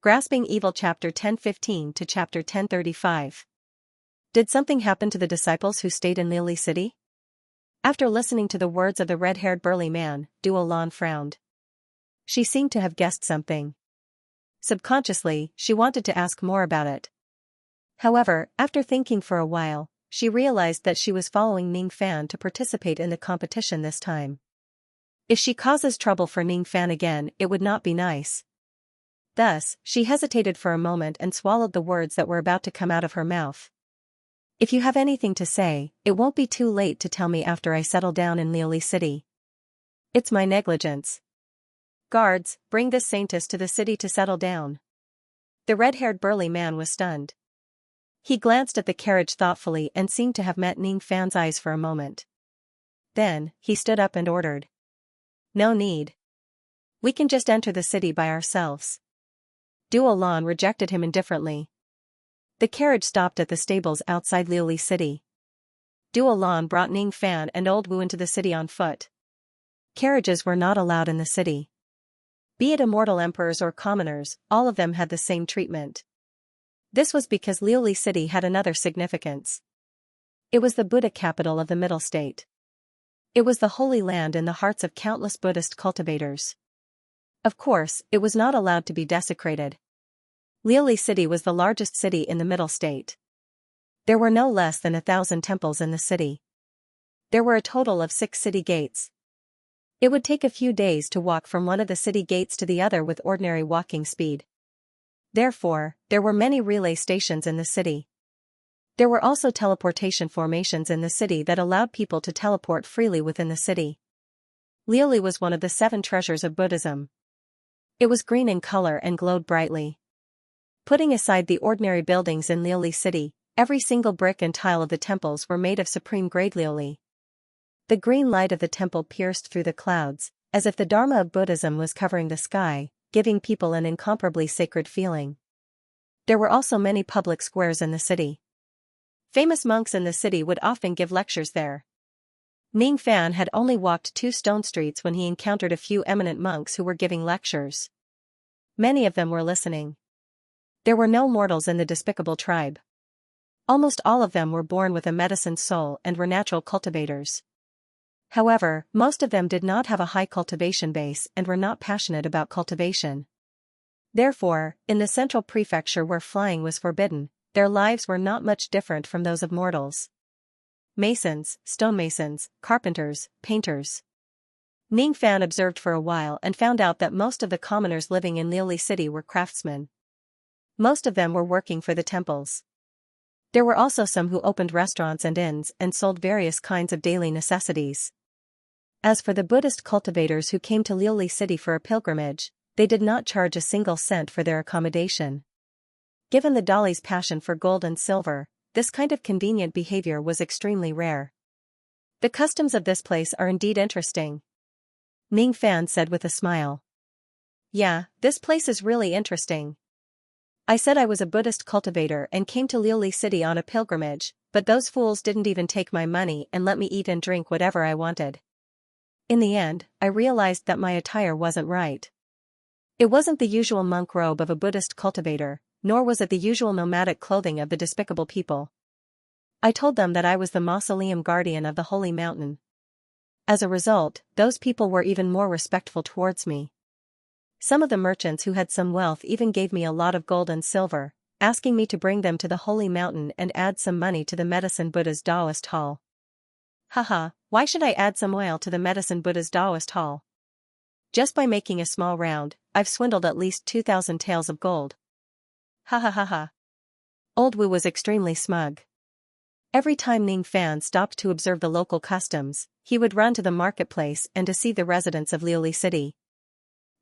Grasping Evil Chapter 10:15 to Chapter 10:35. Did something happen to the disciples who stayed in Lily City? After listening to the words of the red-haired burly man, Duolan frowned. She seemed to have guessed something. Subconsciously, she wanted to ask more about it. However, after thinking for a while, she realized that she was following Ning Fan to participate in the competition this time. If she causes trouble for Ning Fan again, it would not be nice. Thus, she hesitated for a moment and swallowed the words that were about to come out of her mouth. If you have anything to say, it won't be too late to tell me after I settle down in Lily City. It's my negligence. Guards, bring this saintess to the city to settle down. The red-haired burly man was stunned. He glanced at the carriage thoughtfully and seemed to have met Ning Fan's eyes for a moment. Then, he stood up and ordered. No need. We can just enter the city by ourselves. Duolan rejected him indifferently. The carriage stopped at the stables outside Lily City. Duolan brought Ning Fan and Old Wu into the city on foot. Carriages were not allowed in the city. Be it immortal emperors or commoners, all of them had the same treatment. This was because Lily City had another significance. It was the Buddha capital of the Middle State. It was the holy land in the hearts of countless Buddhist cultivators. Of course, it was not allowed to be desecrated. Lily City was the largest city in the Middle State. There were no less than 1,000 temples in the city. There were a total of 6 city gates. It would take a few days to walk from one of the city gates to the other with ordinary walking speed. Therefore, there were many relay stations in the city. There were also teleportation formations in the city that allowed people to teleport freely within the city. Lily was one of the 7 treasures of Buddhism. It was green in color and glowed brightly. Putting aside the ordinary buildings in Lily City, every single brick and tile of the temples were made of supreme-grade Lily. The green light of the temple pierced through the clouds, as if the Dharma of Buddhism was covering the sky, giving people an incomparably sacred feeling. There were also many public squares in the city. Famous monks in the city would often give lectures there. Ning Fan had only walked 2 stone streets when he encountered a few eminent monks who were giving lectures. Many of them were listening. There were no mortals in the despicable tribe. Almost all of them were born with a medicine soul and were natural cultivators. However, most of them did not have a high cultivation base and were not passionate about cultivation. Therefore, in the central prefecture where flying was forbidden, their lives were not much different from those of mortals. Masons, stonemasons, carpenters, painters. Ning Fan observed for a while and found out that most of the commoners living in Lily City were craftsmen. Most of them were working for the temples. There were also some who opened restaurants and inns and sold various kinds of daily necessities. As for the Buddhist cultivators who came to Lily City for a pilgrimage, they did not charge a single cent for their accommodation. Given the Dali's passion for gold and silver, this kind of convenient behavior was extremely rare. The customs of this place are indeed interesting. Ning Fan said with a smile. Yeah, this place is really interesting. I said I was a Buddhist cultivator and came to Lily City on a pilgrimage, but those fools didn't even take my money and let me eat and drink whatever I wanted. In the end, I realized that my attire wasn't right. It wasn't the usual monk robe of a Buddhist cultivator, nor was it the usual nomadic clothing of the despicable people. I told them that I was the mausoleum guardian of the holy mountain. As a result, those people were even more respectful towards me. Some of the merchants who had some wealth even gave me a lot of gold and silver, asking me to bring them to the holy mountain and add some money to the Medicine Buddha's Taoist hall. Haha, why should I add some oil to the Medicine Buddha's Taoist hall? Just by making a small round, I've swindled at least 2,000 taels of gold. Ha ha ha ha. Old Wu was extremely smug. Every time Ning Fan stopped to observe the local customs, he would run to the marketplace and deceive the residents of Lily City.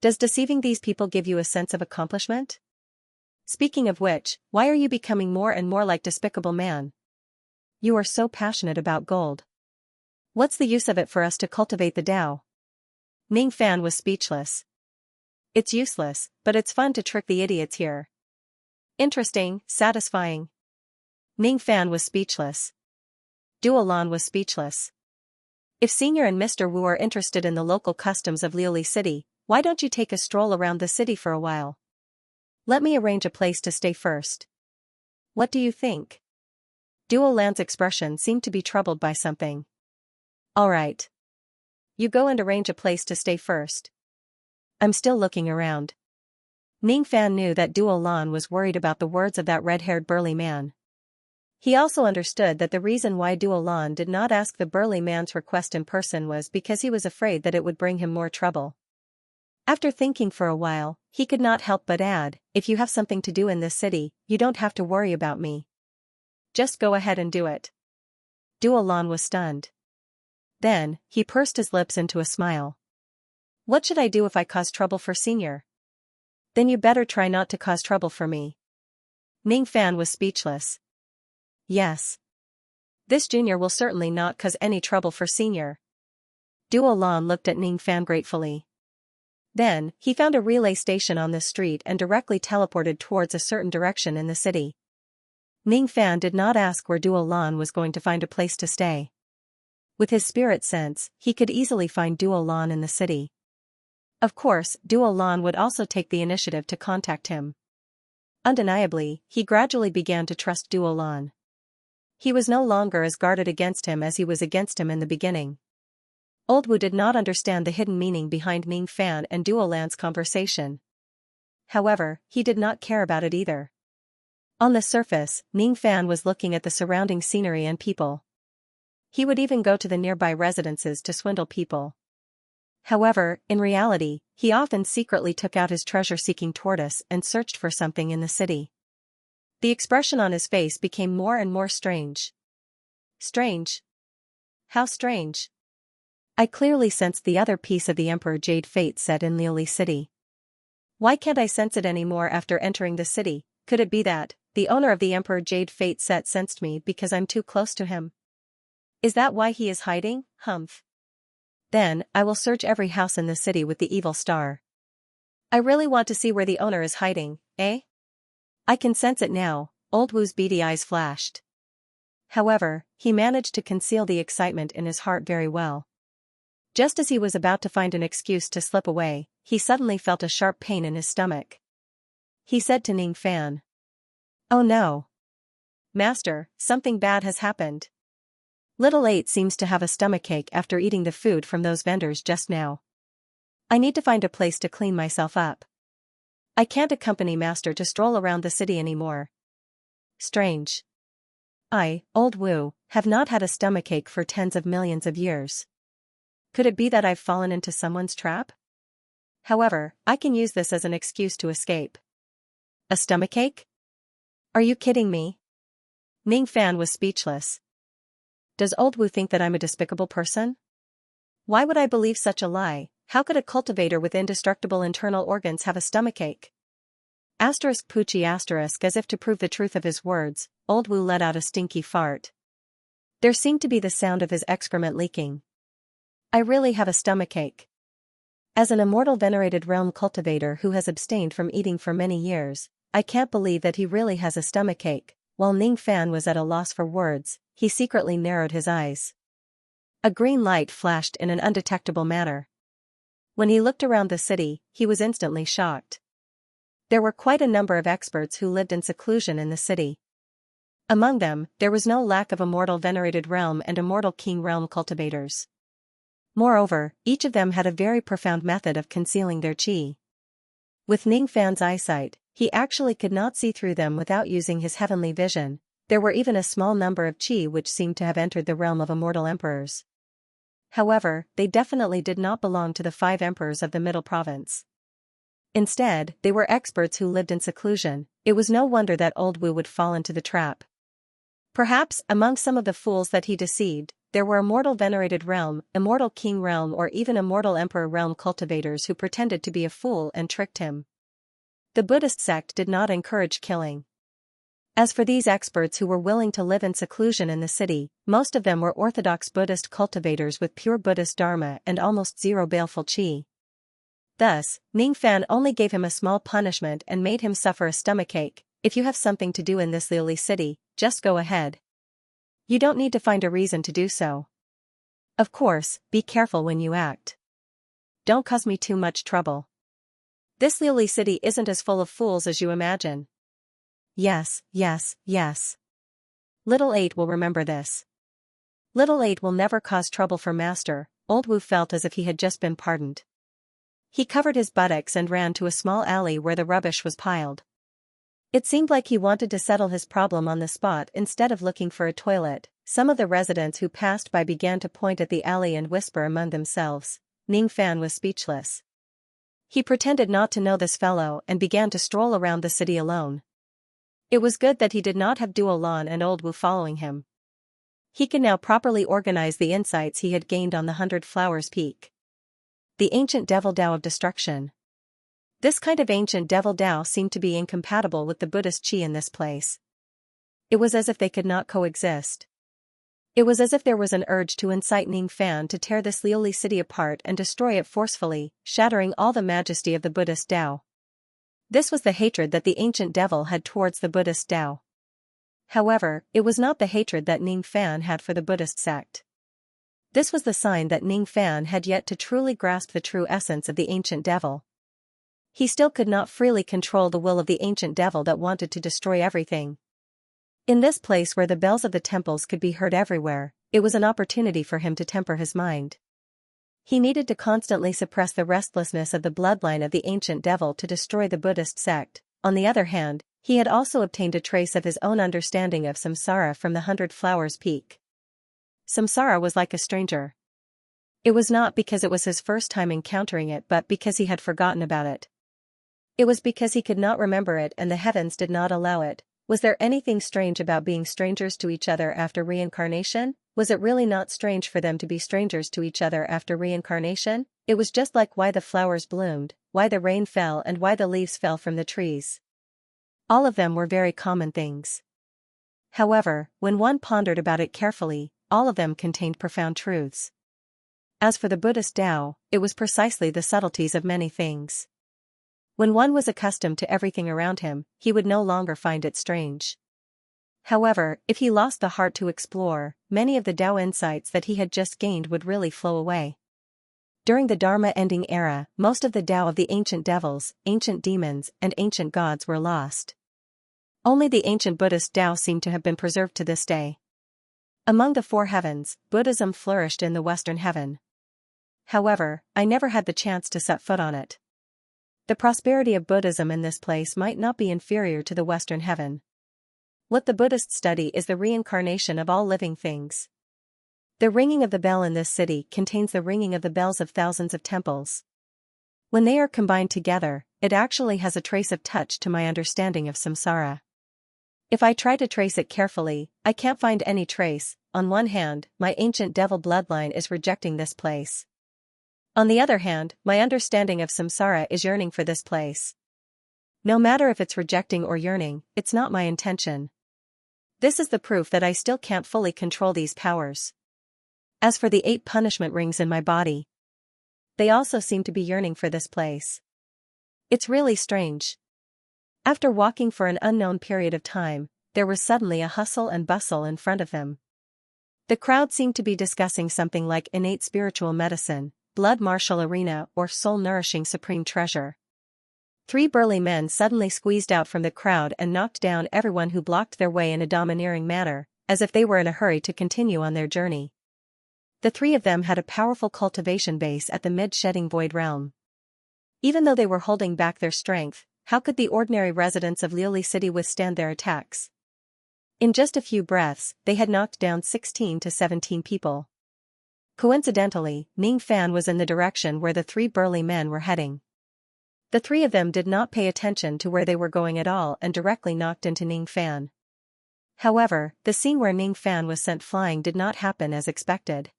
Does deceiving these people give you a sense of accomplishment? Speaking of which, why are you becoming more and more like Despicable Man? You are so passionate about gold. What's the use of it for us to cultivate the Tao? Ning Fan was speechless. It's useless, but it's fun to trick the idiots here. Interesting, satisfying. Ning Fan was speechless. Duolan was speechless. If Senior and Mr. Wu are interested in the local customs of Lily City, why don't you take a stroll around the city for a while? Let me arrange a place to stay first. What do you think? Duo Lan's expression seemed to be troubled by something. All right. You go and arrange a place to stay first. I'm still looking around. Ning Fan knew that Duo Lan was worried about the words of that red-haired burly man. He also understood that the reason why Duo Lan did not ask the burly man's request in person was because he was afraid that it would bring him more trouble. After thinking for a while, he could not help but add, if you have something to do in this city, you don't have to worry about me. Just go ahead and do it. Duo Lan was stunned. Then, he pursed his lips into a smile. What should I do if I cause trouble for Senior? Then you better try not to cause trouble for me. Ning Fan was speechless. Yes. This Junior will certainly not cause any trouble for Senior. Duo Lan looked at Ning Fan gratefully. Then, he found a relay station on the street and directly teleported towards a certain direction in the city. Ning Fan did not ask where Duo Lan was going to find a place to stay. With his spirit sense, he could easily find Duo Lan in the city. Of course, Duo Lan would also take the initiative to contact him. Undeniably, he gradually began to trust Duo Lan. He was no longer as guarded against him as he was against him in the beginning. Old Wu did not understand the hidden meaning behind Ning Fan and Duo Lan's conversation. However, he did not care about it either. On the surface, Ning Fan was looking at the surrounding scenery and people. He would even go to the nearby residences to swindle people. However, in reality, he often secretly took out his treasure-seeking tortoise and searched for something in the city. The expression on his face became more and more strange. Strange? How strange? I clearly sensed the other piece of the Emperor Jade Fate set in Liuli City. Why can't I sense it anymore after entering the city? Could it be that the owner of the Emperor Jade Fate set sensed me because I'm too close to him? Is that why he is hiding? Humph. Then, I will search every house in the city with the evil star. I really want to see where the owner is hiding, eh? I can sense it now, Old Wu's beady eyes flashed. However, he managed to conceal the excitement in his heart very well. Just as he was about to find an excuse to slip away, he suddenly felt a sharp pain in his stomach. He said to Ning Fan. Oh no. Master, something bad has happened. Little 8 seems to have a stomachache after eating the food from those vendors just now. I need to find a place to clean myself up. I can't accompany Master to stroll around the city anymore. Strange. I, Old Wu, have not had a stomachache for tens of millions of years. Could it be that I've fallen into someone's trap? However, I can use this as an excuse to escape. A stomachache? Are you kidding me? Ning Fan was speechless. Does Old Wu think that I'm a despicable person? Why would I believe such a lie? How could a cultivator with indestructible internal organs have a stomachache? Asterisk Poochie asterisk as if to prove the truth of his words, Old Wu let out a stinky fart. There seemed to be the sound of his excrement leaking. I really have a stomachache. As an immortal venerated realm cultivator who has abstained from eating for many years, I can't believe that he really has a stomachache. While Ning Fan was at a loss for words, he secretly narrowed his eyes. A green light flashed in an undetectable manner. When he looked around the city, he was instantly shocked. There were quite a number of experts who lived in seclusion in the city. Among them, there was no lack of immortal venerated realm and immortal king realm cultivators. Moreover, each of them had a very profound method of concealing their qi. With Ning Fan's eyesight, he actually could not see through them without using his heavenly vision. There were even a small number of qi which seemed to have entered the realm of immortal emperors. However, they definitely did not belong to the 5 emperors of the Middle Province. Instead, they were experts who lived in seclusion. It was no wonder that Old Wu would fall into the trap. Perhaps, among some of the fools that he deceived, there were immortal venerated realm, immortal king realm or even immortal emperor realm cultivators who pretended to be a fool and tricked him. The Buddhist sect did not encourage killing. As for these experts who were willing to live in seclusion in the city, most of them were orthodox Buddhist cultivators with pure Buddhist dharma and almost zero baleful qi. Thus, Ning Fan only gave him a small punishment and made him suffer a stomachache. If you have something to do in this Liuli city, just go ahead. You don't need to find a reason to do so. Of course, be careful when you act. Don't cause me too much trouble. This Liuli city isn't as full of fools as you imagine. Yes, yes, yes. Little 8 will remember this. Little 8 will never cause trouble for master. Old Wu felt as if he had just been pardoned. He covered his buttocks and ran to a small alley where the rubbish was piled. It seemed like he wanted to settle his problem on the spot instead of looking for a toilet. Some of the residents who passed by began to point at the alley and whisper among themselves. Ning Fan was speechless. He pretended not to know this fellow and began to stroll around the city alone. It was good that he did not have Duo Lan and Old Wu following him. He could now properly organize the insights he had gained on the 100 Flowers Peak. The ancient devil Tao of destruction. This kind of ancient devil Tao seemed to be incompatible with the Buddhist Qi in this place. It was as if they could not coexist. It was as if there was an urge to incite Ning Fan to tear this Liuli city apart and destroy it forcefully, shattering all the majesty of the Buddhist Tao. This was the hatred that the ancient devil had towards the Buddhist Tao. However, it was not the hatred that Ning Fan had for the Buddhist sect. This was the sign that Ning Fan had yet to truly grasp the true essence of the ancient devil. He still could not freely control the will of the ancient devil that wanted to destroy everything. In this place where the bells of the temples could be heard everywhere, it was an opportunity for him to temper his mind. He needed to constantly suppress the restlessness of the bloodline of the ancient devil to destroy the Buddhist sect. On the other hand, he had also obtained a trace of his own understanding of samsara from the 100 Flowers Peak. Samsara was like a stranger. It was not because it was his first time encountering it but because he had forgotten about it. It was because he could not remember it and the heavens did not allow it. Was there anything strange about being strangers to each other after reincarnation? Was it really not strange for them to be strangers to each other after reincarnation? It was just like why the flowers bloomed, why the rain fell and why the leaves fell from the trees. All of them were very common things. However, when one pondered about it carefully, all of them contained profound truths. As for the Buddhist Tao, it was precisely the subtleties of many things. When one was accustomed to everything around him, he would no longer find it strange. However, if he lost the heart to explore, many of the Tao insights that he had just gained would really flow away. During the Dharma-ending era, most of the Tao of the ancient devils, ancient demons, and ancient gods were lost. Only the ancient Buddhist Tao seemed to have been preserved to this day. Among the four heavens, Buddhism flourished in the Western heaven. However, I never had the chance to set foot on it. The prosperity of Buddhism in this place might not be inferior to the Western heaven. What the Buddhists study is the reincarnation of all living things. The ringing of the bell in this city contains the ringing of the bells of thousands of temples. When they are combined together, it actually has a trace of touch to my understanding of samsara. If I try to trace it carefully, I can't find any trace. On one hand, my ancient devil bloodline is rejecting this place. On the other hand, my understanding of samsara is yearning for this place. No matter if it's rejecting or yearning, it's not my intention. This is the proof that I still can't fully control these powers. As for the 8 punishment rings in my body, they also seem to be yearning for this place. It's really strange. After walking for an unknown period of time, there was suddenly a hustle and bustle in front of them. The crowd seemed to be discussing something like innate spiritual medicine, blood martial arena or soul-nourishing supreme treasure. 3 burly men suddenly squeezed out from the crowd and knocked down everyone who blocked their way in a domineering manner, as if they were in a hurry to continue on their journey. The 3 of them had a powerful cultivation base at the mid-shedding void realm. Even though they were holding back their strength, how could the ordinary residents of Liuli City withstand their attacks? In just a few breaths, they had knocked down 16 to 17 people. Coincidentally, Ning Fan was in the direction where the 3 burly men were heading. The 3 of them did not pay attention to where they were going at all and directly knocked into Ning Fan. However, the scene where Ning Fan was sent flying did not happen as expected.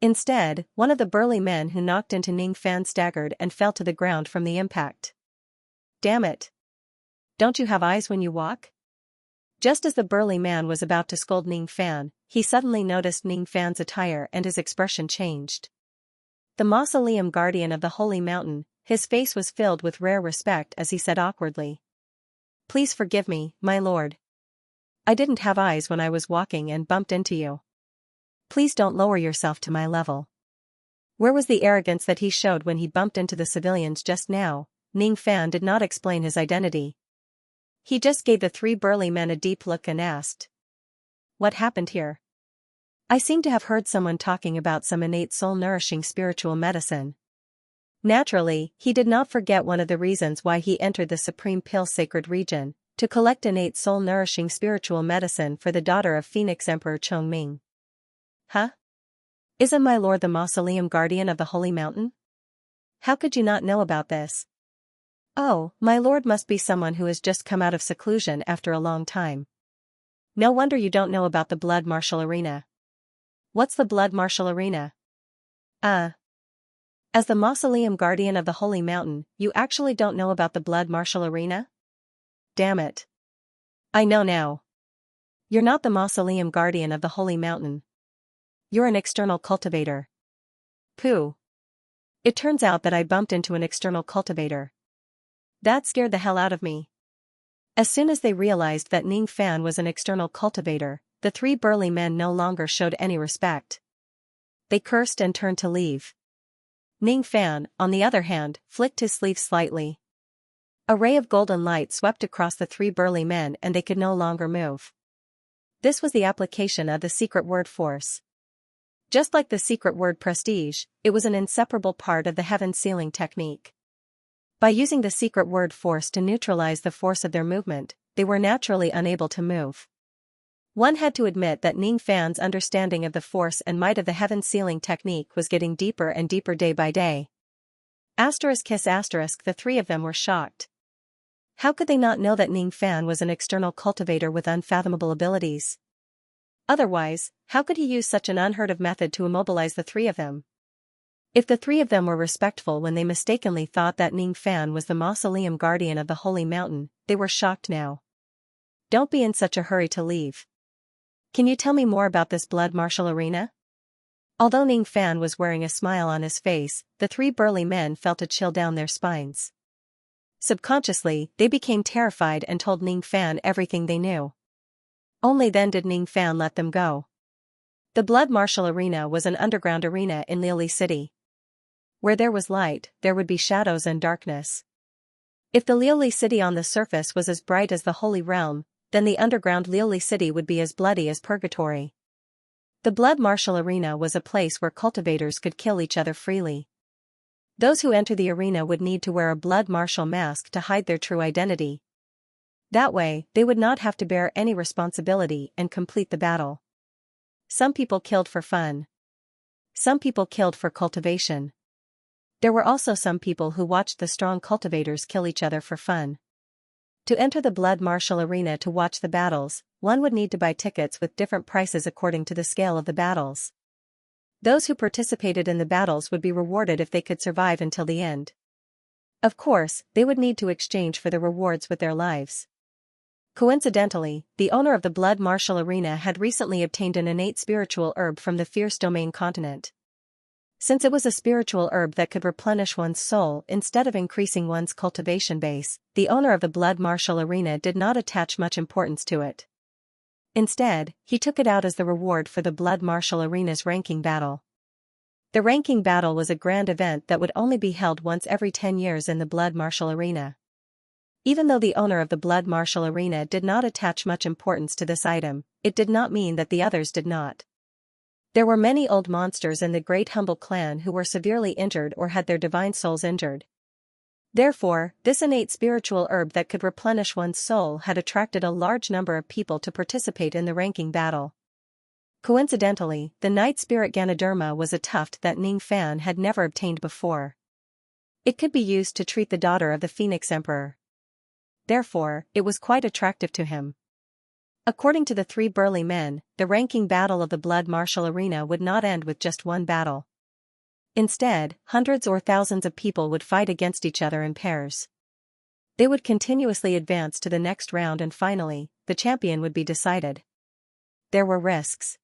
Instead, one of the burly men who knocked into Ning Fan staggered and fell to the ground from the impact. Damn it! Don't you have eyes when you walk? Just as the burly man was about to scold Ning Fan, he suddenly noticed Ning Fan's attire and his expression changed. The mausoleum guardian of the holy mountain, his face was filled with rare respect as he said awkwardly. Please forgive me, my lord. I didn't have eyes when I was walking and bumped into you. Please don't lower yourself to my level. Where was the arrogance that he showed when he bumped into the civilians just now? Ning Fan did not explain his identity. He just gave the three burly men a deep look and asked, "What happened here? I seem to have heard someone talking about some innate soul-nourishing spiritual medicine." Naturally, he did not forget one of the reasons why he entered the Supreme Pale Sacred region, to collect innate soul-nourishing spiritual medicine for the daughter of Phoenix Emperor Chongming. Huh? Isn't my lord the mausoleum guardian of the Holy Mountain? How could you not know about this? Oh, my lord must be someone who has just come out of seclusion after a long time. No wonder you don't know about the blood martial arena. What's the blood martial arena? As the mausoleum guardian of the Holy Mountain, you actually don't know about the blood martial arena? Damn it. I know now. You're not the mausoleum guardian of the Holy Mountain. You're an external cultivator. Pooh. It turns out that I bumped into an external cultivator. That scared the hell out of me. As soon as they realized that Ning Fan was an external cultivator, the three burly men no longer showed any respect. They cursed and turned to leave. Ning Fan, on the other hand, flicked his sleeve slightly. A ray of golden light swept across the three burly men and they could no longer move. This was the application of the secret word force. Just like the secret word prestige, it was an inseparable part of the heaven sealing technique. By using the secret word force to neutralize the force of their movement, they were naturally unable to move. One had to admit that Ning Fan's understanding of the force and might of the heaven sealing technique was getting deeper and deeper day by day. The three of them were shocked. How could they not know that Ning Fan was an external cultivator with unfathomable abilities? Otherwise, how could he use such an unheard of method to immobilize the three of them? If the three of them were respectful when they mistakenly thought that Ning Fan was the mausoleum guardian of the Holy Mountain, they were shocked now. Don't be in such a hurry to leave. Can you tell me more about this blood martial arena? Although Ning Fan was wearing a smile on his face, the three burly men felt a chill down their spines. Subconsciously, they became terrified and told Ning Fan everything they knew. Only then did Ning Fan let them go. The blood martial arena was an underground arena in Lili City. Where there was light, there would be shadows and darkness. If the Lili City on the surface was as bright as the Holy Realm, then the underground Lili City would be as bloody as purgatory. The blood martial arena was a place where cultivators could kill each other freely. Those who enter the arena would need to wear a blood martial mask to hide their true identity. That way, they would not have to bear any responsibility and complete the battle. Some people killed for fun. Some people killed for cultivation. There were also some people who watched the strong cultivators kill each other for fun. To enter the blood martial arena to watch the battles, one would need to buy tickets with different prices according to the scale of the battles. Those who participated in the battles would be rewarded if they could survive until the end. Of course, they would need to exchange for the rewards with their lives. Coincidentally, the owner of the blood martial arena had recently obtained an innate spiritual herb from the Fierce Domain continent. Since it was a spiritual herb that could replenish one's soul instead of increasing one's cultivation base, the owner of the blood martial arena did not attach much importance to it. Instead, he took it out as the reward for the blood martial arena's ranking battle. The ranking battle was a grand event that would only be held once every 10 years in the blood martial arena. Even though the owner of the blood martial arena did not attach much importance to this item, it did not mean that the others did not. There were many old monsters in the Great Humble clan who were severely injured or had their divine souls injured. Therefore, this innate spiritual herb that could replenish one's soul had attracted a large number of people to participate in the ranking battle. Coincidentally, the night spirit Ganoderma was a tuft that Ning Fan had never obtained before. It could be used to treat the daughter of the Phoenix Emperor. Therefore, it was quite attractive to him. According to the three burly men, the ranking battle of the blood martial arena would not end with just one battle. Instead, hundreds or thousands of people would fight against each other in pairs. They would continuously advance to the next round and finally, the champion would be decided. There were risks.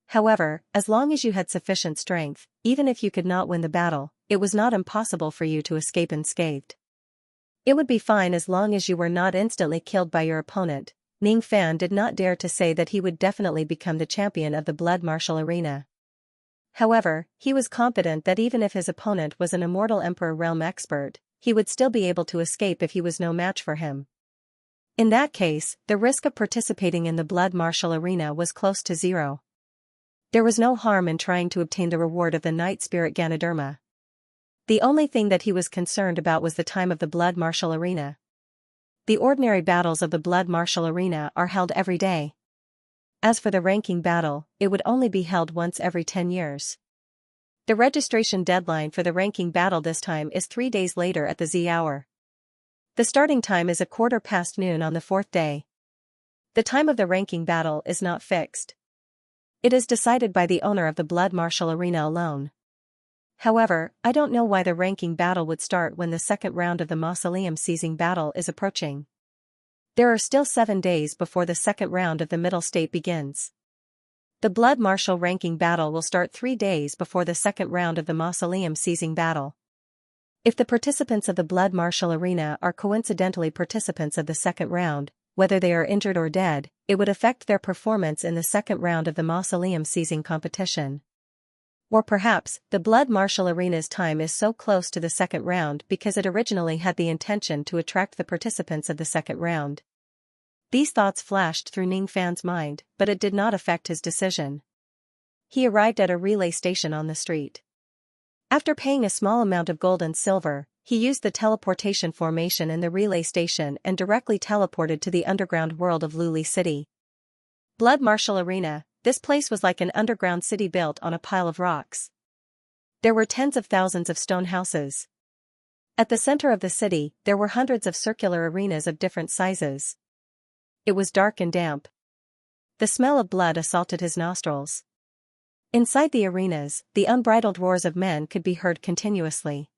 However, as long as you had sufficient strength, even if you could not win the battle, it was not impossible for you to escape unscathed. It would be fine as long as you were not instantly killed by your opponent. Ning Fan did not dare to say that he would definitely become the champion of the blood martial arena. However, he was confident that even if his opponent was an immortal Emperor realm expert, he would still be able to escape if he was no match for him. In that case, the risk of participating in the blood martial arena was close to zero. There was no harm in trying to obtain the reward of the night spirit Ganoderma. The only thing that he was concerned about was the time of the blood martial arena. The ordinary battles of the blood martial arena are held every day. As for the ranking battle, it would only be held once every 10 years. The registration deadline for the ranking battle this time is 3 days later at the Z hour. The starting time is noon on the 4th day. The time of the ranking battle is not fixed. It is decided by the owner of the blood martial arena alone. However, I don't know why the ranking battle would start when the second round of the mausoleum seizing battle is approaching. There are still 7 days before the second round of the middle state begins. The blood martial ranking battle will start 3 days before the second round of the mausoleum seizing battle. If the participants of the blood martial arena are coincidentally participants of the second round, whether they are injured or dead, it would affect their performance in the second round of the mausoleum seizing competition. Or perhaps, the blood martial arena's time is so close to the second round because it originally had the intention to attract the participants of the second round. These thoughts flashed through Ning Fan's mind, but it did not affect his decision. He arrived at a relay station on the street. After paying a small amount of gold and silver, he used the teleportation formation in the relay station and directly teleported to the underground world of Luli City. Blood Martial Arena, this place was like an underground city built on a pile of rocks. There were tens of thousands of stone houses. At the center of the city, there were hundreds of circular arenas of different sizes. It was dark and damp. The smell of blood assaulted his nostrils. Inside the arenas, the unbridled roars of men could be heard continuously.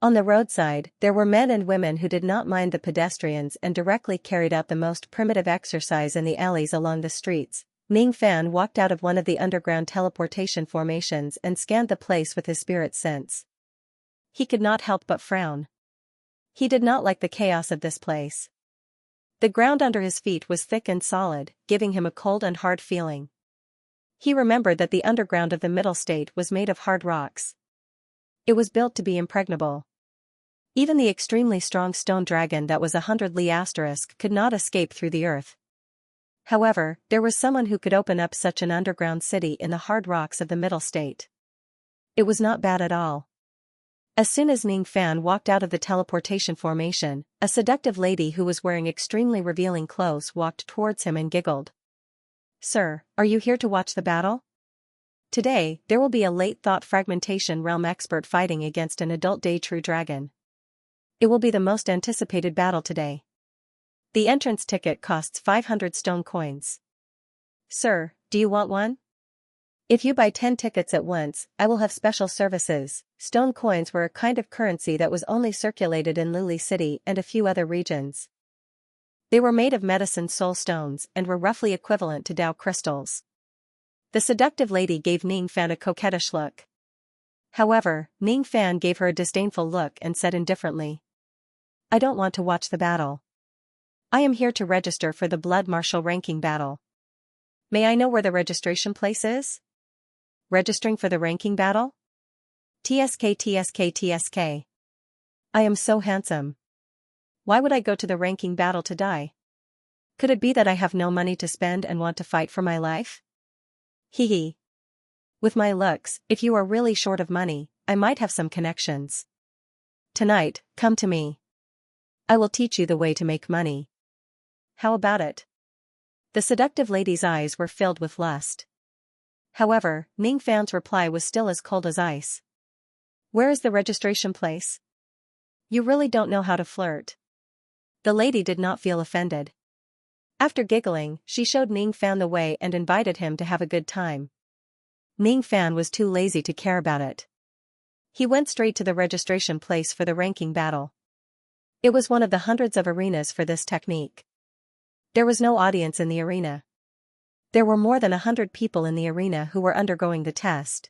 On the roadside, there were men and women who did not mind the pedestrians and directly carried out the most primitive exercise in the alleys along the streets. Ning Fan walked out of one of the underground teleportation formations and scanned the place with his spirit sense. He could not help but frown. He did not like the chaos of this place. The ground under his feet was thick and solid, giving him a cold and hard feeling. He remembered that the underground of the middle state was made of hard rocks. It was built to be impregnable. Even the extremely strong stone dragon that was 100 Li asterisk could not escape through the earth. However, there was someone who could open up such an underground city in the hard rocks of the middle state. It was not bad at all. As soon as Ning Fan walked out of the teleportation formation, a seductive lady who was wearing extremely revealing clothes walked towards him and giggled. "Sir, are you here to watch the battle? Today, there will be a late thought fragmentation realm expert fighting against an adult day true dragon. It will be the most anticipated battle today. The entrance ticket costs 500 stone coins. Sir, do you want one? If you buy 10 tickets at once, I will have special services." Stone coins were a kind of currency that was only circulated in Luli City and a few other regions. They were made of medicine soul stones and were roughly equivalent to Dao crystals. The seductive lady gave Ning Fan a coquettish look. However, Ning Fan gave her a disdainful look and said indifferently, "I don't want to watch the battle. I am here to register for the blood martial ranking battle. May I know where the registration place is?" "Registering for the ranking battle? TSK TSK TSK. I am so handsome. Why would I go to the ranking battle to die? Could it be that I have no money to spend and want to fight for my life? Hee hee. With my looks, if you are really short of money, I might have some connections. Tonight, come to me. I will teach you the way to make money. How about it?" The seductive lady's eyes were filled with lust. However, Ning Fan's reply was still as cold as ice. "Where is the registration place? You really don't know how to flirt." The lady did not feel offended. After giggling, she showed Ning Fan the way and invited him to have a good time. Ning Fan was too lazy to care about it. He went straight to the registration place for the ranking battle. It was one of the hundreds of arenas for this technique. There was no audience in the arena. There were more than 100 people in the arena who were undergoing the test.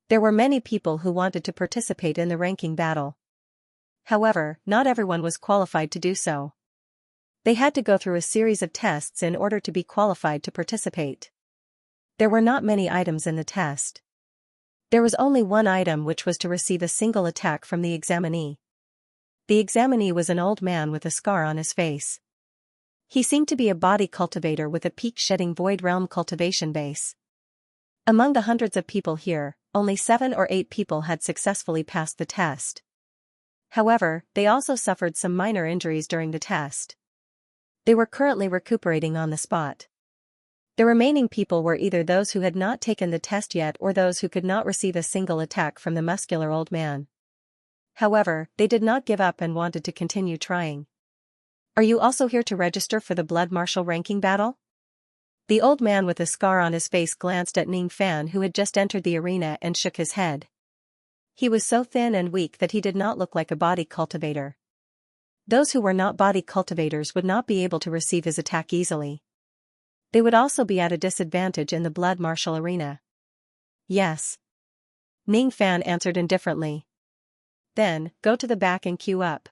There were many people who wanted to participate in the ranking battle. However, not everyone was qualified to do so. They had to go through a series of tests in order to be qualified to participate. There were not many items in the test. There was only one item, which was to receive a single attack from the examinee. The examinee was an old man with a scar on his face. He seemed to be a body cultivator with a peak-shedding void realm cultivation base. Among the hundreds of people here, only 7 or 8 people had successfully passed the test. However, they also suffered some minor injuries during the test. They were currently recuperating on the spot. The remaining people were either those who had not taken the test yet or those who could not receive a single attack from the muscular old man. However, they did not give up and wanted to continue trying. Are you also here to register for the blood martial ranking battle? The old man with a scar on his face glanced at Ning Fan, who had just entered the arena, and shook his head. He was so thin and weak that he did not look like a body cultivator. Those who were not body cultivators would not be able to receive his attack easily. They would also be at a disadvantage in the blood martial arena. Yes. Ning Fan answered indifferently. Then, go to the back and queue up.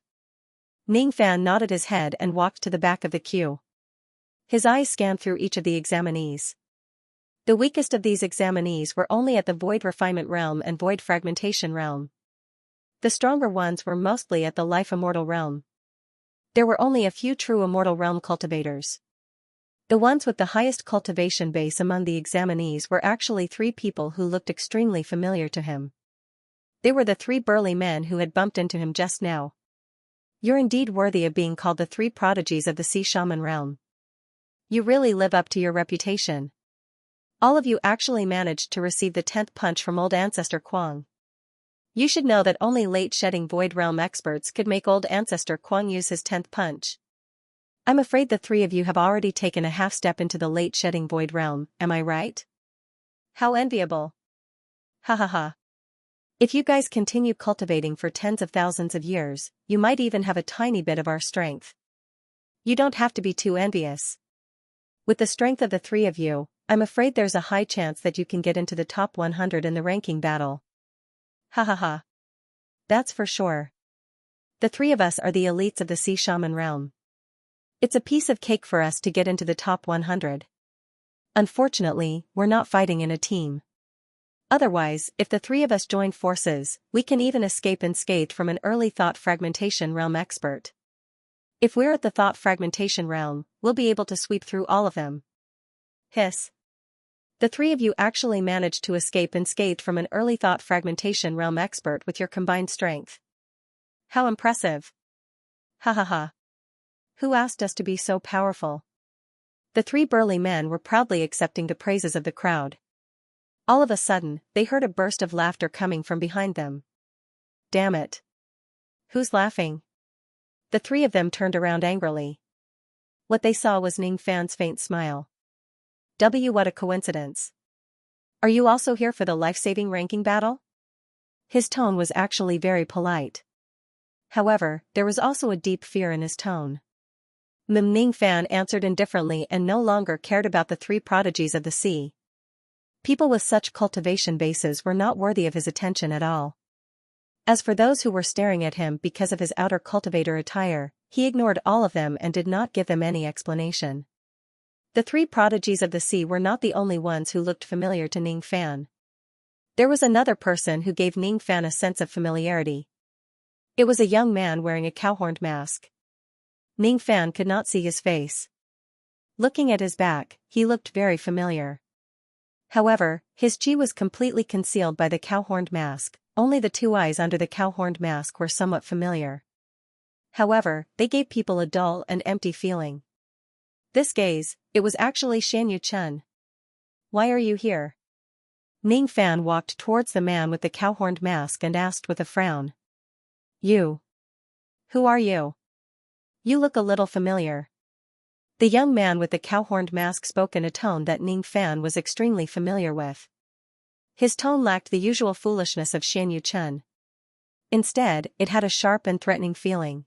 Ning Fan nodded his head and walked to the back of the queue. His eyes scanned through each of the examinees. The weakest of these examinees were only at the void refinement realm and void fragmentation realm. The stronger ones were mostly at the life immortal realm. There were only a few true immortal realm cultivators. The ones with the highest cultivation base among the examinees were actually 3 people who looked extremely familiar to him. They were the 3 burly men who had bumped into him just now. You're indeed worthy of being called the 3 prodigies of the Sea Shaman realm. You really live up to your reputation. All of you actually managed to receive the 10th punch from old ancestor Kwang. You should know that only late-shedding void realm experts could make old ancestor Kwang use his 10th punch. I'm afraid the 3 of you have already taken a half step into the late-shedding void realm, am I right? How enviable. Ha ha ha. If you guys continue cultivating for tens of thousands of years, you might even have a tiny bit of our strength. You don't have to be too envious. With the strength of the 3 of you, I'm afraid there's a high chance that you can get into the top 100 in the ranking battle. Ha ha ha. That's for sure. The 3 of us are the elites of the Sea Shaman realm. It's a piece of cake for us to get into the top 100. Unfortunately, we're not fighting in a team. Otherwise, if the 3 of us join forces, we can even escape unscathed from an early thought fragmentation realm expert. If we're at the thought fragmentation realm, we'll be able to sweep through all of them. Hiss. The 3 of you actually managed to escape unscathed from an early thought fragmentation realm expert with your combined strength. How impressive. Ha ha ha. Who asked us to be so powerful? The 3 burly men were proudly accepting the praises of the crowd. All of a sudden, they heard a burst of laughter coming from behind them. Damn it. Who's laughing? The 3 of them turned around angrily. What they saw was Ning Fan's faint smile. What a coincidence. Are you also here for the life-saving ranking battle? His tone was actually very polite. However, there was also a deep fear in his tone. Ning Fan answered indifferently and no longer cared about the 3 prodigies of the sea. People with such cultivation bases were not worthy of his attention at all. As for those who were staring at him because of his outer cultivator attire, he ignored all of them and did not give them any explanation. The 3 prodigies of the sea were not the only ones who looked familiar to Ning Fan. There was another person who gave Ning Fan a sense of familiarity. It was a young man wearing a cow-horned mask. Ning Fan could not see his face. Looking at his back, he looked very familiar. However, his chi was completely concealed by the cow-horned mask, only the 2 eyes under the cow-horned mask were somewhat familiar. However, they gave people a dull and empty feeling. This gaze, it was actually Xianxia. Why are you here? Ning Fan walked towards the man with the cow-horned mask and asked with a frown. You. Who are you? You look a little familiar. The young man with the cow-horned mask spoke in a tone that Ning Fan was extremely familiar with. His tone lacked the usual foolishness of Xianxia. Instead, it had a sharp and threatening feeling.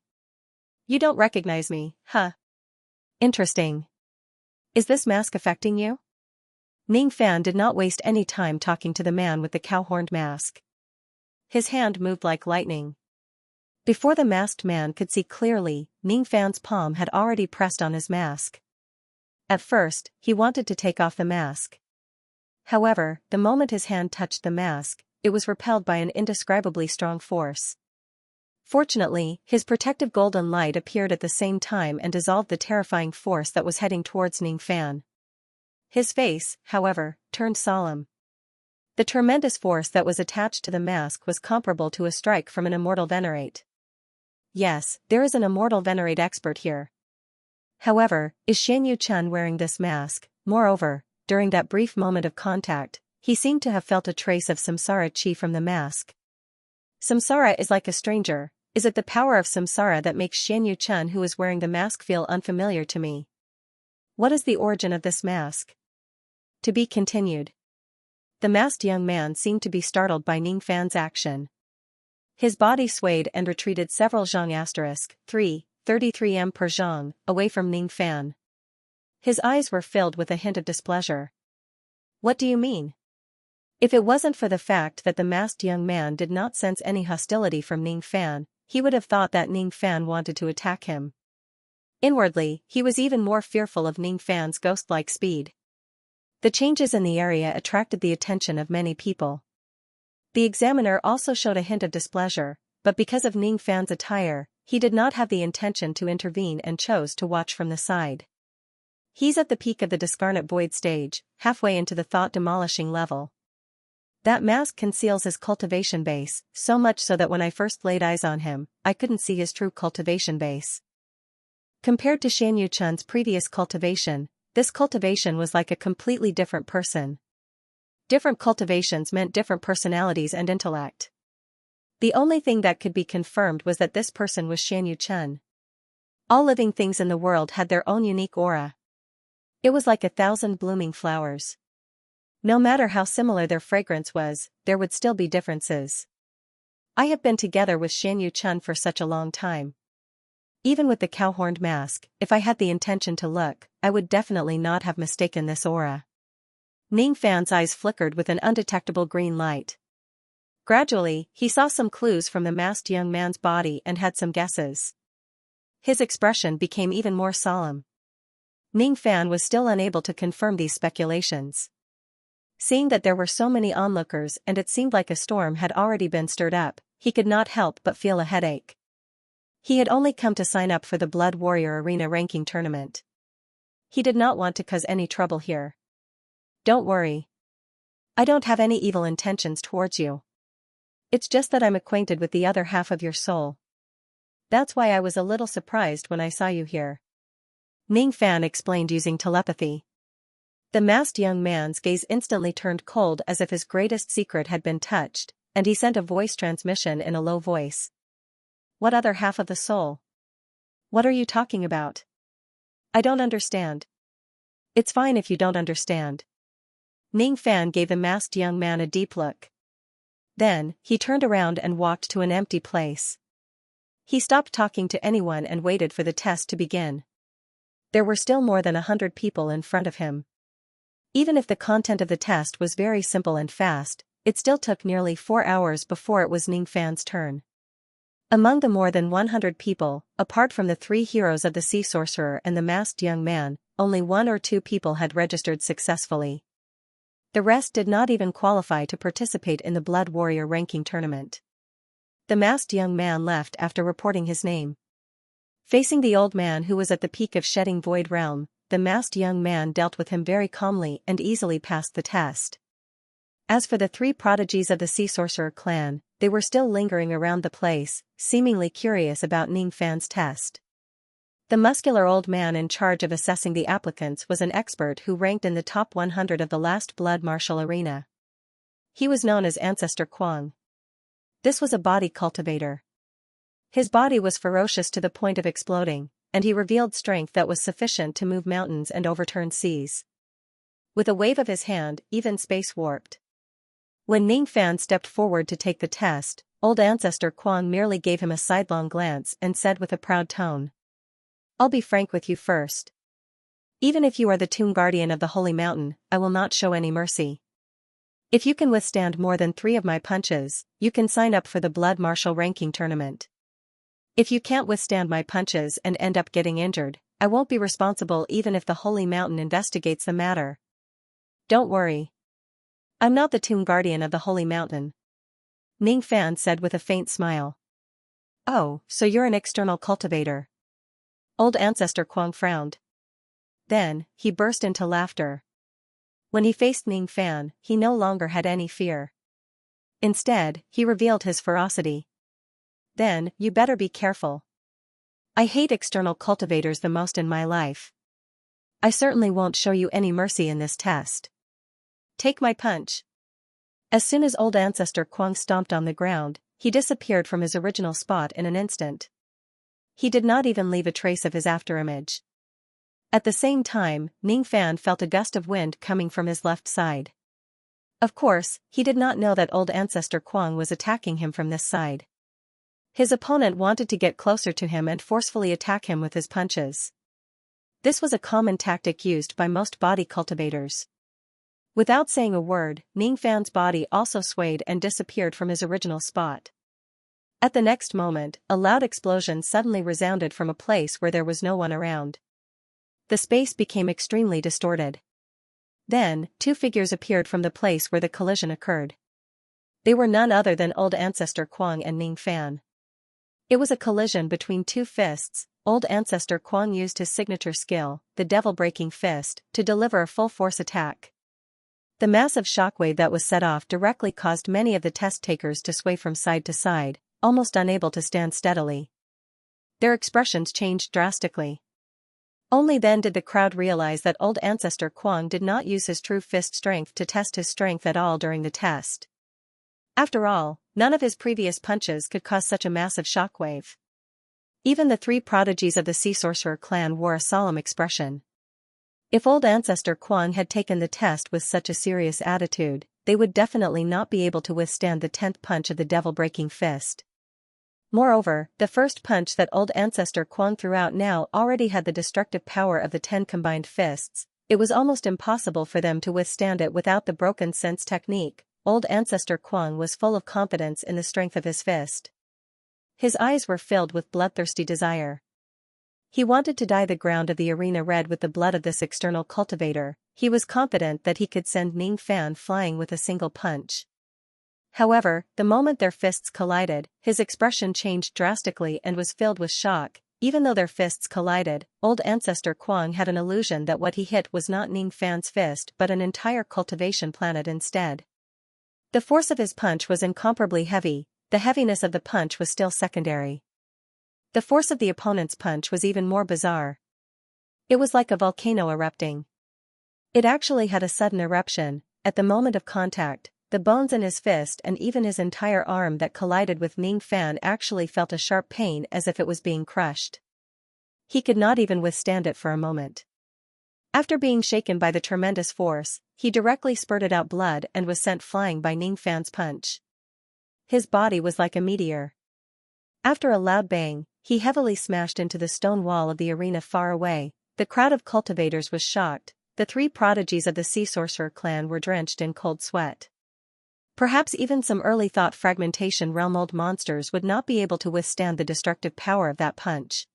You don't recognize me, huh? Interesting. Is this mask affecting you? Ning Fan did not waste any time talking to the man with the cow-horned mask. His hand moved like lightning. Before the masked man could see clearly, Ning Fan's palm had already pressed on his mask. At first, he wanted to take off the mask. However, the moment his hand touched the mask, it was repelled by an indescribably strong force. Fortunately, his protective golden light appeared at the same time and dissolved the terrifying force that was heading towards Ning Fan. His face, however, turned solemn. The tremendous force that was attached to the mask was comparable to a strike from an immortal venerate. Yes, there is an immortal venerate expert here. However, is Xianxia wearing this mask? Moreover, during that brief moment of contact, he seemed to have felt a trace of samsara chi from the mask. Samsara is like a stranger. Is it the power of samsara that makes Xianxia who is wearing the mask feel unfamiliar to me? What is the origin of this mask? To be continued. The masked young man seemed to be startled by Ning Fan's action. His body swayed and retreated several zhang *3, 33 m per zhang, away from Ning Fan. His eyes were filled with a hint of displeasure. What do you mean? If it wasn't for the fact that the masked young man did not sense any hostility from Ning Fan, he would have thought that Ning Fan wanted to attack him. Inwardly, he was even more fearful of Ning Fan's ghost-like speed. The changes in the area attracted the attention of many people. The examiner also showed a hint of displeasure, but because of Ning Fan's attire, he did not have the intention to intervene and chose to watch from the side. He's at the peak of the discarnate void stage, halfway into the thought-demolishing level. That mask conceals his cultivation base, so much so that when I first laid eyes on him, I couldn't see his true cultivation base. Compared to Xianxu's previous cultivation, this cultivation was like a completely different person. Different cultivations meant different personalities and intellect. The only thing that could be confirmed was that this person was Xianxia. All living things in the world had their own unique aura. It was like 1,000 blooming flowers. No matter how similar their fragrance was, there would still be differences. I have been together with Xianxia for such a long time. Even with the cow-horned mask, if I had the intention to look, I would definitely not have mistaken this aura. Ning Fan's eyes flickered with an undetectable green light. Gradually, he saw some clues from the masked young man's body and had some guesses. His expression became even more solemn. Ning Fan was still unable to confirm these speculations. Seeing that there were so many onlookers and it seemed like a storm had already been stirred up, he could not help but feel a headache. He had only come to sign up for the Blood Warrior Arena ranking tournament. He did not want to cause any trouble here. Don't worry. I don't have any evil intentions towards you. It's just that I'm acquainted with the other half of your soul. That's why I was a little surprised when I saw you here. Ning Fan explained using telepathy. The masked young man's gaze instantly turned cold as if his greatest secret had been touched, and he sent a voice transmission in a low voice. What other half of the soul? What are you talking about? I don't understand. It's fine if you don't understand. Ning Fan gave the masked young man a deep look. Then, he turned around and walked to an empty place. He stopped talking to anyone and waited for the test to begin. There were still more than 100 people in front of him. Even if the content of the test was very simple and fast, it still took nearly 4 hours before it was Ning Fan's turn. Among the more than 100 people, apart from the 3 heroes of the Sea Sorcerer and the masked young man, only 1 or 2 people had registered successfully. The rest did not even qualify to participate in the Blood Warrior ranking tournament. The masked young man left after reporting his name. Facing the old man who was at the peak of shedding void realm, the masked young man dealt with him very calmly and easily passed the test. As for the 3 prodigies of the Sea Sorcerer clan, they were still lingering around the place, seemingly curious about Ning Fan's test. The muscular old man in charge of assessing the applicants was an expert who ranked in the top 100 of the last Blood Martial Arena. He was known as Ancestor Kwang. This was a body cultivator. His body was ferocious to the point of exploding, and he revealed strength that was sufficient to move mountains and overturn seas. With a wave of his hand, even space warped. When Ning Fan stepped forward to take the test, old Ancestor Kwang merely gave him a sidelong glance and said with a proud tone. I'll be frank with you first. Even if you are the tomb guardian of the Holy Mountain, I will not show any mercy. If you can withstand more than 3 of my punches, you can sign up for the Blood Martial ranking tournament. If you can't withstand my punches and end up getting injured, I won't be responsible even if the Holy Mountain investigates the matter. Don't worry. I'm not the tomb guardian of the Holy Mountain. Ning Fan said with a faint smile. Oh, so you're an external cultivator. Old Ancestor Kuang frowned. Then, he burst into laughter. When he faced Ning Fan, he no longer had any fear. Instead, he revealed his ferocity. Then, you better be careful. I hate external cultivators the most in my life. I certainly won't show you any mercy in this test. Take my punch. As soon as Old Ancestor Kuang stomped on the ground, he disappeared from his original spot in an instant. He did not even leave a trace of his afterimage. At the same time, Ning Fan felt a gust of wind coming from his left side. Of course, he did not know that Old Ancestor Kuang was attacking him from this side. His opponent wanted to get closer to him and forcefully attack him with his punches. This was a common tactic used by most body cultivators. Without saying a word, Ning Fan's body also swayed and disappeared from his original spot. At the next moment, a loud explosion suddenly resounded from a place where there was no one around. The space became extremely distorted. Then, two figures appeared from the place where the collision occurred. They were none other than Old Ancestor Kuang and Ning Fan. It was a collision between two fists. Old Ancestor Kuang used his signature skill, the Devil-Breaking Fist, to deliver a full-force attack. The massive shockwave that was set off directly caused many of the test-takers to sway from side to side, almost unable to stand steadily. Their expressions changed drastically. Only then did the crowd realize that Old Ancestor Kuang did not use his true fist strength to test his strength at all during the test. After all, none of his previous punches could cause such a massive shockwave. Even the three prodigies of the Sea Sorcerer clan wore a solemn expression. If Old Ancestor Kuang had taken the test with such a serious attitude, they would definitely not be able to withstand the 10th punch of the Devil-Breaking Fist. Moreover, the first punch that Old Ancestor Kuang threw out now already had the destructive power of the 10 combined fists. It was almost impossible for them to withstand it without the broken sense technique. Old Ancestor Kuang was full of confidence in the strength of his fist. His eyes were filled with bloodthirsty desire. He wanted to dye the ground of the arena red with the blood of this external cultivator. He was confident that he could send Ning Fan flying with a single punch. However, the moment their fists collided, his expression changed drastically and was filled with shock. Even though their fists collided, Old Ancestor Kuang had an illusion that what he hit was not Ning Fan's fist but an entire cultivation planet instead. The force of his punch was incomparably heavy. The heaviness of the punch was still secondary. The force of the opponent's punch was even more bizarre. It was like a volcano erupting. It actually had a sudden eruption. At the moment of contact, the bones in his fist and even his entire arm that collided with Ning Fan actually felt a sharp pain as if it was being crushed. He could not even withstand it for a moment. After being shaken by the tremendous force, he directly spurted out blood and was sent flying by Ning Fan's punch. His body was like a meteor. After a loud bang, he heavily smashed into the stone wall of the arena far away. The crowd of cultivators was shocked. The three prodigies of the Sea Sorcerer clan were drenched in cold sweat. Perhaps even some early thought fragmentation realm-old monsters would not be able to withstand the destructive power of that punch.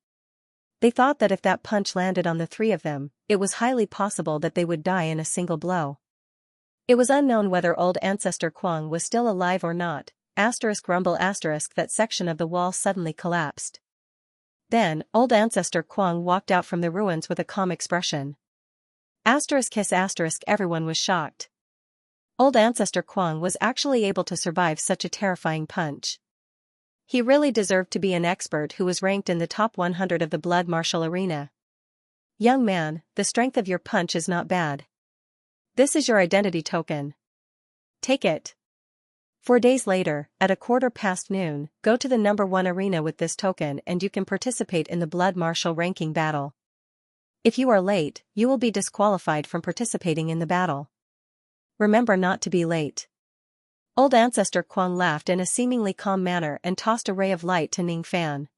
They thought that if that punch landed on the three of them, it was highly possible that they would die in a single blow. It was unknown whether Old Ancestor Kuang was still alive or not. Rumble that section of the wall suddenly collapsed. Then, Old Ancestor Kuang walked out from the ruins with a calm expression. Everyone was shocked. Old Ancestor Kuang was actually able to survive such a terrifying punch. He really deserved to be an expert who was ranked in the top 100 of the blood martial arena. Young man, the strength of your punch is not bad. This is your identity token. Take it. 4 days later, at noon, go to the number 1 arena with this token and you can participate in the blood martial ranking battle. If you are late, you will be disqualified from participating in the battle. Remember not to be late. Old Ancestor Kuang laughed in a seemingly calm manner and tossed a ray of light to Ning Fan.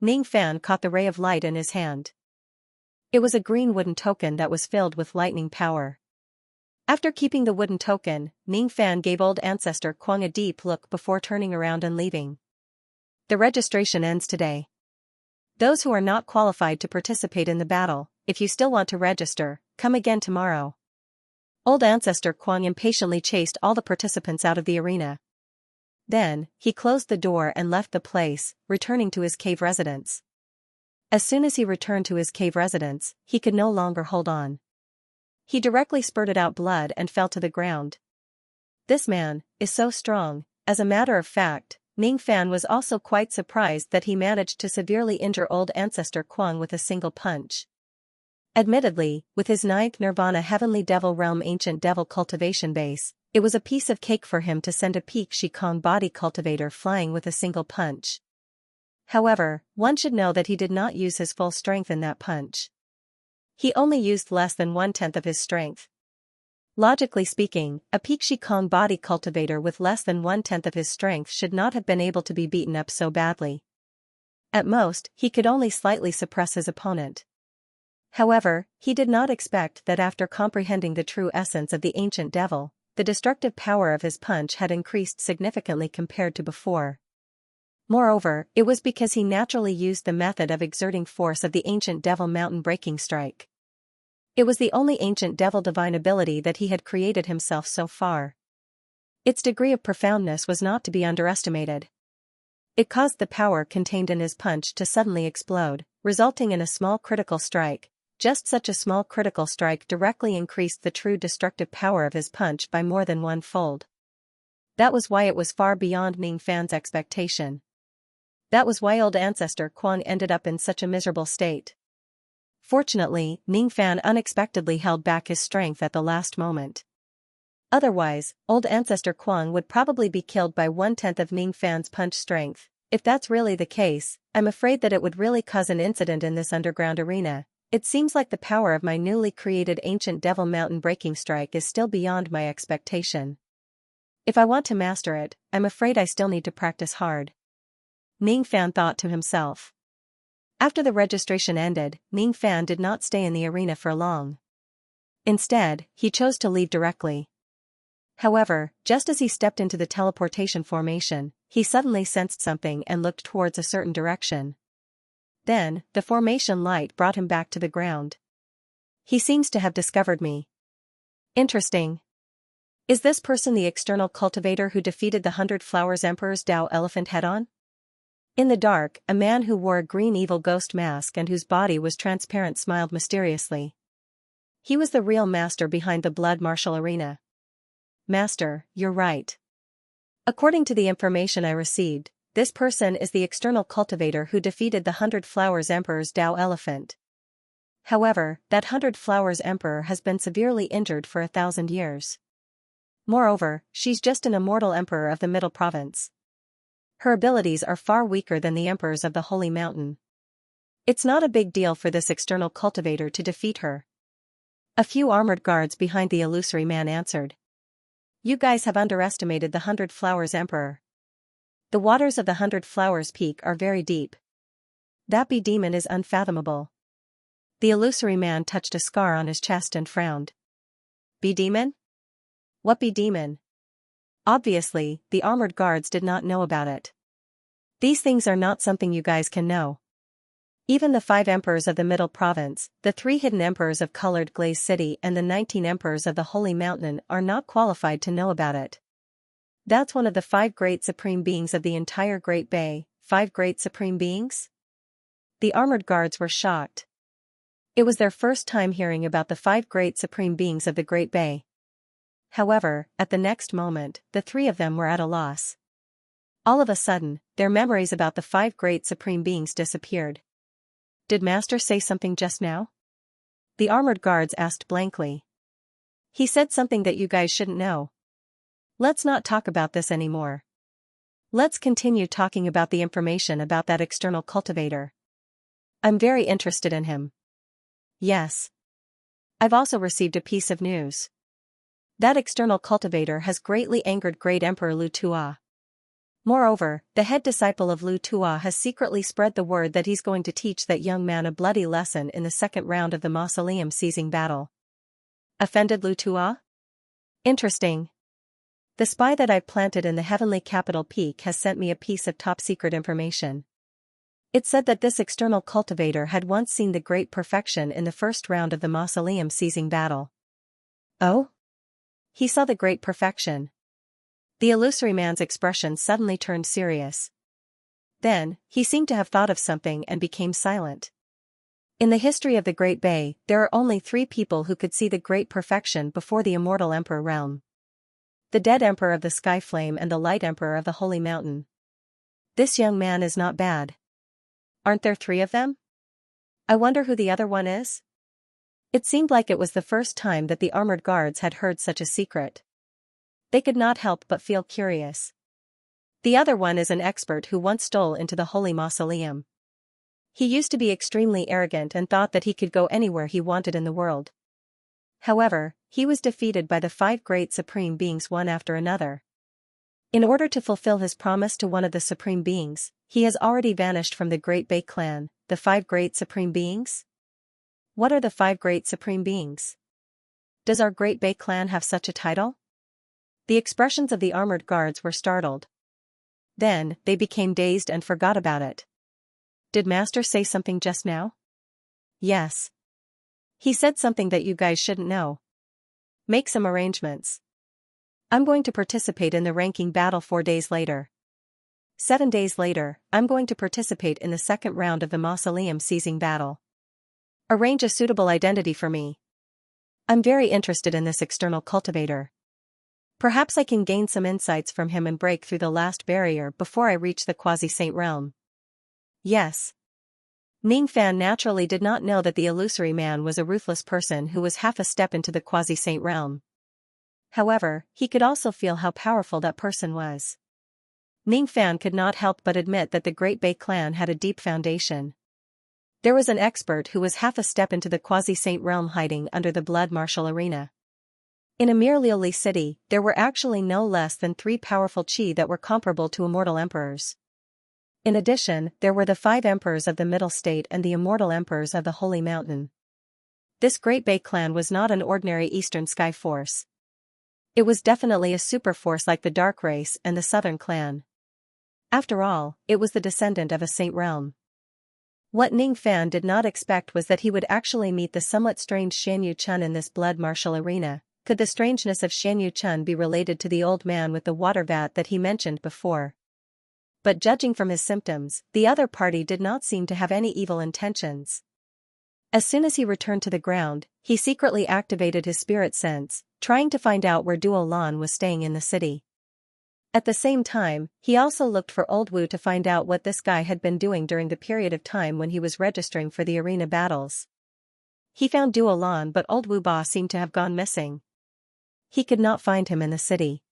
Ning Fan caught the ray of light in his hand. It was a green wooden token that was filled with lightning power. After keeping the wooden token, Ning Fan gave Old Ancestor Kuang a deep look before turning around and leaving. The registration ends today. Those who are not qualified to participate in the battle, if you still want to register, come again tomorrow. Old Ancestor Kuang impatiently chased all the participants out of the arena. Then, he closed the door and left the place, returning to his cave residence. As soon as he returned to his cave residence, he could no longer hold on. He directly spurted out blood and fell to the ground. This man is so strong. As a matter of fact, Ming Fan was also quite surprised that he managed to severely injure old ancestor Kuang with a single punch. Admittedly, with his 9th Nirvana Heavenly Devil Realm Ancient Devil Cultivation base, it was a piece of cake for him to send a peak Shikong body cultivator flying with a single punch. However, one should know that he did not use his full strength in that punch. He only used less than 1/10 of his strength. Logically speaking, a peak Shikong body cultivator with less than 1/10 of his strength should not have been able to be beaten up so badly. At most, he could only slightly suppress his opponent. However, he did not expect that after comprehending the true essence of the ancient devil, the destructive power of his punch had increased significantly compared to before. Moreover, it was because he naturally used the method of exerting force of the ancient devil mountain breaking strike. It was the only ancient devil divine ability that he had created himself so far. Its degree of profoundness was not to be underestimated. It caused the power contained in his punch to suddenly explode, resulting in a small critical strike. Just such a small critical strike directly increased the true destructive power of his punch by more than 1-fold. That was why it was far beyond Ming Fan's expectation. That was why old ancestor Kuang ended up in such a miserable state. Fortunately, Ming Fan unexpectedly held back his strength at the last moment. Otherwise, old ancestor Kuang would probably be killed by 1/10 of Ming Fan's punch strength. If that's really the case, I'm afraid that it would really cause an incident in this underground arena. It seems like the power of my newly created ancient devil mountain breaking strike is still beyond my expectation. If I want to master it, I'm afraid I still need to practice hard. Ming Fan thought to himself. After the registration ended, Ming Fan did not stay in the arena for long. Instead, he chose to leave directly. However, just as he stepped into the teleportation formation, he suddenly sensed something and looked towards a certain direction. Then, the formation light brought him back to the ground. He seems to have discovered me. Interesting. Is this person the external cultivator who defeated the 100 Flowers Emperor's Dao elephant head-on? In the dark, a man who wore a green evil ghost mask and whose body was transparent smiled mysteriously. He was the real master behind the Blood Martial Arena. Master, you're right. According to the information I received, this person is the external cultivator who defeated the 100 Flowers Emperor's Dao elephant. However, that 100 Flowers Emperor has been severely injured for 1,000 years. Moreover, she's just an immortal emperor of the Middle Province. Her abilities are far weaker than the emperors of the Holy Mountain. It's not a big deal for this external cultivator to defeat her. A few armored guards behind the illusory man answered. You guys have underestimated the 100 Flowers Emperor. The waters of the 100 Flowers Peak are very deep. That bee demon is unfathomable. The illusory man touched a scar on his chest and frowned. Bee demon? What bee demon? Obviously, the armored guards did not know about it. These things are not something you guys can know. Even the 5 emperors of the Middle Province, the 3 hidden emperors of Colored Glaze City and the 19 emperors of the Holy Mountain are not qualified to know about it. That's one of the 5 great supreme beings of the entire Great Bay. 5 great supreme beings? The armored guards were shocked. It was their first time hearing about the 5 great supreme beings of the Great Bay. However, at the next moment, the 3 of them were at a loss. All of a sudden, their memories about the 5 great supreme beings disappeared. Did Master say something just now? The armored guards asked blankly. He said something that you guys shouldn't know. Let's not talk about this anymore. Let's continue talking about the information about that external cultivator. I'm very interested in him. Yes. I've also received a piece of news. That external cultivator has greatly angered Great Emperor Lu Tua. Moreover, the head disciple of Lu Tua has secretly spread the word that he's going to teach that young man a bloody lesson in the second round of the mausoleum seizing battle. Offended Lu Tua? Interesting. The spy that I've planted in the heavenly capital peak has sent me a piece of top-secret information. It said that this external cultivator had once seen the great perfection in the first round of the mausoleum seizing battle. Oh? He saw the great perfection. The illusory man's expression suddenly turned serious. Then, he seemed to have thought of something and became silent. In the history of the Great Bay, there are only 3 people who could see the great perfection before the immortal Emperor realm. The dead Emperor of the Sky Flame and the light Emperor of the Holy Mountain. This young man is not bad. Aren't there 3 of them? I wonder who the other one is? It seemed like it was the first time that the armored guards had heard such a secret. They could not help but feel curious. The other one is an expert who once stole into the Holy Mausoleum. He used to be extremely arrogant and thought that he could go anywhere he wanted in the world. However, he was defeated by the 5 great supreme beings one after another. In order to fulfill his promise to one of the supreme beings, he has already vanished from the Great Bay clan. The 5 great supreme beings? What are the 5 great supreme beings? Does our Great Bay clan have such a title? The expressions of the armored guards were startled. Then, they became dazed and forgot about it. Did Master say something just now? Yes. He said something that you guys shouldn't know. Make some arrangements. I'm going to participate in the ranking battle 4 days later. 7 days later, I'm going to participate in the second round of the mausoleum seizing battle. Arrange a suitable identity for me. I'm very interested in this external cultivator. Perhaps I can gain some insights from him and break through the last barrier before I reach the quasi-saint realm. Yes. Ning Fan naturally did not know that the illusory man was a ruthless person who was half a step into the quasi-saint realm. However, he could also feel how powerful that person was. Ning Fan could not help but admit that the Great Bay clan had a deep foundation. There was an expert who was half a step into the quasi-saint realm hiding under the blood martial arena. In a mere Liuli city, there were actually no less than 3 powerful chi that were comparable to immortal emperors. In addition, there were the 5 emperors of the Middle State and the immortal emperors of the Holy Mountain. This Great Bay clan was not an ordinary Eastern Sky force. It was definitely a super force like the Dark Race and the Southern Clan. After all, it was the descendant of a saint realm. What Ning Fan did not expect was that he would actually meet the somewhat strange Xianyu Chun in this blood martial arena. Could the strangeness of Xianyu Chun be related to the old man with the water vat that he mentioned before? But judging from his symptoms, the other party did not seem to have any evil intentions. As soon as he returned to the ground, he secretly activated his spirit sense, trying to find out where Duo Lan was staying in the city. At the same time, he also looked for Old Wu to find out what this guy had been doing during the period of time when he was registering for the arena battles. He found Duo Lan, but Old Wu Ba seemed to have gone missing. He could not find him in the city.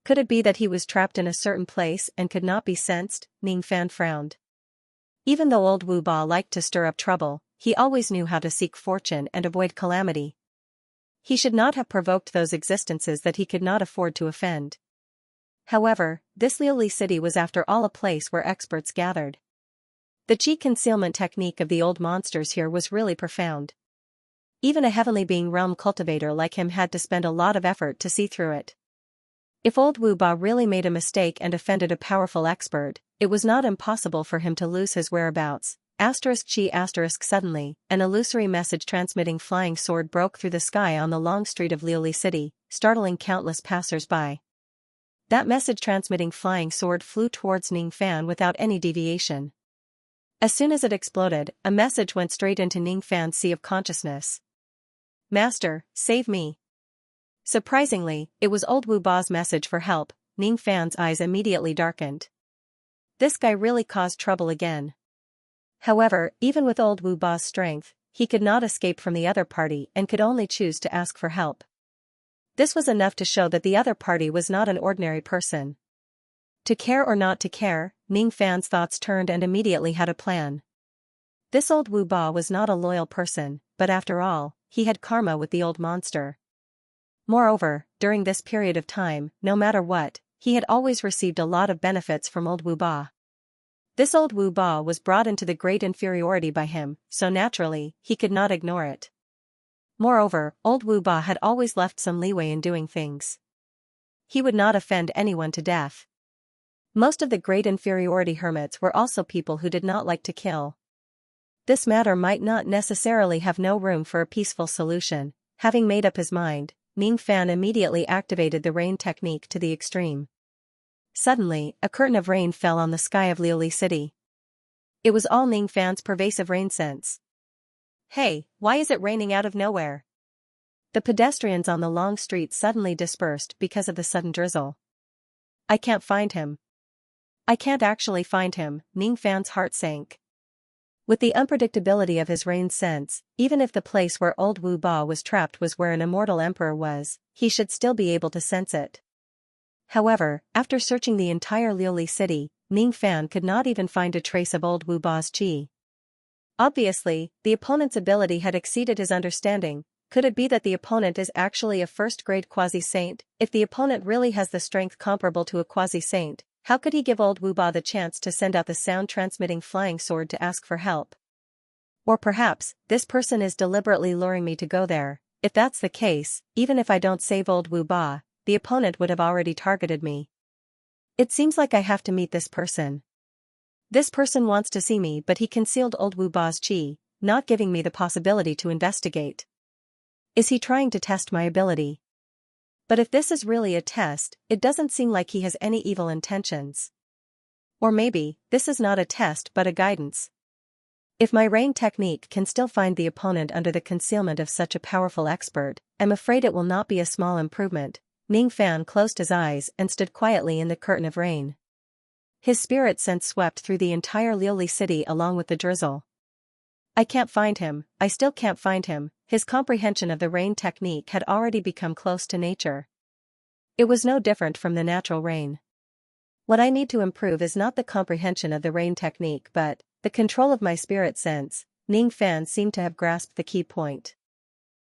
Could it be that he was trapped in a certain place and could not be sensed? Ning Fan frowned. Even though Old Wu Ba liked to stir up trouble, he always knew how to seek fortune and avoid calamity. He should not have provoked those existences that he could not afford to offend. However, this Liuli city was after all a place where experts gathered. The chi concealment technique of the old monsters here was really profound. Even a heavenly being realm cultivator like him had to spend a lot of effort to see through it. If Old Wu Ba really made a mistake and offended a powerful expert, it was not impossible for him to lose his whereabouts. Suddenly, an illusory message transmitting flying sword broke through the sky on the long street of Liuli city, startling countless passers-by. That message transmitting flying sword flew towards Ning Fan without any deviation. As soon as it exploded, a message went straight into Ning Fan's sea of consciousness. Master, save me. Surprisingly, it was Old Wu Ba's message for help. Ning Fan's eyes immediately darkened. This guy really caused trouble again. However, even with Old Wu Ba's strength, he could not escape from the other party and could only choose to ask for help. This was enough to show that the other party was not an ordinary person. To care or not to care, Ning Fan's thoughts turned and immediately had a plan. This Old Wu Ba was not a loyal person, but after all, he had karma with the old monster. Moreover, during this period of time, no matter what, he had always received a lot of benefits from Old Wu Ba. This Old Wu Ba was brought into the great inferiority by him, so naturally, he could not ignore it. Moreover, Old Wu Ba had always left some leeway in doing things. He would not offend anyone to death. Most of the great inferiority hermits were also people who did not like to kill. This matter might not necessarily have no room for a peaceful solution. Having made up his mind, Ning Fan immediately activated the rain technique to the extreme. Suddenly, a curtain of rain fell on the sky of Liuli City. It was all Ning Fan's pervasive rain sense. Hey, why is it raining out of nowhere? The pedestrians on the long street suddenly dispersed because of the sudden drizzle. I can't find him. I can't actually find him, Ning Fan's heart sank. With the unpredictability of his rain sense, even if the place where old Wu Ba was trapped was where an immortal emperor was, he should still be able to sense it. However, after searching the entire Liuli city, Ning Fan could not even find a trace of old Wu Ba's qi. Obviously, the opponent's ability had exceeded his understanding. Could it be that the opponent is actually a first-grade quasi-saint? If the opponent really has the strength comparable to a quasi-saint, how could he give old Wu Ba the chance to send out the sound-transmitting flying sword to ask for help? Or perhaps, this person is deliberately luring me to go there. If that's the case, even if I don't save old Wu Ba, the opponent would have already targeted me. It seems like I have to meet this person. This person wants to see me, but he concealed old Wu Ba's qi, not giving me the possibility to investigate. Is he trying to test my ability? But if this is really a test, it doesn't seem like he has any evil intentions. Or maybe, this is not a test but a guidance. If my rain technique can still find the opponent under the concealment of such a powerful expert, I'm afraid it will not be a small improvement. Ning Fan closed his eyes and stood quietly in the curtain of rain. His spirit sense swept through the entire Liuli city along with the drizzle. I can't find him, I still can't find him. His comprehension of the rain technique had already become close to nature. It was no different from the natural rain. What I need to improve is not the comprehension of the rain technique but the control of my spirit sense. Ning Fan seemed to have grasped the key point.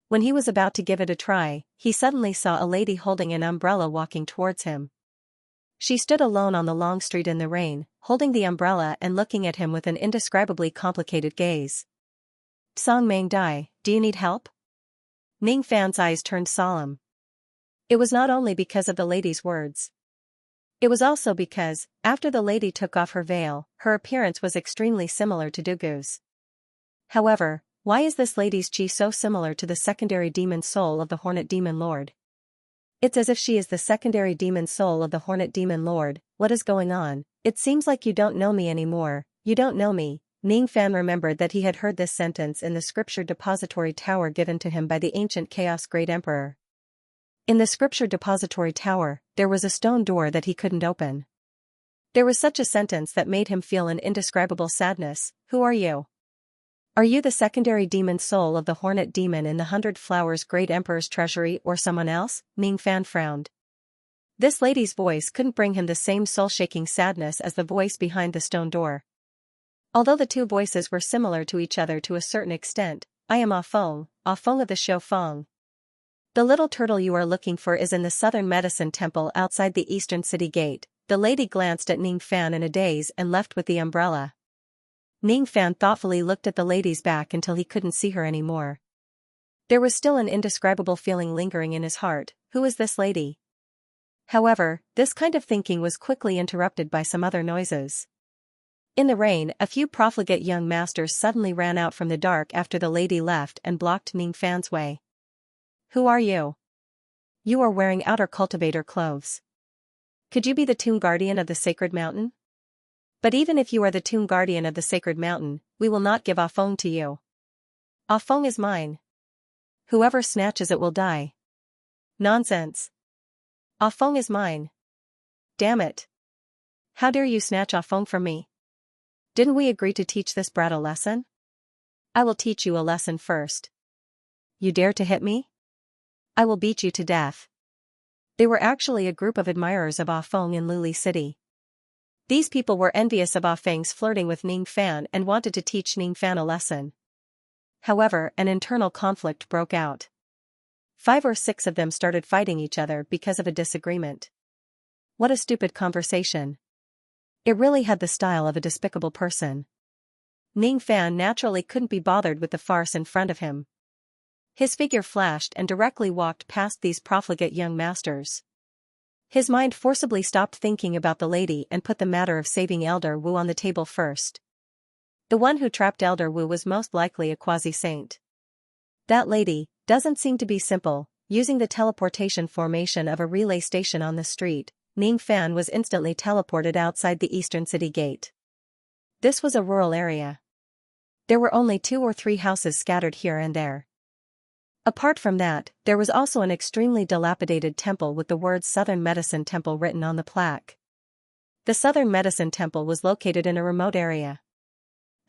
When he was about to give it a try, he suddenly saw a lady holding an umbrella walking towards him. She stood alone on the long street in the rain, holding the umbrella and looking at him with an indescribably complicated gaze. Song Mang Dai, do you need help? Ning Fan's eyes turned solemn. It was not only because of the lady's words. It was also because, after the lady took off her veil, her appearance was extremely similar to Dugu's. However, why is this lady's qi so similar to the secondary demon soul of the Hornet Demon Lord? It's as if she is the secondary demon soul of the Hornet Demon Lord. What is going on? It seems like you don't know me anymore. You don't know me. Ning Fan remembered that he had heard this sentence in the scripture depository tower given to him by the ancient Chaos Great Emperor. In the scripture depository tower, there was a stone door that he couldn't open. There was such a sentence that made him feel an indescribable sadness. Who are you? Are you the secondary demon soul of the Hornet Demon in the 100 Flowers Great Emperor's treasury or someone else? Ning Fan frowned. This lady's voice couldn't bring him the same soul-shaking sadness as the voice behind the stone door. Although the two voices were similar to each other to a certain extent, I am Ah Feng of the Shou Feng. The little turtle you are looking for is in the Southern Medicine Temple outside the Eastern City Gate. The lady glanced at Ning Fan in a daze and left with the umbrella. Ning Fan thoughtfully looked at the lady's back until he couldn't see her anymore. There was still an indescribable feeling lingering in his heart. Who is this lady? However, this kind of thinking was quickly interrupted by some other noises. In the rain, a few profligate young masters suddenly ran out from the dark after the lady left and blocked Ning Fan's way. Who are you? You are wearing outer cultivator clothes. Could you be the tomb guardian of the sacred mountain? But even if you are the tomb guardian of the sacred mountain, we will not give Ah Feng to you. Ah Feng is mine. Whoever snatches it will die. Nonsense. Ah Feng is mine. Damn it. How dare you snatch Ah Feng from me? Didn't we agree to teach this brat a lesson? I will teach you a lesson first. You dare to hit me? I will beat you to death. They were actually a group of admirers of Ah Feng in Liuli City. These people were envious of Ah Feng's flirting with Ning Fan and wanted to teach Ning Fan a lesson. However, an internal conflict broke out. 5 or 6 of them started fighting each other because of a disagreement. What a stupid conversation. It really had the style of a despicable person. Ning Fan naturally couldn't be bothered with the farce in front of him. His figure flashed and directly walked past these profligate young masters. His mind forcibly stopped thinking about the lady and put the matter of saving Elder Wu on the table first. The one who trapped Elder Wu was most likely a quasi-saint. That lady doesn't seem to be simple. using the teleportation formation of a relay station on the street, Ning Fan was instantly teleported outside the eastern city gate. This was a rural area. There were only 2 or 3 houses scattered here and there. Apart from that, there was also an extremely dilapidated temple with the words Southern Medicine Temple written on the plaque. The Southern Medicine Temple was located in a remote area.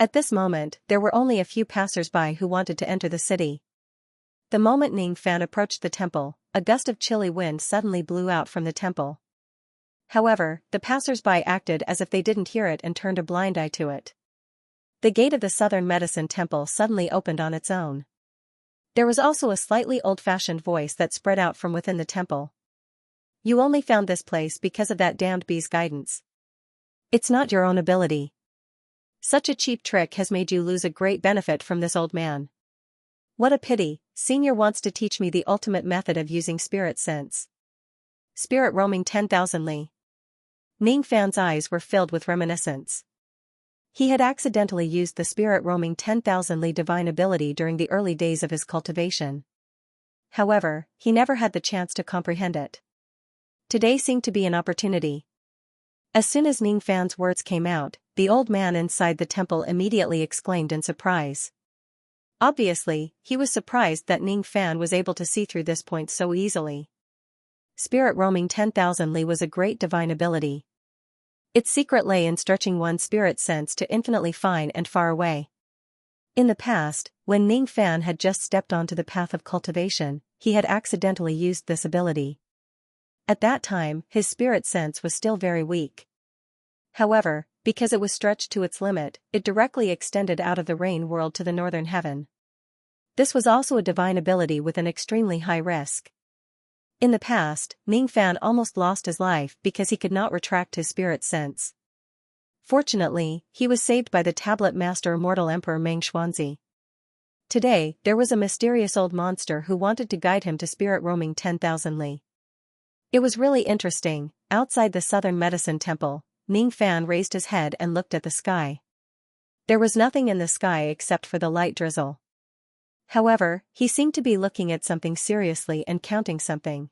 At this moment, there were only a few passers-by who wanted to enter the city. The moment Ning Fan approached the temple, a gust of chilly wind suddenly blew out from the temple. However, the passers-by acted as if they didn't hear it and turned a blind eye to it. The gate of the Southern Medicine Temple suddenly opened on its own. There was also a slightly old-fashioned voice that spread out from within the temple. You only found this place because of that damned bee's guidance. It's not your own ability. Such a cheap trick has made you lose a great benefit from this old man. What a pity, Senior wants to teach me the ultimate method of using spirit sense. Spirit roaming 10,000 li. Ning Fan's eyes were filled with reminiscence. He had accidentally used the spirit roaming 10,000 li divine ability during the early days of his cultivation. However, he never had the chance to comprehend it. Today seemed to be an opportunity. As soon as Ning Fan's words came out, the old man inside the temple immediately exclaimed in surprise. Obviously, he was surprised that Ning Fan was able to see through this point so easily. Spirit roaming 10,000 li was a great divine ability. Its secret lay in stretching one's spirit sense to infinitely fine and far away. In the past, when Ning Fan had just stepped onto the path of cultivation, he had accidentally used this ability. At that time, his spirit sense was still very weak. However, because it was stretched to its limit, it directly extended out of the rain world to the northern heaven. This was also a divine ability with an extremely high risk. In the past, Ning Fan almost lost his life because he could not retract his spirit sense. Fortunately, he was saved by the tablet master immortal Emperor Meng Xuanzi. Today, there was a mysterious old monster who wanted to guide him to spirit roaming 10,000 li. It was really interesting. Outside the Southern Medicine Temple, Ning Fan raised his head and looked at the sky. There was nothing in the sky except for the light drizzle. However, he seemed to be looking at something seriously and counting something.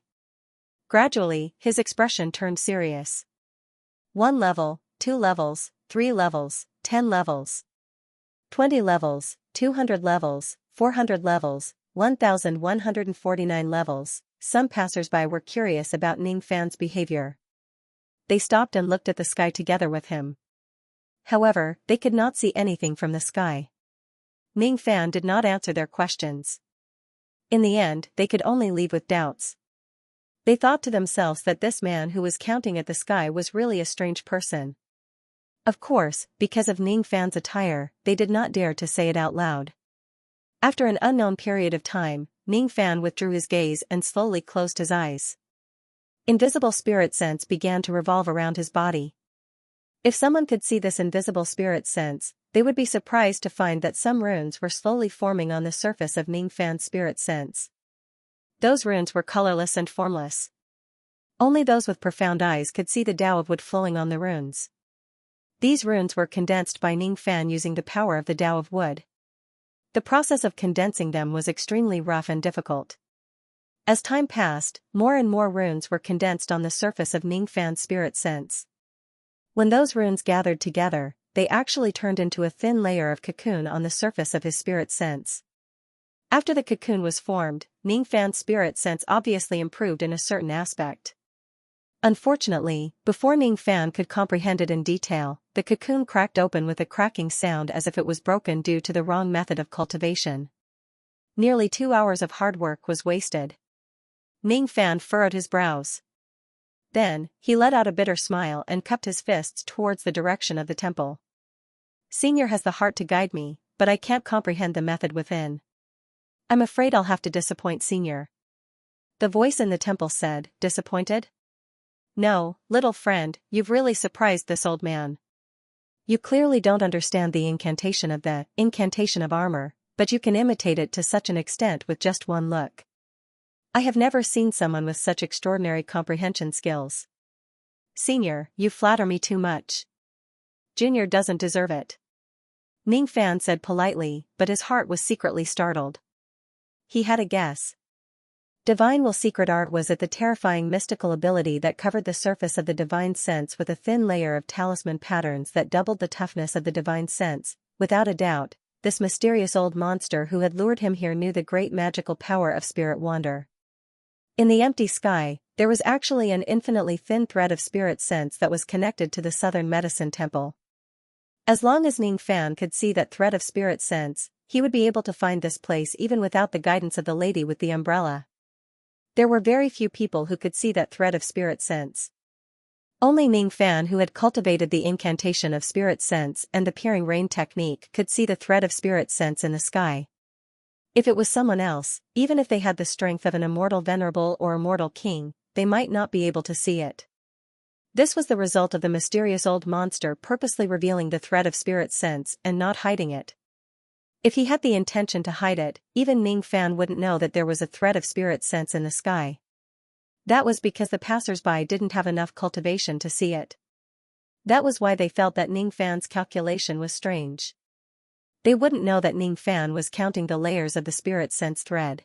Gradually, his expression turned serious. 1 level, 2 levels, 3 levels, 10 levels, 20 levels, 200 levels, 400 levels, 1,149 levels. Some passers-by were curious about Ning Fan's behavior. They stopped and looked at the sky together with him. However, they could not see anything from the sky. Ning Fan did not answer their questions. In the end, they could only leave with doubts. They thought to themselves that this man who was counting at the sky was really a strange person. Of course, because of Ning Fan's attire, they did not dare to say it out loud. After an unknown period of time, Ning Fan withdrew his gaze and slowly closed his eyes. Invisible spirit sense began to revolve around his body. If someone could see this invisible spirit sense, they would be surprised to find that some runes were slowly forming on the surface of Ning Fan's spirit sense. Those runes were colorless and formless. Only those with profound eyes could see the Tao of wood flowing on the runes. These runes were condensed by Ning Fan using the power of the Tao of wood. The process of condensing them was extremely rough and difficult. As time passed, more and more runes were condensed on the surface of Ning Fan's spirit sense. When those runes gathered together, they actually turned into a thin layer of cocoon on the surface of his spirit sense. After the cocoon was formed, Ning Fan's spirit sense obviously improved in a certain aspect. Unfortunately, before Ning Fan could comprehend it in detail, the cocoon cracked open with a cracking sound as if it was broken due to the wrong method of cultivation. Nearly 2 hours of hard work was wasted. Ning Fan furrowed his brows. Then, he let out a bitter smile and cupped his fists towards the direction of the temple. Senior has the heart to guide me, but I can't comprehend the method within. I'm afraid I'll have to disappoint Senior. The voice in the temple said, disappointed? No, little friend, you've really surprised this old man. You clearly don't understand the incantation of armor, but you can imitate it to such an extent with just one look. I have never seen someone with such extraordinary comprehension skills. Senior, you flatter me too much. Junior doesn't deserve it. Ning Fan said politely, but his heart was secretly startled. He had a guess. Divine will secret art was it the terrifying mystical ability that covered the surface of the divine sense with a thin layer of talisman patterns that doubled the toughness of the divine sense. Without a doubt, this mysterious old monster who had lured him here knew the great magical power of spirit wander. In the empty sky, there was actually an infinitely thin thread of spirit sense that was connected to the southern medicine temple. As long as Ning Fan could see that thread of spirit sense, he would be able to find this place even without the guidance of the lady with the umbrella. There were very few people who could see that thread of spirit sense. Only Ning Fan, who had cultivated the incantation of spirit sense and the peering rain technique, could see the thread of spirit sense in the sky. If it was someone else, even if they had the strength of an immortal venerable or immortal king, they might not be able to see it. This was the result of the mysterious old monster purposely revealing the thread of spirit sense and not hiding it. If he had the intention to hide it, even Ning Fan wouldn't know that there was a thread of spirit sense in the sky. That was because the passers-by didn't have enough cultivation to see it. That was why they felt that Ning Fan's calculation was strange. They wouldn't know that Ning Fan was counting the layers of the spirit sense thread.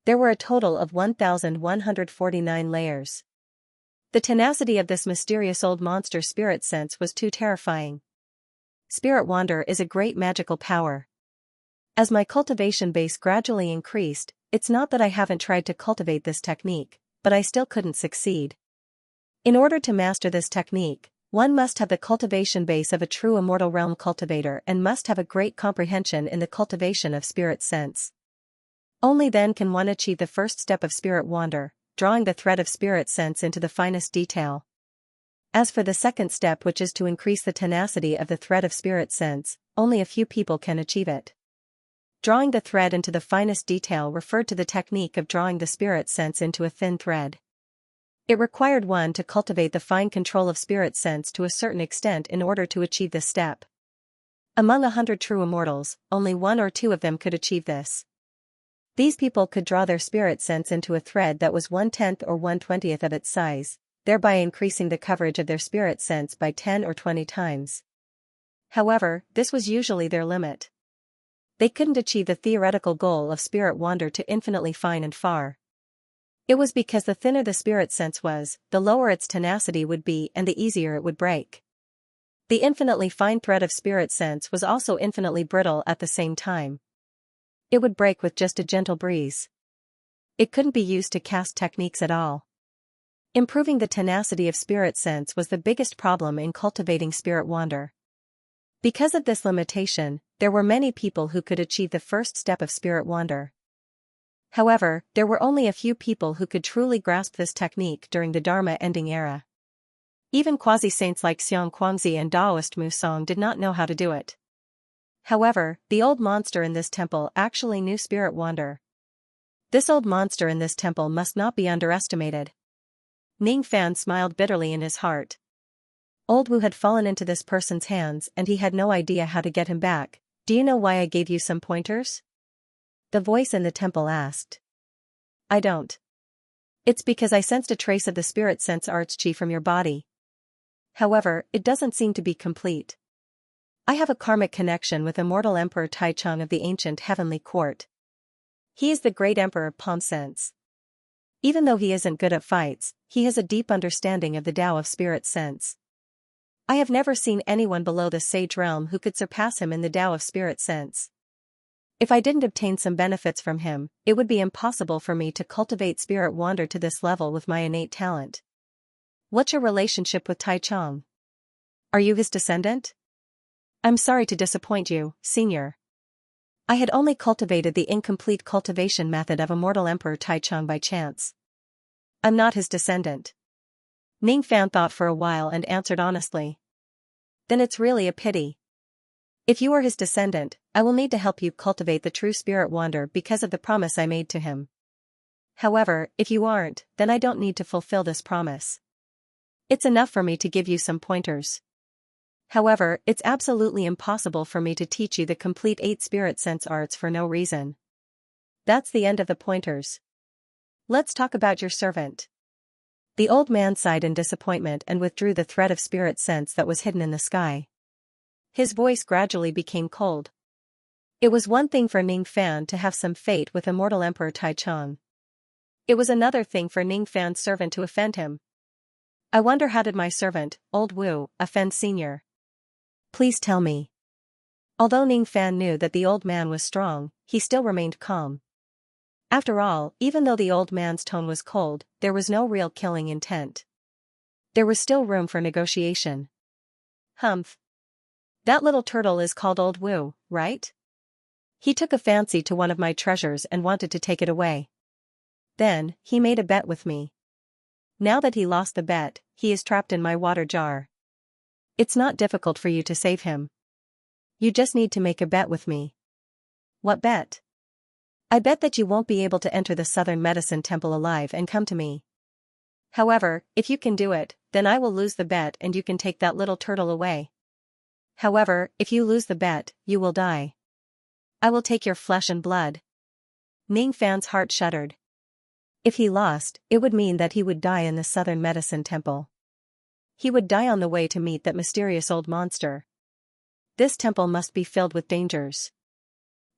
There were a total of 1,149 layers. The tenacity of this mysterious old monster spirit sense was too terrifying. Spirit wander is a great magical power. As my cultivation base gradually increased, it's not that I haven't tried to cultivate this technique, but I still couldn't succeed. In order to master this technique, one must have the cultivation base of a true immortal realm cultivator and must have a great comprehension in the cultivation of spirit sense. Only then can one achieve the first step of spirit wander, drawing the thread of spirit sense into the finest detail. As for the second step, which is to increase the tenacity of the thread of spirit sense, only a few people can achieve it. Drawing the thread into the finest detail referred to the technique of drawing the spirit sense into a thin thread. It required one to cultivate the fine control of spirit sense to a certain extent in order to achieve this step. Among 100 true immortals, only 1 or 2 of them could achieve this. These people could draw their spirit sense into a thread that was 1/10 or 1/20 of its size, thereby increasing the coverage of their spirit sense by 10 or 20 times. However, this was usually their limit. They couldn't achieve the theoretical goal of spirit wander to infinitely fine and far. It was because the thinner the spirit sense was, the lower its tenacity would be and the easier it would break. The infinitely fine thread of spirit sense was also infinitely brittle at the same time. It would break with just a gentle breeze. It couldn't be used to cast techniques at all. Improving the tenacity of spirit sense was the biggest problem in cultivating spirit wander. Because of this limitation, there were many people who could achieve the first step of spirit wander. However, there were only a few people who could truly grasp this technique during the Dharma ending era. Even quasi-saints like Xianxia and Taoist Musong did not know how to do it. However, the old monster in this temple actually knew spirit wander. This old monster in this temple must not be underestimated. Ning Fan smiled bitterly in his heart. Old Wu had fallen into this person's hands and he had no idea how to get him back. Do you know why I gave you some pointers? The voice in the temple asked. I don't. It's because I sensed a trace of the spirit sense arts chi from your body. However, it doesn't seem to be complete. I have a karmic connection with immortal Emperor Taichung of the ancient heavenly court. He is the great emperor of palm sense. Even though he isn't good at fights, he has a deep understanding of the Tao of spirit sense. I have never seen anyone below the sage realm who could surpass him in the Tao of spirit sense. If I didn't obtain some benefits from him, it would be impossible for me to cultivate spirit wander to this level with my innate talent. What's your relationship with Taichung? Are you his descendant? I'm sorry to disappoint you, senior. I had only cultivated the incomplete cultivation method of immortal Emperor Taichung by chance. I'm not his descendant. Ning Fan thought for a while and answered honestly. Then it's really a pity. If you are his descendant, I will need to help you cultivate the true spirit wander because of the promise I made to him. However, if you aren't, then I don't need to fulfill this promise. It's enough for me to give you some pointers. However, it's absolutely impossible for me to teach you the complete 8 spirit sense arts for no reason. That's the end of the pointers. Let's talk about your servant. The old man sighed in disappointment and withdrew the thread of spirit sense that was hidden in the sky. His voice gradually became cold. It was one thing for Ning Fan to have some fate with immortal Emperor Taichung. It was another thing for Ning Fan's servant to offend him. I wonder how did my servant, Old Wu, offend Senior? Please tell me. Although Ning Fan knew that the old man was strong, he still remained calm. After all, even though the old man's tone was cold, there was no real killing intent. There was still room for negotiation. Humph. That little turtle is called Old Wu, right? He took a fancy to one of my treasures and wanted to take it away. Then, he made a bet with me. Now that he lost the bet, he is trapped in my water jar. It's not difficult for you to save him. You just need to make a bet with me. What bet? I bet that you won't be able to enter the Southern Medicine Temple alive and come to me. However, if you can do it, then I will lose the bet and you can take that little turtle away. However, if you lose the bet, you will die. I will take your flesh and blood. Ning Fan's heart shuddered. If he lost, it would mean that he would die in the Southern Medicine Temple. He would die on the way to meet that mysterious old monster. This temple must be filled with dangers.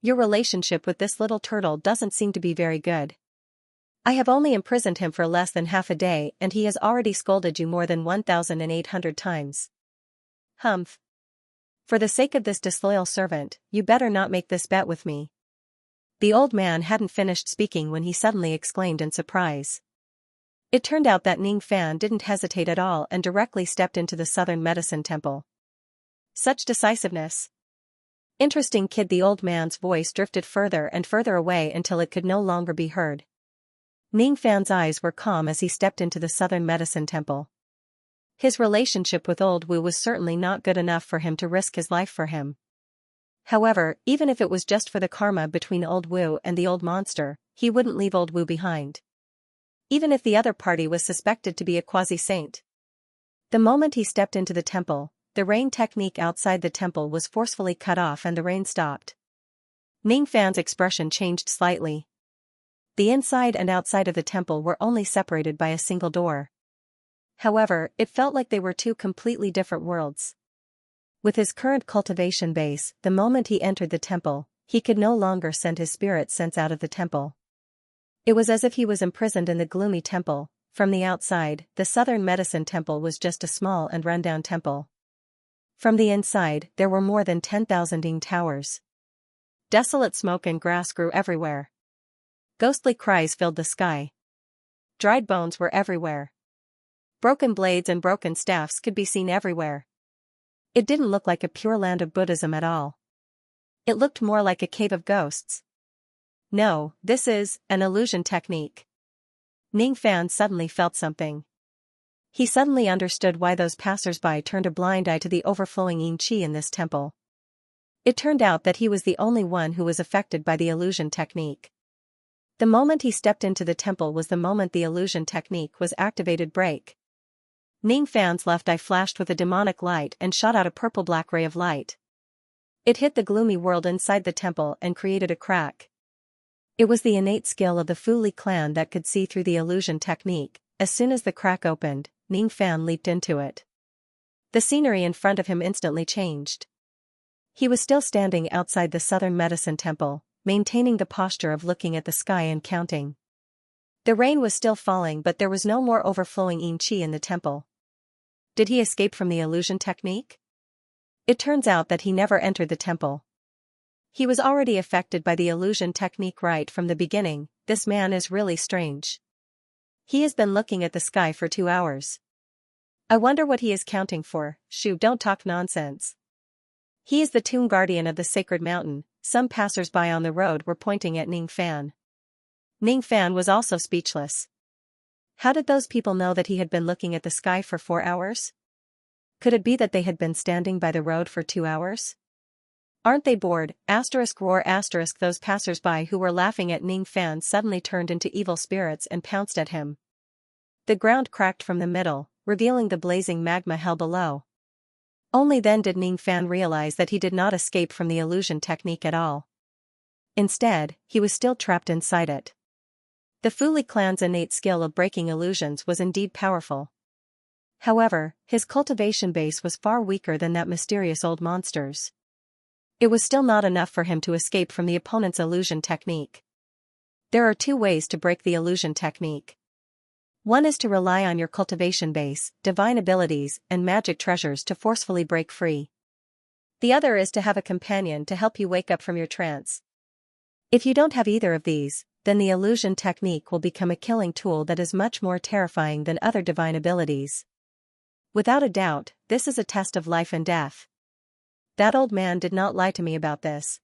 Your relationship with this little turtle doesn't seem to be very good. I have only imprisoned him for less than half a day and he has already scolded you more than 1,800 times. Humph. For the sake of this disloyal servant, you better not make this bet with me. The old man hadn't finished speaking when he suddenly exclaimed in surprise. It turned out that Ning Fan didn't hesitate at all and directly stepped into the Southern Medicine Temple. Such decisiveness. Interesting kid. The old man's voice drifted further and further away until it could no longer be heard. Ning Fan's eyes were calm as he stepped into the Southern Medicine Temple. His relationship with Old Wu was certainly not good enough for him to risk his life for him. However, even if it was just for the karma between Old Wu and the old monster, he wouldn't leave Old Wu behind. Even if the other party was suspected to be a quasi-saint. The moment he stepped into the temple, the rain technique outside the temple was forcefully cut off and the rain stopped. Ning Fan's expression changed slightly. The inside and outside of the temple were only separated by a single door. However, it felt like they were two completely different worlds. With his current cultivation base, the moment he entered the temple, he could no longer send his spirit sense out of the temple. It was as if he was imprisoned in the gloomy temple. From the outside, the Southern Medicine Temple was just a small and rundown temple. From the inside, there were more than 10,000 Ying towers. Desolate smoke and grass grew everywhere. Ghostly cries filled the sky. Dried bones were everywhere. Broken blades and broken staffs could be seen everywhere. It didn't look like a pure land of Buddhism at all. It looked more like a cave of ghosts. No, this is an illusion technique. Ning Fan suddenly felt something. He suddenly understood why those passers-by turned a blind eye to the overflowing yin qi in this temple. It turned out that he was the only one who was affected by the illusion technique. The moment he stepped into the temple was the moment the illusion technique was activated. Break. Ning Fan's left eye flashed with a demonic light and shot out a purple-black ray of light. It hit the gloomy world inside the temple and created a crack. It was the innate skill of the Fu Li clan that could see through the illusion technique. As soon as the crack opened, Ning Fan leaped into it. The scenery in front of him instantly changed. He was still standing outside the Southern Medicine Temple, maintaining the posture of looking at the sky and counting. The rain was still falling, but there was no more overflowing yin qi in the temple. Did he escape from the illusion technique? It turns out that he never entered the temple. He was already affected by the illusion technique right from the beginning. This man is really strange. He has been looking at the sky for 2 hours. I wonder what he is counting for. Shoo, don't talk nonsense. He is the tomb guardian of the sacred mountain. Some passers-by on the road were pointing at Ning Fan. Ning Fan was also speechless. How did those people know that he had been looking at the sky for 4 hours? Could it be that they had been standing by the road for 2 hours? Aren't they bored? Roar. Those passers-by who were laughing at Ning Fan suddenly turned into evil spirits and pounced at him. The ground cracked from the middle, revealing the blazing magma hell below. Only then did Ning Fan realize that he did not escape from the illusion technique at all. Instead, he was still trapped inside it. The Fu Li clan's innate skill of breaking illusions was indeed powerful. However, his cultivation base was far weaker than that mysterious old monster's. It was still not enough for him to escape from the opponent's illusion technique. There are two ways to break the illusion technique. One is to rely on your cultivation base, divine abilities, and magic treasures to forcefully break free. The other is to have a companion to help you wake up from your trance. If you don't have either of these, then the illusion technique will become a killing tool that is much more terrifying than other divine abilities. Without a doubt, this is a test of life and death. That old man did not lie to me about this.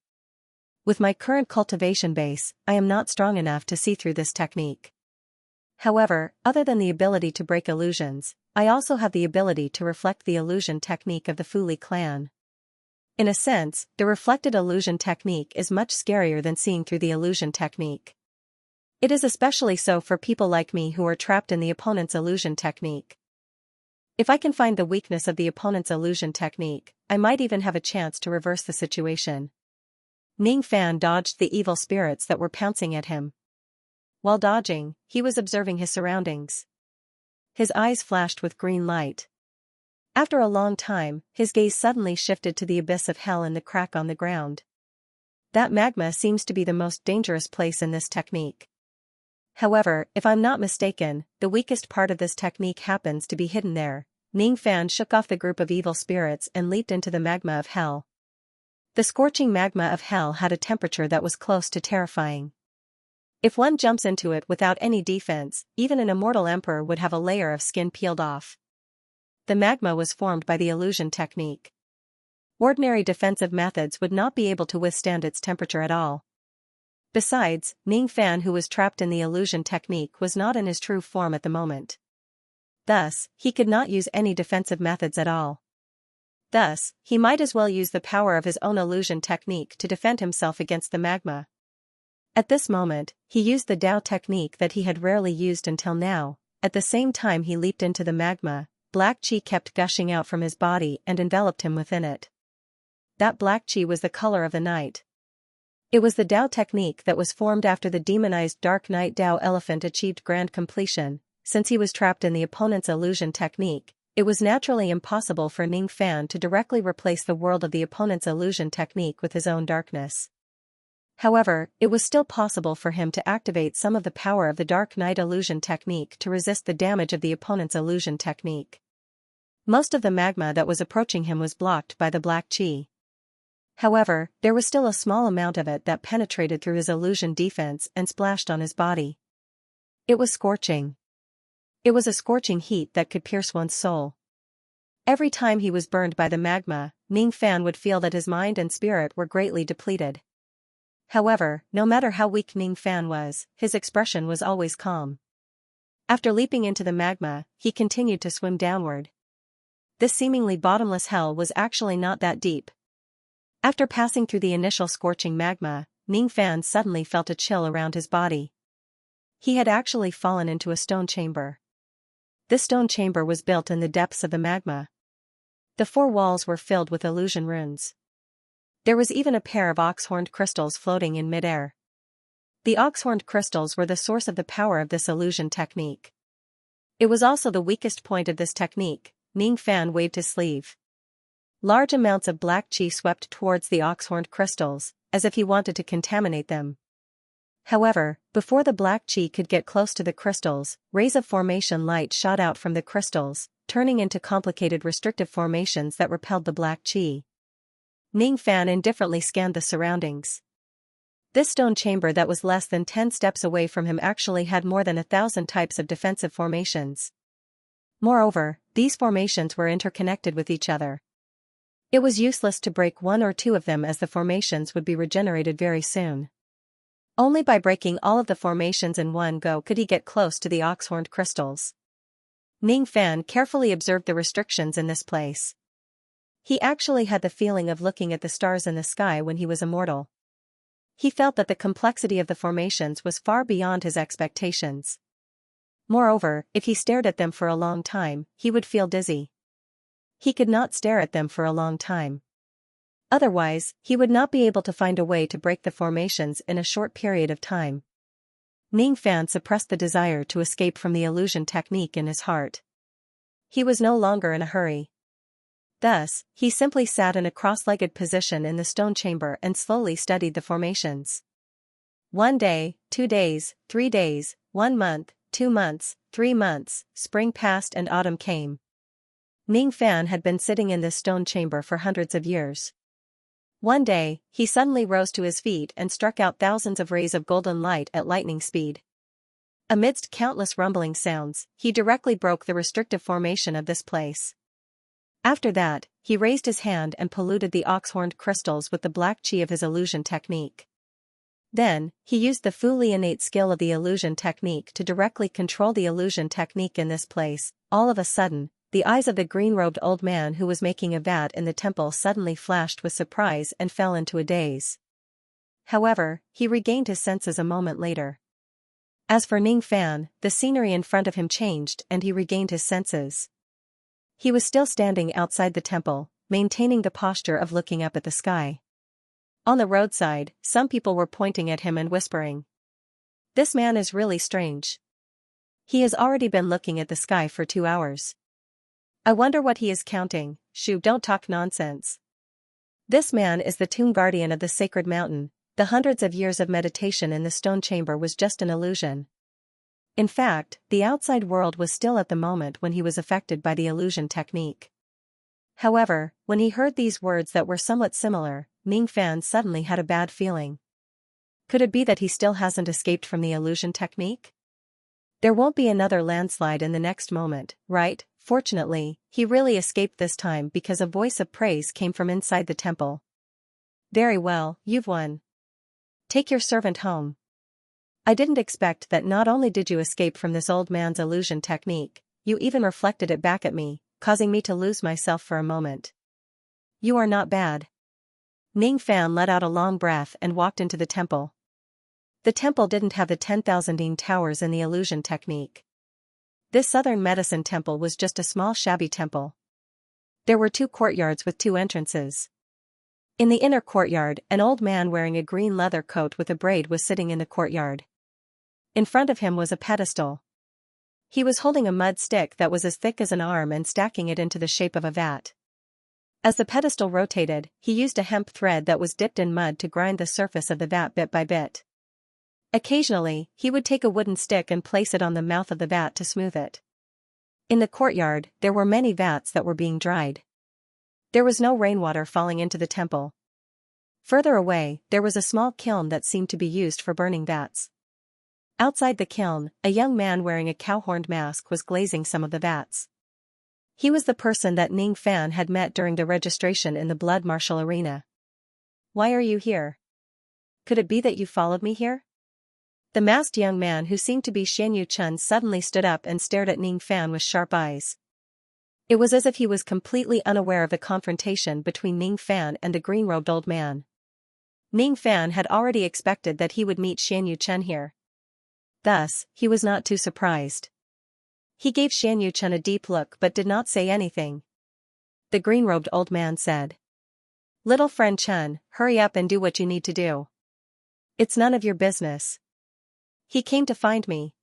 With my current cultivation base, I am not strong enough to see through this technique. However, other than the ability to break illusions, I also have the ability to reflect the illusion technique of the Fuli clan. In a sense, the reflected illusion technique is much scarier than seeing through the illusion technique. It is especially so for people like me who are trapped in the opponent's illusion technique. If I can find the weakness of the opponent's illusion technique, I might even have a chance to reverse the situation. Ning Fan dodged the evil spirits that were pouncing at him. While dodging, he was observing his surroundings. His eyes flashed with green light. After a long time, his gaze suddenly shifted to the abyss of hell in the crack on the ground. That magma seems to be the most dangerous place in this technique. However, if I'm not mistaken, the weakest part of this technique happens to be hidden there. Ning Fan shook off the group of evil spirits and leaped into the magma of hell. The scorching magma of hell had a temperature that was close to terrifying. If one jumps into it without any defense, even an immortal emperor would have a layer of skin peeled off. The magma was formed by the illusion technique. Ordinary defensive methods would not be able to withstand its temperature at all. Besides, Ning Fan, who was trapped in the illusion technique, was not in his true form at the moment. Thus, he could not use any defensive methods at all. Thus, he might as well use the power of his own illusion technique to defend himself against the magma. At this moment, he used the Dao technique that he had rarely used until now. At the same time he leaped into the magma, black qi kept gushing out from his body and enveloped him within it. That black qi was the color of the night. It was the Dao technique that was formed after the demonized Dark Knight Dao elephant achieved grand completion. Since he was trapped in the opponent's illusion technique, it was naturally impossible for Ning Fan to directly replace the world of the opponent's illusion technique with his own darkness. However, it was still possible for him to activate some of the power of the Dark Knight illusion technique to resist the damage of the opponent's illusion technique. Most of the magma that was approaching him was blocked by the black qi. However, there was still a small amount of it that penetrated through his illusion defense and splashed on his body. It was scorching. It was a scorching heat that could pierce one's soul. Every time he was burned by the magma, Ning Fan would feel that his mind and spirit were greatly depleted. However, no matter how weak Ning Fan was, his expression was always calm. After leaping into the magma, he continued to swim downward. This seemingly bottomless hell was actually not that deep. After passing through the initial scorching magma, Ning Fan suddenly felt a chill around his body. He had actually fallen into a stone chamber. This stone chamber was built in the depths of the magma. The four walls were filled with illusion runes. There was even a pair of ox-horned crystals floating in midair. The ox-horned crystals were the source of the power of this illusion technique. It was also the weakest point of this technique. Ning Fan waved his sleeve. Large amounts of black qi swept towards the ox-horned crystals, as if he wanted to contaminate them. However, before the black qi could get close to the crystals, rays of formation light shot out from the crystals, turning into complicated restrictive formations that repelled the black qi. Ning Fan indifferently scanned the surroundings. This stone chamber that was less than 10 steps away from him actually had more than 1,000 types of defensive formations. Moreover, these formations were interconnected with each other. It was useless to break one or two of them, as the formations would be regenerated very soon. Only by breaking all of the formations in one go could he get close to the ox-horned crystals. Ning Fan carefully observed the restrictions in this place. He actually had the feeling of looking at the stars in the sky when he was immortal. He felt that the complexity of the formations was far beyond his expectations. Moreover, if he stared at them for a long time, he would feel dizzy. He could not stare at them for a long time. Otherwise, he would not be able to find a way to break the formations in a short period of time. Ning Fan suppressed the desire to escape from the illusion technique in his heart. He was no longer in a hurry. Thus, he simply sat in a cross-legged position in the stone chamber and slowly studied the formations. One day, 2 days, 3 days, 1 month, 2 months, 3 months, spring passed and autumn came. Ning Fan had been sitting in this stone chamber for hundreds of years. One day, he suddenly rose to his feet and struck out thousands of rays of golden light at lightning speed. Amidst countless rumbling sounds, he directly broke the restrictive formation of this place. After that, he raised his hand and polluted the ox-horned crystals with the black chi of his illusion technique. Then, he used the fully innate skill of the illusion technique to directly control the illusion technique in this place. All of a sudden, the eyes of the green-robed old man who was making a vat in the temple suddenly flashed with surprise and fell into a daze. However, he regained his senses a moment later. As for Ning Fan, the scenery in front of him changed and he regained his senses. He was still standing outside the temple, maintaining the posture of looking up at the sky. On the roadside, some people were pointing at him and whispering, "This man is really strange. He has already been looking at the sky for 2 hours. I wonder what he is counting." Shoo, don't talk nonsense. This man is the tomb guardian of the sacred mountain. The hundreds of years of meditation in the stone chamber was just an illusion. In fact, the outside world was still at the moment when he was affected by the illusion technique. However, when he heard these words that were somewhat similar, Ning Fan suddenly had a bad feeling. Could it be that he still hasn't escaped from the illusion technique? There won't be another landslide in the next moment, right? Fortunately, he really escaped this time because a voice of praise came from inside the temple. "Very well, you've won. Take your servant home. I didn't expect that not only did you escape from this old man's illusion technique, you even reflected it back at me, causing me to lose myself for a moment. You are not bad." Ning Fan let out a long breath and walked into the temple. The temple didn't have the 10,000 yin towers in the illusion technique. This southern medicine temple was just a small shabby temple. There were 2 courtyards with 2 entrances. In the inner courtyard, an old man wearing a green leather coat with a braid was sitting in the courtyard. In front of him was a pedestal. He was holding a mud stick that was as thick as an arm and stacking it into the shape of a vat. As the pedestal rotated, he used a hemp thread that was dipped in mud to grind the surface of the vat bit by bit. Occasionally, he would take a wooden stick and place it on the mouth of the vat to smooth it. In the courtyard, there were many vats that were being dried. There was no rainwater falling into the temple. Further away, there was a small kiln that seemed to be used for burning vats. Outside the kiln, a young man wearing a cow-horned mask was glazing some of the vats. He was the person that Ning Fan had met during the registration in the blood martial arena. "Why are you here? Could it be that you followed me here?" The masked young man who seemed to be Xianxia suddenly stood up and stared at Ning Fan with sharp eyes. It was as if he was completely unaware of the confrontation between Ning Fan and the green-robed old man. Ning Fan had already expected that he would meet Xianxia here. Thus, he was not too surprised. He gave Xianxia a deep look but did not say anything. The green-robed old man said, "Little friend Chen, hurry up and do what you need to do. It's none of your business. He came to find me.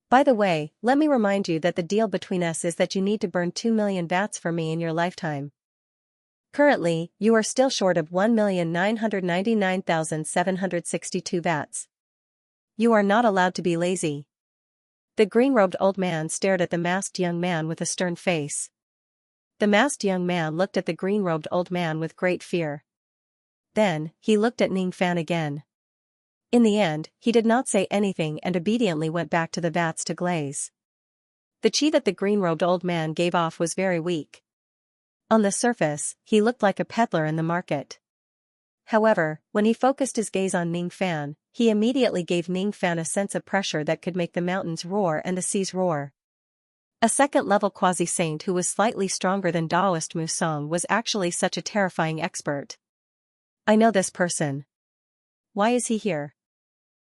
By the way, let me remind you that the deal between us is that you need to burn 2 million vats for me in your lifetime. Currently, you are still short of 1,999,762 vats. You are not allowed to be lazy." The green-robed old man stared at the masked young man with a stern face. The masked young man looked at the green-robed old man with great fear. Then, he looked at Ning Fan again. In the end, he did not say anything and obediently went back to the vats to glaze. The chi that the green-robed old man gave off was very weak. On the surface, he looked like a peddler in the market. However, when he focused his gaze on Ning Fan, he immediately gave Ning Fan a sense of pressure that could make the mountains roar and the seas roar. A second-level quasi-saint who was slightly stronger than Taoist Musong was actually such a terrifying expert. "I know this person. Why is he here?"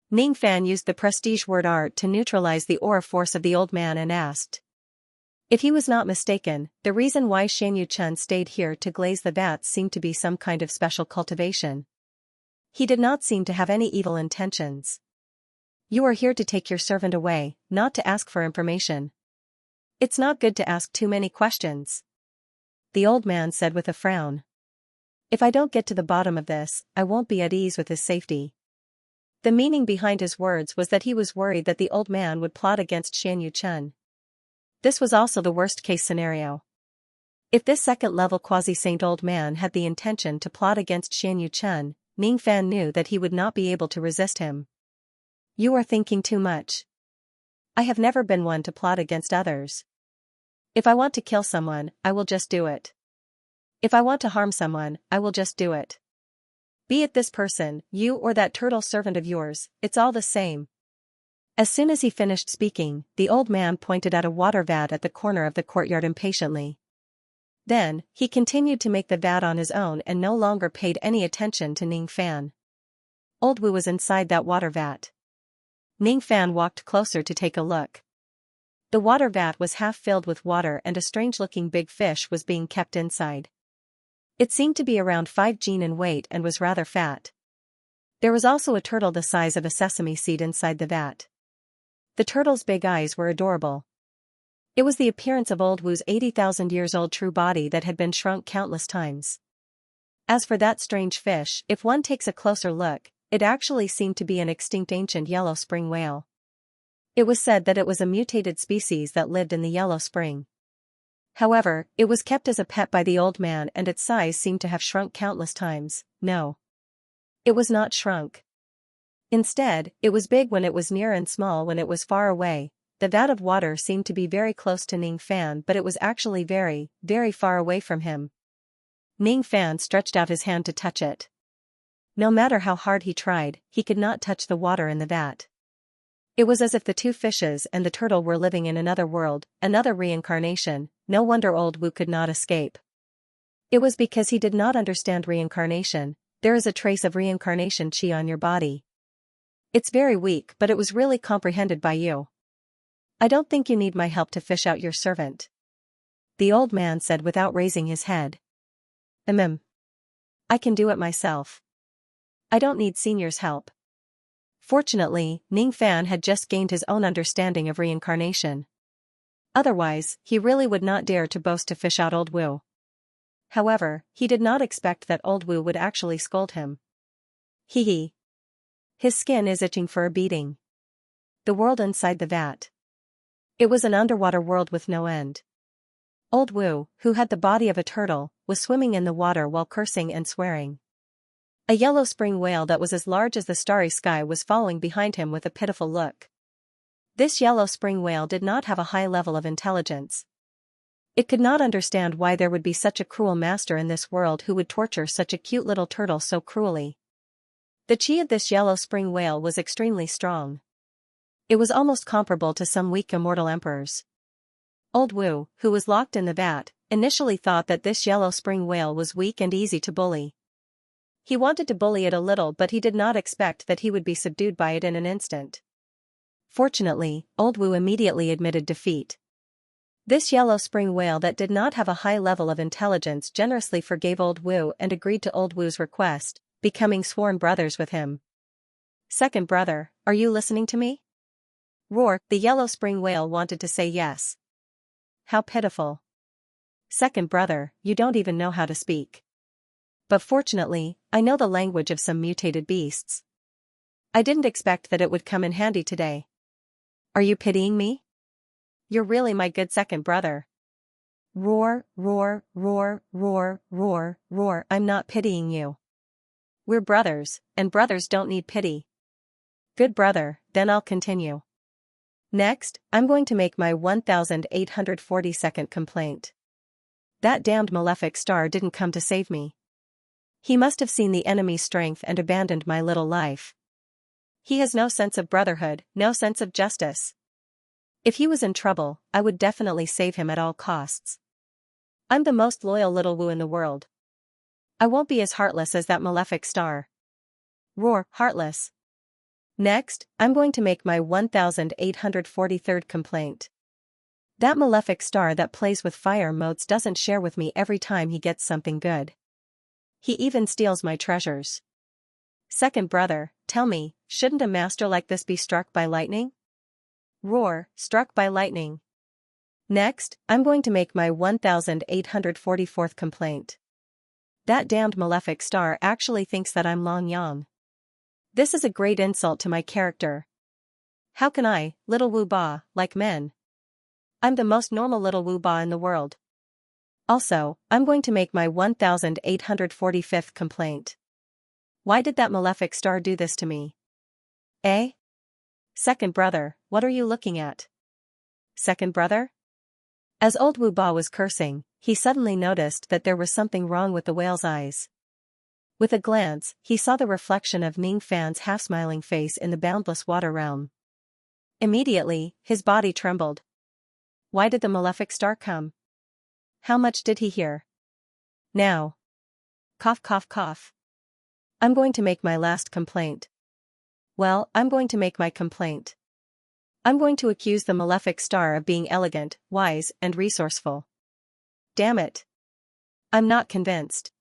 Ning Fan used the prestige word art to neutralize the aura force of the old man and asked. If he was not mistaken, the reason why Xianxia stayed here to glaze the vats seemed to be some kind of special cultivation. He did not seem to have any evil intentions. "You are here to take your servant away, not to ask for information. It's not good to ask too many questions," the old man said with a frown. "If I don't get to the bottom of this, I won't be at ease with his safety." The meaning behind his words was that he was worried that the old man would plot against Xianxia. This was also the worst-case scenario. If this second-level quasi-saint old man had the intention to plot against Xianxia, Ning Fan knew that he would not be able to resist him. You are thinking too much. I have never been one to plot against others. If I want to kill someone, I will just do it. If I want to harm someone, I will just do it. Be it this person, you or that turtle servant of yours, it's all the same. As soon as he finished speaking, the old man pointed at a water vat at the corner of the courtyard impatiently. Then, he continued to make the vat on his own and no longer paid any attention to Ning Fan. Old Wu was inside that water vat. Ning Fan walked closer to take a look. The water vat was half filled with water and a strange-looking big fish was being kept inside. It seemed to be around 5 jin in weight and was rather fat. There was also a turtle the size of a sesame seed inside the vat. The turtle's big eyes were adorable. It was the appearance of old Wu's 80,000 years old true body that had been shrunk countless times. As for that strange fish, if one takes a closer look, it actually seemed to be an extinct ancient yellow spring whale. It was said that it was a mutated species that lived in the yellow spring. However, it was kept as a pet by the old man and its size seemed to have shrunk countless times. No. It was not shrunk. Instead, it was big when it was near and small when it was far away. The vat of water seemed to be very close to Ning Fan, but it was actually very, very far away from him. Ning Fan stretched out his hand to touch it. No matter how hard he tried, he could not touch the water in the vat. It was as if the two fishes and the turtle were living in another world, another reincarnation. No wonder old Wu could not escape. It was because he did not understand reincarnation. There is a trace of reincarnation chi on your body. It's very weak, but it was really comprehended by you. I don't think you need my help to fish out your servant. The old man said without raising his head. I can do it myself. I don't need Senior's help. Fortunately, Ning Fan had just gained his own understanding of reincarnation. Otherwise, he really would not dare to boast to fish out old Wu. However, he did not expect that old Wu would actually scold him. Hee hee. His skin is itching for a beating. The world inside the vat. It was an underwater world with no end. Old Wu, who had the body of a turtle, was swimming in the water while cursing and swearing. A yellow spring whale that was as large as the starry sky was following behind him with a pitiful look. This yellow spring whale did not have a high level of intelligence. It could not understand why there would be such a cruel master in this world who would torture such a cute little turtle so cruelly. The chi of this yellow spring whale was extremely strong. It was almost comparable to some weak immortal emperors. Old Wu, who was locked in the vat, initially thought that this yellow spring whale was weak and easy to bully. He wanted to bully it a little, but he did not expect that he would be subdued by it in an instant. Fortunately, Old Wu immediately admitted defeat. This yellow spring whale that did not have a high level of intelligence generously forgave Old Wu and agreed to Old Wu's request, becoming sworn brothers with him. Second brother, are you listening to me? Roar, the yellow spring whale wanted to say yes. How pitiful. Second brother, you don't even know how to speak. But fortunately, I know the language of some mutated beasts. I didn't expect that it would come in handy today. Are you pitying me? You're really my good second brother. Roar, roar, roar, roar, roar, roar, I'm not pitying you. We're brothers, and brothers don't need pity. Good brother, then I'll continue. Next, I'm going to make my 1842nd complaint. That damned malefic star didn't come to save me. He must have seen the enemy's strength and abandoned my little life. He has no sense of brotherhood, no sense of justice. If he was in trouble, I would definitely save him at all costs. I'm the most loyal little Wu in the world. I won't be as heartless as that malefic star. Roar, heartless. Next, I'm going to make my 1843rd complaint. That malefic star that plays with fire modes doesn't share with me every time he gets something good. He even steals my treasures. Second brother, tell me, shouldn't a master like this be struck by lightning? Roar, struck by lightning. Next, I'm going to make my 1844th complaint. That damned malefic star actually thinks that I'm Long Yang. This is a great insult to my character. How can I, little Wu Ba, like men? I'm the most normal little Wu Ba in the world. Also, I'm going to make my 1845th complaint. Why did that malefic star do this to me? Eh? Second brother, what are you looking at? Second brother? As old Wu Ba was cursing, he suddenly noticed that there was something wrong with the whale's eyes. With a glance, he saw the reflection of Ning Fan's half-smiling face in the boundless water realm. Immediately, his body trembled. Why did the malefic star come? How much did he hear? Now. Cough cough cough. I'm going to make my last complaint. Well, I'm going to make my complaint. I'm going to accuse the malefic star of being elegant, wise, and resourceful. Damn it. I'm not convinced.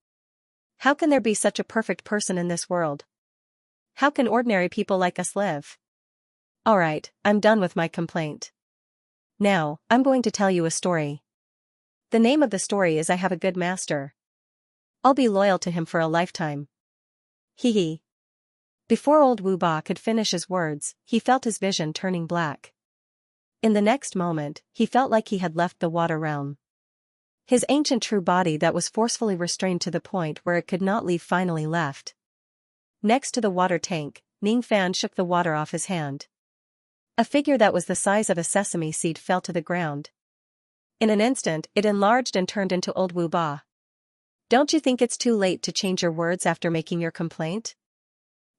How can there be such a perfect person in this world? How can ordinary people like us live? Alright, I'm done with my complaint. Now, I'm going to tell you a story. The name of the story is I Have a Good Master. I'll be loyal to him for a lifetime. Hee hee. Before old Wu Ba could finish his words, he felt his vision turning black. In the next moment, he felt like he had left the water realm. His ancient true body that was forcefully restrained to the point where it could not leave finally left. Next to the water tank, Ning Fan shook the water off his hand. A figure that was the size of a sesame seed fell to the ground. In an instant, it enlarged and turned into old Wu Ba. Don't you think it's too late to change your words after making your complaint?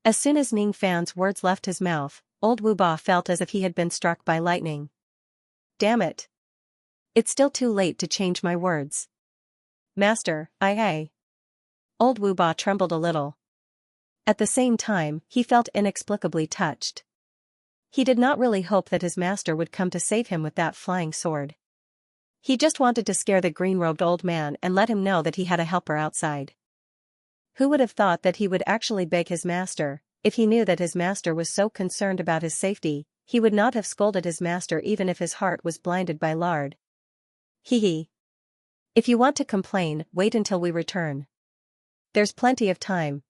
As soon as Ning Fan's words left his mouth, old Wu Ba felt as if he had been struck by lightning. Damn it. It's still too late to change my words. Master, I. Old Wu Ba trembled a little. At the same time, he felt inexplicably touched. He did not really hope that his master would come to save him with that flying sword. He just wanted to scare the green-robed old man and let him know that he had a helper outside. Who would have thought that he would actually beg his master? If he knew that his master was so concerned about his safety, he would not have scolded his master even if his heart was blinded by lard. Hee hee. If you want to complain, wait until we return. There's plenty of time.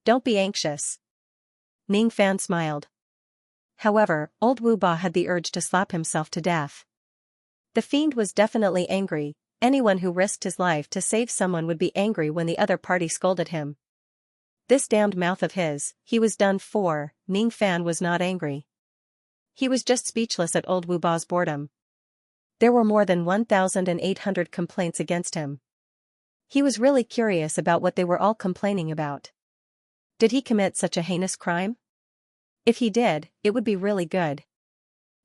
Don't be anxious. Ning Fan smiled. However, old Wu Ba had the urge to slap himself to death. The fiend was definitely angry. Anyone who risked his life to save someone would be angry when the other party scolded him. This damned mouth of his, he was done for. Ning Fan was not angry. He was just speechless at old Wu Ba's boredom. There were more than 1,800 complaints against him. He was really curious about what they were all complaining about. Did he commit such a heinous crime? If he did, it would be really good.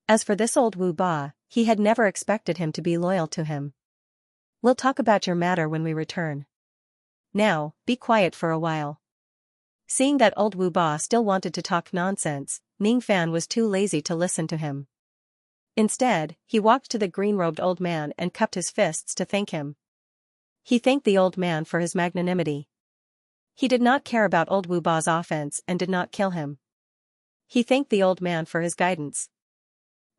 As for this old Wu Ba, he had never expected him to be loyal to him. We'll talk about your matter when we return. Now, be quiet for a while. Seeing that old Wu Ba still wanted to talk nonsense, Ning Fan was too lazy to listen to him. Instead, he walked to the green-robed old man and cupped his fists to thank him. He thanked the old man for his magnanimity. He did not care about old Wu Ba's offense and did not kill him. He thanked the old man for his guidance.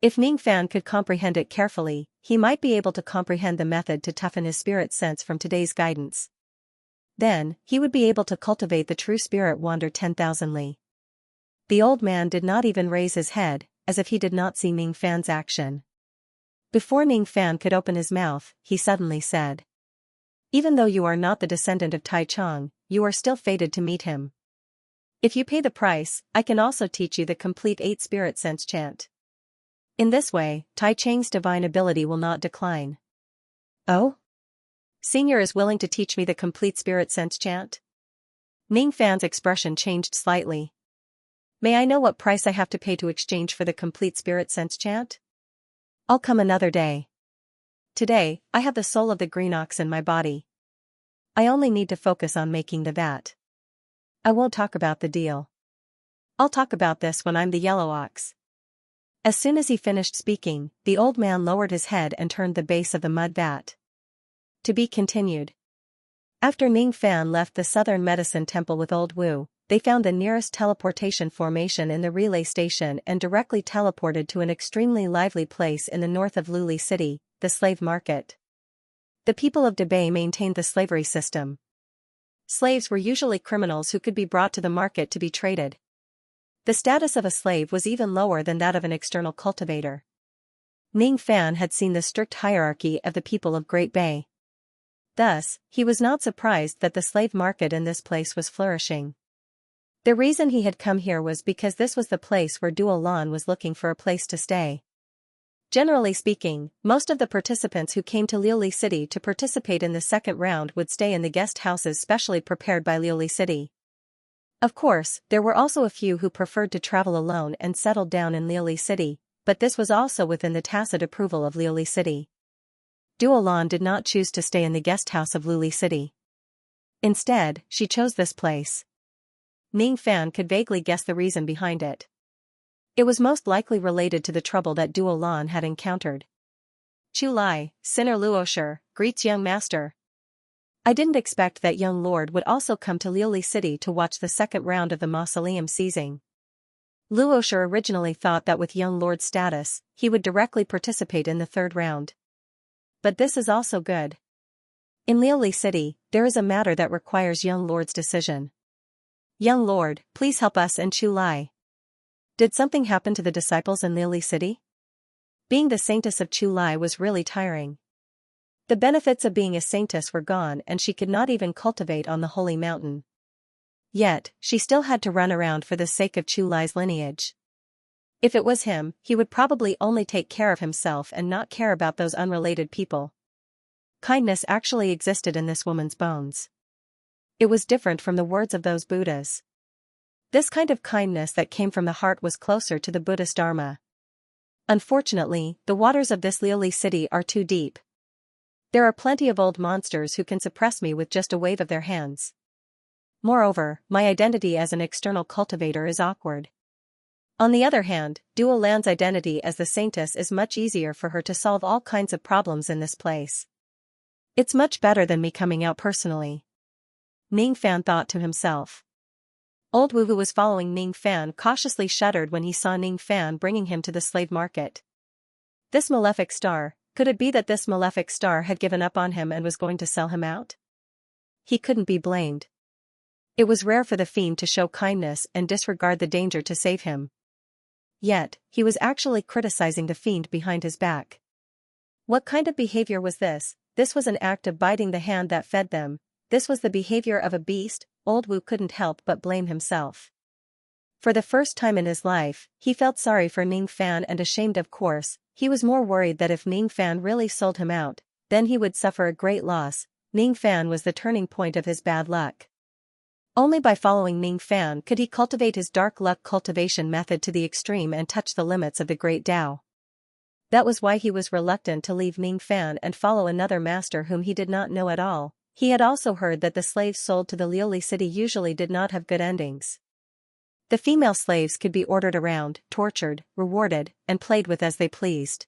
If Ning Fan could comprehend it carefully, he might be able to comprehend the method to toughen his spirit sense from today's guidance. Then, he would be able to cultivate the true spirit wander 10,000 li. The old man did not even raise his head, as if he did not see Ning Fan's action. Before Ning Fan could open his mouth, he suddenly said. Even though you are not the descendant of Tai Chong, you are still fated to meet him. If you pay the price, I can also teach you the complete 8 spirit sense chant. In this way, Tai Chang's divine ability will not decline. Oh? Senior is willing to teach me the complete spirit sense chant? Ning Fan's expression changed slightly. May I know what price I have to pay to exchange for the complete spirit sense chant? I'll come another day. Today, I have the soul of the green ox in my body. I only need to focus on making the vat. I won't talk about the deal. I'll talk about this when I'm the yellow ox. As soon as he finished speaking, the old man lowered his head and turned the base of the mud vat. To be continued. After Ning Fan left the Southern Medicine Temple with Old Wu, they found the nearest teleportation formation in the relay station and directly teleported to an extremely lively place in the north of Luli City, the slave market. The people of Debay maintained the slavery system. Slaves were usually criminals who could be brought to the market to be traded. The status of a slave was even lower than that of an external cultivator. Ning Fan had seen the strict hierarchy of the people of Great Bay. Thus, he was not surprised that the slave market in this place was flourishing. The reason he had come here was because this was the place where Duo Lan was looking for a place to stay. Generally speaking, most of the participants who came to Liuli City to participate in the second round would stay in the guest houses specially prepared by Liuli City. Of course, there were also a few who preferred to travel alone and settled down in Liuli City, but this was also within the tacit approval of Liuli City. Duo Lan did not choose to stay in the guest house of Liuli City. Instead, she chose this place. Ning Fan could vaguely guess the reason behind it. It was most likely related to the trouble that Duo Lan had encountered. Chu Lai, Sinner Luosher, greets young master. I didn't expect that young lord would also come to Liuli City to watch the second round of the mausoleum seizing. Luosher originally thought that with young lord's status, he would directly participate in the third round. But this is also good. In Liuli City, there is a matter that requires young lord's decision. Young lord, please help us and Chu Lai. Did something happen to the disciples in Liuli City? Being the saintess of Chu Lai was really tiring. The benefits of being a saintess were gone and she could not even cultivate on the holy mountain. Yet, she still had to run around for the sake of Chu Lai's lineage. If it was him, he would probably only take care of himself and not care about those unrelated people. Kindness actually existed in this woman's bones. It was different from the words of those Buddhas. This kind of kindness that came from the heart was closer to the Buddhist Dharma. Unfortunately, the waters of this Liuli City are too deep. There are plenty of old monsters who can suppress me with just a wave of their hands. Moreover, my identity as an external cultivator is awkward. On the other hand, Duo Lan's identity as the saintess is much easier for her to solve all kinds of problems in this place. It's much better than me coming out personally. Ning Fan thought to himself. Old Wu, who was following Ning Fan, cautiously shuddered when he saw Ning Fan bringing him to the slave market. This malefic star, could it be that this malefic star had given up on him and was going to sell him out? He couldn't be blamed. It was rare for the fiend to show kindness and disregard the danger to save him. Yet, he was actually criticizing the fiend behind his back. What kind of behavior was this? This was an act of biting the hand that fed them. This was the behavior of a beast. Old Wu couldn't help but blame himself. For the first time in his life, he felt sorry for Ning Fan and ashamed. Of course, he was more worried that if Ning Fan really sold him out, then he would suffer a great loss. Ning Fan was the turning point of his bad luck. Only by following Ning Fan could he cultivate his dark luck cultivation method to the extreme and touch the limits of the Great Tao. That was why he was reluctant to leave Ning Fan and follow another master whom he did not know at all. He had also heard that the slaves sold to the Liuli City usually did not have good endings. The female slaves could be ordered around, tortured, rewarded, and played with as they pleased.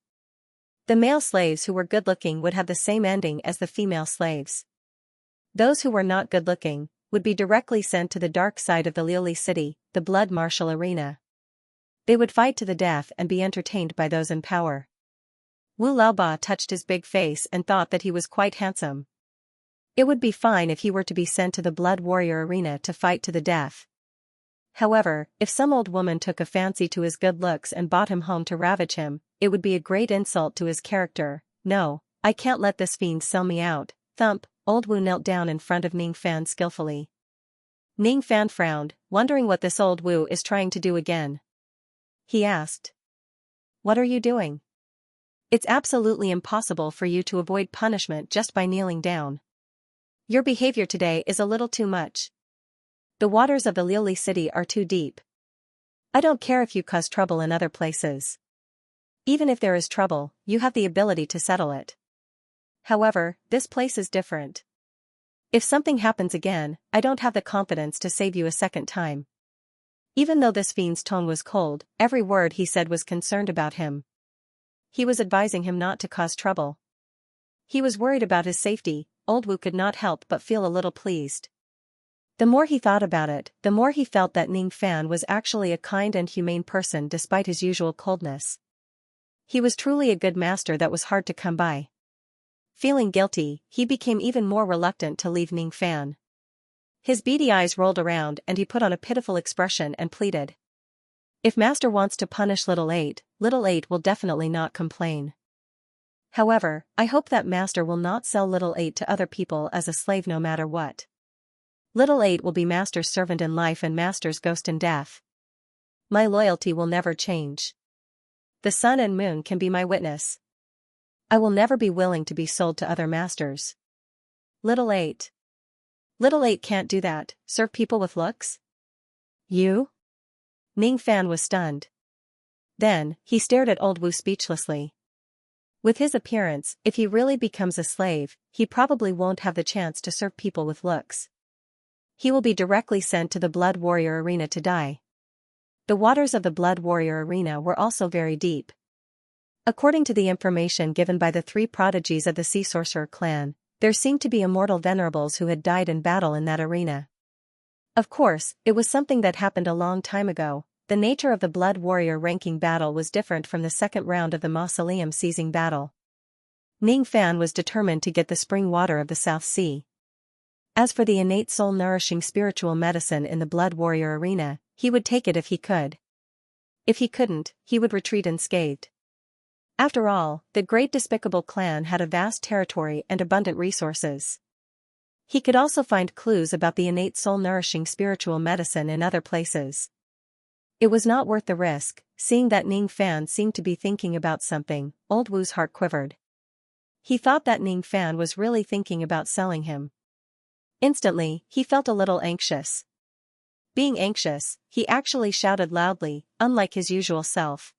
The male slaves who were good-looking would have the same ending as the female slaves. Those who were not good-looking would be directly sent to the dark side of the Liuli City, the blood martial arena. They would fight to the death and be entertained by those in power. Wu Laoba touched his big face and thought that he was quite handsome. It would be fine if he were to be sent to the blood warrior arena to fight to the death. However, if some old woman took a fancy to his good looks and brought him home to ravage him, it would be a great insult to his character. No, I can't let this fiend sell me out. Thump, old Wu knelt down in front of Ning Fan skillfully. Ning Fan frowned, wondering what this old Wu is trying to do again. He asked. What are you doing? It's absolutely impossible for you to avoid punishment just by kneeling down. Your behavior today is a little too much. The waters of the Liuli City are too deep. I don't care if you cause trouble in other places. Even if there is trouble, you have the ability to settle it. However, this place is different. If something happens again, I don't have the confidence to save you a second time. Even though this fiend's tone was cold, every word he said was concerned about him. He was advising him not to cause trouble. He was worried about his safety. Old Wu could not help but feel a little pleased. The more he thought about it, the more he felt that Ning Fan was actually a kind and humane person despite his usual coldness. He was truly a good master that was hard to come by. Feeling guilty, he became even more reluctant to leave Ning Fan. His beady eyes rolled around and he put on a pitiful expression and pleaded. If Master wants to punish Little 8 will definitely not complain. However, I hope that Master will not sell Little 8 to other people as a slave no matter what. Little 8 will be Master's servant in life and Master's ghost in death. My loyalty will never change. The sun and moon can be my witness. I will never be willing to be sold to other masters. Little 8. Little 8 can't do that, serve people with looks? You? Ning Fan was stunned. Then, he stared at Old Wu speechlessly. With his appearance, if he really becomes a slave, he probably won't have the chance to serve people with looks. He will be directly sent to the Blood Warrior Arena to die. The waters of the Blood Warrior Arena were also very deep. According to the information given by the 3 prodigies of the Sea Sorcerer clan, there seemed to be immortal venerables who had died in battle in that arena. Of course, it was something that happened a long time ago. The nature of the Blood Warrior ranking battle was different from the second round of the Mausoleum seizing battle. Ning Fan was determined to get the spring water of the South Sea. As for the innate soul-nourishing spiritual medicine in the Blood Warrior Arena, he would take it if he could. If he couldn't, he would retreat unscathed. After all, the great despicable clan had a vast territory and abundant resources. He could also find clues about the innate soul-nourishing spiritual medicine in other places. It was not worth the risk, seeing that Ning Fan seemed to be thinking about something. Old Wu's heart quivered. He thought that Ning Fan was really thinking about selling him. Instantly, he felt a little anxious. Being anxious, he actually shouted loudly, unlike his usual self.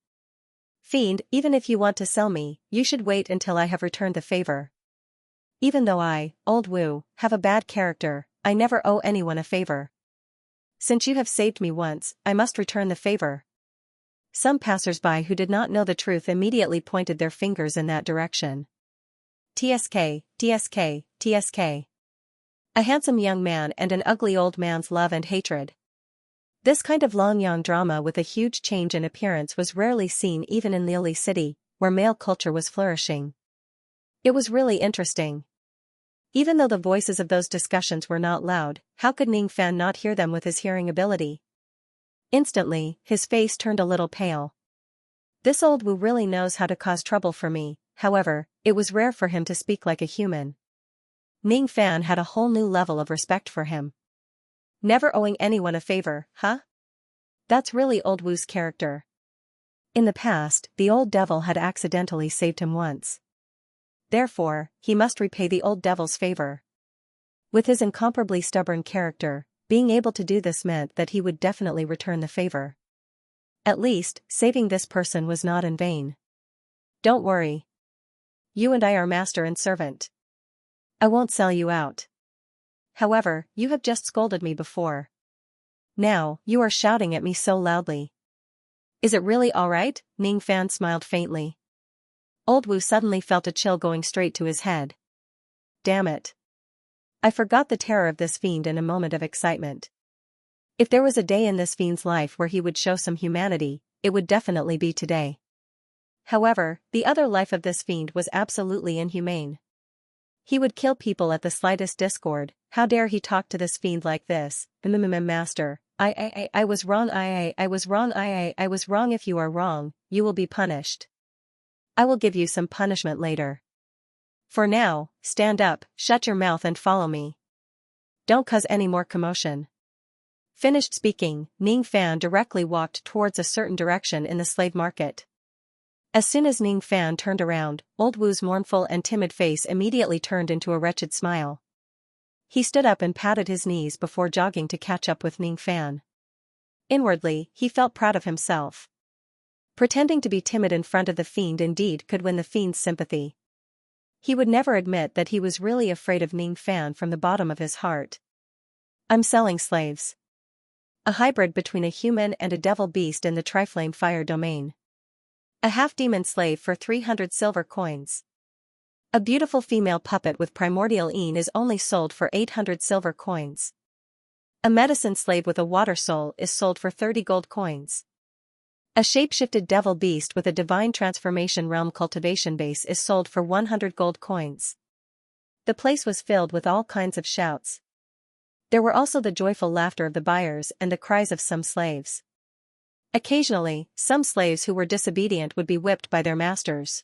Fiend, even if you want to sell me, you should wait until I have returned the favor. Even though I, Old Wu, have a bad character, I never owe anyone a favor. Since you have saved me once, I must return the favor. Some passers-by who did not know the truth immediately pointed their fingers in that direction. TSK, TSK, TSK. A handsome young man and an ugly old man's love and hatred. This kind of Longyang drama with a huge change in appearance was rarely seen even in Lili City, where male culture was flourishing. It was really interesting. Even though the voices of those discussions were not loud, how could Ning Fan not hear them with his hearing ability? Instantly, his face turned a little pale. This Old Wu really knows how to cause trouble for me. However, it was rare for him to speak like a human. Ning Fan had a whole new level of respect for him. Never owing anyone a favor, huh? That's really Old Wu's character. In the past, the old devil had accidentally saved him once. Therefore, he must repay the old devil's favor. With his incomparably stubborn character, being able to do this meant that he would definitely return the favor. At least, saving this person was not in vain. Don't worry. You and I are master and servant. I won't sell you out. However, you have just scolded me before. Now, you are shouting at me so loudly. Is it really all right? Ning Fan smiled faintly. Old Wu suddenly felt a chill going straight to his head. Damn it. I forgot the terror of this fiend in a moment of excitement. If there was a day in this fiend's life where he would show some humanity, it would definitely be today. However, the other life of this fiend was absolutely inhumane. He would kill people at the slightest discord. How dare he talk to this fiend like this? Master, I was wrong. I was wrong. I was wrong. If you are wrong, you will be punished. I will give you some punishment later. For now, stand up, shut your mouth and follow me. Don't cause any more commotion. Finished speaking, Ning Fan directly walked towards a certain direction in the slave market. As soon as Ning Fan turned around, Old Wu's mournful and timid face immediately turned into a wretched smile. He stood up and patted his knees before jogging to catch up with Ning Fan. Inwardly, he felt proud of himself. Pretending to be timid in front of the fiend indeed could win the fiend's sympathy. He would never admit that he was really afraid of Ning Fan from the bottom of his heart. I'm selling slaves. A hybrid between a human and a devil beast in the Triflame Fire domain. A half-demon slave for 300 silver coins. A beautiful female puppet with primordial een is only sold for 800 silver coins. A medicine slave with a water soul is sold for 30 gold coins. A shape-shifted devil beast with a divine transformation realm cultivation base is sold for 100 gold coins. The place was filled with all kinds of shouts. There were also the joyful laughter of the buyers and the cries of some slaves. Occasionally, some slaves who were disobedient would be whipped by their masters.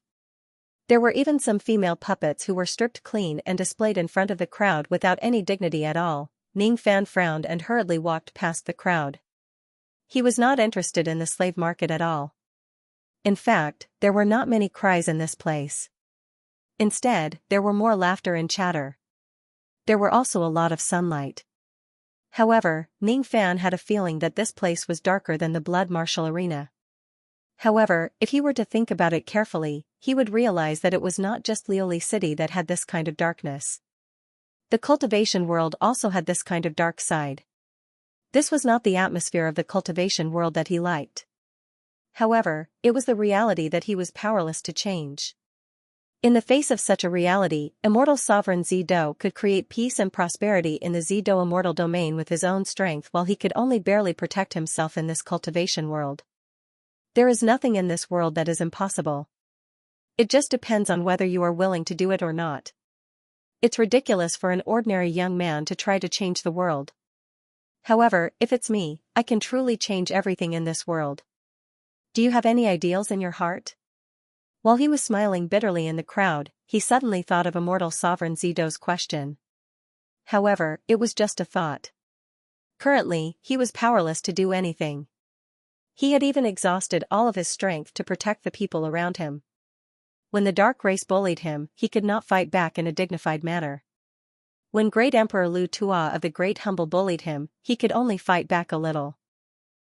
There were even some female puppets who were stripped clean and displayed in front of the crowd without any dignity at all. Ning Fan frowned and hurriedly walked past the crowd. He was not interested in the slave market at all. In fact, there were not many cries in this place. Instead, there were more laughter and chatter. There were also a lot of sunlight. However, Ning Fan had a feeling that this place was darker than the blood martial arena. However, if he were to think about it carefully, he would realize that it was not just Liuli City that had this kind of darkness. The cultivation world also had this kind of dark side. This was not the atmosphere of the cultivation world that he liked. However, it was the reality that he was powerless to change. In the face of such a reality, immortal sovereign Zido could create peace and prosperity in the Zido immortal domain with his own strength while he could only barely protect himself in this cultivation world. There is nothing in this world that is impossible. It just depends on whether you are willing to do it or not. It's ridiculous for an ordinary young man to try to change the world. However, if it's me, I can truly change everything in this world. Do you have any ideals in your heart? While he was smiling bitterly in the crowd, he suddenly thought of immortal sovereign Zido's question. However, it was just a thought. Currently, he was powerless to do anything. He had even exhausted all of his strength to protect the people around him. When the dark race bullied him, he could not fight back in a dignified manner. When Great Emperor Lu Tua of the Great Humble bullied him, he could only fight back a little.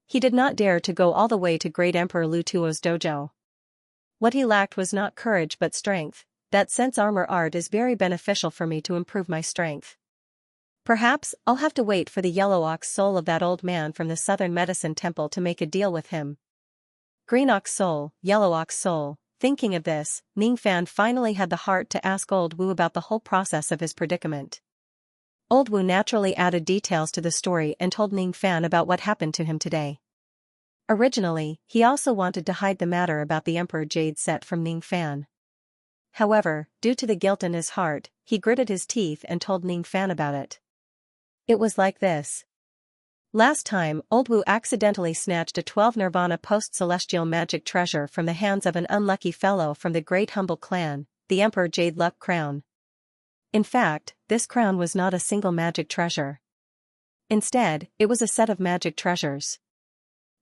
He did not dare to go all the way to Great Emperor Lu Tua's dojo. What he lacked was not courage but strength. That sense armor art is very beneficial for me to improve my strength. Perhaps I'll have to wait for the yellow ox soul of that old man from the Southern Medicine Temple to make a deal with him. Green ox soul, yellow ox soul. Thinking of this, Ning Fan finally had the heart to ask Old Wu about the whole process of his predicament. Old Wu naturally added details to the story and told Ning Fan about what happened to him today. Originally, he also wanted to hide the matter about the Emperor Jade set from Ning Fan. However, due to the guilt in his heart, he gritted his teeth and told Ning Fan about it. It was like this. Last time, Old Wu accidentally snatched a 12 Nirvana post-celestial magic treasure from the hands of an unlucky fellow from the Great Humble clan, the Emperor Jade Luck Crown. In fact, this crown was not a single magic treasure. Instead, it was a set of magic treasures.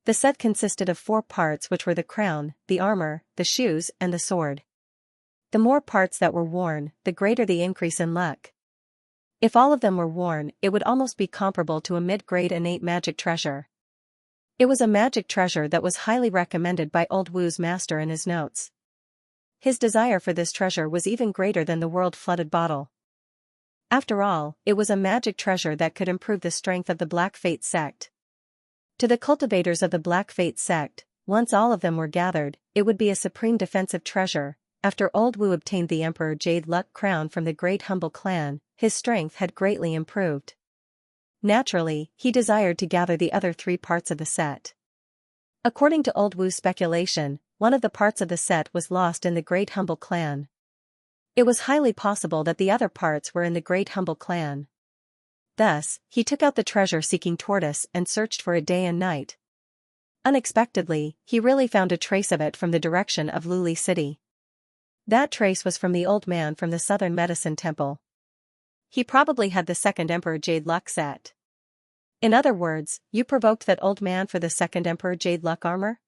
The set consisted of 4 parts, which were the crown, the armor, the shoes, and the sword. The more parts that were worn, the greater the increase in luck. If all of them were worn, it would almost be comparable to a mid-grade innate magic treasure. It was a magic treasure that was highly recommended by Old Wu's master in his notes. His desire for this treasure was even greater than the world-flooded bottle. After all, it was a magic treasure that could improve the strength of the Black Fate sect. To the cultivators of the Black Fate sect, once all of them were gathered, it would be a supreme defensive treasure. After Old Wu obtained the Emperor Jade Luck Crown from the Great Humble clan, his strength had greatly improved. Naturally, he desired to gather the other 3 parts of the set. According to Old Wu's speculation, one of the parts of the set was lost in the Great Humble clan. It was highly possible that the other parts were in the Great Humble clan. Thus, he took out the treasure-seeking tortoise and searched for it day and night. Unexpectedly, he really found a trace of it from the direction of Liuli City. That trace was from the old man from the Southern Medicine Temple. He probably had the second Emperor Jade Luck set. In other words, you provoked that old man for the second Emperor Jade Luck armor?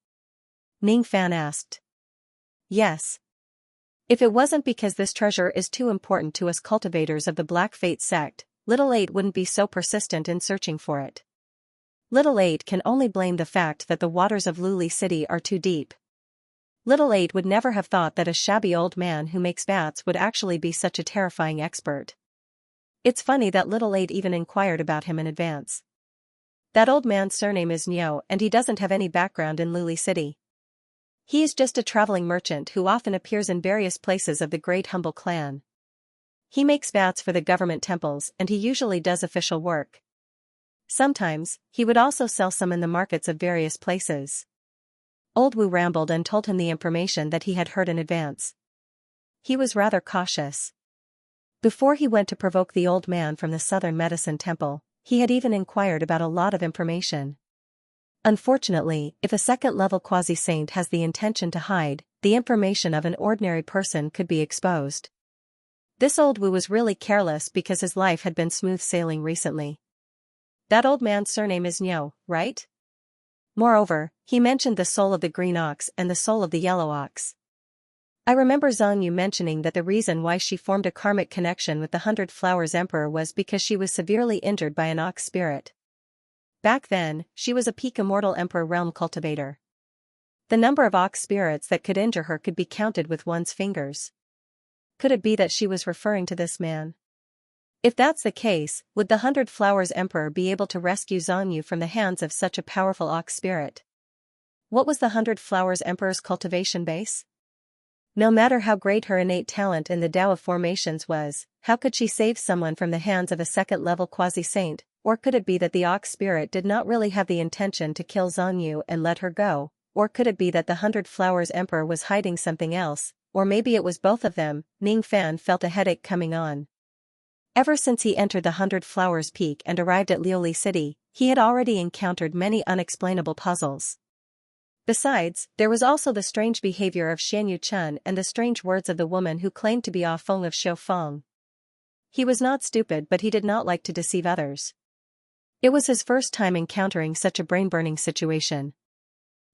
Ning Fan asked. Yes. If it wasn't because this treasure is too important to us cultivators of the Black Fate sect, Little 8 wouldn't be so persistent in searching for it. Little 8 can only blame the fact that the waters of Liuli City are too deep. Little 8 would never have thought that a shabby old man who makes bats would actually be such a terrifying expert. It's funny that Little 8 even inquired about him in advance. That old man's surname is Nyo and he doesn't have any background in Liuli City. He is just a traveling merchant who often appears in various places of the Great Humble clan. He makes bats for the government temples and he usually does official work. Sometimes, he would also sell some in the markets of various places. Old Wu rambled and told him the information that he had heard in advance. He was rather cautious. Before he went to provoke the old man from the Southern Medicine Temple, he had even inquired about a lot of information. Unfortunately, if a second-level quasi-saint has the intention to hide, the information of an ordinary person could be exposed. This old Wu was really careless because his life had been smooth sailing recently. That old man's surname is Niu, right? Moreover, he mentioned the soul of the green ox and the soul of the yellow ox. I remember Xianxia mentioning that the reason why she formed a karmic connection with the 100 Flowers Emperor was because she was severely injured by an ox spirit. Back then, she was a peak immortal Emperor realm cultivator. The number of ox spirits that could injure her could be counted with one's fingers. Could it be that she was referring to this man? If that's the case, would the 100 Flowers Emperor be able to rescue Xianxia from the hands of such a powerful ox spirit? What was the 100 Flowers Emperor's cultivation base? No matter how great her innate talent in the Tao of formations was, how could she save someone from the hands of a second-level quasi-saint? Or could it be that the ox spirit did not really have the intention to kill Xianxia and let her go? Or could it be that the 100 Flowers Emperor was hiding something else? Or maybe it was both of them. Ning Fan felt a headache coming on. Ever since he entered the 100 Flowers Peak and arrived at Liuli City, he had already encountered many unexplainable puzzles. Besides, there was also the strange behavior of Xianyu Chun and the strange words of the woman who claimed to be Ah Feng of Shou Feng. He was not stupid, but he did not like to deceive others. It was his first time encountering such a brain-burning situation.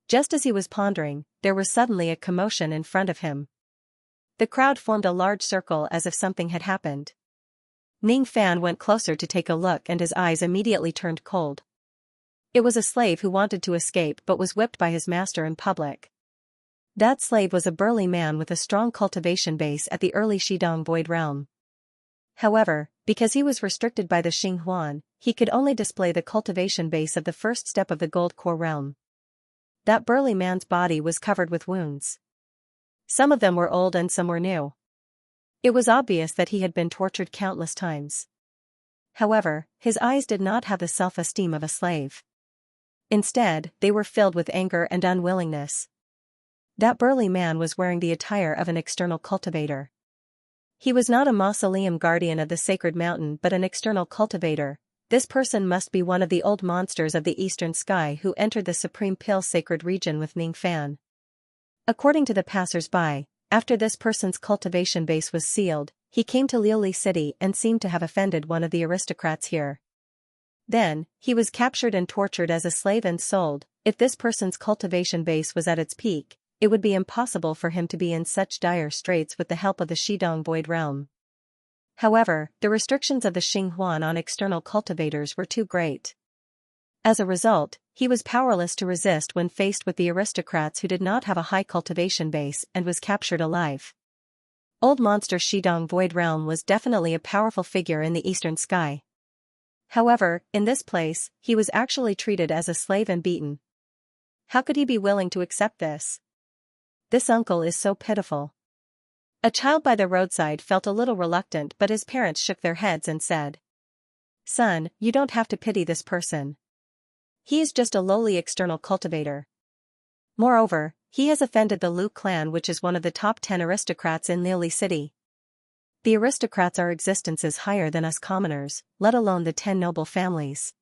Just as he was pondering, there was suddenly a commotion in front of him. The crowd formed a large circle as if something had happened. Ning Fan went closer to take a look and his eyes immediately turned cold. It was a slave who wanted to escape but was whipped by his master in public. That slave was a burly man with a strong cultivation base at the early Shidong Void Realm. However, because he was restricted by the Xinghuan, he could only display the cultivation base of the first step of the Gold Core Realm. That burly man's body was covered with wounds. Some of them were old and some were new. It was obvious that he had been tortured countless times. However, his eyes did not have the self-esteem of a slave. Instead, they were filled with anger and unwillingness. That burly man was wearing the attire of an external cultivator. He was not a mausoleum guardian of the sacred mountain but an external cultivator. This person must be one of the old monsters of the eastern sky who entered the Supreme Pill sacred region with Ning Fan. According to the passers-by, after this person's cultivation base was sealed, he came to Liuli City and seemed to have offended one of the aristocrats here. Then, he was captured and tortured as a slave and sold. If this person's cultivation base was at its peak, it would be impossible for him to be in such dire straits with the help of the Shidong Void Realm. However, the restrictions of the Xinghuan on external cultivators were too great. As a result, he was powerless to resist when faced with the aristocrats who did not have a high cultivation base and was captured alive. Old monster Shidong Void Realm was definitely a powerful figure in the eastern sky. However, in this place, he was actually treated as a slave and beaten. How could he be willing to accept this? This uncle is so pitiful. A child by the roadside felt a little reluctant, but his parents shook their heads and said, "Son, you don't have to pity this person. He is just a lowly external cultivator. Moreover, he has offended the Lu clan, which is one of the top 10 aristocrats in Liuli City. The aristocrats are existences higher than us commoners, let alone the 10 noble families.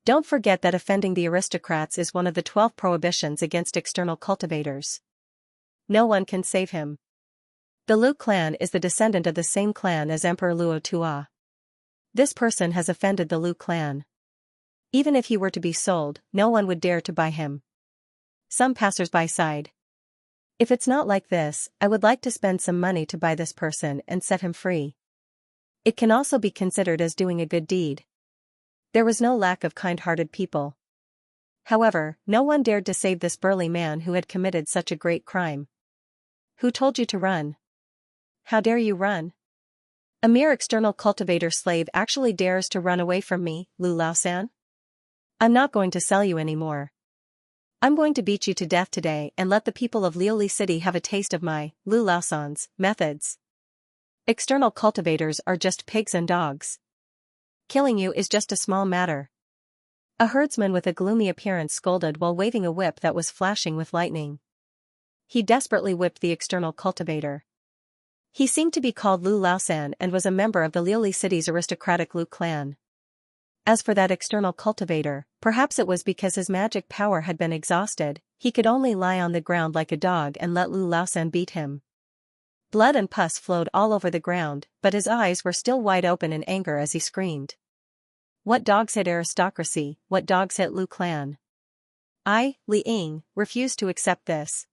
Don't forget that offending the aristocrats is one of the 12 prohibitions against external cultivators. No one can save him. The Lu clan is the descendant of the same clan as Emperor Luo Tua. This person has offended the Lu clan. Even if he were to be sold, no one would dare to buy him." Some passers-by sighed. "If it's not like this, I would like to spend some money to buy this person and set him free. It can also be considered as doing a good deed." There was no lack of kind-hearted people. However, no one dared to save this burly man who had committed such a great crime. "Who told you to run? How dare you run? A mere external cultivator slave actually dares to run away from me, Lu Laosan? I'm not going to sell you anymore. I'm going to beat you to death today and let the people of Liuli City have a taste of my, Lu Laosan's, methods. External cultivators are just pigs and dogs. Killing you is just a small matter." A herdsman with a gloomy appearance scolded while waving a whip that was flashing with lightning. He desperately whipped the external cultivator. He seemed to be called Lu Laosan and was a member of the Liuli City's aristocratic Lu clan. As for that external cultivator, perhaps it was because his magic power had been exhausted, he could only lie on the ground like a dog and let Lu Laosan beat him. Blood and pus flowed all over the ground, but his eyes were still wide open in anger as he screamed. What dogs hit aristocracy, what dogs hit Lu clan? I, Li Ying, refused to accept this.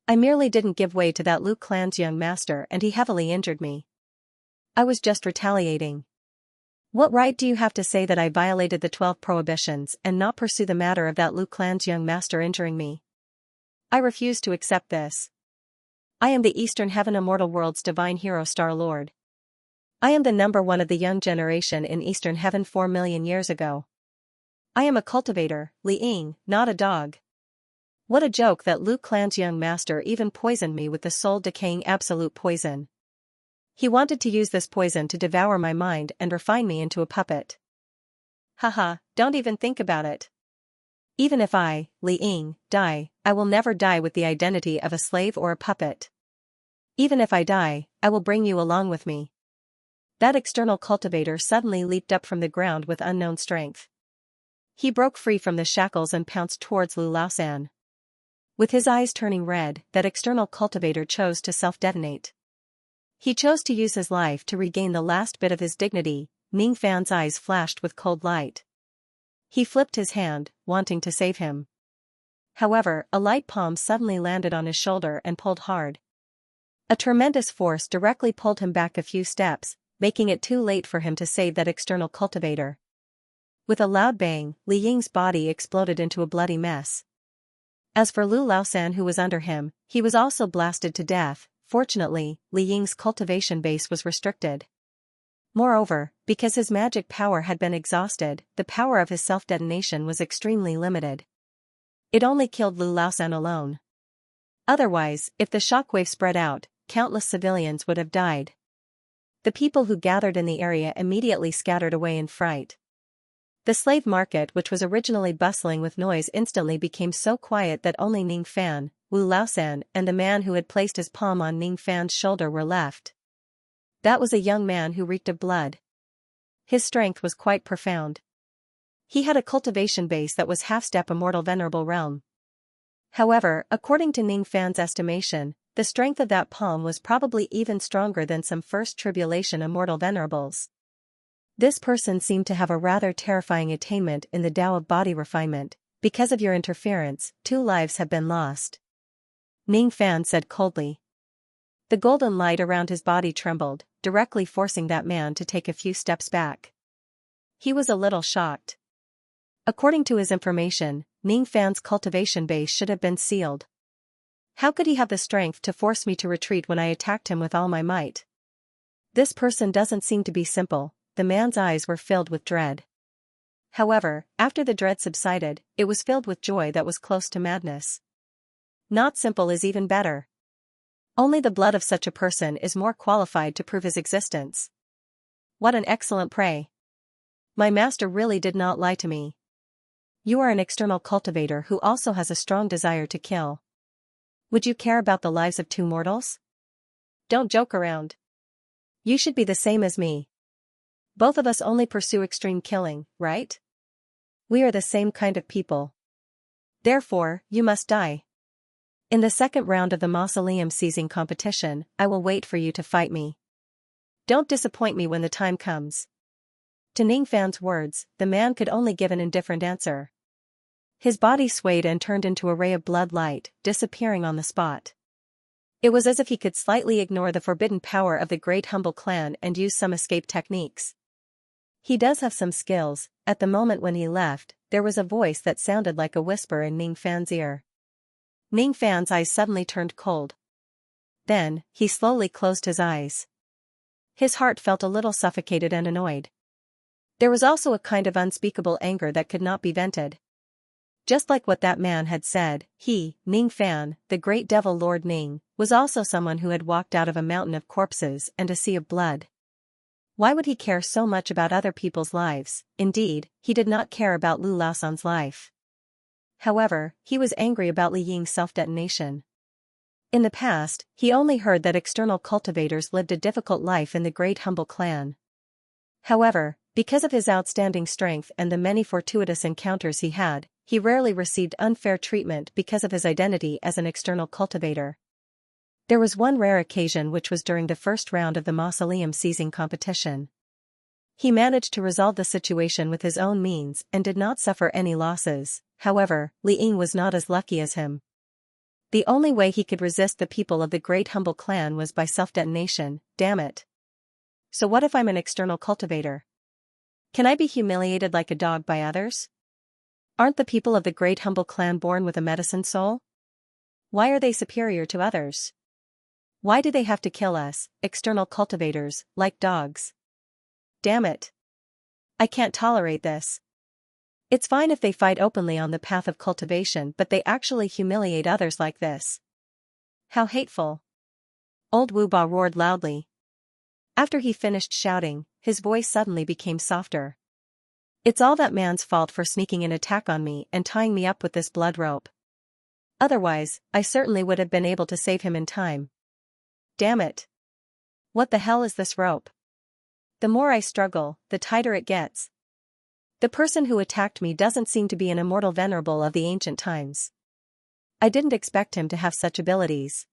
I merely didn't give way to that Lu clan's young master and he heavily injured me. I was just retaliating. What right do you have to say that I violated the 12 prohibitions and not pursue the matter of that Lu clan's young master injuring me? I refuse to accept this. I am the Eastern Heaven Immortal World's divine hero Star Lord. I am the number one of the young generation in Eastern Heaven 4 million years ago. I am a cultivator, Li Ying, not a dog. What a joke that Lu clan's young master even poisoned me with the soul-decaying absolute poison. He wanted to use this poison to devour my mind and refine me into a puppet. Haha, don't even think about it. Even if I, Li Ying, die, I will never die with the identity of a slave or a puppet. Even if I die, I will bring you along with me. That external cultivator suddenly leaped up from the ground with unknown strength. He broke free from the shackles and pounced towards Lu Laosan. With his eyes turning red, that external cultivator chose to self-detonate. He chose to use his life to regain the last bit of his dignity. Ning Fan's eyes flashed with cold light. He flipped his hand, wanting to save him. However, a light palm suddenly landed on his shoulder and pulled hard. A tremendous force directly pulled him back a few steps, making it too late for him to save that external cultivator. With a loud bang, Li Ying's body exploded into a bloody mess. As for Lu Laosan who was under him, he was also blasted to death. Fortunately, Li Ying's cultivation base was restricted. Moreover, because his magic power had been exhausted, the power of his self-detonation was extremely limited. It only killed Lu Laosan alone. Otherwise, if the shockwave spread out, countless civilians would have died. The people who gathered in the area immediately scattered away in fright. The slave market, which was originally bustling with noise, instantly became so quiet that only Ning Fan, Wu Laosan, and the man who had placed his palm on Ning Fan's shoulder were left. That was a young man who reeked of blood. His strength was quite profound. He had a cultivation base that was half-step immortal venerable realm. However, according to Ning Fan's estimation, the strength of that palm was probably even stronger than some first tribulation immortal venerables. This person seemed to have a rather terrifying attainment in the Tao of body refinement. Because of your interference, 2 lives have been lost. Ning Fan said coldly. The golden light around his body trembled, directly forcing that man to take a few steps back. He was a little shocked. According to his information, Ning Fan's cultivation base should have been sealed. How could he have the strength to force me to retreat when I attacked him with all my might? This person doesn't seem to be simple. The man's eyes were filled with dread. However, after the dread subsided, it was filled with joy that was close to madness. Not simple is even better. Only the blood of such a person is more qualified to prove his existence. What an excellent prey. My master really did not lie to me. You are an external cultivator who also has a strong desire to kill. Would you care about the lives of 2 mortals? Don't joke around. You should be the same as me. Both of us only pursue extreme killing, right? We are the same kind of people. Therefore, you must die. In the second round of the mausoleum seizing competition, I will wait for you to fight me. Don't disappoint me when the time comes. To Ning Fan's words, the man could only give an indifferent answer. His body swayed and turned into a ray of blood light, disappearing on the spot. It was as if he could slightly ignore the forbidden power of the great humble clan and use some escape techniques. He does have some skills. At the moment when he left, there was a voice that sounded like a whisper in Ning Fan's ear. Ning Fan's eyes suddenly turned cold. Then, he slowly closed his eyes. His heart felt a little suffocated and annoyed. There was also a kind of unspeakable anger that could not be vented. Just like what that man had said, he, Ning Fan, the great devil Lord Ning, was also someone who had walked out of a mountain of corpses and a sea of blood. Why would he care so much about other people's lives? Indeed, he did not care about Lu Laosan's life. However, he was angry about Li Ying's self-detonation. In the past, he only heard that external cultivators lived a difficult life in the great humble clan. However, Because of his outstanding strength and the many fortuitous encounters he rarely received unfair treatment because of his identity as an external cultivator. There was one rare occasion, which was during the first round of the mausoleum seizing competition. He managed to resolve the situation with his own means and did not suffer any losses. However, Li Ying was not as lucky as him. The only way he could resist the people of the Great Humble clan was by self-detonation. Damn it. So what if I'm an external cultivator? Can I be humiliated like a dog by others? Aren't the people of the Great Humble clan born with a medicine soul? Why are they superior to others? Why do they have to kill us, external cultivators, like dogs? Damn it. I can't tolerate this. It's fine if they fight openly on the path of cultivation, but they actually humiliate others like this. How hateful. Old Wu Ba roared loudly. After he finished shouting, his voice suddenly became softer. It's all that man's fault for sneaking an attack on me and tying me up with this blood rope. Otherwise, I certainly would have been able to save him in time. Damn it. What the hell is this rope? The more I struggle, the tighter it gets. The person who attacked me doesn't seem to be an immortal venerable of the ancient times. I didn't expect him to have such abilities.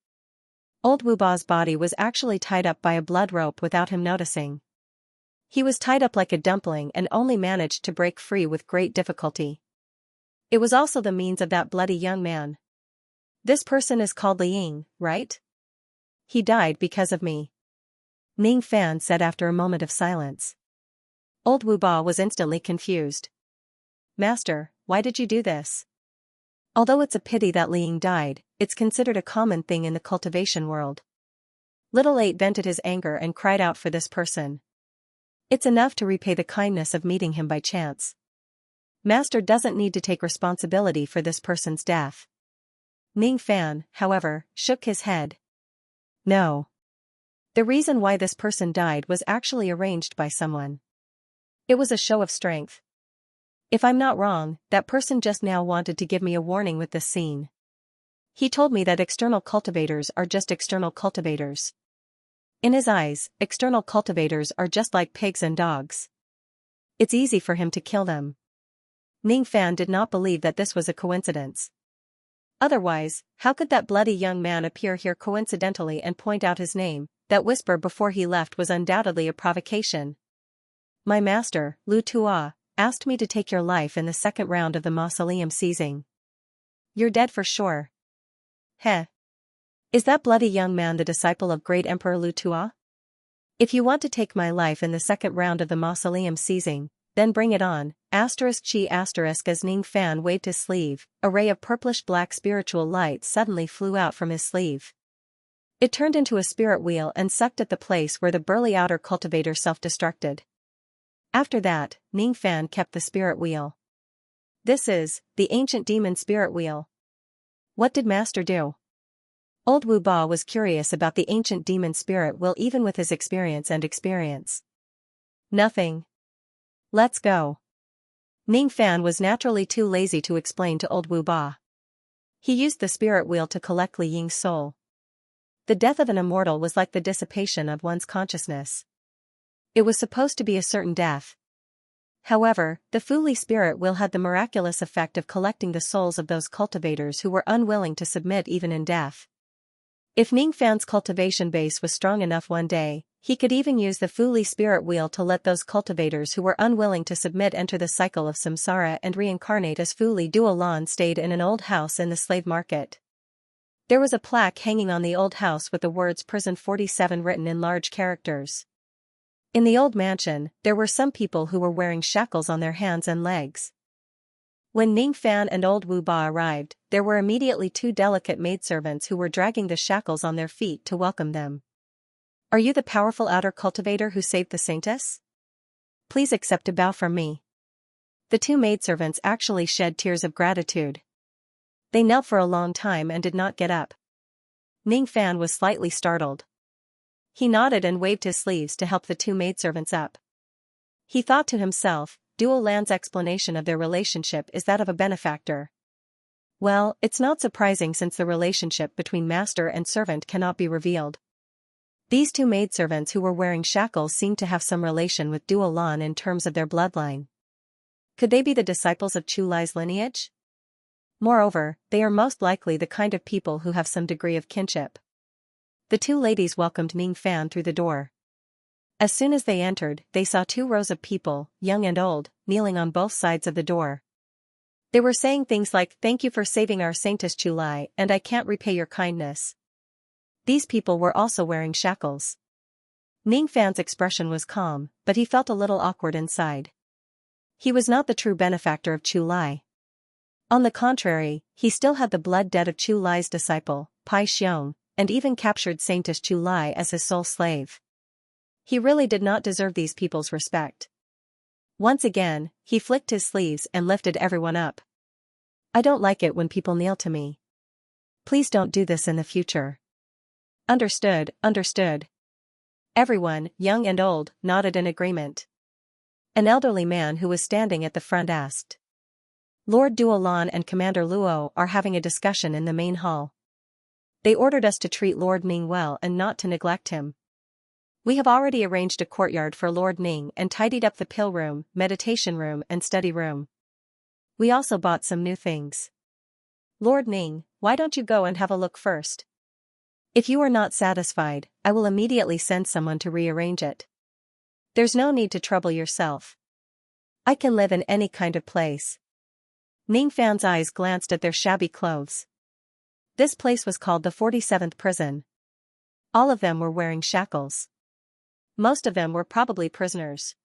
Old Wu Ba's body was actually tied up by a blood rope without him noticing. He was tied up like a dumpling and only managed to break free with great difficulty. It was also the means of that bloody young man. This person is called Li Ying, right? He died because of me. Ning Fan said after a moment of silence. Old Wu Ba was instantly confused. Master, why did you do this? Although it's a pity that Li Ying died, it's considered a common thing in the cultivation world. Little Eight vented his anger and cried out for this person. It's enough to repay the kindness of meeting him by chance. Master doesn't need to take responsibility for this person's death. Ning Fan, however, shook his head. No. The reason why this person died was actually arranged by someone. It was a show of strength. If I'm not wrong, that person just now wanted to give me a warning with this scene. He told me that external cultivators are just external cultivators. In his eyes, external cultivators are just like pigs and dogs. It's easy for him to kill them. Ning Fan did not believe that this was a coincidence. Otherwise, how could that bloody young man appear here coincidentally and point out his name? That whisper before he left was undoubtedly a provocation. My master, Lu Tua, asked me to take your life in the second round of the mausoleum seizing. You're dead for sure. Heh. Is that bloody young man the disciple of great Emperor Lu Tua? If you want to take my life in the second round of the mausoleum seizing, then bring it on. Chi as Ning Fan waved his sleeve, a ray of purplish-black spiritual light suddenly flew out from his sleeve. It turned into a spirit wheel and sucked at the place where the burly outer cultivator self-destructed. After that, Ning Fan kept the spirit wheel. This is the ancient demon spirit wheel. What did Master do? Old Wu Ba was curious about the ancient demon spirit wheel even with his experience. Nothing. Let's go. Ning Fan was naturally too lazy to explain to Old Wu Ba. He used the spirit wheel to collect Li Ying's soul. The death of an immortal was like the dissipation of one's consciousness. It was supposed to be a certain death. However, the Fu Li spirit wheel had the miraculous effect of collecting the souls of those cultivators who were unwilling to submit even in death. If Ning Fan's cultivation base was strong enough one day, he could even use the Fu Li spirit wheel to let those cultivators who were unwilling to submit enter the cycle of samsara and reincarnate as Fu Li Duolan stayed in an old house in the slave market. There was a plaque hanging on the old house with the words Prison 47 written in large characters. In the old mansion, there were some people who were wearing shackles on their hands and legs. When Ning Fan and Old Wu Ba arrived, there were immediately two delicate maidservants who were dragging the shackles on their feet to welcome them. Are you the powerful outer cultivator who saved the saintess? Please accept a bow from me. The two maidservants actually shed tears of gratitude. They knelt for a long time and did not get up. Ning Fan was slightly startled. He nodded and waved his sleeves to help the two maidservants up. He thought to himself, Duo Lan's explanation of their relationship is that of a benefactor. Well, it's not surprising since the relationship between master and servant cannot be revealed. These two maidservants who were wearing shackles seemed to have some relation with Duo Lan in terms of their bloodline. Could they be the disciples of Chu Lai's lineage? Moreover, they are most likely the kind of people who have some degree of kinship. The two ladies welcomed Ning Fan through the door. As soon as they entered, they saw 2 rows of people, young and old, kneeling on both sides of the door. They were saying things like, "Thank you for saving our saintess Chu Lai, and I can't repay your kindness." These people were also wearing shackles. Ning Fan's expression was calm, but he felt a little awkward inside. He was not the true benefactor of Chu Lai. On the contrary, he still had the blood debt of Chu Lai's disciple, Pai Xiong, and even captured saintess Chu Lai as his sole slave. He really did not deserve these people's respect. Once again, he flicked his sleeves and lifted everyone up. "I don't like it when people kneel to me. Please don't do this in the future." "Understood, understood." Everyone, young and old, nodded in agreement. An elderly man who was standing at the front asked, "Lord Duo Lan and Commander Luo are having a discussion in the main hall. They ordered us to treat Lord Ning well and not to neglect him. We have already arranged a courtyard for Lord Ning and tidied up the pill room, meditation room and study room. We also bought some new things. Lord Ning, why don't you go and have a look first? If you are not satisfied, I will immediately send someone to rearrange it. There's no need to trouble yourself. I can live in any kind of place." Ning Fan's eyes glanced at their shabby clothes. This place was called the 47th prison. All of them were wearing shackles. Most of them were probably prisoners.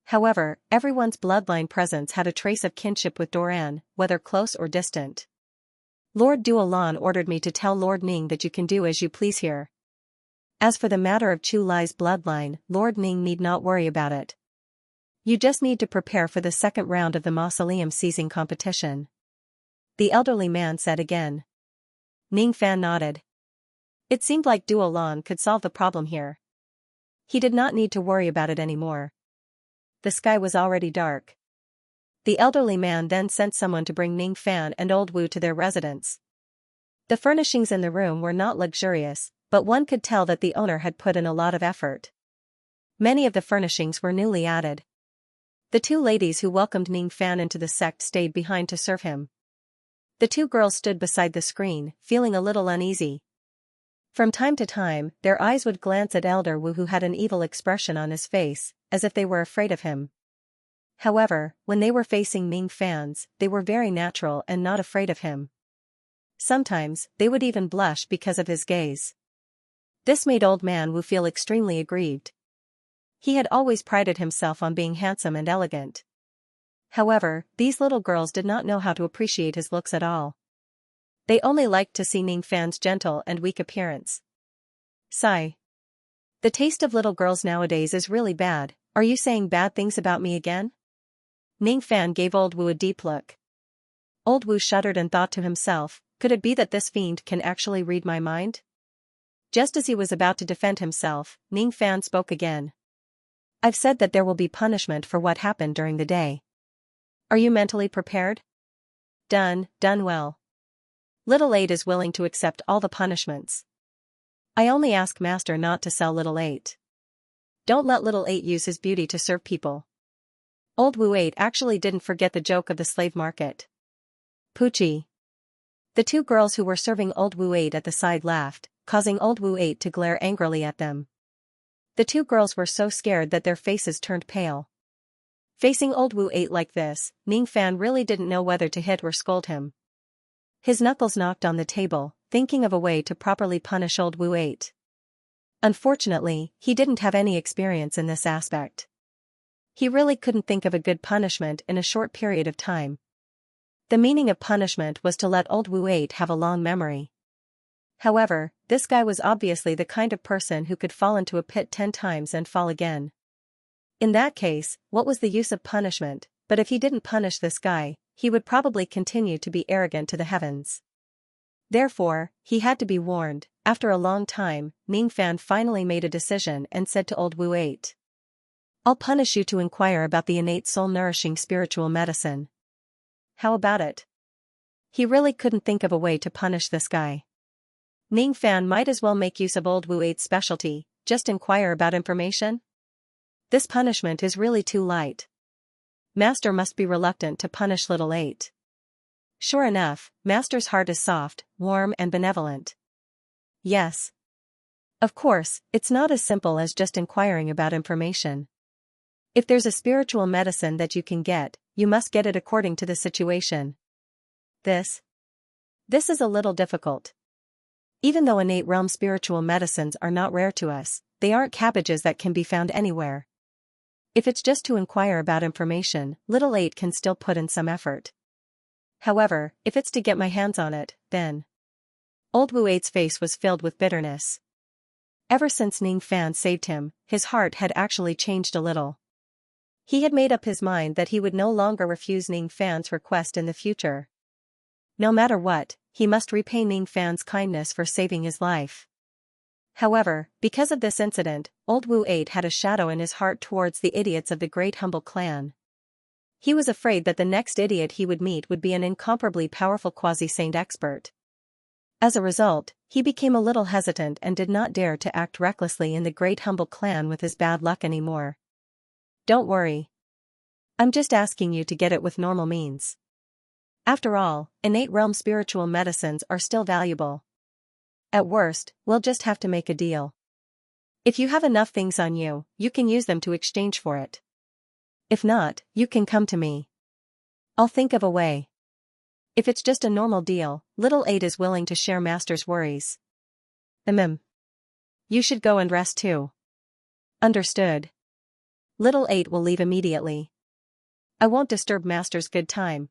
However, everyone's bloodline presence had a trace of kinship with Doran, whether close or distant. "Lord Duo Lan ordered me to tell Lord Ning that you can do as you please here. As for the matter of Chu Lai's bloodline, Lord Ning need not worry about it. You just need to prepare for the second round of the mausoleum seizing competition," the elderly man said again. Ning Fan nodded. It seemed like Duo Lan could solve the problem here. He did not need to worry about it anymore. The sky was already dark. The elderly man then sent someone to bring Ning Fan and Old Wu to their residence. The furnishings in the room were not luxurious, but one could tell that the owner had put in a lot of effort. Many of the furnishings were newly added. The 2 ladies who welcomed Ning Fan into the sect stayed behind to serve him. The 2 girls stood beside the screen, feeling a little uneasy. From time to time, their eyes would glance at Elder Wu, who had an evil expression on his face, as if they were afraid of him. However, when they were facing Ning Fan's, they were very natural and not afraid of him. Sometimes, they would even blush because of his gaze. This made Old Man Wu feel extremely aggrieved. He had always prided himself on being handsome and elegant. However, these little girls did not know how to appreciate his looks at all. They only liked to see Ning Fan's gentle and weak appearance. Sigh. The taste of little girls nowadays is really bad. Are you saying bad things about me again? Ning Fan gave Old Wu a deep look. Old Wu shuddered and thought to himself, could it be that this fiend can actually read my mind? Just as he was about to defend himself, Ning Fan spoke again. "I've said that there will be punishment for what happened during the day. Are you mentally prepared?" Done well. Little 8 is willing to accept all the punishments. I only ask Master not to sell Little 8. Don't let Little 8 use his beauty to serve people. Old Wu 8 actually didn't forget the joke of the slave market. Poochie. The 2 girls who were serving Old Wu 8 at the side laughed, causing Old Wu 8 to glare angrily at them. The 2 girls were so scared that their faces turned pale. Facing Old Wu 8 like this, Ning Fan really didn't know whether to hit or scold him. His knuckles knocked on the table, thinking of a way to properly punish Old Wu 8. Unfortunately, he didn't have any experience in this aspect. He really couldn't think of a good punishment in a short period of time. The meaning of punishment was to let Old Wu 8 have a long memory. However, this guy was obviously the kind of person who could fall into a pit 10 times and fall again. In that case, what was the use of punishment? But if he didn't punish this guy, he would probably continue to be arrogant to the heavens. Therefore, he had to be warned. After a long time, Ning Fan finally made a decision and said to Old Wu 8. "I'll punish you to inquire about the innate soul-nourishing spiritual medicine. How about it?" He really couldn't think of a way to punish this guy. Ning Fan might as well make use of old Wu Eight's specialty, just inquire about information? This punishment is really too light. Master must be reluctant to punish little Eight. Sure enough, Master's heart is soft, warm and benevolent. Yes. Of course, it's not as simple as just inquiring about information. If there's a spiritual medicine that you can get, you must get it according to the situation. This is a little difficult. Even though innate realm spiritual medicines are not rare to us, they aren't cabbages that can be found anywhere. If it's just to inquire about information, little Eight can still put in some effort. However, if it's to get my hands on it, then... Old Wu Eight's face was filled with bitterness. Ever since Ning Fan saved him, his heart had actually changed a little. He had made up his mind that he would no longer refuse Ning Fan's request in the future. No matter what, he must repay Ning Fan's kindness for saving his life. However, because of this incident, old Wu Eight had a shadow in his heart towards the idiots of the Great Humble Clan. He was afraid that the next idiot he would meet would be an incomparably powerful quasi-saint expert. As a result, he became a little hesitant and did not dare to act recklessly in the Great Humble Clan with his bad luck anymore. Don't worry. I'm just asking you to get it with normal means. After all, innate realm spiritual medicines are still valuable. At worst, we'll just have to make a deal. If you have enough things on you, you can use them to exchange for it. If not, you can come to me. I'll think of a way. If it's just a normal deal, little Eight is willing to share Master's worries. You should go and rest too. Understood. Little Eight will leave immediately. I won't disturb Master's good time.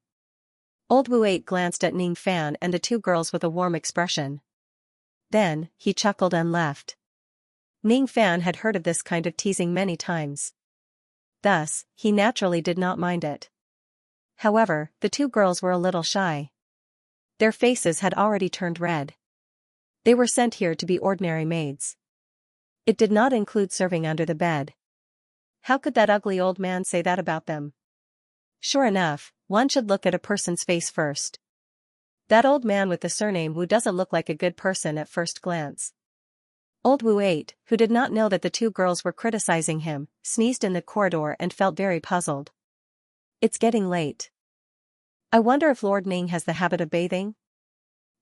Old Wu Eight glanced at Ning Fan and the two girls with a warm expression. Then, he chuckled and left. Ning Fan had heard of this kind of teasing many times. Thus, he naturally did not mind it. However, the two girls were a little shy. Their faces had already turned red. They were sent here to be ordinary maids. It did not include serving under the bed. How could that ugly old man say that about them? Sure enough, one should look at a person's face first. That old man with the surname Wu doesn't look like a good person at first glance. Old Wu Eight, who did not know that the two girls were criticizing him, sneezed in the corridor and felt very puzzled. It's getting late. I wonder if Lord Ning has the habit of bathing?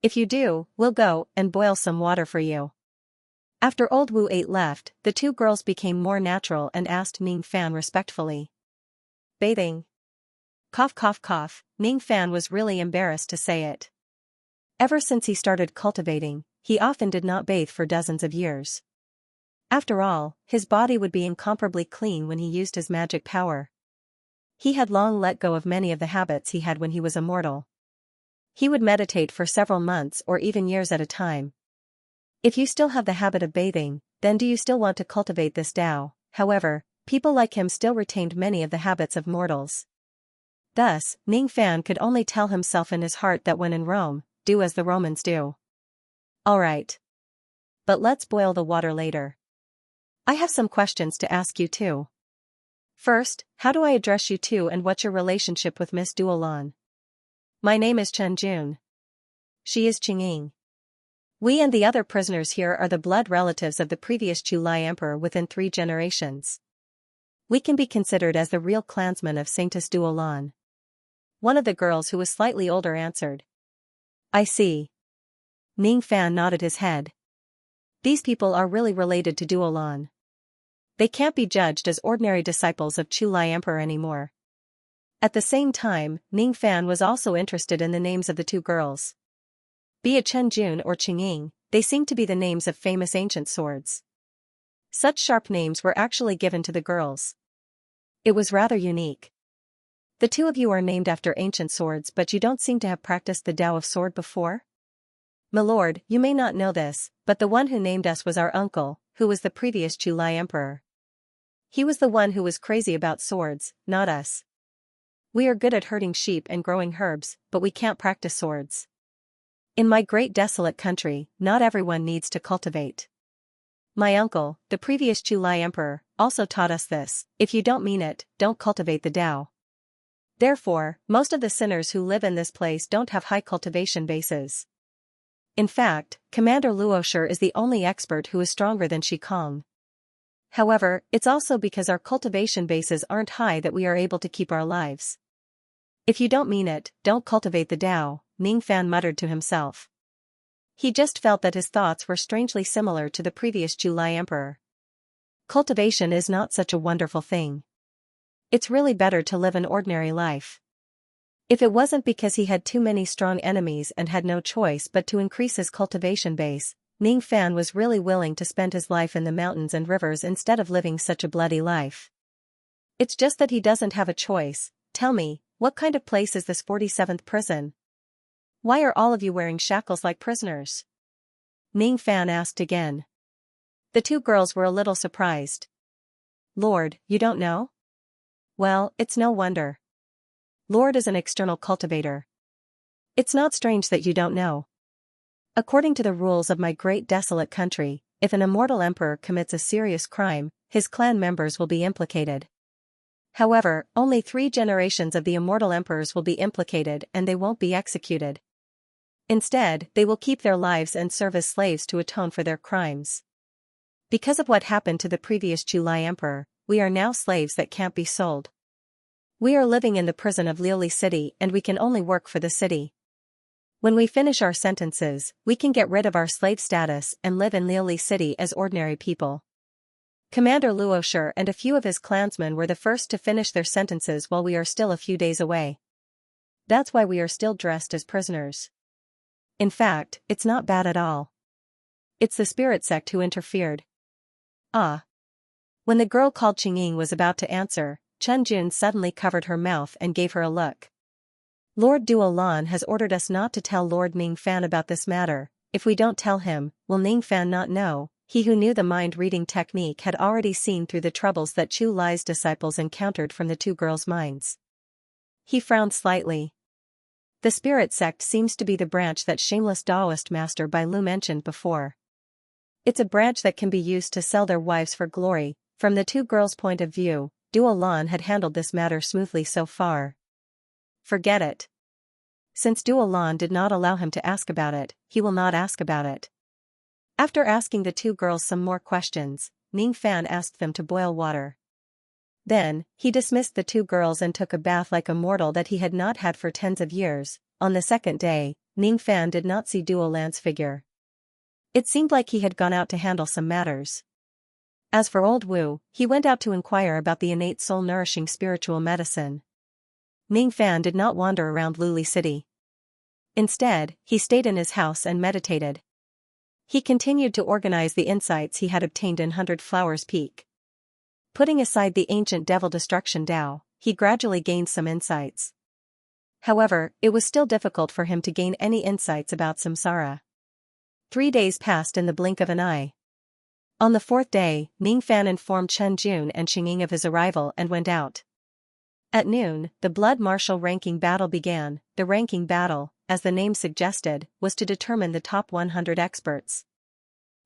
If you do, we'll go and boil some water for you. After old Wu Eight left, the two girls became more natural and asked Ning Fan respectfully. Bathing? Cough cough cough, Ning Fan was really embarrassed to say it. Ever since he started cultivating, he often did not bathe for dozens of years. After all, his body would be incomparably clean when he used his magic power. He had long let go of many of the habits he had when he was a mortal. He would meditate for several months or even years at a time. If you still have the habit of bathing, then do you still want to cultivate this Tao? However, people like him still retained many of the habits of mortals. Thus, Ning Fan could only tell himself in his heart that when in Rome, do as the Romans do. Alright. But let's boil the water later. I have some questions to ask you too. First, how do I address you two and what's your relationship with Miss Duolan? My name is Chen Jun. She is Qingying. We and the other prisoners here are the blood relatives of the previous Chu Lai Emperor within 3 generations. We can be considered as the real clansmen of Saintess Duolan. One of the girls who was slightly older answered. I see. Ning Fan nodded his head. These people are really related to Duolan. They can't be judged as ordinary disciples of Chu Lai Emperor anymore. At the same time, Ning Fan was also interested in the names of the two girls. Be it Chen Jun or Qingying, they seemed to be the names of famous ancient swords. Such sharp names were actually given to the girls. It was rather unique. The two of you are named after ancient swords, but you don't seem to have practiced the Tao of Sword before? My lord, you may not know this, but the one who named us was our uncle, who was the previous Chu Lai Emperor. He was the one who was crazy about swords, not us. We are good at herding sheep and growing herbs, but we can't practice swords. In my great desolate country, not everyone needs to cultivate. My uncle, the previous Chu Lai Emperor, also taught us this: if you don't mean it, don't cultivate the Tao. Therefore, most of the sinners who live in this place don't have high cultivation bases. In fact, Commander Luosher is the only expert who is stronger than Shikong. However, it's also because our cultivation bases aren't high that we are able to keep our lives. If you don't mean it, don't cultivate the Tao, Ning Fan muttered to himself. He just felt that his thoughts were strangely similar to the previous July emperor. Cultivation is not such a wonderful thing. It's really better to live an ordinary life. If it wasn't because he had too many strong enemies and had no choice but to increase his cultivation base, Ning Fan was really willing to spend his life in the mountains and rivers instead of living such a bloody life. It's just that he doesn't have a choice. Tell me, what kind of place is this 47th prison? Why are all of you wearing shackles like prisoners? Ning Fan asked again. The two girls were a little surprised. Lord, you don't know? Well, it's no wonder. Lord is an external cultivator. It's not strange that you don't know. According to the rules of my great desolate country, if an immortal emperor commits a serious crime, his clan members will be implicated. However, only 3 generations of the immortal emperors will be implicated and they won't be executed. Instead, they will keep their lives and serve as slaves to atone for their crimes. Because of what happened to the previous July emperor, we are now slaves that can't be sold. We are living in the prison of Liuli City and we can only work for the city. When we finish our sentences, we can get rid of our slave status and live in Liuli City as ordinary people. Commander Luosher and a few of his clansmen were the first to finish their sentences while we are still a few days away. That's why we are still dressed as prisoners. In fact, it's not bad at all. It's the spirit sect who interfered. Ah. When the girl called Qingying was about to answer, Chen Jun suddenly covered her mouth and gave her a look. Lord Duolan has ordered us not to tell Lord Ning Fan about this matter. If we don't tell him, will Ning Fan not know? He who knew the mind-reading technique had already seen through the troubles that Chu Lai's disciples encountered from the two girls' minds. He frowned slightly. The spirit sect seems to be the branch that shameless Taoist master Bai Lu mentioned before. It's a branch that can be used to sell their wives for glory. From the two girls' point of view, Duolan had handled this matter smoothly so far. Forget it. Since Duolan did not allow him to ask about it, he will not ask about it. After asking the two girls some more questions, Ning Fan asked them to boil water. Then, he dismissed the two girls and took a bath like a mortal that he had not had for tens of years. On the second day, Ning Fan did not see Duolan's figure. It seemed like he had gone out to handle some matters. As for old Wu, he went out to inquire about the innate soul-nourishing spiritual medicine. Ning Fan did not wander around Liuli City. Instead, he stayed in his house and meditated. He continued to organize the insights he had obtained in 100 Flowers Peak. Putting aside the ancient devil destruction Tao, he gradually gained some insights. However, it was still difficult for him to gain any insights about samsara. 3 days passed in the blink of an eye. On the 4th day, Ning Fan informed Chen Jun and Qingying of his arrival and went out. At noon, the blood martial ranking battle began. The ranking battle, as the name suggested, was to determine the top 100 experts.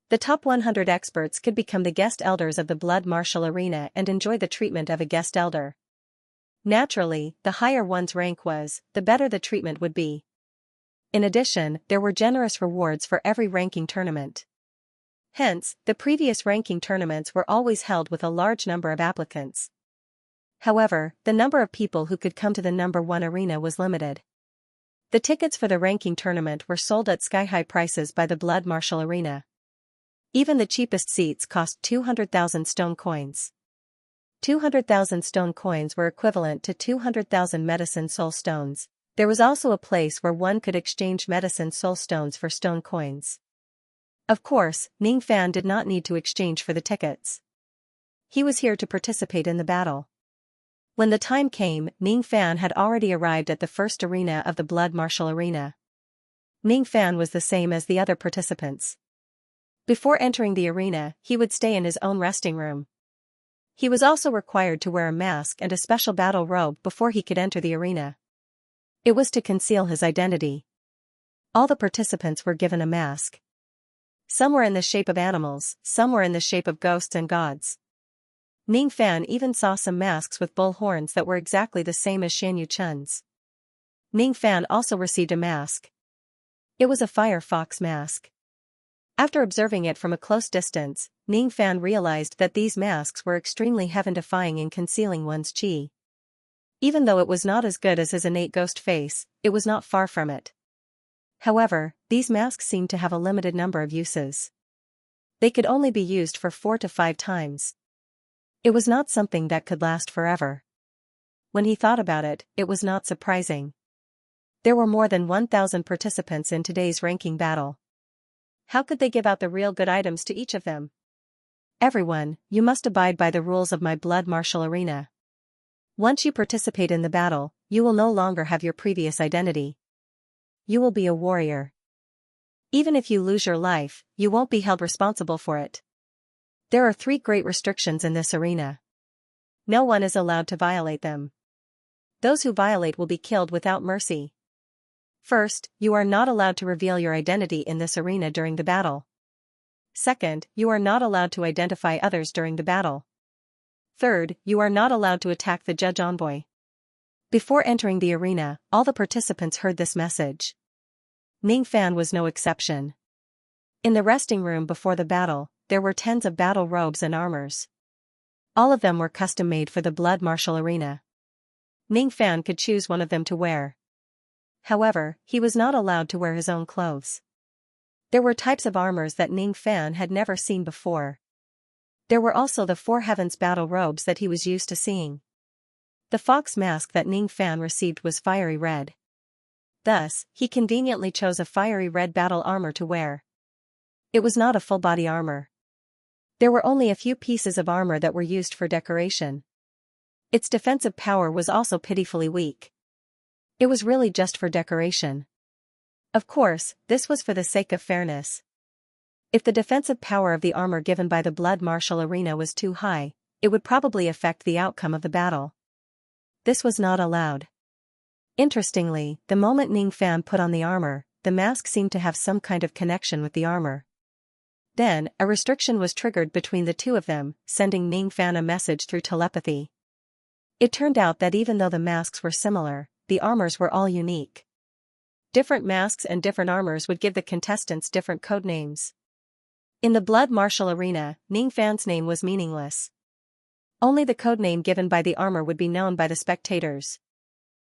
The top 100 experts could become the guest elders of the blood martial arena and enjoy the treatment of a guest elder. Naturally, the higher one's rank was, the better the treatment would be. In addition, there were generous rewards for every ranking tournament. Hence, the previous ranking tournaments were always held with a large number of applicants. However, the number of people who could come to the number 1 arena was limited. The tickets for the ranking tournament were sold at sky-high prices by the blood martial arena. Even the cheapest seats cost 200,000 stone coins. 200,000 stone coins were equivalent to 200,000 medicine soul stones. There was also a place where one could exchange medicine soul stones for stone coins. Of course, Ning Fan did not need to exchange for the tickets. He was here to participate in the battle. When the time came, Ning Fan had already arrived at the first arena of the blood martial arena. Ning Fan was the same as the other participants. Before entering the arena, he would stay in his own resting room. He was also required to wear a mask and a special battle robe before he could enter the arena. It was to conceal his identity. All the participants were given a mask. Some were in the shape of animals, some were in the shape of ghosts and gods. Ning Fan even saw some masks with bull horns that were exactly the same as Shan Yu Chun's. Ning Fan also received a mask. It was a fire fox mask. After observing it from a close distance, Ning Fan realized that these masks were extremely heaven-defying in concealing one's qi. Even though it was not as good as his innate ghost face, it was not far from it. However, these masks seemed to have a limited number of uses. They could only be used for 4 to 5 times. It was not something that could last forever. When he thought about it, it was not surprising. There were more than 1,000 participants in today's ranking battle. How could they give out the real good items to each of them? Everyone, you must abide by the rules of my blood martial arena. Once you participate in the battle, you will no longer have your previous identity. You will be a warrior. Even if you lose your life, you won't be held responsible for it. There are 3 great restrictions in this arena. No one is allowed to violate them. Those who violate will be killed without mercy. First, you are not allowed to reveal your identity in this arena during the battle. Second, you are not allowed to identify others during the battle. Third, you are not allowed to attack the judge envoy. Before entering the arena, all the participants heard this message. Ning Fan was no exception. In the resting room before the battle, there were tens of battle robes and armors. All of them were custom-made for the blood martial arena. Ning Fan could choose one of them to wear. However, he was not allowed to wear his own clothes. There were types of armors that Ning Fan had never seen before. There were also the 4 heavens battle robes that he was used to seeing. The fox mask that Ning Fan received was fiery red. Thus, he conveniently chose a fiery red battle armor to wear. It was not a full-body armor. There were only a few pieces of armor that were used for decoration. Its defensive power was also pitifully weak. It was really just for decoration. Of course, this was for the sake of fairness. If the defensive power of the armor given by the blood martial arena was too high, it would probably affect the outcome of the battle. This was not allowed. Interestingly, the moment Ning Fan put on the armor, the mask seemed to have some kind of connection with the armor. Then, a restriction was triggered between the two of them, sending Ning Fan a message through telepathy. It turned out that even though the masks were similar, the armors were all unique. Different masks and different armors would give the contestants different code names. In the blood martial arena, Ning Fan's name was meaningless. Only the code name given by the armor would be known by the spectators.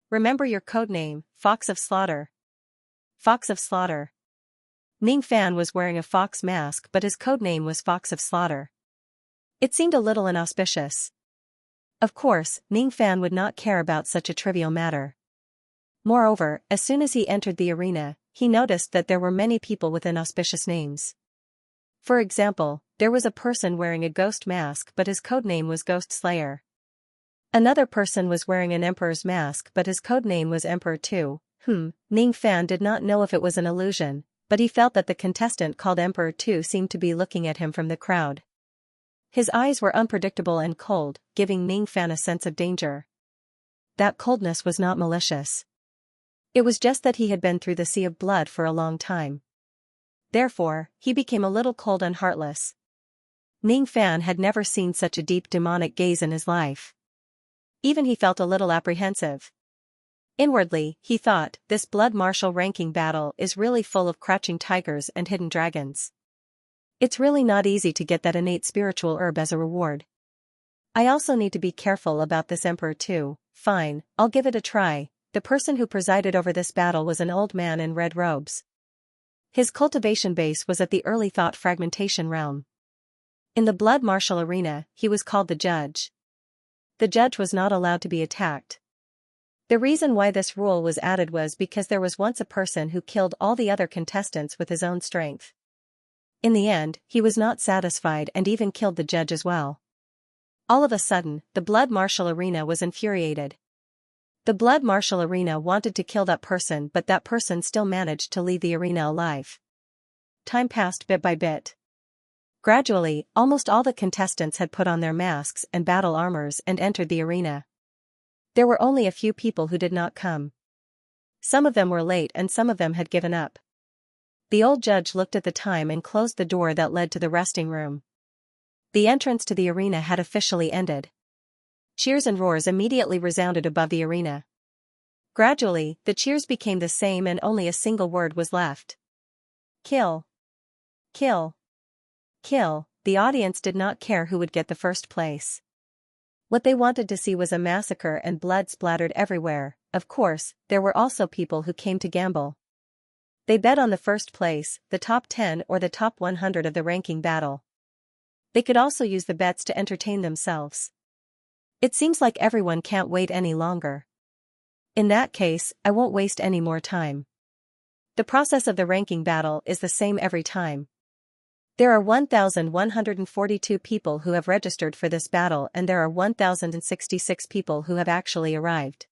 Remember your code name, Fox of Slaughter. Fox of Slaughter. Ning Fan was wearing a fox mask, but his code name was Fox of Slaughter. It seemed a little inauspicious. Of course, Ning Fan would not care about such a trivial matter. Moreover, as soon as he entered the arena, he noticed that there were many people with inauspicious names. For example, there was a person wearing a ghost mask but his code name was Ghost Slayer. Another person was wearing an emperor's mask but his code name was Emperor 2. Ning Fan did not know if it was an illusion, but he felt that the contestant called Emperor 2 seemed to be looking at him from the crowd. His eyes were unpredictable and cold, giving Ning Fan a sense of danger. That coldness was not malicious. It was just that he had been through the sea of blood for a long time. Therefore, he became a little cold and heartless. Ning Fan had never seen such a deep demonic gaze in his life. Even he felt a little apprehensive. Inwardly, he thought, this blood martial ranking battle is really full of crouching tigers and hidden dragons. It's really not easy to get that innate spiritual herb as a reward. I also need to be careful about this Emperor too. Fine, I'll give it a try. The person who presided over this battle was an old man in red robes. His cultivation base was at the early thought fragmentation realm. In the blood martial arena, he was called the judge. The judge was not allowed to be attacked. The reason why this rule was added was because there was once a person who killed all the other contestants with his own strength. In the end, he was not satisfied and even killed the judge as well. All of a sudden, the blood martial arena was infuriated. The blood martial arena wanted to kill that person, but that person still managed to leave the arena alive. Time passed bit by bit. Gradually, almost all the contestants had put on their masks and battle armors and entered the arena. There were only a few people who did not come. Some of them were late and some of them had given up. The old judge looked at the time and closed the door that led to the resting room. The entrance to the arena had officially ended. Cheers and roars immediately resounded above the arena. Gradually, the cheers became the same and only a single word was left. Kill. Kill. Kill. The audience did not care who would get the first place. What they wanted to see was a massacre and blood splattered everywhere. Of course, there were also people who came to gamble. They bet on the first place, the top 10 or the top 100 of the ranking battle. They could also use the bets to entertain themselves. It seems like everyone can't wait any longer. In that case, I won't waste any more time. The process of the ranking battle is the same every time. There are 1,142 people who have registered for this battle and there are 1,066 people who have actually arrived.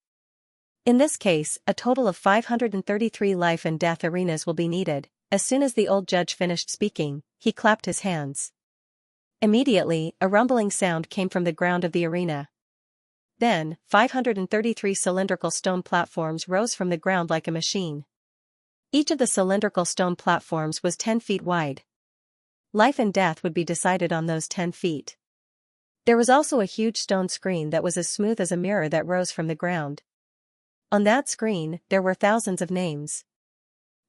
In this case, a total of 533 life and death arenas will be needed. As soon as the old judge finished speaking, he clapped his hands. Immediately, a rumbling sound came from the ground of the arena. Then, 533 cylindrical stone platforms rose from the ground like a machine. Each of the cylindrical stone platforms was 10 feet wide. Life and death would be decided on those 10 feet. There was also a huge stone screen that was as smooth as a mirror that rose from the ground. On that screen, there were thousands of names.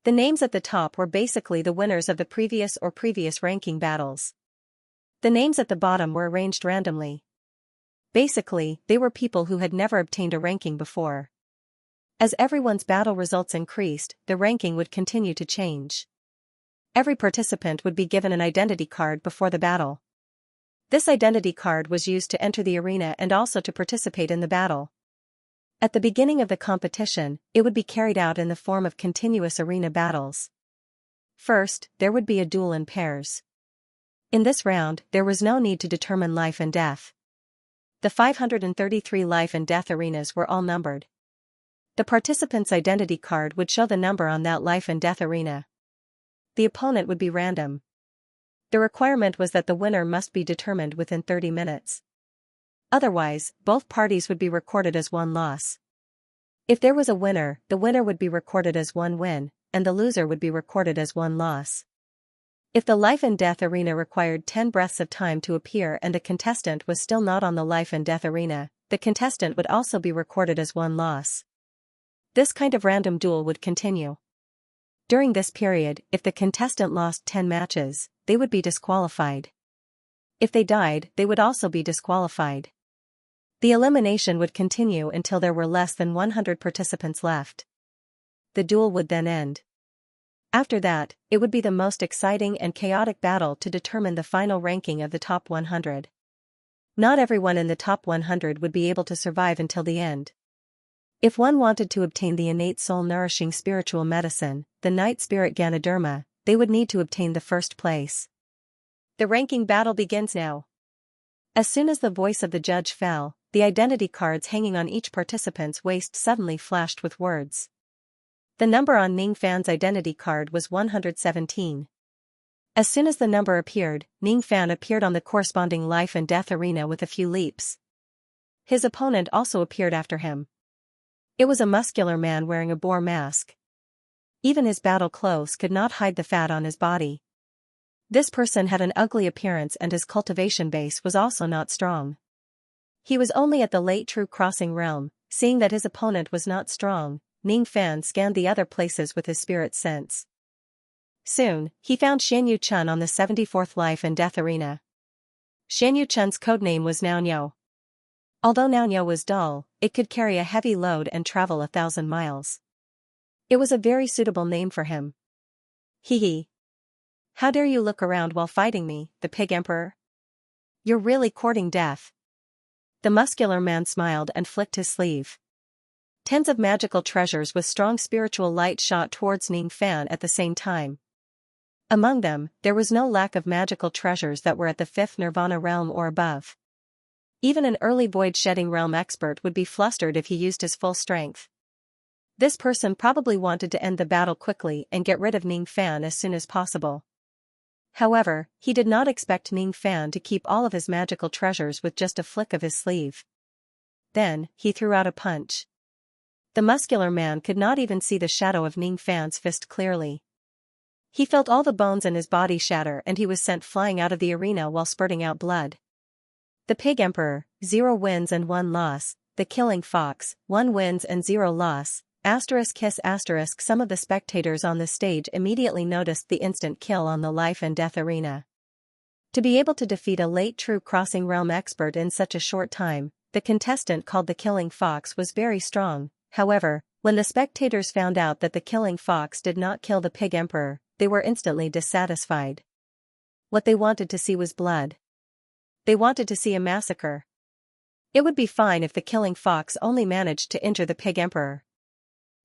The names at the top were basically the winners of the previous ranking battles. The names at the bottom were arranged randomly. Basically, they were people who had never obtained a ranking before. As everyone's battle results increased, the ranking would continue to change. Every participant would be given an identity card before the battle. This identity card was used to enter the arena and also to participate in the battle. At the beginning of the competition, it would be carried out in the form of continuous arena battles. First, there would be a duel in pairs. In this round, there was no need to determine life and death. The 533 life and death arenas were all numbered. The participant's identity card would show the number on that life and death arena. The opponent would be random. The requirement was that the winner must be determined within 30 minutes. Otherwise, both parties would be recorded as one loss. If there was a winner, the winner would be recorded as one win, and the loser would be recorded as one loss. If the life and death arena required 10 breaths of time to appear and a contestant was still not on the life and death arena, the contestant would also be recorded as one loss. This kind of random duel would continue. During this period, if the contestant lost 10 matches, they would be disqualified. If they died, they would also be disqualified. The elimination would continue until there were less than 100 participants left. The duel would then end. After that, it would be the most exciting and chaotic battle to determine the final ranking of the top 100. Not everyone in the top 100 would be able to survive until the end. If one wanted to obtain the innate soul-nourishing spiritual medicine, the night spirit Ganoderma, they would need to obtain the first place. The ranking battle begins now. As soon as the voice of the judge fell, the identity cards hanging on each participant's waist suddenly flashed with words. The number on Ning Fan's identity card was 117. As soon as the number appeared, Ning Fan appeared on the corresponding life and death arena with a few leaps. His opponent also appeared after him. It was a muscular man wearing a boar mask. Even his battle clothes could not hide the fat on his body. This person had an ugly appearance and his cultivation base was also not strong. He was only at the late true crossing realm. Seeing that his opponent was not strong, Ning Fan scanned the other places with his spirit sense. Soon, he found Xianxia Chun on the 74th life and death arena. Xianxia Chun's codename was Naonyo. Although Naonyo was dull, it could carry a heavy load and travel 1,000 miles. It was a very suitable name for him. Hee. How dare you look around while fighting me, the pig emperor? You're really courting death. The muscular man smiled and flicked his sleeve. Tens of magical treasures with strong spiritual light shot towards Ning Fan at the same time. Among them, there was no lack of magical treasures that were at the 5th Nirvana realm or above. Even an early void-shedding realm expert would be flustered if he used his full strength. This person probably wanted to end the battle quickly and get rid of Ning Fan as soon as possible. However, he did not expect Ning Fan to keep all of his magical treasures with just a flick of his sleeve. Then, he threw out a punch. The muscular man could not even see the shadow of Ning Fan's fist clearly. He felt all the bones in his body shatter and he was sent flying out of the arena while spurting out blood. The Pig Emperor, 0 wins and 1 loss, the Killing Fox, 1 wins and 0 loss, Some of the spectators on the stage immediately noticed the instant kill on the life and death arena. To be able to defeat a late true crossing realm expert in such a short time, the contestant called the Killing Fox was very strong. However, when the spectators found out that the Killing Fox did not kill the Pig Emperor, they were instantly dissatisfied. What they wanted to see was blood. They wanted to see a massacre. It would be fine if the Killing Fox only managed to injure the Pig Emperor.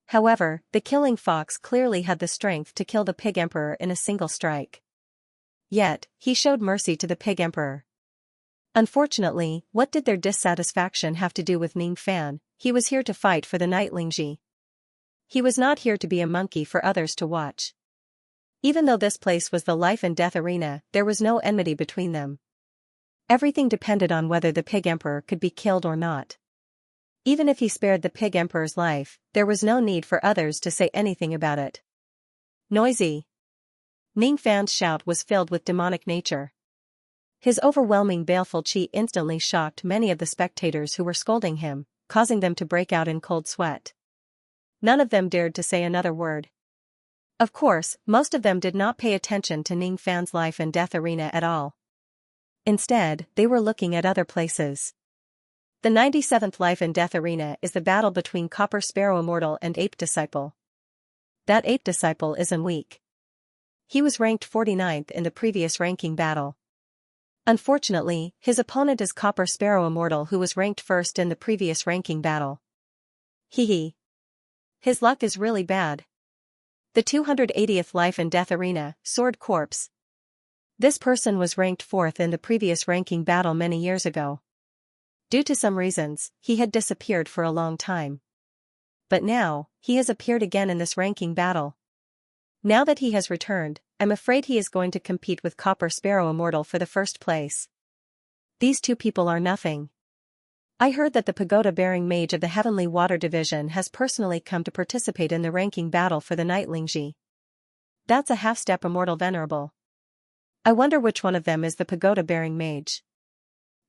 However, the Killing Fox clearly had the strength to kill the Pig Emperor in a single strike. Yet, he showed mercy to the Pig Emperor. Unfortunately, what did their dissatisfaction have to do with Ning Fan? He was here to fight for the Knight Lingji. He was not here to be a monkey for others to watch. Even though this place was the life and death arena, there was no enmity between them. Everything depended on whether the Pig Emperor could be killed or not. Even if he spared the Pig Emperor's life, there was no need for others to say anything about it. Noisy. Ning Fan's shout was filled with demonic nature. His overwhelming baleful chi instantly shocked many of the spectators who were scolding him, causing them to break out in cold sweat. None of them dared to say another word. Of course, most of them did not pay attention to Ning Fan's life and death arena at all. Instead, they were looking at other places. The 97th Life and Death Arena is the battle between Copper Sparrow Immortal and Ape Disciple. That Ape Disciple isn't weak. He was ranked 49th in the previous ranking battle. Unfortunately, his opponent is Copper Sparrow Immortal, who was ranked first in the previous ranking battle. Hee. His luck is really bad. The 280th Life and Death Arena, Sword Corpse. This person was ranked 4th in the previous ranking battle many years ago. Due to some reasons, he had disappeared for a long time. But now, he has appeared again in this ranking battle. Now that he has returned, I'm afraid he is going to compete with Copper Sparrow Immortal for the first place. These two people are nothing. I heard that the pagoda-bearing mage of the Heavenly Water Division has personally come to participate in the ranking battle for the Knight Lingji. That's a half-step immortal venerable. I wonder which one of them is the pagoda-bearing mage.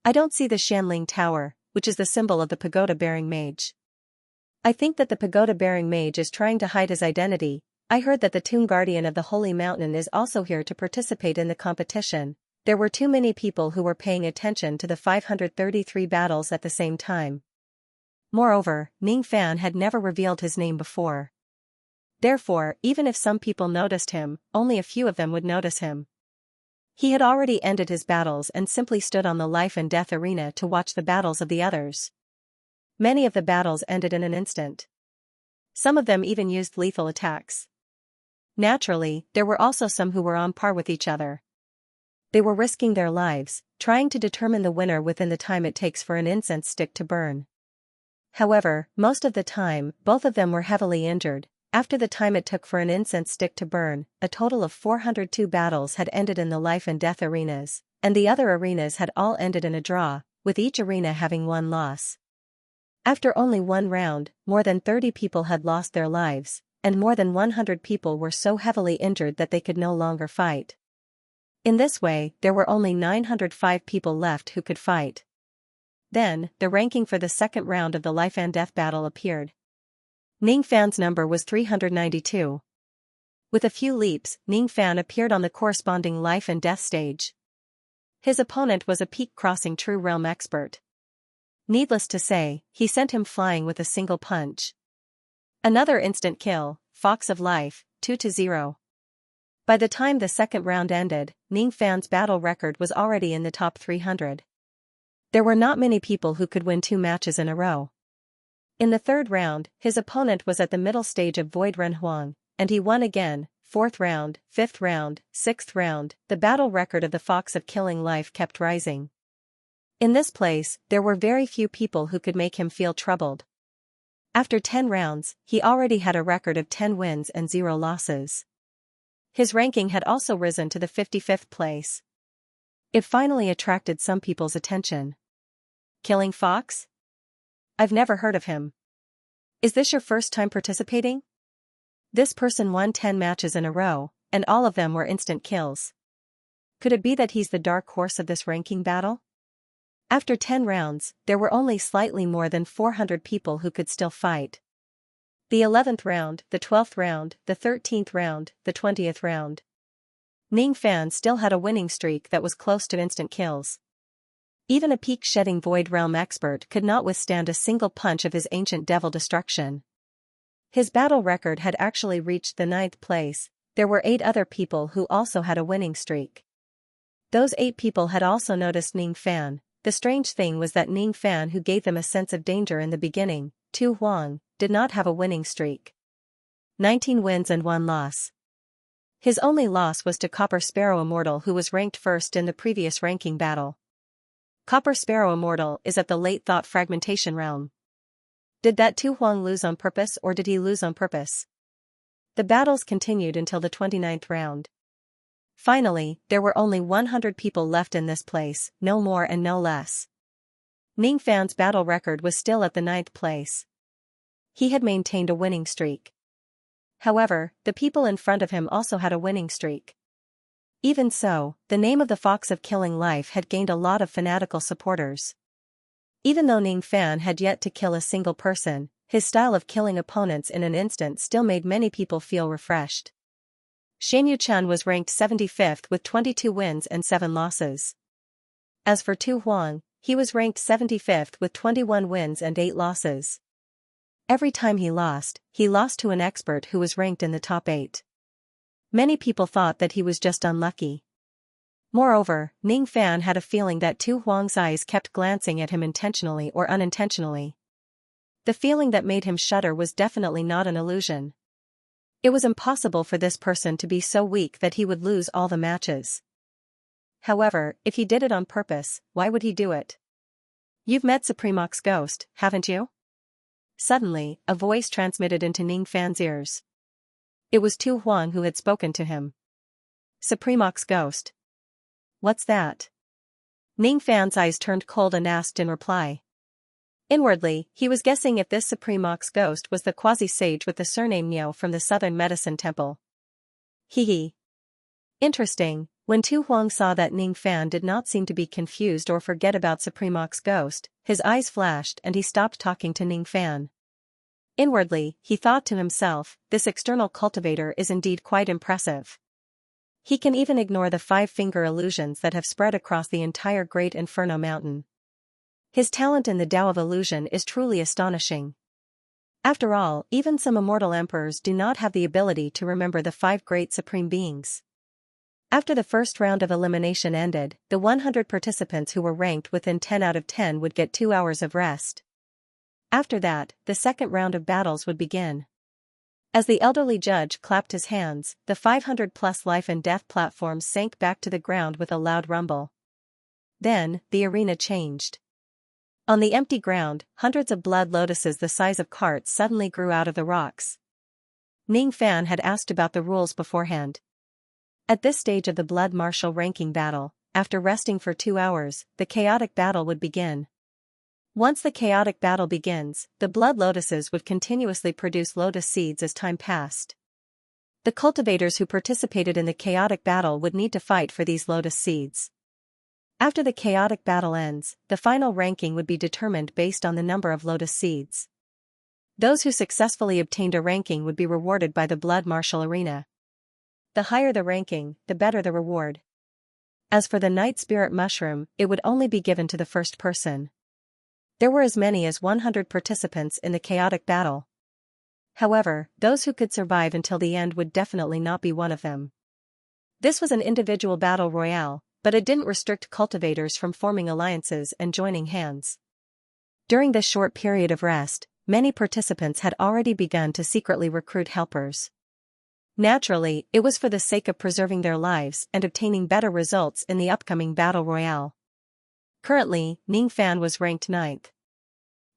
I don't see the Shanling Tower, which is the symbol of the pagoda-bearing mage. I think that the pagoda-bearing mage is trying to hide his identity. I heard that the Tomb Guardian of the Holy Mountain is also here to participate in the competition. There were too many people who were paying attention to the 533 battles at the same time. Moreover, Ning Fan had never revealed his name before. Therefore, even if some people noticed him, only a few of them would notice him. He had already ended his battles and simply stood on the life and death arena to watch the battles of the others. Many of the battles ended in an instant. Some of them even used lethal attacks. Naturally, there were also some who were on par with each other. They were risking their lives, trying to determine the winner within the time it takes for an incense stick to burn. However, most of the time, both of them were heavily injured. After the time it took for an incense stick to burn, a total of 402 battles had ended in the life and death arenas, and the other arenas had all ended in a draw, with each arena having one loss. After only one round, more than 30 people had lost their lives, and more than 100 people were so heavily injured that they could no longer fight. In this way, there were only 905 people left who could fight. Then, the ranking for the second round of the life and death battle appeared. Ning Fan's number was 392. With a few leaps, Ning Fan appeared on the corresponding life and death stage. His opponent was a peak-crossing true realm expert. Needless to say, he sent him flying with a single punch. Another instant kill, Fox of Life, 2-0. By the time the second round ended, Ning Fan's battle record was already in the top 300. There were not many people who could win 2 matches in a row. In the third round, his opponent was at the middle stage of Void Ren Huang, and he won again. 4th round, 5th round, 6th round, the battle record of the Fox of Killing Life kept rising. In this place, there were very few people who could make him feel troubled. After 10 rounds, he already had a record of 10 wins and 0 losses. His ranking had also risen to the 55th place. It finally attracted some people's attention. Killing Fox? I've never heard of him. Is this your first time participating? This person won 10 matches in a row, and all of them were instant kills. Could it be that he's the dark horse of this ranking battle? After 10 rounds, there were only slightly more than 400 people who could still fight. The 11th round, the 12th round, the 13th round, the 20th round. Ning Fan still had a winning streak that was close to instant kills. Even a peak-shedding Void Realm expert could not withstand a single punch of his ancient devil destruction. His battle record had actually reached the 9th place. There were 8 other people who also had a winning streak. Those 8 people had also noticed Ning Fan. The strange thing was that Ning Fan, who gave them a sense of danger in the beginning, Tu Huang, did not have a winning streak. 19 wins and 1 loss. His only loss was to Copper Sparrow Immortal, who was ranked first in the previous ranking battle. Copper Sparrow Immortal is at the late thought fragmentation realm. Did that Tu Huang lose on purpose, or did he lose on purpose? The battles continued until the 29th round. Finally, there were only 100 people left in this place, no more and no less. Ning Fan's battle record was still at the 9th place. He had maintained a winning streak. However, the people in front of him also had a winning streak. Even so, the name of the Fox of Killing Life had gained a lot of fanatical supporters. Even though Ning Fan had yet to kill a single person, his style of killing opponents in an instant still made many people feel refreshed. Xianxia was ranked 75th with 22 wins and 7 losses. As for Tu Huang, he was ranked 75th with 21 wins and 8 losses. Every time he lost to an expert who was ranked in the top 8. Many people thought that he was just unlucky. Moreover, Ning Fan had a feeling that Tu Huang's eyes kept glancing at him intentionally or unintentionally. The feeling that made him shudder was definitely not an illusion. It was impossible for this person to be so weak that he would lose all the matches. However, if he did it on purpose, why would he do it? You've met Supremox Ghost, haven't you? Suddenly, a voice transmitted into Ning Fan's ears. It was Tu Huang who had spoken to him. Supremox Ghost. What's that? Ning Fan's eyes turned cold and asked in reply. Inwardly, he was guessing if this Supremox Ghost was the quasi-sage with the surname Niu from the Southern Medicine Temple. Hee. Interesting. When Tu Huang saw that Ning Fan did not seem to be confused or forget about Supremox Ghost, his eyes flashed and he stopped talking to Ning Fan. Inwardly, he thought to himself, this external cultivator is indeed quite impressive. He can even ignore the 5-finger illusions that have spread across the entire Great Inferno Mountain. His talent in the Tao of Illusion is truly astonishing. After all, even some immortal emperors do not have the ability to remember the 5 great supreme beings. After the first round of elimination ended, the 100 participants who were ranked within 10 out of 10 would get 2 hours of rest. After that, the second round of battles would begin. As the elderly judge clapped his hands, the 500-plus life and death platforms sank back to the ground with a loud rumble. Then, the arena changed. On the empty ground, hundreds of blood lotuses the size of carts suddenly grew out of the rocks. Ning Fan had asked about the rules beforehand. At this stage of the blood martial ranking battle, after resting for 2 hours, the chaotic battle would begin. Once the chaotic battle begins, the blood lotuses would continuously produce lotus seeds as time passed. The cultivators who participated in the chaotic battle would need to fight for these lotus seeds. After the chaotic battle ends, the final ranking would be determined based on the number of lotus seeds. Those who successfully obtained a ranking would be rewarded by the blood martial arena. The higher the ranking, the better the reward. As for the night spirit mushroom, it would only be given to the first person. There were as many as 100 participants in the chaotic battle. However, those who could survive until the end would definitely not be one of them. This was an individual battle royale, but it didn't restrict cultivators from forming alliances and joining hands. During this short period of rest, many participants had already begun to secretly recruit helpers. Naturally, it was for the sake of preserving their lives and obtaining better results in the upcoming battle royale. Currently, Ning Fan was ranked 9th.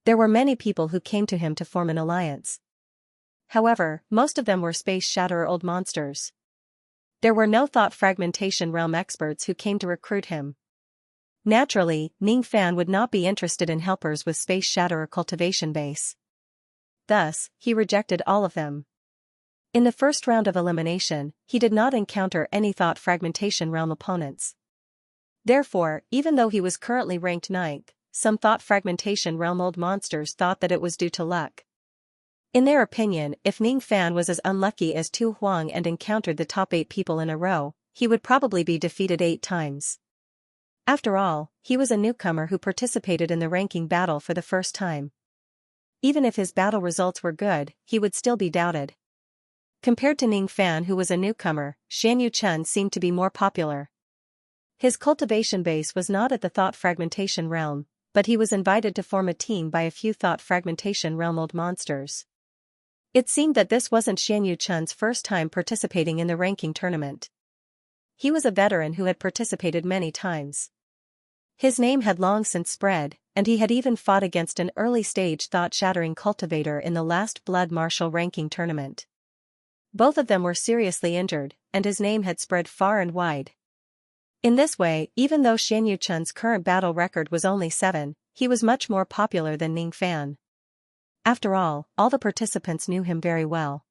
There were many people who came to him to form an alliance. However, most of them were Space Shatterer old monsters. There were no thought fragmentation realm experts who came to recruit him. Naturally, Ning Fan would not be interested in helpers with Space Shatterer cultivation base. Thus, he rejected all of them. In the first round of elimination, he did not encounter any thought fragmentation realm opponents. Therefore, even though he was currently ranked 9th, some thought fragmentation realm old monsters thought that it was due to luck. In their opinion, if Ning Fan was as unlucky as Tu Huang and encountered the top 8 people in a row, he would probably be defeated 8 times. After all, he was a newcomer who participated in the ranking battle for the first time. Even if his battle results were good, he would still be doubted. Compared to Ning Fan, who was a newcomer, Xianyu Chen seemed to be more popular. His cultivation base was not at the thought fragmentation realm, but he was invited to form a team by a few thought fragmentation realm old monsters. It seemed that this wasn't Xianyu Chen's first time participating in the ranking tournament. He was a veteran who had participated many times. His name had long since spread, and he had even fought against an early-stage thought-shattering cultivator in the last Blood Martial ranking tournament. Both of them were seriously injured, and his name had spread far and wide. In this way, even though Xianyu Chen's current battle record was only 7, he was much more popular than Ning Fan. After all the participants knew him very well.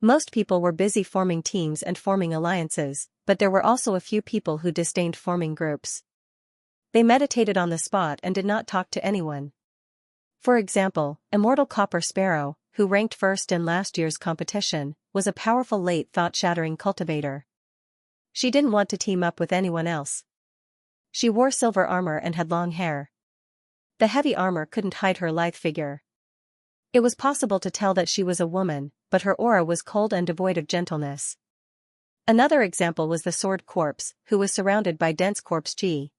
Most people were busy forming teams and forming alliances, but there were also a few people who disdained forming groups. They meditated on the spot and did not talk to anyone. For example, Immortal Copper Sparrow, who ranked first in last year's competition, was a powerful late thought-shattering cultivator. She didn't want to team up with anyone else. She wore silver armor and had long hair. The heavy armor couldn't hide her lithe figure. It was possible to tell that she was a woman, but her aura was cold and devoid of gentleness. Another example was the Sword Corpse, who was surrounded by dense corpse chi.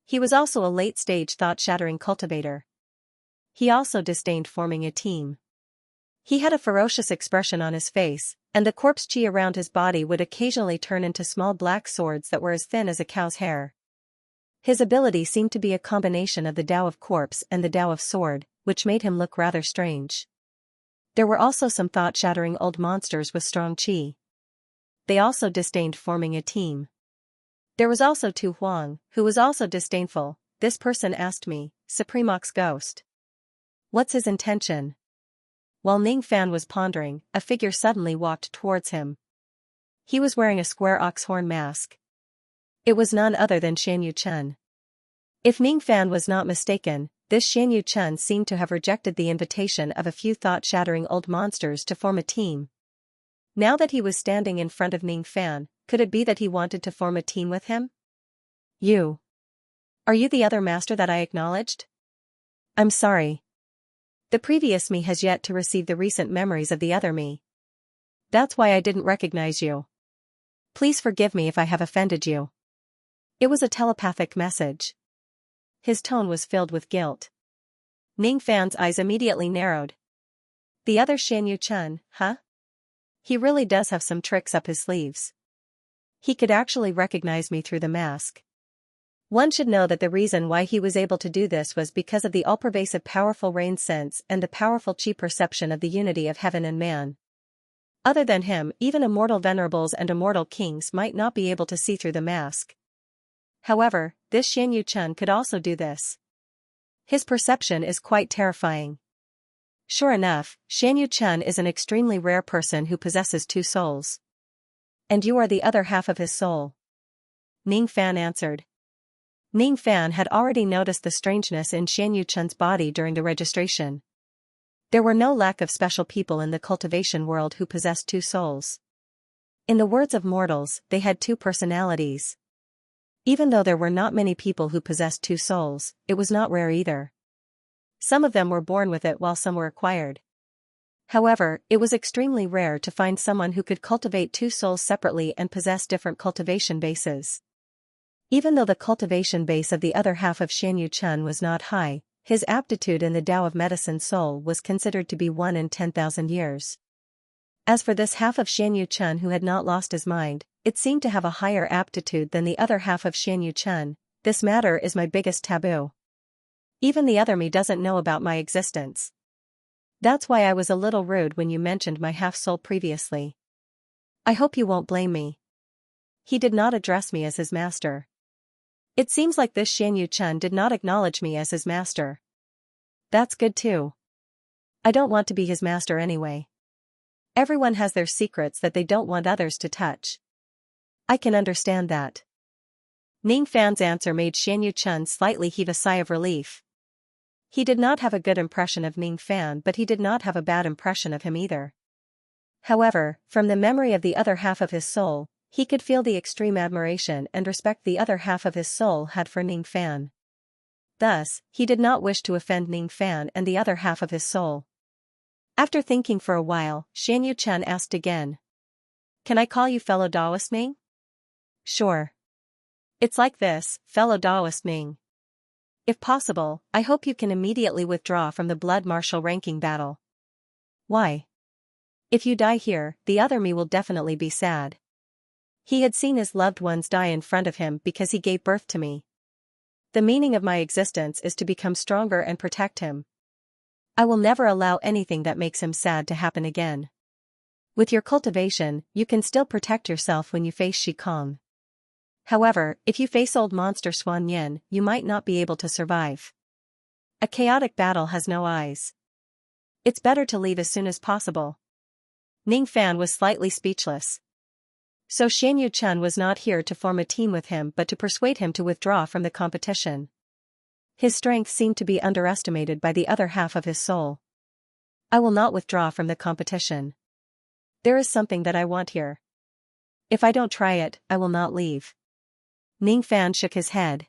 He was also a late-stage thought-shattering cultivator. He also disdained forming a team. He had a ferocious expression on his face, and the corpse chi around his body would occasionally turn into small black swords that were as thin as a cow's hair. His ability seemed to be a combination of the Tao of Corpse and the Tao of Sword, which made him look rather strange. There were also some thought-shattering old monsters with strong chi. They also disdained forming a team. There was also Tu Huang, who was also disdainful. This person asked me, Supremox Ghost. What's his intention? While Ning Fan was pondering, a figure suddenly walked towards him. He was wearing a square ox horn mask. It was none other than Xianyu Chen. If Ning Fan was not mistaken, this Xianyu Chen seemed to have rejected the invitation of a few thought-shattering old monsters to form a team. Now that he was standing in front of Ning Fan, could it be that he wanted to form a team with him? You. Are you the other master that I acknowledged? I'm sorry. The previous me has yet to receive the recent memories of the other me. That's why I didn't recognize you. Please forgive me if I have offended you. It was a telepathic message. His tone was filled with guilt. Ning Fan's eyes immediately narrowed. The other Xianyu Chen, huh? He really does have some tricks up his sleeves. He could actually recognize me through the mask. One should know that the reason why he was able to do this was because of the all-pervasive powerful rain sense and the powerful chi perception of the unity of heaven and man. Other than him, even immortal venerables and immortal kings might not be able to see through the mask. However, this Xianyu Chen could also do this. His perception is quite terrifying. Sure enough, Xianyu Chen is an extremely rare person who possesses 2 souls. And you are the other half of his soul. Ning Fan answered. Ning Fan had already noticed the strangeness in Xianyu Chen's body during the registration. There were no lack of special people in the cultivation world who possessed 2 souls. In the words of mortals, they had 2 personalities. Even though there were not many people who possessed 2 souls, it was not rare either. Some of them were born with it while some were acquired. However, it was extremely rare to find someone who could cultivate 2 souls separately and possess different cultivation bases. Even though the cultivation base of the other half of Xianyu Chen was not high, his aptitude in the Tao of Medicine Soul was considered to be 1 in 10,000 years. As for this half of Xianyu Chen who had not lost his mind, it seemed to have a higher aptitude than the other half of Xianyu Chen. This matter is my biggest taboo. Even the other me doesn't know about my existence. That's why I was a little rude when you mentioned my half-soul previously. I hope you won't blame me. He did not address me as his master. It seems like this Xianyu Chen did not acknowledge me as his master. That's good too. I don't want to be his master anyway. Everyone has their secrets that they don't want others to touch. I can understand that. Ning Fan's answer made Xianyu Chen slightly heave a sigh of relief. He did not have a good impression of Ning Fan, but he did not have a bad impression of him either. However, from the memory of the other half of his soul, he could feel the extreme admiration and respect the other half of his soul had for Ning Fan. Thus, he did not wish to offend Ning Fan and the other half of his soul. After thinking for a while, Xianxia asked again. Can I call you fellow Daoist Ning? Sure. It's like this, fellow Daoist Ning. If possible, I hope you can immediately withdraw from the blood martial ranking battle. Why? If you die here, the other me will definitely be sad. He had seen his loved ones die in front of him because he gave birth to me. The meaning of my existence is to become stronger and protect him. I will never allow anything that makes him sad to happen again. With your cultivation, you can still protect yourself when you face Shikong. However, if you face old monster Xuan Yin, you might not be able to survive. A chaotic battle has no eyes. It's better to leave as soon as possible. Ning Fan was slightly speechless. So Xianxia was not here to form a team with him but to persuade him to withdraw from the competition. His strength seemed to be underestimated by the other half of his soul. I will not withdraw from the competition. There is something that I want here. If I don't try it, I will not leave. Ning Fan shook his head.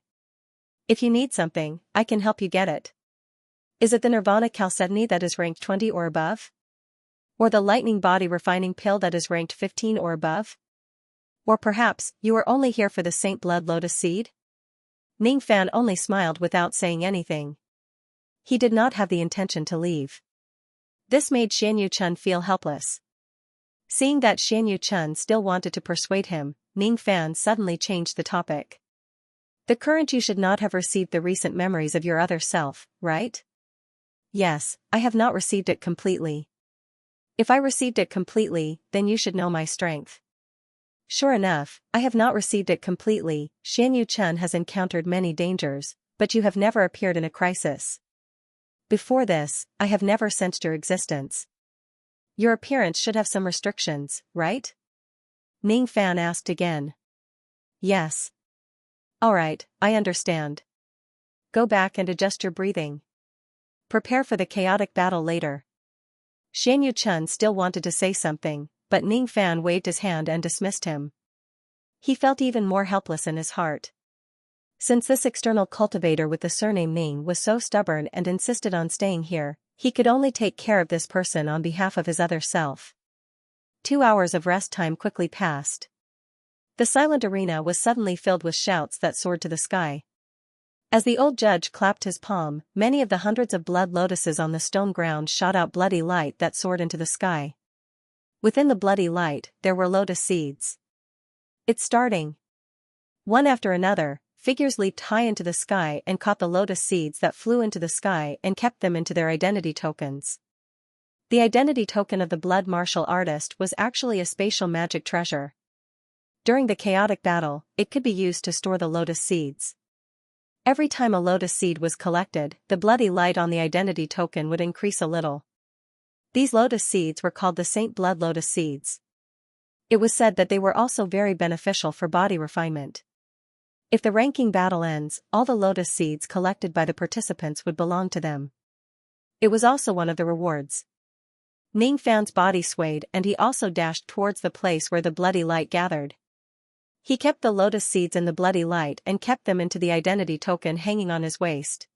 If you need something, I can help you get it. Is it the Nirvana Chalcedony that is ranked 20 or above? Or the Lightning Body Refining Pill that is ranked 15 or above? Or perhaps, you are only here for the Saint Blood Lotus Seed? Ning Fan only smiled without saying anything. He did not have the intention to leave. This made Xianxia feel helpless. Seeing that Xianxia still wanted to persuade him, Ning Fan suddenly changed the topic. The current you should not have received the recent memories of your other self, right? Yes, I have not received it completely. If I received it completely, then you should know my strength. Sure enough, I have not received it completely. Xianxia has encountered many dangers, but you have never appeared in a crisis. Before this, I have never sensed your existence. Your appearance should have some restrictions, right? Ning Fan asked again. Yes. Alright, I understand. Go back and adjust your breathing. Prepare for the chaotic battle later. Xianxia still wanted to say something, but Ning Fan waved his hand and dismissed him. He felt even more helpless in his heart. Since this external cultivator with the surname Ning was so stubborn and insisted on staying here, he could only take care of this person on behalf of his other self. 2 hours of rest time quickly passed. The silent arena was suddenly filled with shouts that soared to the sky. As the old judge clapped his palm, many of the hundreds of blood lotuses on the stone ground shot out bloody light that soared into the sky. Within the bloody light, there were lotus seeds. It's starting. One after another, figures leaped high into the sky and caught the lotus seeds that flew into the sky and kept them into their identity tokens. The identity token of the blood martial artist was actually a spatial magic treasure. During the chaotic battle, it could be used to store the lotus seeds. Every time a lotus seed was collected, the bloody light on the identity token would increase a little. These lotus seeds were called the Saint Blood Lotus Seeds. It was said that they were also very beneficial for body refinement. If the ranking battle ends, all the lotus seeds collected by the participants would belong to them. It was also one of the rewards. Ning Fan's body swayed and he also dashed towards the place where the bloody light gathered. He kept the lotus seeds in the bloody light and kept them into the identity token hanging on his waist.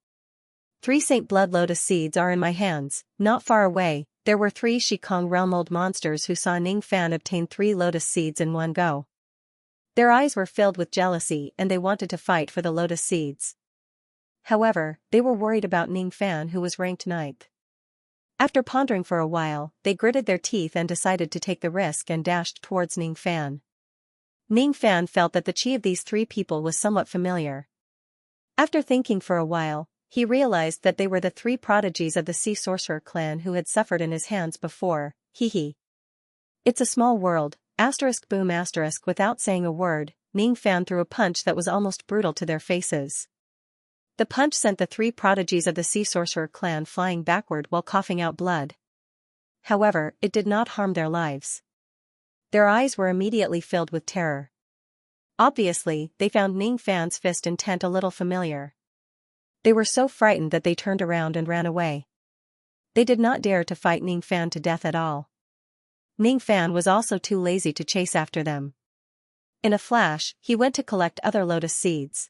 3 Saint Blood Lotus Seeds are in my hands. Not far away, there were 3 Shikong realm old monsters who saw Ning Fan obtain 3 lotus seeds in one go. Their eyes were filled with jealousy and they wanted to fight for the lotus seeds. However, they were worried about Ning Fan who was ranked 9th. After pondering for a while, they gritted their teeth and decided to take the risk and dashed towards Ning Fan. Ning Fan felt that the chi of these 3 people was somewhat familiar. After thinking for a while, he realized that they were the 3 prodigies of the Sea Sorcerer clan who had suffered in his hands before. Hee. It's a small world, boom *. Without saying a word, Ning Fan threw a punch that was almost brutal to their faces. The punch sent the 3 prodigies of the Sea Sorcerer clan flying backward while coughing out blood. However, it did not harm their lives. Their eyes were immediately filled with terror. Obviously, they found Ning Fan's fist intent a little familiar. They were so frightened that they turned around and ran away. They did not dare to fight Ning Fan to death at all. Ning Fan was also too lazy to chase after them. In a flash, he went to collect other lotus seeds.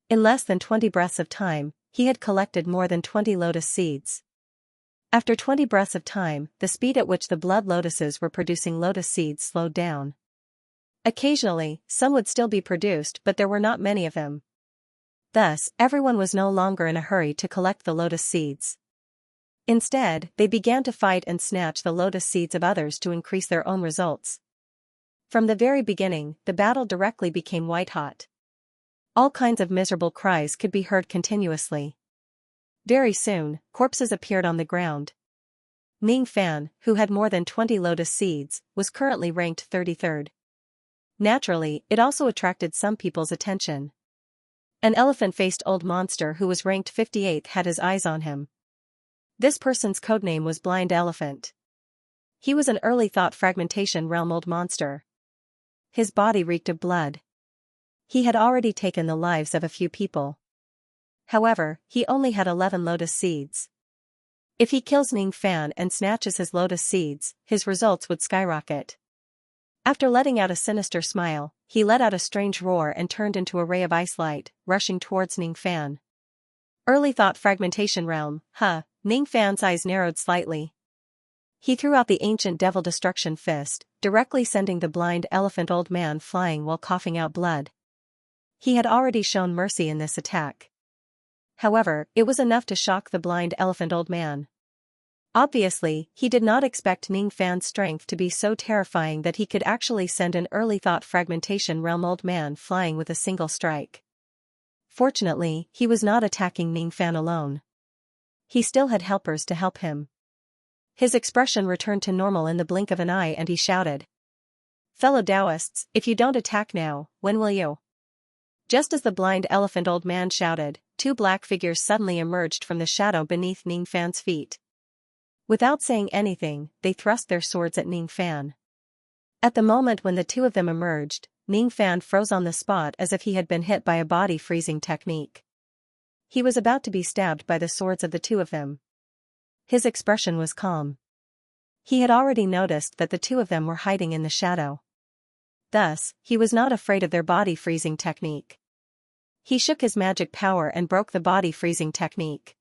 In less than 20 breaths of time, he had collected more than 20 lotus seeds. After 20 breaths of time, the speed at which the blood lotuses were producing lotus seeds slowed down. Occasionally, some would still be produced, but there were not many of them. Thus, everyone was no longer in a hurry to collect the lotus seeds. Instead, they began to fight and snatch the lotus seeds of others to increase their own results. From the very beginning, the battle directly became white-hot. All kinds of miserable cries could be heard continuously. Very soon, corpses appeared on the ground. Ning Fan, who had more than 20 lotus seeds, was currently ranked 33rd. Naturally, it also attracted some people's attention. An elephant-faced old monster who was ranked 58th had his eyes on him. This person's codename was Blind Elephant. He was an early thought fragmentation realm old monster. His body reeked of blood. He had already taken the lives of a few people. However, he only had 11 lotus seeds. If he kills Ning Fan and snatches his lotus seeds, his results would skyrocket. After letting out a sinister smile, he let out a strange roar and turned into a ray of ice light, rushing towards Ning Fan. Early thought fragmentation realm, Ning Fan's eyes narrowed slightly. He threw out the ancient devil destruction fist, directly sending the blind elephant old man flying while coughing out blood. He had already shown mercy in this attack. However, it was enough to shock the blind elephant old man. Obviously, he did not expect Ning Fan's strength to be so terrifying that he could actually send an early thought fragmentation realm old man flying with a single strike. Fortunately, he was not attacking Ning Fan alone. He still had helpers to help him. His expression returned to normal in the blink of an eye and he shouted, "Fellow Taoists, if you don't attack now, when will you?" Just as the blind elephant old man shouted, two black figures suddenly emerged from the shadow beneath Ning Fan's feet. Without saying anything, they thrust their swords at Ning Fan. At the moment when the two of them emerged, Ning Fan froze on the spot as if he had been hit by a body freezing technique. He was about to be stabbed by the swords of the two of them. His expression was calm. He had already noticed that the two of them were hiding in the shadow. Thus, he was not afraid of their body freezing technique. He shook his magic power and broke the body freezing technique.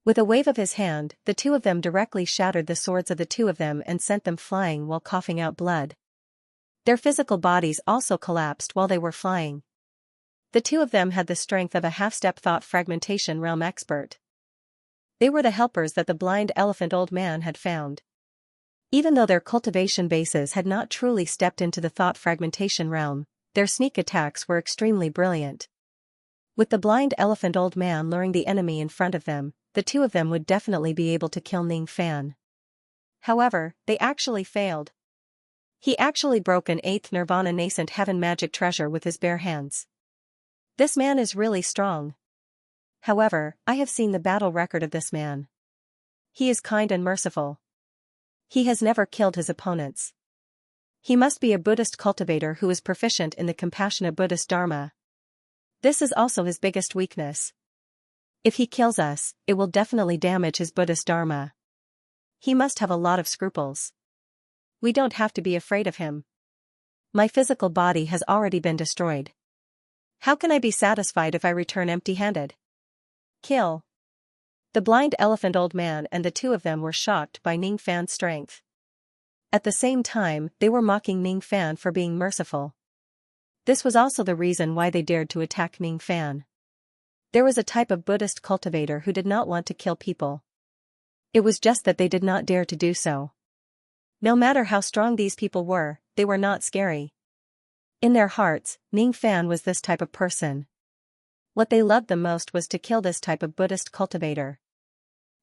With a wave of his hand, the two of them directly shattered the swords of the two of them and sent them flying while coughing out blood. Their physical bodies also collapsed while they were flying. The two of them had the strength of a half-step thought fragmentation realm expert. They were the helpers that the blind elephant old man had found. Even though their cultivation bases had not truly stepped into the thought fragmentation realm, their sneak attacks were extremely brilliant. With the blind elephant old man luring the enemy in front of them, the two of them would definitely be able to kill Ning Fan. However, they actually failed. He actually broke an 8th Nirvana nascent heaven magic treasure with his bare hands. This man is really strong. However, I have seen the battle record of this man. He is kind and merciful. He has never killed his opponents. He must be a Buddhist cultivator who is proficient in the compassionate Buddhist Dharma. This is also his biggest weakness. If he kills us, it will definitely damage his Buddhist Dharma. He must have a lot of scruples. We don't have to be afraid of him. My physical body has already been destroyed. How can I be satisfied if I return empty-handed? Kill. The blind elephant old man and the two of them were shocked by Ning Fan's strength. At the same time, they were mocking Ning Fan for being merciful. This was also the reason why they dared to attack Ning Fan. There was a type of Buddhist cultivator who did not want to kill people. It was just that they did not dare to do so. No matter how strong these people were, they were not scary. In their hearts, Ning Fan was this type of person. What they loved the most was to kill this type of Buddhist cultivator.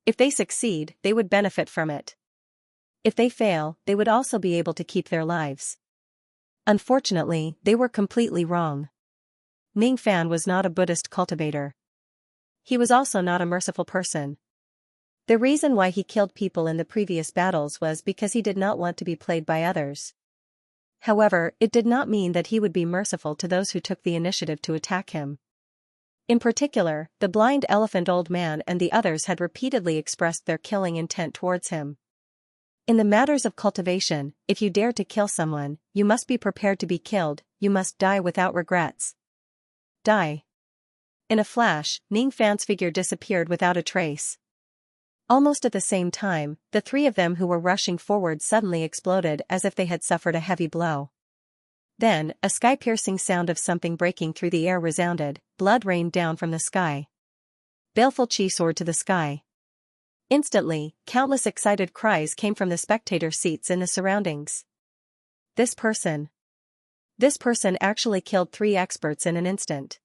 If they succeed, they would benefit from it. If they fail, they would also be able to keep their lives. Unfortunately, they were completely wrong. Ning Fan was not a Buddhist cultivator. He was also not a merciful person. The reason why he killed people in the previous battles was because he did not want to be played by others. However, it did not mean that he would be merciful to those who took the initiative to attack him. In particular, the blind elephant old man and the others had repeatedly expressed their killing intent towards him. In the matters of cultivation, if you dare to kill someone, you must be prepared to be killed, you must die without regrets. Die. In a flash, Ning Fan's figure disappeared without a trace. Almost at the same time, the three of them who were rushing forward suddenly exploded as if they had suffered a heavy blow. Then, a sky-piercing sound of something breaking through the air resounded, blood rained down from the sky. Baleful chi soared to the sky. Instantly, countless excited cries came from the spectator seats in the surroundings. This person actually killed 3 experts in an instant.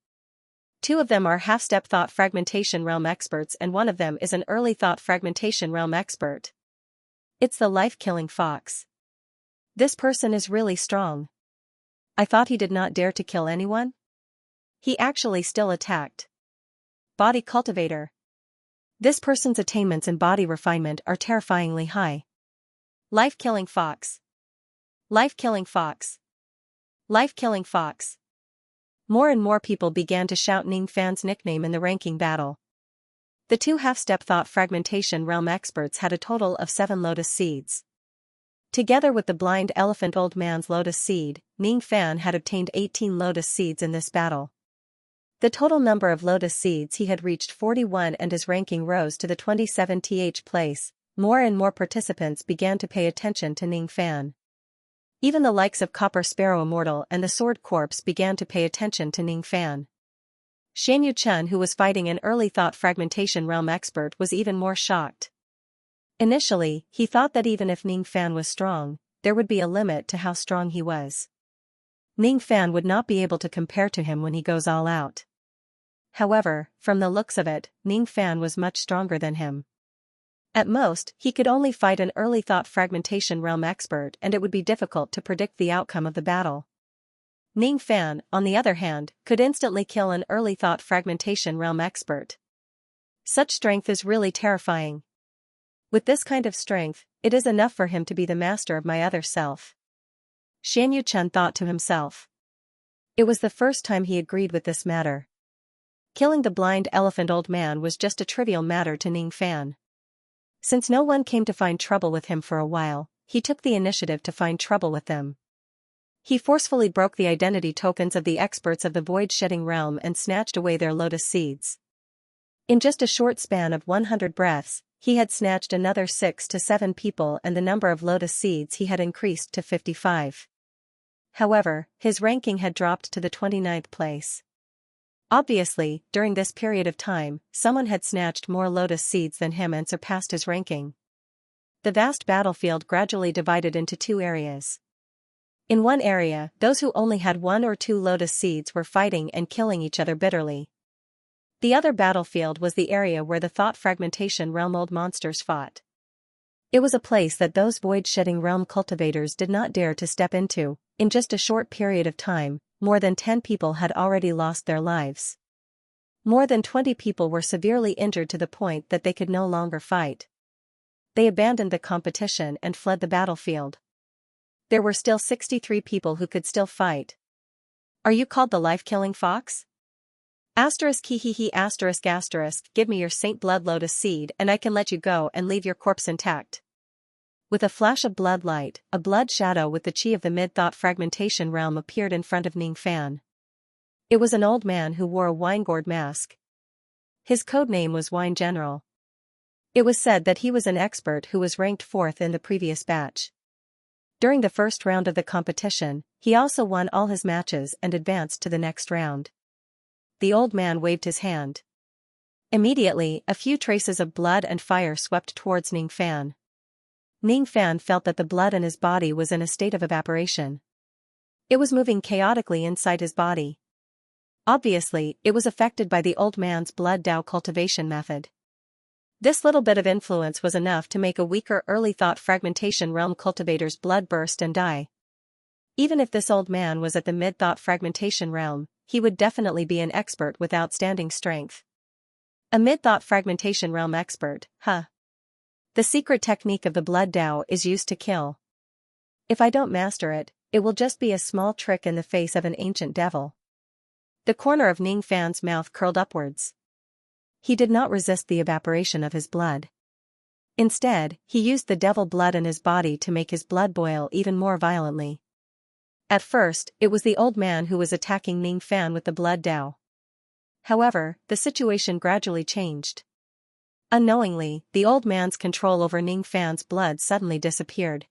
2 of them are half-step thought fragmentation realm experts and 1 of them is an early thought fragmentation realm expert. It's the life-killing fox. This person is really strong. I thought he did not dare to kill anyone? He actually still attacked. Body cultivator. This person's attainments in body refinement are terrifyingly high. Life-killing fox. Life-killing fox. Life-killing fox. More and more people began to shout Ning Fan's nickname in the ranking battle. The 2 half-step thought fragmentation realm experts had a total of 7 lotus seeds. Together with the blind elephant old man's lotus seed, Ning Fan had obtained 18 lotus seeds in this battle. The total number of lotus seeds he had reached 41 and his ranking rose to the 27th place. More and more participants began to pay attention to Ning Fan. Even the likes of Copper Sparrow Immortal and the Sword Corpse began to pay attention to Ning Fan. Xianxia, who was fighting an early thought fragmentation realm expert, was even more shocked. Initially, he thought that even if Ning Fan was strong, there would be a limit to how strong he was. Ning Fan would not be able to compare to him when he goes all out. However, from the looks of it, Ning Fan was much stronger than him. At most, he could only fight an early thought fragmentation realm expert and it would be difficult to predict the outcome of the battle. Ning Fan, on the other hand, could instantly kill an early thought fragmentation realm expert. Such strength is really terrifying. With this kind of strength, it is enough for him to be the master of my other self. Xianxia thought to himself. It was the first time he agreed with this matter. Killing the blind elephant old man was just a trivial matter to Ning Fan. Since no one came to find trouble with him for a while, he took the initiative to find trouble with them. He forcefully broke the identity tokens of the experts of the void-shedding realm and snatched away their lotus seeds. In just a short span of 100 breaths, he had snatched another 6 to 7 people and the number of lotus seeds he had increased to 55. However, his ranking had dropped to the 29th place. Obviously, during this period of time, someone had snatched more lotus seeds than him and surpassed his ranking. The vast battlefield gradually divided into 2 areas. In one area, those who only had 1 or 2 lotus seeds were fighting and killing each other bitterly. The other battlefield was the area where the thought fragmentation realm old monsters fought. It was a place that those void-shedding realm cultivators did not dare to step into. In just a short period of time, more than 10 people had already lost their lives. More than 20 people were severely injured to the point that they could no longer fight. They abandoned the competition and fled the battlefield. There were still 63 people who could still fight. Are you called the life-killing fox? ******, give me your Saint Blood Lotus Seed and I can let you go and leave your corpse intact. With a flash of blood light, a blood shadow with the chi of the mid-thought fragmentation realm appeared in front of Ning Fan. It was an old man who wore a wine-gourd mask. His code name was Wine General. It was said that he was an expert who was ranked 4th in the previous batch. During the first round of the competition, he also won all his matches and advanced to the next round. The old man waved his hand. Immediately, a few traces of blood and fire swept towards Ning Fan. Ning Fan felt that the blood in his body was in a state of evaporation. It was moving chaotically inside his body. Obviously, it was affected by the old man's blood Dao cultivation method. This little bit of influence was enough to make a weaker early thought fragmentation realm cultivator's blood burst and die. Even if this old man was at the mid-thought fragmentation realm, he would definitely be an expert with outstanding strength. A mid-thought fragmentation realm expert, huh? The secret technique of the blood Dao is used to kill. If I don't master it, it will just be a small trick in the face of an ancient devil. The corner of Ning Fan's mouth curled upwards. He did not resist the evaporation of his blood. Instead, he used the devil blood in his body to make his blood boil even more violently. At first, it was the old man who was attacking Ning Fan with the blood Dao. However, the situation gradually changed. Unknowingly, the old man's control over Ning Fan's blood suddenly disappeared.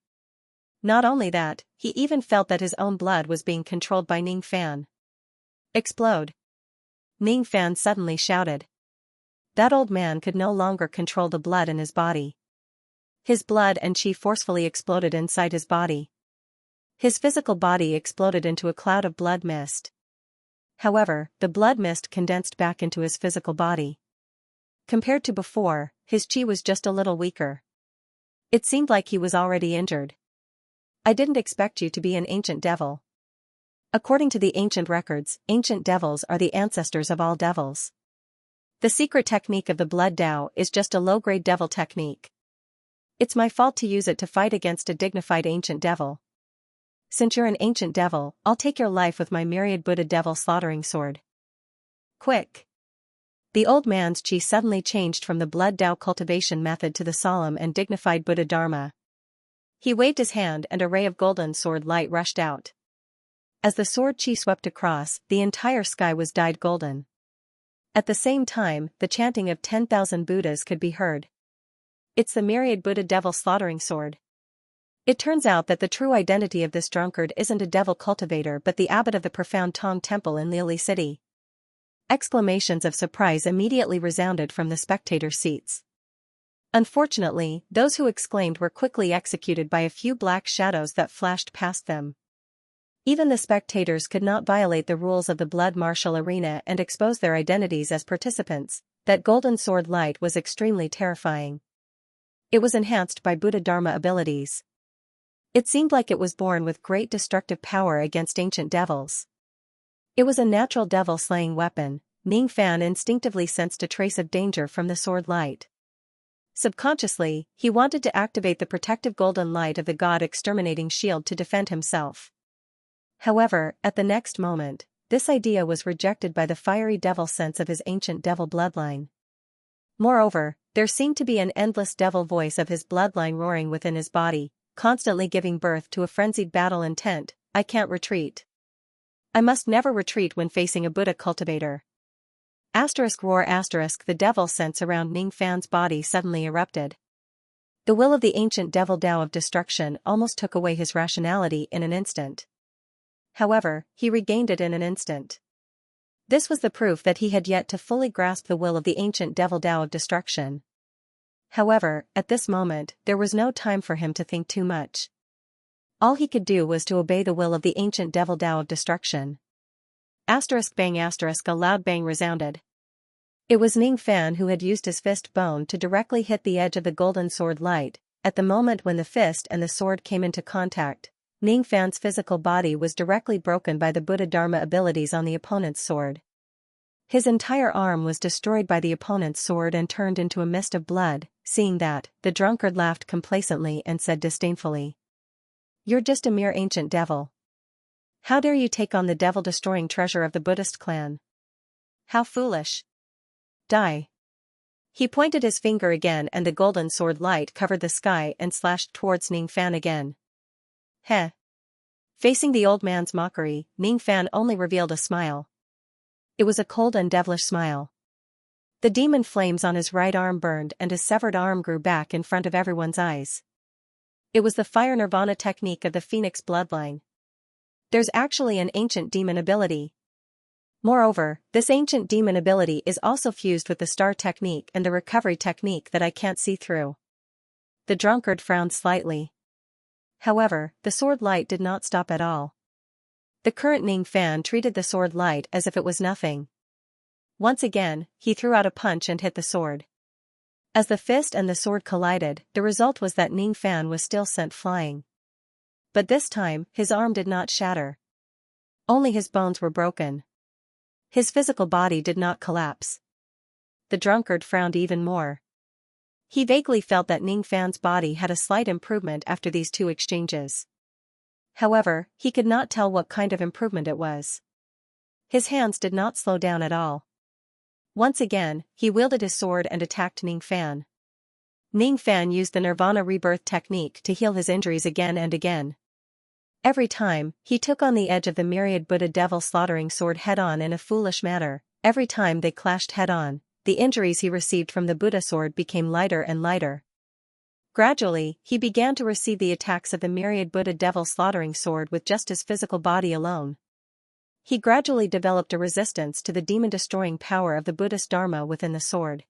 Not only that, he even felt that his own blood was being controlled by Ning Fan. Explode! Ning Fan suddenly shouted. That old man could no longer control the blood in his body. His blood and qi forcefully exploded inside his body. His physical body exploded into a cloud of blood mist. However, the blood mist condensed back into his physical body. Compared to before, his qi was just a little weaker. It seemed like he was already injured. I didn't expect you to be an ancient devil. According to the ancient records, ancient devils are the ancestors of all devils. The secret technique of the blood Dao is just a low-grade devil technique. It's my fault to use it to fight against a dignified ancient devil. Since you're an ancient devil, I'll take your life with my myriad Buddha devil slaughtering sword. Quick! The old man's qi suddenly changed from the blood Dao cultivation method to the solemn and dignified Buddha Dharma. He waved his hand and a ray of golden sword light rushed out. As the sword qi swept across, the entire sky was dyed golden. At the same time, the chanting of 10,000 Buddhas could be heard. It's the myriad Buddha devil slaughtering sword. It turns out that the true identity of this drunkard isn't a devil cultivator but the abbot of the profound Tong Temple in Lili City. Exclamations of surprise immediately resounded from the spectator seats. Unfortunately, those who exclaimed were quickly executed by a few black shadows that flashed past them. Even the spectators could not violate the rules of the blood martial arena and expose their identities as participants. That golden sword light was extremely terrifying. It was enhanced by Buddha Dharma abilities. It seemed like it was born with great destructive power against ancient devils. It was a natural devil-slaying weapon. Ning Fan instinctively sensed a trace of danger from the sword light. Subconsciously, he wanted to activate the protective golden light of the God-exterminating shield to defend himself. However, at the next moment, this idea was rejected by the fiery devil sense of his ancient devil bloodline. Moreover, there seemed to be an endless devil voice of his bloodline roaring within his body, constantly giving birth to a frenzied battle intent. I can't retreat. I must never retreat when facing a Buddha cultivator. Roar the devil sense around Ning Fan's body suddenly erupted. The will of the ancient devil Dao of destruction almost took away his rationality in an instant. However, he regained it in an instant. This was the proof that he had yet to fully grasp the will of the ancient devil Dao of destruction. However, at this moment, there was no time for him to think too much. All he could do was to obey the will of the ancient devil Dao of destruction. Bang a loud bang resounded. It was Ning Fan who had used his fist bone to directly hit the edge of the golden sword light. At the moment when the fist and the sword came into contact, Ning Fan's physical body was directly broken by the Buddha Dharma abilities on the opponent's sword. His entire arm was destroyed by the opponent's sword and turned into a mist of blood. Seeing that, the drunkard laughed complacently and said disdainfully, "You're just a mere ancient devil. How dare you take on the devil-destroying treasure of the Buddhist clan? How foolish. Die." He pointed his finger again and the golden sword light covered the sky and slashed towards Ning Fan again. Heh. Facing the old man's mockery, Ning Fan only revealed a smile. It was a cold and devilish smile. The demon flames on his right arm burned and his severed arm grew back in front of everyone's eyes. It was the fire nirvana technique of the Phoenix bloodline. There's actually an ancient demon ability. Moreover, this ancient demon ability is also fused with the star technique and the recovery technique that I can't see through. The drunkard frowned slightly. However, the sword light did not stop at all. The current Ning Fan treated the sword light as if it was nothing. Once again, he threw out a punch and hit the sword. As the fist and the sword collided, the result was that Ning Fan was still sent flying. But this time, his arm did not shatter. Only his bones were broken. His physical body did not collapse. The drunkard frowned even more. He vaguely felt that Ning Fan's body had a slight improvement after these two exchanges. However, he could not tell what kind of improvement it was. His hands did not slow down at all. Once again, he wielded his sword and attacked Ning Fan. Ning Fan used the Nirvana rebirth technique to heal his injuries again and again. Every time, he took on the edge of the myriad Buddha devil slaughtering sword head-on in a foolish manner. Every time they clashed head-on, the injuries he received from the Buddha sword became lighter and lighter. Gradually, he began to receive the attacks of the myriad Buddha devil slaughtering sword with just his physical body alone. He gradually developed a resistance to the demon-destroying power of the Buddhist Dharma within the sword.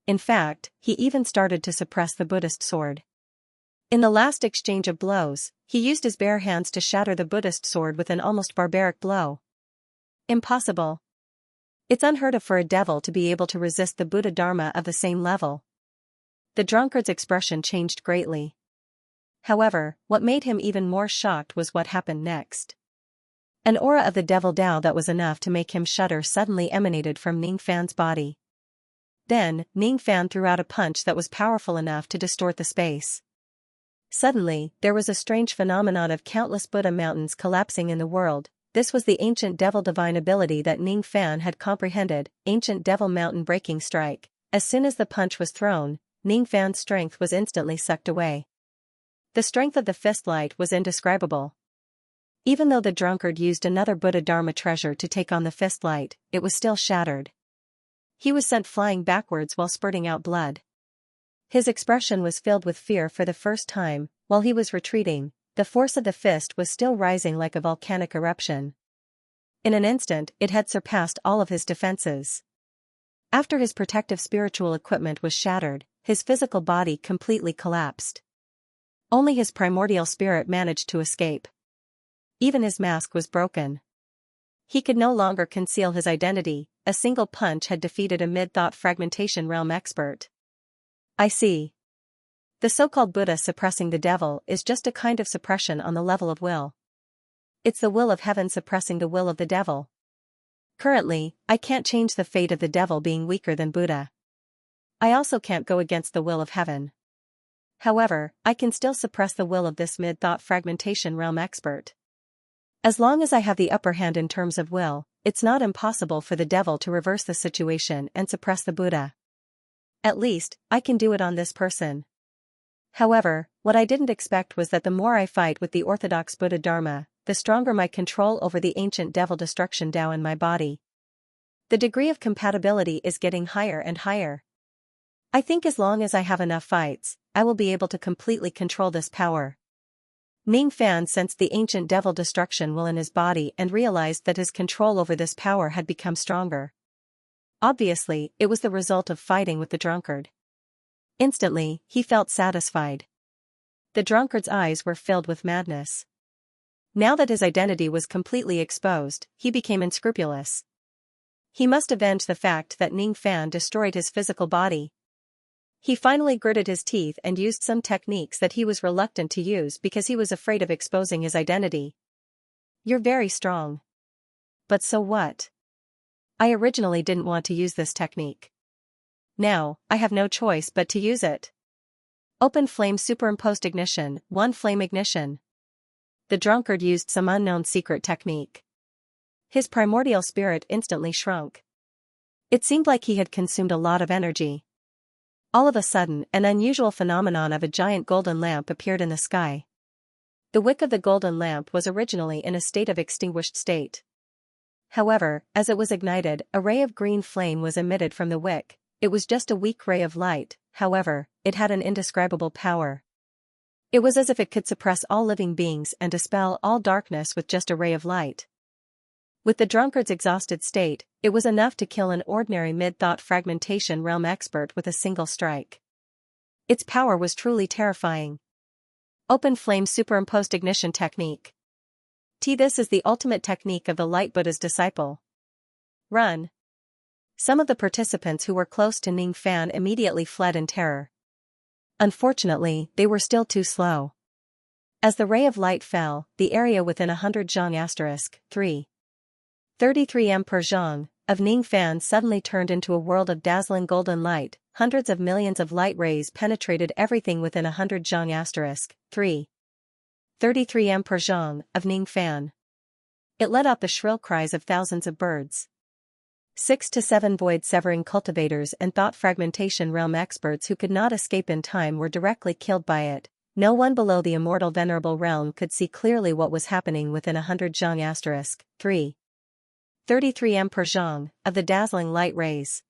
In fact, he even started to suppress the Buddhist sword. In the last exchange of blows, he used his bare hands to shatter the Buddhist sword with an almost barbaric blow. Impossible. It's unheard of for a devil to be able to resist the Buddha Dharma of the same level. The drunkard's expression changed greatly. However, what made him even more shocked was what happened next. An aura of the devil Tao that was enough to make him shudder suddenly emanated from Ning Fan's body. Then, Ning Fan threw out a punch that was powerful enough to distort the space. Suddenly, there was a strange phenomenon of countless Buddha mountains collapsing in the world. This was the ancient devil divine ability that Ning Fan had comprehended, ancient devil mountain breaking strike. As soon as the punch was thrown, Ning Fan's strength was instantly sucked away. The strength of the fist light was indescribable. Even though the drunkard used another Buddha Dharma treasure to take on the fist light, it was still shattered. He was sent flying backwards while spurting out blood. His expression was filled with fear for the first time. While he was retreating, the force of the fist was still rising like a volcanic eruption. In an instant, it had surpassed all of his defenses. After his protective spiritual equipment was shattered, his physical body completely collapsed. Only his primordial spirit managed to escape. Even his mask was broken. He could no longer conceal his identity. A single punch had defeated a mid-thought fragmentation realm expert. I see. The so-called Buddha suppressing the devil is just a kind of suppression on the level of will. It's the will of heaven suppressing the will of the devil. Currently, I can't change the fate of the devil being weaker than Buddha. I also can't go against the will of heaven. However, I can still suppress the will of this mid-thought fragmentation realm expert. As long as I have the upper hand in terms of will, it's not impossible for the devil to reverse the situation and suppress the Buddha. At least, I can do it on this person. However, what I didn't expect was that the more I fight with the orthodox Buddha Dharma, the stronger my control over the ancient devil destruction Tao in my body. The degree of compatibility is getting higher and higher. I think as long as I have enough fights, I will be able to completely control this power. Ning Fan sensed the ancient devil destruction will in his body and realized that his control over this power had become stronger. Obviously, it was the result of fighting with the drunkard. Instantly, he felt satisfied. The drunkard's eyes were filled with madness. Now that his identity was completely exposed, he became unscrupulous. He must avenge the fact that Ning Fan destroyed his physical body. He finally gritted his teeth and used some techniques that he was reluctant to use because he was afraid of exposing his identity. You're very strong. But so what? I originally didn't want to use this technique. Now, I have no choice but to use it. Open flame superimposed ignition, 1 flame ignition. The drunkard used some unknown secret technique. His primordial spirit instantly shrunk. It seemed like he had consumed a lot of energy. All of a sudden, an unusual phenomenon of a giant golden lamp appeared in the sky. The wick of the golden lamp was originally in a state of extinguished state. However, as it was ignited, a ray of green flame was emitted from the wick. It was just a weak ray of light, however, it had an indescribable power. It was as if it could suppress all living beings and dispel all darkness with just a ray of light. With the drunkard's exhausted state, it was enough to kill an ordinary mid-thought fragmentation realm expert with a single strike. Its power was truly terrifying. Open flame superimposed ignition technique. This is the ultimate technique of the Light Buddha's disciple. Run. Some of the participants who were close to Ning Fan immediately fled in terror. Unfortunately, they were still too slow. As the ray of light fell, the area within 100 zhang *3. 33 m per zhang of Ning Fan suddenly turned into a world of dazzling golden light. Hundreds of millions of light rays penetrated everything within 100 zhang *3. 33 m per zhang of Ning Fan. It let out the shrill cries of thousands of birds. 6 to 7 void-severing cultivators and thought fragmentation realm experts who could not escape in time were directly killed by it. No one below the immortal venerable realm could see clearly what was happening within 100 zhang 3. 33 m per zhang of the dazzling light rays.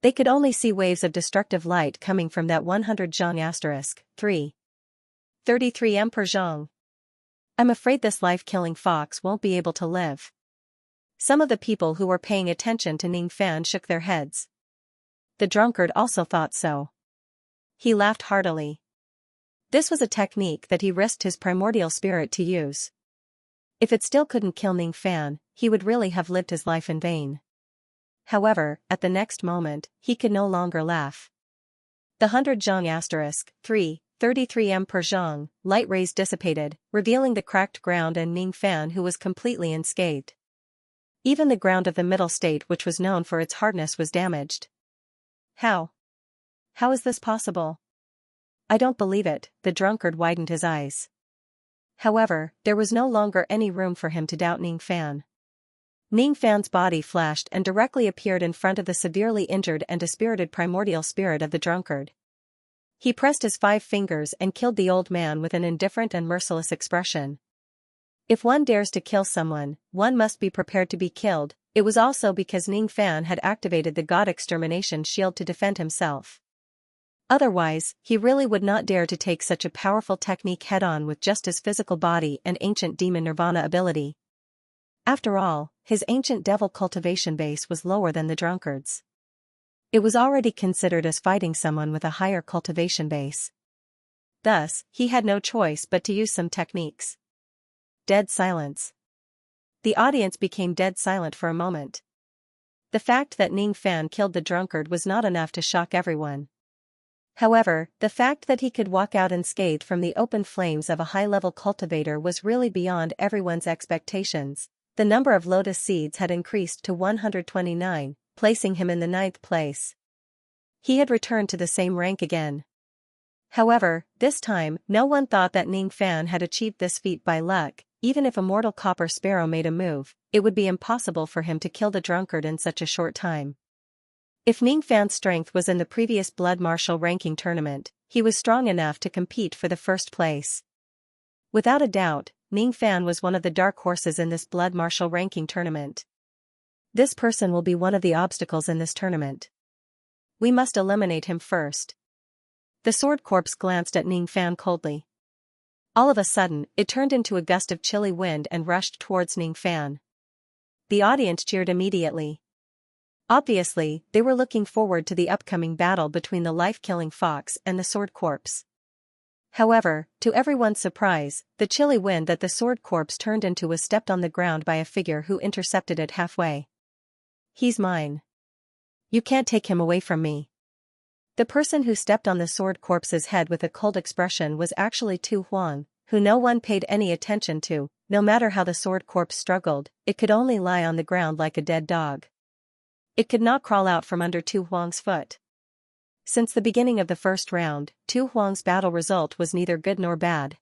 They could only see waves of destructive light coming from that 100 zhang 3. 33 m per zhang. I'm afraid this life-killing fox won't be able to live. Some of the people who were paying attention to Ning Fan shook their heads. The drunkard also thought so. He laughed heartily. This was a technique that he risked his primordial spirit to use. If it still couldn't kill Ning Fan, he would really have lived his life in vain. However, at the next moment, he could no longer laugh. The 100 zhang 3. 33 m per zhang light rays dissipated, revealing the cracked ground and Ning Fan, who was completely unscathed. Even the ground of the middle state, which was known for its hardness, was damaged. How? How is this possible? I don't believe it, the drunkard widened his eyes. However, there was no longer any room for him to doubt Ning Fan. Ning Fan's body flashed and directly appeared in front of the severely injured and dispirited primordial spirit of the drunkard. He pressed his 5 fingers and killed the old man with an indifferent and merciless expression. If one dares to kill someone, one must be prepared to be killed. It was also because Ning Fan had activated the God Extermination Shield to defend himself. Otherwise, he really would not dare to take such a powerful technique head-on with just his physical body and ancient demon nirvana ability. After all, his ancient devil cultivation base was lower than the drunkard's. It was already considered as fighting someone with a higher cultivation base. Thus, he had no choice but to use some techniques. Dead silence. The audience became dead silent for a moment. The fact that Ning Fan killed the drunkard was not enough to shock everyone. However, the fact that he could walk out unscathed from the open flames of a high-level cultivator was really beyond everyone's expectations. The number of lotus seeds had increased to 129, placing him in the 9th place. He had returned to the same rank again. However, this time, no one thought that Ning Fan had achieved this feat by luck. Even if a mortal copper sparrow made a move, it would be impossible for him to kill the drunkard in such a short time. If Ning Fan's strength was in the previous Blood Martial ranking tournament, he was strong enough to compete for the first place. Without a doubt, Ning Fan was one of the dark horses in this Blood Martial ranking tournament. This person will be one of the obstacles in this tournament. We must eliminate him first. The sword corpse glanced at Ning Fan coldly. All of a sudden, it turned into a gust of chilly wind and rushed towards Ning Fan. The audience cheered immediately. Obviously, they were looking forward to the upcoming battle between the life-killing fox and the sword corpse. However, to everyone's surprise, the chilly wind that the sword corpse turned into was stepped on the ground by a figure who intercepted it halfway. He's mine. You can't take him away from me. The person who stepped on the sword corpse's head with a cold expression was actually Tu Huang, who no one paid any attention to. No matter how the sword corpse struggled, it could only lie on the ground like a dead dog. It could not crawl out from under Tu Huang's foot. Since the beginning of the first round, Tu Huang's battle result was neither good nor bad.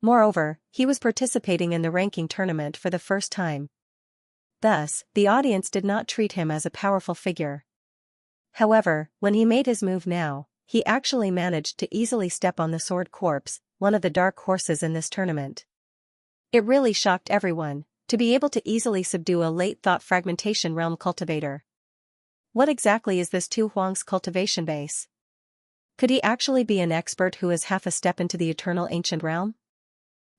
Moreover, he was participating in the ranking tournament for the first time. Thus, the audience did not treat him as a powerful figure. However, when he made his move now, he actually managed to easily step on the sword corpse, one of the dark horses in this tournament. It really shocked everyone, to be able to easily subdue a late thought fragmentation realm cultivator. What exactly is this Tu Huang's cultivation base? Could he actually be an expert who is half a step into the eternal ancient realm?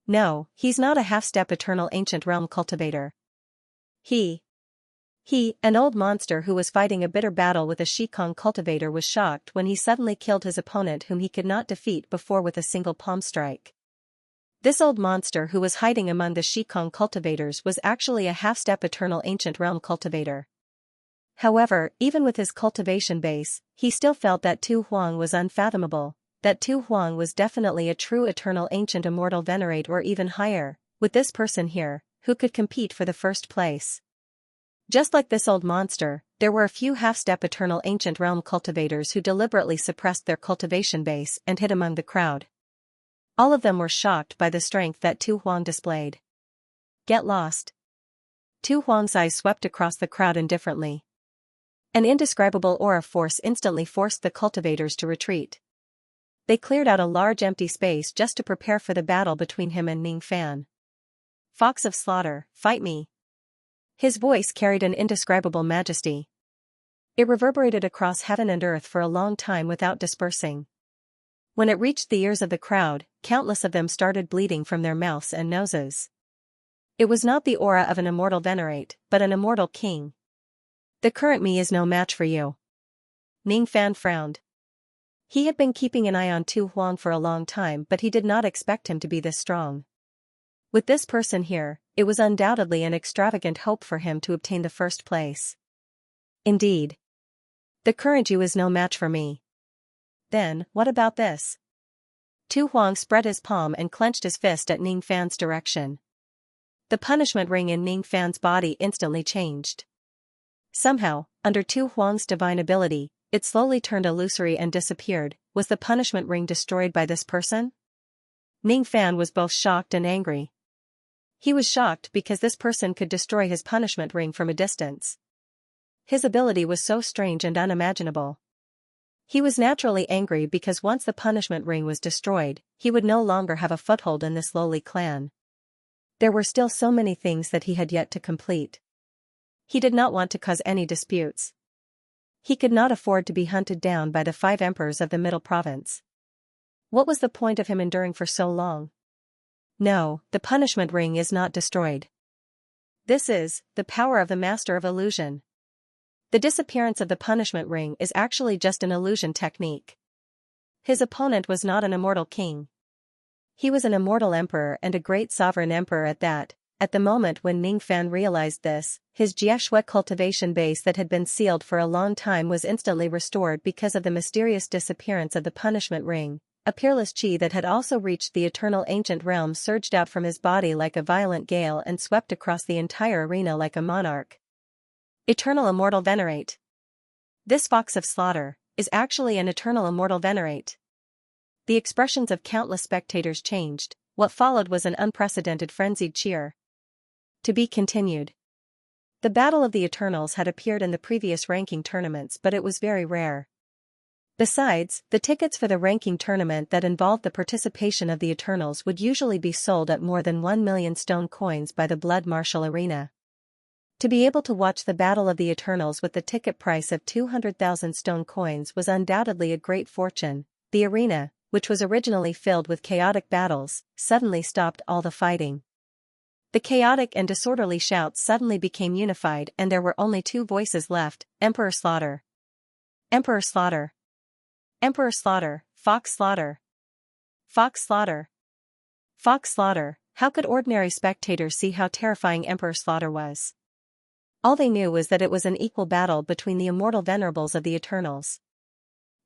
No, he's not a half-step eternal ancient realm cultivator. He, an old monster who was fighting a bitter battle with a Shikong cultivator, was shocked when he suddenly killed his opponent whom he could not defeat before with a single palm strike. This old monster who was hiding among the Shikong cultivators was actually a half-step eternal ancient realm cultivator. However, even with his cultivation base, he still felt that Tu Huang was unfathomable, that Tu Huang was definitely a true eternal ancient immortal venerate or even higher, with this person here, who could compete for the first place. Just like this old monster, there were a few half-step eternal ancient realm cultivators who deliberately suppressed their cultivation base and hid among the crowd. All of them were shocked by the strength that Tu Huang displayed. Get lost. Tu Huang's eyes swept across the crowd indifferently. An indescribable aura force instantly forced the cultivators to retreat. They cleared out a large empty space just to prepare for the battle between him and Ning Fan. Fox of Slaughter, fight me. His voice carried an indescribable majesty. It reverberated across heaven and earth for a long time without dispersing. When it reached the ears of the crowd, countless of them started bleeding from their mouths and noses. It was not the aura of an immortal venerate, but an immortal king. The current me is no match for you. Ning Fan frowned. He had been keeping an eye on Tu Huang for a long time, but he did not expect him to be this strong. With this person here, it was undoubtedly an extravagant hope for him to obtain the first place. Indeed. The current you is no match for me. Then, what about this? Tu Huang spread his palm and clenched his fist at Ning Fan's direction. The punishment ring in Ning Fan's body instantly changed. Somehow, under Tu Huang's divine ability, it slowly turned illusory and disappeared. Was the punishment ring destroyed by this person? Ning Fan was both shocked and angry. He was shocked because this person could destroy his punishment ring from a distance. His ability was so strange and unimaginable. He was naturally angry because once the punishment ring was destroyed, he would no longer have a foothold in this lowly clan. There were still so many things that he had yet to complete. He did not want to cause any disputes. He could not afford to be hunted down by the 5 emperors of the Middle Province. What was the point of him enduring for so long? No, the punishment ring is not destroyed. This is the power of the Master of Illusion. The disappearance of the punishment ring is actually just an illusion technique. His opponent was not an immortal king. He was an immortal emperor and a great sovereign emperor at that. At the moment when Ning Fan realized this, his Xianxia cultivation base that had been sealed for a long time was instantly restored because of the mysterious disappearance of the punishment ring. A peerless chi that had also reached the eternal ancient realm surged out from his body like a violent gale and swept across the entire arena like a monarch. Eternal immortal venerate. This Fox of Slaughter is actually an eternal immortal venerate. The expressions of countless spectators changed. What followed was an unprecedented frenzied cheer. To be continued. The Battle of the Eternals had appeared in the previous ranking tournaments, but it was very rare. Besides, the tickets for the ranking tournament that involved the participation of the Eternals would usually be sold at more than 1 million stone coins by the Blood Martial Arena. To be able to watch the Battle of the Eternals with the ticket price of 200,000 stone coins was undoubtedly a great fortune. The arena, which was originally filled with chaotic battles, suddenly stopped all the fighting. The chaotic and disorderly shouts suddenly became unified and there were only 2 voices left: Emperor Slaughter. Emperor Slaughter. Emperor Slaughter, Fox Slaughter. Fox Slaughter. Fox Slaughter. How could ordinary spectators see how terrifying Emperor Slaughter was? All they knew was that it was an equal battle between the immortal venerables of the Eternals.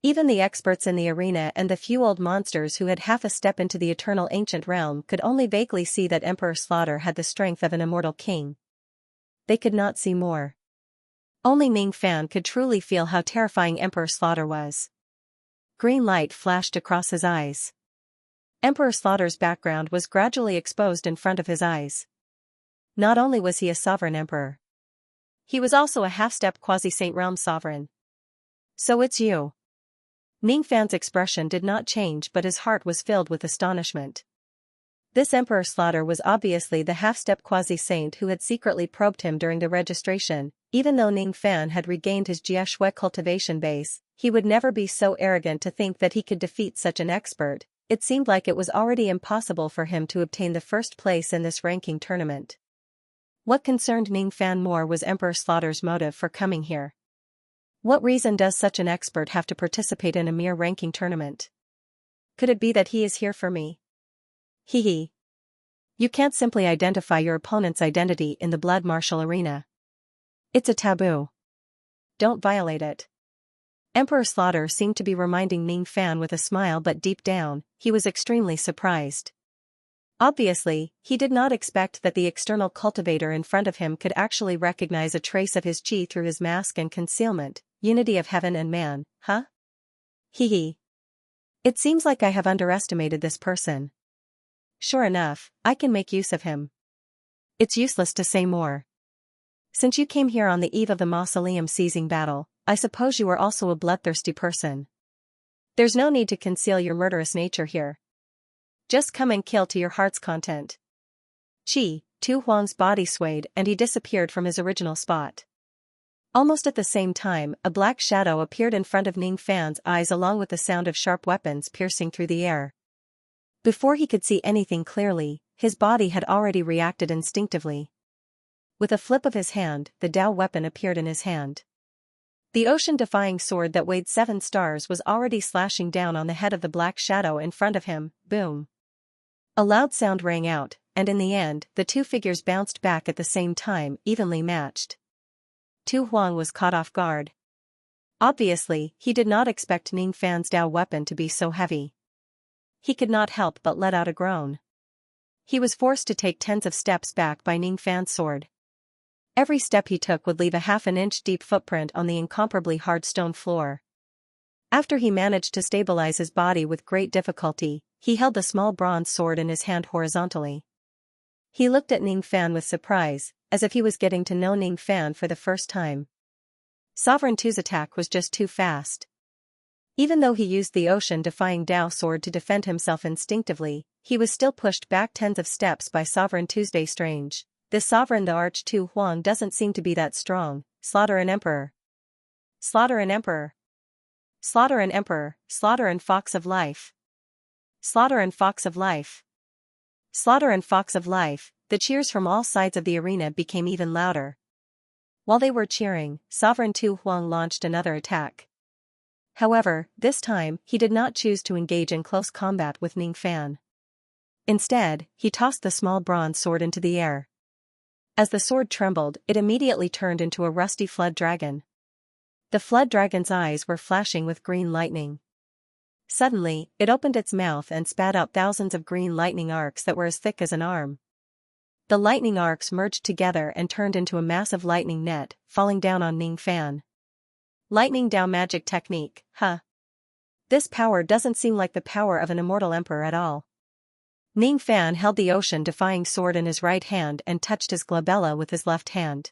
Even the experts in the arena and the few old monsters who had half a step into the eternal ancient realm could only vaguely see that Emperor Slaughter had the strength of an immortal king. They could not see more. Only Ning Fan could truly feel how terrifying Emperor Slaughter was. Green light flashed across his eyes. Emperor Slaughter's background was gradually exposed in front of his eyes. Not only was he a sovereign emperor, he was also a half-step quasi-saint realm sovereign. So it's you. Ning Fan's expression did not change, but his heart was filled with astonishment. This Emperor Slaughter was obviously the half-step quasi-saint who had secretly probed him during the registration. Even though Ning Fan had regained his Xianxia cultivation base, he would never be so arrogant to think that he could defeat such an expert. It seemed like it was already impossible for him to obtain the first place in this ranking tournament. What concerned Ning Fan more was Emperor Slaughter's motive for coming here. What reason does such an expert have to participate in a mere ranking tournament? Could it be that he is here for me? Hee. You can't simply identify your opponent's identity in the blood martial arena. It's a taboo. Don't violate it. Emperor Slaughter seemed to be reminding Ning Fan with a smile, but deep down, he was extremely surprised. Obviously, he did not expect that the external cultivator in front of him could actually recognize a trace of his chi through his mask and concealment. Unity of heaven and man, huh? Hee. It seems like I have underestimated this person. Sure enough, I can make use of him. It's useless to say more. Since you came here on the eve of the mausoleum seizing battle, I suppose you are also a bloodthirsty person. There's no need to conceal your murderous nature here. Just come and kill to your heart's content. Tu Huang's body swayed and he disappeared from his original spot. Almost at the same time, a black shadow appeared in front of Ning Fan's eyes along with the sound of sharp weapons piercing through the air. Before he could see anything clearly, his body had already reacted instinctively. With a flip of his hand, the Dao weapon appeared in his hand. The ocean-defying sword that weighed 7 stars was already slashing down on the head of the black shadow in front of him. Boom! A loud sound rang out, and in the end, the two figures bounced back at the same time, evenly matched. Tu Huang was caught off guard. Obviously, he did not expect Ning Fan's Dao weapon to be so heavy. He could not help but let out a groan. He was forced to take tens of steps back by Ning Fan's sword. Every step he took would leave a half-an-inch deep footprint on the incomparably hard stone floor. After he managed to stabilize his body with great difficulty, he held the small bronze sword in his hand horizontally. He looked at Ning Fan with surprise, as if he was getting to know Ning Fan for the first time. Sovereign Tu's attack was just too fast. Even though he used the ocean-defying Dao sword to defend himself instinctively, he was still pushed back tens of steps by Sovereign Tuesday Strange. This sovereign the Arch Tu Huang doesn't seem to be that strong. Slaughter an emperor. Slaughter an emperor. Slaughter an emperor, slaughter and fox of life. Slaughter and fox of life. Slaughter and fox of life. The cheers from all sides of the arena became even louder. While they were cheering, Sovereign Tu Huang launched another attack. However, this time, he did not choose to engage in close combat with Ning Fan. Instead, he tossed the small bronze sword into the air. As the sword trembled, it immediately turned into a rusty flood dragon. The flood dragon's eyes were flashing with green lightning. Suddenly, it opened its mouth and spat out thousands of green lightning arcs that were as thick as an arm. The lightning arcs merged together and turned into a massive lightning net, falling down on Ning Fan. Lightning Dao magic technique, huh? This power doesn't seem like the power of an immortal emperor at all. Ning Fan held the ocean-defying sword in his right hand and touched his glabella with his left hand.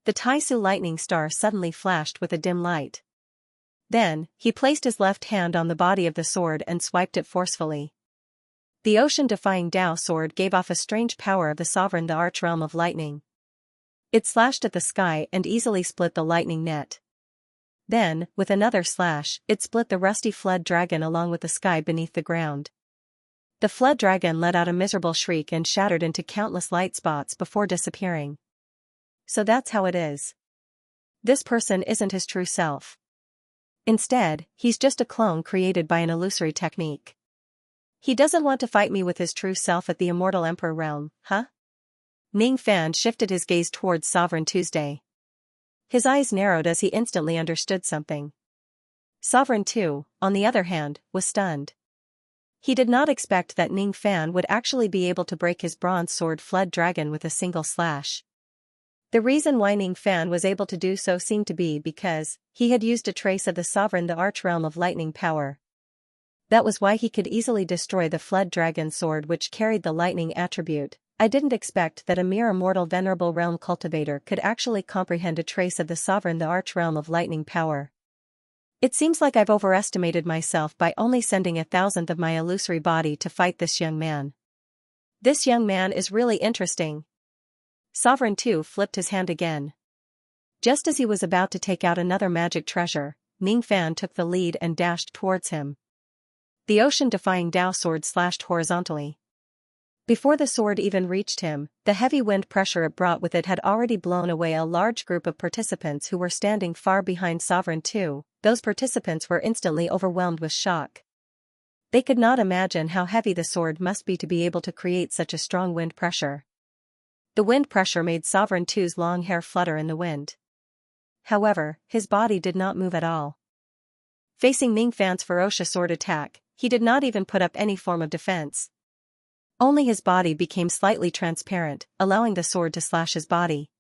The Taisu lightning star suddenly flashed with a dim light. Then, he placed his left hand on the body of the sword and swiped it forcefully. The ocean-defying Dao sword gave off a strange power of the sovereign the archrealm of lightning. It slashed at the sky and easily split the lightning net. Then, with another slash, it split the rusty flood dragon along with the sky beneath the ground. The flood dragon let out a miserable shriek and shattered into countless light spots before disappearing. So that's how it is. This person isn't his true self. Instead, he's just a clone created by an illusory technique. He doesn't want to fight me with his true self at the Immortal Emperor realm, huh? Ning Fan shifted his gaze towards Sovereign Tuesday. His eyes narrowed as he instantly understood something. Sovereign Tu, on the other hand, was stunned. He did not expect that Ning Fan would actually be able to break his bronze sword flood dragon with a single slash. The reason why Ning Fan was able to do so seemed to be because he had used a trace of the sovereign the archrealm of lightning power. That was why he could easily destroy the flood dragon sword which carried the lightning attribute. I didn't expect that a mere immortal venerable realm cultivator could actually comprehend a trace of the sovereign the archrealm of lightning power. It seems like I've overestimated myself by only sending 1,000th of my illusory body to fight this young man. This young man is really interesting. Sovereign Tu flipped his hand again. Just as he was about to take out another magic treasure, Ning Fan took the lead and dashed towards him. The ocean-defying Dao sword slashed horizontally. Before the sword even reached him, the heavy wind pressure it brought with it had already blown away a large group of participants who were standing far behind Sovereign Tu. Those participants were instantly overwhelmed with shock. They could not imagine how heavy the sword must be to be able to create such a strong wind pressure. The wind pressure made Sovereign Tu's long hair flutter in the wind. However, his body did not move at all. Facing Ning Fan's ferocious sword attack, he did not even put up any form of defense. Only his body became slightly transparent, allowing the sword to slash his body.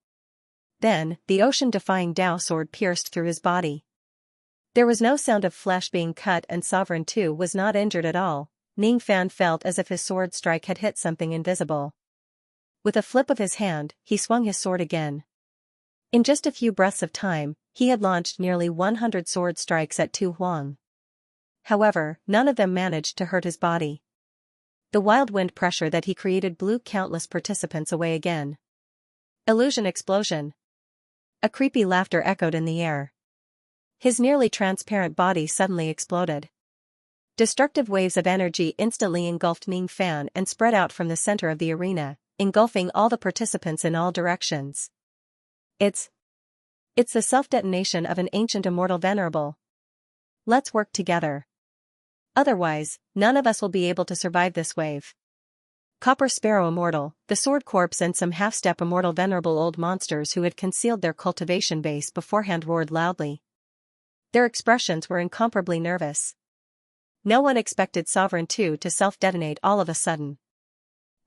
Then, the ocean-defying Dao sword pierced through his body. There was no sound of flesh being cut and Sovereign Tu was not injured at all. Ning Fan felt as if his sword strike had hit something invisible. With a flip of his hand, he swung his sword again. In just a few breaths of time, he had launched nearly 100 sword strikes at Tu Huang. However, none of them managed to hurt his body. The wild wind pressure that he created blew countless participants away again. Illusion explosion. A creepy laughter echoed in the air. His nearly transparent body suddenly exploded. Destructive waves of energy instantly engulfed Ning Fan and spread out from the center of the arena, engulfing all the participants in all directions. It's the self-detonation of an ancient immortal venerable. Let's work together. Otherwise, none of us will be able to survive this wave. Copper Sparrow Immortal, the Sword Corpse and some half-step immortal venerable old monsters who had concealed their cultivation base beforehand roared loudly. Their expressions were incomparably nervous. No one expected Sovereign 2 to self-detonate all of a sudden.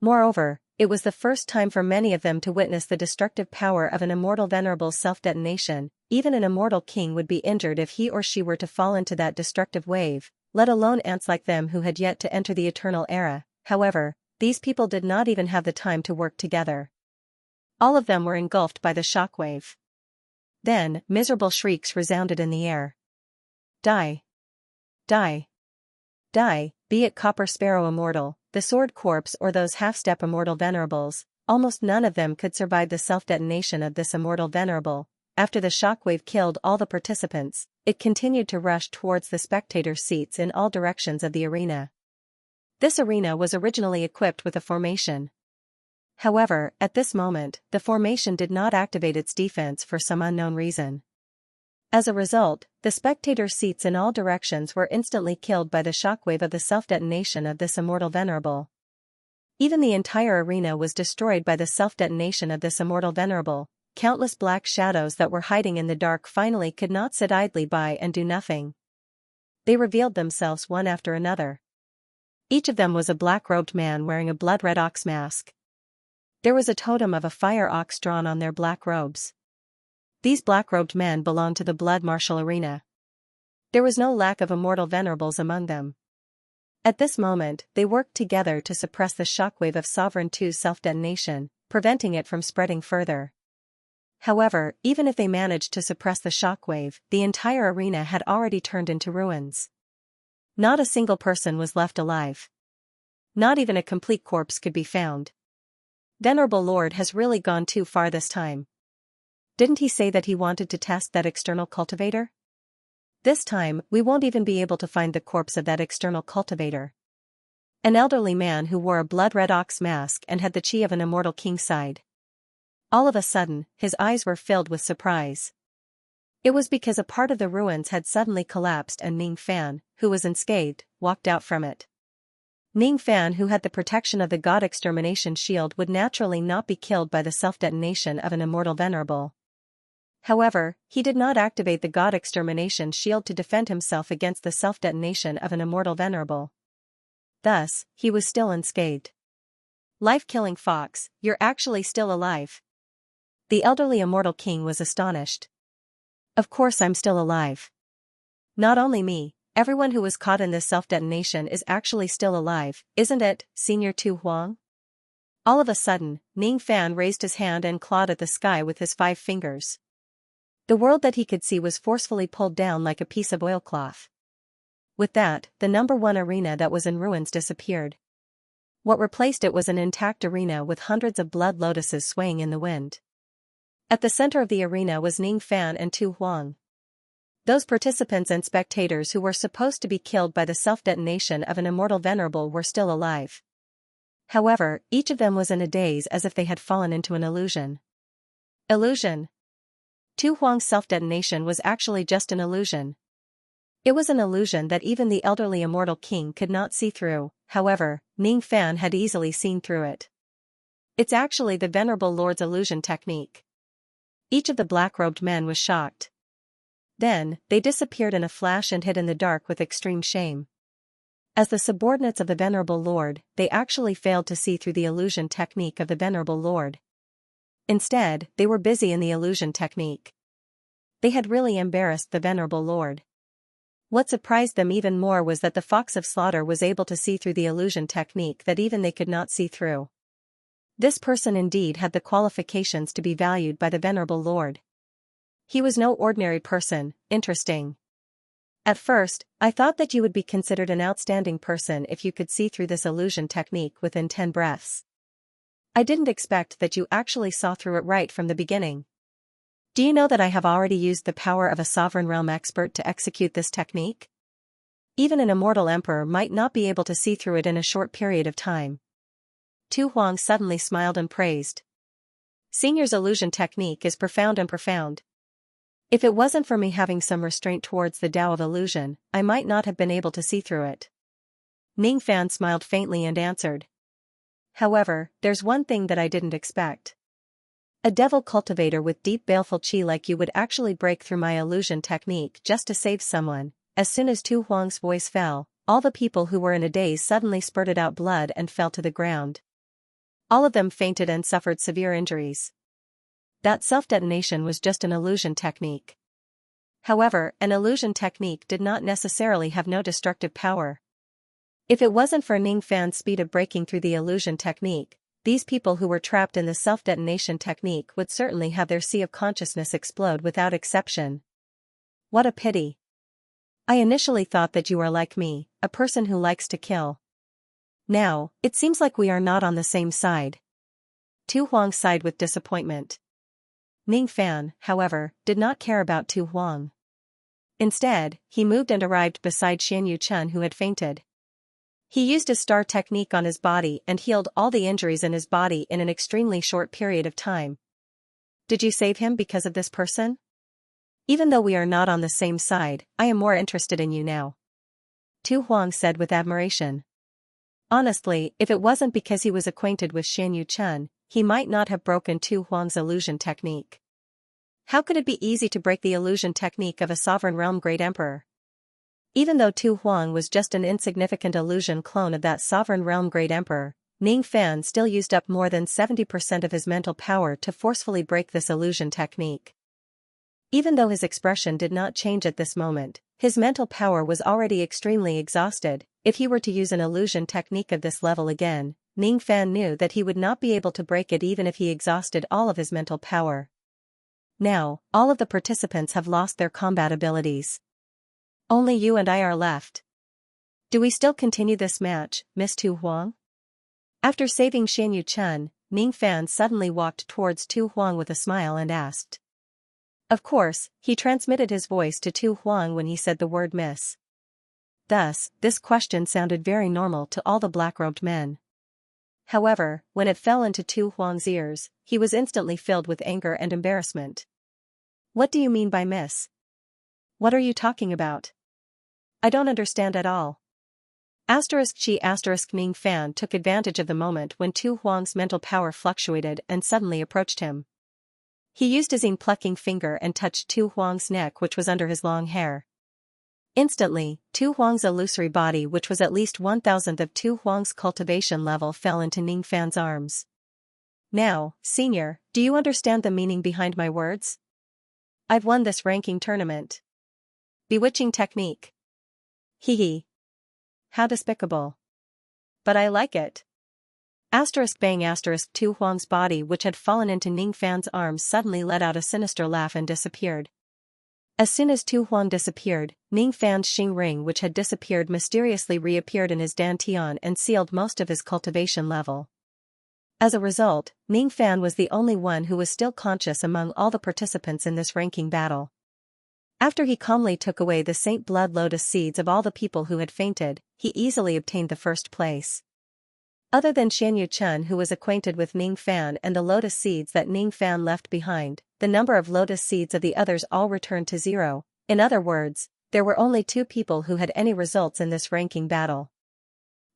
Moreover, it was the first time for many of them to witness the destructive power of an immortal venerable's self-detonation. Even an immortal king would be injured if he or she were to fall into that destructive wave, let alone ants like them who had yet to enter the eternal era. However, these people did not even have the time to work together. All of them were engulfed by the shockwave. Then, miserable shrieks resounded in the air. Die! Die! Die, be it Copper Sparrow Immortal, the Sword Corpse or those half-step immortal venerables, almost none of them could survive the self-detonation of this immortal venerable. After the shockwave killed all the participants, it continued to rush towards the spectators' seats in all directions of the arena. This arena was originally equipped with a formation. However, at this moment, the formation did not activate its defense for some unknown reason. As a result, the spectators' seats in all directions were instantly killed by the shockwave of the self-detonation of this immortal venerable. Even the entire arena was destroyed by the self-detonation of this immortal venerable. Countless black shadows that were hiding in the dark finally could not sit idly by and do nothing. They revealed themselves one after another. Each of them was a black-robed man wearing a blood-red ox mask. There was a totem of a fire ox drawn on their black robes. These black-robed men belonged to the blood martial arena. There was no lack of immortal venerables among them. At this moment, they worked together to suppress the shockwave of Sovereign 2's self-detonation, preventing it from spreading further. However, even if they managed to suppress the shockwave, the entire arena had already turned into ruins. Not a single person was left alive. Not even a complete corpse could be found. Venerable Lord has really gone too far this time. Didn't he say that he wanted to test that external cultivator? This time, we won't even be able to find the corpse of that external cultivator. An elderly man who wore a blood-red ox mask and had the chi of an immortal king sighed. All of a sudden, his eyes were filled with surprise. It was because a part of the ruins had suddenly collapsed and Ning Fan, who was unscathed, walked out from it. Ning Fan, who had the protection of the God Extermination Shield, would naturally not be killed by the self-detonation of an immortal venerable. However, he did not activate the God Extermination Shield to defend himself against the self-detonation of an immortal venerable. Thus, he was still unscathed. Life-killing fox, you're actually still alive. The elderly immortal king was astonished. Of course I'm still alive. Not only me, everyone who was caught in this self-detonation is actually still alive, isn't it, Senior Tu Huang? All of a sudden, Ning Fan raised his hand and clawed at the sky with his 5 fingers. The world that he could see was forcefully pulled down like a piece of oilcloth. With that, the number 1 arena that was in ruins disappeared. What replaced it was an intact arena with hundreds of blood lotuses swaying in the wind. At the center of the arena was Ning Fan and Tu Huang. Those participants and spectators who were supposed to be killed by the self-detonation of an immortal venerable were still alive. However, each of them was in a daze as if they had fallen into an illusion. Illusion. Tu Huang's self-detonation was actually just an illusion. It was an illusion that even the elderly immortal king could not see through. However, Ning Fan had easily seen through it. It's actually the Venerable Lord's illusion technique. Each of the black-robed men was shocked. Then, they disappeared in a flash and hid in the dark with extreme shame. As the subordinates of the Venerable Lord, they actually failed to see through the illusion technique of the Venerable Lord. Instead, they were busy in the illusion technique. They had really embarrassed the Venerable Lord. What surprised them even more was that the Fox of Slaughter was able to see through the illusion technique that even they could not see through. This person indeed had the qualifications to be valued by the venerable lord. He was no ordinary person, interesting. At first, I thought that you would be considered an outstanding person if you could see through this illusion technique within 10 breaths. I didn't expect that you actually saw through it right from the beginning. Do you know that I have already used the power of a sovereign realm expert to execute this technique? Even an immortal emperor might not be able to see through it in a short period of time. Tu Huang suddenly smiled and praised. Senior's illusion technique is profound and profound. If it wasn't for me having some restraint towards the Tao of illusion, I might not have been able to see through it. Ning Fan smiled faintly and answered. However, there's one thing that I didn't expect. A devil cultivator with deep baleful qi like you would actually break through my illusion technique just to save someone. As soon as Tu Huang's voice fell, all the people who were in a daze suddenly spurted out blood and fell to the ground. All of them fainted and suffered severe injuries. That self-detonation was just an illusion technique. However, an illusion technique did not necessarily have no destructive power. If it wasn't for Ning Fan's speed of breaking through the illusion technique, these people who were trapped in the self-detonation technique would certainly have their sea of consciousness explode without exception. What a pity. I initially thought that you are like me, a person who likes to kill. Now, it seems like we are not on the same side. Tu Huang sighed with disappointment. Ning Fan, however, did not care about Tu Huang. Instead, he moved and arrived beside Xianxia who had fainted. He used his star technique on his body and healed all the injuries in his body in an extremely short period of time. Did you save him because of this person? Even though we are not on the same side, I am more interested in you now. Tu Huang said with admiration. Honestly, if it wasn't because he was acquainted with Xianxia, he might not have broken Tu Huang's illusion technique. How could it be easy to break the illusion technique of a sovereign realm great emperor? Even though Tu Huang was just an insignificant illusion clone of that sovereign realm great emperor, Ning Fan still used up more than 70% of his mental power to forcefully break this illusion technique. Even though his expression did not change at this moment, his mental power was already extremely exhausted. If he were to use an illusion technique of this level again, Ning Fan knew that he would not be able to break it even if he exhausted all of his mental power. Now, all of the participants have lost their combat abilities. Only you and I are left. Do we still continue this match, Miss Tu Huang? After saving Xianxia, Ning Fan suddenly walked towards Tu Huang with a smile and asked. Of course, he transmitted his voice to Tu Huang when he said the word miss. Thus, this question sounded very normal to all the black-robed men. However, when it fell into Tu Huang's ears, he was instantly filled with anger and embarrassment. What do you mean by miss? What are you talking about? I don't understand at all. Ning Fan took advantage of the moment when Tu Huang's mental power fluctuated and suddenly approached him. He used his plucking finger and touched Tu Huang's neck which was under his long hair. Instantly, Tu Huang's illusory body which was at least 1,000th of Tu Huang's cultivation level fell into Ning Fan's arms. Now, senior, do you understand the meaning behind my words? I've won this ranking tournament. Bewitching technique. Hee hee. How despicable. But I like it. Tu Huang's body which had fallen into Ning Fan's arms suddenly let out a sinister laugh and disappeared. As soon as Tu Huang disappeared, Ning Fan's Xing ring which had disappeared mysteriously reappeared in his dantian and sealed most of his cultivation level. As a result, Ning Fan was the only one who was still conscious among all the participants in this ranking battle. After he calmly took away the Saint Blood Lotus seeds of all the people who had fainted, he easily obtained the first place. Other than Xianxia who was acquainted with Ning Fan and the lotus seeds that Ning Fan left behind, the number of lotus seeds of the others all returned to 0. In other words, there were only 2 people who had any results in this ranking battle.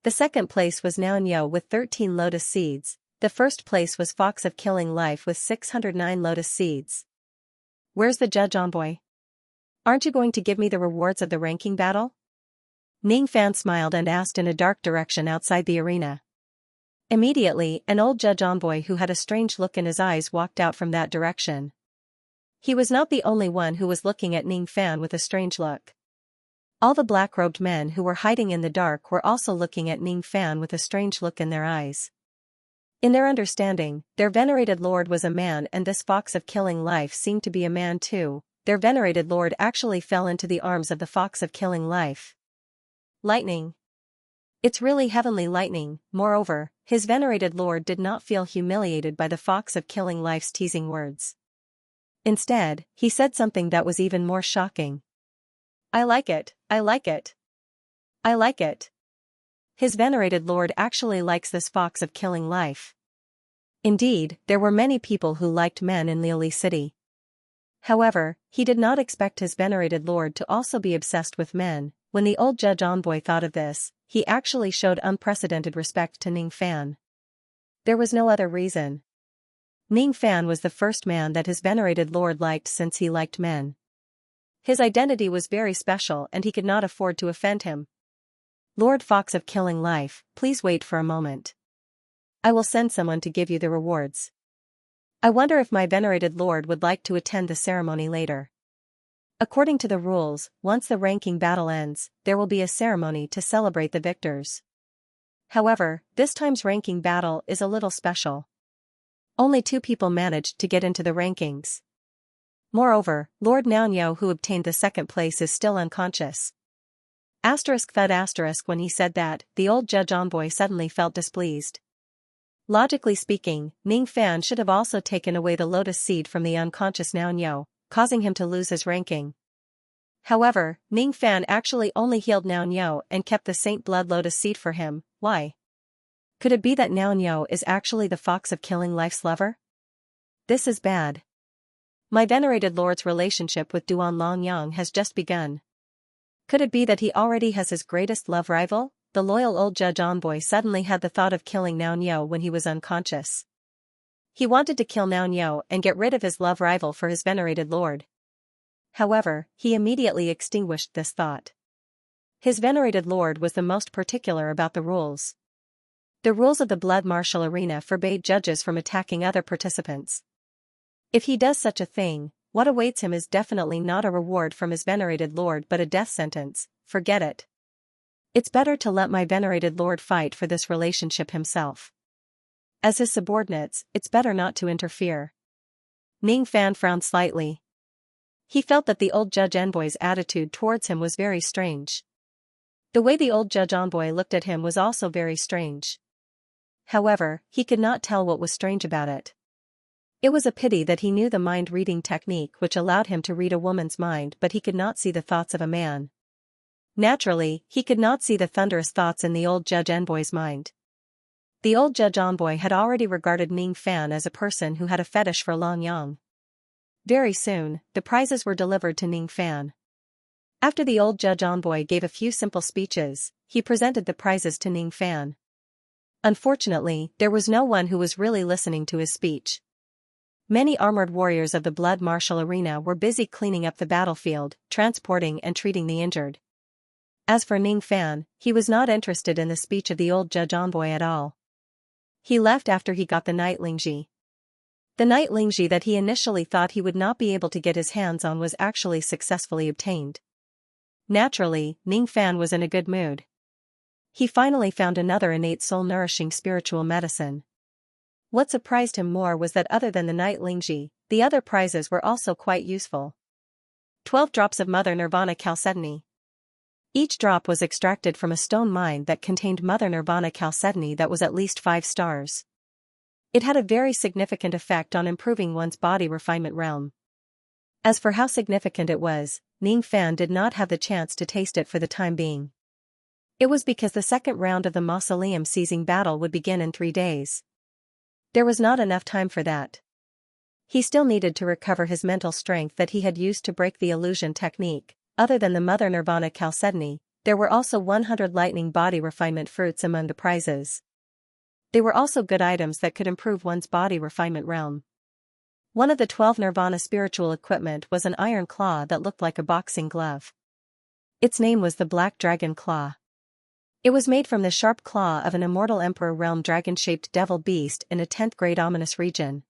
The second place was Naonyo with 13 lotus seeds, the first place was Fox of Killing Life with 609 lotus seeds. Where's the judge envoy? Aren't you going to give me the rewards of the ranking battle? Ning Fan smiled and asked in a dark direction outside the arena. Immediately, an old judge envoy who had a strange look in his eyes walked out from that direction. He was not the only one who was looking at Ning Fan with a strange look. All the black-robed men who were hiding in the dark were also looking at Ning Fan with a strange look in their eyes. In their understanding, their venerated lord was a man, and this fox of killing life seemed to be a man too. Their venerated lord actually fell into the arms of the fox of killing life. Lightning. It's really heavenly lightning. Moreover, his venerated lord did not feel humiliated by the fox of killing life's teasing words. Instead, he said something that was even more shocking. I like it, I like it. I like it. His venerated lord actually likes this fox of killing life. Indeed, there were many people who liked men in Lily City. However, he did not expect his venerated lord to also be obsessed with men. When the old judge envoy thought of this, he actually showed unprecedented respect to Ning Fan. There was no other reason. Ning Fan was the first man that his venerated lord liked since he liked men. His identity was very special and he could not afford to offend him. Lord Fox of Killing Life, please wait for a moment. I will send someone to give you the rewards. I wonder if my venerated lord would like to attend the ceremony later. According to the rules, once the ranking battle ends, there will be a ceremony to celebrate the victors. However, this time's ranking battle is a little special. Only 2 people managed to get into the rankings. Moreover, Lord Naonyao, who obtained the 2nd place, is still unconscious. **** When he said that, the old judge envoy suddenly felt displeased. Logically speaking, Ning Fan should have also taken away the lotus seed from the unconscious Naonyao, causing him to lose his ranking. However, Ning Fan actually only healed Naonyao and kept the Saint Blood Lotus seed for him. Why? Could it be that Naonyao is actually the fox of killing life's lover? This is bad. My venerated lord's relationship with Duan Longyang has just begun. Could it be that he already has his greatest love rival? The loyal old judge envoy suddenly had the thought of killing Naonyao when he was unconscious. He wanted to kill Naonyao and get rid of his love rival for his venerated lord. However, he immediately extinguished this thought. His venerated lord was the most particular about the rules. The rules of the blood martial arena forbade judges from attacking other participants. If he does such a thing, what awaits him is definitely not a reward from his venerated lord but a death sentence. Forget it. It's better to let my venerated lord fight for this relationship himself. As his subordinates, it's better not to interfere. Ning Fan frowned slightly. He felt that the old judge envoy's attitude towards him was very strange. The way the old judge envoy looked at him was also very strange. However, he could not tell what was strange about it. It was a pity that he knew the mind-reading technique which allowed him to read a woman's mind, but he could not see the thoughts of a man. Naturally, he could not see the thunderous thoughts in the old judge envoy's mind. The old judge envoy had already regarded Ning Fan as a person who had a fetish for Longyang. Very soon, the prizes were delivered to Ning Fan. After the old judge envoy gave a few simple speeches, he presented the prizes to Ning Fan. Unfortunately, there was no one who was really listening to his speech. Many armored warriors of the blood martial arena were busy cleaning up the battlefield, transporting and treating the injured. As for Ning Fan, he was not interested in the speech of the old judge envoy at all. He left after he got the Night Lingji. The Night Lingji that he initially thought he would not be able to get his hands on was actually successfully obtained. Naturally, Ning Fan was in a good mood. He finally found another innate soul-nourishing spiritual medicine. What surprised him more was that other than the Night Lingji, the other prizes were also quite useful. 12 drops of Mother Nirvana Chalcedony. Each drop was extracted from a stone mine that contained Mother Nirvana Chalcedony that was at least 5 stars. It had a very significant effect on improving one's body refinement realm. As for how significant it was, Ning Fan did not have the chance to taste it for the time being. It was because the second round of the mausoleum seizing battle would begin in 3 days. There was not enough time for that. He still needed to recover his mental strength that he had used to break the illusion technique. Other than the Mother Nirvana Chalcedony, there were also 100 lightning body refinement fruits among the prizes. They were also good items that could improve one's body refinement realm. One of the 12 Nirvana spiritual equipment was an iron claw that looked like a boxing glove. Its name was the Black Dragon Claw. It was made from the sharp claw of an immortal Emperor realm dragon-shaped devil beast in a 10th grade ominous region.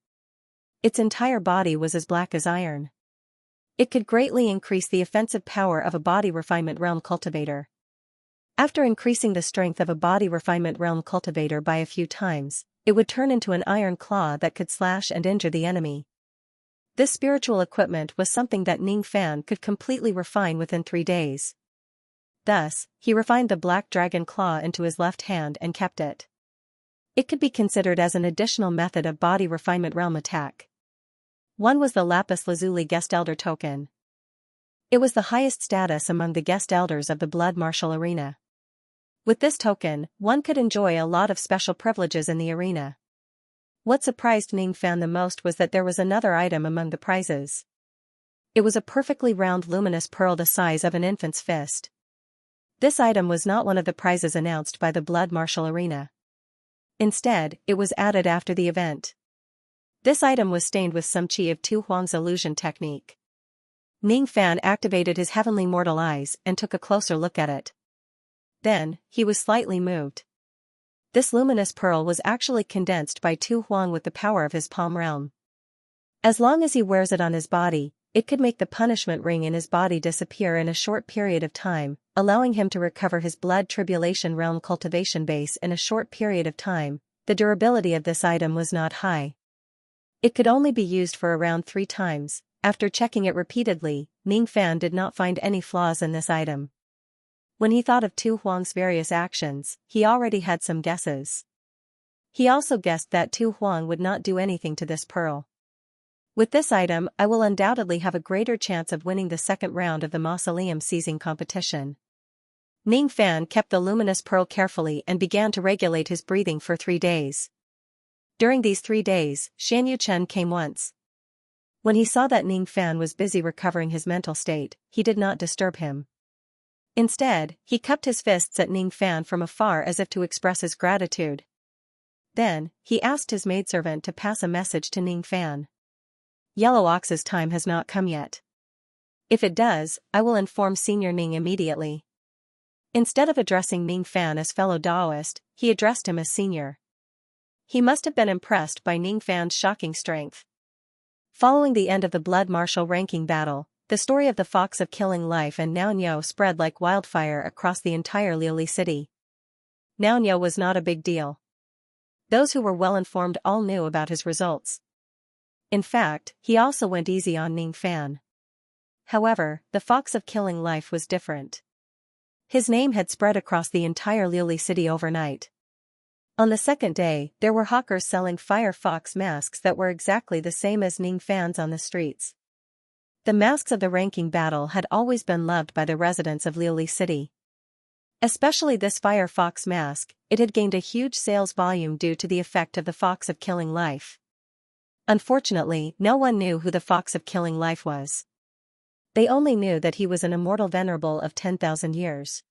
Its entire body was as black as iron. It could greatly increase the offensive power of a body refinement realm cultivator. After increasing the strength of a body refinement realm cultivator by a few times, it would turn into an iron claw that could slash and injure the enemy. This spiritual equipment was something that Ning Fan could completely refine within 3 days. Thus, he refined the black dragon claw into his left hand and kept it. It could be considered as an additional method of body refinement realm attack. One was the lapis lazuli guest elder token. It was the highest status among the guest elders of the blood martial arena. With this token, one could enjoy a lot of special privileges in the arena. What surprised Ning Fan the most was that there was another item among the prizes. It was a perfectly round luminous pearl the size of an infant's fist. This item was not one of the prizes announced by the blood martial arena. Instead, it was added after the event. This item was stained with some chi of Tu Huang's illusion technique. Ning Fan activated his heavenly mortal eyes and took a closer look at it. Then, he was slightly moved. This luminous pearl was actually condensed by Tu Huang with the power of his palm realm. As long as he wears it on his body, it could make the punishment ring in his body disappear in a short period of time, allowing him to recover his blood tribulation realm cultivation base in a short period of time. The durability of this item was not high. It could only be used for around 3 times. After checking it repeatedly, Ning Fan did not find any flaws in this item. When he thought of Tu Huang's various actions, he already had some guesses. He also guessed that Tu Huang would not do anything to this pearl. With this item, I will undoubtedly have a greater chance of winning the second round of the mausoleum seizing competition. Ning Fan kept the luminous pearl carefully and began to regulate his breathing for 3 days. During these 3 days, Xianxia came once. When he saw that Ning Fan was busy recovering his mental state, he did not disturb him. Instead, he cupped his fists at Ning Fan from afar as if to express his gratitude. Then, he asked his maidservant to pass a message to Ning Fan. Yellow Ox's time has not come yet. If it does, I will inform Senior Ning immediately. Instead of addressing Ning Fan as fellow Daoist, he addressed him as Senior. He must have been impressed by Ning Fan's shocking strength. Following the end of the blood martial ranking battle, the story of the Fox of Killing Life and Naonyo spread like wildfire across the entire Liuli city. Naonyo was not a big deal. Those who were well informed all knew about his results. In fact, he also went easy on Ning Fan. However, the Fox of Killing Life was different. His name had spread across the entire Liuli city overnight. On the second day, there were hawkers selling fire fox masks that were exactly the same as Ning Fan's on the streets. The masks of the ranking battle had always been loved by the residents of Liuli city. Especially this fire fox mask, it had gained a huge sales volume due to the effect of the Fox of Killing Life. Unfortunately, no one knew who the Fox of Killing Life was. They only knew that he was an immortal venerable of 10,000 years.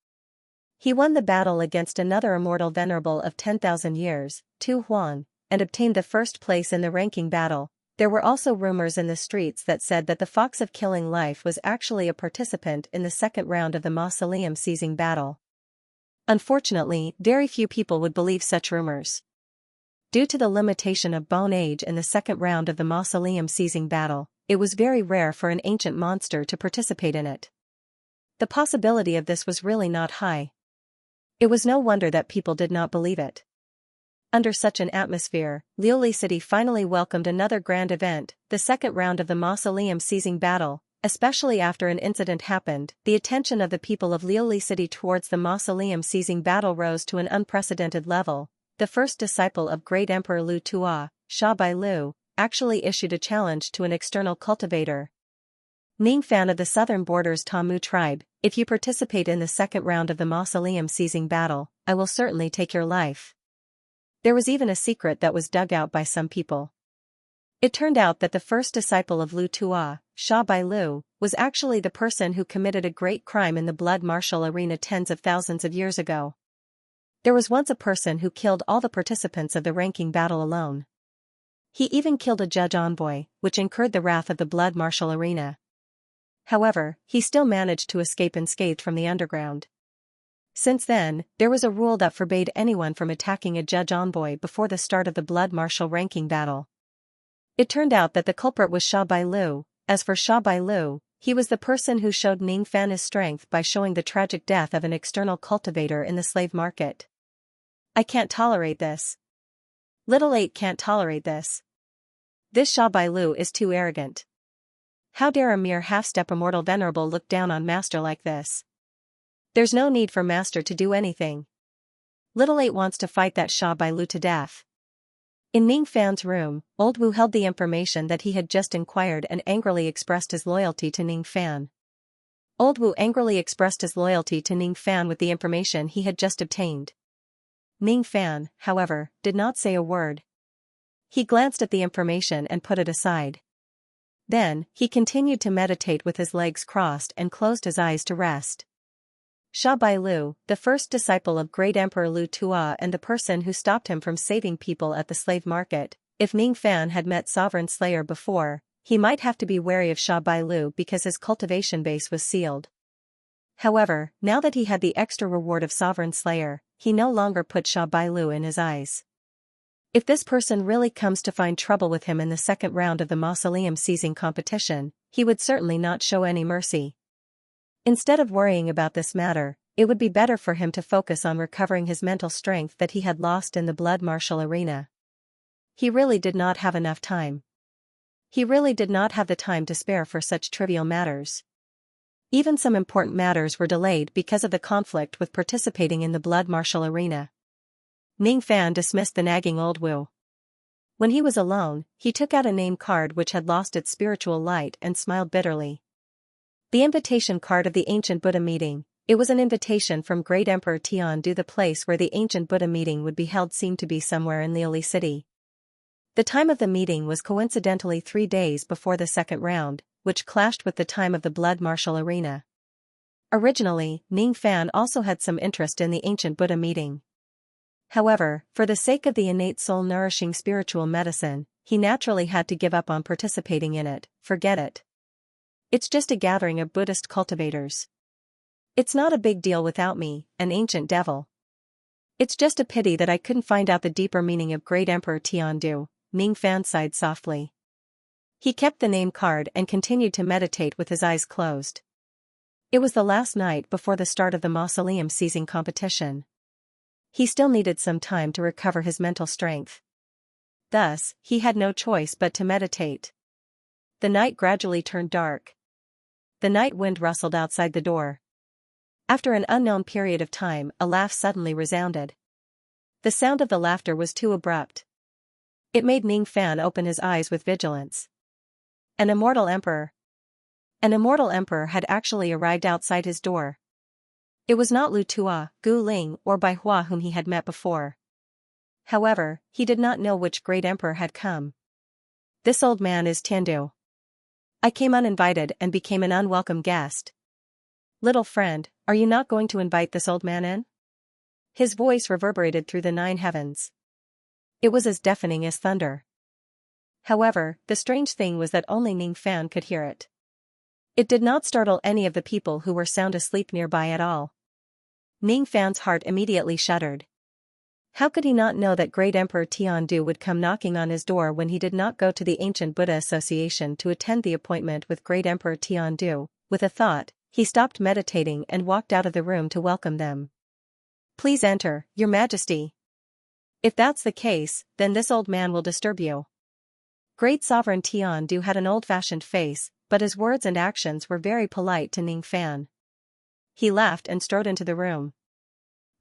He won the battle against another immortal venerable of 10,000 years, Tu Huang, and obtained the first place in the ranking battle. There were also rumors in the streets that said that the Fox of Killing Life was actually a participant in the second round of the mausoleum seizing battle. Unfortunately, very few people would believe such rumors. Due to the limitation of bone age in the second round of the mausoleum seizing battle, it was very rare for an ancient monster to participate in it. The possibility of this was really not high. It was no wonder that people did not believe it. Under such an atmosphere, Liuli City finally welcomed another grand event, the second round of the mausoleum seizing battle. Especially after an incident happened, the attention of the people of Liuli City towards the mausoleum seizing battle rose to an unprecedented level. The first disciple of Great Emperor Lu Tua, Sha Bai Lu, actually issued a challenge to an external cultivator. Ning Fan of the southern borders Tamu tribe, if you participate in the second round of the mausoleum seizing battle, I will certainly take your life. There was even a secret that was dug out by some people. It turned out that the first disciple of Lu Tua, Sha Bai Lu, was actually the person who committed a great crime in the blood martial arena tens of thousands of years ago. There was once a person who killed all the participants of the ranking battle alone. He even killed a judge envoy, which incurred the wrath of the blood martial arena. However, he still managed to escape unscathed from the underground. Since then, there was a rule that forbade anyone from attacking a judge envoy before the start of the blood martial ranking battle. It turned out that the culprit was Sha Bai Lu. As for Sha Bai Lu, he was the person who showed Ning Fan his strength by showing the tragic death of an external cultivator in the slave market. I can't tolerate this. Little 8 can't tolerate this. This Sha Bailu is too arrogant. How dare a mere half-step immortal venerable look down on master like this? There's no need for master to do anything. Little 8 wants to fight that Sha Bailu to death. In Ning Fan's room, Old Wu held the information that he had just inquired and angrily expressed his loyalty to Ning Fan. Old Wu angrily expressed his loyalty to Ning Fan with the information he had just obtained. Ning Fan, however, did not say a word. He glanced at the information and put it aside. Then, he continued to meditate with his legs crossed and closed his eyes to rest. Sha Bailu, the first disciple of Great Emperor Lu Tua and the person who stopped him from saving people at the slave market, if Ning Fan had met Sovereign Slayer before, he might have to be wary of Sha Bailu because his cultivation base was sealed. However, now that he had the extra reward of Sovereign Slayer, he no longer put Sha Bailu in his eyes. If this person really comes to find trouble with him in the second round of the mausoleum seizing competition, he would certainly not show any mercy. Instead of worrying about this matter, it would be better for him to focus on recovering his mental strength that he had lost in the blood martial arena. He really did not have enough time. He really did not have the time to spare for such trivial matters. Even some important matters were delayed because of the conflict with participating in the blood martial arena. Ning Fan dismissed the nagging Old Wu. When he was alone, he took out a name card which had lost its spiritual light and smiled bitterly. The invitation card of the ancient Buddha meeting. It was an invitation from Great Emperor Tiandu. The place where the ancient Buddha meeting would be held seemed to be somewhere in Liuli City. The time of the meeting was coincidentally 3 days before the second round, which clashed with the time of the blood martial arena. Originally, Ning Fan also had some interest in the ancient Buddha meeting. However, for the sake of the innate soul-nourishing spiritual medicine, he naturally had to give up on participating in it. Forget it. It's just a gathering of Buddhist cultivators. It's not a big deal without me, an ancient devil. It's just a pity that I couldn't find out the deeper meaning of Great Emperor Tiandu, Ning Fan sighed softly. He kept the name card and continued to meditate with his eyes closed. It was the last night before the start of the mausoleum seizing competition. He still needed some time to recover his mental strength. Thus, he had no choice but to meditate. The night gradually turned dark. The night wind rustled outside the door. After an unknown period of time, a laugh suddenly resounded. The sound of the laughter was too abrupt. It made Ning Fan open his eyes with vigilance. An immortal emperor. An immortal emperor had actually arrived outside his door. It was not Lu Tua, Gu Ling or Bai Hua whom he had met before. However, he did not know which great emperor had come. This old man is Tiandu. I came uninvited and became an unwelcome guest. Little friend, are you not going to invite this old man in? His voice reverberated through the 9 heavens. It was as deafening as thunder. However, the strange thing was that only Ning Fan could hear it. It did not startle any of the people who were sound asleep nearby at all. Ning Fan's heart immediately shuddered. How could he not know that Great Emperor Tiandu would come knocking on his door when he did not go to the Ancient Buddha Association to attend the appointment with Great Emperor Tiandu? With a thought, he stopped meditating and walked out of the room to welcome them. Please enter, Your Majesty. If that's the case, then this old man will disturb you. Great Sovereign Tiandu had an old-fashioned face, but his words and actions were very polite to Ning Fan. He laughed and strode into the room.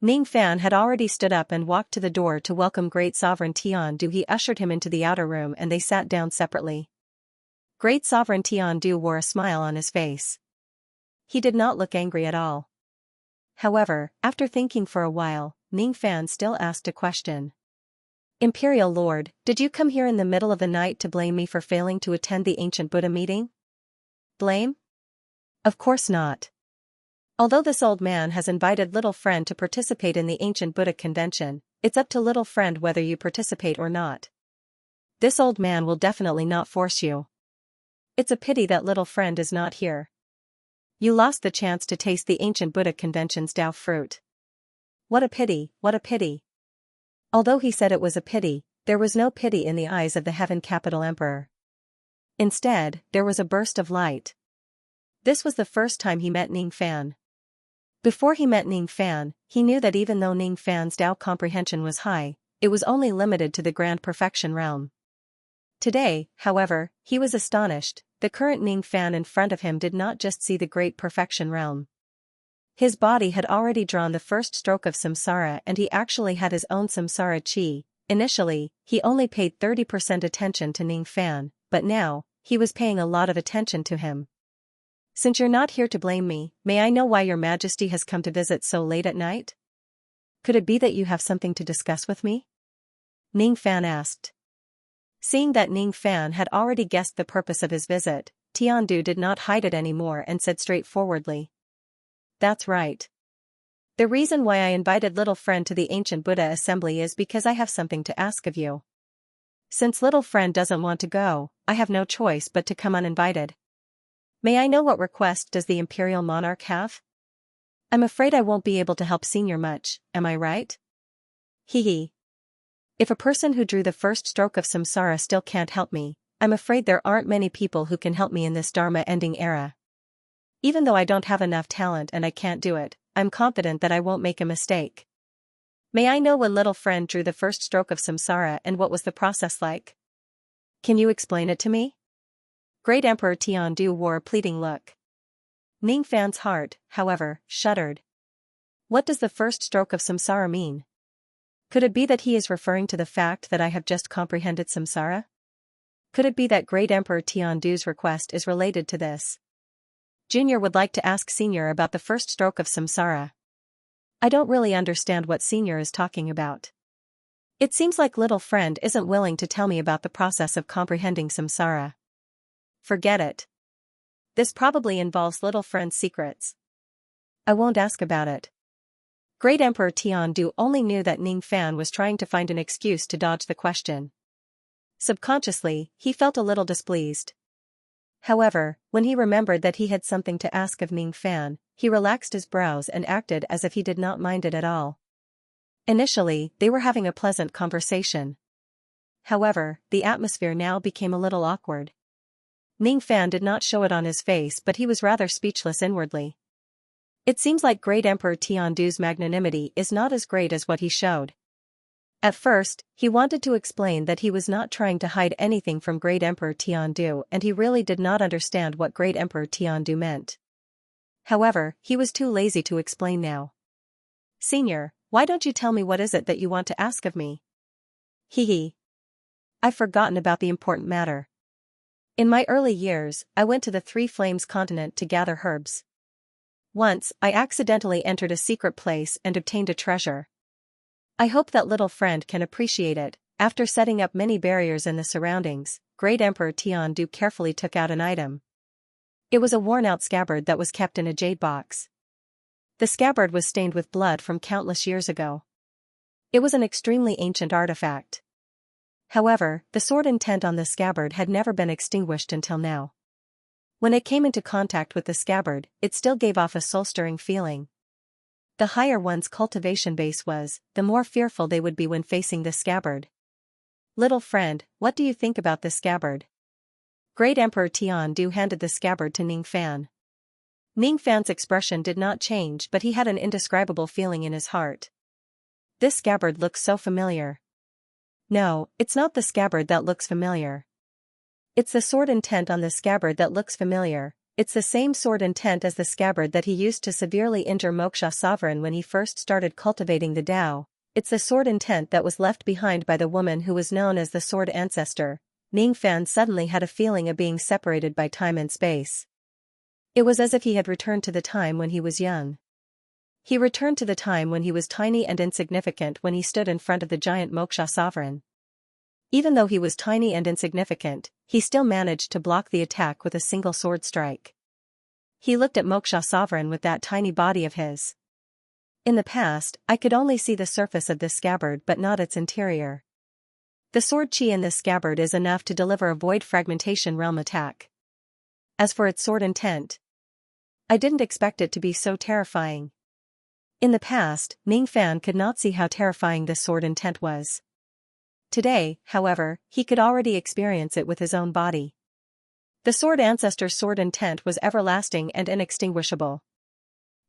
Ning Fan had already stood up and walked to the door to welcome Great Sovereign Tiandu. He ushered him into the outer room and they sat down separately. Great Sovereign Tiandu wore a smile on his face. He did not look angry at all. However, after thinking for a while, Ning Fan still asked a question. Imperial Lord, did you come here in the middle of the night to blame me for failing to attend the ancient Buddha meeting? Blame? Of course not. Although this old man has invited little friend to participate in the ancient Buddha convention, it's up to little friend whether you participate or not. This old man will definitely not force you. It's a pity that little friend is not here. You lost the chance to taste the ancient Buddha convention's Tao fruit. What a pity, what a pity. Although he said it was a pity, there was no pity in the eyes of the Heaven Capital Emperor. Instead, there was a burst of light. This was the first time he met Ning Fan. Before he met Ning Fan, he knew that even though Ning Fan's Tao comprehension was high, it was only limited to the grand perfection realm. Today, however, he was astonished. The current Ning Fan in front of him did not just see the great perfection realm. His body had already drawn the first stroke of samsara, and he actually had his own samsara chi. Initially, he only paid 30% attention to Ning Fan, but now, he was paying a lot of attention to him. Since you're not here to blame me, may I know why your majesty has come to visit so late at night? Could it be that you have something to discuss with me? Ning Fan asked. Seeing that Ning Fan had already guessed the purpose of his visit, Tiandu did not hide it anymore and said straightforwardly. That's right. The reason why I invited little friend to the ancient Buddha assembly is because I have something to ask of you. Since little friend doesn't want to go, I have no choice but to come uninvited. May I know what request does the imperial monarch have? I'm afraid I won't be able to help senior much, am I right? Hee. If a person who drew the first stroke of samsara still can't help me, I'm afraid there aren't many people who can help me in this dharma-ending era. Even though I don't have enough talent and I can't do it, I'm confident that I won't make a mistake. May I know when little friend drew the first stroke of samsara and what was the process like? Can you explain it to me? Great Emperor Tiandu wore a pleading look. Ning Fan's heart, however, shuddered. What does the first stroke of samsara mean? Could it be that he is referring to the fact that I have just comprehended samsara? Could it be that Great Emperor Tiandu's request is related to this? Junior would like to ask Senior about the first stroke of samsara. I don't really understand what Senior is talking about. It seems like little friend isn't willing to tell me about the process of comprehending samsara. Forget it. This probably involves little friend's secrets. I won't ask about it. Great Emperor Tiandu only knew that Ning Fan was trying to find an excuse to dodge the question. Subconsciously, he felt a little displeased. However, when he remembered that he had something to ask of Ning Fan, he relaxed his brows and acted as if he did not mind it at all. Initially, they were having a pleasant conversation. However, the atmosphere now became a little awkward. Ning Fan did not show it on his face, but he was rather speechless inwardly. It seems like Great Emperor Tiandu's magnanimity is not as great as what he showed. At first, he wanted to explain that he was not trying to hide anything from Great Emperor Tiandu, and he really did not understand what Great Emperor Tiandu meant. However, he was too lazy to explain now. Senior, why don't you tell me what is it that you want to ask of me? Hee. I've forgotten about the important matter. In my early years, I went to the Three Flames continent to gather herbs. Once, I accidentally entered a secret place and obtained a treasure. I hope that little friend can appreciate it. After setting up many barriers in the surroundings, Great Emperor Tiandu carefully took out an item. It was a worn-out scabbard that was kept in a jade box. The scabbard was stained with blood from countless years ago. It was an extremely ancient artifact. However, the sword intent on the scabbard had never been extinguished until now. When it came into contact with the scabbard, it still gave off a soul-stirring feeling. The higher one's cultivation base was, the more fearful they would be when facing the scabbard. Little friend, what do you think about this scabbard? Great Emperor Tiandu handed the scabbard to Ning Fan. Ning Fan's expression did not change, but he had an indescribable feeling in his heart. This scabbard looks so familiar. No, it's not the scabbard that looks familiar. It's the sword intent on the scabbard that looks familiar. It's the same sword intent as the scabbard that he used to severely injure Moksha Sovereign when he first started cultivating the Tao. It's the sword intent that was left behind by the woman who was known as the Sword Ancestor. Ning Fan suddenly had a feeling of being separated by time and space. It was as if he had returned to the time when he was young. He returned to the time when he was tiny and insignificant, when he stood in front of the giant Moksha Sovereign. Even though he was tiny and insignificant, he still managed to block the attack with a single sword strike. He looked at Moksha Sovereign with that tiny body of his. In the past, I could only see the surface of this scabbard but not its interior. The sword chi in this scabbard is enough to deliver a void fragmentation realm attack. As for its sword intent, I didn't expect it to be so terrifying. In the past, Ning Fan could not see how terrifying this sword intent was. Today, however, he could already experience it with his own body. The Sword Ancestor's sword intent was everlasting and inextinguishable.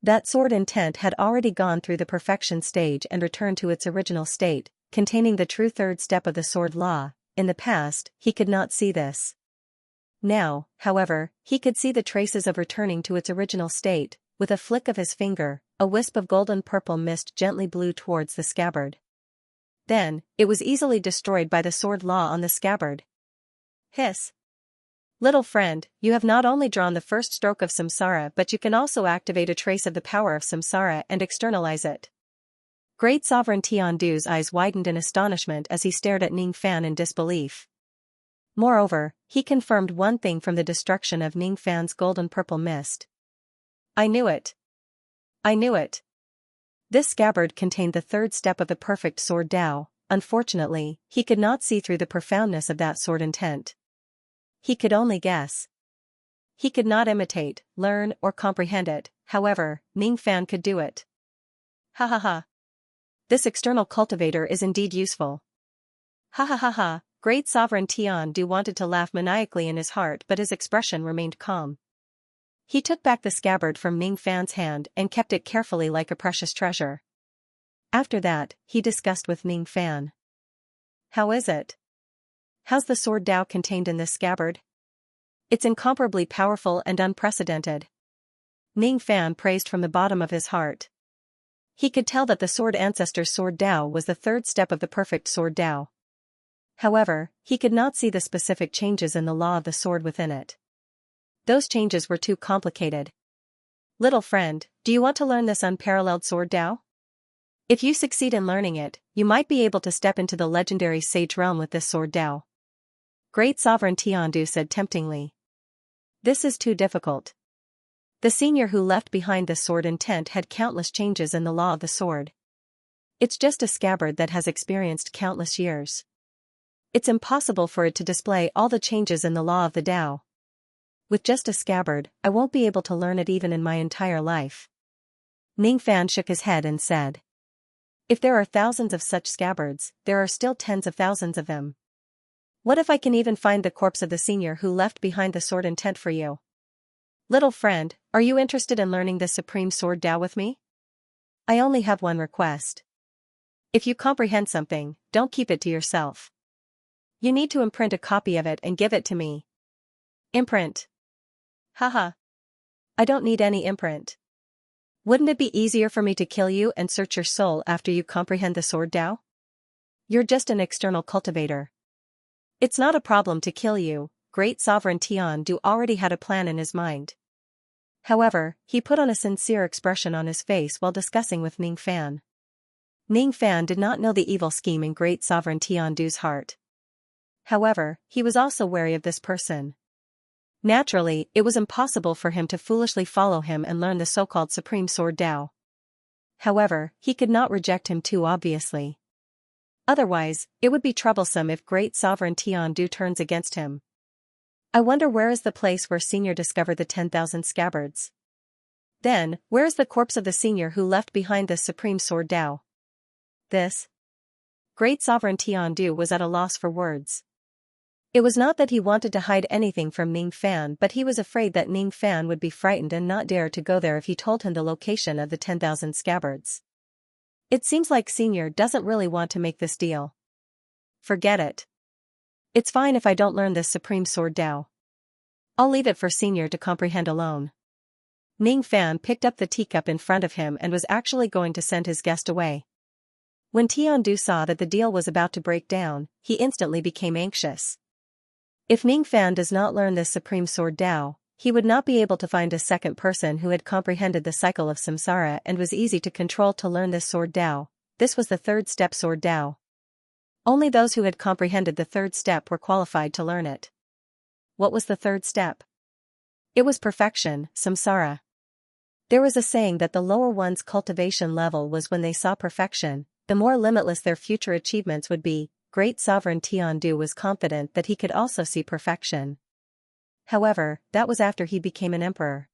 That sword intent had already gone through the perfection stage and returned to its original state, containing the true third step of the sword law. In the past, he could not see this. Now, however, he could see the traces of returning to its original state. With a flick of his finger, a wisp of golden-purple mist gently blew towards the scabbard. Then, it was easily destroyed by the sword law on the scabbard. Hiss. Little friend, you have not only drawn the first stroke of samsara but you can also activate a trace of the power of samsara and externalize it. Great Sovereign Tiandu's eyes widened in astonishment as he stared at Ning Fan in disbelief. Moreover, he confirmed one thing from the destruction of Ning Fan's golden-purple mist. I knew it. I knew it. This scabbard contained the third step of the perfect sword Tao. Unfortunately, he could not see through the profoundness of that sword intent. He could only guess. He could not imitate, learn, or comprehend it. However, Ning Fan could do it. Ha ha ha. This external cultivator is indeed useful. Ha ha ha ha. Great Sovereign Tiandu wanted to laugh maniacally in his heart but his expression remained calm. He took back the scabbard from Ning Fan's hand and kept it carefully like a precious treasure. After that, he discussed with Ning Fan. How is it? How's the sword Tao contained in this scabbard? It's incomparably powerful and unprecedented. Ning Fan praised from the bottom of his heart. He could tell that the sword ancestor's sword Tao was the third step of the perfect sword Tao. However, he could not see the specific changes in the law of the sword within it. Those changes were too complicated. Little friend, do you want to learn this unparalleled sword Tao? If you succeed in learning it, you might be able to step into the legendary sage realm with this sword Tao. Great Sovereign Tiandu said temptingly. This is too difficult. The senior who left behind this sword intent had countless changes in the law of the sword. It's just a scabbard that has experienced countless years. It's impossible for it to display all the changes in the law of the Tao. With just a scabbard, I won't be able to learn it even in my entire life. Ning Fan shook his head and said. If there are thousands of such scabbards, there are still tens of thousands of them. What if I can even find the corpse of the senior who left behind the sword intent for you? Little friend, are you interested in learning this supreme sword Tao with me? I only have one request. If you comprehend something, don't keep it to yourself. You need to imprint a copy of it and give it to me. Imprint. Haha. I don't need any imprint. Wouldn't it be easier for me to kill you and search your soul after you comprehend the sword Tao? You're just an external cultivator. It's not a problem to kill you. Great Sovereign Tiandu already had a plan in his mind. However, he put on a sincere expression on his face while discussing with Ning Fan. Ning Fan did not know the evil scheme in Great Sovereign Tiandu's heart. However, he was also wary of this person. Naturally, it was impossible for him to foolishly follow him and learn the so-called Supreme Sword Tao. However, he could not reject him too obviously. Otherwise, it would be troublesome if Great Sovereign Tiandu turns against him. I wonder where is the place where Senior discovered the 10,000 scabbards. Then, where is the corpse of the Senior who left behind this Supreme Sword Tao? This. Great Sovereign Tiandu was at a loss for words. It was not that he wanted to hide anything from Ning Fan but he was afraid that Ning Fan would be frightened and not dare to go there if he told him the location of the 10,000 scabbards. It seems like Senior doesn't really want to make this deal. Forget it. It's fine if I don't learn this Supreme Sword Tao. I'll leave it for Senior to comprehend alone. Ning Fan picked up the teacup in front of him and was actually going to send his guest away. When Tiandu saw that the deal was about to break down, he instantly became anxious. If Ning Fan does not learn this Supreme Sword Tao, he would not be able to find a second person who had comprehended the cycle of samsara and was easy to control to learn this Sword Tao. This was the third step Sword Tao. Only those who had comprehended the third step were qualified to learn it. What was the third step? It was perfection, samsara. There was a saying that the lower one's cultivation level was when they saw perfection, the more limitless their future achievements would be. Great Sovereign Tiandu was confident that he could also see perfection. However, that was after he became an emperor.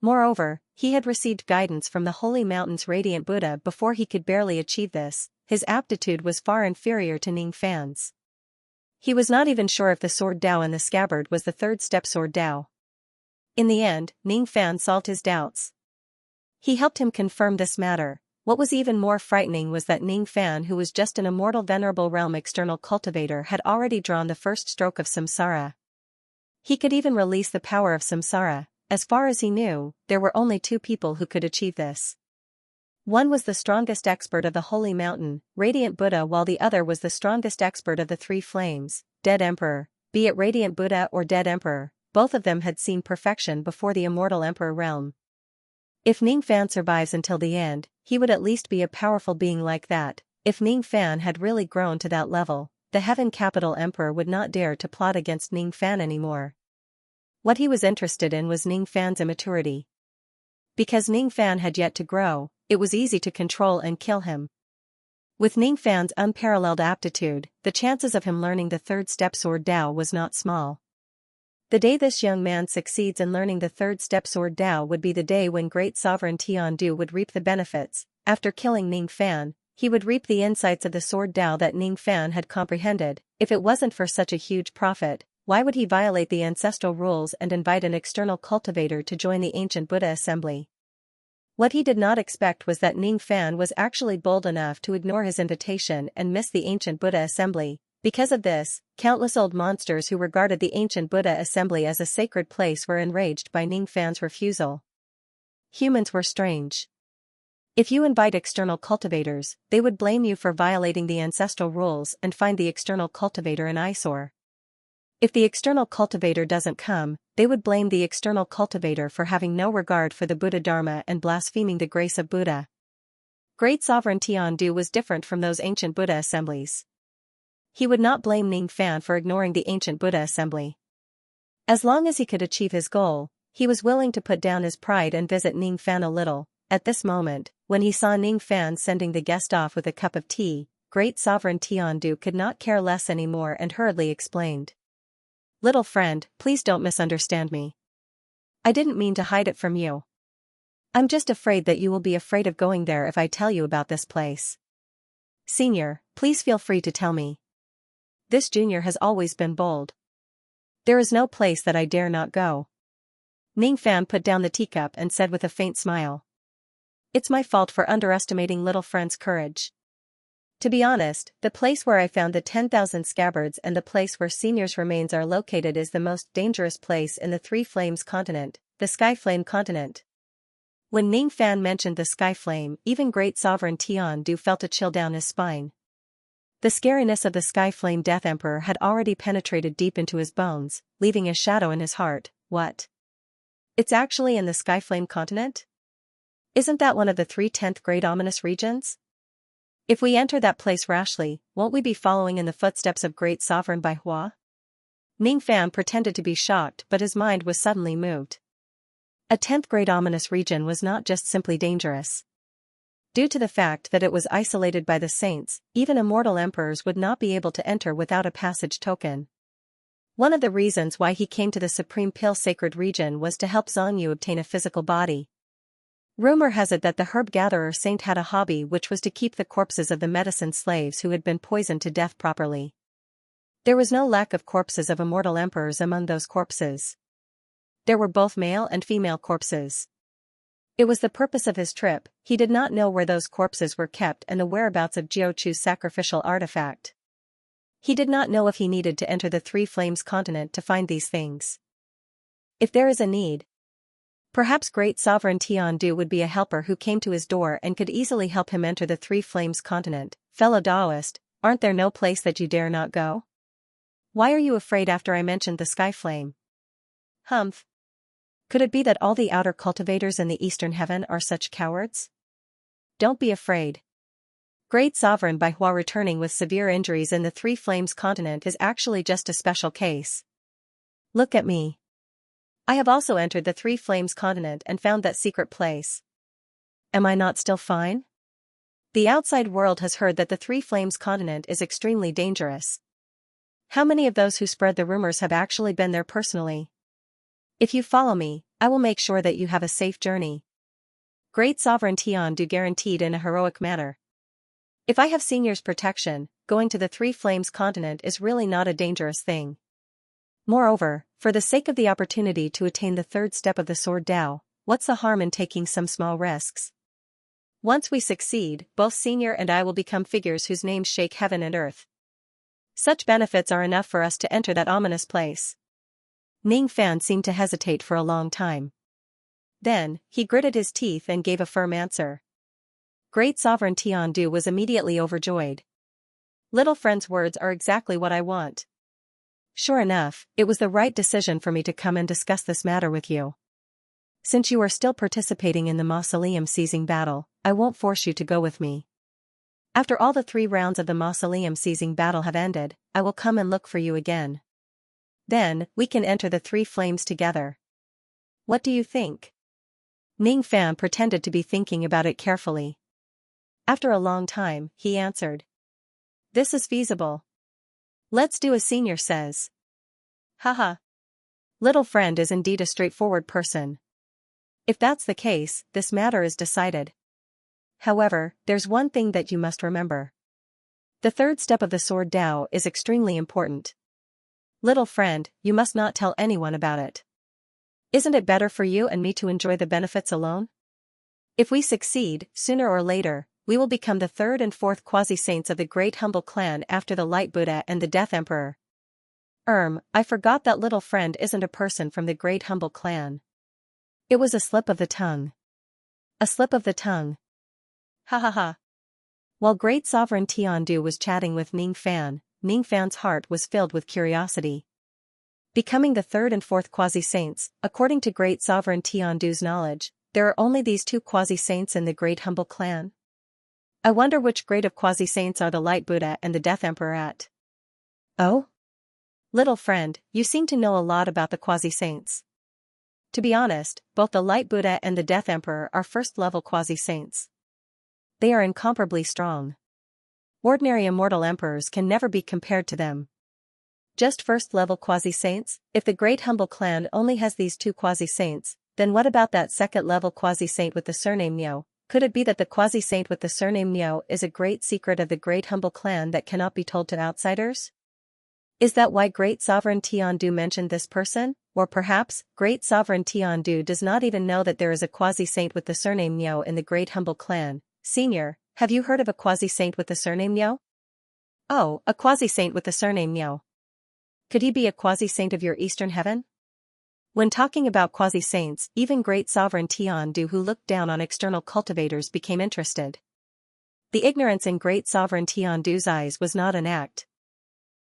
Moreover, he had received guidance from the Holy Mountain's Radiant Buddha before he could barely achieve this. His aptitude was far inferior to Ning Fan's. He was not even sure if the Sword Tao in the scabbard was the third step Sword Tao. In the end, Ning Fan solved his doubts. He helped him confirm this matter. What was even more frightening was that Ning Fan, who was just an immortal venerable realm external cultivator, had already drawn the first stroke of samsara. He could even release the power of samsara. As far as he knew, there were only two people who could achieve this. One was the strongest expert of the Holy Mountain, Radiant Buddha, while the other was the strongest expert of the Three Flames, Dead Emperor. Be it Radiant Buddha or Dead Emperor, both of them had seen perfection before the immortal Emperor realm. If Ning Fan survives until the end, he would at least be a powerful being like that. If Ning Fan had really grown to that level, the Heaven Capital Emperor would not dare to plot against Ning Fan anymore. What he was interested in was Ning Fan's immaturity. Because Ning Fan had yet to grow, it was easy to control and kill him. With Ning Fan's unparalleled aptitude, the chances of him learning the third step Sword Dao was not small. The day this young man succeeds in learning the third step Sword Dao would be the day when Great Sovereign Tiandu would reap the benefits. After killing Ning Fan, he would reap the insights of the Sword Dao that Ning Fan had comprehended. If it wasn't for such a huge profit, why would he violate the ancestral rules and invite an external cultivator to join the ancient Buddha assembly? What he did not expect was that Ning Fan was actually bold enough to ignore his invitation and miss the ancient Buddha assembly. Because of this, countless old monsters who regarded the ancient Buddha assembly as a sacred place were enraged by Ning Fan's refusal. Humans were strange. If you invite external cultivators, they would blame you for violating the ancestral rules and find the external cultivator an eyesore. If the external cultivator doesn't come, they would blame the external cultivator for having no regard for the Buddha Dharma and blaspheming the grace of Buddha. Great Sovereign Tiandu was different from those ancient Buddha assemblies. He would not blame Ning Fan for ignoring the ancient Buddha assembly. As long as he could achieve his goal, he was willing to put down his pride and visit Ning Fan a little. At this moment, when he saw Ning Fan sending the guest off with a cup of tea, Great Sovereign Tiandu could not care less anymore and hurriedly explained. "Little friend, please don't misunderstand me. I didn't mean to hide it from you. I'm just afraid that you will be afraid of going there if I tell you about this place. Senior, please feel free to tell me. This junior has always been bold. There is no place that I dare not go." Ning Fan put down the teacup and said with a faint smile. "It's my fault for underestimating little friend's courage. To be honest, the place where I found the 10,000 scabbards and the place where Senior's remains are located is the most dangerous place in the Three Flames continent, the Sky Flame continent." When Ning Fan mentioned the Sky Flame, even Great Sovereign Tiandu felt a chill down his spine. The scariness of the Sky Flame Death Emperor had already penetrated deep into his bones, leaving a shadow in his heart. What? It's actually in the Sky Flame continent? Isn't that one of the 3/10th grade ominous regions? If we enter that place rashly, won't we be following in the footsteps of Great Sovereign Baihua? Ning Fan pretended to be shocked, but his mind was suddenly moved. A 10th grade ominous region was not just simply dangerous. Due to the fact that it was isolated by the saints, even immortal emperors would not be able to enter without a passage token. One of the reasons why he came to the Supreme Pill Sacred region was to help Zhongyu obtain a physical body. Rumor has it that the herb gatherer saint had a hobby, which was to keep the corpses of the medicine slaves who had been poisoned to death properly. There was no lack of corpses of immortal emperors among those corpses. There were both male and female corpses. It was the purpose of his trip. He did not know where those corpses were kept and the whereabouts of Jiuchu's sacrificial artifact. He did not know if he needed to enter the Three Flames continent to find these things. If there is a need, perhaps Great Sovereign Tiandu would be a helper who came to his door and could easily help him enter the Three Flames continent. Fellow Taoist, aren't there no place that you dare not go? Why are you afraid after I mentioned the Sky Flame? Humph. Could it be that all the outer cultivators in the Eastern Heaven are such cowards? Don't be afraid. Great Sovereign Baihua returning with severe injuries in the Three Flames continent is actually just a special case. Look at me. I have also entered the Three Flames continent and found that secret place. Am I not still fine? The outside world has heard that the Three Flames continent is extremely dangerous. How many of those who spread the rumors have actually been there personally? If you follow me, I will make sure that you have a safe journey. Great Sovereign Tiandu guaranteed in a heroic manner. If I have Senior's protection, going to the Three Flames continent is really not a dangerous thing. Moreover, for the sake of the opportunity to attain the third step of the Sword Dao, what's the harm in taking some small risks? Once we succeed, both Senior and I will become figures whose names shake heaven and earth. Such benefits are enough for us to enter that ominous place. Ning Fan seemed to hesitate for a long time. Then, he gritted his teeth and gave a firm answer. Great Sovereign Tiandu was immediately overjoyed. Little friend's words are exactly what I want. Sure enough, it was the right decision for me to come and discuss this matter with you. Since you are still participating in the mausoleum seizing battle, I won't force you to go with me. After all the 3 rounds of the mausoleum seizing battle have ended, I will come and look for you again. Then, we can enter the 3 flames together. What do you think? Ning Fan pretended to be thinking about it carefully. After a long time, he answered. This is feasible. Let's do as Senior says. Haha. Little friend is indeed a straightforward person. If that's the case, this matter is decided. However, there's one thing that you must remember. The 3rd step of the Sword Dao is extremely important. Little friend, you must not tell anyone about it. Isn't it better for you and me to enjoy the benefits alone? If we succeed, sooner or later, we will become the 3rd and 4th quasi-saints of the Great Humble Clan after the Light Buddha and the Death Emperor. I forgot that little friend isn't a person from the Great Humble Clan. It was a slip of the tongue. A slip of the tongue. Ha ha ha. While Great Sovereign Tiandu was chatting with Ning Fan's heart was filled with curiosity. Becoming the 3rd and 4th quasi-saints, according to Great Sovereign Tiandu's knowledge, there are only these 2 quasi-saints in the Great Humble Clan. I wonder which grade of quasi-saints are the Light Buddha and the Death Emperor at. Oh? Little friend, you seem to know a lot about the quasi-saints. To be honest, both the Light Buddha and the Death Emperor are 1st-level quasi-saints. They are incomparably strong. Ordinary immortal emperors can never be compared to them. Just 1st-level quasi-saints? If the Great Humble Clan only has these 2 quasi-saints, then what about that 2nd-level quasi-saint with the surname Niu? Could it be that the quasi-saint with the surname Niu is a great secret of the Great Humble Clan that cannot be told to outsiders? Is that why Great Sovereign Tiandu mentioned this person? Or perhaps, Great Sovereign Tiandu does not even know that there is a quasi-saint with the surname Niu in the Great Humble Clan. Senior, have you heard of a quasi-saint with the surname Niu? Oh, a quasi-saint with the surname Niu. Could he be a quasi-saint of your Eastern Heaven? When talking about quasi-saints, even Great Sovereign Tiandu who looked down on external cultivators became interested. The ignorance in Great Sovereign Tiandu's eyes was not an act.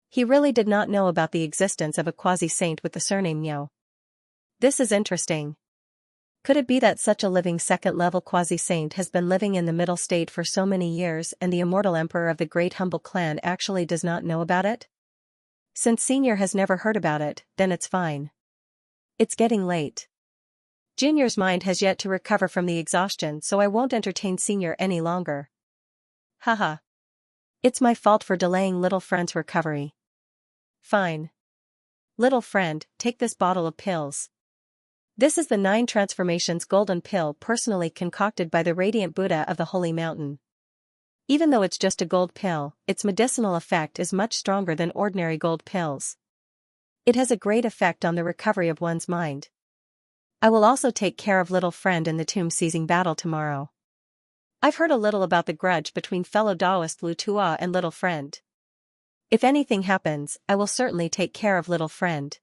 He really did not know about the existence of a quasi-saint with the surname Niu. This is interesting. Could it be that such a living 2nd-level quasi-saint has been living in the middle state for so many years and the immortal emperor of the Great Humble Clan actually does not know about it? Since Senior has never heard about it, then it's fine. It's getting late. Junior's mind has yet to recover from the exhaustion, so I won't entertain Senior any longer. Haha. It's my fault for delaying little friend's recovery. Fine. Little friend, take this bottle of pills. This is the 9 transformations golden pill personally concocted by the Radiant Buddha of the Holy Mountain. Even though it's just a gold pill, its medicinal effect is much stronger than ordinary gold pills. It has a great effect on the recovery of one's mind. I will also take care of little friend in the tomb seizing battle tomorrow. I've heard a little about the grudge between fellow Taoist Lu Tua and little friend. If anything happens, I will certainly take care of little friend.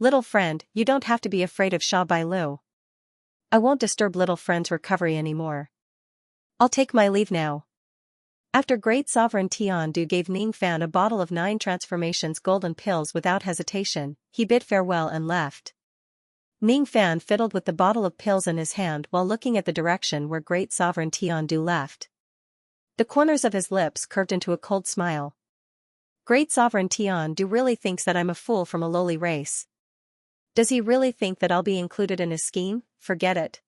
Little friend, you don't have to be afraid of Sha Bai Lu. I won't disturb little friend's recovery anymore. I'll take my leave now. After Great Sovereign Tiandu gave Ning Fan a bottle of 9 transformations golden pills without hesitation, he bid farewell and left. Ning Fan fiddled with the bottle of pills in his hand while looking at the direction where Great Sovereign Tiandu left. The corners of his lips curved into a cold smile. Great Sovereign Tiandu really thinks that I'm a fool from a lowly race. Does he really think that I'll be included in his scheme? Forget it.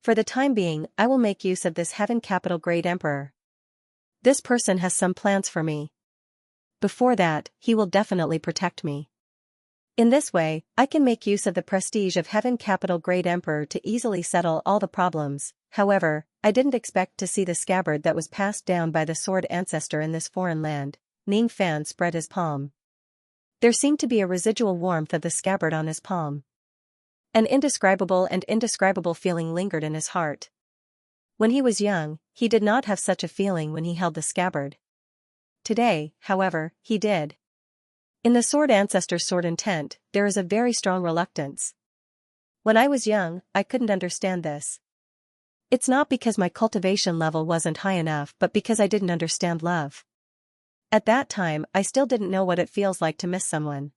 For the time being, I will make use of this Heaven Capital Great Emperor. This person has some plans for me. Before that, he will definitely protect me. In this way, I can make use of the prestige of Heaven Capital Great Emperor to easily settle all the problems. However, I didn't expect to see the scabbard that was passed down by the sword ancestor in this foreign land. Ning Fan spread his palm. There seemed to be a residual warmth of the scabbard on his palm. An indescribable feeling lingered in his heart. When he was young, he did not have such a feeling when he held the scabbard. Today, however, he did. In the sword ancestor's sword intent, there is a very strong reluctance. When I was young, I couldn't understand this. It's not because my cultivation level wasn't high enough but because I didn't understand love. At that time, I still didn't know what it feels like to miss someone.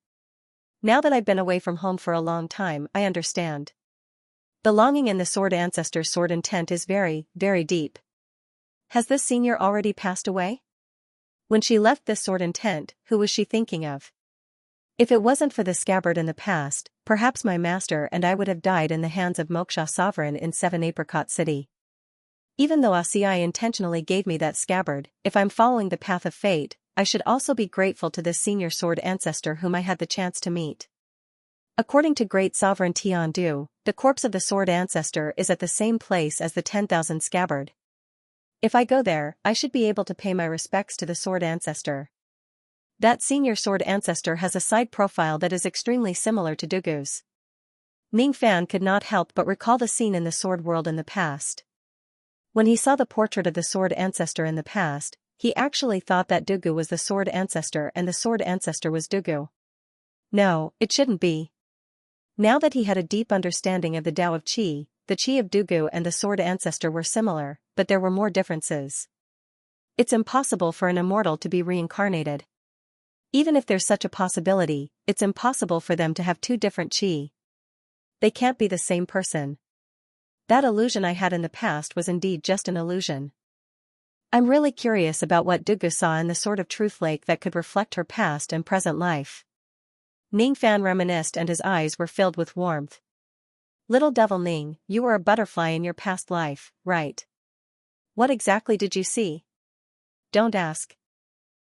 Now that I've been away from home for a long time, I understand. The longing in the sword ancestor's sword intent is very, very deep. Has this senior already passed away? When she left this sword intent, who was she thinking of? If it wasn't for the scabbard in the past, perhaps my master and I would have died in the hands of Moksha sovereign in 7 Apricot City. Even though Xianxia intentionally gave me that scabbard, if I'm following the path of fate, I should also be grateful to this senior sword ancestor whom I had the chance to meet. According to Great Sovereign Tiandu, the corpse of the sword ancestor is at the same place as the 10,000 scabbard. If I go there, I should be able to pay my respects to the sword ancestor. That senior sword ancestor has a side profile that is extremely similar to Dugu's. Ning Fan could not help but recall the scene in the sword world in the past. When he saw the portrait of the sword ancestor in the past, he actually thought that Dugu was the sword ancestor and the sword ancestor was Dugu. No, it shouldn't be. Now that he had a deep understanding of the Tao of Qi, the Qi of Dugu and the sword ancestor were similar, but there were more differences. It's impossible for an immortal to be reincarnated. Even if there's such a possibility, it's impossible for them to have two different Qi. They can't be the same person. That illusion I had in the past was indeed just an illusion. I'm really curious about what Dugu saw in the Sword of Truth Lake that could reflect her past and present life. Ning Fan reminisced and his eyes were filled with warmth. Little devil Ning, you were a butterfly in your past life, right? What exactly did you see? Don't ask.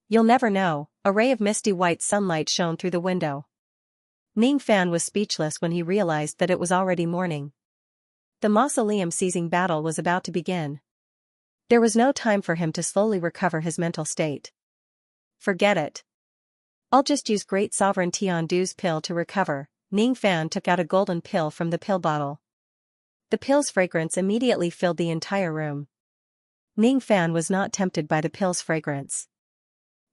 You'll never know. A ray of misty white sunlight shone through the window. Ning Fan was speechless when he realized that it was already morning. The mausoleum seizing battle was about to begin. There was no time for him to slowly recover his mental state. Forget it. I'll just use Great Sovereign Tiandu's pill to recover. Ning Fan took out a golden pill from the pill bottle. The pill's fragrance immediately filled the entire room. Ning Fan was not tempted by the pill's fragrance.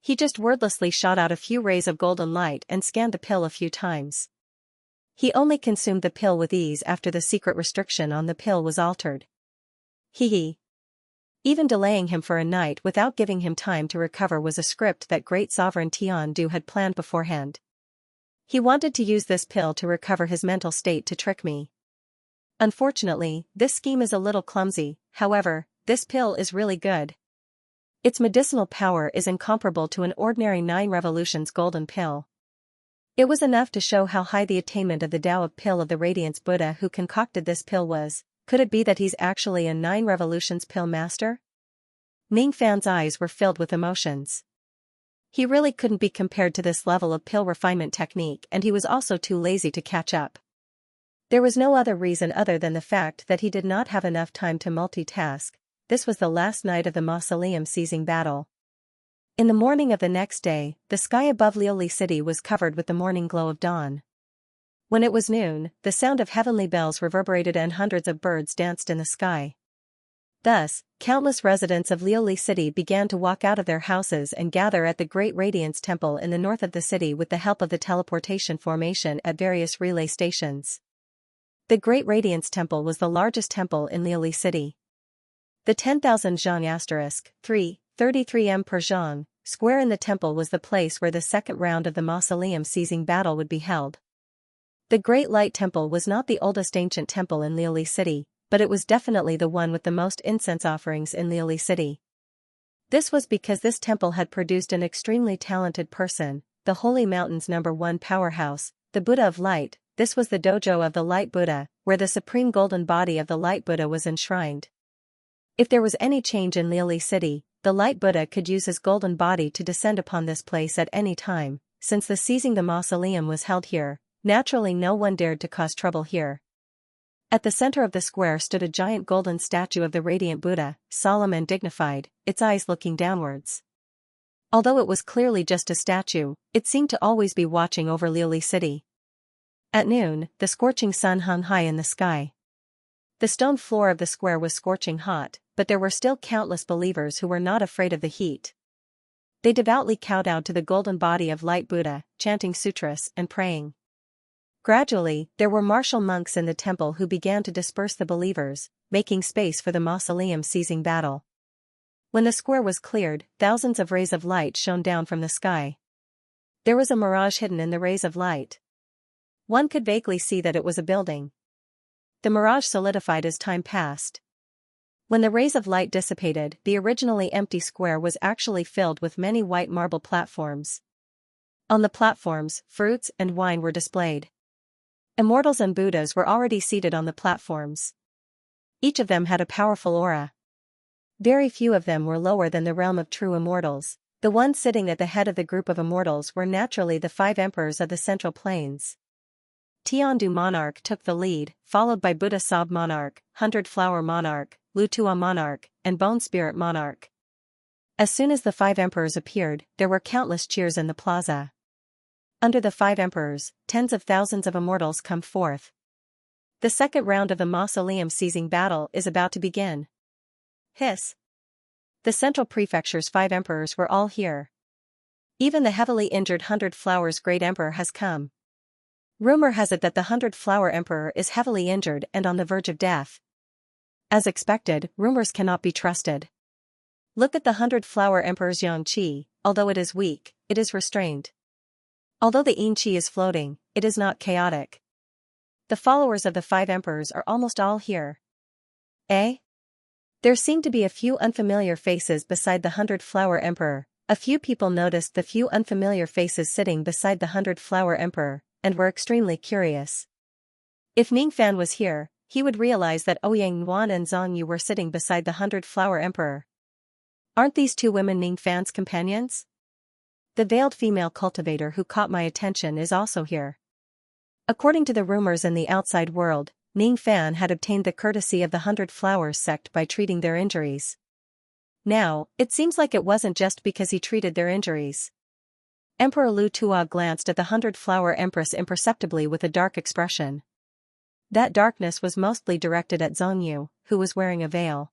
He just wordlessly shot out a few rays of golden light and scanned the pill a few times. He only consumed the pill with ease after the secret restriction on the pill was altered. Hee. Even delaying him for a night without giving him time to recover was a script that Great Sovereign Tiandu had planned beforehand. He wanted to use this pill to recover his mental state to trick me. Unfortunately, this scheme is a little clumsy, however, this pill is really good. Its medicinal power is incomparable to an ordinary 9 revolutions golden pill. It was enough to show how high the attainment of the Tao of Pill of the Radiance Buddha who concocted this pill was. Could it be that he's actually a 9 revolutions pill master? Ning Fan's eyes were filled with emotions. He really couldn't be compared to this level of pill refinement technique, and he was also too lazy to catch up. There was no other reason other than the fact that he did not have enough time to multitask. This was the last night of the mausoleum seizing battle. In the morning of the next day, the sky above Liuli City was covered with the morning glow of dawn. When it was noon, the sound of heavenly bells reverberated and hundreds of birds danced in the sky. Thus, countless residents of Liuli City began to walk out of their houses and gather at the Great Radiance Temple in the north of the city with the help of the teleportation formation at various relay stations. The Great Radiance Temple was the largest temple in Liuli City. The 10,000 zhang *3, 33 m per zhang square in the temple was the place where the second round of the mausoleum seizing battle would be held. The Great Light Temple was not the oldest ancient temple in Liuli City, but it was definitely the one with the most incense offerings in Liuli City. This was because this temple had produced an extremely talented person, the Holy Mountain's #1 powerhouse, the Buddha of Light. This was the dojo of the Light Buddha, where the supreme golden body of the Light Buddha was enshrined. If there was any change in Liuli City, the Light Buddha could use his golden body to descend upon this place at any time. Since the seizing the mausoleum was held here, naturally no one dared to cause trouble here. At the center of the square stood a giant golden statue of the radiant Buddha, solemn and dignified, its eyes looking downwards. Although it was clearly just a statue, it seemed to always be watching over Liuli City. At noon, the scorching sun hung high in the sky. The stone floor of the square was scorching hot, but there were still countless believers who were not afraid of the heat. They devoutly kowtowed to the golden body of light Buddha, chanting sutras and praying. Gradually, there were martial monks in the temple who began to disperse the believers, making space for the mausoleum-seizing battle. When the square was cleared, thousands of rays of light shone down from the sky. There was a mirage hidden in the rays of light. One could vaguely see that it was a building. The mirage solidified as time passed. When the rays of light dissipated, the originally empty square was actually filled with many white marble platforms. On the platforms, fruits and wine were displayed. Immortals and Buddhas were already seated on the platforms. Each of them had a powerful aura. Very few of them were lower than the realm of true immortals. The ones sitting at the head of the group of immortals were naturally the 5 emperors of the Central Plains. Tiandu Monarch took the lead, followed by Buddha Sob Monarch, Hundred Flower Monarch, Lutua Monarch, and Bone Spirit Monarch. As soon as the 5 emperors appeared, there were countless cheers in the plaza. Under the 5 emperors, tens of thousands of immortals come forth. The second round of the mausoleum-seizing battle is about to begin. Hiss. The Central Prefecture's 5 emperors were all here. Even the heavily injured Hundred Flowers Great Emperor has come. Rumor has it that the Hundred Flower Emperor is heavily injured and on the verge of death. As expected, rumors cannot be trusted. Look at the Hundred Flower Emperor's yang qi, although it is weak, it is restrained. Although the yin qi is floating, it is not chaotic. The followers of the 5 emperors are almost all here. Eh? There seemed to be a few unfamiliar faces beside the Hundred Flower Emperor. A few people noticed the few unfamiliar faces sitting beside the Hundred Flower Emperor, and were extremely curious. If Ning Fan was here, he would realize that Ouyang Yuan and Zhang Yu were sitting beside the Hundred Flower Emperor. Aren't these 2 women Ning Fan's companions? The veiled female cultivator who caught my attention is also here. According to the rumors in the outside world, Ning Fan had obtained the courtesy of the Hundred Flowers sect by treating their injuries. Now, it seems like it wasn't just because he treated their injuries. Emperor Lu Tua glanced at the Hundred Flower Empress imperceptibly with a dark expression. That darkness was mostly directed at Zhang Yu, who was wearing a veil.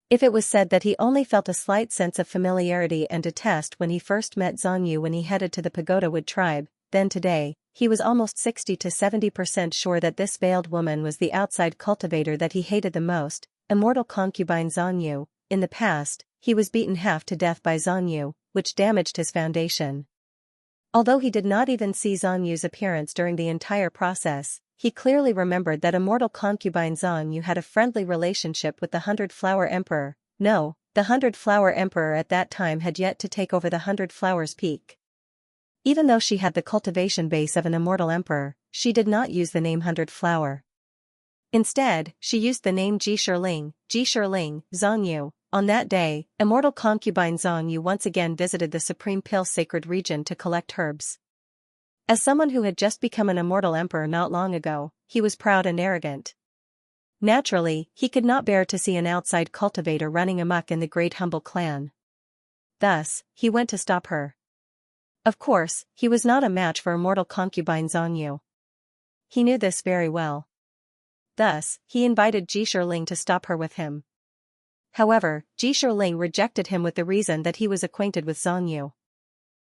If it was said that he only felt a slight sense of familiarity and detest when he first met Zhang Yu when he headed to the Pagoda Wood tribe, then today, he was almost 60 to 70% sure that this veiled woman was the outside cultivator that he hated the most, immortal concubine Zhang Yu. In the past, he was beaten half to death by Zhang Yu, which damaged his foundation. Although he did not even see Zhang Yu's appearance during the entire process, he clearly remembered that immortal concubine Zhang Yu had a friendly relationship with the Hundred Flower Emperor. No, the Hundred Flower Emperor at that time had yet to take over the Hundred Flowers Peak. Even though she had the cultivation base of an immortal emperor, she did not use the name Hundred Flower. Instead, she used the name Ji Shiling, Zhang Yu. On that day, immortal concubine Zhang Yu once again visited the Supreme Pill Sacred Region to collect herbs. As someone who had just become an immortal emperor not long ago, he was proud and arrogant. Naturally, he could not bear to see an outside cultivator running amok in the Great Humble clan. Thus, he went to stop her. Of course, he was not a match for immortal concubine Zhang Yu. He knew this very well. Thus, he invited Ji Shiling to stop her with him. However, Ji Shiling rejected him with the reason that he was acquainted with Zhang Yu.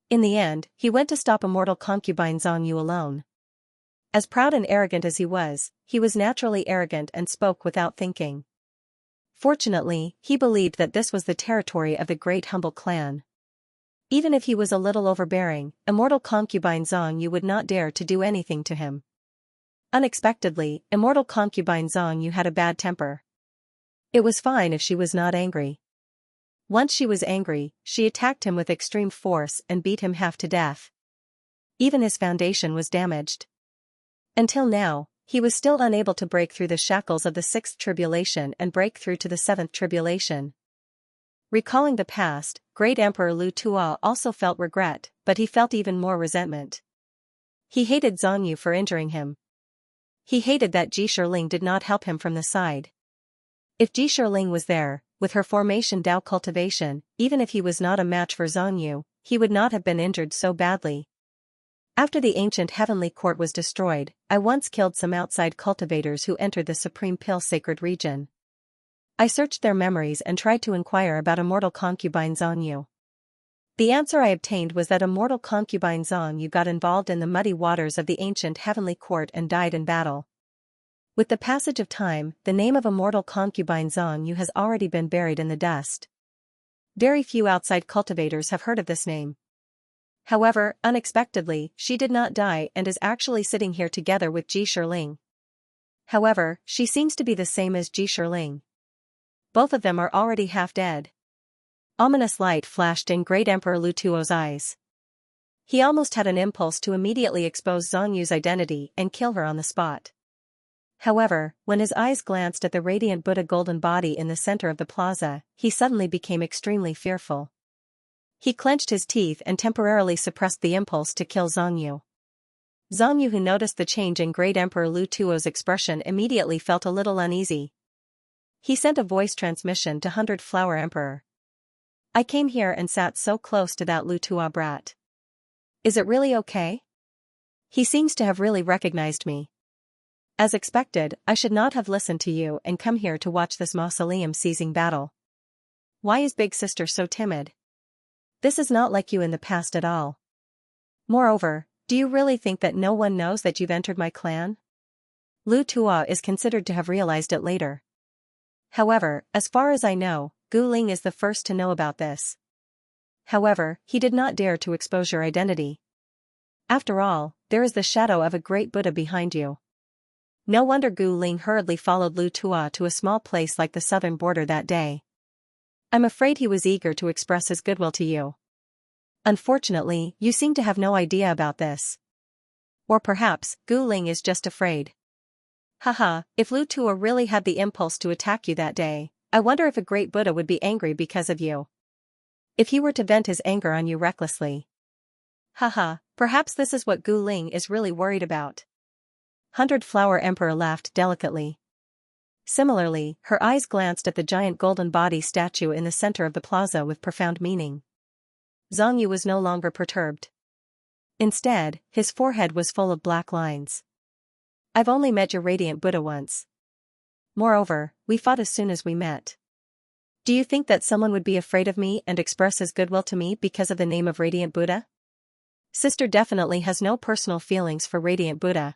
In the end, he went to stop immortal concubine Zhang Yu alone. As proud and arrogant as he was naturally arrogant and spoke without thinking. Fortunately, he believed that this was the territory of the Great Humble clan. Even if he was a little overbearing, immortal concubine Zhang Yu would not dare to do anything to him. Unexpectedly, immortal concubine Zhang Yu had a bad temper. It was fine if she was not angry. Once she was angry, she attacked him with extreme force and beat him half to death. Even his foundation was damaged. Until now, he was still unable to break through the shackles of the 6th tribulation and break through to the 7th tribulation. Recalling the past, Great Emperor Lu Tua also felt regret, but he felt even more resentment. He hated Zhang Yu for injuring him. He hated that Ji Shiling did not help him from the side. If Ji Shiling was there, with her formation Dao cultivation, even if he was not a match for Zhang Yu, he would not have been injured so badly. After the ancient heavenly court was destroyed, I once killed some outside cultivators who entered the Supreme Pill Sacred Region. I searched their memories and tried to inquire about immortal concubine Xianxia. The answer I obtained was that immortal concubine Xianxia got involved in the muddy waters of the ancient heavenly court and died in battle. With the passage of time, the name of immortal concubine Xianxia has already been buried in the dust. Very few outside cultivators have heard of this name. However, unexpectedly, she did not die and is actually sitting here together with Ji Shiling. However, she seems to be the same as Ji Shiling. Both of them are already half dead. Ominous light flashed in Great Emperor Lu Tuo's eyes. He almost had an impulse to immediately expose Xiangyu's identity and kill her on the spot. However, when his eyes glanced at the radiant Buddha golden body in the center of the plaza, he suddenly became extremely fearful. He clenched his teeth and temporarily suppressed the impulse to kill Xiangyu. Xiangyu, who noticed the change in Great Emperor Lu Tuo's expression, immediately felt a little uneasy. He sent a voice transmission to 100 Flower Emperor. I came here and sat so close to that Lu Tuo brat. Is it really okay? He seems to have really recognized me. As expected, I should not have listened to you and come here to watch this mausoleum seizing battle. Why is big sister so timid? This is not like you in the past at all. Moreover, do you really think that no one knows that you've entered my clan? Lu Tuo is considered to have realized it later. However, as far as I know, Gu Ling is the first to know about this. However, he did not dare to expose your identity. After all, there is the shadow of a great Buddha behind you. No wonder Gu Ling hurriedly followed Lu Tuo to a small place like the southern border that day. I'm afraid he was eager to express his goodwill to you. Unfortunately, you seem to have no idea about this. Or perhaps, Gu Ling is just afraid. Haha, if Lu Tuo really had the impulse to attack you that day, I wonder if a great Buddha would be angry because of you. If he were to vent his anger on you recklessly. Haha, perhaps this is what Gu Ling is really worried about. 100 Flower Emperor laughed delicately. Similarly, her eyes glanced at the giant golden body statue in the center of the plaza with profound meaning. Xiangyu was no longer perturbed. Instead, his forehead was full of black lines. I've only met your radiant Buddha once. Moreover, we fought as soon as we met. Do you think that someone would be afraid of me and express his goodwill to me because of the name of Radiant Buddha? Sister definitely has no personal feelings for Radiant Buddha.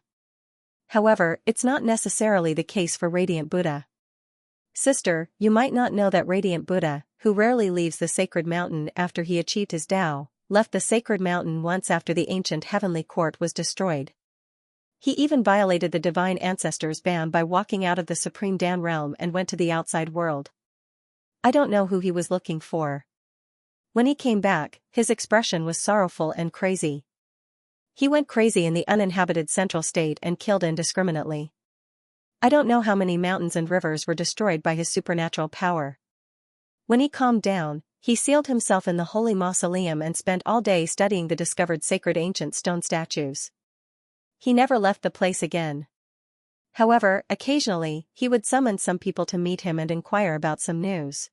However, it's not necessarily the case for Radiant Buddha. Sister, you might not know that Radiant Buddha, who rarely leaves the sacred mountain after he achieved his Tao, left the sacred mountain once after the ancient heavenly court was destroyed. He even violated the divine ancestors' ban by walking out of the supreme Dan realm and went to the outside world. I don't know who he was looking for. When he came back, his expression was sorrowful and crazy. He went crazy in the uninhabited central state and killed indiscriminately. I don't know how many mountains and rivers were destroyed by his supernatural power. When he calmed down, he sealed himself in the holy mausoleum and spent all day studying the discovered sacred ancient stone statues. He never left the place again. However, occasionally, he would summon some people to meet him and inquire about some news.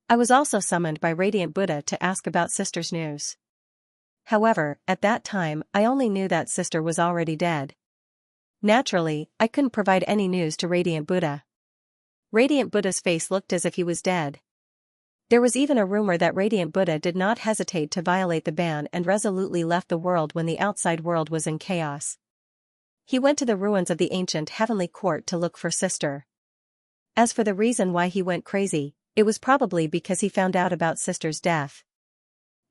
I was also summoned by Radiant Buddha to ask about Sister's news. However, at that time, I only knew that Sister was already dead. Naturally, I couldn't provide any news to Radiant Buddha. Radiant Buddha's face looked as if he was dead. There was even a rumor that Radiant Buddha did not hesitate to violate the ban and resolutely left the world when the outside world was in chaos. He went to the ruins of the ancient heavenly court to look for Sister. As for the reason why he went crazy, it was probably because he found out about Sister's death.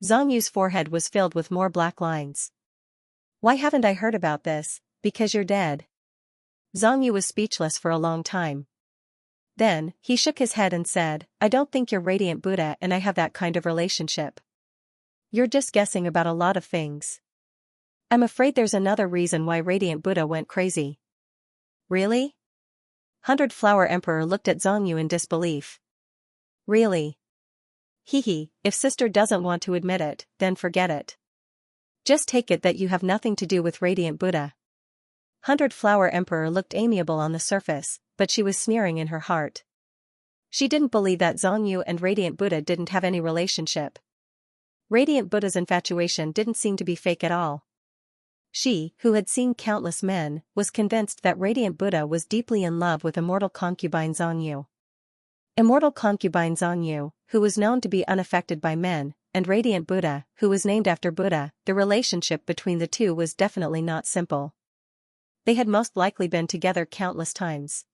Xiangyu's forehead was filled with more black lines. Why haven't I heard about this? Because you're dead. Xiangyu was speechless for a long time. Then, he shook his head and said, I don't think you're Radiant Buddha and I have that kind of relationship. You're just guessing about a lot of things. I'm afraid there's another reason why Radiant Buddha went crazy. Really? 100 Flower Emperor looked at Xiangyu in disbelief. Really? Hehe, if Sister doesn't want to admit it, then forget it. Just take it that you have nothing to do with Radiant Buddha. 100 Flower Emperor looked amiable on the surface, but she was sneering in her heart. She didn't believe that Xiangyu and Radiant Buddha didn't have any relationship. Radiant Buddha's infatuation didn't seem to be fake at all. She, who had seen countless men, was convinced that Radiant Buddha was deeply in love with immortal concubine Xiangyu. Immortal concubine Xianxia, who was known to be unaffected by men, and Radiant Buddha, who was named after Buddha, the relationship between the two was definitely not simple. They had most likely been together countless times.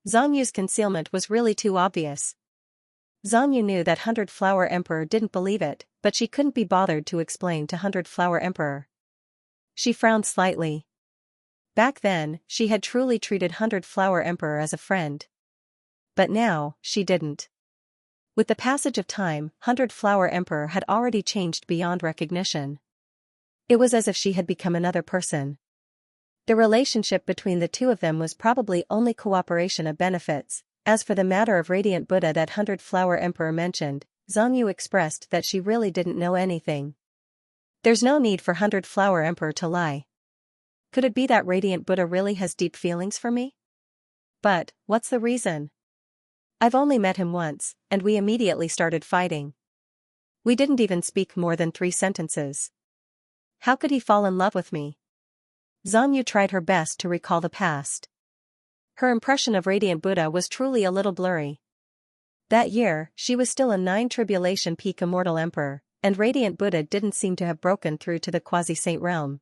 Xianxia's concealment was really too obvious. Xianxia knew that Hundred Flower Emperor didn't believe it, but she couldn't be bothered to explain to Hundred Flower Emperor. She frowned slightly. Back then, she had truly treated Hundred Flower Emperor as a friend. But now, she didn't. With the passage of time, Hundred Flower Emperor had already changed beyond recognition. It was as if she had become another person. The relationship between the two of them was probably only cooperation of benefits. As for the matter of Radiant Buddha that Hundred Flower Emperor mentioned, Xianxia expressed that she really didn't know anything. There's no need for Hundred Flower Emperor to lie. Could it be that Radiant Buddha really has deep feelings for me? But, what's the reason? I've only met him once, and we immediately started fighting. We didn't even speak more than 3 sentences. How could he fall in love with me? Xianxia tried her best to recall the past. Her impression of Radiant Buddha was truly a little blurry. That year, she was still a 9 Tribulation Peak Immortal Emperor, and Radiant Buddha didn't seem to have broken through to the Quasi-Saint realm.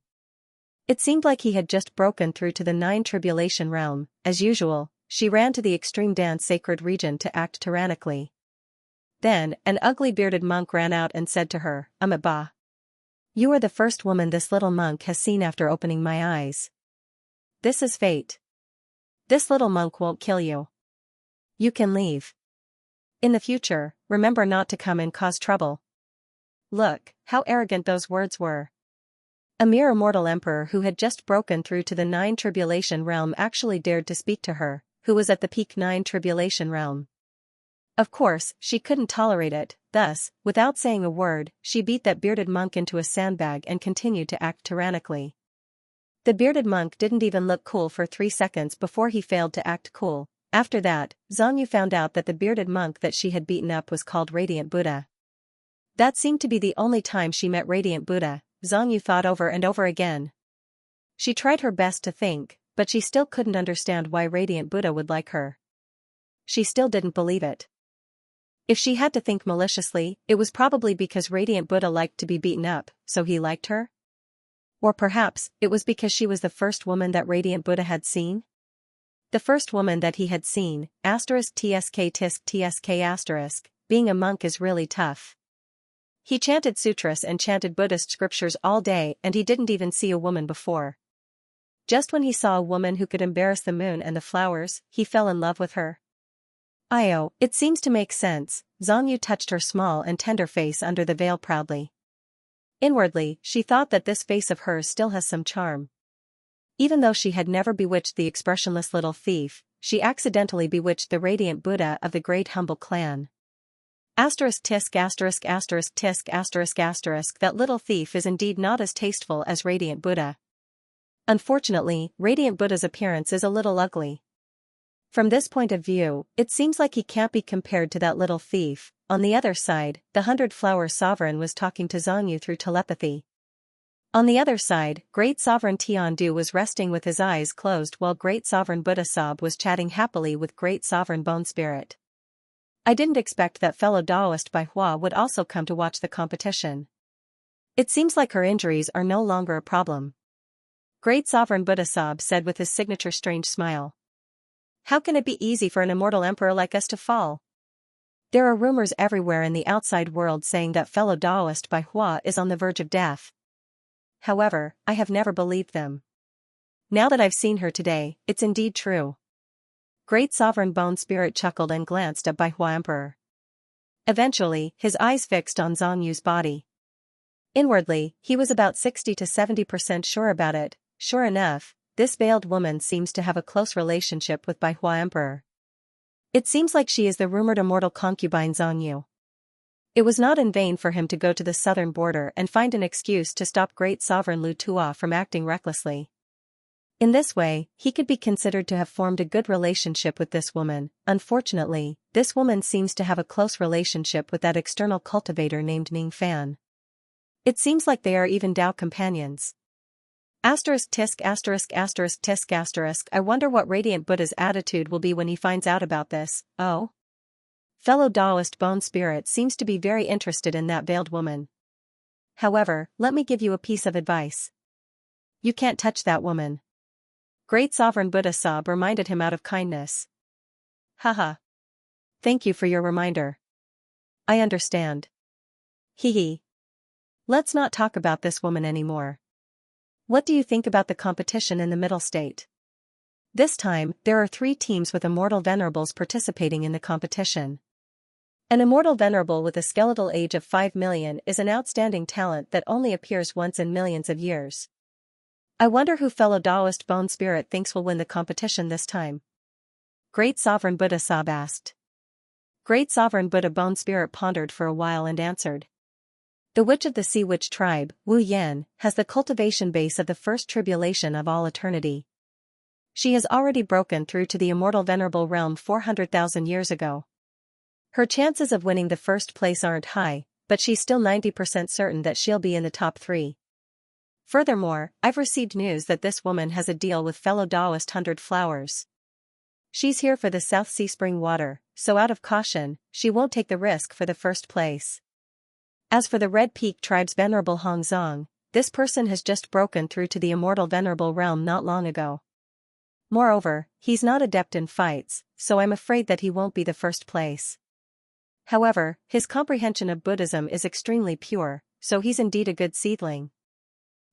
It seemed like he had just broken through to the 9 Tribulation realm. As usual, she ran to the extreme dance sacred region to act tyrannically. Then, an ugly bearded monk ran out and said to her, "Ba. You are the first woman this little monk has seen after opening my eyes. This is fate. This little monk won't kill you. You can leave. In the future, remember not to come and cause trouble." Look, how arrogant those words were. A mere immortal emperor who had just broken through to the 9 Tribulation realm actually dared to speak to her, who was at the peak 9 Tribulation realm. Of course, she couldn't tolerate it, thus, without saying a word, she beat that bearded monk into a sandbag and continued to act tyrannically. The bearded monk didn't even look cool for 3 seconds before he failed to act cool. After that, Xianxia found out that the bearded monk that she had beaten up was called Radiant Buddha. That seemed to be the only time she met Radiant Buddha, Xianxia thought over and over again. She tried her best to think, but she still couldn't understand why Radiant Buddha would like her. She still didn't believe it. If she had to think maliciously, it was probably because Radiant Buddha liked to be beaten up, so he liked her? Or perhaps, it was because she was the first woman that Radiant Buddha had seen? The first woman that he had seen, *tsk*. Being a monk is really tough. He chanted sutras and chanted Buddhist scriptures all day and he didn't even see a woman before. Just when he saw a woman who could embarrass the moon and the flowers, he fell in love with her. It seems to make sense. Xianxia touched her small and tender face under the veil proudly. Inwardly, she thought that this face of hers still has some charm. Even though she had never bewitched the expressionless little thief, she accidentally bewitched the Radiant Buddha of the Great Humble Clan. *****************************************************************************************************************************************่Unfortunately, Radiant Buddha Buddha's appearance is a little ugly. From this point of view, it seems like he can't be compared to that little thief. On the other side, the 100-Flower Sovereign was talking to Xianxia through telepathy. On the other side, Great Sovereign Tiandu was resting with his eyes closed while Great Sovereign Buddha Sob was chatting happily with Great Sovereign Bone Spirit. I didn't expect that fellow Taoist Bai Hua would also come to watch the competition. It seems like her injuries are no longer a problem. Great Sovereign Buddha Sob said with his signature strange smile. How can it be easy for an immortal emperor like us to fall? There are rumors everywhere in the outside world saying that fellow Taoist Bai Hua is on the verge of death. However, I have never believed them. Now that I've seen her today, it's indeed true. Great Sovereign Bone Spirit chuckled and glanced at Bai Hua Emperor. Eventually, his eyes fixed on Xianxia's body. Inwardly, he was about 60 to 70% sure about it. Sure enough, this veiled woman seems to have a close relationship with Bai Hua Emperor. It seems like she is the rumored immortal concubine Xianxia. It was not in vain for him to go to the southern border and find an excuse to stop Great Sovereign Lu Tua from acting recklessly. In this way, he could be considered to have formed a good relationship with this woman. Unfortunately, this woman seems to have a close relationship with that external cultivator named Ning Fan. It seems like they are even Tao companions. ************************************************ I wonder what Radiant Buddha's attitude will be when he finds out about this. Oh? Fellow Taoist bone spirit seems to be very interested in that veiled woman. However, let me give you a piece of advice. You can't touch that woman. Great Sovereign Buddha Sab reminded him out of kindness. Haha. Thank you for your reminder. I understand. Hee hee. Let's not talk about this woman anymore. What do you think about the competition in the middle state? This time, there are 3 teams with immortal venerables participating in the competition. An immortal venerable with a skeletal age of 5 million is an outstanding talent that only appears once in millions of years. I wonder who fellow Taoist bone spirit thinks will win the competition this time. Great Sovereign Buddha Sab asked. Great Sovereign Buddha bone spirit pondered for a while and answered. The witch of the Sea Witch tribe, Wu Yan, has the cultivation base of the first tribulation of all eternity. She has already broken through to the immortal venerable realm 400,000 years ago. Her chances of winning the first place aren't high, but she's still 90% certain that she'll be in the top 3. Furthermore, I've received news that this woman has a deal with fellow Taoist 100 Flowers. She's here for the South Sea Spring water, so out of caution, she won't take the risk for the first place. As for the Red Peak tribe's venerable Hong Zong, this person has just broken through to the immortal venerable realm not long ago. Moreover, he's not adept in fights, so I'm afraid that he won't be the first place. However, his comprehension of Buddhism is extremely pure, so he's indeed a good seedling.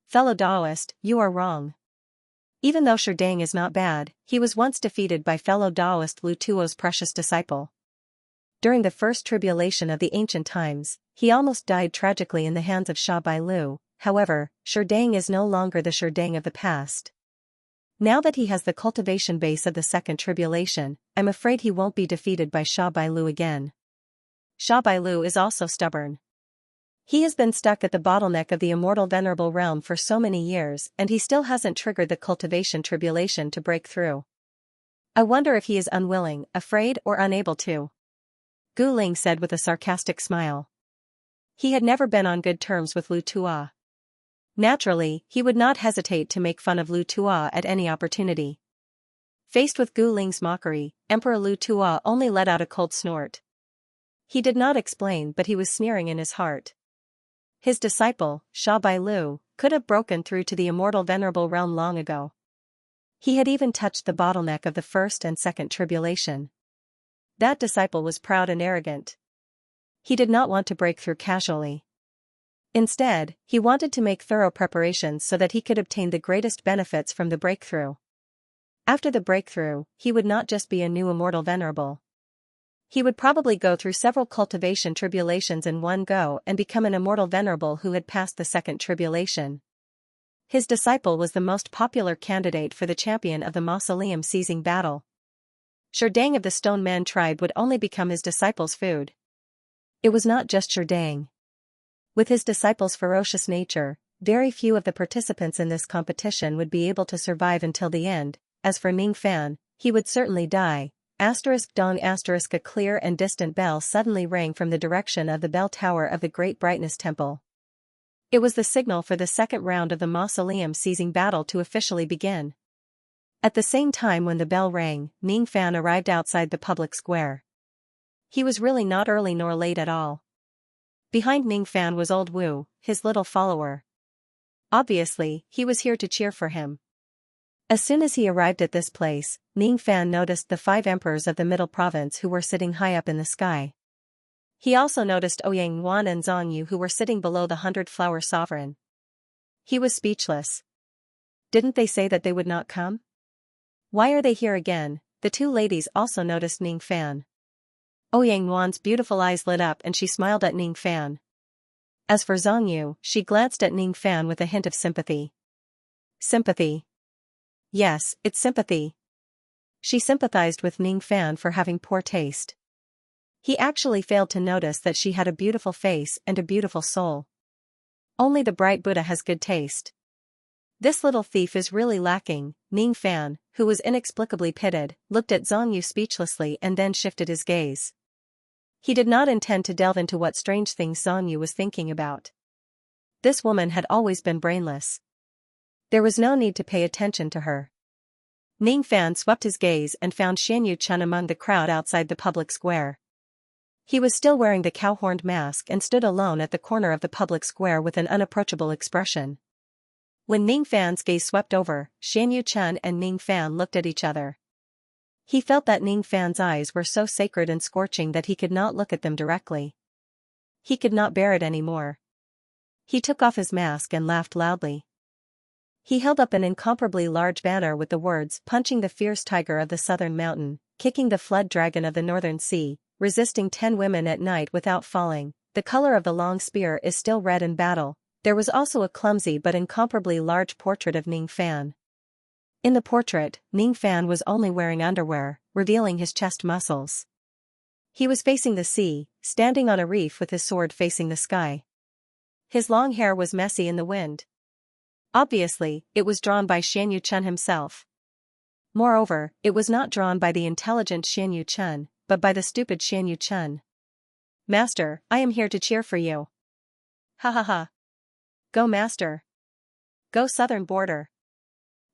Fellow Taoist, you are wrong. Even though Sherdang is not bad, he was once defeated by fellow Taoist Lu Tuo's precious disciple. During the first tribulation of the ancient times, he almost died tragically in the hands of Sha Bai Lu. However, Sherdang is no longer the Sherdang of the past. Now that he has the cultivation base of the second tribulation, I'm afraid he won't be defeated by Sha Bai Lu again. Sha Bai Lu is also stubborn. He has been stuck at the bottleneck of the immortal venerable realm for so many years and he still hasn't triggered the cultivation tribulation to break through. I wonder if he is unwilling, afraid or unable to. Gu Ling said with a sarcastic smile. He had never been on good terms with Lu Tuo. Naturally, he would not hesitate to make fun of Lu Tuo at any opportunity. Faced with Gu Ling's mockery, Emperor Lu Tuo only let out a cold snort. He did not explain but he was sneering in his heart. His disciple, Sha Bai Lu, could have broken through to the immortal venerable realm long ago. He had even touched the bottleneck of the first and second tribulation. That disciple was proud and arrogant. He did not want to break through casually. Instead, he wanted to make thorough preparations so that he could obtain the greatest benefits from the breakthrough. After the breakthrough, he would not just be a new immortal venerable. He would probably go through several cultivation tribulations in one go and become an immortal venerable who had passed the second tribulation. His disciple was the most popular candidate for the champion of the mausoleum seizing battle. Sherdang of the Stone Man tribe would only become his disciple's food. It was not just Sherdang. With his disciple's ferocious nature, very few of the participants in this competition would be able to survive until the end. As for Ning Fan, he would certainly die. Dong a clear and distant bell suddenly rang from the direction of the bell tower of the Great Brightness Temple. It was the signal for the second round of the mausoleum seizing battle to officially begin. At the same time when the bell rang, Ning Fan arrived outside the public square. He was really not early nor late at all. Behind Ning Fan was Old Wu, his little follower. Obviously, he was here to cheer for him. As soon as he arrived at this place, Ning Fan noticed the 5 emperors of the Middle Province who were sitting high up in the sky. He also noticed Ouyang Wan and Zong Yu who were sitting below the 100-flower sovereign. He was speechless. Didn't they say that they would not come? Why are they here again? The 2 ladies also noticed Ning Fan. Ouyang Wan's beautiful eyes lit up and she smiled at Ning Fan. As for Zong Yu, she glanced at Ning Fan with a hint of sympathy. Sympathy. Yes, it's sympathy. She sympathized with Ning Fan for having poor taste. He actually failed to notice that she had a beautiful face and a beautiful soul. Only the bright Buddha has good taste. This little thief is really lacking. Ning Fan, who was inexplicably pitted, looked at Zong Yu speechlessly and then shifted his gaze. He did not intend to delve into what strange things Zong Yu was thinking about. This woman had always been brainless. There was no need to pay attention to her. Ning Fan swept his gaze and found Xianyu Chun among the crowd outside the public square. He was still wearing the cow-horned mask and stood alone at the corner of the public square with an unapproachable expression. When Ning Fan's gaze swept over, Xianxia and Ning Fan looked at each other. He felt that Ning Fan's eyes were so sacred and scorching that he could not look at them directly. He could not bear it anymore. He took off his mask and laughed loudly. He held up an incomparably large banner with the words, "Punching the fierce tiger of the southern mountain, kicking the flood dragon of the northern sea, resisting 10 women at night without falling. The color of the long spear is still red in battle." There was also a clumsy but incomparably large portrait of Ning Fan. In the portrait, Ning Fan was only wearing underwear, revealing his chest muscles. He was facing the sea, standing on a reef with his sword facing the sky. His long hair was messy in the wind. Obviously, it was drawn by Xianxia himself. Moreover, it was not drawn by the intelligent Xianxia, but by the stupid Xianxia. "Master, I am here to cheer for you." "Ha ha ha. Go master. Go southern border.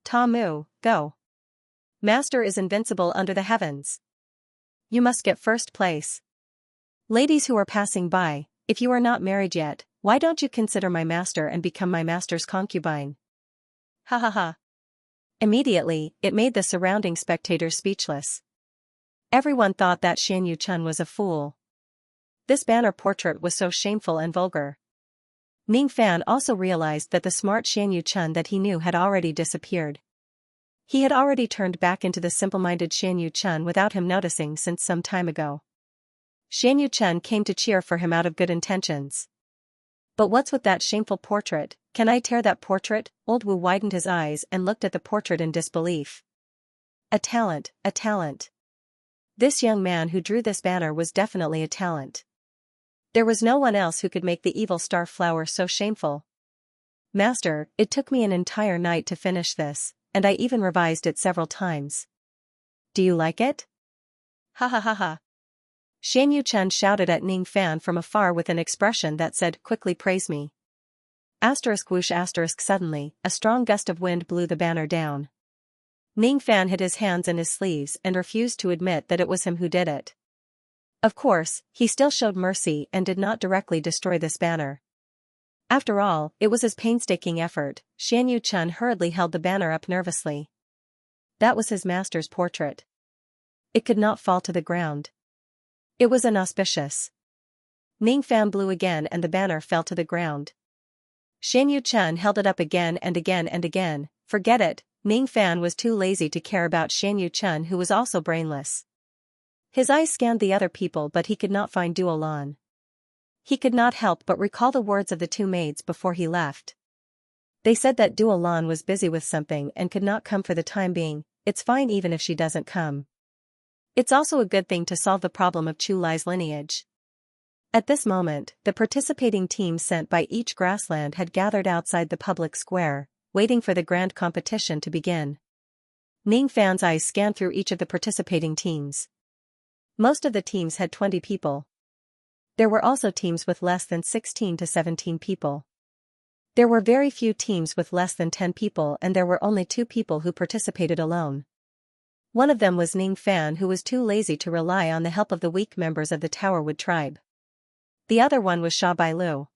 Ta Mu, go. Master is invincible under the heavens. You must get first place. Ladies who are passing by, if you are not married yet, why don't you consider my master and become my master's concubine?" Ha ha ha. Immediately, it made the surrounding spectators speechless. Everyone thought that Xianxia was a fool. This banner portrait was so shameful and vulgar. Ning Fan also realized that the smart Xianxia that he knew had already disappeared. He had already turned back into the simple-minded Xianxia without him noticing since some time ago. Xianxia came to cheer for him out of good intentions. "But what's with that shameful portrait? Can I tear that portrait?" Old Wu widened his eyes and looked at the portrait in disbelief. A talent, a talent. This young man who drew this banner was definitely a talent. There was no one else who could make the evil star flower so shameful. "Master, it took me an entire night to finish this, and I even revised it several times. Do you like it?" Ha ha ha ha. Xianxia shouted at Ning Fan from afar with an expression that said, "Quickly praise me." Whoosh suddenly, a strong gust of wind blew the banner down. Ning Fan hid his hands in his sleeves and refused to admit that it was him who did it. Of course, he still showed mercy and did not directly destroy this banner. After all, it was his painstaking effort. Xianxia hurriedly held the banner up nervously. That was his master's portrait. It could not fall to the ground. It was inauspicious. Ning Fan blew again and the banner fell to the ground. Xianxia held it up again and again and again. Forget it, Ning Fan was too lazy to care about Xianxia, who was also brainless. His eyes scanned the other people but he could not find Duo Lan. He could not help but recall the words of the two maids before he left. They said that Duo Lan was busy with something and could not come for the time being. It's fine even if she doesn't come. It's also a good thing to solve the problem of Chu Lai's lineage. At this moment, the participating teams sent by each grassland had gathered outside the public square, waiting for the grand competition to begin. Ning Fan's eyes scanned through each of the participating teams. Most of the teams had 20 people. There were also teams with less than 16 to 17 people. There were very few teams with less than 10 people and there were only 2 people who participated alone. One of them was Ning Fan, who was too lazy to rely on the help of the weak members of the Towerwood tribe. The other one was Sha Bailu.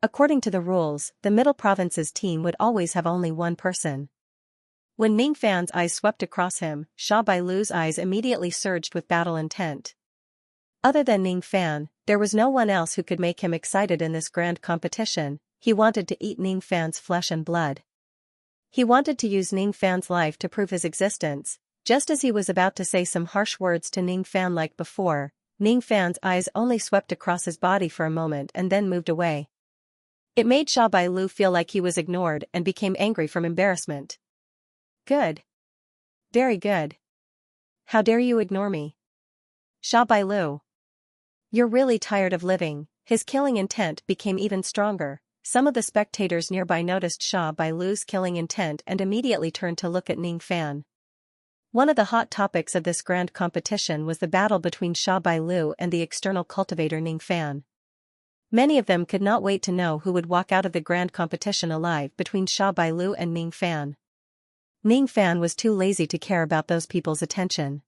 According to the rules, the Middle Province's team would always have only one person. When Ning Fan's eyes swept across him, Sha Bailu's eyes immediately surged with battle intent. Other than Ning Fan, there was no one else who could make him excited in this grand competition. He wanted to eat Ning Fan's flesh and blood. He wanted to use Ning Fan's life to prove his existence. Just as he was about to say some harsh words to Ning Fan like before, Ning Fan's eyes only swept across his body for a moment and then moved away. It made Sha Bailu feel like he was ignored and became angry from embarrassment. Good. Very good. How dare you ignore me? Sha Bailu. You're really tired of living. His killing intent became even stronger. Some of the spectators nearby noticed Sha Bailu's killing intent and immediately turned to look at Ning Fan. One of the hot topics of this grand competition was the battle between Sha Bailu and the external cultivator Ning Fan. Many of them could not wait to know who would walk out of the grand competition alive between Sha Bailu and Ning Fan. Ning Fan was too lazy to care about those people's attention.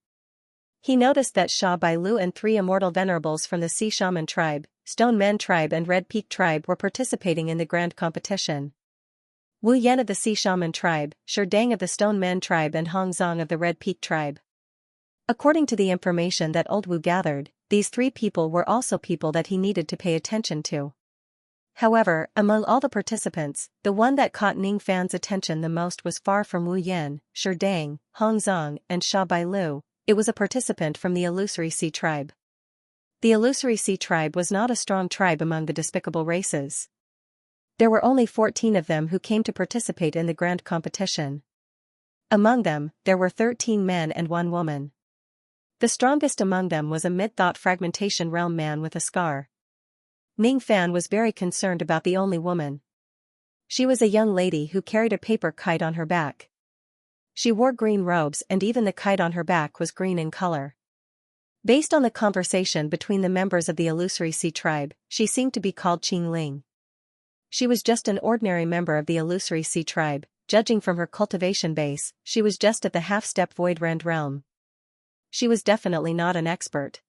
He noticed that Sha Bai Lu and 3 immortal venerables from the Sea Shaman tribe, Stone Men tribe and Red Peak tribe were participating in the grand competition. Wu Yan of the Sea Shaman tribe, Shi Dang of the Stone Men tribe and Hong Zong of the Red Peak tribe. According to the information that Old Wu gathered, these 3 people were also people that he needed to pay attention to. However, among all the participants, the one that caught Ning Fan's attention the most was far from Wu Yan, Shi Dang, Hong Zong, and Sha Bai Lu. It was a participant from the Illusory Sea tribe. The Illusory Sea tribe was not a strong tribe among the despicable races. There were only 14 of them who came to participate in the grand competition. Among them, there were 13 men and 1 woman. The strongest among them was a mid-thought fragmentation realm man with a scar. Ning Fan was very concerned about the only woman. She was a young lady who carried a paper kite on her back. She wore green robes and even the kite on her back was green in color. Based on the conversation between the members of the Illusory Sea tribe, she seemed to be called Qing Ling. She was just an ordinary member of the Illusory Sea tribe. Judging from her cultivation base, she was just at the half-step Void Rend realm. She was definitely not an expert.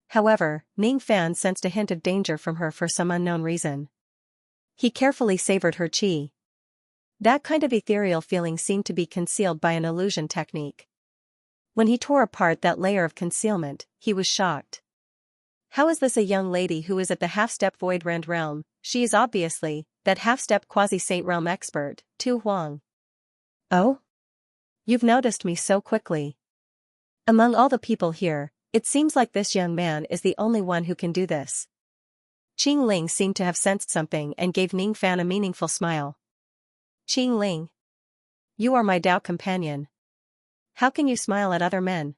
However, Ning Fan sensed a hint of danger from her for some unknown reason. He carefully savored her qi. That kind of ethereal feeling seemed to be concealed by an illusion technique. When he tore apart that layer of concealment, he was shocked. How is this a young lady who is at the half-step Void Rend realm? She is obviously that half-step quasi-saint realm expert, Tu Huang. Oh? You've noticed me so quickly. Among all the people here, it seems like this young man is the only one who can do this. Qing Ling seemed to have sensed something and gave Ning Fan a meaningful smile. Qing Ling. You are my Dao companion. How can you smile at other men?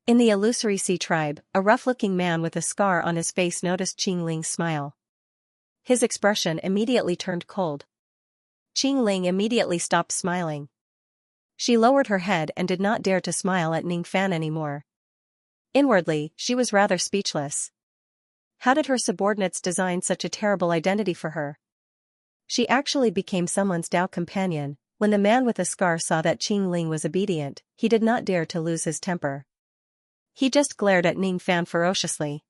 In the Illusory Sea tribe, a rough-looking man with a scar on his face noticed Qing Ling's smile. His expression immediately turned cold. Qing Ling immediately stopped smiling. She lowered her head and did not dare to smile at Ning Fan anymore. Inwardly, she was rather speechless. How did her subordinates design such a terrible identity for her? She actually became someone's Dao companion. When the man with the scar saw that Qing Ling was obedient, he did not dare to lose his temper. He just glared at Ning Fan ferociously.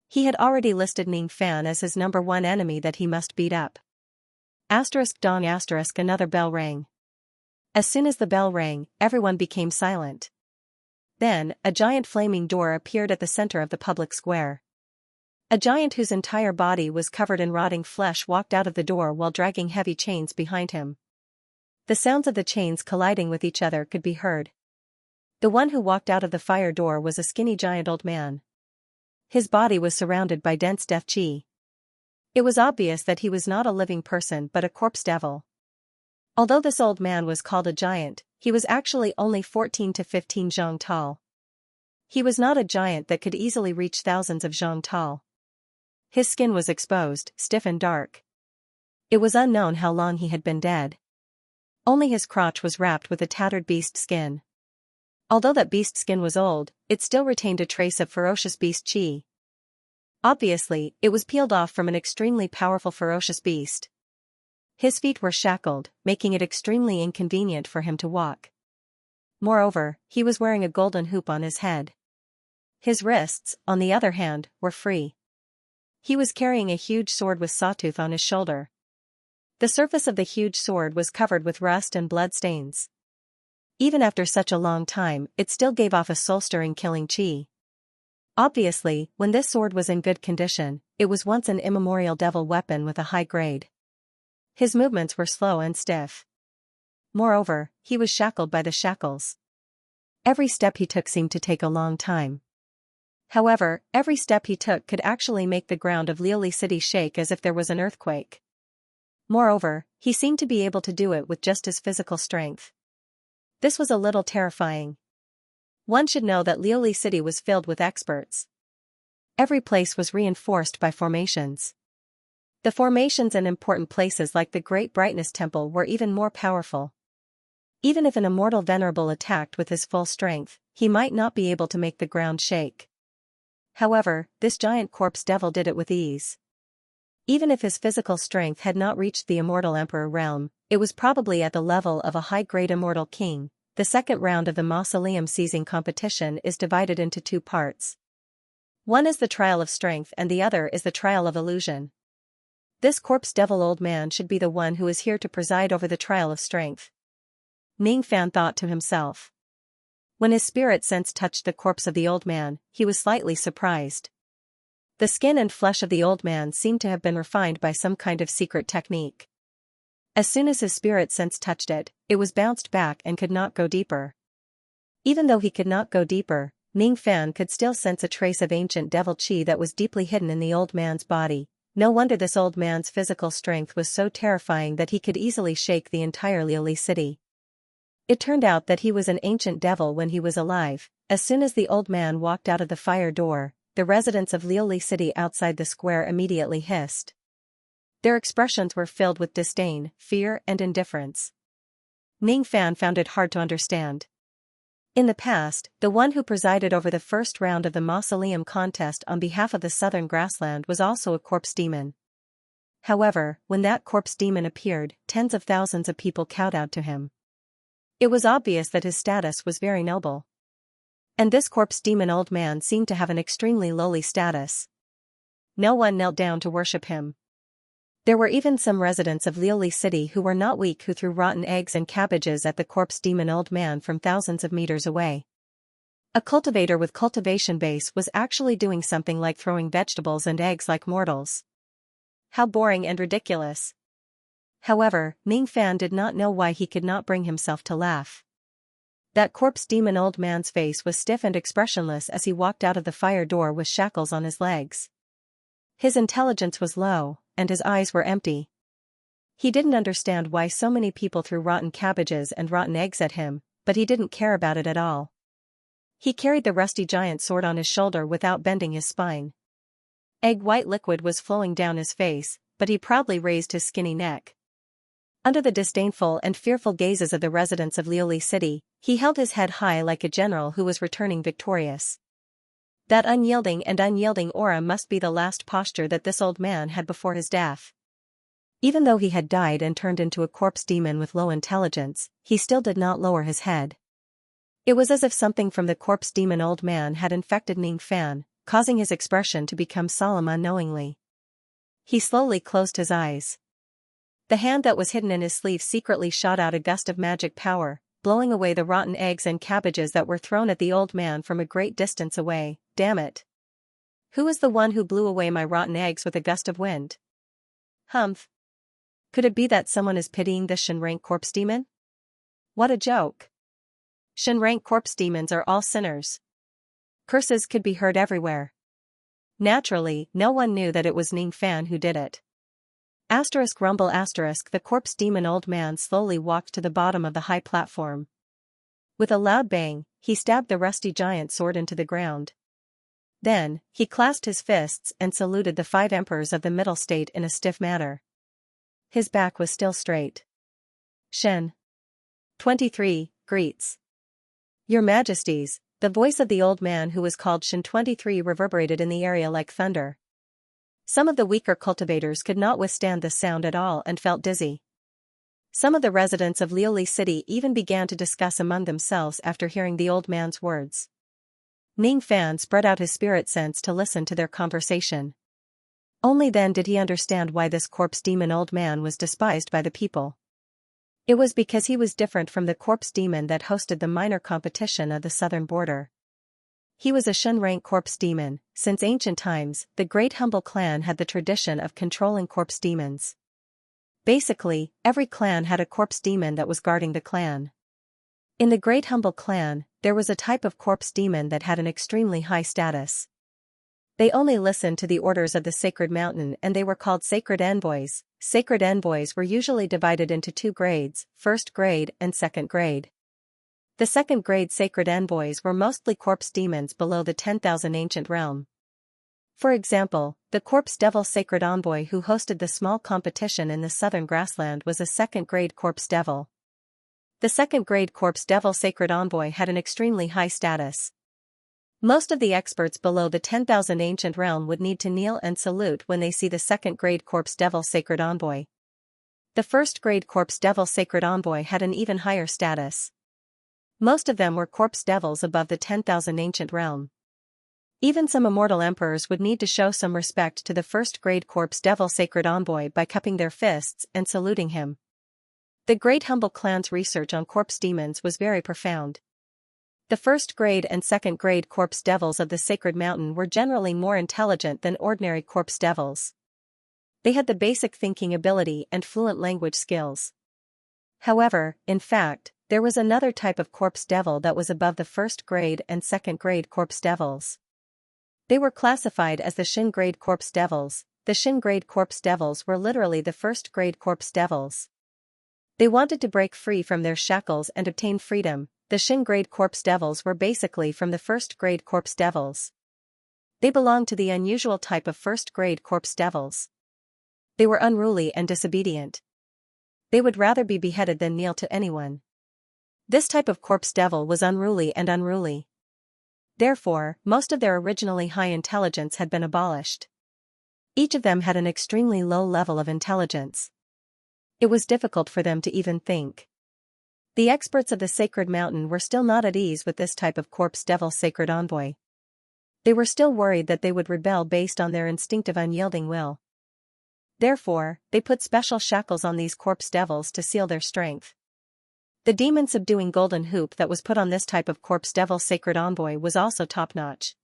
He had already listed Ning Fan as his number 1 enemy that he must beat up. Dong another bell rang. As soon as the bell rang, everyone became silent. Then, a giant flaming door appeared at the center of the public square. A giant whose entire body was covered in rotting flesh walked out of the door while dragging heavy chains behind him. The sounds of the chains colliding with each other could be heard. The one who walked out of the fire door was a skinny giant old man. His body was surrounded by dense death qi. It was obvious that he was not a living person but a corpse devil. Although this old man was called a giant, he was actually only 14 to 15 zhong tall. He was not a giant that could easily reach thousands of zhong tall. His skin was exposed, stiff and dark. It was unknown how long he had been dead. Only his crotch was wrapped with a tattered beast skin. Although that beast skin was old, it still retained a trace of ferocious beast qi. Obviously, it was peeled off from an extremely powerful ferocious beast. His feet were shackled, making it extremely inconvenient for him to walk. Moreover, he was wearing a golden hoop on his head. His wrists, on the other hand, were free. He was carrying a huge sword with sawtooth on his shoulder. The surface of the huge sword was covered with rust and blood stains. Even after such a long time, it still gave off a soul-stirring killing qi. Obviously, when this sword was in good condition, it was once an immemorial devil weapon with a high grade. His movements were slow and stiff. Moreover, he was shackled by the shackles. Every step he took seemed to take a long time. However, every step he took could actually make the ground of Liuli City shake as if there was an earthquake. Moreover, he seemed to be able to do it with just his physical strength. This was a little terrifying. One should know that Liuli City was filled with experts. Every place was reinforced by formations. The formations in important places like the Great Brightness Temple were even more powerful. Even if an immortal venerable attacked with his full strength, he might not be able to make the ground shake. However, this giant corpse devil did it with ease. Even if his physical strength had not reached the immortal emperor realm, it was probably at the level of a high-grade immortal king, the second round of the mausoleum seizing competition is divided into two parts. One is the trial of strength and the other is the trial of illusion. This corpse devil old man should be the one who is here to preside over the trial of strength. Ning Fan thought to himself. When his spirit sense touched the corpse of the old man, he was slightly surprised. The skin and flesh of the old man seemed to have been refined by some kind of secret technique. As soon as his spirit sense touched it, it was bounced back and could not go deeper. Even though he could not go deeper, Ning Fan could still sense a trace of ancient devil qi that was deeply hidden in the old man's body. No wonder this old man's physical strength was so terrifying that he could easily shake the entire Liuli city. It turned out that he was an ancient devil when he was alive. As soon as the old man walked out of the fire door, the residents of Liuli city outside the square immediately hissed. Their expressions were filled with disdain, fear and indifference. Ning Fan found it hard to understand. In the past, the one who presided over the first round of the mausoleum contest on behalf of the southern grassland was also a corpse demon. However, when that corpse demon appeared, tens of thousands of people kowtowed to him. It was obvious that his status was very noble. And this corpse demon old man seemed to have an extremely lowly status. No one knelt down to worship him. There were even some residents of Liuli city who were not weak who threw rotten eggs and cabbages at the corpse demon old man from thousands of meters away. A cultivator with cultivation base was actually doing something like throwing vegetables and eggs like mortals. How boring and ridiculous. However, Ning Fan did not know why he could not bring himself to laugh. That corpse demon old man's face was stiff and expressionless as he walked out of the fire door with shackles on his legs. His intelligence was low, and his eyes were empty. He didn't understand why so many people threw rotten cabbages and rotten eggs at him, but he didn't care about it at all. He carried the rusty giant sword on his shoulder without bending his spine. Egg-white liquid was flowing down his face, but he proudly raised his skinny neck. Under the disdainful and fearful gazes of the residents of Liuli city, he held his head high like a general who was returning victorious. That unyielding aura must be the last posture that this old man had before his death. Even though he had died and turned into a corpse demon with low intelligence, he still did not lower his head. It was as if something from the corpse demon old man had infected Ning Fan, causing his expression to become solemn unknowingly. He slowly closed his eyes. The hand that was hidden in his sleeve secretly shot out a gust of magic power, blowing away the rotten eggs and cabbages that were thrown at the old man from a great distance away. Damn it! Who is the one who blew away my rotten eggs with a gust of wind? Humph! Could it be that someone is pitying this Shinrank corpse demon? What a joke! Shinrank corpse demons are all sinners. Curses could be heard everywhere. Naturally, no one knew that it was Ning Fan who did it. Rumble the corpse demon old man slowly walked to the bottom of the high platform. With a loud bang, he stabbed the rusty giant sword into the ground. Then, he clasped his fists and saluted the 5 emperors of the middle state in a stiff manner. His back was still straight. Shen 23 greets. Your Majesties, the voice of the old man who was called Shen 23 reverberated in the area like thunder. Some of the weaker cultivators could not withstand the sound at all and felt dizzy. Some of the residents of Liuli city even began to discuss among themselves after hearing the old man's words. Ning Fan spread out his spirit sense to listen to their conversation. Only then did he understand why this corpse demon old man was despised by the people. It was because he was different from the corpse demon that hosted the minor competition of the southern border. He was a Shinrank corpse demon. Since ancient times, the Great Humble clan had the tradition of controlling corpse demons. Basically, every clan had a corpse demon that was guarding the clan. In the Great Humble clan, there was a type of corpse demon that had an extremely high status. They only listened to the orders of the sacred mountain and they were called sacred envoys. Sacred envoys were usually divided into 2 grades, first grade and second grade. The second grade sacred envoys were mostly corpse demons below the 10,000 ancient realm. For example, the corpse devil sacred envoy who hosted the small competition in the southern grassland was a second grade corpse devil. The second grade corpse devil sacred envoy had an extremely high status. Most of the experts below the 10,000 ancient realm would need to kneel and salute when they see the second grade corpse devil sacred envoy. The first grade corpse devil sacred envoy had an even higher status. Most of them were corpse devils above the 10,000 ancient realm. Even some immortal emperors would need to show some respect to the first-grade corpse devil sacred envoy by cupping their fists and saluting him. The Great Humble Clan's research on corpse demons was very profound. The first-grade and second-grade corpse devils of the sacred mountain were generally more intelligent than ordinary corpse devils. They had the basic thinking ability and fluent language skills. However, in fact, there was another type of corpse devil that was above the first-grade and second-grade corpse devils. They were classified as the Xin-grade corpse devils. The Xin-grade corpse devils were literally the first-grade corpse devils. They wanted to break free from their shackles and obtain freedom. The Xin-grade corpse devils were basically from the first-grade corpse devils. They belonged to the unusual type of first-grade corpse devils. They were unruly and disobedient. They would rather be beheaded than kneel to anyone. This type of corpse devil was unruly and unruly. Therefore, most of their originally high intelligence had been abolished. Each of them had an extremely low level of intelligence. It was difficult for them to even think. The experts of the sacred mountain were still not at ease with this type of corpse devil sacred envoy. They were still worried that they would rebel based on their instinctive unyielding will. Therefore, they put special shackles on these corpse devils to seal their strength. The demon-subduing golden hoop that was put on this type of corpse devil sacred envoy was also top-notch.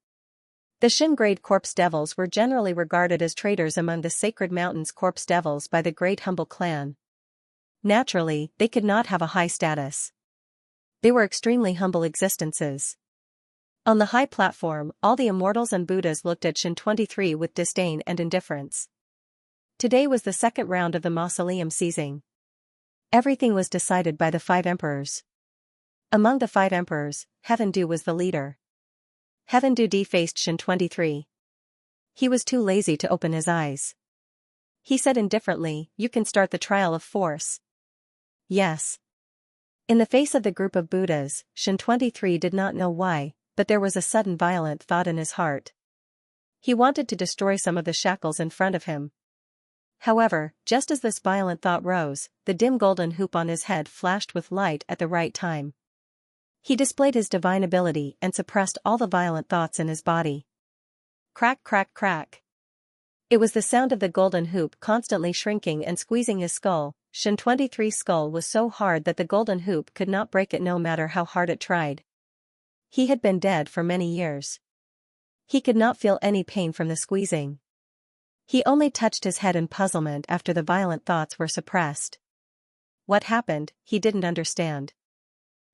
The Xin-grade corpse devils were generally regarded as traitors among the sacred mountain's corpse devils by the Great Humble Clan. Naturally, they could not have a high status. They were extremely humble existences. On the high platform, all the immortals and Buddhas looked at Xin 23 with disdain and indifference. Today was the second round of the mausoleum seizing. Everything was decided by the 5 emperors. Among the 5 emperors, Heavendu was the leader. Heavendu defaced Xin 23. He was too lazy to open his eyes. He said indifferently, "You can start the trial of force." Yes. In the face of the group of Buddhas, Xin 23 did not know why, but there was a sudden violent thought in his heart. He wanted to destroy some of the shackles in front of him. However, just as this violent thought rose, the dim golden hoop on his head flashed with light at the right time. He displayed his divine ability and suppressed all the violent thoughts in his body. Crack, crack, crack. It was the sound of the golden hoop constantly shrinking and squeezing his skull. Xin 23's skull was so hard that the golden hoop could not break it no matter how hard it tried. He had been dead for many years. He could not feel any pain from the squeezing. He only touched his head in puzzlement after the violent thoughts were suppressed. What happened, he didn't understand.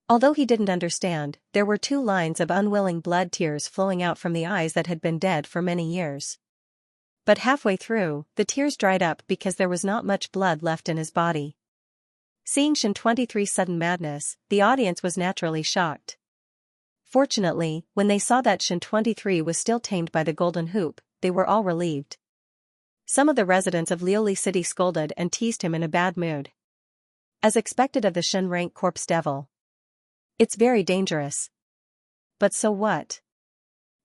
Although he didn't understand, there were 2 lines of unwilling blood tears flowing out from the eyes that had been dead for many years. But halfway through, the tears dried up because there was not much blood left in his body. Seeing Xin 23's sudden madness, the audience was naturally shocked. Fortunately, when they saw that Xin 23 was still tamed by the golden hoop, they were all relieved. Some of the residents of Liuli City scolded and teased him in a bad mood. As expected of the Xin rank corpse devil. It's very dangerous. But so what?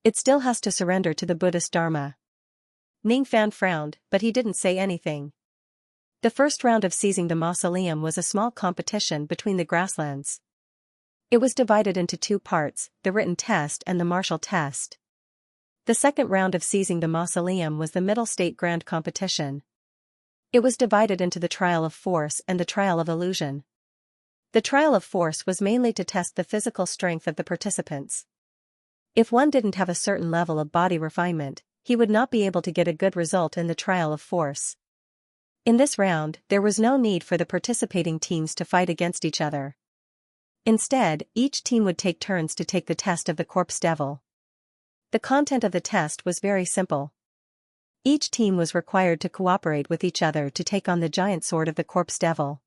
It still has to surrender to the Buddhist Dharma. Ning Fan frowned, but he didn't say anything. The first round of seizing the mausoleum was a small competition between the grasslands. It was divided into 2 parts, the written test and the martial test. The second round of seizing the mausoleum was the middle state grand competition. It was divided into the trial of force and the trial of illusion. The trial of force was mainly to test the physical strength of the participants. If one didn't have a certain level of body refinement, he would not be able to get a good result in the trial of force. In this round, there was no need for the participating teams to fight against each other. Instead, each team would take turns to take the test of the corpse devil. The content of the test was very simple. Each team was required to cooperate with each other to take on the giant sword of the corpse devil.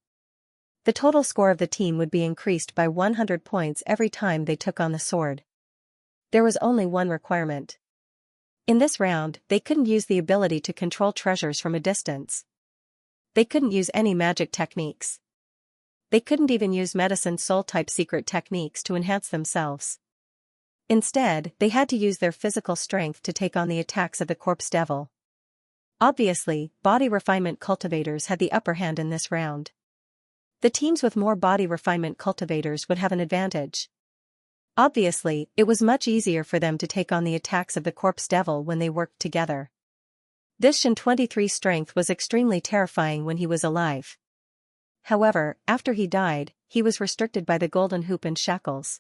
The total score of the team would be increased by 100 points every time they took on the sword. There was only one requirement. In this round, they couldn't use the ability to control treasures from a distance. They couldn't use any magic techniques. They couldn't even use medicine soul-type secret techniques to enhance themselves. Instead, they had to use their physical strength to take on the attacks of the corpse devil. Obviously, body refinement cultivators had the upper hand in this round. The teams with more body refinement cultivators would have an advantage. Obviously, it was much easier for them to take on the attacks of the corpse devil when they worked together. This Xian 23's strength was extremely terrifying when he was alive. However, after he died, he was restricted by the golden hoop and shackles.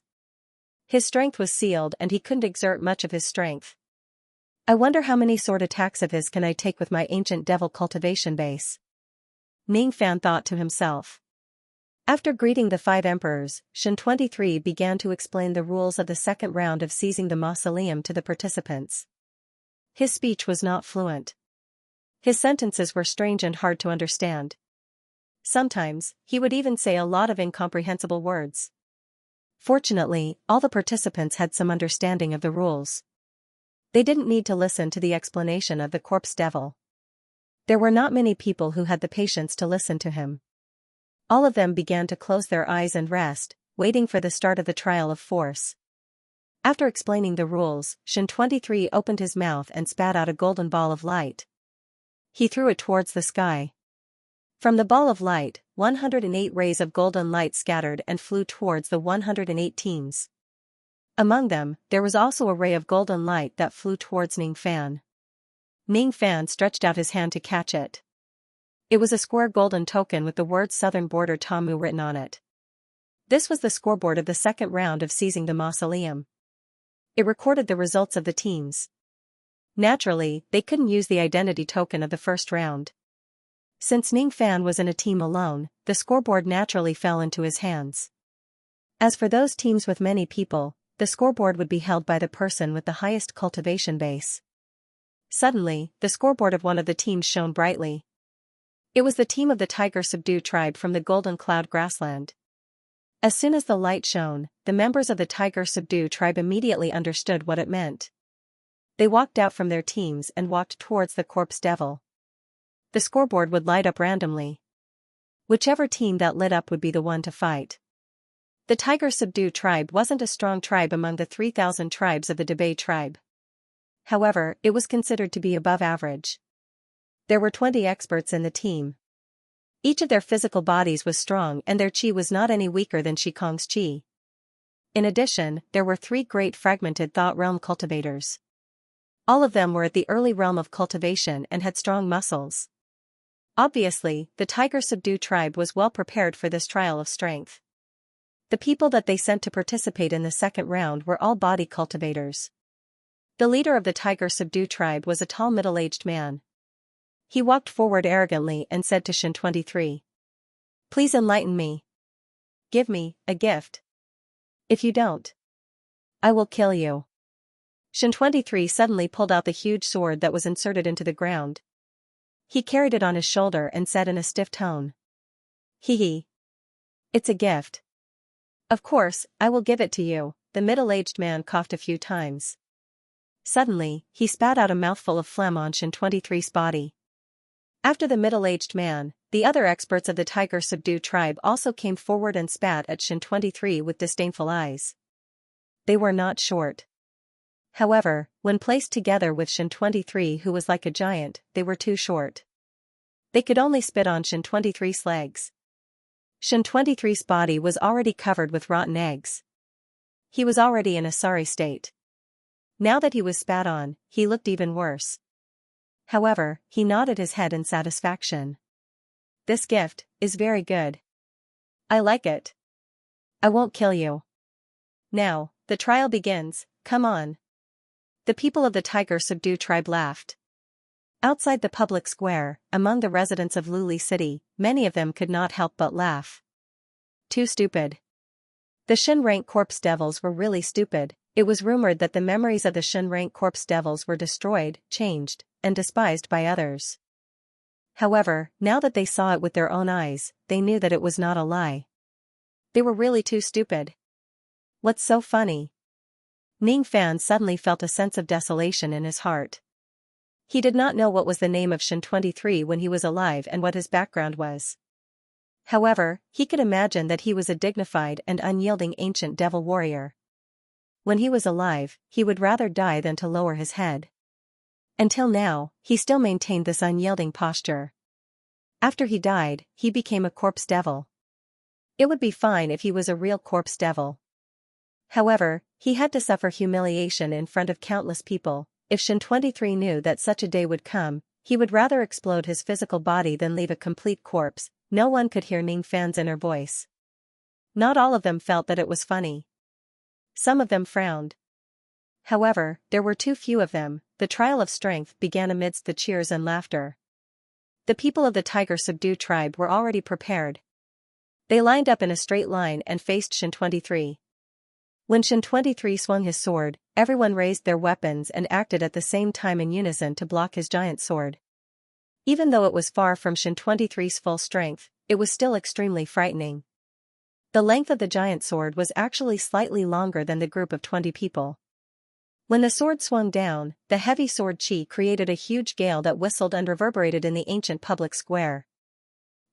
His strength was sealed and he couldn't exert much of his strength. I wonder how many sword attacks of his can I take with my ancient devil cultivation base? Ning Fan thought to himself. After greeting the 5 emperors, Xian 23 began to explain the rules of the second round of seizing the mausoleum to the participants. His speech was not fluent. His sentences were strange and hard to understand. Sometimes, he would even say a lot of incomprehensible words. Fortunately, all the participants had some understanding of the rules. They didn't need to listen to the explanation of the corpse devil. There were not many people who had the patience to listen to him. All of them began to close their eyes and rest, waiting for the start of the trial of force. After explaining the rules, Xian 23 opened his mouth and spat out a golden ball of light. He threw it towards the sky. From the ball of light, 108 rays of golden light scattered and flew towards the 108 teams. Among them, there was also a ray of golden light that flew towards Ning Fan. Ning Fan stretched out his hand to catch it. It was a square golden token with the words Southern Border Tamu written on it. This was the scoreboard of the second round of seizing the mausoleum. It recorded the results of the teams. Naturally, they couldn't use the identity token of the first round. Since Ning Fan was in a team alone, the scoreboard naturally fell into his hands. As for those teams with many people, the scoreboard would be held by the person with the highest cultivation base. Suddenly, the scoreboard of one of the teams shone brightly. It was the team of the Tiger Subdue tribe from the Golden Cloud Grassland. As soon as the light shone, the members of the Tiger Subdue tribe immediately understood what it meant. They walked out from their teams and walked towards the corpse devil. The scoreboard would light up randomly. Whichever team that lit up would be the one to fight. The Tiger Subdue tribe wasn't a strong tribe among the 3,000 tribes of the Debay tribe. However, it was considered to be above average. There were 20 experts in the team. Each of their physical bodies was strong and their chi was not any weaker than Shikong's chi. In addition, there were 3 great fragmented thought realm cultivators. All of them were at the early realm of cultivation and had strong muscles. Obviously, the Tiger Subdue tribe was well prepared for this trial of strength. The people that they sent to participate in the second round were all body cultivators. The leader of the Tiger Subdue tribe was a tall middle-aged man. He walked forward arrogantly and said to Xian 23. Please enlighten me. Give me a gift. If you don't, I will kill you. Xian 23 suddenly pulled out the huge sword that was inserted into the ground. He carried it on his shoulder and said in a stiff tone. Hee hee. It's a gift. Of course, I will give it to you. The middle-aged man coughed a few times. Suddenly, he spat out a mouthful of phlegm on Xian 23's body. After the middle-aged man, the other experts of the Tiger Subdue tribe also came forward and spat at Xian 23 with disdainful eyes. They were not short. However, when placed together with Xian 23 who was like a giant, they were too short. They could only spit on Xian 23's legs. Xian 23's body was already covered with rotten eggs. He was already in a sorry state. Now that he was spat on, he looked even worse. However, he nodded his head in satisfaction. This gift is very good. I like it. I won't kill you. Now, the trial begins, come on. The people of the Tiger Subdue tribe laughed. Outside the public square, among the residents of Luli City, many of them could not help but laugh. Too stupid. The Xian rank corpse devils were really stupid. It was rumored that the memories of the Xian rank corpse devils were destroyed, changed, and despised by others. However, now that they saw it with their own eyes, they knew that it was not a lie. They were really too stupid. What's so funny? Ning Fan suddenly felt a sense of desolation in his heart. He did not know what was the name of Xian 23 when he was alive and what his background was. However, he could imagine that he was a dignified and unyielding ancient devil warrior. When he was alive, he would rather die than to lower his head. Until now, he still maintained this unyielding posture. After he died, he became a corpse devil. It would be fine if he was a real corpse devil. However, he had to suffer humiliation in front of countless people. If Shin 23 knew that such a day would come, he would rather explode his physical body than leave a complete corpse. No one could hear Ning Fan's inner voice. Not all of them felt that it was funny. Some of them frowned. However, there were too few of them. The trial of strength began amidst the cheers and laughter. The people of the Tiger Subdue tribe were already prepared. They lined up in a straight line and faced Shin 23. When Shin 23 swung his sword, everyone raised their weapons and acted at the same time in unison to block his giant sword. Even though it was far from Shin 23's full strength, it was still extremely frightening. The length of the giant sword was actually slightly longer than the group of 20 people. When the sword swung down, the heavy sword chi created a huge gale that whistled and reverberated in the ancient public square.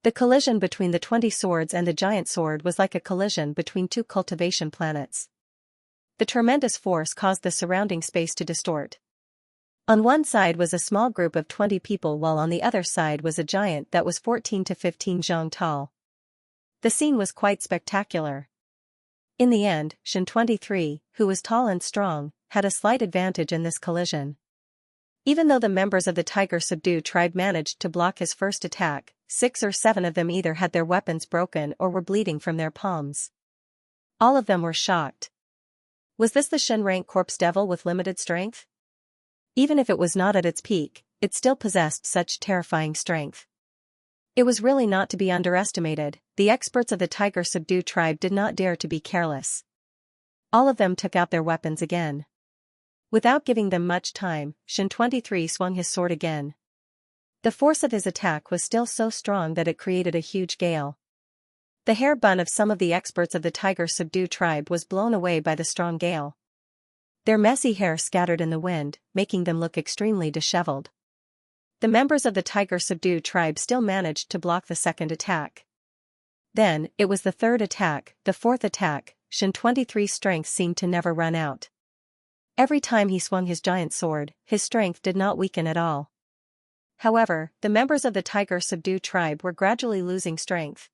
The collision between the 20 swords and the giant sword was like a collision between two cultivation planets. The tremendous force caused the surrounding space to distort. On one side was a small group of 20 people while on the other side was a giant that was 14 to 15 zhang tall. The scene was quite spectacular. In the end, Shin 23, who was tall and strong, had a slight advantage in this collision. Even though the members of the Tiger Subdue tribe managed to block his first attack, 6 or 7 of them either had their weapons broken or were bleeding from their palms. All of them were shocked. Was this the Shen rank corpse devil with limited strength? Even if it was not at its peak, it still possessed such terrifying strength. It was really not to be underestimated. The experts of the Tiger Subdue tribe did not dare to be careless. All of them took out their weapons again. Without giving them much time, Shin 23 swung his sword again. The force of his attack was still so strong that it created a huge gale. The hair bun of some of the experts of the Tiger Subdue tribe was blown away by the strong gale. Their messy hair scattered in the wind, making them look extremely disheveled. The members of the Tiger Subdue tribe still managed to block the second attack. Then, it was the third attack, the fourth attack. Shin 23's strength seemed to never run out. Every time he swung his giant sword, his strength did not weaken at all. However, the members of the Tiger Subdue tribe were gradually losing strength.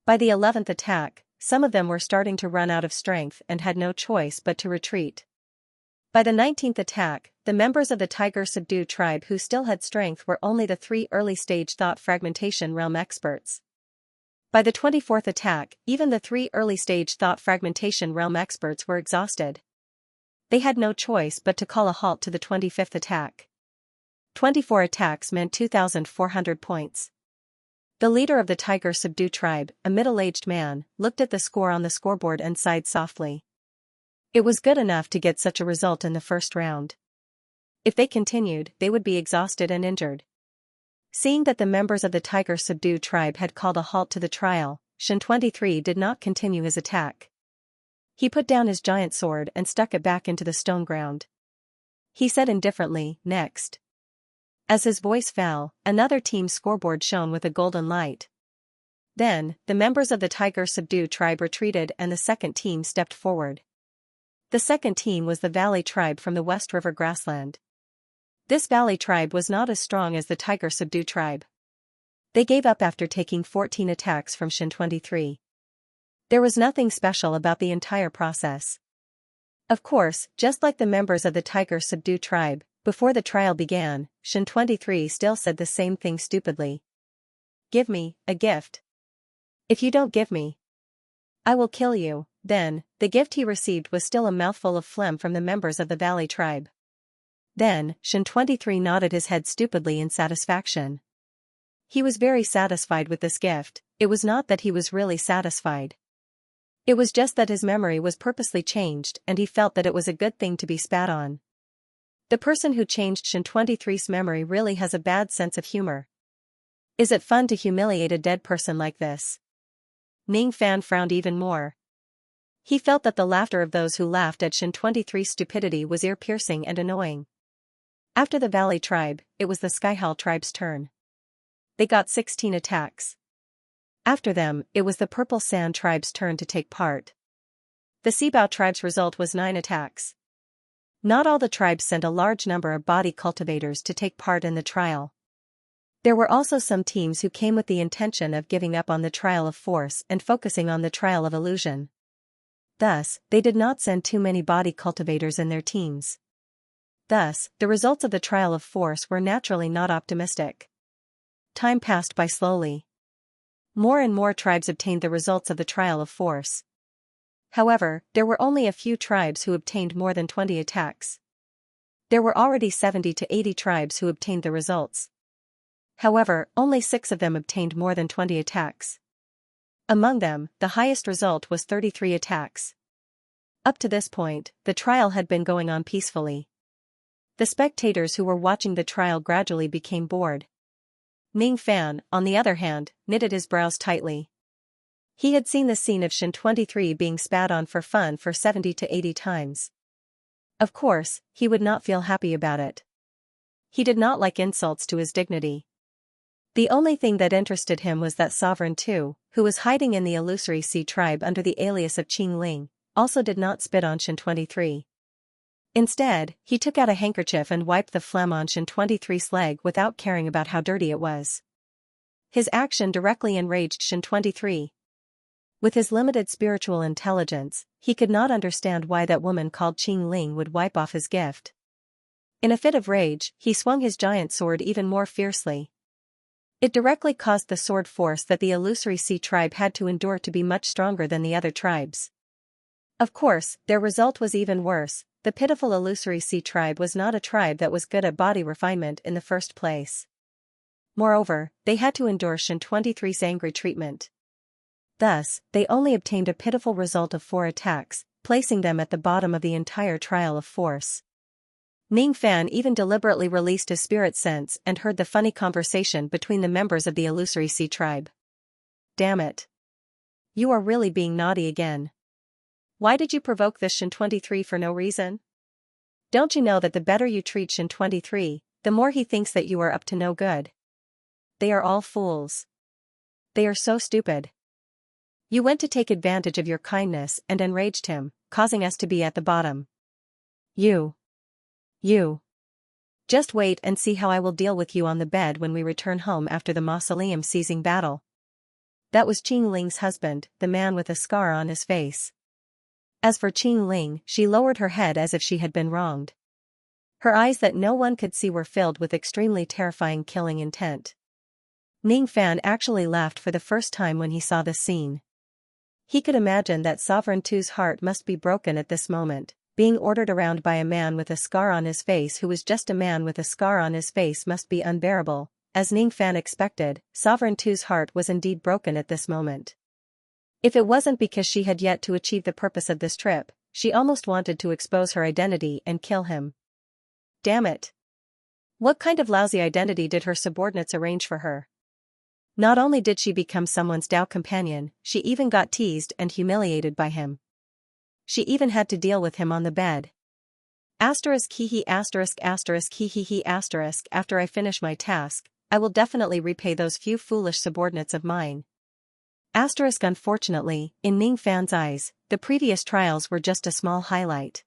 By the 11th attack, some of them were starting to run out of strength and had no choice but to retreat. By the 19th attack, the members of the Tiger Subdue tribe who still had strength were only the 3 early-stage thought fragmentation realm experts. By the 24th attack, even the 3 early-stage thought fragmentation realm experts were exhausted. They had no choice but to call a halt to the 25th attack. 24 attacks meant 2,400 points. The leader of the Tiger Subdue tribe, a middle-aged man, looked at the score on the scoreboard and sighed softly. It was good enough to get such a result in the first round. If they continued, they would be exhausted and injured. Seeing that the members of the Tiger Subdue tribe had called a halt to the trial, Shin 23 did not continue his attack. He put down his giant sword and stuck it back into the stone ground. He said indifferently, "Next." As his voice fell, another team's scoreboard shone with a golden light. Then, the members of the Tiger Subdue tribe retreated and the second team stepped forward. The second team was the Valley tribe from the West River grassland. This Valley tribe was not as strong as the Tiger Subdue tribe. They gave up after taking 14 attacks from Shin 23. There was nothing special about the entire process. Of course, just like the members of the Tiger Subdue tribe, before the trial began, Shin 23 still said the same thing stupidly. "Give me a gift. If you don't give me, I will kill you." Then, the gift he received was still a mouthful of phlegm from the members of the Valley tribe. Then, Shin 23 nodded his head stupidly in satisfaction. He was very satisfied with this gift. It was not that he was really satisfied. It was just that his memory was purposely changed and he felt that it was a good thing to be spat on. The person who changed Shin 23's memory really has a bad sense of humor. Is it fun to humiliate a dead person like this? Ning Fan frowned even more. He felt that the laughter of those who laughed at Shin 23's stupidity was ear-piercing and annoying. After the Valley tribe, it was the Skyhall tribe's turn. They got 16 attacks. After them, it was the Purple Sand tribe's turn to take part. The Seabao tribe's result was 9 attacks. Not all the tribes sent a large number of body cultivators to take part in the trial. There were also some teams who came with the intention of giving up on the trial of force and focusing on the trial of illusion. Thus, they did not send too many body cultivators in their teams. Thus, the results of the trial of force were naturally not optimistic. Time passed by slowly. More and more tribes obtained the results of the trial of force. However, there were only a few tribes who obtained more than 20 attacks. There were already 70 to 80 tribes who obtained the results. However, only 6 of them obtained more than 20 attacks. Among them, the highest result was 33 attacks. Up to this point, the trial had been going on peacefully. The spectators who were watching the trial gradually became bored. Ning Fan, on the other hand, knitted his brows tightly. He had seen the scene of Shin 23 being spat on for fun for 70 to 80 times. Of course, he would not feel happy about it. He did not like insults to his dignity. The only thing that interested him was that Sovereign 2, who was hiding in the illusory sea tribe under the alias of Qing Ling, also did not spit on Shin 23. Instead, he took out a handkerchief and wiped the phlegm on Shin 23's leg without caring about how dirty it was. His action directly enraged Shin 23. With his limited spiritual intelligence, he could not understand why that woman called Qing Ling would wipe off his gift. In a fit of rage, he swung his giant sword even more fiercely. It directly caused the sword force that the illusory sea tribe had to endure to be much stronger than the other tribes. Of course, their result was even worse. The pitiful illusory sea tribe was not a tribe that was good at body refinement in the first place. Moreover, they had to endure Shin 23's angry treatment. Thus, they only obtained a pitiful result of 4 attacks, placing them at the bottom of the entire trial of force. Ning Fan even deliberately released his spirit sense and heard the funny conversation between the members of the illusory sea tribe. Damn it. You are really being naughty again. Why did you provoke this Shin 23 for no reason? Don't you know that the better you treat Shin 23, the more he thinks that you are up to no good? They are all fools. They are so stupid. You went to take advantage of your kindness and enraged him, causing us to be at the bottom. You. Just wait and see how I will deal with you on the bed when we return home after the mausoleum seizing battle. That was Qing Ling's husband, the man with a scar on his face. As for Qing Ling, she lowered her head as if she had been wronged. Her eyes that no one could see were filled with extremely terrifying killing intent. Ning Fan actually laughed for the first time when he saw this scene. He could imagine that Sovereign 2's heart must be broken at this moment. Being ordered around by a man with a scar on his face who was just a man with a scar on his face must be unbearable. As Ning Fan expected, Sovereign 2's heart was indeed broken at this moment. If it wasn't because she had yet to achieve the purpose of this trip, she almost wanted to expose her identity and kill him. Damn it. What kind of lousy identity did her subordinates arrange for her? Not only did she become someone's Dao companion, she even got teased and humiliated by him. She even had to deal with him on the bed. Asterisk hehe asterisk asterisk hehe asterisk after I finish my task, I will definitely repay those few foolish subordinates of mine. Asterisk unfortunately, in Ning Fan's eyes, the previous trials were just a small highlight.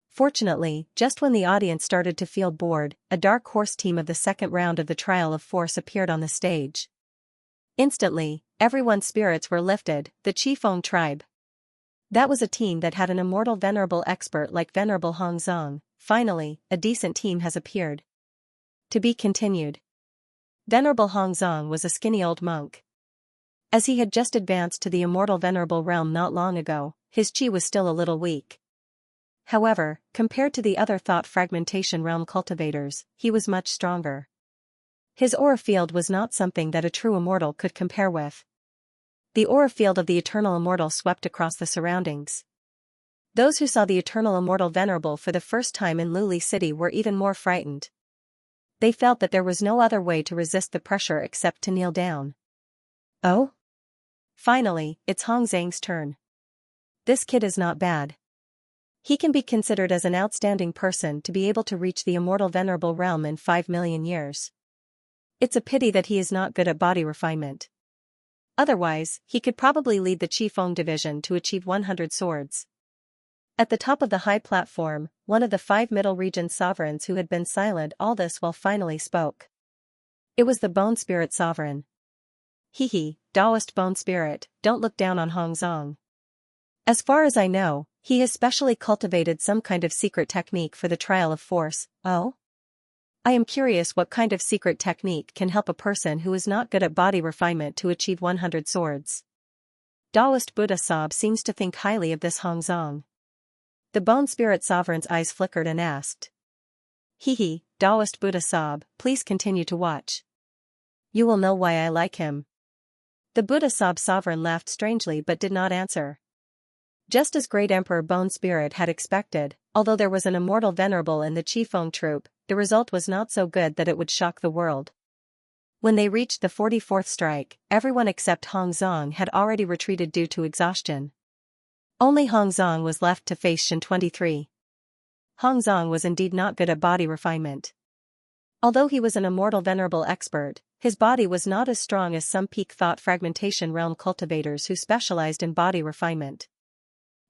Fortunately, just when the audience started to feel bored, a dark horse team of the second round of the trial of force appeared on the stage. Instantly, everyone's spirits were lifted, the Qifeng tribe. That was a team that had an immortal venerable expert like Venerable Hong Zong. Finally, a decent team has appeared. To be continued. Venerable Hong Zong was a skinny old monk. As he had just advanced to the immortal venerable realm not long ago, his qi was still a little weak. However, compared to the other thought fragmentation realm cultivators, he was much stronger. His aura field was not something that a true immortal could compare with. The aura field of the eternal immortal swept across the surroundings. Those who saw the eternal immortal venerable for the first time in Luli City were even more frightened. They felt that there was no other way to resist the pressure except to kneel down. Oh? Finally, it's Hong Zhang's turn. This kid is not bad. He can be considered as an outstanding person to be able to reach the immortal venerable realm in 5 million years. It's a pity that he is not good at body refinement. Otherwise, he could probably lead the Qifeng division to achieve 100 swords. At the top of the high platform, one of the 5 middle region sovereigns who had been silent all this while finally spoke. It was the Bone Spirit Sovereign. Hehe, Taoist Bone Spirit, don't look down on Hong Zong. As far as I know, he has specially cultivated some kind of secret technique for the trial of force. Oh? I am curious what kind of secret technique can help a person who is not good at body refinement to achieve 100 swords. Taoist Buddha Sob seems to think highly of this Hong Zong. The Bone Spirit Sovereign's eyes flickered and asked. Hee, Taoist Buddha Sob, please continue to watch. You will know why I like him. The Buddha Sob Sovereign laughed strangely but did not answer. Just as Great Emperor Bone Spirit had expected, although there was an immortal venerable in the Qifeng troop, the result was not so good that it would shock the world. When they reached the 44th strike, everyone except Hong Zong had already retreated due to exhaustion. Only Hong Zong was left to face Shin 23. Hong Zong was indeed not good at body refinement. Although he was an immortal venerable expert, his body was not as strong as some peak thought fragmentation realm cultivators who specialized in body refinement.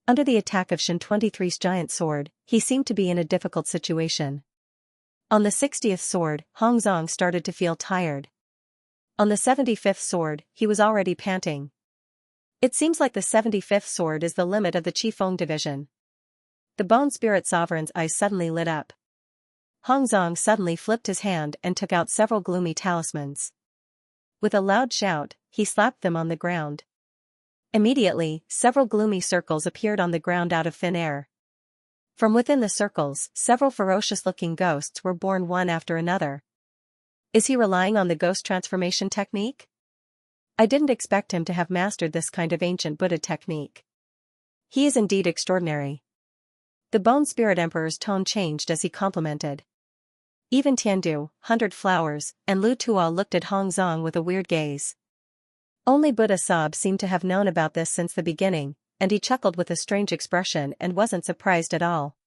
Under the attack of Shin 23's giant sword, he seemed to be in a difficult situation. On the 60th sword, Hong Zong started to feel tired. On the 75th sword, he was already panting. It seems like the 75th sword is the limit of the Qifeng division. The Bone Spirit Sovereign's eyes suddenly lit up. Hong Zong suddenly flipped his hand and took out several gloomy talismans. With a loud shout, he slapped them on the ground. Immediately, several gloomy circles appeared on the ground out of thin air. From within the circles, several ferocious-looking ghosts were born one after another. Is he relying on the ghost transformation technique? I didn't expect him to have mastered this kind of ancient Buddha technique. He is indeed extraordinary. The Bone Spirit Emperor's tone changed as he complimented. Even Tiandu, 100 Flowers, and Lu Tuo looked at Hong Zong with a weird gaze. Only Buddha Sob seemed to have known about this since the beginning, and he chuckled with a strange expression and wasn't surprised at all.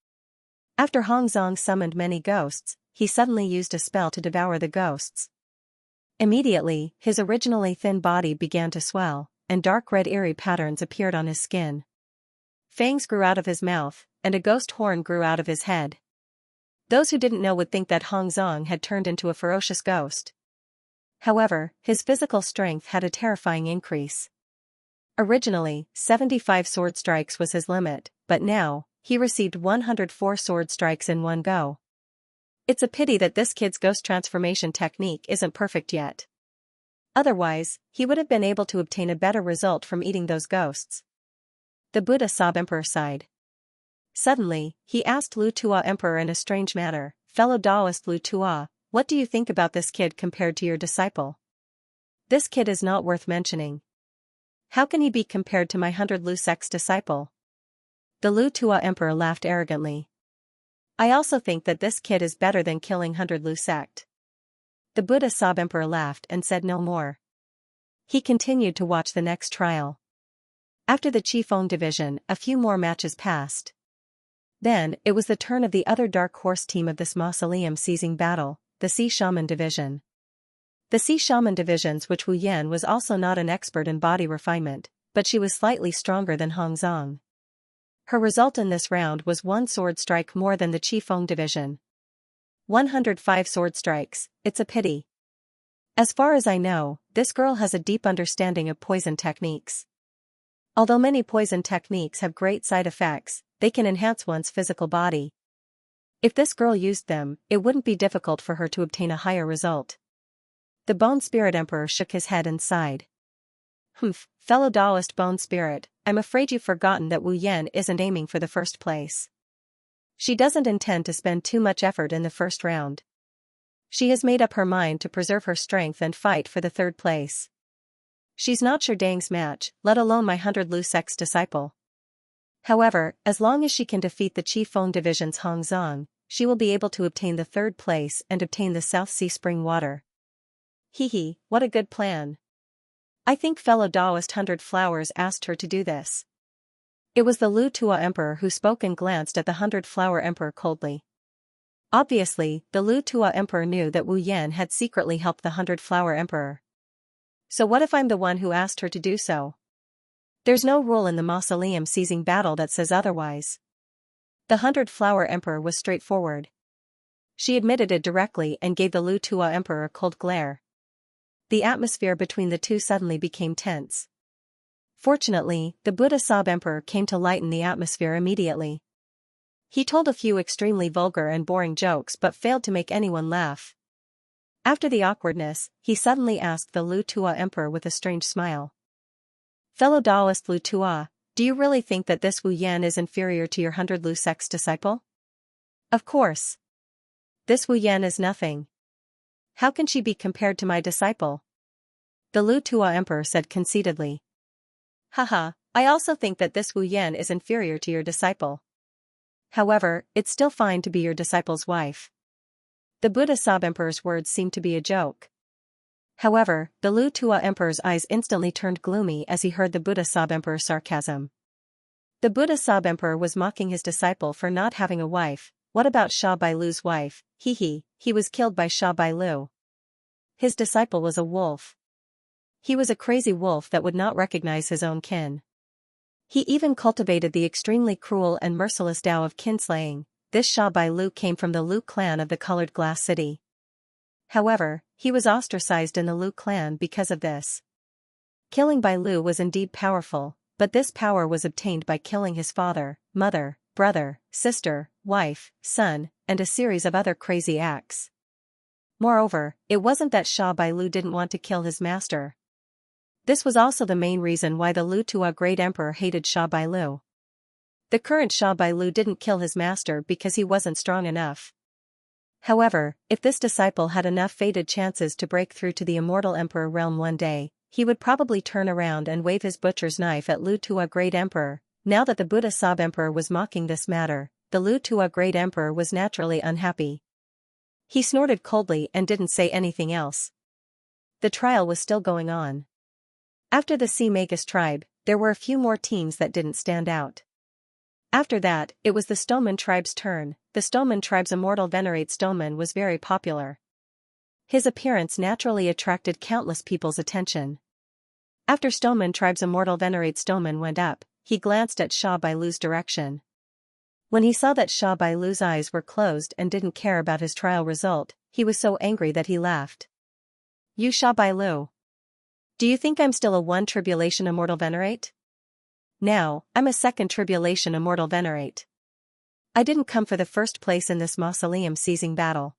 After Hong Zong summoned many ghosts, he suddenly used a spell to devour the ghosts. Immediately, his originally thin body began to swell, and dark red eerie patterns appeared on his skin. Fangs grew out of his mouth, and a ghost horn grew out of his head. Those who didn't know would think that Hong Zong had turned into a ferocious ghost. However, his physical strength had a terrifying increase. Originally, 75 sword strikes was his limit, but now, he received 104 sword strikes in one go. It's a pity that this kid's ghost transformation technique isn't perfect yet. Otherwise, he would have been able to obtain a better result from eating those ghosts. The Buddha Sob Emperor sighed. Suddenly, he asked Lu Tuo Emperor in a strange manner, "Fellow Taoist Lu Tuo, what do you think about this kid compared to your disciple? This kid is not worth mentioning. How can he be compared to my 100 Lu sect's disciple?" The Lu Tuo Emperor laughed arrogantly. "I also think that this kid is better than killing 100 Lu sect." The Buddha Sob Emperor laughed and said no more. He continued to watch the next trial. After the Qifeng division, a few more matches passed. Then, it was the turn of the other Dark Horse team of this mausoleum-seizing battle, the Sea Shaman division. The Sea Shaman division's which Wu Yan was also not an expert in body refinement, but she was slightly stronger than Hong Zong. Her result in this round was 1 sword strike more than the Qifeng division. 105 sword strikes, it's a pity. As far as I know, this girl has a deep understanding of poison techniques. Although many poison techniques have great side effects, they can enhance one's physical body. If this girl used them, it wouldn't be difficult for her to obtain a higher result. The Bone Spirit Emperor shook his head and sighed. Fellow Taoist Bone Spirit, I'm afraid you've forgotten that Wu Yan isn't aiming for the first place. She doesn't intend to spend too much effort in the first round. She has made up her mind to preserve her strength and fight for the third place. She's not Sherdang's match, let alone my 100 Lu sect's disciple. However, as long as she can defeat the Qifeng division's Hong Zong, she will be able to obtain the third place and obtain the South Sea spring water. What a good plan. I think fellow Taoist 100 Flowers asked her to do this. It was the Lu Tuo Emperor who spoke and glanced at the 100 Flower Emperor coldly. Obviously, the Lu Tuo Emperor knew that Wu Yan had secretly helped the 100 Flower Emperor. So what if I'm the one who asked her to do so? There's no rule in the mausoleum-seizing battle that says otherwise. The 100 Flower Emperor was straightforward. She admitted it directly and gave the Lu Tuo Emperor a cold glare. The atmosphere between the two suddenly became tense. Fortunately, the Buddha Sab Emperor came to lighten the atmosphere immediately. He told a few extremely vulgar and boring jokes but failed to make anyone laugh. After the awkwardness, he suddenly asked the Lu Tua Emperor with a strange smile. Fellow Taoist Lu Tua, do you really think that this Wu Yan is inferior to your 100 Lu sect's disciple? Of course. This Wu Yan is nothing. How can she be compared to my disciple? The Lu Tua Emperor said conceitedly. Haha, I also think that this Wu Yan is inferior to your disciple. However, it's still fine to be your disciple's wife. The Buddha Sab Emperor's words seemed to be a joke. However, the Lu Tua Emperor's eyes instantly turned gloomy as he heard the Buddha Sab Emperor's sarcasm. The Buddha Sab Emperor was mocking his disciple for not having a wife. What about Sha Bailu's wife? He was killed by Sha Bailu. His disciple was a wolf. He was a crazy wolf that would not recognize his own kin. He even cultivated the extremely cruel and merciless Tao of kinslaying. This Sha Bailu came from the Lu clan of the Colored Glass City. However, he was ostracized in the Lu clan because of this. Killing Bailu was indeed powerful, but this power was obtained by killing his father, mother, brother, sister, wife, son, and a series of other crazy acts. Moreover, it wasn't that Sha Bailu didn't want to kill his master. This was also the main reason why the Lu Tua Great Emperor hated Sha Bailu. The current Sha Bailu didn't kill his master because he wasn't strong enough. However, if this disciple had enough fated chances to break through to the immortal emperor realm one day, he would probably turn around and wave his butcher's knife at Lu Tua Great Emperor. Now that the Buddha Sab Emperor was mocking this matter, the Lu Tua Great Emperor was naturally unhappy. He snorted coldly and didn't say anything else. The trial was still going on. After the C. Magus tribe, there were a few more teams that didn't stand out. After that, it was the Stoneman tribe's turn. The Stoneman tribe's immortal Venerate Stoneman was very popular. His appearance naturally attracted countless people's attention. After Stoneman tribe's immortal Venerate Stoneman went up, he glanced at Sha Bailu's direction. When he saw that Sha Bailu's eyes were closed and didn't care about his trial result, he was so angry that he laughed. You Sha Bailu. Do you think I'm still a 1 tribulation immortal Venerate? Now, I'm a 2nd tribulation immortal Venerate. I didn't come for the first place in this mausoleum seizing battle.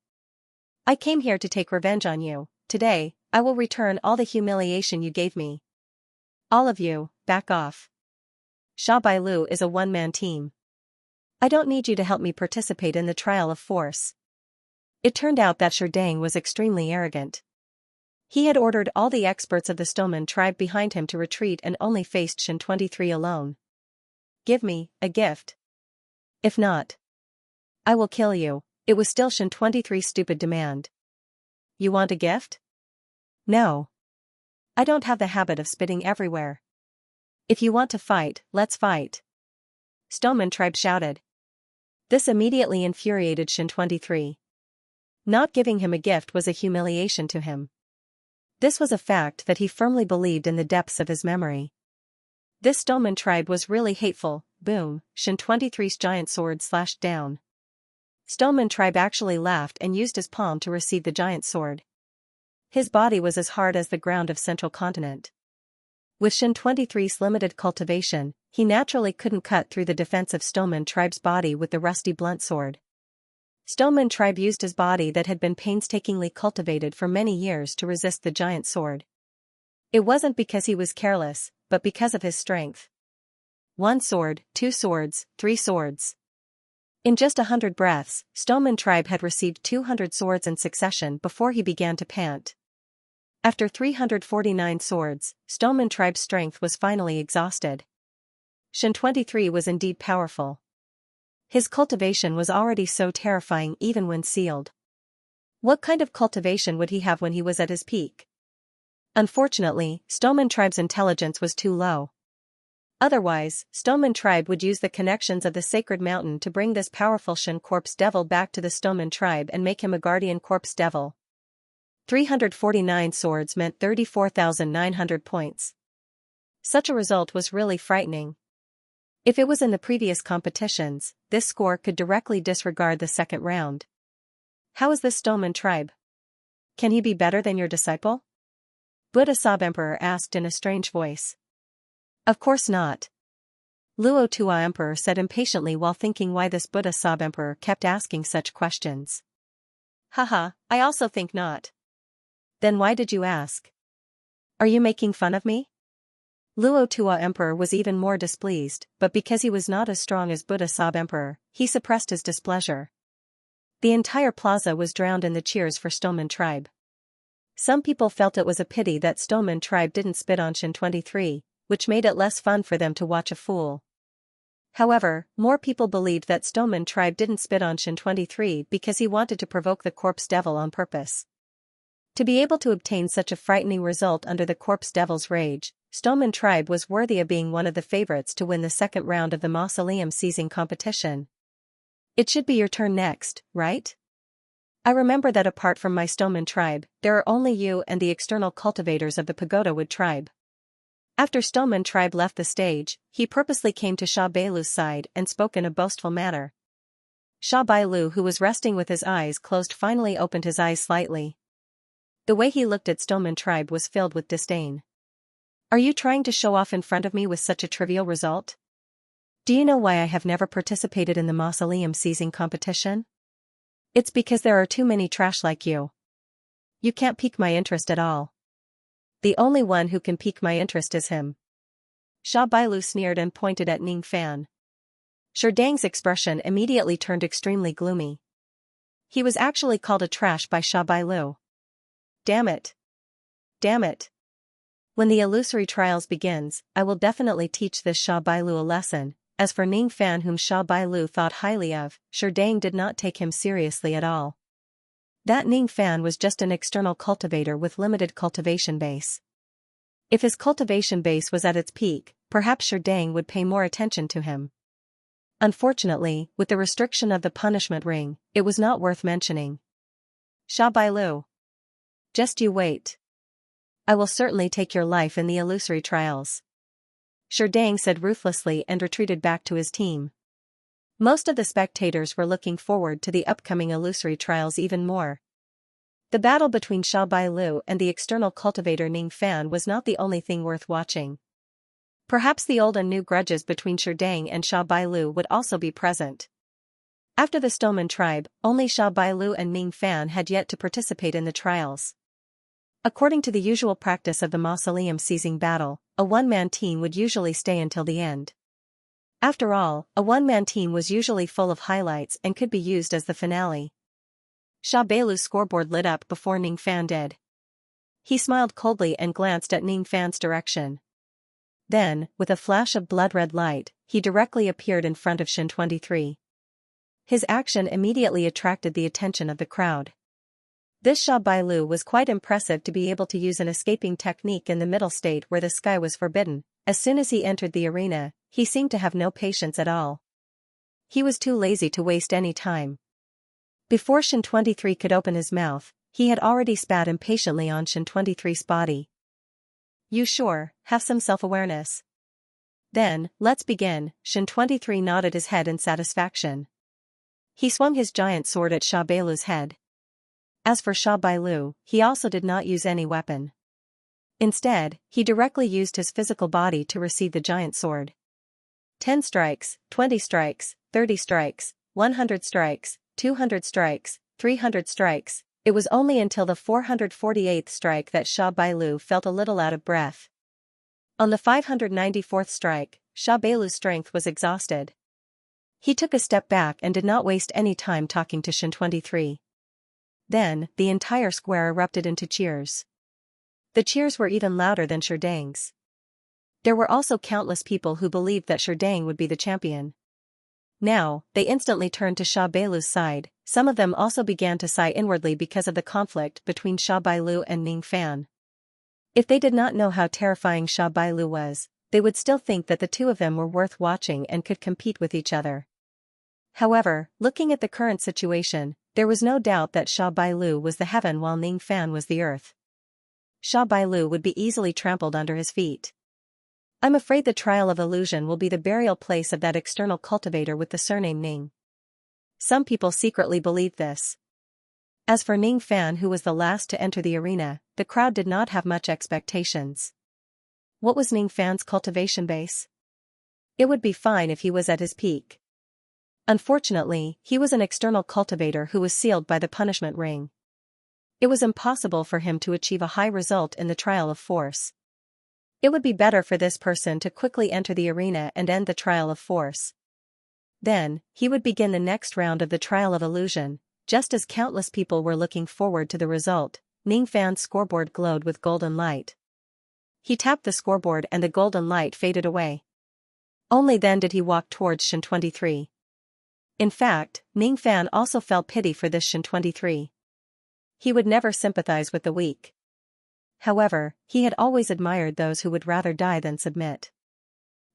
I came here to take revenge on you. Today, I will return all the humiliation you gave me. All of you, back off. Sha Bailu is a one-man team. I don't need you to help me participate in the trial of force. It turned out that Sherdang was extremely arrogant. He had ordered all the experts of the Stoneman tribe behind him to retreat and only faced Shin 23 alone. Give me a gift. If not, I will kill you. It was still Shin 23's stupid demand. You want a gift? No. I don't have the habit of spitting everywhere. If you want to fight, let's fight. Stoneman tribe shouted. This immediately infuriated Shin 23. Not giving him a gift was a humiliation to him. This was a fact that he firmly believed in the depths of his memory. This Stoneman tribe was really hateful. Boom, Shin 23's giant sword slashed down. Stoneman tribe actually laughed and used his palm to receive the giant sword. His body was as hard as the ground of Central Continent. With Shin 23's limited cultivation, he naturally couldn't cut through the defense of Stoneman tribe's body with the rusty blunt sword. Stoneman tribe used his body that had been painstakingly cultivated for many years to resist the giant sword. It wasn't because he was careless, but because of his strength. 1 sword, 2 swords, 3 swords. In just 100 breaths, Stoneman tribe had received 200 swords in succession before he began to pant. After 349 swords, Stoneman tribe's strength was finally exhausted. Shin 23 was indeed powerful. His cultivation was already so terrifying even when sealed. What kind of cultivation would he have when he was at his peak? Unfortunately, Stoneman tribe's intelligence was too low. Otherwise, Stoneman tribe would use the connections of the sacred mountain to bring this powerful Shin corpse devil back to the Stoneman tribe and make him a guardian corpse devil. 349 swords meant 34,900 points. Such a result was really frightening. If it was in the previous competitions, this score could directly disregard the second round. How is this Stoneman tribe? Can he be better than your disciple? Buddha Sab Emperor asked in a strange voice. Of course not. Luo Tua Emperor said impatiently while thinking why this Buddha Sab Emperor kept asking such questions. Haha, I also think not. Then why did you ask? Are you making fun of me? Luo Tua Emperor was even more displeased, but because he was not as strong as Buddha Sab Emperor, he suppressed his displeasure. The entire plaza was drowned in the cheers for Stoneman tribe. Some people felt it was a pity that Stoneman tribe didn't spit on Shin 23, which made it less fun for them to watch a fool. However, more people believed that Stoneman tribe didn't spit on Shin 23 because he wanted to provoke the corpse devil on purpose. To be able to obtain such a frightening result under the corpse devil's rage, Stoneman tribe was worthy of being one of the favorites to win the second round of the mausoleum seizing competition. It should be your turn next, right? I remember that apart from my Stoneman tribe, there are only you and the external cultivators of the Pagoda Wood tribe. After Stoneman tribe left the stage, he purposely came to Sha Bailu's side and spoke in a boastful manner. Sha Bailu, who was resting with his eyes closed, finally opened his eyes slightly. The way he looked at Stoneman tribe was filled with disdain. Are you trying to show off in front of me with such a trivial result? Do you know why I have never participated in the mausoleum seizing competition? It's because there are too many trash like you. You can't pique my interest at all. The only one who can pique my interest is him. Sha Bailu sneered and pointed at Ning Fan. Sherdang's expression immediately turned extremely gloomy. He was actually called a trash by Sha Bailu. Damn it. Damn it. When the illusory trials begins, I will definitely teach this Sha Bailu a lesson. As for Ning Fan, whom Sha Bailu thought highly of, Sherdang did not take him seriously at all. That Ning Fan was just an external cultivator with limited cultivation base. If his cultivation base was at its peak, perhaps Sherdang would pay more attention to him. Unfortunately, with the restriction of the punishment ring, it was not worth mentioning. Sha Bailu. Just you wait. I will certainly take your life in the illusory trials. Sherdang said ruthlessly and retreated back to his team. Most of the spectators were looking forward to the upcoming illusory trials even more. The battle between Sha Bailu and the external cultivator Ning Fan was not the only thing worth watching. Perhaps the old and new grudges between Sherdang and Sha Bailu would also be present. After the Stoneman tribe, only Sha Bailu and Ning Fan had yet to participate in the trials. According to the usual practice of the mausoleum seizing battle, a one-man team would usually stay until the end. After all, a one-man team was usually full of highlights and could be used as the finale. Sha Bailu's scoreboard lit up before Ning Fan did. He smiled coldly and glanced at Ning Fan's direction. Then, with a flash of blood-red light, he directly appeared in front of Shin 23. His action immediately attracted the attention of the crowd. This Sha Bailu was quite impressive to be able to use an escaping technique in the middle state where the sky was forbidden. As soon as he entered the arena, he seemed to have no patience at all. He was too lazy to waste any time. Before Shin 23 could open his mouth, he had already spat impatiently on Shin 23's body. You sure have some self-awareness. Then, let's begin. Shin 23 nodded his head in satisfaction. He swung his giant sword at Sha Bailu's head. As for Sha Bailu, he also did not use any weapon. Instead, he directly used his physical body to receive the giant sword. 10 strikes, 20 strikes, 30 strikes, 100 strikes, 200 strikes, 300 strikes. It was only until the 448th strike that Sha Bailu felt a little out of breath. On the 594th strike, Sha Bailu's strength was exhausted. He took a step back and did not waste any time talking to Shin 23. Then, the entire square erupted into cheers. The cheers were even louder than Sherdang's. There were also countless people who believed that Sherdang would be the champion. Now, they instantly turned to Sha Bailu's side. Some of them also began to sigh inwardly because of the conflict between Sha Bailu and Ning Fan. If they did not know how terrifying Sha Bailu was, they would still think that the two of them were worth watching and could compete with each other. However, looking at the current situation, there was no doubt that Sha Bailu was the heaven while Ning Fan was the earth. Sha Bailu would be easily trampled under his feet. I'm afraid the trial of illusion will be the burial place of that external cultivator with the surname Ning. Some people secretly believed this. As for Ning Fan, who was the last to enter the arena, the crowd did not have much expectations. What was Ning Fan's cultivation base? It would be fine if he was at his peak. Unfortunately, he was an external cultivator who was sealed by the punishment ring. It was impossible for him to achieve a high result in the trial of force. It would be better for this person to quickly enter the arena and end the trial of force. Then, he would begin the next round of the trial of illusion. Just as countless people were looking forward to the result, Ning Fan's scoreboard glowed with golden light. He tapped the scoreboard and the golden light faded away. Only then did he walk towards Shin 23. In fact, Ning Fan also felt pity for this Shin 23. He would never sympathize with the weak. However, he had always admired those who would rather die than submit.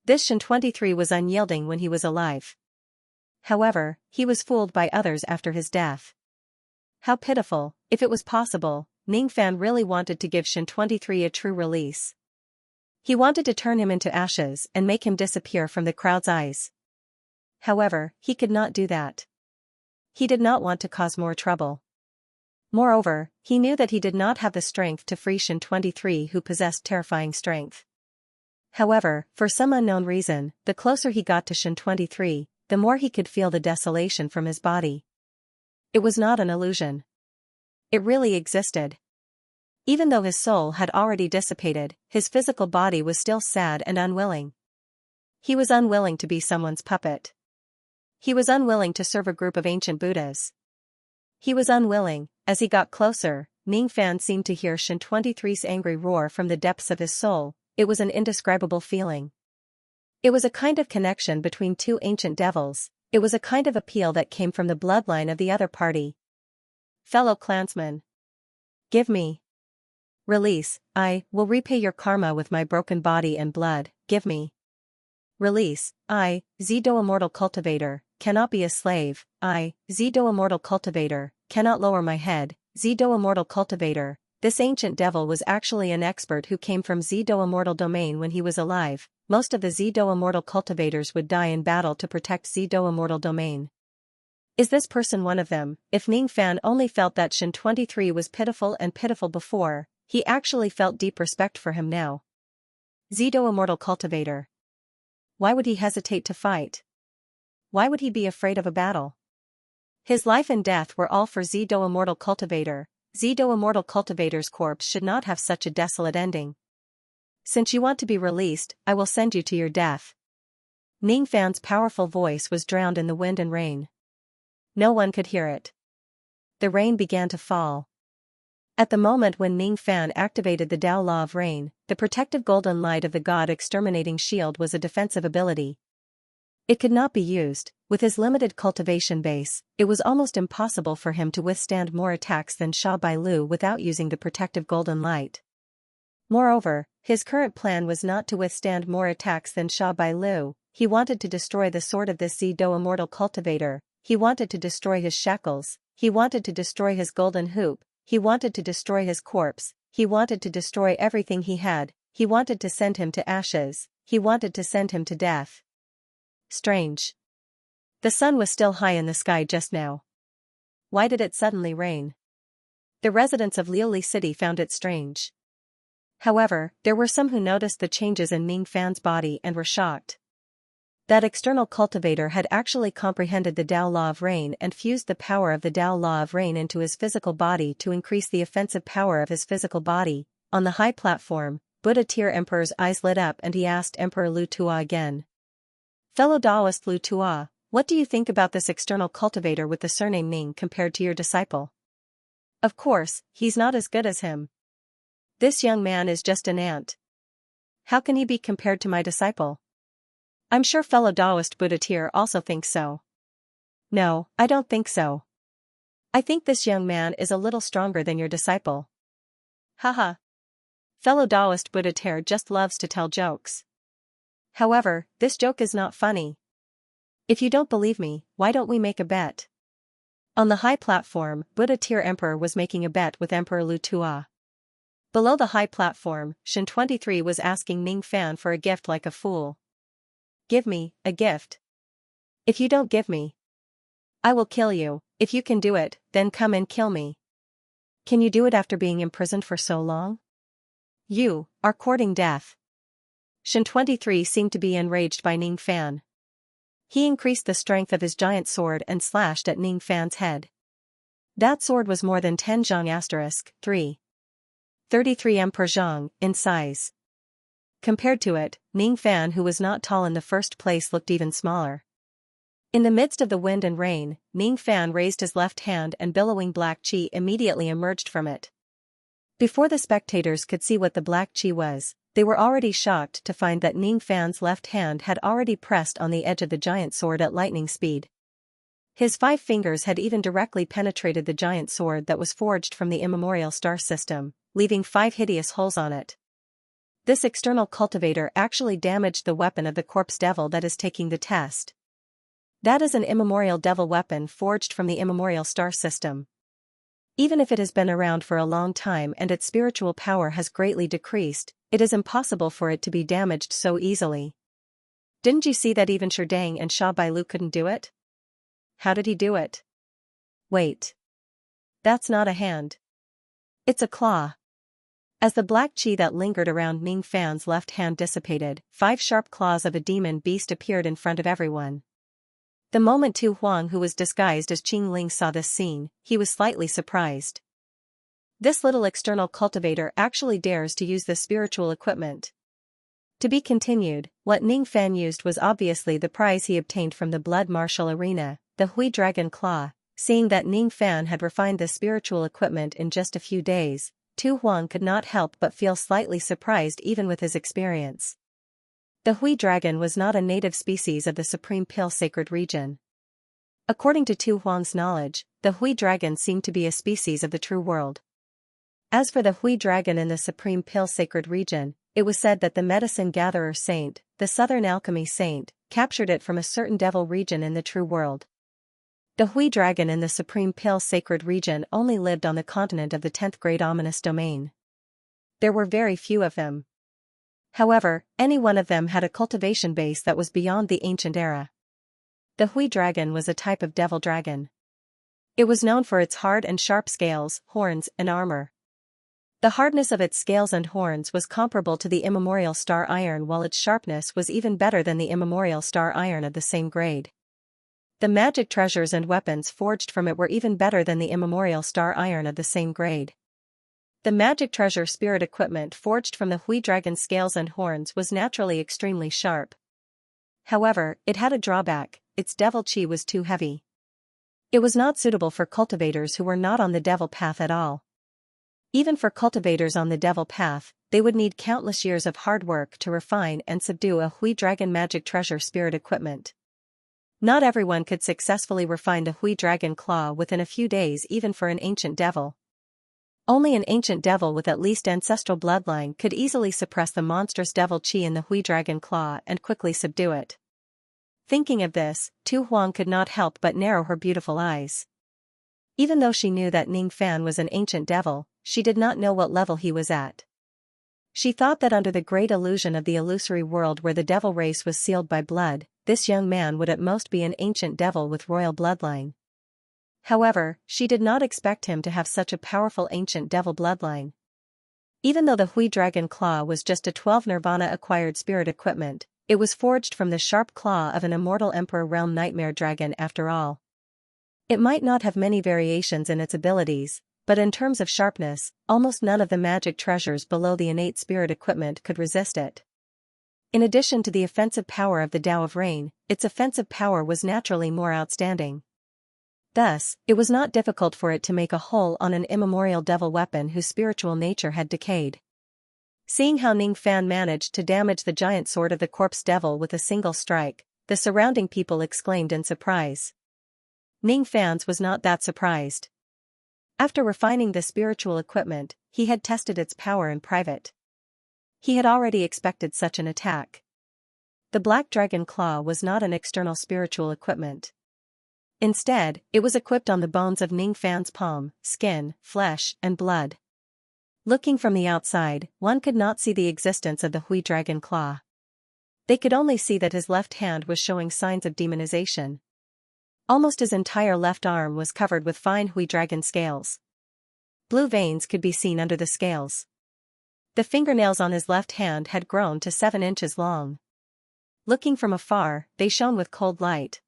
This Shin 23 was unyielding when he was alive. However, he was fooled by others after his death. How pitiful. If it was possible, Ning Fan really wanted to give Shin 23 a true release. He wanted to turn him into ashes and make him disappear from the crowd's eyes. However, he could not do that. He did not want to cause more trouble. Moreover, he knew that he did not have the strength to free Shin 23, who possessed terrifying strength. However, for some unknown reason, the closer he got to Shin 23, the more he could feel the desolation from his body. It was not an illusion. It really existed. Even though his soul had already dissipated, his physical body was still sad and unwilling. He was unwilling to be someone's puppet. He was unwilling to serve a group of ancient Buddhas. He was unwilling. As he got closer, Ning Fan seemed to hear Shin 23's angry roar from the depths of his soul. It was an indescribable feeling. It was a kind of connection between two ancient devils. It was a kind of appeal that came from the bloodline of the other party. Fellow clansmen. Give me release. I will repay your karma with my broken body and blood. Give me release. I, Zido Immortal Cultivator, cannot be a slave. I, Zido Immortal Cultivator, cannot lower my head. Zido Immortal Cultivator. This ancient devil was actually an expert who came from Zido Immortal Domain when he was alive. Most of the Zido Immortal cultivators would die in battle to protect Zido Immortal Domain. Is this person one of them? If Ning Fan only felt that Shin 23 was pitiful and pitiful before, he actually felt deep respect for him now. Zido Immortal Cultivator. Why would he hesitate to fight? Why would he be afraid of a battle? His life and death were all for Zido Immortal Cultivator. Zido Immortal Cultivator's corpse should not have such a desolate ending. Since you want to be released, I will send you to your death. Ning Fan's powerful voice was drowned in the wind and rain. No one could hear it. The rain began to fall. At the moment when Ning Fan activated the Tao Law of Rain, the protective golden light of the God Exterminating Shield was a defensive ability. It could not be used. With his limited cultivation base, it was almost impossible for him to withstand more attacks than Sha Bai Lu without using the protective golden light. Moreover, his current plan was not to withstand more attacks than Sha Bai Lu. He wanted to destroy the sword of this Zido Immortal Cultivator. He wanted to destroy his shackles. He wanted to destroy his golden hoop. He wanted to destroy his corpse. He wanted to destroy everything he had. He wanted to send him to ashes. He wanted to send him to death. Strange. The sun was still high in the sky just now. Why did it suddenly rain? The residents of Liuli City found it strange. However, there were some who noticed the changes in Ning Fan's body and were shocked. That external cultivator had actually comprehended the Tao Law of Rain and fused the power of the Tao Law of Rain into his physical body to increase the offensive power of his physical body. On the high platform, Buddha Tier Emperor's eyes lit up and he asked Emperor Lu Tua again. Fellow Taoist Lu Tua, what do you think about this external cultivator with the surname Ning compared to your disciple? Of course, he's not as good as him. This young man is just an ant. How can he be compared to my disciple? I'm sure fellow Taoist Buddha Tier also thinks so. No, I don't think so. I think this young man is a little stronger than your disciple. Haha. Fellow Taoist Buddha Tier just loves to tell jokes. However, this joke is not funny. If you don't believe me, why don't we make a bet? On the high platform, Buddha Tier Emperor was making a bet with Emperor Lu Tua. Below the high platform, Shin 23 was asking Ning Fan for a gift like a fool. Give me a gift. If you don't give me, I will kill you. If you can do it, then come and kill me. Can you do it after being imprisoned for so long? You are courting death. Shen 23 seemed to be enraged by Ning Fan. He increased the strength of his giant sword and slashed at Ning Fan's head. That sword was more than 10 zhang * 3. 33 m per zhang in size. Compared to it, Ning Fan, who was not tall in the first place, looked even smaller. In the midst of the wind and rain, Ning Fan raised his left hand and billowing black qi immediately emerged from it. Before the spectators could see what the black qi was, they were already shocked to find that Ning Fan's left hand had already pressed on the edge of the giant sword at lightning speed. His 5 fingers had even directly penetrated the giant sword that was forged from the immemorial star system, leaving 5 hideous holes on it. This external cultivator actually damaged the weapon of the corpse devil that is taking the test. That is an immemorial devil weapon forged from the immemorial star system. Even if it has been around for a long time and its spiritual power has greatly decreased, it is impossible for it to be damaged so easily. Didn't you see that even Sherdang and Sha Bailu couldn't do it? How did he do it? Wait. That's not a hand. It's a claw. As the black qi that lingered around Ning Fan's left hand dissipated, 5 sharp claws of a demon beast appeared in front of everyone. The moment Tu Huang, who was disguised as Qing Ling, saw this scene, he was slightly surprised. This little external cultivator actually dares to use this spiritual equipment. To be continued, what Ning Fan used was obviously the prize he obtained from the blood martial arena, the Hui Dragon Claw. Seeing that Ning Fan had refined this spiritual equipment in just a few days, Tu Huang could not help but feel slightly surprised even with his experience. The Hui Dragon was not a native species of the Supreme Pale Sacred Region. According to Tu Huang's knowledge, the Hui Dragon seemed to be a species of the true world. As for the Hui Dragon in the Supreme Pale Sacred Region, it was said that the medicine gatherer saint, the Southern Alchemy saint, captured it from a certain devil region in the true world. The Hui Dragon in the Supreme Pale Sacred Region only lived on the continent of the 10th Great Ominous Domain. There were very few of them. However, any one of them had a cultivation base that was beyond the ancient era. The Hui Dragon was a type of devil dragon. It was known for its hard and sharp scales, horns, and armor. The hardness of its scales and horns was comparable to the immemorial star iron, while its sharpness was even better than the immemorial star iron of the same grade. The magic treasures and weapons forged from it were even better than the immemorial star iron of the same grade. The magic treasure spirit equipment forged from the Hui Dragon's scales and horns was naturally extremely sharp. However, it had a drawback: its devil qi was too heavy. It was not suitable for cultivators who were not on the devil path at all. Even for cultivators on the devil path, they would need countless years of hard work to refine and subdue a Hui Dragon magic treasure spirit equipment. Not everyone could successfully refine the Hui Dragon Claw within a few days, even for an ancient devil. Only an ancient devil with at least ancestral bloodline could easily suppress the monstrous devil qi in the Hui Dragon Claw and quickly subdue it. Thinking of this, Tu Huang could not help but narrow her beautiful eyes. Even though she knew that Ning Fan was an ancient devil, she did not know what level he was at. She thought that under the great illusion of the illusory world where the devil race was sealed by blood, this young man would at most be an ancient devil with royal bloodline. However, she did not expect him to have such a powerful ancient devil bloodline. Even though the Hui Dragon Claw was just a 12 Nirvana-acquired spirit equipment, it was forged from the sharp claw of an immortal Emperor Realm Nightmare Dragon after all. It might not have many variations in its abilities, but in terms of sharpness, almost none of the magic treasures below the innate spirit equipment could resist it. In addition to the offensive power of the Tao of Rain, its offensive power was naturally more outstanding. Thus, it was not difficult for it to make a hole on an immemorial devil weapon whose spiritual nature had decayed. Seeing how Ning Fan managed to damage the giant sword of the corpse devil with a single strike, the surrounding people exclaimed in surprise. Ning Fan's was not that surprised. After refining the spiritual equipment, he had tested its power in private. He had already expected such an attack. The Black Dragon Claw was not an external spiritual equipment. Instead, it was equipped on the bones of Ning Fan's palm, skin, flesh, and blood. Looking from the outside, one could not see the existence of the Hui Dragon Claw. They could only see that his left hand was showing signs of demonization. Almost his entire left arm was covered with fine Hui Dragon scales. Blue veins could be seen under the scales. The fingernails on his left hand had grown to 7 inches long. Looking from afar, they shone with cold light.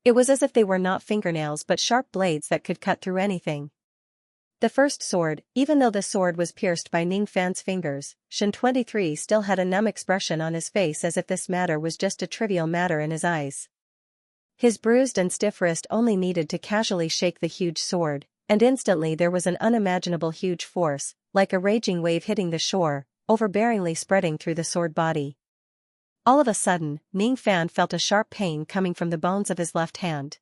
It was as if they were not fingernails but sharp blades that could cut through anything. The first sword, even though the sword was pierced by Ning Fan's fingers, Shen 23 still had a numb expression on his face as if this matter was just a trivial matter in his eyes. His bruised and stiff wrist only needed to casually shake the huge sword, and instantly there was an unimaginable huge force, like a raging wave hitting the shore, overbearingly spreading through the sword body. All of a sudden, Ning Fan felt a sharp pain coming from the bones of his left hand.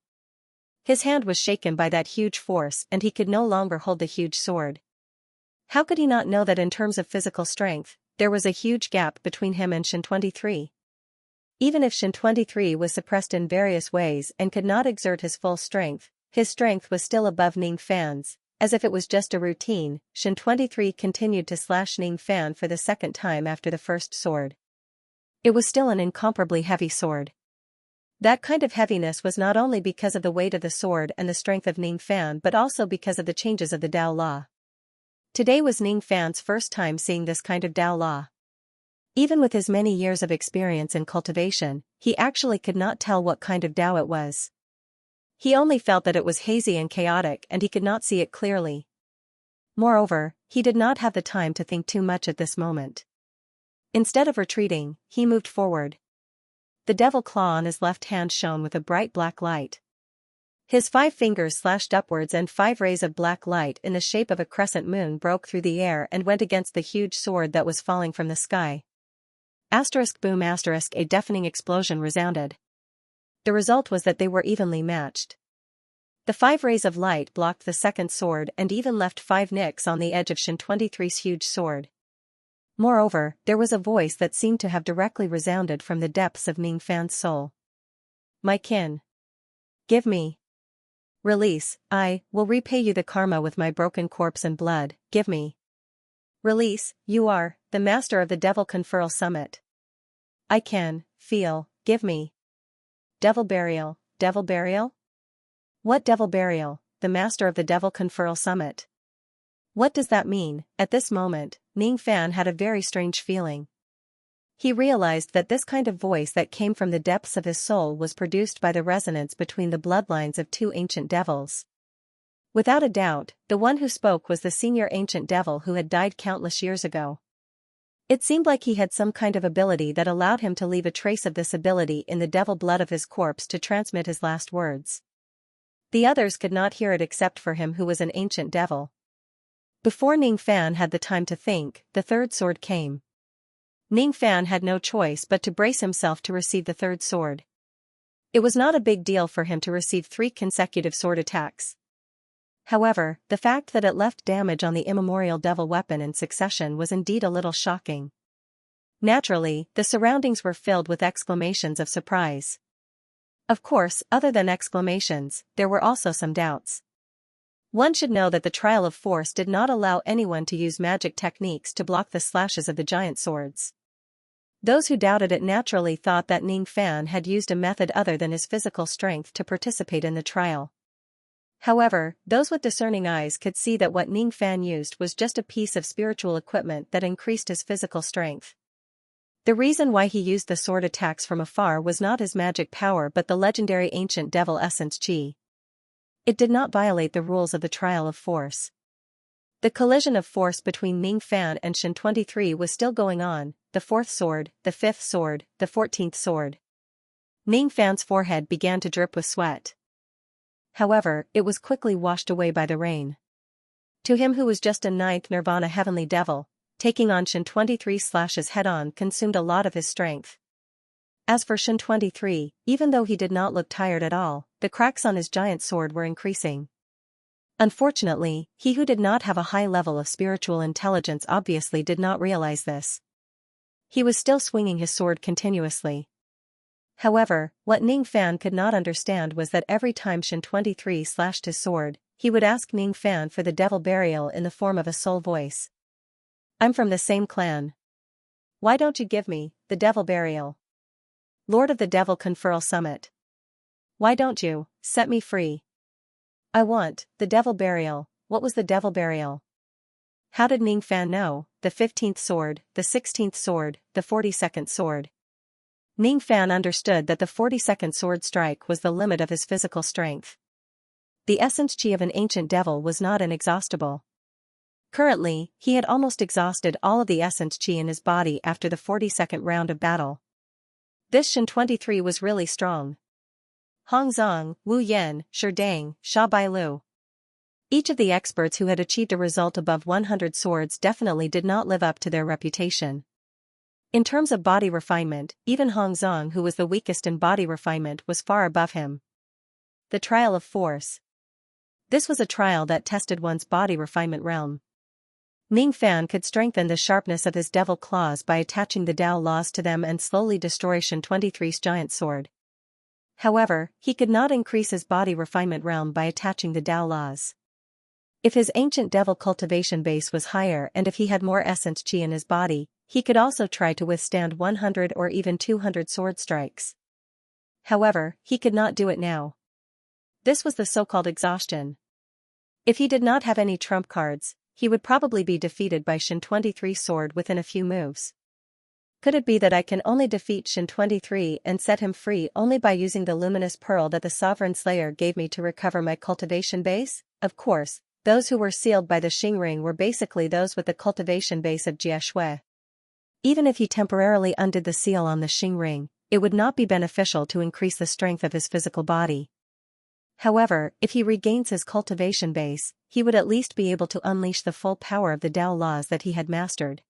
His hand was shaken by that huge force and he could no longer hold the huge sword. How could he not know that in terms of physical strength, there was a huge gap between him and Shen 23? Even if Shen 23 was suppressed in various ways and could not exert his full strength, his strength was still above Ning Fan's. As if it was just a routine, Shen 23 continued to slash Ning Fan for the second time after the first sword. It was still an incomparably heavy sword. That kind of heaviness was not only because of the weight of the sword and the strength of Ning Fan but also because of the changes of the Tao Law. Today was Ning Fan's first time seeing this kind of Tao Law. Even with his many years of experience in cultivation, he actually could not tell what kind of Tao it was. He only felt that it was hazy and chaotic and he could not see it clearly. Moreover, he did not have the time to think too much at this moment. Instead of retreating, he moved forward. The devil claw on his left hand shone with a bright black light. His 5 fingers slashed upwards and 5 rays of black light in the shape of a crescent moon broke through the air and went against the huge sword that was falling from the sky. Asterisk boom asterisk a deafening explosion resounded. The result was that they were evenly matched. The 5 rays of light blocked the second sword and even left 5 nicks on the edge of Shen 23's huge sword. Moreover, there was a voice that seemed to have directly resounded from the depths of Ning Fan's soul. My kin. Give me. Release, I will repay you the karma with my broken corpse and blood, give me. Release, you are, the master of the Devil Conferral Summit. I can, feel, give me. Devil burial, devil burial? What devil burial, the master of the Devil Conferral Summit? What does that mean? At this moment, Ning Fan had a very strange feeling. He realized that this kind of voice that came from the depths of his soul was produced by the resonance between the bloodlines of 2 ancient devils. Without a doubt, the one who spoke was the senior ancient devil who had died countless years ago. It seemed like he had some kind of ability that allowed him to leave a trace of this ability in the devil blood of his corpse to transmit his last words. The others could not hear it except for him who was an ancient devil. Before Ning Fan had the time to think, the third sword came. Ning Fan had no choice but to brace himself to receive the third sword. It was not a big deal for him to receive 3 consecutive sword attacks. However, the fact that it left damage on the immemorial devil weapon in succession was indeed a little shocking. Naturally, the surroundings were filled with exclamations of surprise. Of course, other than exclamations, there were also some doubts. One should know that the trial of force did not allow anyone to use magic techniques to block the slashes of the giant swords. Those who doubted it naturally thought that Ning Fan had used a method other than his physical strength to participate in the trial. However, those with discerning eyes could see that what Ning Fan used was just a piece of spiritual equipment that increased his physical strength. The reason why he used the sword attacks from afar was not his magic power but the legendary ancient devil essence Qi. It did not violate the rules of the trial of force. The collision of force between Ning Fan and Shen 23 was still going on, the 4th sword, the 5th sword, the 14th sword. Ning Fan's forehead began to drip with sweat. However, it was quickly washed away by the rain. To him who was just a 9th Nirvana heavenly devil, taking on Shen 23 slashes head-on consumed a lot of his strength. As for Shen 23, even though he did not look tired at all, the cracks on his giant sword were increasing. Unfortunately, he who did not have a high level of spiritual intelligence obviously did not realize this. He was still swinging his sword continuously. However, what Ning Fan could not understand was that every time Shen 23 slashed his sword, he would ask Ning Fan for the devil burial in the form of a soul voice. I'm from the same clan. Why don't you give me the devil burial? Lord of the Devil Conferral Summit. Why don't you set me free? I want the devil burial. What was the devil burial? How did Ning Fan know the 15th sword, the 16th sword, the 42nd sword. Ning Fan understood that the 42nd sword strike was the limit of his physical strength. The essence chi of an ancient devil was not inexhaustible. Currently, he had almost exhausted all of the essence chi in his body after the 42nd round of battle. This Shin 23 was really strong. Hong Zong, Wu Yan, Shi Dang, Sha Bailu. Each of the experts who had achieved a result above 100 swords definitely did not live up to their reputation. In terms of body refinement, even Hong Zong, who was the weakest in body refinement, was far above him. The trial of force. This was a trial that tested one's body refinement realm. Ning Fan could strengthen the sharpness of his devil claws by attaching the Tao laws to them and slowly destroy Shin 23's giant sword. However, he could not increase his body refinement realm by attaching the Tao laws. If his ancient devil cultivation base was higher and if he had more essence chi in his body, he could also try to withstand 100 or even 200 sword strikes. However, he could not do it now. This was the so-called exhaustion. If he did not have any trump cards, he would probably be defeated by Shin 23's sword within a few moves. Could it be that I can only defeat Shin 23 and set him free only by using the luminous pearl that the Sovereign Slayer gave me to recover my cultivation base? Of course, those who were sealed by the Xing ring were basically those with the cultivation base of Jie Shui. Even if he temporarily undid the seal on the Xing ring, it would not be beneficial to increase the strength of his physical body. However, if he regains his cultivation base, he would at least be able to unleash the full power of the Tao laws that he had mastered.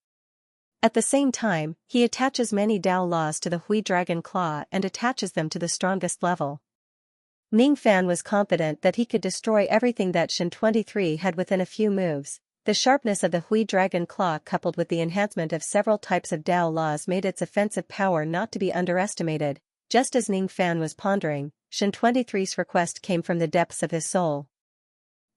At the same time, he attaches many Tao laws to the Hui Dragon Claw and attaches them to the strongest level. Ning Fan was confident that he could destroy everything that Shin 23 had within a few moves. The sharpness of the Hui Dragon Claw coupled with the enhancement of several types of Tao laws made its offensive power not to be underestimated. Just as Ning Fan was pondering, Shin 23's request came from the depths of his soul.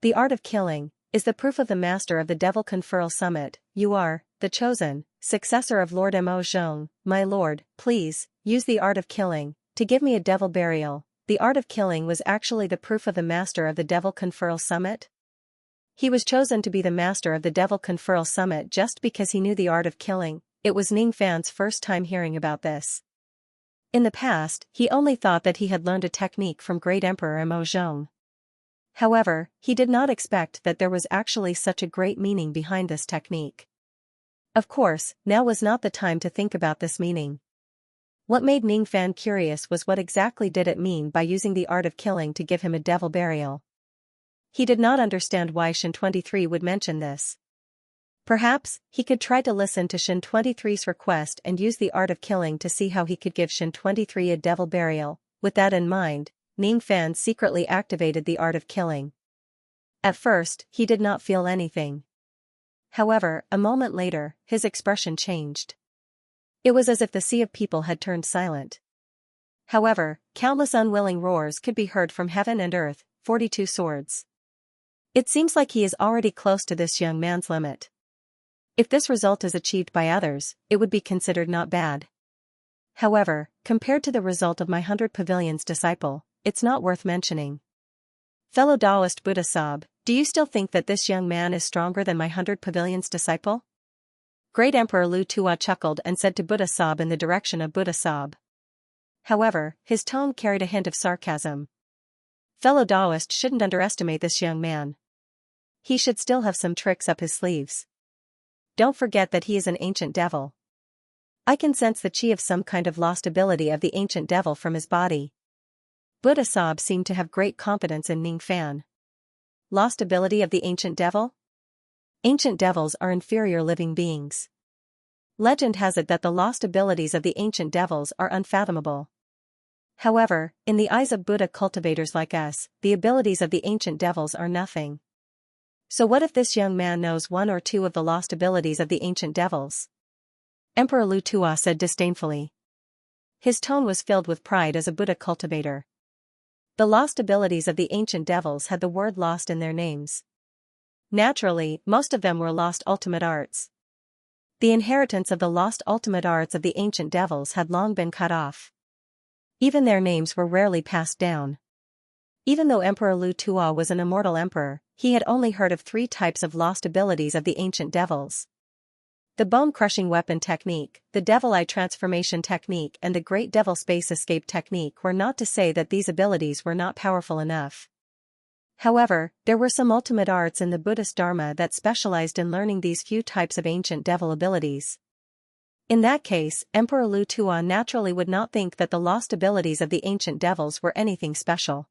The art of killing is the proof of the master of the Devil Conferral Summit. You are the chosen successor of Lord Mo Zhong. My lord, please use the art of killing to give me a devil burial. The art of killing was actually the proof of the master of the Devil Conferral Summit. He was chosen to be the master of the Devil Conferral Summit just because he knew the art of killing. It was Ning Fan's first time hearing about this. In the past, he only thought that he had learned a technique from Great Emperor Mo Zhong. However, he did not expect that there was actually such a great meaning behind this technique. Of course, now was not the time to think about this meaning. What made Ning Fan curious was what exactly did it mean by using the art of killing to give him a devil burial. He did not understand why Shin 23 would mention this. Perhaps, he could try to listen to Shin 23's request and use the art of killing to see how he could give Shin 23 a devil burial. With that in mind, Ning Fan secretly activated the art of killing. At first, he did not feel anything. However, a moment later, his expression changed. It was as if the sea of people had turned silent. However, countless unwilling roars could be heard from heaven and earth. 42 swords. It seems like he is already close to this young man's limit. If this result is achieved by others, it would be considered not bad. However, compared to the result of my 100 Pavilions disciple, it's not worth mentioning. Fellow Taoist Buddha Sab, do you still think that this young man is stronger than my 100 Pavilions disciple? Great Emperor Lu Tua chuckled and said to Buddha Sab in the direction of Buddha Sab. However, his tone carried a hint of sarcasm. Fellow Taoist shouldn't underestimate this young man. He should still have some tricks up his sleeves. Don't forget that he is an ancient devil. I can sense the chi of some kind of lost ability of the ancient devil from his body. Buddha Sab seemed to have great confidence in Ning Fan. Lost ability of the ancient devil? Ancient devils are inferior living beings. Legend has it that the lost abilities of the ancient devils are unfathomable. However, in the eyes of Buddha cultivators like us, the abilities of the ancient devils are nothing. So what if this young man knows one or two of the lost abilities of the ancient devils? Emperor Lu Tua said disdainfully. His tone was filled with pride as a Buddha cultivator. The lost abilities of the ancient devils had the word lost in their names. Naturally, most of them were lost ultimate arts. The inheritance of the lost ultimate arts of the ancient devils had long been cut off. Even their names were rarely passed down. Even though Emperor Lu Tua was an immortal emperor, he had only heard of 3 types of lost abilities of the ancient devils. The bone-crushing weapon technique, the devil eye transformation technique and the great devil space escape technique were not to say that these abilities were not powerful enough. However, there were some ultimate arts in the Buddhist Dharma that specialized in learning these few types of ancient devil abilities. In that case, Emperor Lu Tuo naturally would not think that the lost abilities of the ancient devils were anything special.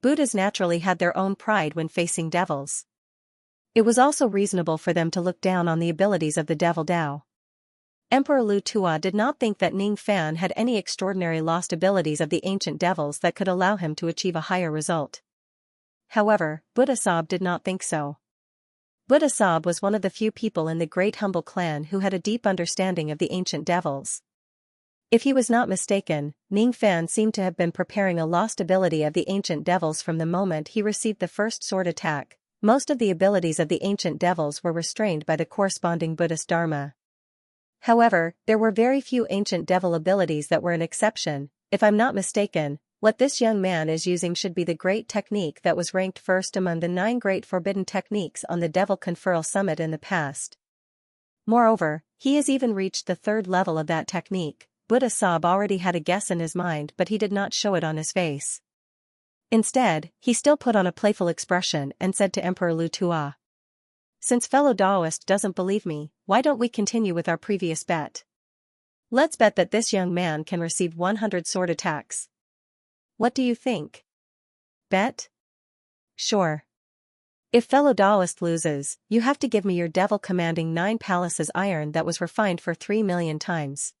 Buddhas naturally had their own pride when facing devils. It was also reasonable for them to look down on the abilities of the devil Dao. Emperor Lu Tuo did not think that Ning Fan had any extraordinary lost abilities of the ancient devils that could allow him to achieve a higher result. However, Buddha Sab did not think so. Buddha Sab was one of the few people in the Great Humble Clan who had a deep understanding of the ancient devils. If he was not mistaken, Ning Fan seemed to have been preparing a lost ability of the ancient devils from the moment he received the first sword attack. Most of the abilities of the ancient devils were restrained by the corresponding Buddhist Dharma. However, there were very few ancient devil abilities that were an exception. If I'm not mistaken, what this young man is using should be the great technique that was ranked first among the 9 great forbidden techniques on the Devil Conferral Summit in the past. Moreover, he has even reached the 3rd level of that technique. Buddha Sab already had a guess in his mind, but he did not show it on his face. Instead, he still put on a playful expression and said to Emperor Lu Tuo, "Since fellow Taoist doesn't believe me, why don't we continue with our previous bet? Let's bet that this young man can receive 100 sword attacks. What do you think? Bet? Sure. If fellow Taoist loses, you have to give me your devil commanding 9 palaces iron that was refined for 3 million times.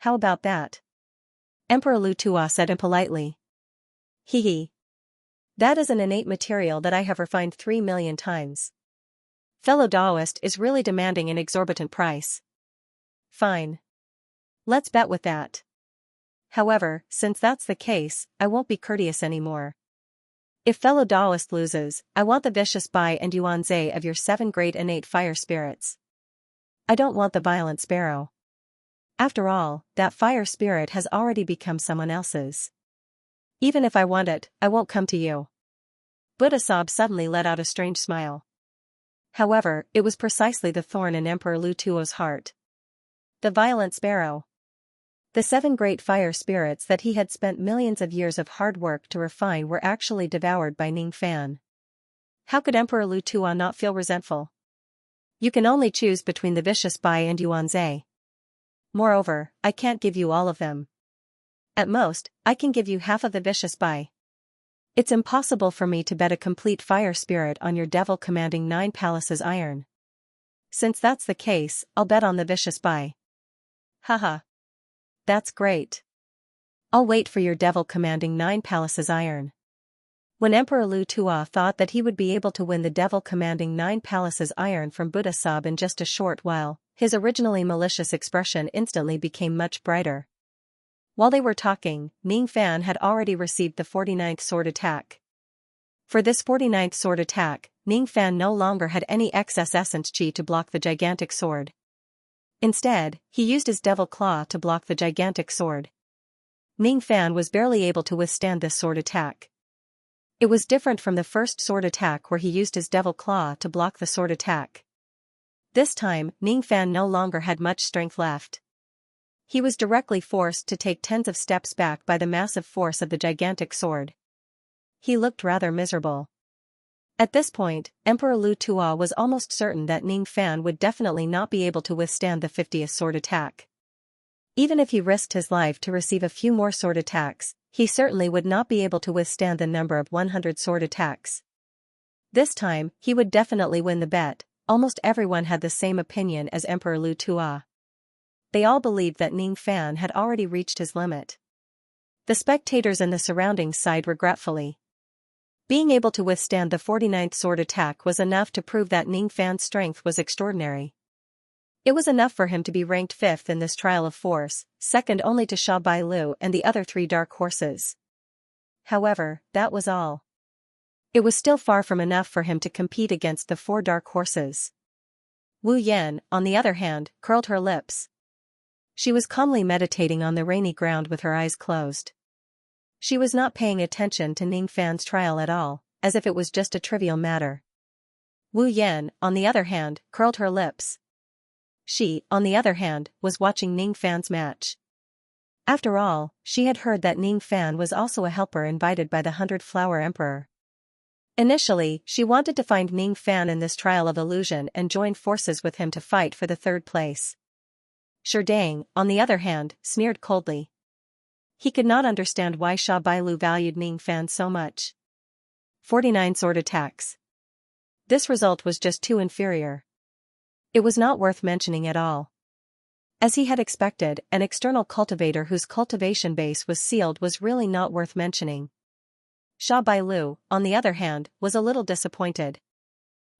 How about that?" Emperor Lu Tuo said impolitely. Hee. That is an innate material that I have refined 3 million times. Fellow Taoist is really demanding an exorbitant price. Fine. Let's bet with that. However, since that's the case, I won't be courteous anymore. If fellow Taoist loses, I want the vicious Bai and Yuanzhe of your 7 great innate fire spirits. I don't want the violent sparrow. After all, that fire spirit has already become someone else's. Even if I want it, I won't come to you. Buddha Sab suddenly let out a strange smile. However, it was precisely the thorn in Emperor Lu Tuo's heart. The violent sparrow. The 7 great fire spirits that he had spent millions of years of hard work to refine were actually devoured by Ning Fan. How could Emperor Lu Tuo not feel resentful? You can only choose between the vicious Bai and Yuanzhe. Moreover, I can't give you all of them. At most, I can give you half of the vicious Bai. It's impossible for me to bet a complete fire spirit on your devil commanding 9 palaces iron. Since that's the case, I'll bet on the vicious Bai. Haha. That's great. I'll wait for your devil commanding 9 palaces iron. When Emperor Lu Tuo thought that he would be able to win the devil commanding 9 palaces iron from Buddha Sab in just a short while, his originally malicious expression instantly became much brighter. While they were talking, Ning Fan had already received the 49th sword attack. For this 49th sword attack, Ning Fan no longer had any excess essence chi to block the gigantic sword. Instead, he used his devil claw to block the gigantic sword. Ning Fan was barely able to withstand this sword attack. It was different from the first sword attack where he used his devil claw to block the sword attack. This time, Ning Fan no longer had much strength left. He was directly forced to take tens of steps back by the massive force of the gigantic sword. He looked rather miserable. At this point, Emperor Lu Tuo was almost certain that Ning Fan would definitely not be able to withstand the 50th sword attack. Even if he risked his life to receive a few more sword attacks, he certainly would not be able to withstand the number of 100 sword attacks. This time, he would definitely win the bet. Almost everyone had the same opinion as Emperor Lu Tuo. They all believed that Ning Fan had already reached his limit. The spectators in the surroundings sighed regretfully. Being able to withstand the 49th sword attack was enough to prove that Ning Fan's strength was extraordinary. It was enough for him to be ranked 5th in this trial of force, second only to Sha Bai Lu and the other 3 dark horses. However, that was all. It was still far from enough for him to compete against the 4 dark horses. Wu Yan, on the other hand, curled her lips. She was calmly meditating on the rainy ground with her eyes closed. She was not paying attention to Ning Fan's trial at all, as if it was just a trivial matter. Wu Yan, on the other hand, curled her lips. she, on the other hand, was watching Ning Fan's match. After all, she had heard that Ning Fan was also a helper invited by the 100-Flower Emperor. Initially, she wanted to find Ning Fan in this trial of illusion and join forces with him to fight for the third place. Sherdang, on the other hand, sneered coldly. He could not understand why Sha Bailu valued Ning Fan so much. 49 sword attacks. This result was just too inferior. It was not worth mentioning at all. As he had expected, an external cultivator whose cultivation base was sealed was really not worth mentioning. Sha Bailu, on the other hand, was a little disappointed.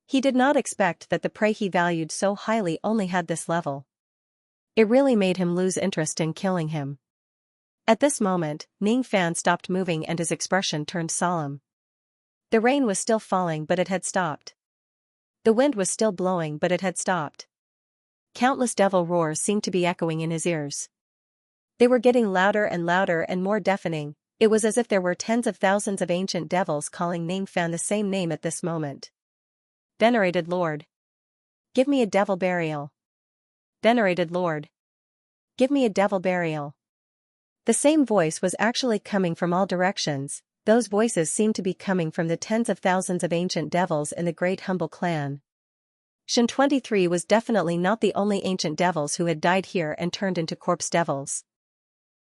He did not expect that the prey he valued so highly only had this level. It really made him lose interest in killing him. At this moment, Ning Fan stopped moving and his expression turned solemn. The rain was still falling but it had stopped. The wind was still blowing but it had stopped. Countless devil roars seemed to be echoing in his ears. They were getting louder and more deafening. It was as if there were tens of thousands of ancient devils calling Ning Fan the same name at this moment. Venerated Lord. Give me a devil burial. Venerated Lord. Give me a devil burial. The same voice was actually coming from all directions. Those voices seemed to be coming from the tens of thousands of ancient devils in the Great Humble Clan. Shen 23 was definitely not the only ancient devils who had died here and turned into corpse devils.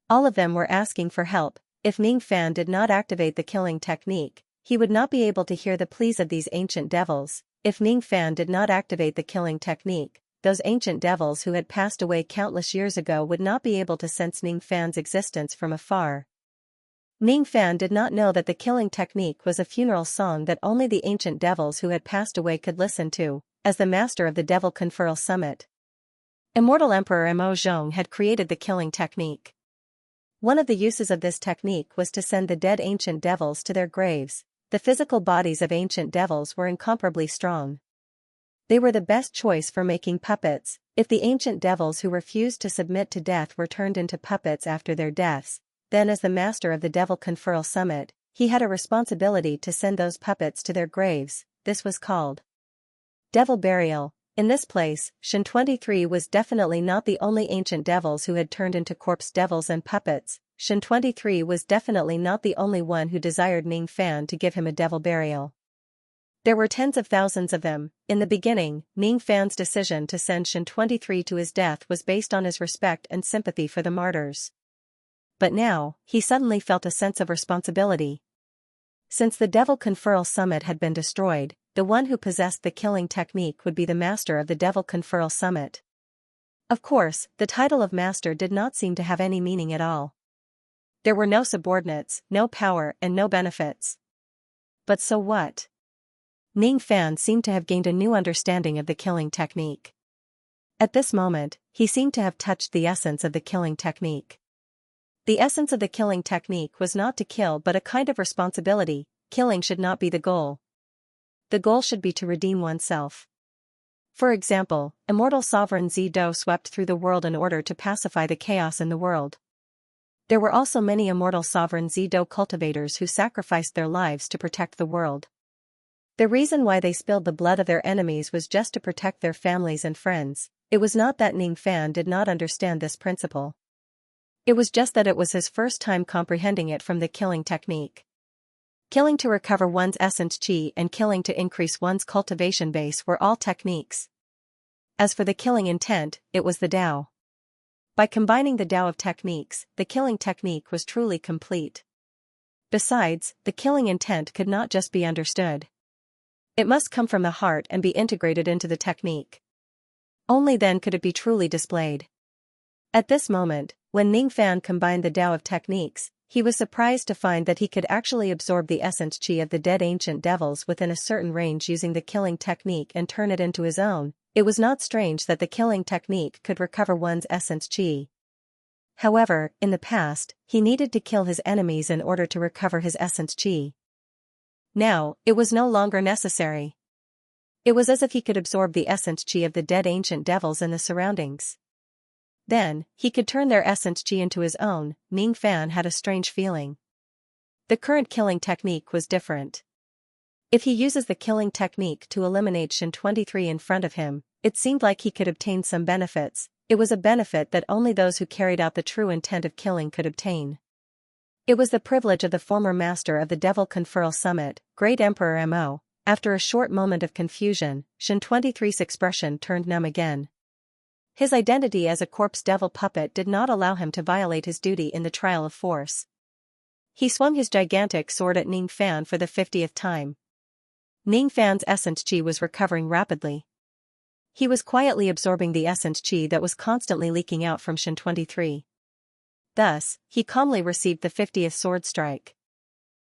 All of them were asking for help. If Ning Fan did not activate the killing technique, he would not be able to hear the pleas of these ancient devils. If Ning Fan did not activate the killing technique, those ancient devils who had passed away countless years ago would not be able to sense Ning Fan's existence from afar. Ning Fan did not know that the killing technique was a funeral song that only the ancient devils who had passed away could listen to. As the master of the Devil Conferral Summit, Immortal Emperor Mo Zhong had created the killing technique. One of the uses of this technique was to send the dead ancient devils to their graves. The physical bodies of ancient devils were incomparably strong. They were the best choice for making puppets. If the ancient devils who refused to submit to death were turned into puppets after their deaths, then as the master of the Devil Conferral Summit, he had a responsibility to send those puppets to their graves. This was called devil burial. In this place, Shen 23 was definitely not the only ancient devils who had turned into corpse devils and puppets. Shen 23 was definitely not the only one who desired Ning Fan to give him a devil burial. There were tens of thousands of them. In the beginning, Ning Fan's decision to send Shen 23 to his death was based on his respect and sympathy for the martyrs. But now, he suddenly felt a sense of responsibility. Since the Devil Conferral Summit had been destroyed, the one who possessed the killing technique would be the master of the Devil Conferral Summit. Of course, the title of master did not seem to have any meaning at all. There were no subordinates, no power, and no benefits. But so what? Ning Fan seemed to have gained a new understanding of the killing technique. At this moment, he seemed to have touched the essence of the killing technique. The essence of the killing technique was not to kill but a kind of responsibility. Killing should not be the goal. The goal should be to redeem oneself. For example, immortal sovereign Zido swept through the world in order to pacify the chaos in the world. There were also many immortal sovereign Zido cultivators who sacrificed their lives to protect the world. The reason why they spilled the blood of their enemies was just to protect their families and friends. It was not that Ning Fan did not understand this principle. It was just that it was his first time comprehending it from the killing technique. Killing to recover one's essence chi and killing to increase one's cultivation base were all techniques. As for the killing intent, it was the Tao. By combining the Tao of techniques, the killing technique was truly complete. Besides, the killing intent could not just be understood. It must come from the heart and be integrated into the technique. Only then could it be truly displayed. At this moment, when Ning Fan combined the Tao of techniques, he was surprised to find that he could actually absorb the essence chi of the dead ancient devils within a certain range using the killing technique and turn it into his own. It was not strange that the killing technique could recover one's essence chi. However, in the past, he needed to kill his enemies in order to recover his essence chi. Now, it was no longer necessary. It was as if he could absorb the essence chi of the dead ancient devils in the surroundings. Then, he could turn their essence chi into his own. Ning Fan had a strange feeling. The current killing technique was different. If he uses the killing technique to eliminate Shen 23 in front of him, it seemed like he could obtain some benefits. It was a benefit that only those who carried out the true intent of killing could obtain. It was the privilege of the former master of the Devil Conferral Summit, Great Emperor Mo. After a short moment of confusion, Shin 23's expression turned numb again. His identity as a corpse devil puppet did not allow him to violate his duty in the trial of force. He swung his gigantic sword at Ning Fan for the 50th time. Ning Fan's essence chi was recovering rapidly. He was quietly absorbing the essence chi that was constantly leaking out from Shin 23. Thus, he calmly received the 50th sword strike.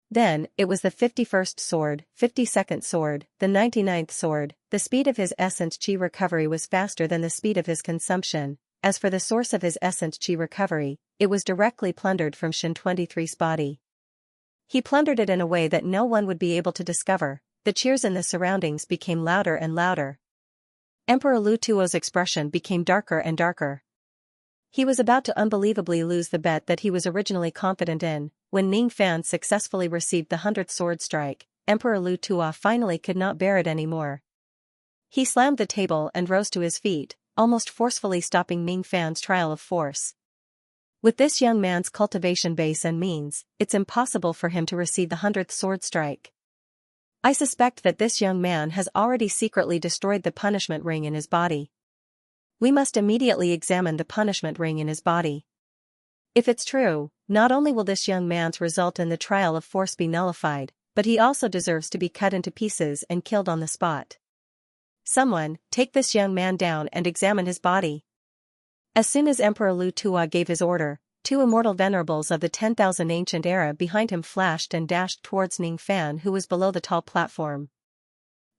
Then, it was the 51st sword, 52nd sword, the 99th sword. The speed of his essence chi recovery was faster than the speed of his consumption. As for the source of his essence chi recovery, it was directly plundered from Shin 23's body. He plundered it in a way that no one would be able to discover. The cheers in the surroundings became louder and louder. Emperor Lu Tuo's expression became darker and darker. He was about to unbelievably lose the bet that he was originally confident in. When Ning Fan successfully received the 100th sword strike, Emperor Lu Tuo finally could not bear it anymore. He slammed the table and rose to his feet, almost forcefully stopping Ning Fan's trial of force. With this young man's cultivation base and means, it's impossible for him to receive the 100th sword strike. I suspect that this young man has already secretly destroyed the punishment ring in his body. We must immediately examine the punishment ring in his body. If it's true, not only will this young man's result in the trial of force be nullified, but he also deserves to be cut into pieces and killed on the spot. Someone, take this young man down and examine his body. As soon as Emperor Lu Tuo gave his order, two immortal venerables of the 10,000 ancient era behind him flashed and dashed towards Ning Fan, who was below the tall platform.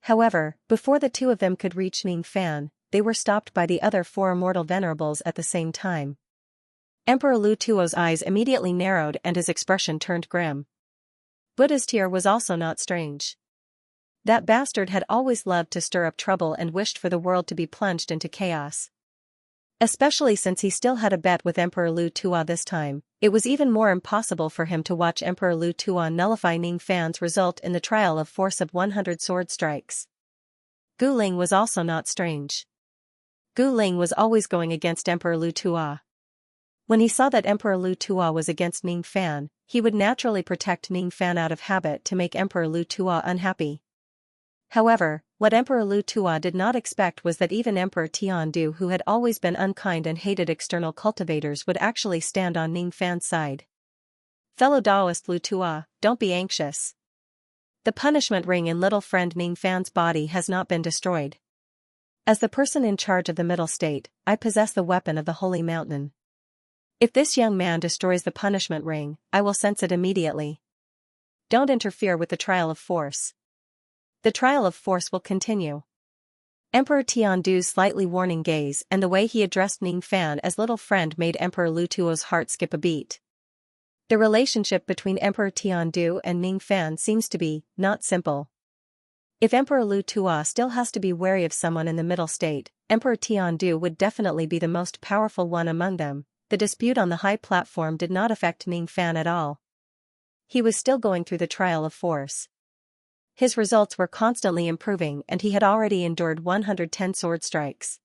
However, before the two of them could reach Ning Fan, they were stopped by the other four immortal venerables at the same time. Emperor Lu Tuo's eyes immediately narrowed and his expression turned grim. Buddha's tear was also not strange. That bastard had always loved to stir up trouble and wished for the world to be plunged into chaos. Especially since he still had a bet with Emperor Lu Tuo this time, it was even more impossible for him to watch Emperor Lu Tuo nullify Ning Fan's result in the trial of force of 100 sword strikes. Gu Ling was also not strange. Gu Ling was always going against Emperor Lu Tuo. When he saw that Emperor Lu Tuo was against Ning Fan, he would naturally protect Ning Fan out of habit to make Emperor Lu Tuo unhappy. However, what Emperor Lu Tuo did not expect was that even Emperor Tiandu, who had always been unkind and hated external cultivators, would actually stand on Ning Fan's side. Fellow Taoist Lu Tuo, don't be anxious. The punishment ring in little friend Ning Fan's body has not been destroyed. As the person in charge of the middle state, I possess the weapon of the Holy Mountain. If this young man destroys the punishment ring, I will sense it immediately. Don't interfere with the trial of force. The trial of force will continue. Emperor Tiandu's slightly warning gaze and the way he addressed Ning Fan as little friend made Emperor Lu Tuo's heart skip a beat. The relationship between Emperor Tiandu and Ning Fan seems to be not simple. If Emperor Lu Tuo still has to be wary of someone in the middle state, Emperor Tiandu would definitely be the most powerful one among them. The dispute on the high platform did not affect Ning Fan at all. He was still going through the trial of force. His results were constantly improving and he had already endured 110 sword strikes.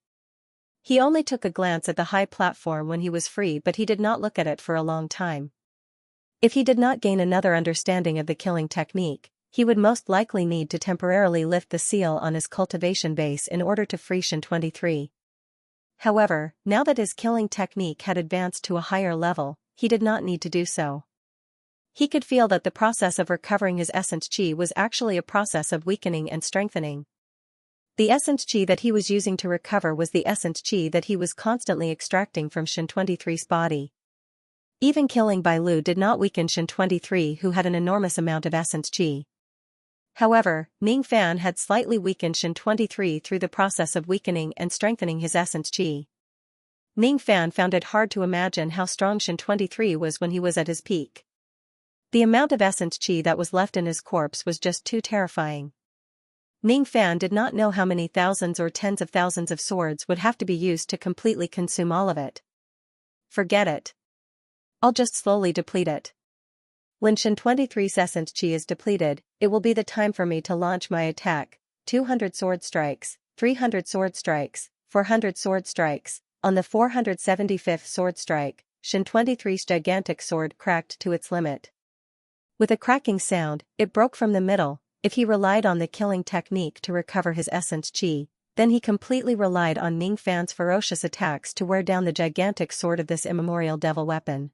He only took a glance at the high platform when he was free, but he did not look at it for a long time. If he did not gain another understanding of the killing technique, he would most likely need to temporarily lift the seal on his cultivation base in order to free Shin 23. However, now that his killing technique had advanced to a higher level, he did not need to do so. He could feel that the process of recovering his essence chi was actually a process of weakening and strengthening. The essence chi that he was using to recover was the essence chi that he was constantly extracting from Shin 23's body. Even killing Bai Lu did not weaken Shin 23, who had an enormous amount of essence chi. However, Ning Fan had slightly weakened Shin 23 through the process of weakening and strengthening his essence chi. Ning Fan found it hard to imagine how strong Shin 23 was when he was at his peak. The amount of essence chi that was left in his corpse was just too terrifying. Ning Fan did not know how many thousands or tens of thousands of swords would have to be used to completely consume all of it. Forget it. I'll just slowly deplete it. When Shin 23's essence chi is depleted, it will be the time for me to launch my attack. 200 sword strikes. 300 sword strikes, 400 sword strikes. On the 475th sword strike, Xian23's gigantic sword cracked to its limit. With a cracking sound, it broke from the middle. If he relied on the killing technique to recover his essence qi, then he completely relied on Ning Fan's ferocious attacks to wear down the gigantic sword of this immemorial devil weapon.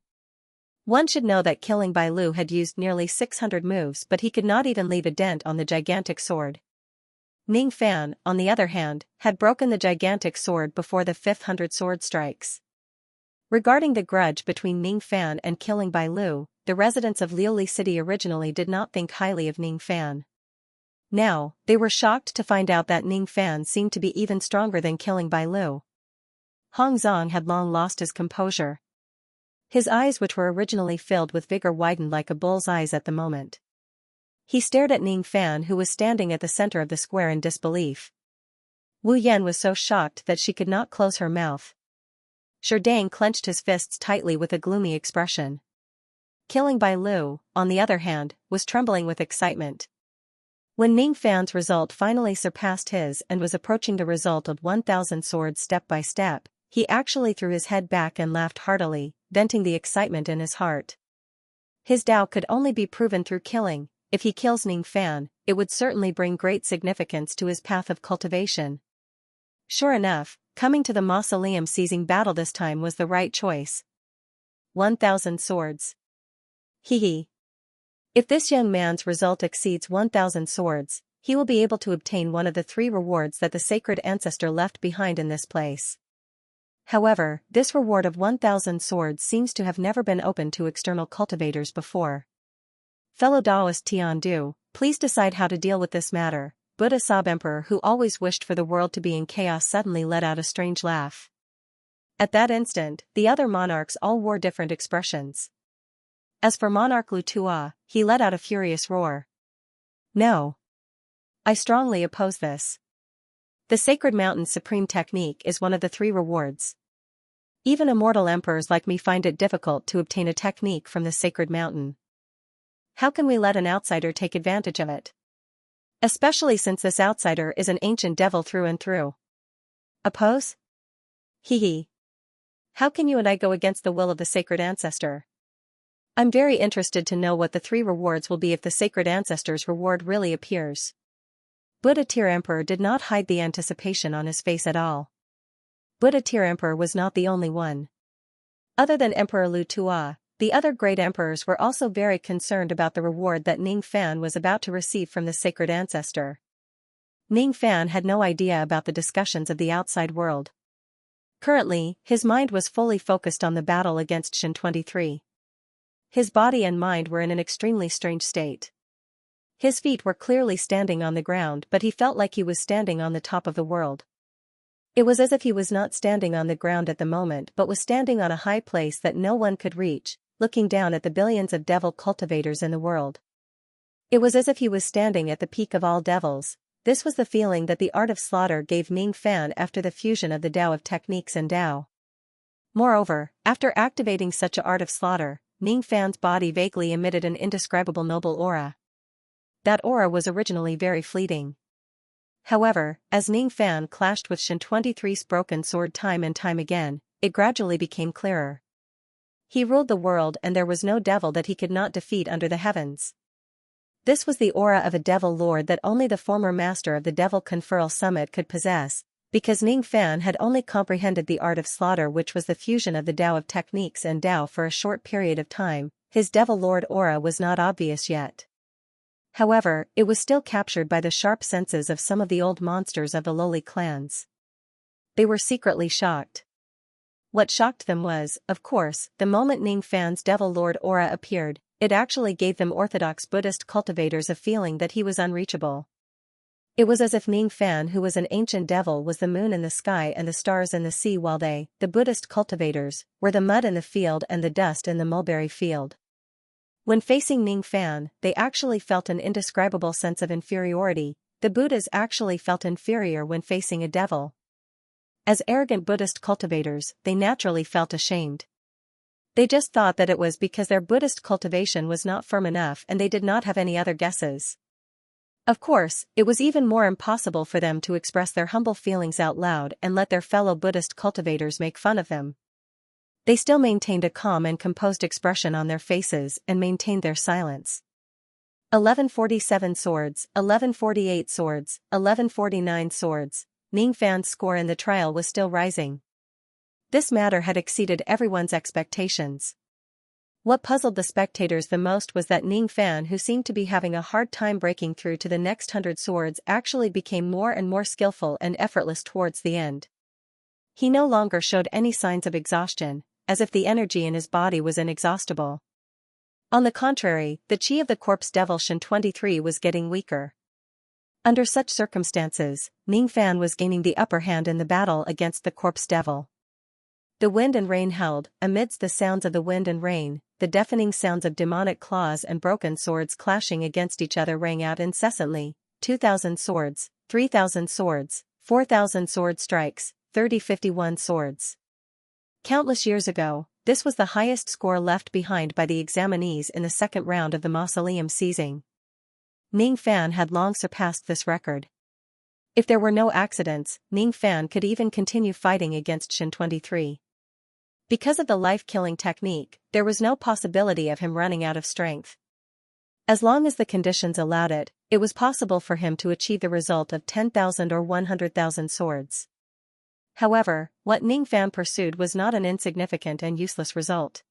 One should know that Killing Bai Lu had used nearly 600 moves, but he could not even leave a dent on the gigantic sword. Ning Fan, on the other hand, had broken the gigantic sword before the 500 sword strikes. Regarding the grudge between Ning Fan and Killing Bai Lu, the residents of Liuli City originally did not think highly of Ning Fan. Now, they were shocked to find out that Ning Fan seemed to be even stronger than Killing Bai Lu. Hong Zong had long lost his composure. His eyes, which were originally filled with vigor, widened like a bull's eyes at the moment. He stared at Ning Fan, who was standing at the center of the square, in disbelief. Wu Yan was so shocked that she could not close her mouth. Sherdang clenched his fists tightly with a gloomy expression. Killing Bai Lu, on the other hand, was trembling with excitement. When Ning Fan's result finally surpassed his and was approaching the result of 1,000 swords step by step, he actually threw his head back and laughed heartily, venting the excitement in his heart. His Tao could only be proven through killing. If he kills Ning Fan, it would certainly bring great significance to his path of cultivation. Sure enough, coming to the mausoleum seizing battle this time was the right choice. 1,000 swords. Hee. If this young man's result exceeds 1,000 swords, he will be able to obtain one of the 3 rewards that the sacred ancestor left behind in this place. However, this reward of 1,000 swords seems to have never been open to external cultivators before. Fellow Taoist Tian Du, please decide how to deal with this matter. Buddha Sab Emperor, who always wished for the world to be in chaos, suddenly let out a strange laugh. At that instant, the other monarchs all wore different expressions. As for Monarch Lu Tua, he let out a furious roar. No. I strongly oppose this. The Sacred Mountain's supreme technique is one of the 3 rewards. Even immortal emperors like me find it difficult to obtain a technique from the Sacred Mountain. How can we let an outsider take advantage of it? Especially since this outsider is an ancient devil through and through. Oppose? Hee. How can you and I go against the will of the sacred ancestor? I'm very interested to know what the 3 rewards will be if the sacred ancestor's reward really appears. Buddha Tir Emperor did not hide the anticipation on his face at all. Buddha Tir Emperor was not the only one. Other than Emperor Lu Tua, the other great emperors were also very concerned about the reward that Ning Fan was about to receive from the sacred ancestor. Ning Fan had no idea about the discussions of the outside world. Currently, his mind was fully focused on the battle against Xian23. His body and mind were in an extremely strange state. His feet were clearly standing on the ground, but he felt like he was standing on the top of the world. It was as if he was not standing on the ground at the moment but was standing on a high place that no one could reach, looking down at the billions of devil cultivators in the world. It was as if he was standing at the peak of all devils. This was the feeling that the art of slaughter gave Ning Fan after the fusion of the Tao of techniques and Tao. Moreover, after activating such an art of slaughter, Ning Fan's body vaguely emitted an indescribable noble aura. That aura was originally very fleeting. However, as Ning Fan clashed with Xian23's broken sword time and time again, it gradually became clearer. He ruled the world and there was no devil that he could not defeat under the heavens. This was the aura of a devil lord that only the former master of the Devil Conferral Summit could possess, because Ning Fan had only comprehended the art of slaughter, which was the fusion of the Tao of techniques and Tao for a short period of time. His devil lord aura was not obvious yet. However, it was still captured by the sharp senses of some of the old monsters of the lowly clans. They were secretly shocked. What shocked them was, of course, the moment Ning Fan's Devil Lord aura appeared, it actually gave them orthodox Buddhist cultivators a feeling that he was unreachable. It was as if Ning Fan, who was an ancient devil, was the moon in the sky and the stars in the sea, while they, the Buddhist cultivators, were the mud in the field and the dust in the mulberry field. When facing Ning Fan, they actually felt an indescribable sense of inferiority. The Buddhas actually felt inferior when facing a devil. As arrogant Buddhist cultivators, they naturally felt ashamed. They just thought that it was because their Buddhist cultivation was not firm enough and they did not have any other guesses. Of course, it was even more impossible for them to express their humble feelings out loud and let their fellow Buddhist cultivators make fun of them. They still maintained a calm and composed expression on their faces and maintained their silence. 1147 swords, 1148 swords, 1149 swords. Ning Fan's score in the trial was still rising. This matter had exceeded everyone's expectations. What puzzled the spectators the most was that Ning Fan, who seemed to be having a hard time breaking through to the next 100 swords, actually became more and more skillful and effortless towards the end. He no longer showed any signs of exhaustion, as if the energy in his body was inexhaustible. On the contrary, the chi of the corpse devil Shen 23 was getting weaker. Under such circumstances, Ning Fan was gaining the upper hand in the battle against the corpse devil. The wind and rain howled. Amidst the sounds of the wind and rain, the deafening sounds of demonic claws and broken swords clashing against each other rang out incessantly. 2,000 swords, 3,000 swords, 4,000 sword strikes, 51 swords. Countless years ago, this was the highest score left behind by the examinees in the second round of the mausoleum seizing. Ning Fan had long surpassed this record. If there were no accidents, Ning Fan could even continue fighting against Shen 23. Because of the life-killing technique, there was no possibility of him running out of strength. As long as the conditions allowed it, it was possible for him to achieve the result of 10,000 or 100,000 swords. However, what Ning Fan pursued was not an insignificant and useless result.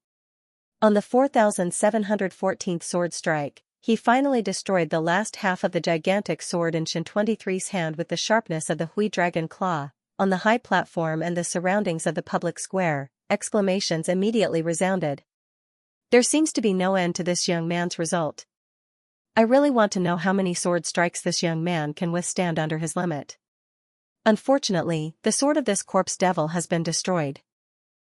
On the 4,714th sword strike, he finally destroyed the last half of the gigantic sword in Shen 23's hand with the sharpness of the Hui Dragon Claw. On the high platform and the surroundings of the public square, exclamations immediately resounded. There seems to be no end to this young man's result. I really want to know how many sword strikes this young man can withstand under his limit. Unfortunately, the sword of this corpse devil has been destroyed.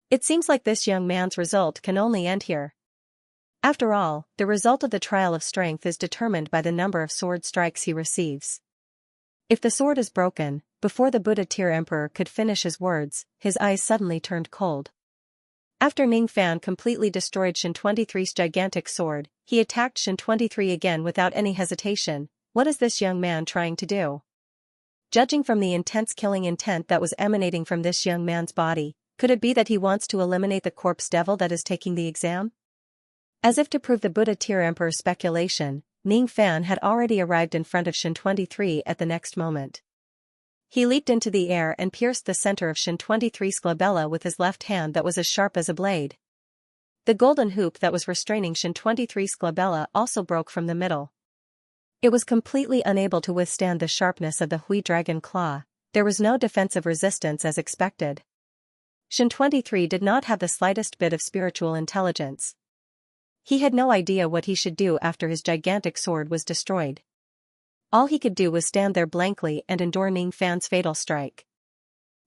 It seems like this young man's result can only end here. After all, the result of the trial of strength is determined by the number of sword strikes he receives. If the sword is broken, before the Buddha Tier Emperor could finish his words, his eyes suddenly turned cold. After Ning Fan completely destroyed Shen 23's gigantic sword, he attacked Shen 23 again without any hesitation. What is this young man trying to do? Judging from the intense killing intent that was emanating from this young man's body, could it be that he wants to eliminate the corpse devil that is taking the exam? As if to prove the Buddha Tier Emperor's speculation, Ning Fan had already arrived in front of Shen 23 at the next moment. He leaped into the air and pierced the center of Shen 23's glabella with his left hand that was as sharp as a blade. The golden hoop that was restraining Shen 23's glabella also broke from the middle. It was completely unable to withstand the sharpness of the Hui Dragon Claw. There was no defensive resistance as expected. Shen 23 did not have the slightest bit of spiritual intelligence. He had no idea what he should do after his gigantic sword was destroyed. All he could do was stand there blankly and endure Ning Fan's fatal strike.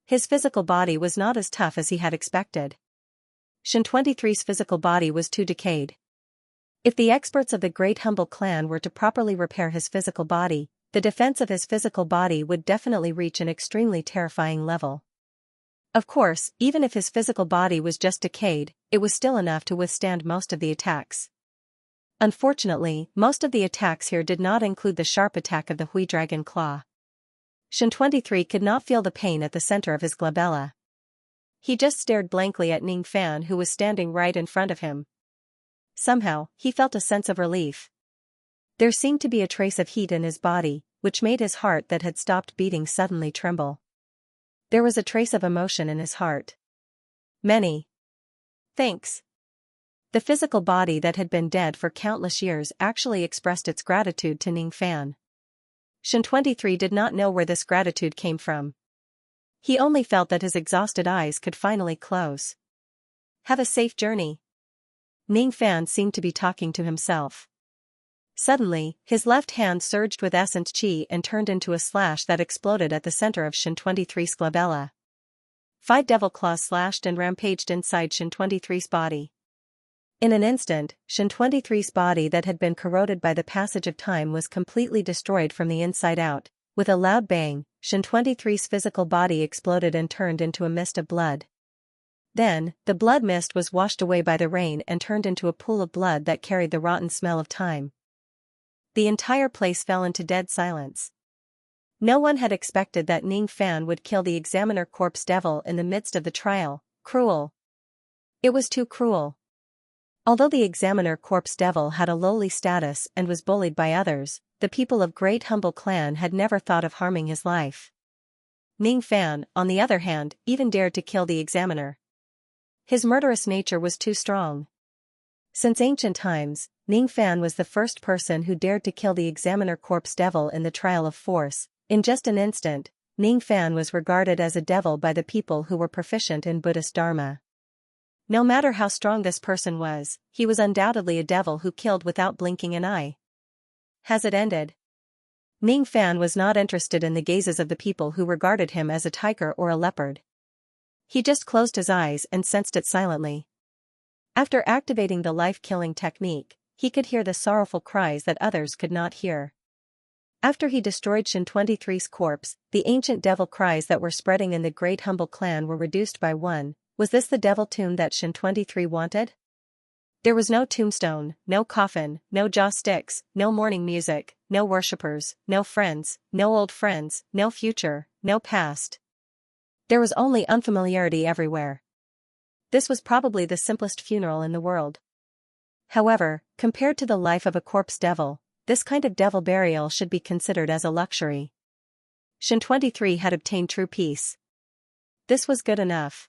His physical body was not as tough as he had expected. Shen 23's physical body was too decayed. If the experts of the Great Humble Clan were to properly repair his physical body, the defense of his physical body would definitely reach an extremely terrifying level. Of course, even if his physical body was just decayed, it was still enough to withstand most of the attacks. Unfortunately, most of the attacks here did not include the sharp attack of the Hui Dragon Claw. Shen 23 could not feel the pain at the center of his glabella. He just stared blankly at Ning Fan, who was standing right in front of him. Somehow, he felt a sense of relief. There seemed to be a trace of heat in his body, which made his heart that had stopped beating suddenly tremble. There was a trace of emotion in his heart. Many thanks. The physical body that had been dead for countless years actually expressed its gratitude to Ning Fan. Shen 23 did not know where this gratitude came from. He only felt that his exhausted eyes could finally close. Have a safe journey. Ning Fan seemed to be talking to himself. Suddenly, his left hand surged with essence chi and turned into a slash that exploded at the center of Shen 23's glabella. 5 devil claws slashed and rampaged inside Shen 23's body. In an instant, Shen 23's body that had been corroded by the passage of time was completely destroyed from the inside out. With a loud bang, Shen 23's physical body exploded and turned into a mist of blood. Then, the blood mist was washed away by the rain and turned into a pool of blood that carried the rotten smell of time. The entire place fell into dead silence. No one had expected that Ning Fan would kill the examiner corpse devil in the midst of the trial. Cruel. It was too cruel. Although the examiner corpse devil had a lowly status and was bullied by others, the people of Great Humble Clan had never thought of harming his life. Ning Fan, on the other hand, even dared to kill the examiner. His murderous nature was too strong. Since ancient times, Ning Fan was the first person who dared to kill the examiner corpse devil in the trial of force. In just an instant, Ning Fan was regarded as a devil by the people who were proficient in Buddhist Dharma. No matter how strong this person was, he was undoubtedly a devil who killed without blinking an eye. Has it ended? Ning Fan was not interested in the gazes of the people who regarded him as a tiger or a leopard. He just closed his eyes and sensed it silently. After activating the life-killing technique, he could hear the sorrowful cries that others could not hear. After he destroyed Xian23's corpse, the ancient devil cries that were spreading in the Great Humble Clan were reduced by one. Was this the devil tomb that Xian23 wanted? There was no tombstone, no coffin, no joss sticks, no mourning music, no worshippers, no friends, no old friends, no future, no past. There was only unfamiliarity everywhere. This was probably the simplest funeral in the world. However, compared to the life of a corpse devil, this kind of devil burial should be considered as a luxury. Xian23 had obtained true peace. This was good enough.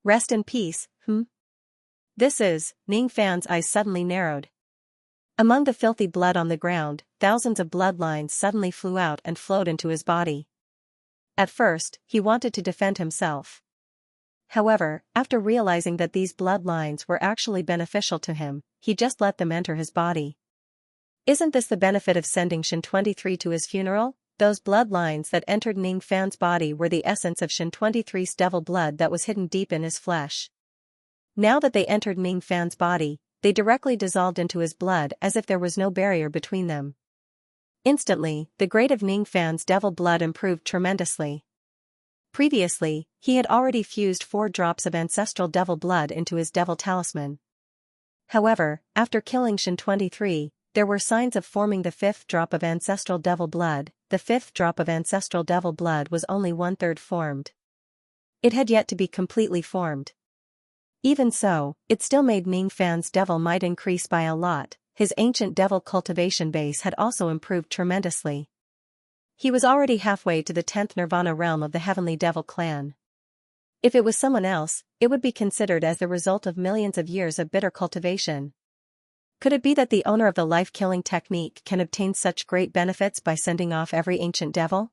Rest in peace, This is, Ning Fan's eyes suddenly narrowed. Among the filthy blood on the ground, thousands of bloodlines suddenly flew out and flowed into his body. At first, he wanted to defend himself. However, after realizing that these bloodlines were actually beneficial to him, he just let them enter his body. Isn't this the benefit of sending Xian23 to his funeral? Those bloodlines that entered Ning Fan's body were the essence of Xian23's devil blood that was hidden deep in his flesh. Now that they entered Ning Fan's body, they directly dissolved into his blood as if there was no barrier between them. Instantly, the grade of Ning Fan's devil blood improved tremendously. Previously, he had already fused 4 drops of ancestral devil blood into his devil talisman. However, after killing Xian23, there were signs of forming the 5th drop of ancestral devil blood. The 5th drop of ancestral devil blood was only 1/3 formed. It had yet to be completely formed. Even so, it still made Ning Fan's devil might increase by a lot. His ancient devil cultivation base had also improved tremendously. He was already halfway to the 10th nirvana realm of the heavenly devil clan. If it was someone else, it would be considered as the result of millions of years of bitter cultivation. Could it be that the owner of the life-killing technique can obtain such great benefits by sending off every ancient devil?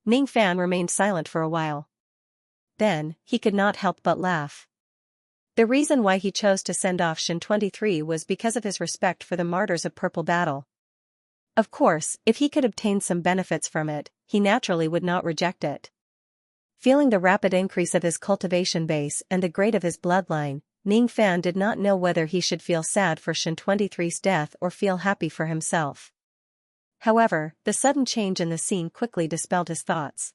Ning Fan remained silent for a while. Then, he could not help but laugh. The reason why he chose to send off Xian23 was because of his respect for the martyrs of Purple Battle. Of course, if he could obtain some benefits from it, he naturally would not reject it. Feeling the rapid increase of his cultivation base and the grade of his bloodline, Ning Fan did not know whether he should feel sad for Xian23's death or feel happy for himself. However, the sudden change in the scene quickly dispelled his thoughts.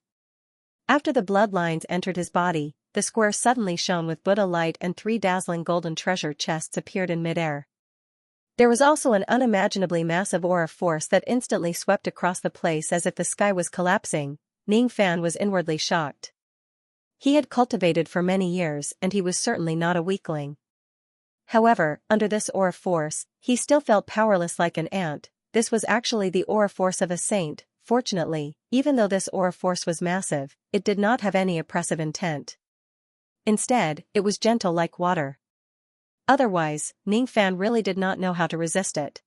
After the bloodlines entered his body, the square suddenly shone with Buddha light and 3 dazzling golden treasure chests appeared in midair. There was also an unimaginably massive aura force that instantly swept across the place as if the sky was collapsing. Ning Fan was inwardly shocked. He had cultivated for many years and he was certainly not a weakling. However, under this aura force, he still felt powerless like an ant. This was actually the aura force of a saint. Fortunately, even though this aura force was massive, it did not have any oppressive intent. Instead, it was gentle like water. Otherwise, Ning Fan really did not know how to resist it.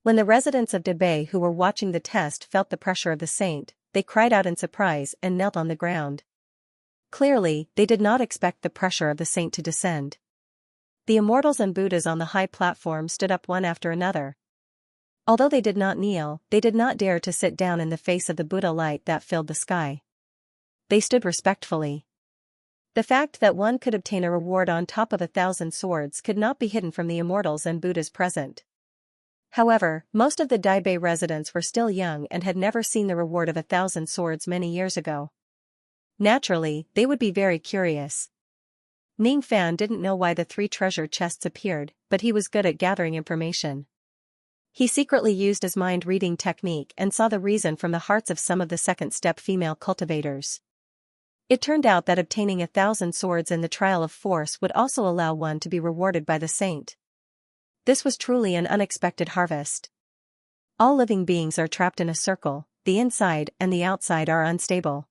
When the residents of Debay who were watching the test felt the pressure of the saint, they cried out in surprise and knelt on the ground. Clearly, they did not expect the pressure of the saint to descend. The immortals and Buddhas on the high platform stood up one after another. Although they did not kneel, they did not dare to sit down in the face of the Buddha light that filled the sky. They stood respectfully. The fact that one could obtain a reward on top of 1,000 swords could not be hidden from the immortals and Buddhas present. However, most of the Daibei residents were still young and had never seen the reward of 1,000 swords many years ago. Naturally, they would be very curious. Ning Fan didn't know why the 3 treasure chests appeared, but he was good at gathering information. He secretly used his mind-reading technique and saw the reason from the hearts of some of the second-step female cultivators. It turned out that obtaining 1,000 swords in the trial of force would also allow one to be rewarded by the saint. This was truly an unexpected harvest. All living beings are trapped in a circle, the inside and the outside are unstable.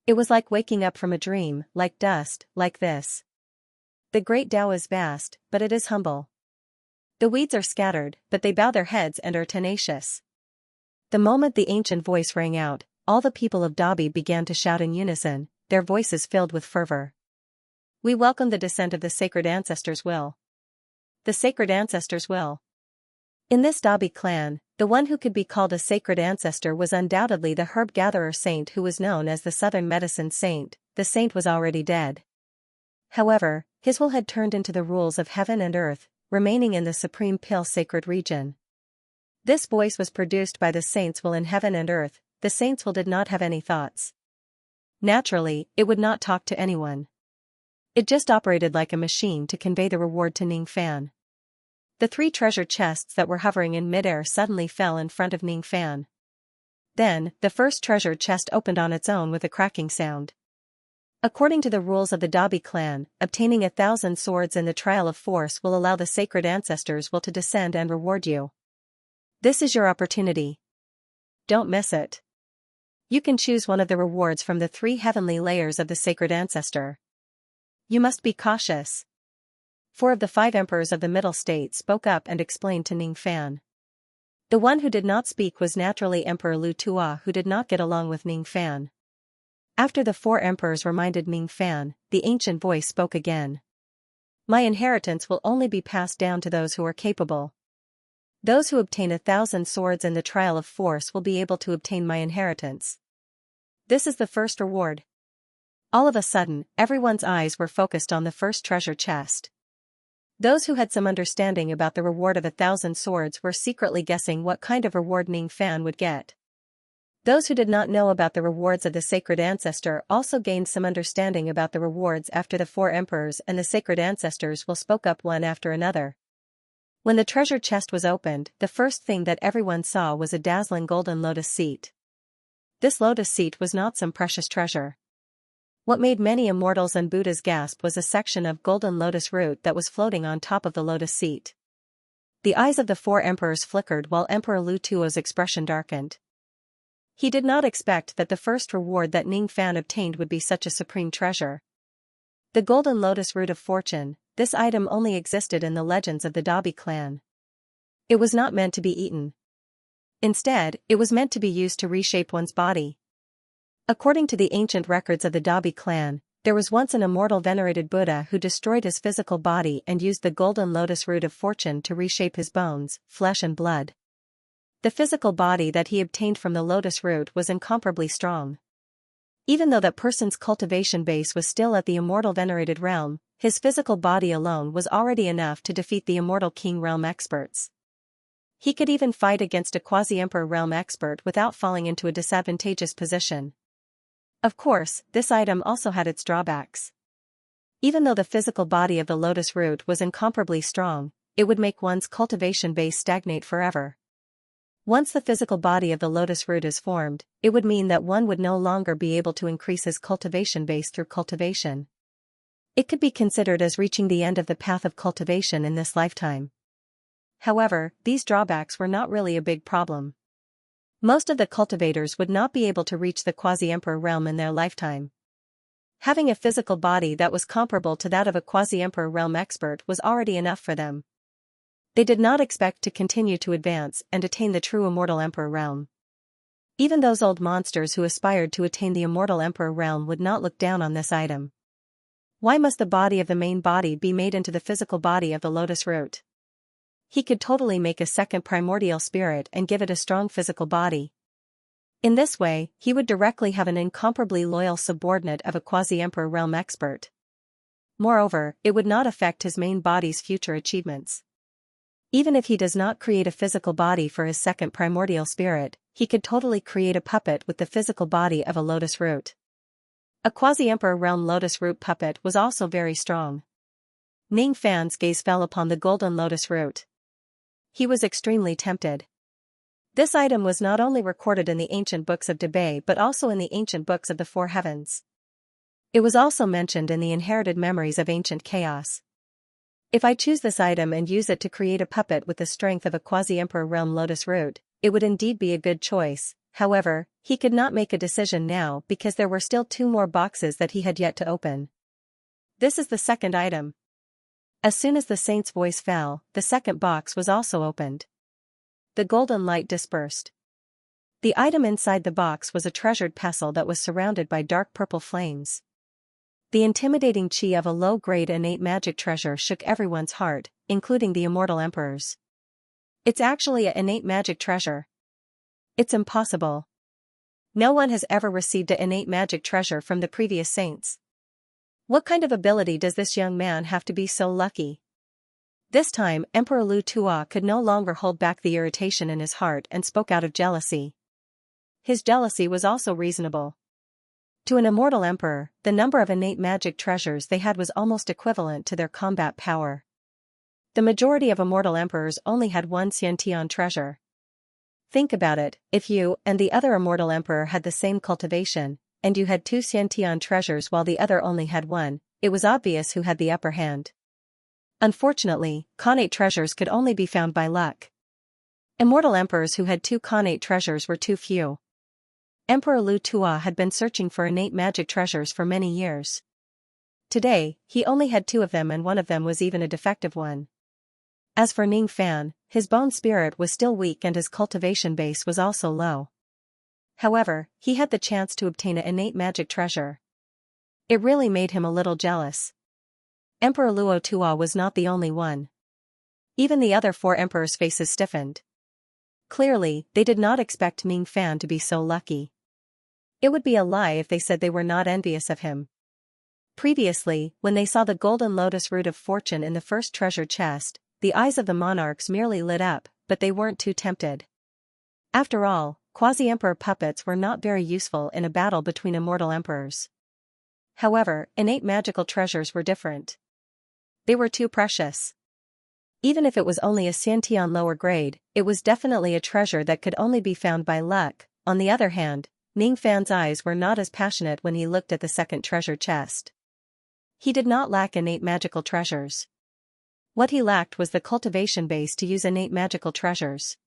It was like waking up from a dream, like dust, like this. The great Tao is vast, but it is humble. The weeds are scattered, but they bow their heads and are tenacious. The moment the ancient voice rang out, all the people of Dabi began to shout in unison, their voices filled with fervor. We welcome the descent of the sacred ancestors' will. The sacred ancestors' will. In this Dabi clan, the one who could be called a sacred ancestor was undoubtedly the herb-gatherer saint who was known as the Southern Medicine Saint. The saint was already dead. However, his will had turned into the rules of heaven and earth, remaining in the supreme pill sacred region. This voice was produced by the saint's will in heaven and earth. The saint's will did not have any thoughts. Naturally, it would not talk to anyone. It just operated like a machine to convey the reward to Ning Fan. The 3 treasure chests that were hovering in midair suddenly fell in front of Ning Fan. Then, the first treasure chest opened on its own with a cracking sound. According to the rules of the Dabi clan, obtaining 1,000 swords in the trial of force will allow the sacred ancestors' will to descend and reward you. This is your opportunity. Don't miss it. You can choose one of the rewards from the 3 heavenly layers of the sacred ancestor. You must be cautious. 4 of the 5 emperors of the Middle State spoke up and explained to Ning Fan. The one who did not speak was naturally Emperor Lu Tua, who did not get along with Ning Fan. After the 4 emperors reminded Ning Fan, the ancient voice spoke again. My inheritance will only be passed down to those who are capable. Those who obtain 1,000 swords in the trial of force will be able to obtain my inheritance. This is the first reward. All of a sudden, everyone's eyes were focused on the first treasure chest. Those who had some understanding about the reward of 1,000 swords were secretly guessing what kind of reward Ning Fan would get. Those who did not know about the rewards of the sacred ancestor also gained some understanding about the rewards after the 4 emperors and the sacred ancestors will spoke up one after another. When the treasure chest was opened, the first thing that everyone saw was a dazzling golden lotus seat. This lotus seat was not some precious treasure. What made many immortals and Buddhas gasp was a section of golden lotus root that was floating on top of the lotus seat. The eyes of the 4 emperors flickered while Emperor Lu Tuo's expression darkened. He did not expect that the first reward that Ning Fan obtained would be such a supreme treasure. The golden lotus root of fortune, this item only existed in the legends of the Dabi clan. It was not meant to be eaten. Instead, it was meant to be used to reshape one's body. According to the ancient records of the Dabi clan, there was once an immortal venerated Buddha who destroyed his physical body and used the golden lotus root of fortune to reshape his bones, flesh and blood. The physical body that he obtained from the lotus root was incomparably strong. Even though that person's cultivation base was still at the immortal venerated realm, his physical body alone was already enough to defeat the immortal king realm experts. He could even fight against a quasi-emperor realm expert without falling into a disadvantageous position. Of course, this item also had its drawbacks. Even though the physical body of the lotus root was incomparably strong, it would make one's cultivation base stagnate forever. Once the physical body of the lotus root is formed, it would mean that one would no longer be able to increase his cultivation base through cultivation. It could be considered as reaching the end of the path of cultivation in this lifetime. However, these drawbacks were not really a big problem. Most of the cultivators would not be able to reach the quasi-emperor realm in their lifetime. Having a physical body that was comparable to that of a quasi-emperor realm expert was already enough for them. They did not expect to continue to advance and attain the true immortal emperor realm. Even those old monsters who aspired to attain the immortal emperor realm would not look down on this item. Why must the body of the main body be made into the physical body of the lotus root? He could totally make a second primordial spirit and give it a strong physical body. In this way, he would directly have an incomparably loyal subordinate of a quasi-emperor realm expert. Moreover, it would not affect his main body's future achievements. Even if he does not create a physical body for his second primordial spirit, he could totally create a puppet with the physical body of a lotus root. A quasi-emperor realm lotus root puppet was also very strong. Ning Fan's gaze fell upon the golden lotus root. he was extremely tempted. This item was not only recorded in the ancient books of Debay but also in the ancient books of the Four Heavens. It was also mentioned in the inherited memories of ancient chaos. If I choose this item and use it to create a puppet with the strength of a quasi-emperor realm lotus root, it would indeed be a good choice. However, he could not make a decision now because there were still 2 more boxes that he had yet to open. This is the second item. As soon as the saint's voice fell, the second box was also opened. The golden light dispersed. The item inside the box was a treasured pestle that was surrounded by dark purple flames. The intimidating chi of a low-grade innate magic treasure shook everyone's heart, including the immortal emperors. It's actually an innate magic treasure. It's impossible. No one has ever received an innate magic treasure from the previous saints. What kind of ability does this young man have to be so lucky? This time, Emperor Lu Tua could no longer hold back the irritation in his heart and spoke out of jealousy. His jealousy was also reasonable. To an immortal emperor, the number of innate magic treasures they had was almost equivalent to their combat power. The majority of immortal emperors only had 1 Xianxia treasure. Think about it, if you and the other immortal emperor had the same cultivation, and you had 2 Xianxia treasures while the other only had 1, it was obvious who had the upper hand. Unfortunately, connate treasures could only be found by luck. Immortal emperors who had 2 connate treasures were too few. Emperor Lu Tua had been searching for innate magic treasures for many years. Today, he only had 2 of them, and one of them was even a defective one. As for Ning Fan, his bone spirit was still weak and his cultivation base was also low. However, he had the chance to obtain an innate magic treasure. It really made him a little jealous. Emperor Luo Tua was not the only one. Even the other 4 emperors' faces stiffened. Clearly, they did not expect Ning Fan to be so lucky. It would be a lie if they said they were not envious of him. Previously, when they saw the golden lotus root of fortune in the first treasure chest, the eyes of the monarchs merely lit up, but they weren't too tempted. After all, quasi-emperor puppets were not very useful in a battle between immortal emperors. However, innate magical treasures were different. They were too precious. Even if it was only a Xiantian lower grade, it was definitely a treasure that could only be found by luck. On the other hand, Ning Fan's eyes were not as passionate when he looked at the second treasure chest. He did not lack innate magical treasures. What he lacked was the cultivation base to use innate magical treasures.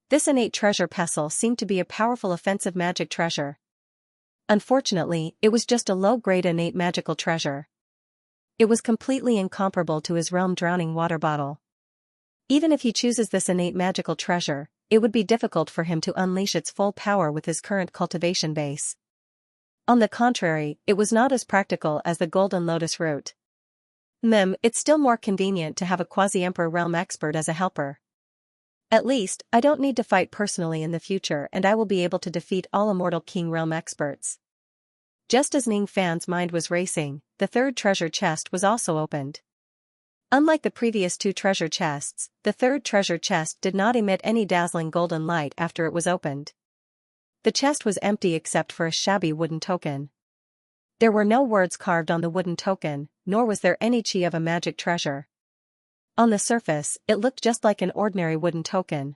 This innate treasure pestle seemed to be a powerful offensive magic treasure. Unfortunately, it was just a low-grade innate magical treasure. It was completely incomparable to his realm drowning water bottle. Even if he chooses this innate magical treasure, it would be difficult for him to unleash its full power with his current cultivation base. On the contrary, it was not as practical as the golden lotus root. It's still more convenient to have a quasi-emperor realm expert as a helper. At least, I don't need to fight personally in the future, and I will be able to defeat all immortal king realm experts. Just as Ning Fan's mind was racing, the third treasure chest was also opened. Unlike the previous 2 treasure chests, the third treasure chest did not emit any dazzling golden light after it was opened. The chest was empty except for a shabby wooden token. There were no words carved on the wooden token, nor was there any chi of a magic treasure. On the surface, it looked just like an ordinary wooden token.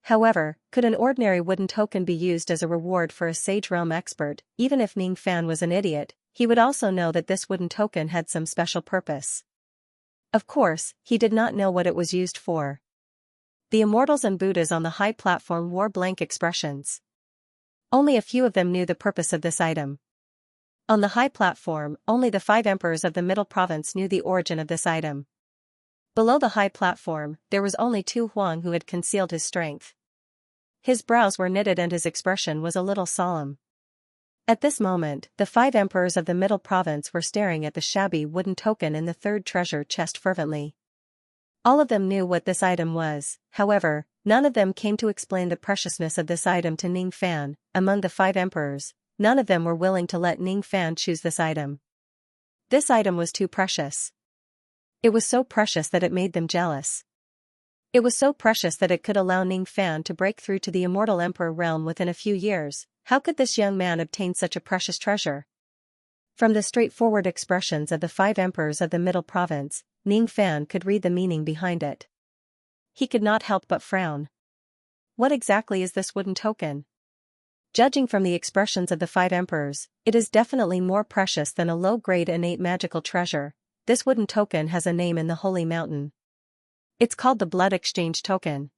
However, could an ordinary wooden token be used as a reward for a sage realm expert? Even if Ning Fan was an idiot, he would also know that this wooden token had some special purpose. Of course, he did not know what it was used for. The immortals and Buddhas on the high platform wore blank expressions. Only a few of them knew the purpose of this item. On the high platform, only the 5 emperors of the middle province knew the origin of this item. Below the high platform, there was only Tu Huang who had concealed his strength. His brows were knitted and his expression was a little solemn. At this moment, the 5 emperors of the middle province were staring at the shabby wooden token in the third treasure chest fervently. All of them knew what this item was, however, none of them came to explain the preciousness of this item to Ning Fan. Among the 5 emperors, none of them were willing to let Ning Fan choose this item. This item was too precious. It was so precious that it made them jealous. It was so precious that it could allow Ning Fan to break through to the immortal emperor realm within a few years. How could this young man obtain such a precious treasure? From the straightforward expressions of the 5 emperors of the middle province, Ning Fan could read the meaning behind it. he could not help but frown. What exactly is this wooden token? Judging from the expressions of the 5 emperors, it is definitely more precious than a low-grade innate magical treasure. This wooden token has a name in the Holy Mountain. It's called the Blood Exchange Token.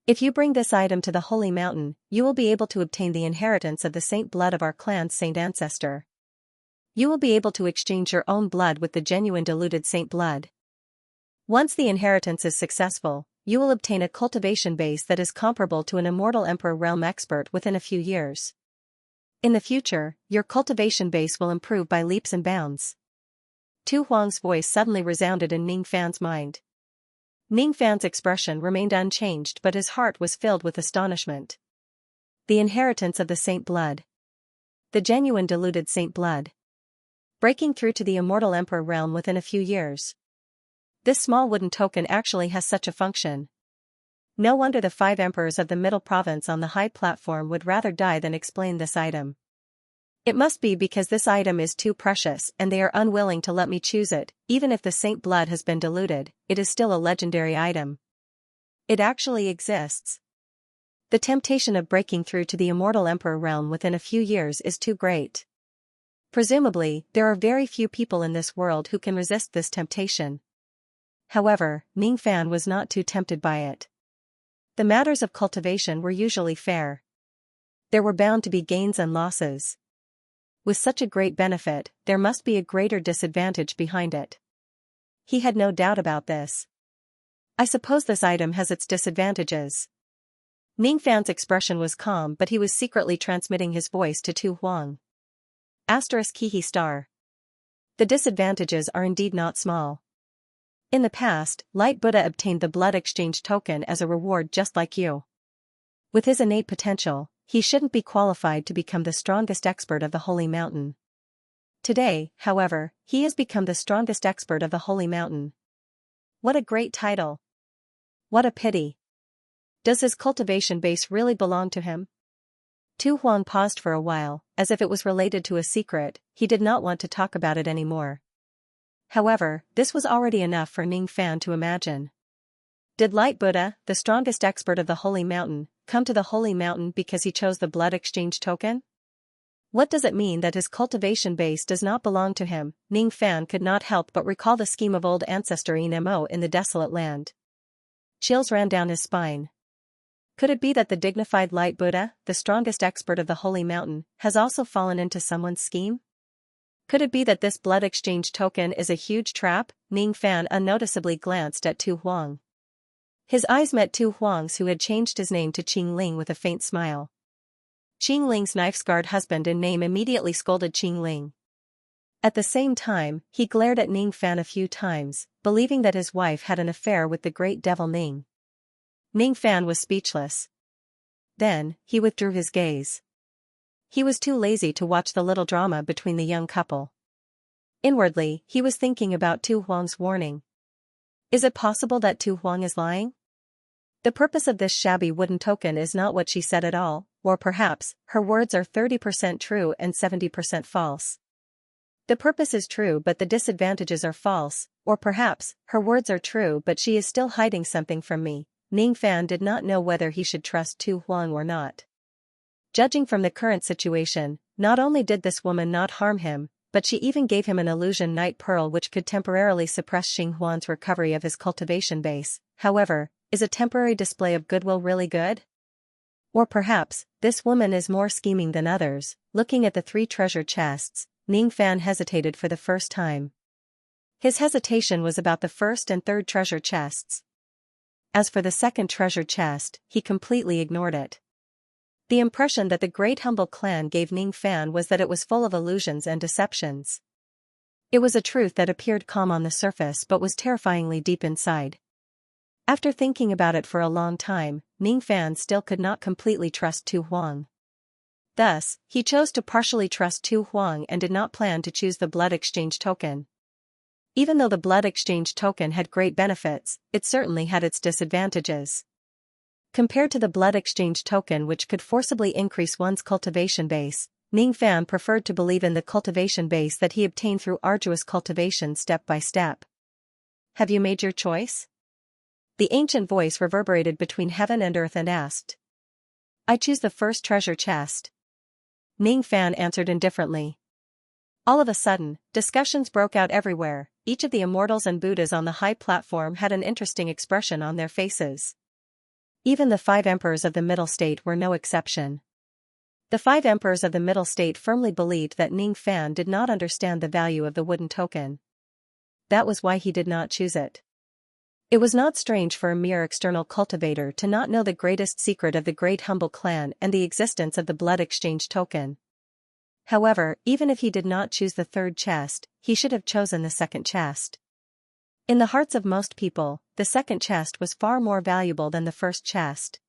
If you bring this item to the Holy Mountain, you will be able to obtain the inheritance of the saint blood of our clan's saint ancestor. You will be able to exchange your own blood with the genuine diluted saint blood. Once the inheritance is successful, you will obtain a cultivation base that is comparable to an immortal emperor realm expert within a few years. In the future, your cultivation base will improve by leaps and bounds. Tu Huang's voice suddenly resounded in Ning Fan's mind. Ning Fan's expression remained unchanged, but his heart was filled with astonishment. The inheritance of the saint blood. The genuine diluted saint blood. Breaking through to the immortal emperor realm within a few years. This small wooden token actually has such a function. No wonder the 5 emperors of the middle province on the high platform would rather die than explain this item. It must be because this item is too precious and they are unwilling to let me choose it. Even if the saint blood has been diluted, it is still a legendary item. It actually exists. The temptation of breaking through to the immortal emperor realm within a few years is too great. Presumably, there are very few people in this world who can resist this temptation. However, Ning Fan was not too tempted by it. The matters of cultivation were usually fair. There were bound to be gains and losses. With such a great benefit, there must be a greater disadvantage behind it. He had no doubt about this. I suppose this item has its disadvantages. Ning Fan's expression was calm, but he was secretly transmitting his voice to Tu Huang. *Kihi star. The disadvantages are indeed not small. In the past, Light Buddha obtained the blood exchange token as a reward just like you. With his innate potential, he shouldn't be qualified to become the strongest expert of the Holy Mountain. Today, however, he has become the strongest expert of the Holy Mountain. What a great title! What a pity! Does his cultivation base really belong to him? Tu Huang paused for a while, as if it was related to a secret. He did not want to talk about it anymore. However, this was already enough for Ning Fan to imagine. Did Light Buddha, the strongest expert of the Holy Mountain, come to the Holy Mountain because he chose the blood exchange token? What does it mean that his cultivation base does not belong to him? Ning Fan could not help but recall the scheme of old ancestor Mo in the desolate land. Chills ran down his spine. Could it be that the dignified Light Buddha, the strongest expert of the Holy Mountain, has also fallen into someone's scheme? Could it be that this blood exchange token is a huge trap? Ning Fan unnoticeably glanced at Tu Huang. His eyes met Tu Huang's, who had changed his name to Qing Ling with a faint smile. Qing Ling's knife-scarred husband in name immediately scolded Qing Ling. At the same time, he glared at Ning Fan a few times, believing that his wife had an affair with the great devil Ning. Ning Fan was speechless. Then, he withdrew his gaze. He was too lazy to watch the little drama between the young couple. Inwardly, he was thinking about Tu Huang's warning. Is it possible that Tu Huang is lying? The purpose of this shabby wooden token is not what she said at all, or perhaps, her words are 30% true and 70% false. The purpose is true but the disadvantages are false, or perhaps, her words are true but she is still hiding something from me. Ning Fan did not know whether he should trust Tu Huang or not. Judging from the current situation, not only did this woman not harm him, but she even gave him an illusion night pearl which could temporarily suppress Xing Huan's recovery of his cultivation base. However, is a temporary display of goodwill really good? Or perhaps, this woman is more scheming than others. Looking at the 3 treasure chests, Ning Fan hesitated for the first time. His hesitation was about the first and third treasure chests. As for the second treasure chest, he completely ignored it. The impression that the Great Humble Clan gave Ning Fan was that it was full of illusions and deceptions. It was a truth that appeared calm on the surface but was terrifyingly deep inside. After thinking about it for a long time, Ning Fan still could not completely trust Tu Huang. Thus, he chose to partially trust Tu Huang and did not plan to choose the blood exchange token. Even though the blood exchange token had great benefits, it certainly had its disadvantages. Compared to the blood exchange token which could forcibly increase one's cultivation base, Ning Fan preferred to believe in the cultivation base that he obtained through arduous cultivation step by step. Have you made your choice? The ancient voice reverberated between heaven and earth and asked. I choose the first treasure chest. Ning Fan answered indifferently. All of a sudden, discussions broke out everywhere. Each of the immortals and Buddhas on the high platform had an interesting expression on their faces. Even the 5 emperors of the middle state were no exception. The 5 emperors of the middle state firmly believed that Ning Fan did not understand the value of the wooden token. That was why he did not choose it. It was not strange for a mere external cultivator to not know the greatest secret of the Great Humble Clan and the existence of the blood exchange token. However, even if he did not choose the 3rd chest, he should have chosen the 2nd chest. In the hearts of most people, the 2nd chest was far more valuable than the 1st chest.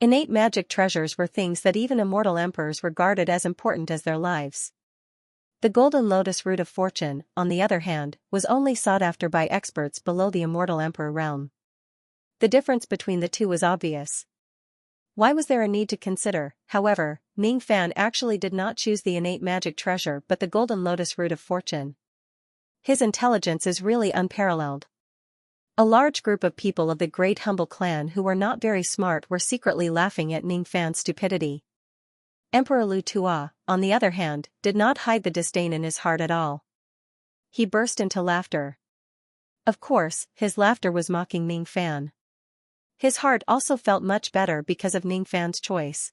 Innate magic treasures were things that even immortal emperors regarded as important as their lives. The golden lotus root of fortune, on the other hand, was only sought after by experts below the immortal emperor realm. The difference between the two was obvious. Why was there a need to consider? However, Ning Fan actually did not choose the innate magic treasure but the golden lotus root of fortune. His intelligence is really unparalleled. A large group of people of the Great Humble Clan who were not very smart were secretly laughing at Ning Fan's stupidity. Emperor Lu Tua, on the other hand, did not hide the disdain in his heart at all. He burst into laughter. Of course, his laughter was mocking Ning Fan. His heart also felt much better because of Ning Fan's choice.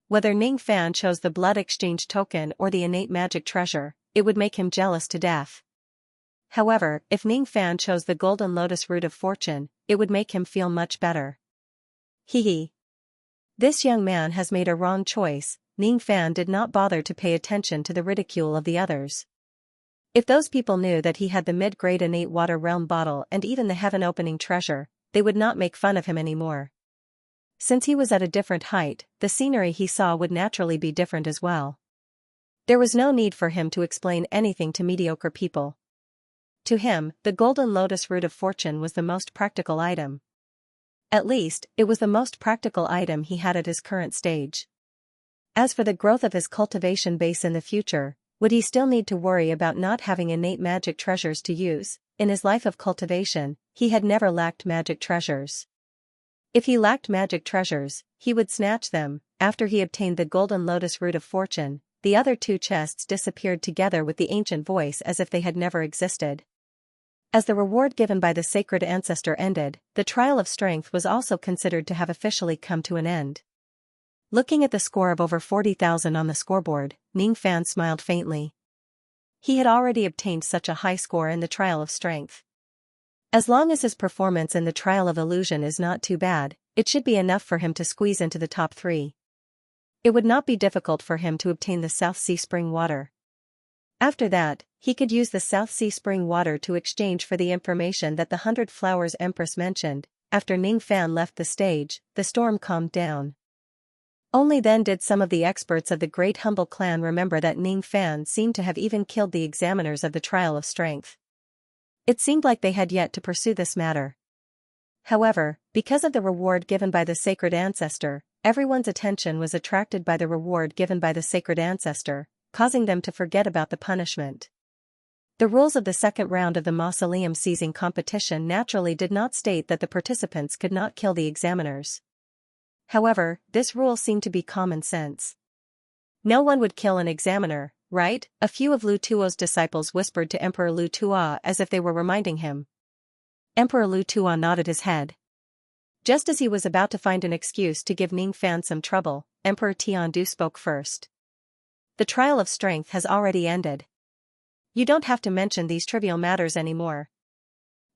Whether Ning Fan chose the blood exchange token or the innate magic treasure, it would make him jealous to death. However, if Ning Fan chose the golden lotus root of fortune, it would make him feel much better. Hee. This young man has made a wrong choice. Ning Fan did not bother to pay attention to the ridicule of the others. If those people knew that he had the mid-grade innate water realm bottle and even the heaven-opening treasure, they would not make fun of him anymore. Since he was at a different height, the scenery he saw would naturally be different as well. There was no need for him to explain anything to mediocre people. To him, the golden lotus root of fortune was the most practical item. At least, it was the most practical item he had at his current stage. As for the growth of his cultivation base in the future, would he still need to worry about not having innate magic treasures to use? In his life of cultivation, he had never lacked magic treasures. If he lacked magic treasures, he would snatch them. After he obtained the golden lotus root of fortune, the other 2 chests disappeared together with the ancient voice as if they had never existed. As the reward given by the sacred ancestor ended, the trial of strength was also considered to have officially come to an end. Looking at the score of over 40,000 on the scoreboard, Ning Fan smiled faintly. He had already obtained such a high score in the trial of strength. As long as his performance in the trial of illusion is not too bad, it should be enough for him to squeeze into the top 3. It would not be difficult for him to obtain the South Sea spring water. After that, he could use the South Sea spring water to exchange for the information that the 100 Flowers Empress mentioned. After Ning Fan left the stage, the storm calmed down. Only then did some of the experts of the Great Humble Clan remember that Ning Fan seemed to have even killed the examiners of the trial of strength. It seemed like they had yet to pursue this matter. However, because of the reward given by the sacred ancestor, everyone's attention was attracted by the reward given by the sacred ancestor, causing them to forget about the punishment. The rules of the 2nd round of the mausoleum seizing competition naturally did not state that the participants could not kill the examiners. However, this rule seemed to be common sense. No one would kill an examiner, right? A few of Lu Tuo's disciples whispered to Emperor Lu Tua as if they were reminding him. Emperor Lu Tua nodded his head. Just as he was about to find an excuse to give Ning Fan some trouble, Emperor Tiandu spoke first. The trial of strength has already ended. You don't have to mention these trivial matters anymore.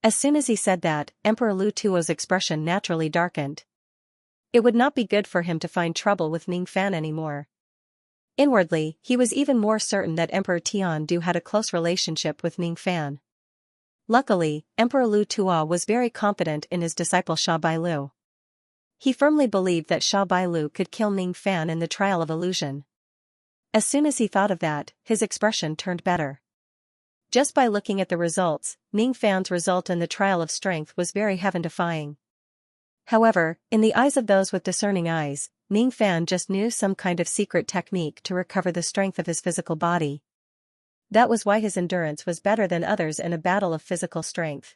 As soon as he said that, Emperor Lu Tuo's expression naturally darkened. It would not be good for him to find trouble with Ning Fan anymore. Inwardly, he was even more certain that Emperor Tiandu had a close relationship with Ning Fan. Luckily, Emperor Lu Tua was very confident in his disciple Sha Bailu. He firmly believed that Sha Bailu could kill Ning Fan in the trial of illusion. As soon as he thought of that, his expression turned better. Just by looking at the results, Ning Fan's result in the trial of strength was very heaven-defying. However, in the eyes of those with discerning eyes, Ning Fan just knew some kind of secret technique to recover the strength of his physical body. That was why his endurance was better than others in a battle of physical strength.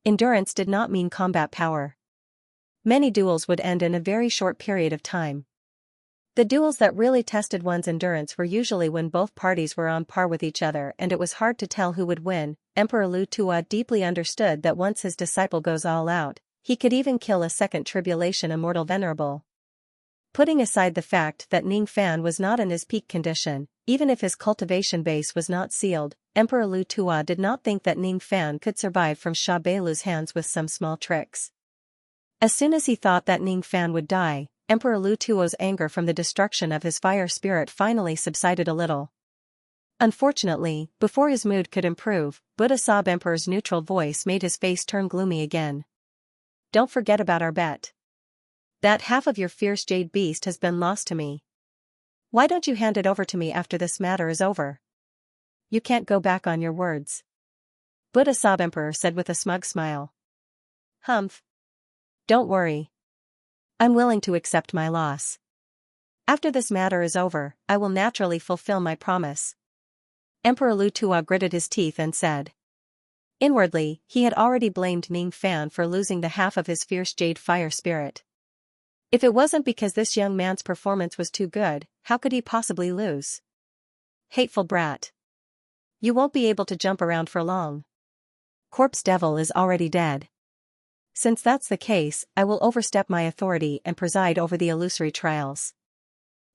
Endurance did not mean combat power. Many duels would end in a very short period of time. The duels that really tested one's endurance were usually when both parties were on par with each other and it was hard to tell who would win. Emperor Lu Tua deeply understood that once his disciple goes all out, he could even kill a second tribulation immortal venerable. Putting aside the fact that Ning Fan was not in his peak condition, even if his cultivation base was not sealed, Emperor Lu Tua did not think that Ning Fan could survive from Sha Beilu's hands with some small tricks. As soon as he thought that Ning Fan would die, Emperor Lu Tuo's anger from the destruction of his fire spirit finally subsided a little. Unfortunately, before his mood could improve, Buddha Sab Emperor's neutral voice made his face turn gloomy again. Don't forget about our bet. That half of your fierce jade beast has been lost to me. Why don't you hand it over to me after this matter is over? You can't go back on your words. Buddha Sab Emperor said with a smug smile. Humph. Don't worry. I'm willing to accept my loss. After this matter is over, I will naturally fulfill my promise. Emperor Lu Tua gritted his teeth and said. Inwardly, he had already blamed Ning Fan for losing the half of his fierce jade fire spirit. If it wasn't because this young man's performance was too good, how could he possibly lose? Hateful brat. You won't be able to jump around for long. Corpse Devil is already dead. Since that's the case, I will overstep my authority and preside over the illusory trials.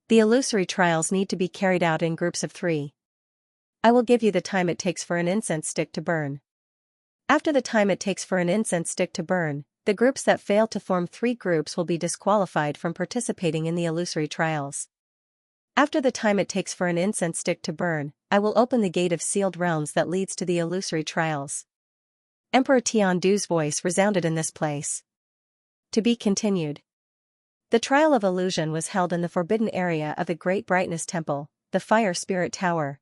The illusory trials need to be carried out in groups of 3. I will give you the time it takes for an incense stick to burn. After the time it takes for an incense stick to burn, the groups that fail to form 3 groups will be disqualified from participating in the illusory trials. After the time it takes for an incense stick to burn, I will open the gate of sealed realms that leads to the illusory trials. Emperor Tiandu's voice resounded in this place. To be continued. The trial of illusion was held in the forbidden area of the Great Brightness Temple, the Fire Spirit Tower.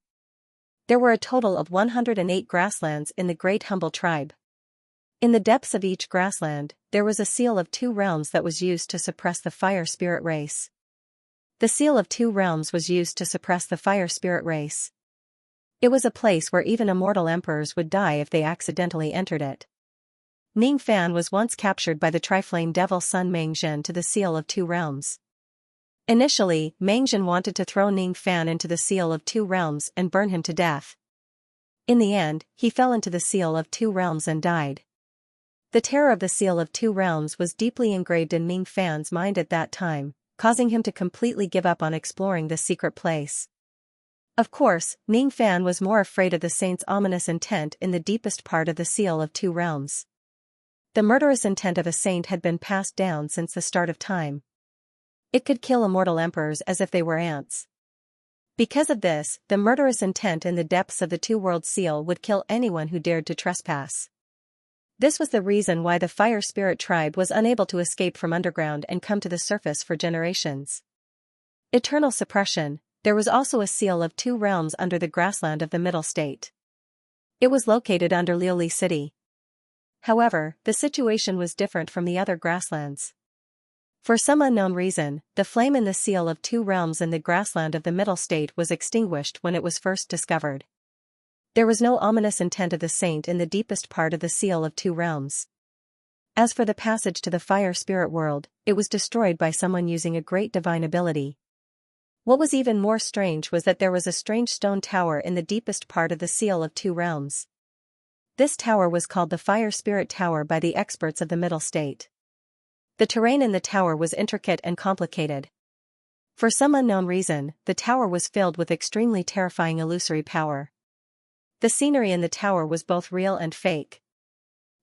There were a total of 108 grasslands in the Great Humble Tribe. In the depths of each grassland, there was a seal of 2 realms that was used to suppress the Fire Spirit race. The seal of 2 realms was used to suppress the Fire Spirit race. It was a place where even immortal emperors would die if they accidentally entered it. Ning Fan was once captured by the Triflame Devil Sun Mangjin to the Seal of 2 Realms. Initially, Mangjin wanted to throw Ning Fan into the Seal of 2 Realms and burn him to death. In the end, he fell into the Seal of 2 Realms and died. The terror of the Seal of 2 Realms was deeply engraved in Ning Fan's mind at that time, causing him to completely give up on exploring this secret place. Of course, Ning Fan was more afraid of the saint's ominous intent in the deepest part of the Seal of 2 Realms. The murderous intent of a saint had been passed down since the start of time. It could kill immortal emperors as if they were ants. Because of this, the murderous intent in the depths of the 2-world seal would kill anyone who dared to trespass. This was the reason why the Fire Spirit tribe was unable to escape from underground and come to the surface for generations. Eternal suppression. There was also a seal of 2 realms under the grassland of the Middle State. It was located under Liuli City. However, the situation was different from the other grasslands. For some unknown reason, the flame in the seal of 2 realms in the grassland of the Middle State was extinguished when it was first discovered. There was no ominous intent of the saint in the deepest part of the seal of 2 realms. As for the passage to the Fire Spirit world, it was destroyed by someone using a great divine ability. What was even more strange was that there was a strange stone tower in the deepest part of the Seal of 2 Realms. This tower was called the Fire Spirit Tower by the experts of the Middle State. The terrain in the tower was intricate and complicated. For some unknown reason, the tower was filled with extremely terrifying illusory power. The scenery in the tower was both real and fake.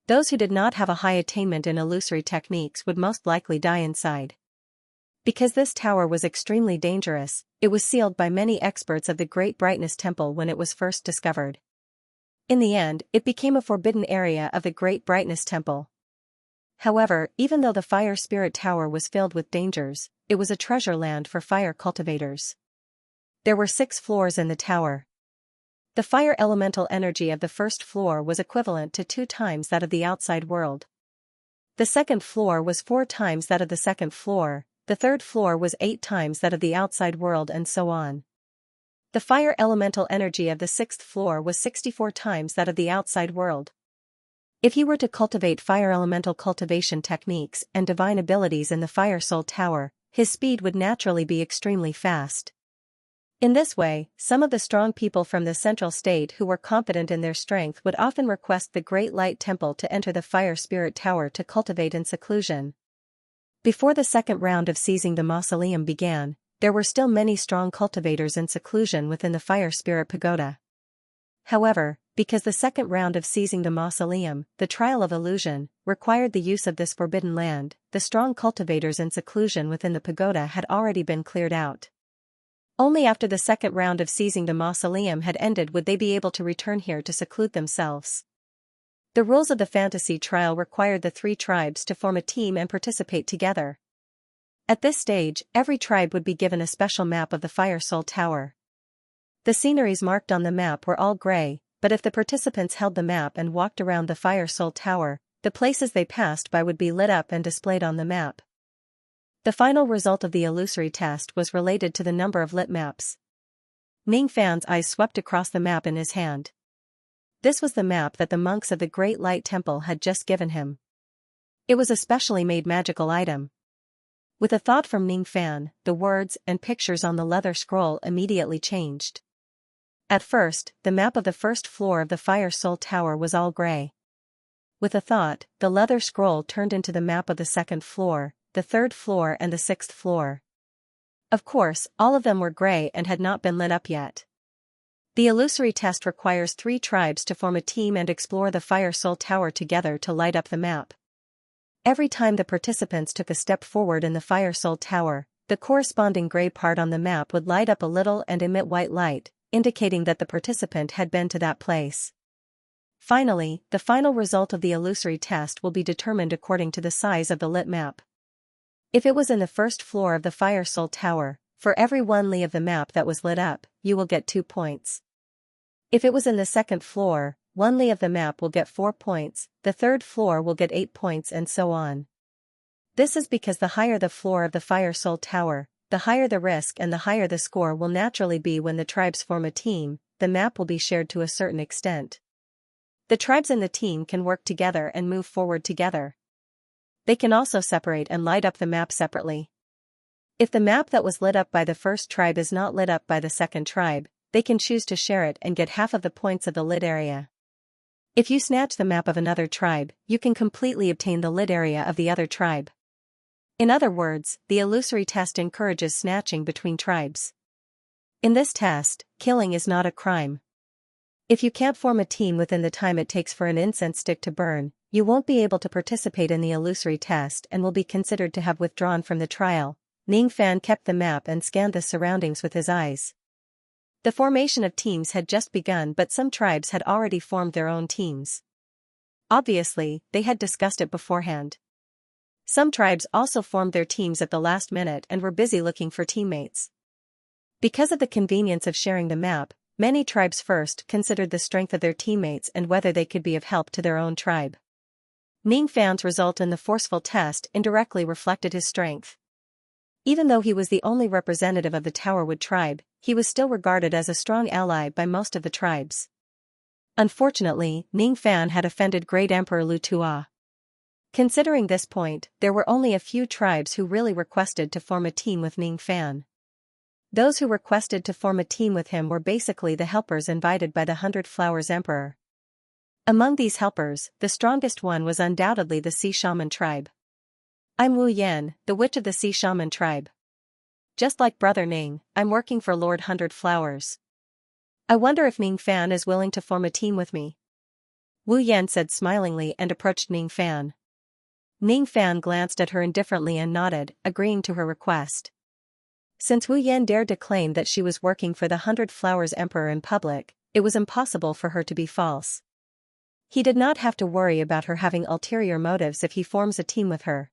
Those who did not have a high attainment in illusory techniques would most likely die inside. Because this tower was extremely dangerous, it was sealed by many experts of the Great Brightness Temple when it was first discovered. In the end, it became a forbidden area of the Great Brightness Temple. However, even though the Fire Spirit Tower was filled with dangers, it was a treasure land for fire cultivators. There were 6 floors in the tower. The fire elemental energy of the first floor was equivalent to 2 times that of the outside world. The second floor was 4 times that of the second floor. The third floor was 8 times that of the outside world and so on. The fire elemental energy of the 6th floor was 64 times that of the outside world. If he were to cultivate fire elemental cultivation techniques and divine abilities in the Fire Soul Tower, his speed would naturally be extremely fast. In this way, some of the strong people from the central state who were confident in their strength would often request the Great Light Temple to enter the Fire Spirit Tower to cultivate in seclusion. Before the second round of seizing the mausoleum began, there were still many strong cultivators in seclusion within the Fire Spirit Pagoda. However, because the second round of seizing the mausoleum, the trial of illusion, required the use of this forbidden land, the strong cultivators in seclusion within the pagoda had already been cleared out. Only after the second round of seizing the mausoleum had ended would they be able to return here to seclude themselves. The rules of the fantasy trial required the 3 tribes to form a team and participate together. At this stage, every tribe would be given a special map of the Fire Soul Tower. The sceneries marked on the map were all gray, but if the participants held the map and walked around the Fire Soul Tower, the places they passed by would be lit up and displayed on the map. The final result of the illusory test was related to the number of lit maps. Ning Fan's eyes swept across the map in his hand. This was the map that the monks of the Great Light Temple had just given him. It was a specially made magical item. With a thought from Ning Fan, the words and pictures on the leather scroll immediately changed. At first, the map of the first floor of the Fire Soul Tower was all gray. With a thought, the leather scroll turned into the map of the second floor, the third floor and the sixth floor. Of course, all of them were gray and had not been lit up yet. The illusory test requires 3 tribes to form a team and explore the Fire Soul Tower together to light up the map. Every time the participants took a step forward in the Fire Soul Tower, the corresponding gray part on the map would light up a little and emit white light, indicating that the participant had been to that place. Finally, the final result of the illusory test will be determined according to the size of the lit map. If it was in the first floor of the Fire Soul Tower, for every 1 li of the map that was lit up, you will get 2 points. If it was in the second floor, 1 li of the map will get 4 points, the third floor will get 8 points and so on. This is because the higher the floor of the Fire Soul Tower, the higher the risk and the higher the score will naturally be when the tribes form a team. The map will be shared to a certain extent. The tribes in the team can work together and move forward together. They can also separate and light up the map separately. If the map that was lit up by the first tribe is not lit up by the second tribe, they can choose to share it and get half of the points of the lit area. If you snatch the map of another tribe, you can completely obtain the lit area of the other tribe. In other words, the illusory test encourages snatching between tribes. In this test, killing is not a crime. If you can't form a team within the time it takes for an incense stick to burn, you won't be able to participate in the illusory test and will be considered to have withdrawn from the trial. Ning Fan kept the map and scanned the surroundings with his eyes. The formation of teams had just begun, but some tribes had already formed their own teams. Obviously, they had discussed it beforehand. Some tribes also formed their teams at the last minute and were busy looking for teammates. Because of the convenience of sharing the map, many tribes first considered the strength of their teammates and whether they could be of help to their own tribe. Ning Fan's result in the forceful test indirectly reflected his strength. Even though he was the only representative of the Towerwood tribe, he was still regarded as a strong ally by most of the tribes. Unfortunately, Ning Fan had offended Great Emperor Lu Tua. Considering this point, there were only a few tribes who really requested to form a team with Ning Fan. Those who requested to form a team with him were basically the helpers invited by the 100 Flowers Emperor. Among these helpers, the strongest one was undoubtedly the Sea Shaman tribe. I'm Wu Yan, the witch of the Sea Shaman tribe. Just like Brother Ning, I'm working for Lord 100 Flowers. I wonder if Ning Fan is willing to form a team with me. Wu Yan said smilingly and approached Ning Fan. Ning Fan glanced at her indifferently and nodded, agreeing to her request. Since Wu Yan dared to claim that she was working for the 100 Flowers Emperor in public, it was impossible for her to be false. He did not have to worry about her having ulterior motives if he forms a team with her.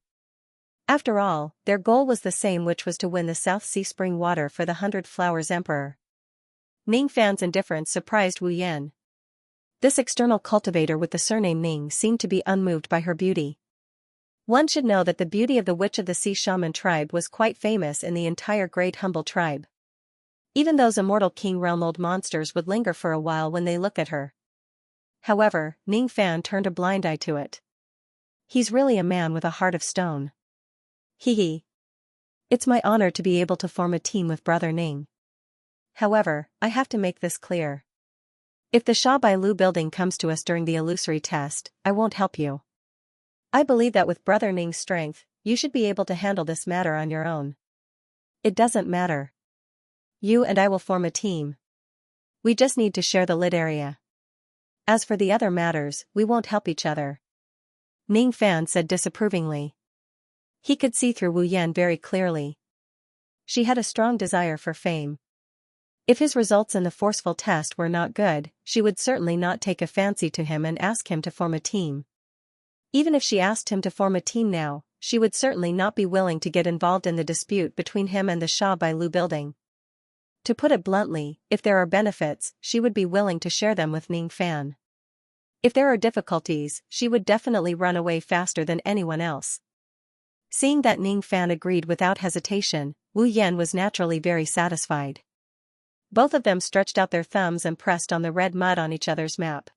After all, their goal was the same, which was to win the South Sea Spring water for the 100 Flowers Emperor. Ning Fan's indifference surprised Wu Yan. This external cultivator with the surname Ning seemed to be unmoved by her beauty. One should know that the beauty of the witch of the Sea Shaman tribe was quite famous in the entire Great Humble tribe. Even those immortal king realm old monsters would linger for a while when they look at her. However, Ning Fan turned a blind eye to it. He's really a man with a heart of stone. Hee. It's my honor to be able to form a team with Brother Ning. However, I have to make this clear. If the Sha Bai Lu building comes to us during the illusory test, I won't help you. I believe that with Brother Ning's strength, you should be able to handle this matter on your own. It doesn't matter. You and I will form a team. We just need to share the lid area. As for the other matters, we won't help each other. Ning Fan said disapprovingly. He could see through Wu Yan very clearly. She had a strong desire for fame. If his results in the forceful test were not good, she would certainly not take a fancy to him and ask him to form a team. Even if she asked him to form a team now, she would certainly not be willing to get involved in the dispute between him and the Sha Bai Lu building. To put it bluntly, if there are benefits, she would be willing to share them with Ning Fan. If there are difficulties, she would definitely run away faster than anyone else. Seeing that Ning Fan agreed without hesitation, Wu Yan was naturally very satisfied. Both of them stretched out their thumbs and pressed on the red mud on each other's map.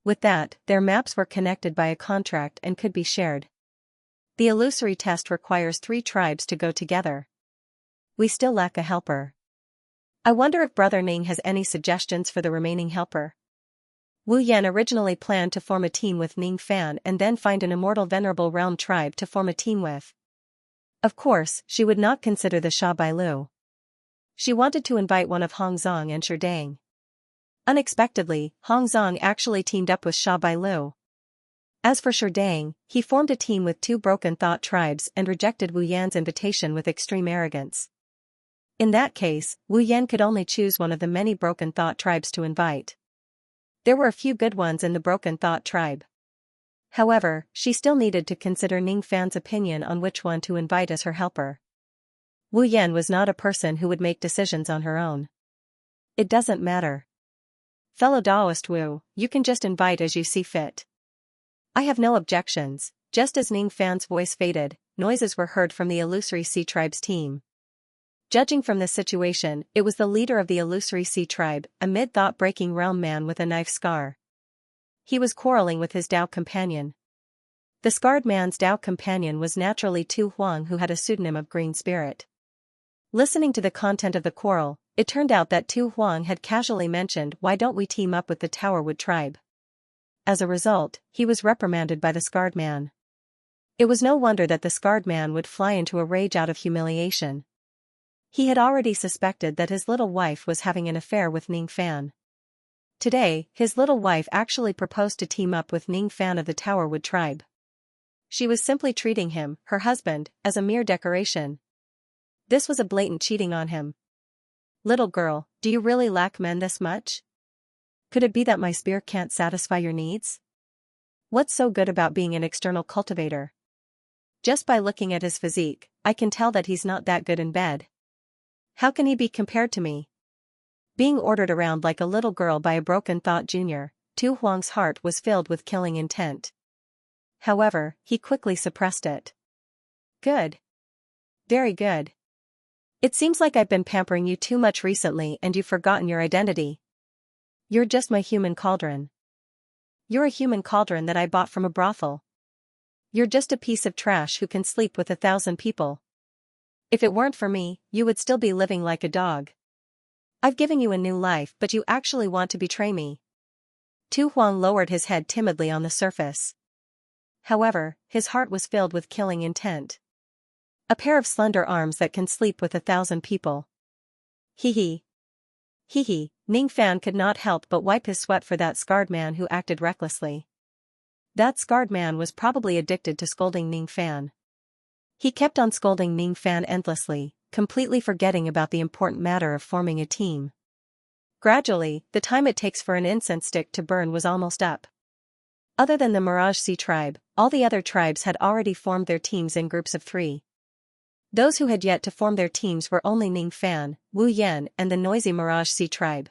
With that, their maps were connected by a contract and could be shared. The illusory test requires 3 tribes to go together. We still lack a helper. I wonder if Brother Ning has any suggestions for the remaining helper. Wu Yan originally planned to form a team with Ning Fan and then find an immortal Venerable Realm tribe to form a team with. Of course, she would not consider the Sha Bai Lu. She wanted to invite one of Hong Zong and Sherdang. Unexpectedly, Hong Zong actually teamed up with Sha Bai Lu. As for Sherdang, he formed a team with 2 Broken Thought tribes and rejected Wu Yan's invitation with extreme arrogance. In that case, Wu Yan could only choose one of the many Broken Thought tribes to invite. There were a few good ones in the Broken Thought tribe. However, she still needed to consider Ning Fan's opinion on which one to invite as her helper. Wu Yan was not a person who would make decisions on her own. It doesn't matter. Fellow Taoist Wu, you can just invite as you see fit. I have no objections. Just as Ning Fan's voice faded, noises were heard from the Illusory Sea Tribe's team. Judging from this situation, it was the leader of the Illusory Sea Tribe, a mid-thought-breaking realm man with a knife scar. He was quarreling with his Dao companion. The scarred man's Dao companion was naturally Tu Huang, who had a pseudonym of Green Spirit. Listening to the content of the quarrel, it turned out that Tu Huang had casually mentioned, "Why don't we team up with the Towerwood tribe?" As a result, he was reprimanded by the scarred man. It was no wonder that the scarred man would fly into a rage out of humiliation. He had already suspected that his little wife was having an affair with Ning Fan. Today, his little wife actually proposed to team up with Ning Fan of the Towerwood tribe. She was simply treating him, her husband, as a mere decoration. This was a blatant cheating on him. Little girl, do you really lack men this much? Could it be that my spear can't satisfy your needs? What's so good about being an external cultivator? Just by looking at his physique, I can tell that he's not that good in bed. How can he be compared to me? Being ordered around like a little girl by a Broken Thought Junior, Tu Huang's heart was filled with killing intent. However, he quickly suppressed it. Good. Very good. It seems like I've been pampering you too much recently and you've forgotten your identity. You're just my human cauldron. You're a human cauldron that I bought from a brothel. You're just a piece of trash who can sleep with 1,000 people. If it weren't for me, you would still be living like a dog. I've given you a new life, but you actually want to betray me. Tu Huang lowered his head timidly on the surface. However, his heart was filled with killing intent. A pair of slender arms that can sleep with 1,000 people. Hee hee. Hee hee, Ning Fan could not help but wipe his sweat for that scarred man who acted recklessly. That scarred man was probably addicted to scolding Ning Fan. He kept on scolding Ning Fan endlessly, completely forgetting about the important matter of forming a team. Gradually, the time it takes for an incense stick to burn was almost up. Other than the Mirage Sea tribe, all the other tribes had already formed their teams in groups of 3. Those who had yet to form their teams were only Ning Fan, Wu Yan, and the noisy Mirage Sea tribe.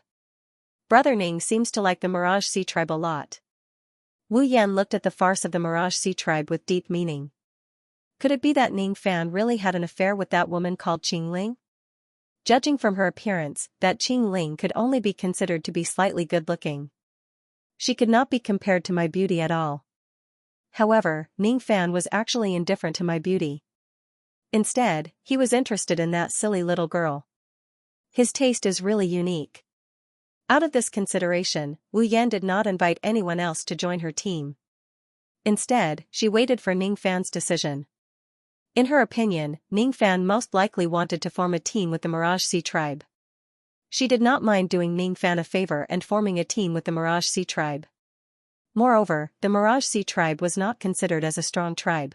Brother Ning seems to like the Mirage Sea tribe a lot. Wu Yan looked at the farce of the Mirage Sea tribe with deep meaning. Could it be that Ning Fan really had an affair with that woman called Qing Ling? Judging from her appearance, that Qing Ling could only be considered to be slightly good-looking. She could not be compared to my beauty at all. However, Ning Fan was actually indifferent to my beauty. Instead, he was interested in that silly little girl. His taste is really unique. Out of this consideration, Wu Yan did not invite anyone else to join her team. Instead, she waited for Ning Fan's decision. In her opinion, Ning Fan most likely wanted to form a team with the Mirage Sea tribe. She did not mind doing Ning Fan a favor and forming a team with the Mirage Sea tribe. Moreover, the Mirage Sea tribe was not considered as a strong tribe.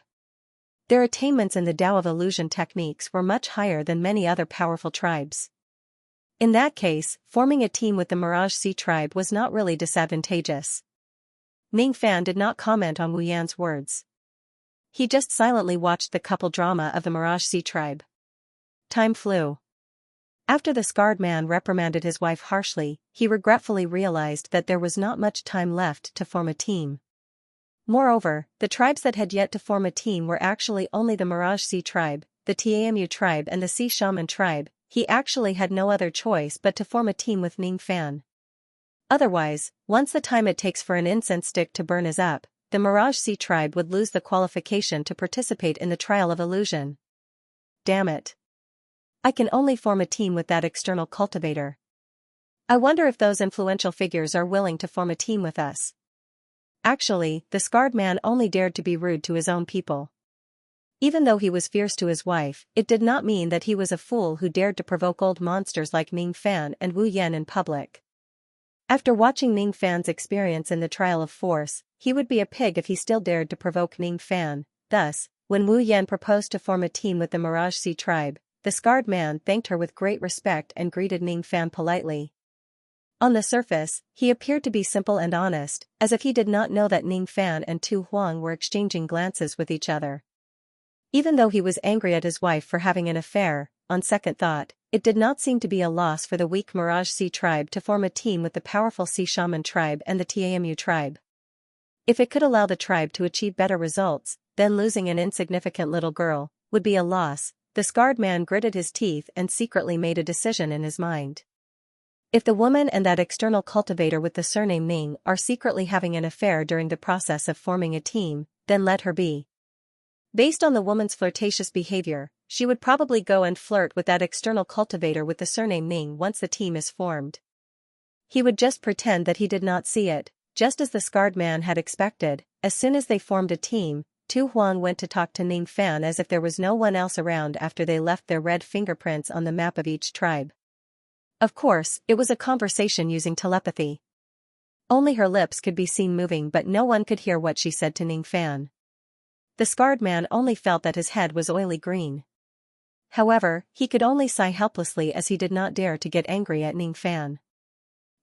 Their attainments in the Tao of illusion techniques were much higher than many other powerful tribes. In that case, forming a team with the Mirage Sea tribe was not really disadvantageous. Ning Fan did not comment on Wu Yan's words. He just silently watched the couple drama of the Mirage Sea tribe. Time flew. After the scarred man reprimanded his wife harshly, he regretfully realized that there was not much time left to form a team. Moreover, the tribes that had yet to form a team were actually only the Mirage Sea tribe, the Tiamu tribe and the Sea Shaman tribe. He actually had no other choice but to form a team with Ning Fan. Otherwise, once the time it takes for an incense stick to burn is up, the Mirage Sea tribe would lose the qualification to participate in the trial of illusion. Damn it. I can only form a team with that external cultivator. I wonder if those influential figures are willing to form a team with us. Actually, the scarred man only dared to be rude to his own people. Even though he was fierce to his wife, it did not mean that he was a fool who dared to provoke old monsters like Ning Fan and Wu Yan in public. After watching Ning Fan's experience in the trial of force, he would be a pig if he still dared to provoke Ning Fan. Thus, when Wu Yan proposed to form a team with the Mirage Sea tribe, the scarred man thanked her with great respect and greeted Ning Fan politely. On the surface, he appeared to be simple and honest, as if he did not know that Ning Fan and Tu Huang were exchanging glances with each other. Even though he was angry at his wife for having an affair, on second thought, it did not seem to be a loss for the weak Mirage Sea tribe to form a team with the powerful Sea Shaman tribe and the Tiamu tribe. If it could allow the tribe to achieve better results, then losing an insignificant little girl would be a loss. The scarred man gritted his teeth and secretly made a decision in his mind. If the woman and that external cultivator with the surname Ning are secretly having an affair during the process of forming a team, then let her be. Based on the woman's flirtatious behavior, she would probably go and flirt with that external cultivator with the surname Ning once the team is formed. He would just pretend that he did not see it, just as the scarred man had expected. As soon as they formed a team, Tu Huang went to talk to Ning Fan as if there was no one else around after they left their red fingerprints on the map of each tribe. Of course, it was a conversation using telepathy. Only her lips could be seen moving, but no one could hear what she said to Ning Fan. The scarred man only felt that his head was oily green. However, he could only sigh helplessly as he did not dare to get angry at Ning Fan.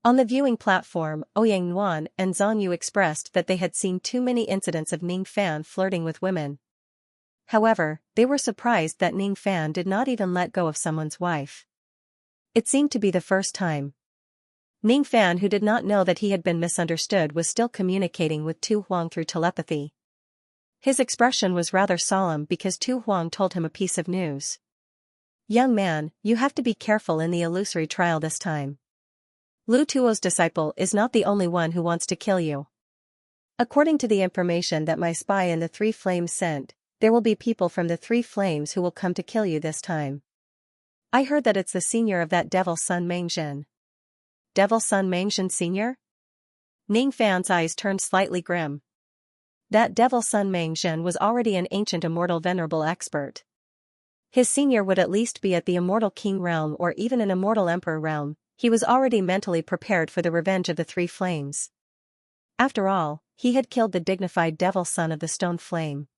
On the viewing platform, Ouyang Nuan and Zhang Yu expressed that they had seen too many incidents of Ning Fan flirting with women. However, they were surprised that Ning Fan did not even let go of someone's wife. It seemed to be the first time. Ning Fan, who did not know that he had been misunderstood, was still communicating with Tu Huang through telepathy. His expression was rather solemn because Tu Huang told him a piece of news. Young man, you have to be careful in the illusory trial this time. Lu Tuo's disciple is not the only one who wants to kill you. According to the information that my spy in the Three Flames sent, there will be people from the Three Flames who will come to kill you this time. I heard that it's the senior of that Devil's Son Mengzhen. Devil's Son Mengzhen Senior? Ning Fan's eyes turned slightly grim. That Devil's Son Mengzhen was already an ancient immortal venerable expert. His senior would at least be at the immortal king realm or even an immortal emperor realm. He was already mentally prepared for the revenge of the Three Flames. After all, he had killed the dignified Devil Son of the Stone Flame.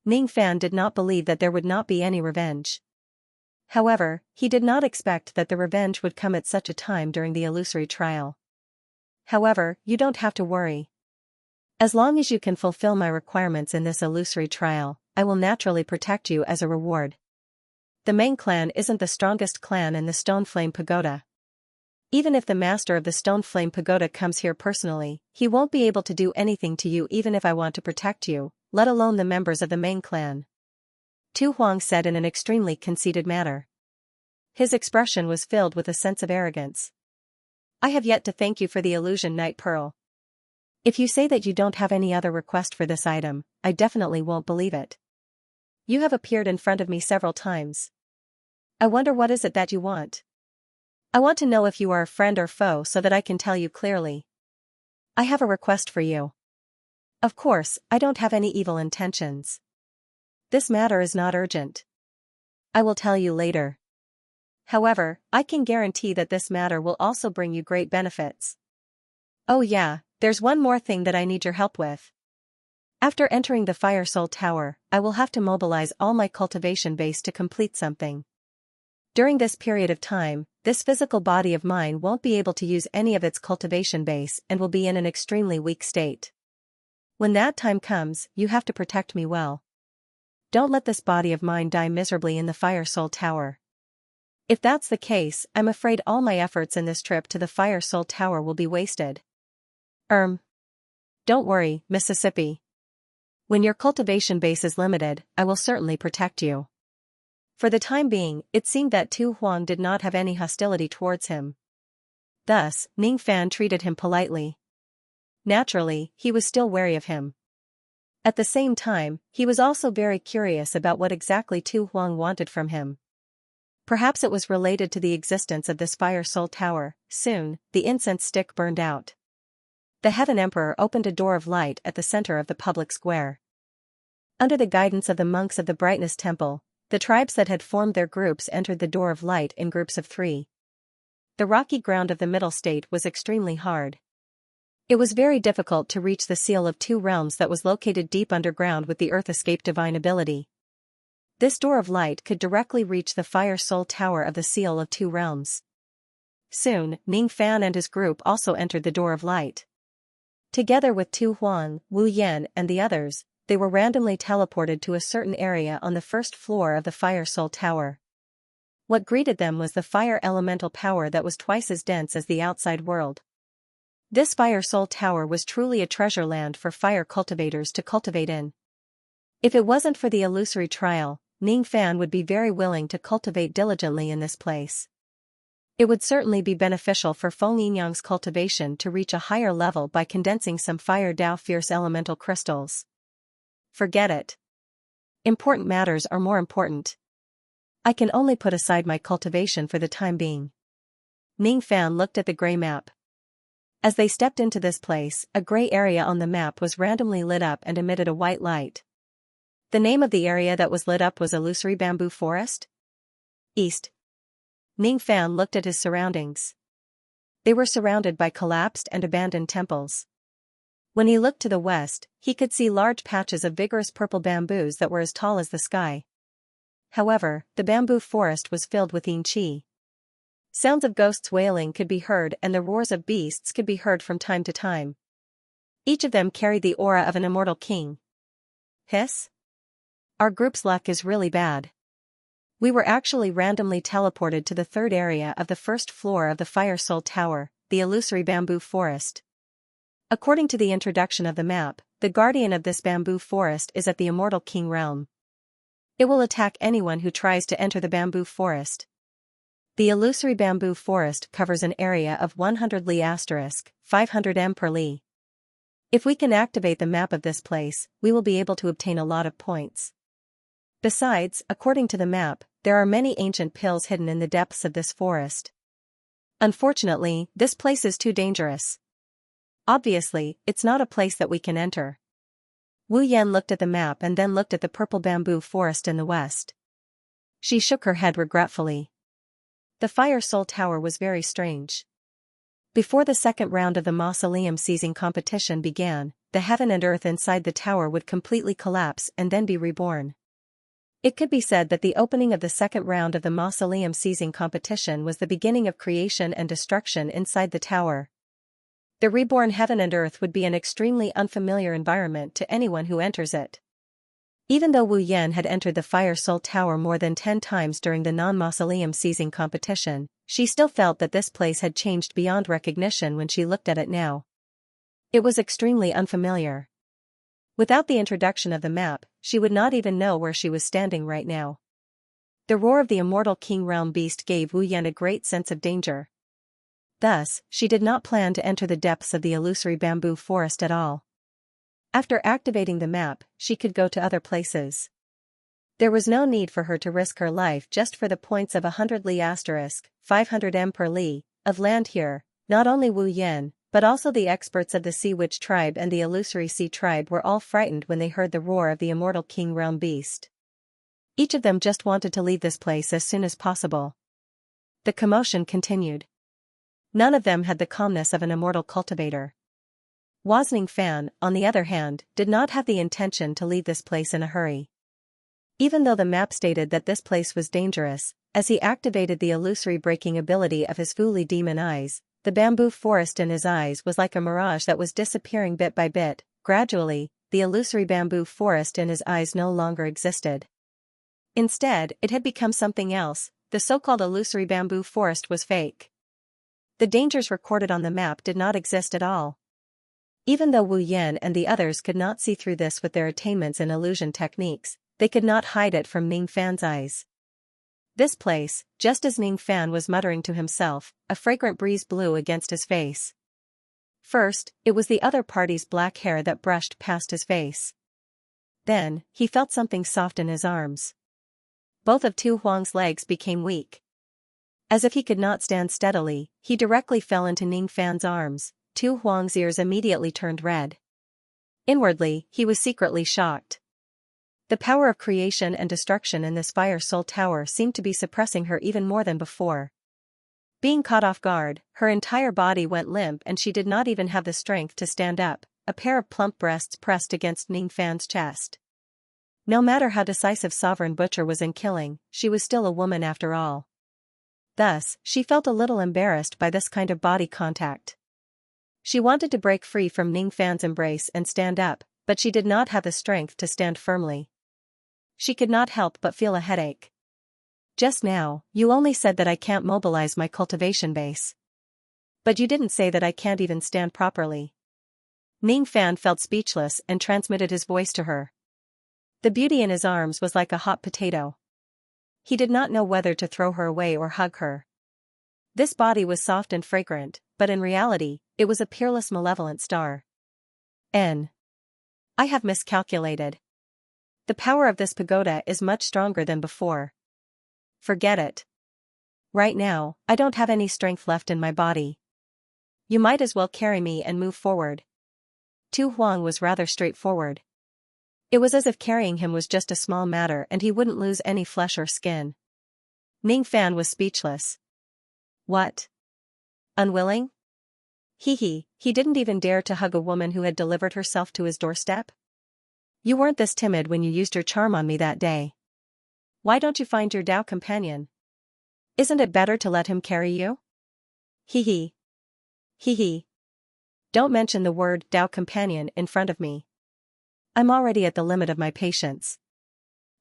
Ning Fan did not believe that there would not be any revenge. However, he did not expect that the revenge would come at such a time during the illusory trial. However, you don't have to worry. As long as you can fulfill my requirements in this illusory trial, I will naturally protect you as a reward. The Meng clan isn't the strongest clan in the Stone Flame Pagoda. Even if the master of the Stone Flame Pagoda comes here personally, he won't be able to do anything to you even if I want to protect you, let alone the members of the Meng clan. Tu Huang said in an extremely conceited manner. His expression was filled with a sense of arrogance. I have yet to thank you for the illusion Night Pearl. If you say that you don't have any other request for this item, I definitely won't believe it. You have appeared in front of me several times. I wonder what is it that you want? I want to know if you are a friend or foe so that I can tell you clearly. I have a request for you. Of course, I don't have any evil intentions. This matter is not urgent. I will tell you later. However, I can guarantee that this matter will also bring you great benefits. Oh yeah, there's one more thing that I need your help with. After entering the Fire Soul Tower, I will have to mobilize all my cultivation base to complete something. During this period of time, this physical body of mine won't be able to use any of its cultivation base and will be in an extremely weak state. When that time comes, you have to protect me well. Don't let this body of mine die miserably in the Fire Soul Tower. If that's the case, I'm afraid all my efforts in this trip to the Fire Soul Tower will be wasted. Don't worry, Mississippi. When your cultivation base is limited, I will certainly protect you. For the time being, it seemed that Tu Huang did not have any hostility towards him. Thus, Ning Fan treated him politely. Naturally, he was still wary of him. At the same time, he was also very curious about what exactly Tu Huang wanted from him. Perhaps it was related to the existence of this Fire Soul Tower. Soon, the incense stick burned out. The Heaven Emperor opened a door of light at the center of the public square. Under the guidance of the monks of the Brightness Temple, the tribes that had formed their groups entered the door of light in groups of 3. The rocky ground of the middle state was extremely hard. It was very difficult to reach the seal of 2 realms that was located deep underground with the Earth Escape divine ability. This door of light could directly reach the Fire Soul Tower of the Seal of 2 Realms. Soon, Ning Fan and his group also entered the door of light. Together with Tu Huang, Wu Yan and the others, they were randomly teleported to a certain area on the first floor of the Fire Soul Tower. What greeted them was the fire elemental power that was twice as dense as the outside world. This Fire Soul Tower was truly a treasure land for fire cultivators to cultivate in. If it wasn't for the illusory trial, Ning Fan would be very willing to cultivate diligently in this place. It would certainly be beneficial for Feng Yinyang's cultivation to reach a higher level by condensing some Fire Dao Fierce Elemental crystals. Forget it. Important matters are more important. I can only put aside my cultivation for the time being. Ning Fan looked at the gray map. As they stepped into this place, a gray area on the map was randomly lit up and emitted a white light. The name of the area that was lit up was Illusory Bamboo Forest? East. Ning Fan looked at his surroundings. They were surrounded by collapsed and abandoned temples. When he looked to the west, he could see large patches of vigorous purple bamboos that were as tall as the sky. However, the bamboo forest was filled with yin qi. Sounds of ghosts wailing could be heard and the roars of beasts could be heard from time to time. Each of them carried the aura of an immortal king. Hiss? Our group's luck is really bad. We were actually randomly teleported to the 3rd area of the first floor of the Fire Soul Tower, the Illusory Bamboo Forest. According to the introduction of the map, the guardian of this bamboo forest is at the Immortal King realm. It will attack anyone who tries to enter the bamboo forest. The Illusory Bamboo Forest covers an area of 100 li *, 500 m per li. If we can activate the map of this place, we will be able to obtain a lot of points. Besides, according to the map, there are many ancient pills hidden in the depths of this forest. Unfortunately, this place is too dangerous. Obviously, it's not a place that we can enter. Wu Yan looked at the map and then looked at the purple bamboo forest in the west. She shook her head regretfully. The Fire Soul Tower was very strange. Before the second round of the mausoleum seizing competition began, the heaven and earth inside the tower would completely collapse and then be reborn. It could be said that the opening of the second round of the mausoleum seizing competition was the beginning of creation and destruction inside the tower. The reborn heaven and earth would be an extremely unfamiliar environment to anyone who enters it. Even though Wu Yan had entered the Fire Soul Tower more than 10 times during the non-mausoleum seizing competition, she still felt that this place had changed beyond recognition when she looked at it now. It was extremely unfamiliar. Without the introduction of the map, she would not even know where she was standing right now. The roar of the Immortal King Realm beast gave Wu Yan a great sense of danger. Thus, she did not plan to enter the depths of the illusory bamboo forest at all. After activating the map, she could go to other places. There was no need for her to risk her life just for the points of 100 li * 500 m per li, of land here. Not only Wu Yan, but also the experts of the Sea Witch tribe and the illusory sea tribe were all frightened when they heard the roar of the immortal king realm beast. Each of them just wanted to leave this place as soon as possible. The commotion continued. None of them had the calmness of an immortal cultivator. Ning Fan, on the other hand, did not have the intention to leave this place in a hurry. Even though the map stated that this place was dangerous, as he activated the illusory breaking ability of his Fuli demon eyes, the bamboo forest in his eyes was like a mirage that was disappearing bit by bit. Gradually, the illusory bamboo forest in his eyes no longer existed. Instead, it had become something else. The so-called illusory bamboo forest was fake. The dangers recorded on the map did not exist at all. Even though Wu Yan and the others could not see through this with their attainments in illusion techniques, they could not hide it from Ning Fan's eyes. This place, just as Ning Fan was muttering to himself, a fragrant breeze blew against his face. First, it was the other party's black hair that brushed past his face. Then, he felt something soft in his arms. Both of Tu Huang's legs became weak. As if he could not stand steadily, he directly fell into Ning Fan's arms. Tu Huang's ears immediately turned red. Inwardly, he was secretly shocked. The power of creation and destruction in this Fire Soul Tower seemed to be suppressing her even more than before. Being caught off guard, her entire body went limp and she did not even have the strength to stand up, a pair of plump breasts pressed against Ning Fan's chest. No matter how decisive Sovereign Butcher was in killing, she was still a woman after all. Thus, she felt a little embarrassed by this kind of body contact. She wanted to break free from Ning Fan's embrace and stand up, but she did not have the strength to stand firmly. She could not help but feel a headache. Just now, you only said that I can't mobilize my cultivation base. But you didn't say that I can't even stand properly. Ning Fan felt speechless and transmitted his voice to her. The beauty in his arms was like a hot potato. He did not know whether to throw her away or hug her. This body was soft and fragrant, but in reality, it was a peerless malevolent star. I have miscalculated. The power of this pagoda is much stronger than before. Forget it. Right now, I don't have any strength left in my body. You might as well carry me and move forward. Tu Huang was rather straightforward. It was as if carrying him was just a small matter and he wouldn't lose any flesh or skin. Ning Fan was speechless. What? Unwilling? He didn't even dare to hug a woman who had delivered herself to his doorstep? You weren't this timid when you used your charm on me that day. Why don't you find your Dao companion? Isn't it better to let him carry you? He. Don't mention the word Dao companion in front of me. I'm already at the limit of my patience.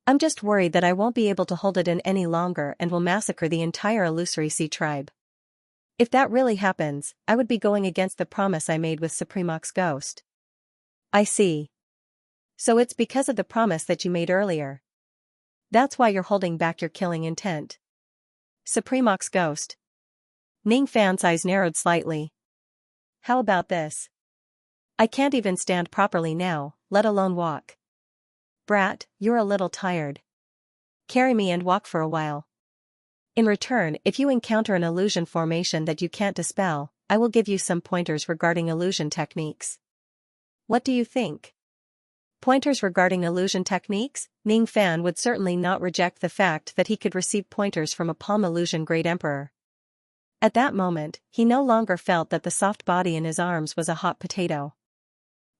I'm just worried that I won't be able to hold it in any longer and will massacre the entire illusory sea tribe. If that really happens, I would be going against the promise I made with Supremox's ghost. I see. So it's because of the promise that you made earlier. That's why you're holding back your killing intent. Supremox's ghost. Ning Fan's eyes narrowed slightly. How about this? I can't even stand properly now, let alone walk. Brat, you're a little tired. Carry me and walk for a while. In return, if you encounter an illusion formation that you can't dispel, I will give you some pointers regarding illusion techniques. What do you think? Pointers regarding illusion techniques? Ning Fan would certainly not reject the fact that he could receive pointers from a Palm Illusion Great Emperor. At that moment, he no longer felt that the soft body in his arms was a hot potato.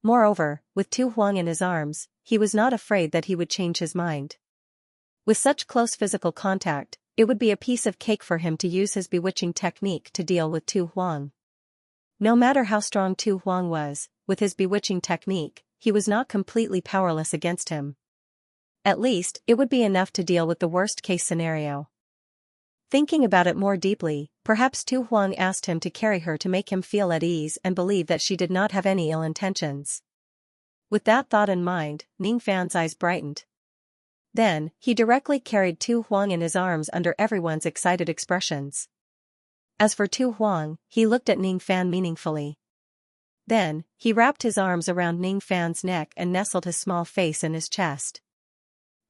Moreover, with Tu Huang in his arms, he was not afraid that he would change his mind. With such close physical contact, it would be a piece of cake for him to use his bewitching technique to deal with Tu Huang. No matter how strong Tu Huang was, with his bewitching technique, he was not completely powerless against him. At least, it would be enough to deal with the worst-case scenario. Thinking about it more deeply, perhaps Tu Huang asked him to carry her to make him feel at ease and believe that she did not have any ill intentions. With that thought in mind, Ning Fan's eyes brightened. Then, he directly carried Tu Huang in his arms under everyone's excited expressions. As for Tu Huang, he looked at Ning Fan meaningfully. Then, he wrapped his arms around Ning Fan's neck and nestled his small face in his chest.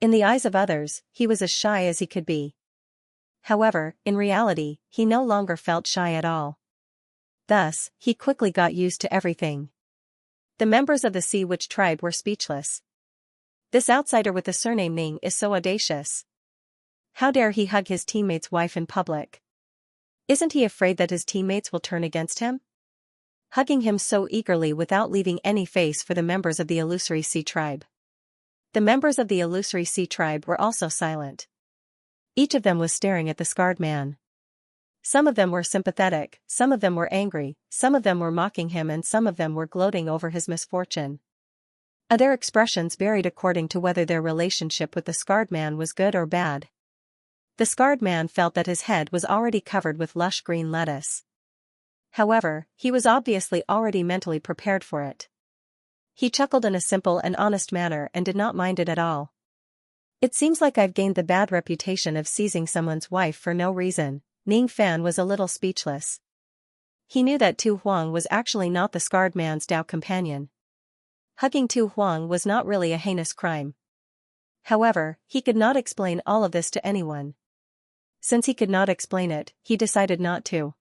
In the eyes of others, he was as shy as he could be. However, in reality, he no longer felt shy at all. Thus, he quickly got used to everything. The members of the Sea Witch tribe were speechless. This outsider with the surname Ning is so audacious. How dare he hug his teammate's wife in public? Isn't he afraid that his teammates will turn against him? Hugging him so eagerly without leaving any face for the members of the Illusory Sea tribe. The members of the Illusory Sea tribe were also silent. Each of them was staring at the scarred man. Some of them were sympathetic, some of them were angry, some of them were mocking him, and some of them were gloating over his misfortune. Their expressions varied according to whether their relationship with the scarred man was good or bad. The scarred man felt that his head was already covered with lush green lettuce. However, he was obviously already mentally prepared for it. He chuckled in a simple and honest manner and did not mind it at all. It seems like I've gained the bad reputation of seizing someone's wife for no reason. Ning Fan was a little speechless. He knew that Tu Huang was actually not the scarred man's Dao companion. Hugging Tu Huang was not really a heinous crime. However, he could not explain all of this to anyone. Since he could not explain it, he decided not to.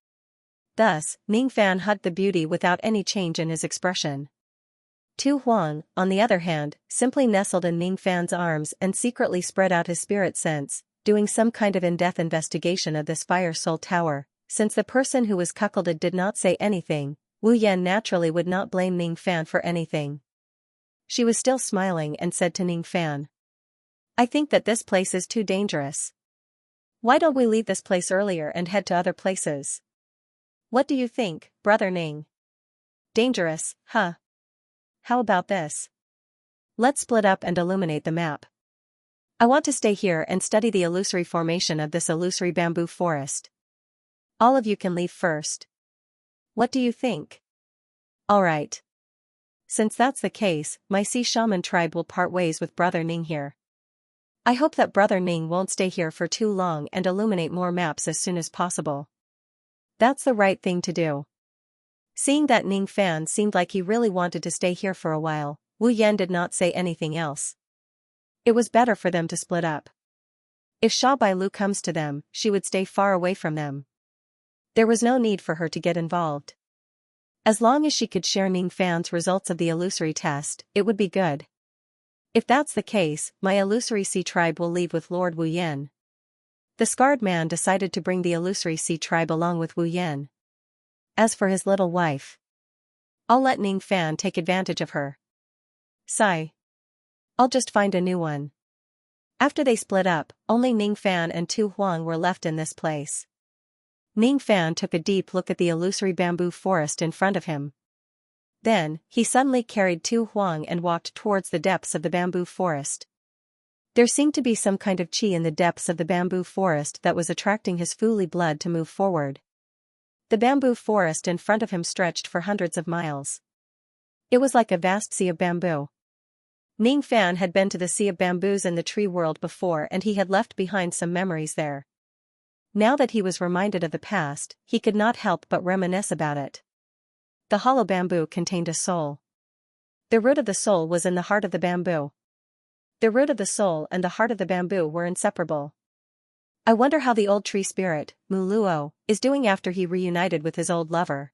Thus, Ning Fan hugged the beauty without any change in his expression. Tu Huang, on the other hand, simply nestled in Ning Fan's arms and secretly spread out his spirit sense, doing some kind of in-depth investigation of this Fire Soul Tower. Since the person who was cuckolded did not say anything, Wu Yan naturally would not blame Ning Fan for anything. She was still smiling and said to Ning Fan, "I think that this place is too dangerous. Why don't we leave this place earlier and head to other places? What do you think, Brother Ning?" "Dangerous, huh? How about this? Let's split up and illuminate the map. I want to stay here and study the illusory formation of this illusory bamboo forest. All of you can leave first. What do you think?" "Alright. Since that's the case, my Sea Shaman tribe will part ways with Brother Ning here. I hope that Brother Ning won't stay here for too long and illuminate more maps as soon as possible. That's the right thing to do." Seeing that Ning Fan seemed like he really wanted to stay here for a while, Wu Yan did not say anything else. It was better for them to split up. If Sha Bailu comes to them, she would stay far away from them. There was no need for her to get involved. As long as she could share Ning Fan's results of the illusory test, it would be good. If that's the case, my Illusory Sea tribe will leave with Lord Wu Yan. The scarred man decided to bring the Illusory Sea tribe along with Wu Yan. As for his little wife, I'll let Ning Fan take advantage of her. Sigh. I'll just find a new one. After they split up, only Ning Fan and Tu Huang were left in this place. Ning Fan took a deep look at the illusory bamboo forest in front of him. Then, he suddenly carried Tu Huang and walked towards the depths of the bamboo forest. There seemed to be some kind of qi in the depths of the bamboo forest that was attracting his Fuli blood to move forward. The bamboo forest in front of him stretched for hundreds of miles. It was like a vast sea of bamboo. Ning Fan had been to the Sea of Bamboos in the tree world before, and he had left behind some memories there. Now that he was reminded of the past, he could not help but reminisce about it. The hollow bamboo contained a soul. The root of the soul was in the heart of the bamboo. The root of the soul and the heart of the bamboo were inseparable. I wonder how the old tree spirit, Mu Luo, is doing after he reunited with his old lover.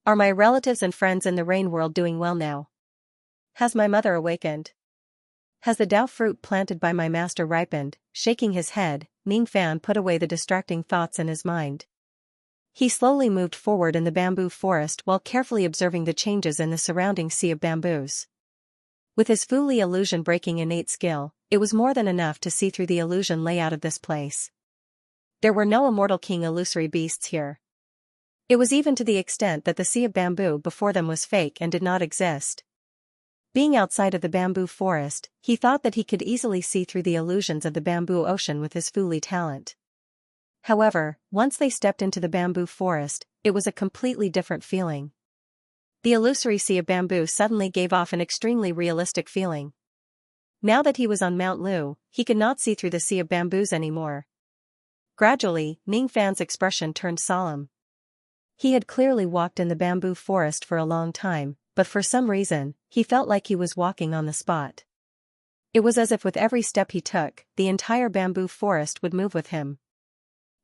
Are my relatives and friends in the rain world doing well now? Has my mother awakened? Has the Dao fruit planted by my master ripened? Shaking his head, Ning Fan put away the distracting thoughts in his mind. He slowly moved forward in the bamboo forest while carefully observing the changes in the surrounding sea of bamboos. With his Fuli illusion-breaking innate skill, it was more than enough to see through the illusion layout of this place. There were no immortal king illusory beasts here. It was even to the extent that the sea of bamboo before them was fake and did not exist. Being outside of the bamboo forest, he thought that he could easily see through the illusions of the bamboo ocean with his Fuli talent. However, once they stepped into the bamboo forest, it was a completely different feeling. The illusory sea of bamboo suddenly gave off an extremely realistic feeling. Now that he was on Mount Lu, he could not see through the sea of bamboos anymore. Gradually, Ning Fan's expression turned solemn. He had clearly walked in the bamboo forest for a long time, but for some reason, he felt like he was walking on the spot. It was as if with every step he took, the entire bamboo forest would move with him.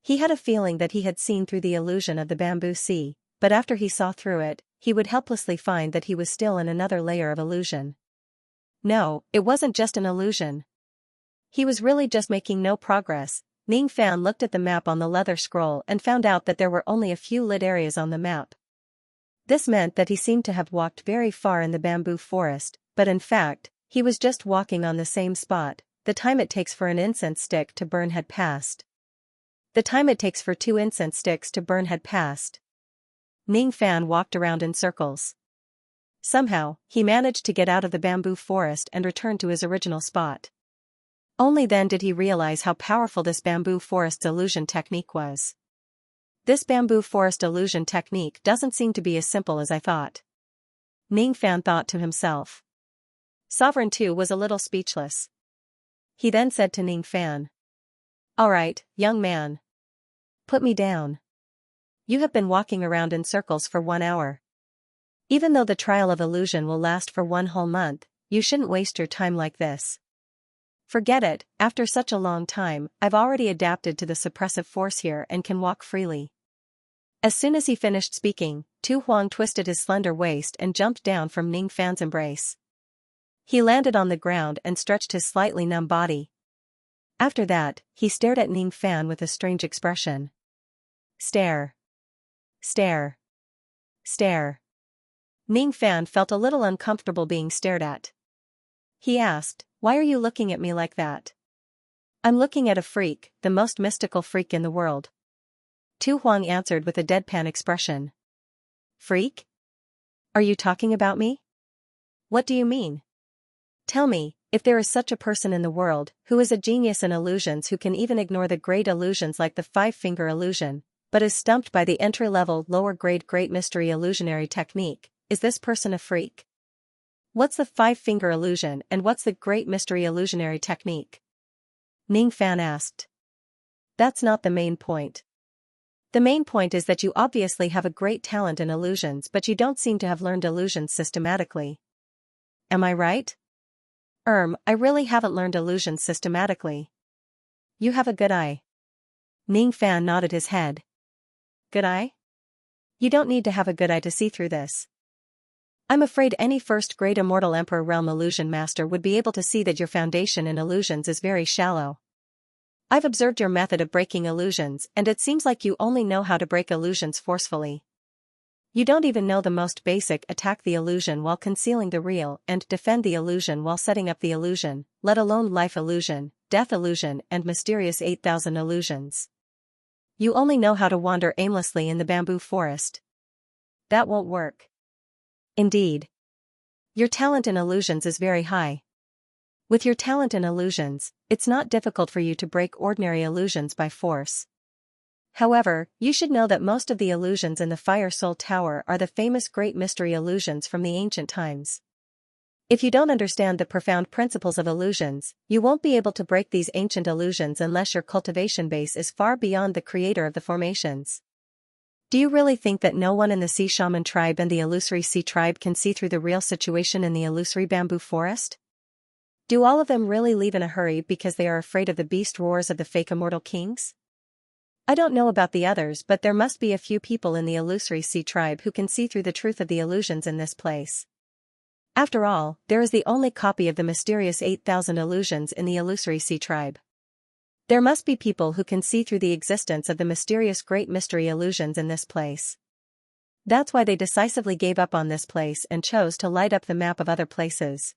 He had a feeling that he had seen through the illusion of the bamboo sea, but after he saw through it, he would helplessly find that he was still in another layer of illusion. No, it wasn't just an illusion. He was really just making no progress. Ning Fan looked at the map on the leather scroll and found out that there were only a few lit areas on the map. This meant that he seemed to have walked very far in the bamboo forest, but in fact, he was just walking on the same spot. The time it takes for an incense stick to burn had passed. The time it takes for 2 incense sticks to burn had passed. Ning Fan walked around in circles. Somehow, he managed to get out of the bamboo forest and return to his original spot. Only then did he realize how powerful this bamboo forest's illusion technique was. This bamboo forest illusion technique doesn't seem to be as simple as I thought. Ning Fan thought to himself. Sovereign too was a little speechless. He then said to Ning Fan. All right, young man. Put me down. You have been walking around in circles for 1 hour. Even though the trial of illusion will last for 1 whole month, you shouldn't waste your time like this. Forget it, after such a long time, I've already adapted to the suppressive force here and can walk freely. As soon as he finished speaking, Tu Huang twisted his slender waist and jumped down from Ning Fan's embrace. He landed on the ground and stretched his slightly numb body. After that, he stared at Ning Fan with a strange expression. Stare. Stare. Stare. Ning Fan felt a little uncomfortable being stared at. He asked, Why are you looking at me like that? I'm looking at a freak, the most mystical freak in the world. Tu Huang answered with a deadpan expression. Freak? Are you talking about me? What do you mean? Tell me, if there is such a person in the world, who is a genius in illusions who can even ignore the great illusions like the 5-finger illusion, but is stumped by the entry-level lower-grade great mystery illusionary technique, is this person a freak? What's the 5-finger illusion and what's the great mystery illusionary technique? Ning Fan asked. That's not the main point. The main point is that you obviously have a great talent in illusions but you don't seem to have learned illusions systematically. Am I right? I really haven't learned illusions systematically. You have a good eye. Ning Fan nodded his head. Good eye? You don't need to have a good eye to see through this. I'm afraid any first-grade immortal Emperor Realm illusion master would be able to see that your foundation in illusions is very shallow. I've observed your method of breaking illusions and it seems like you only know how to break illusions forcefully. You don't even know the most basic attack the illusion while concealing the real and defend the illusion while setting up the illusion, let alone life illusion, death illusion and mysterious 8,000 illusions. You only know how to wander aimlessly in the bamboo forest. That won't work. Indeed. Your talent in illusions is very high. With your talent in illusions, it's not difficult for you to break ordinary illusions by force. However, you should know that most of the illusions in the Fire Soul Tower are the famous great mystery illusions from the ancient times. If you don't understand the profound principles of illusions, you won't be able to break these ancient illusions unless your cultivation base is far beyond the creator of the formations. Do you really think that no one in the Sea Shaman tribe and the Illusory Sea tribe can see through the real situation in the illusory bamboo forest? Do all of them really leave in a hurry because they are afraid of the beast roars of the fake immortal kings? I don't know about the others but there must be a few people in the Illusory Sea tribe who can see through the truth of the illusions in this place. After all, there is the only copy of the mysterious 8,000 illusions in the Illusory Sea tribe. There must be people who can see through the existence of the mysterious great mystery illusions in this place. That's why they decisively gave up on this place and chose to light up the map of other places.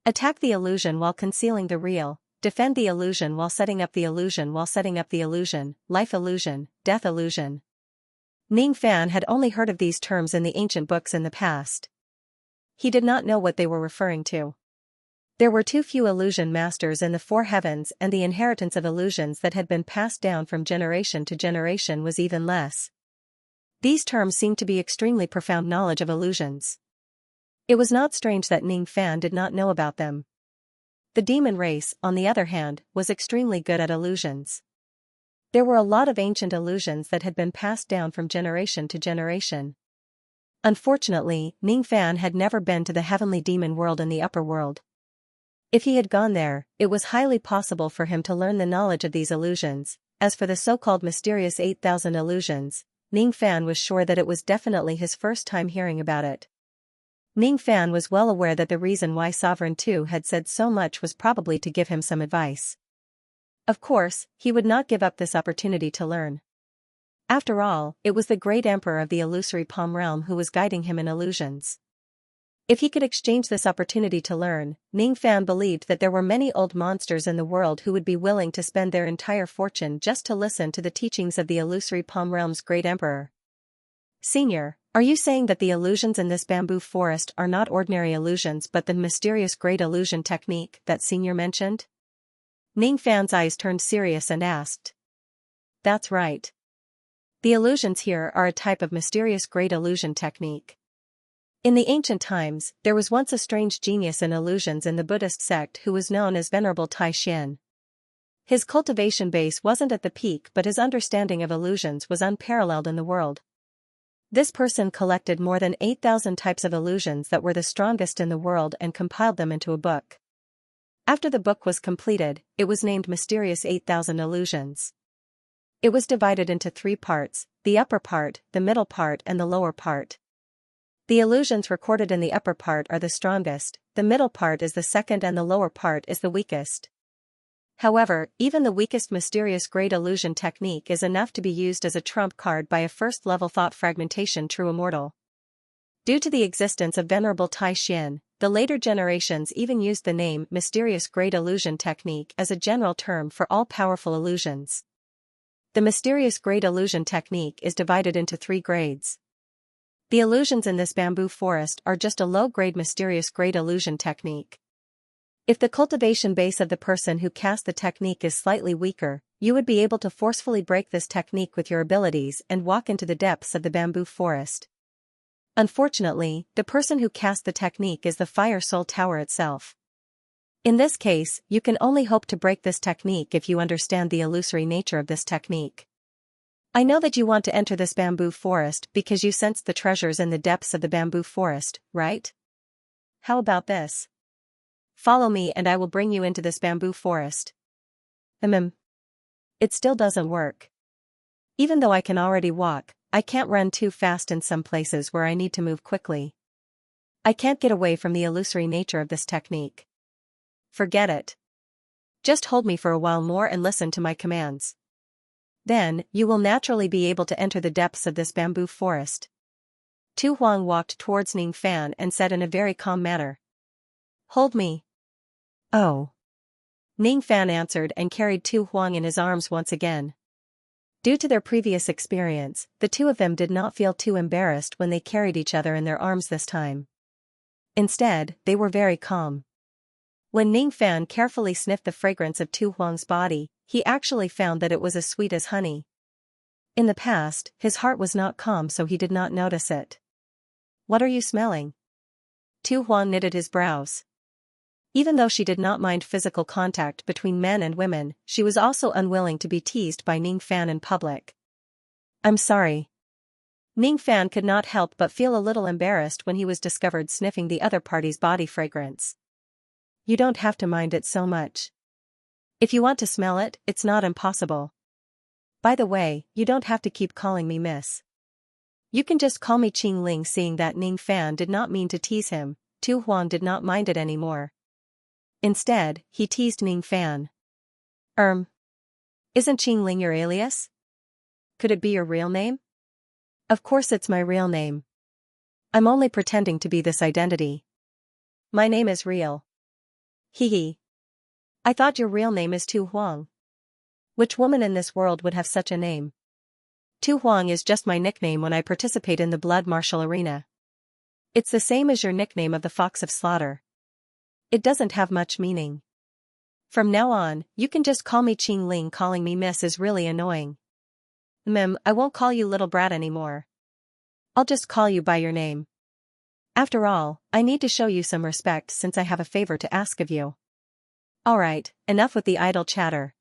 Attack the illusion while concealing the real, defend the illusion while setting up the illusion while setting up the illusion, life illusion, death illusion. Ning Fan had only heard of these terms in the ancient books in the past. He did not know what they were referring to. There were too few illusion masters in the 4 heavens and the inheritance of illusions that had been passed down from generation to generation was even less. These terms seemed to be extremely profound knowledge of illusions. It was not strange that Ning Fan did not know about them. The demon race, on the other hand, was extremely good at illusions. There were a lot of ancient illusions that had been passed down from generation to generation. Unfortunately, Ning Fan had never been to the heavenly demon world in the upper world. If he had gone there, it was highly possible for him to learn the knowledge of these illusions. As for the so-called mysterious 8,000 illusions, Ning Fan was sure that it was definitely his first time hearing about it. Ning Fan was well aware that the reason why Sovereign Tu had said so much was probably to give him some advice. Of course, he would not give up this opportunity to learn. After all, it was the great emperor of the illusory palm realm who was guiding him in illusions. If he could exchange this opportunity to learn, Ning Fan believed that there were many old monsters in the world who would be willing to spend their entire fortune just to listen to the teachings of the illusory palm realm's great emperor. Senior, are you saying that the illusions in this bamboo forest are not ordinary illusions but the mysterious great illusion technique that Senior mentioned? Ning Fan's eyes turned serious and asked. That's right. The illusions here are a type of mysterious great illusion technique. In the ancient times, there was once a strange genius in illusions in the Buddhist sect who was known as Venerable Tai Xian. His cultivation base wasn't at the peak but his understanding of illusions was unparalleled in the world. This person collected more than 8,000 types of illusions that were the strongest in the world and compiled them into a book. After the book was completed, it was named Mysterious 8,000 Illusions. It was divided into 3 parts, the upper part, the middle part and the lower part. The illusions recorded in the upper part are the strongest, the middle part is the second and the lower part is the weakest. However, even the weakest mysterious great illusion technique is enough to be used as a trump card by a first-level thought fragmentation true immortal. Due to the existence of Venerable Tai Xian, the later generations even used the name Mysterious Great Illusion Technique as a general term for all powerful illusions. The Mysterious Great Illusion Technique is divided into 3 grades. The illusions in this bamboo forest are just a low-grade mysterious great illusion technique. If the cultivation base of the person who cast the technique is slightly weaker, you would be able to forcefully break this technique with your abilities and walk into the depths of the bamboo forest. Unfortunately, the person who cast the technique is the Fire Soul Tower itself. In this case, you can only hope to break this technique if you understand the illusory nature of this technique. I know that you want to enter this bamboo forest because you sensed the treasures in the depths of the bamboo forest, right? How about this? Follow me and I will bring you into this bamboo forest. It still doesn't work. Even though I can already walk, I can't run too fast in some places where I need to move quickly. I can't get away from the illusory nature of this technique. Forget it. Just hold me for a while more and listen to my commands. Then, you will naturally be able to enter the depths of this bamboo forest. Tu Huang walked towards Ning Fan and said in a very calm manner. Hold me. Oh. Ning Fan answered and carried Tu Huang in his arms once again. Due to their previous experience, the two of them did not feel too embarrassed when they carried each other in their arms this time. Instead, they were very calm. When Ning Fan carefully sniffed the fragrance of Tu Huang's body, he actually found that it was as sweet as honey. In the past, his heart was not calm so he did not notice it. What are you smelling? Tu Huang knitted his brows. Even though she did not mind physical contact between men and women, she was also unwilling to be teased by Ning Fan in public. I'm sorry. Ning Fan could not help but feel a little embarrassed when he was discovered sniffing the other party's body fragrance. You don't have to mind it so much. If you want to smell it, it's not impossible. By the way, you don't have to keep calling me miss. You can just call me Qing Ling. Seeing that Ning Fan did not mean to tease him, Tu Huang did not mind it anymore. Instead, he teased Ning Fan. Isn't Qing Ling your alias? Could it be your real name? Of course it's my real name. I'm only pretending to be this identity. My name is real. Hee hee. I thought your real name is Tu Huang. Which woman in this world would have such a name? Tu Huang is just my nickname when I participate in the blood martial arena. It's the same as your nickname of the Fox of Slaughter. It doesn't have much meaning. From now on, you can just call me Qing Ling. Calling me miss is really annoying. I won't call you little brat anymore. I'll just call you by your name. After all, I need to show you some respect since I have a favor to ask of you. Alright, enough with the idle chatter.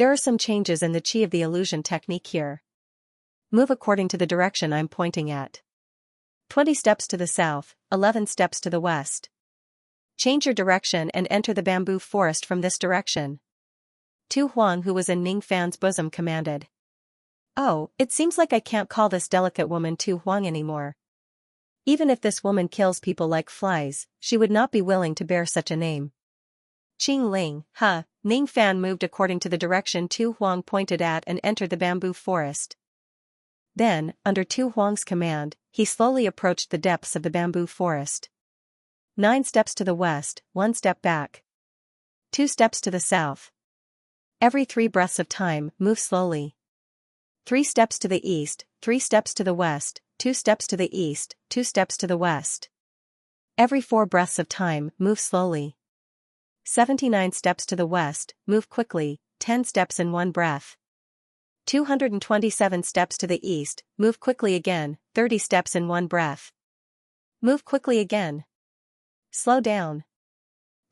There are some changes in the chi of the illusion technique here. Move according to the direction I'm pointing at. 20 steps to the south, 11 steps to the west. Change your direction and enter the bamboo forest from this direction. Tu Huang, who was in Ning Fan's bosom, commanded. Oh, it seems like I can't call this delicate woman Tu Huang anymore. Even if this woman kills people like flies, she would not be willing to bear such a name. Qing Ling, huh? Ning Fan moved according to the direction Tu Huang pointed at and entered the bamboo forest. Then, under Tu Huang's command, he slowly approached the depths of the bamboo forest. 9 steps to the west, 1 step back. 2 steps to the south. Every 3 breaths of time, move slowly. 3 steps to the east, 3 steps to the west, 2 steps to the east, 2 steps to the west. Every 4 breaths of time, move slowly. 79 steps to the west, move quickly, 10 steps in 1 breath. 227 steps to the east, move quickly again, 30 steps in 1 breath. Move quickly again. Slow down.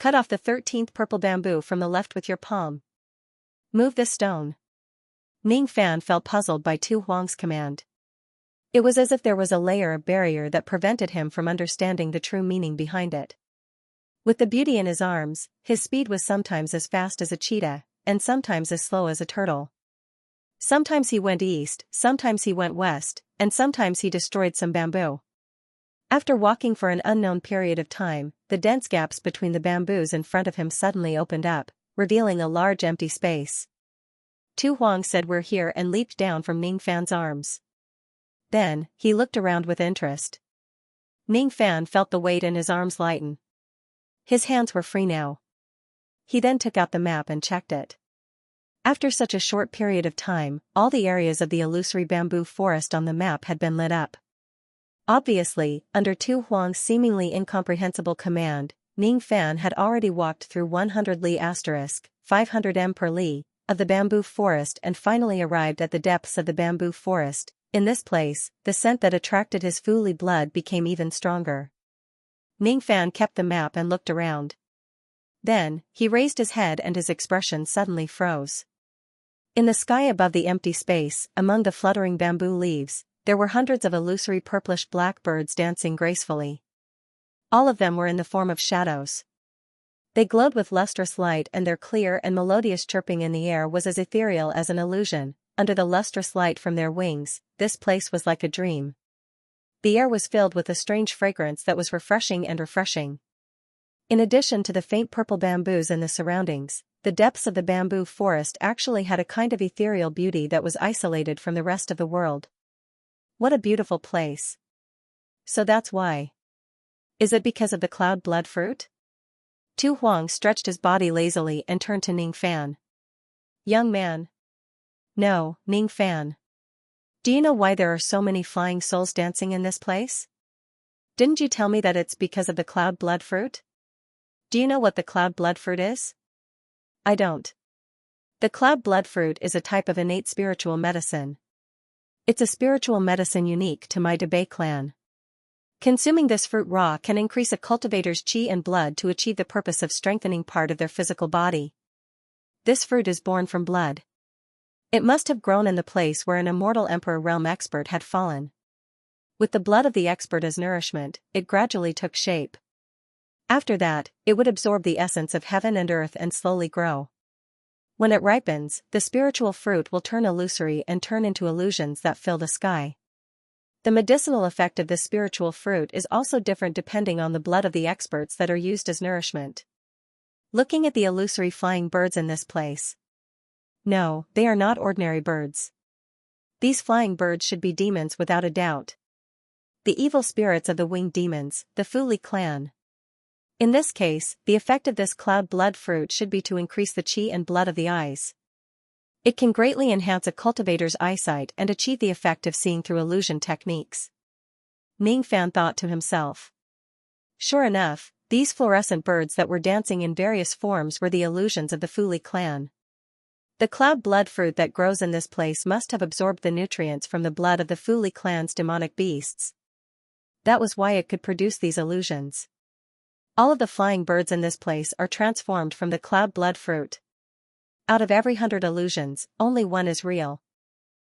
Cut off the 13th purple bamboo from the left with your palm. Move this stone. Ning Fan felt puzzled by Tu Huang's command. It was as if there was a layer of barrier that prevented him from understanding the true meaning behind it. With the beauty in his arms, his speed was sometimes as fast as a cheetah, and sometimes as slow as a turtle. Sometimes he went east, sometimes he went west, and sometimes he destroyed some bamboo. After walking for an unknown period of time, the dense gaps between the bamboos in front of him suddenly opened up, revealing a large empty space. Tu Huang said, "We're here," and leaped down from Ning Fan's arms. Then, he looked around with interest. Ning Fan felt the weight in his arms lighten. His hands were free now. He then took out the map and checked it. After such a short period of time, all the areas of the illusory bamboo forest on the map had been lit up. Obviously, under Tu Huang's seemingly incomprehensible command, Ning Fan had already walked through 100 li * 500 m per li of the bamboo forest and finally arrived at the depths of the bamboo forest. In this place, the scent that attracted his Fu Li blood became even stronger. Ning Fan kept the map and looked around. Then, he raised his head and his expression suddenly froze. In the sky above the empty space, among the fluttering bamboo leaves, there were hundreds of illusory purplish-black birds dancing gracefully. All of them were in the form of shadows. They glowed with lustrous light, and their clear and melodious chirping in the air was as ethereal as an illusion. Under the lustrous light from their wings, this place was like a dream. The air was filled with a strange fragrance that was refreshing and refreshing. In addition to the faint purple bamboos in the surroundings, the depths of the bamboo forest actually had a kind of ethereal beauty that was isolated from the rest of the world. What a beautiful place. So that's why. Is it because of the cloud blood fruit? Tu Huang stretched his body lazily and turned to Ning Fan. Young man. No, Ning Fan. Do you know why there are so many flying souls dancing in this place? Didn't you tell me that it's because of the cloud blood fruit? Do you know what the cloud blood fruit is? I don't. The cloud blood fruit is a type of innate spiritual medicine. It's a spiritual medicine unique to my Debay clan. Consuming this fruit raw can increase a cultivator's chi and blood to achieve the purpose of strengthening part of their physical body. This fruit is born from blood. It must have grown in the place where an immortal Emperor Realm expert had fallen. With the blood of the expert as nourishment, it gradually took shape. After that, it would absorb the essence of heaven and earth and slowly grow. When it ripens, the spiritual fruit will turn illusory and turn into illusions that fill the sky. The medicinal effect of this spiritual fruit is also different depending on the blood of the experts that are used as nourishment. Looking at the illusory flying birds in this place. No, they are not ordinary birds. These flying birds should be demons without a doubt. The evil spirits of the winged demons, the Fu Li clan. In this case, the effect of this cloud blood fruit should be to increase the chi and blood of the eyes. It can greatly enhance a cultivator's eyesight and achieve the effect of seeing through illusion techniques. Ning Fan thought to himself. Sure enough, these fluorescent birds that were dancing in various forms were the illusions of the Fu Li clan. The cloud blood fruit that grows in this place must have absorbed the nutrients from the blood of the Fu Li clan's demonic beasts. That was why it could produce these illusions. All of the flying birds in this place are transformed from the cloud blood fruit. Out of every 100 illusions, only one is real.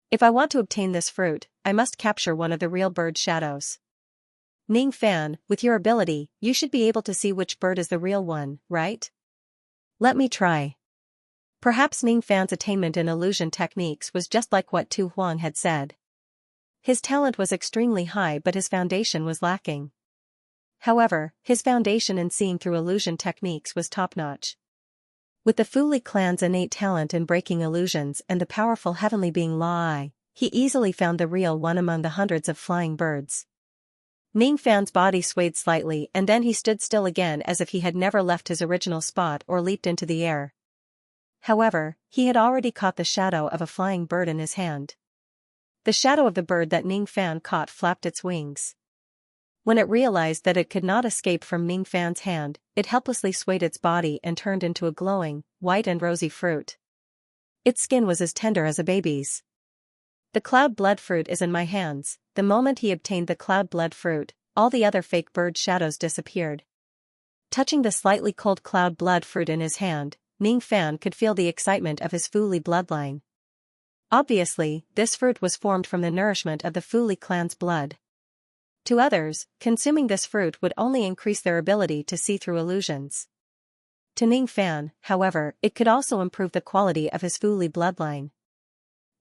If I want to obtain this fruit, I must capture one of the real bird shadows. Ning Fan, with your ability, you should be able to see which bird is the real one, right? Let me try. Perhaps Ning Fan's attainment in illusion techniques was just like what Tu Huang had said. His talent was extremely high, but his foundation was lacking. However, his foundation in seeing through illusion techniques was top-notch. With the Fu Li clan's innate talent in breaking illusions and the powerful heavenly being Lai, he easily found the real one among the hundreds of flying birds. Ning Fan's body swayed slightly, and then he stood still again as if he had never left his original spot or leaped into the air. However, he had already caught the shadow of a flying bird in his hand. The shadow of the bird that Ning Fan caught flapped its wings. When it realized that it could not escape from Ning Fan's hand, it helplessly swayed its body and turned into a glowing, white and rosy fruit. Its skin was as tender as a baby's. The cloud blood fruit is in my hands. The moment he obtained the cloud blood fruit, all the other fake bird shadows disappeared. Touching the slightly cold cloud blood fruit in his hand, Ning Fan could feel the excitement of his Fu Li bloodline. Obviously, this fruit was formed from the nourishment of the Fu Li clan's blood. To others, consuming this fruit would only increase their ability to see through illusions. To Ning Fan, however, it could also improve the quality of his Fu Li bloodline.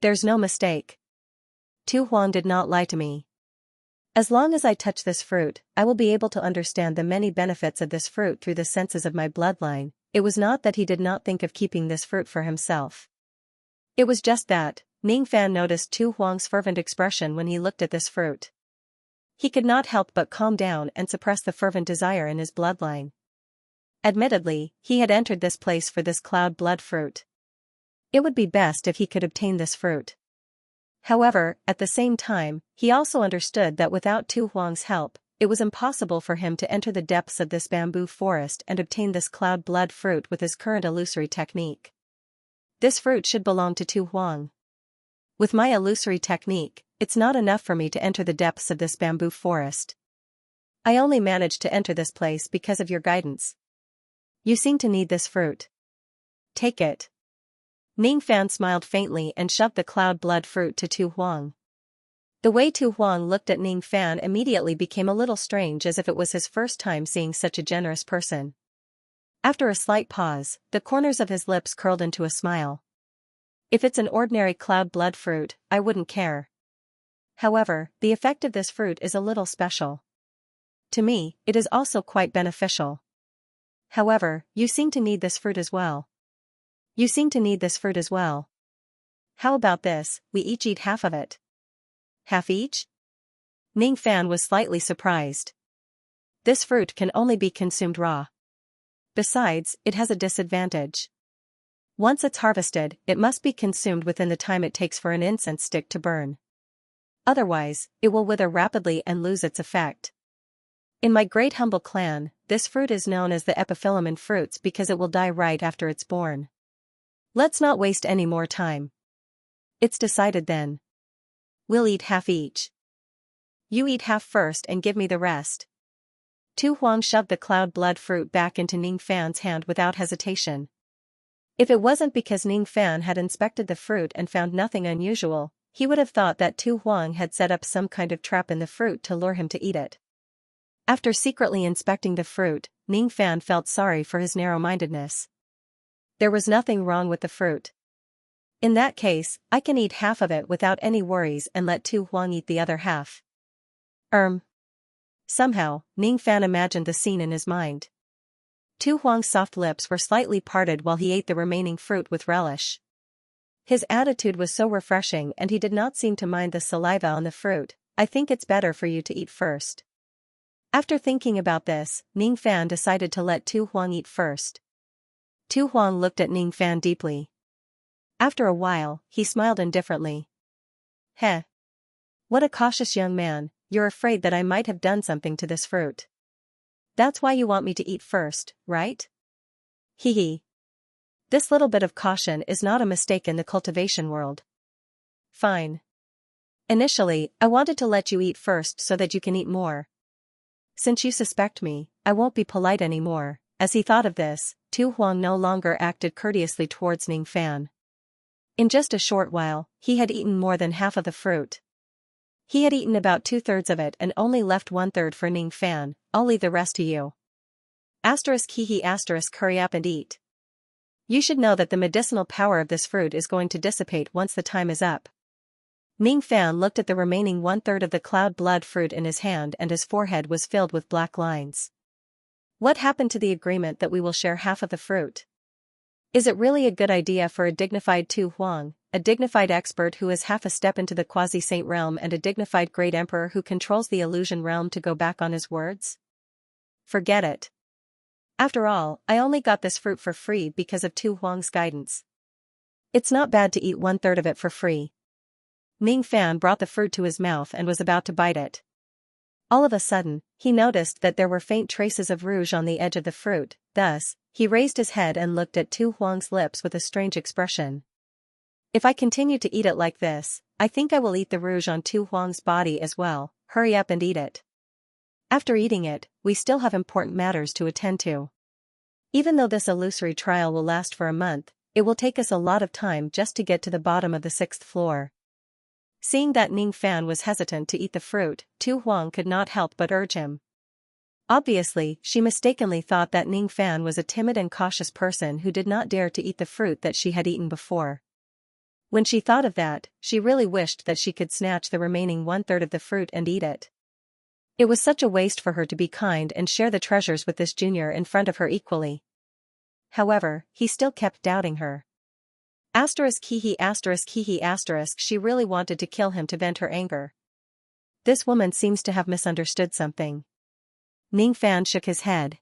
There's no mistake. Tu Huang did not lie to me. As long as I touch this fruit, I will be able to understand the many benefits of this fruit through the senses of my bloodline. It was not that he did not think of keeping this fruit for himself. It was just that, Ning Fan noticed Tu Huang's fervent expression when he looked at this fruit. He could not help but calm down and suppress the fervent desire in his bloodline. Admittedly, he had entered this place for this cloud blood fruit. It would be best if he could obtain this fruit. However, at the same time, he also understood that without Tu Huang's help, it was impossible for him to enter the depths of this bamboo forest and obtain this cloud blood fruit with his current illusory technique. This fruit should belong to Tu Huang. With my illusory technique, it's not enough for me to enter the depths of this bamboo forest. I only managed to enter this place because of your guidance. You seem to need this fruit. Take it. Ning Fan smiled faintly and shoved the cloud blood fruit to Tu Huang. The way Tu Huang looked at Ning Fan immediately became a little strange, as if it was his first time seeing such a generous person. After a slight pause, the corners of his lips curled into a smile. If it's an ordinary cloud blood fruit, I wouldn't care. However, the effect of this fruit is a little special. To me, it is also quite beneficial. However, you seem to need this fruit as well. You seem to need this fruit as well. How about this, we each eat half of it? Half each? Ning Fan was slightly surprised. This fruit can only be consumed raw. Besides, it has a disadvantage. Once it's harvested, it must be consumed within the time it takes for an incense stick to burn. Otherwise, it will wither rapidly and lose its effect. In my great humble clan, this fruit is known as the epiphyllum fruits because it will die right after it's born. Let's not waste any more time. It's decided then. We'll eat half each. You eat half first and give me the rest. Tu Huang shoved the cloud blood fruit back into Ning Fan's hand without hesitation. If it wasn't because Ning Fan had inspected the fruit and found nothing unusual, he would have thought that Tu Huang had set up some kind of trap in the fruit to lure him to eat it. After secretly inspecting the fruit, Ning Fan felt sorry for his narrow-mindedness. There was nothing wrong with the fruit. In that case, I can eat half of it without any worries and let Tu Huang eat the other half. Somehow, Ning Fan imagined the scene in his mind. Tu Huang's soft lips were slightly parted while he ate the remaining fruit with relish. His attitude was so refreshing and he did not seem to mind the saliva on the fruit. I think it's better for you to eat first. After thinking about this, Ning Fan decided to let Tu Huang eat first. Tu Huang looked at Ning Fan deeply. After a while, he smiled indifferently. Heh. What a cautious young man, you're afraid that I might have done something to this fruit. That's why you want me to eat first, right? Hee hee. This little bit of caution is not a mistake in the cultivation world. Fine. Initially, I wanted to let you eat first so that you can eat more. Since you suspect me, I won't be polite anymore. As he thought of this, Tu Huang no longer acted courteously towards Ning Fan. In just a short while, he had eaten more than half of the fruit. He had eaten about 2/3 of it and only left 1/3 for Ning Fan. I'll leave the rest to you. He hurry up and eat. You should know that the medicinal power of this fruit is going to dissipate once the time is up. Ning Fan looked at the remaining 1/3 of the cloud blood fruit in his hand and his forehead was filled with black lines. What happened to the agreement that we will share half of the fruit? Is it really a good idea for a dignified Tu Huang, a dignified expert who is half a step into the quasi-saint realm and a dignified great emperor who controls the illusion realm to go back on his words? Forget it. After all, I only got this fruit for free because of Tu Huang's guidance. It's not bad to eat 1/3 of it for free. Ning Fan brought the fruit to his mouth and was about to bite it. All of a sudden, he noticed that there were faint traces of rouge on the edge of the fruit, thus, he raised his head and looked at Tu Huang's lips with a strange expression. If I continue to eat it like this, I think I will eat the rouge on Tu Huang's body as well. Hurry up and eat it. After eating it, we still have important matters to attend to. Even though this illusory trial will last for a month, it will take us a lot of time just to get to the bottom of the 6th floor. Seeing that Ning Fan was hesitant to eat the fruit, Tu Huang could not help but urge him. Obviously, she mistakenly thought that Ning Fan was a timid and cautious person who did not dare to eat the fruit that she had eaten before. When she thought of that, she really wished that she could snatch the remaining 1/3 of the fruit and eat it. It was such a waste for her to be kind and share the treasures with this junior in front of her equally. However, he still kept doubting her. She really wanted to kill him to vent her anger. This woman seems to have misunderstood something. Ning Fan shook his head.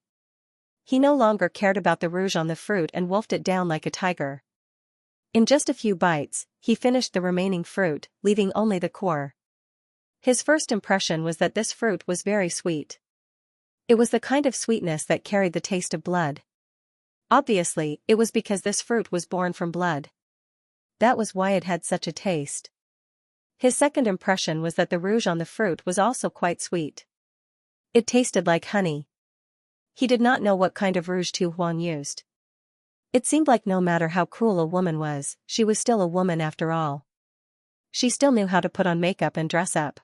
He no longer cared about the rouge on the fruit and wolfed it down like a tiger. In just a few bites, he finished the remaining fruit, leaving only the core. His first impression was that this fruit was very sweet. It was the kind of sweetness that carried the taste of blood. Obviously, it was because this fruit was born from blood. That was why it had such a taste. His second impression was that the rouge on the fruit was also quite sweet. It tasted like honey. He did not know what kind of rouge Tu Huang used. It seemed like no matter how cruel a woman was, she was still a woman after all. She still knew how to put on makeup and dress up.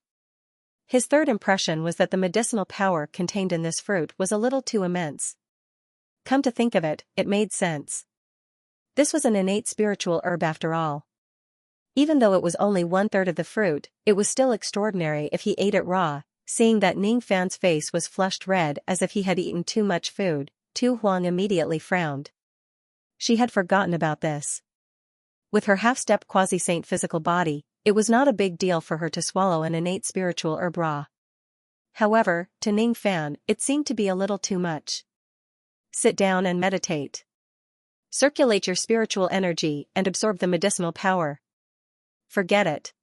His third impression was that the medicinal power contained in this fruit was a little too immense. Come to think of it, it made sense. This was an innate spiritual herb after all. Even though it was only 1/3 of the fruit, it was still extraordinary if he ate it raw. Seeing that Ning Fan's face was flushed red as if he had eaten too much food, Tu Huang immediately frowned. She had forgotten about this. With her half-step quasi-saint physical body, it was not a big deal for her to swallow an innate spiritual herb raw. However, to Ning Fan, it seemed to be a little too much. Sit down and meditate. Circulate your spiritual energy and absorb the medicinal power. Forget it.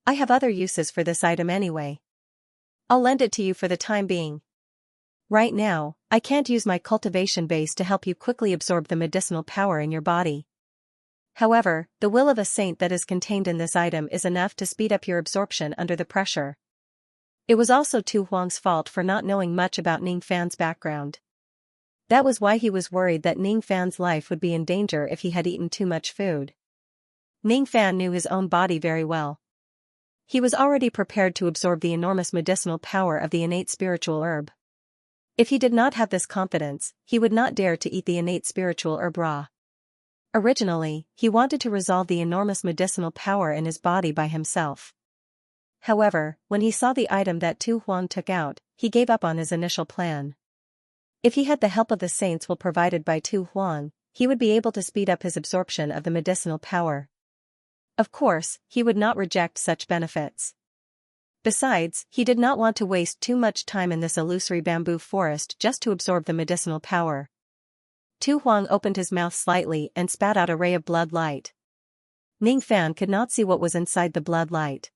I have other uses for this item anyway. I'll lend it to you for the time being. Right now, I can't use my cultivation base to help you quickly absorb the medicinal power in your body. However, the will of a saint that is contained in this item is enough to speed up your absorption under the pressure. It was also Tu Huang's fault for not knowing much about Ning Fan's background. That was why he was worried that Ning Fan's life would be in danger if he had eaten too much food. Ning Fan knew his own body very well. He was already prepared to absorb the enormous medicinal power of the innate spiritual herb. If he did not have this confidence, he would not dare to eat the innate spiritual herb raw. Originally, he wanted to resolve the enormous medicinal power in his body by himself. However, when he saw the item that Tu Huang took out, he gave up on his initial plan. If he had the help of the saints provided by Tu Huang, he would be able to speed up his absorption of the medicinal power. Of course, he would not reject such benefits. Besides, he did not want to waste too much time in this illusory bamboo forest just to absorb the medicinal power. Tu Huang opened his mouth slightly and spat out a ray of blood light. Ning Fan could not see what was inside the blood light.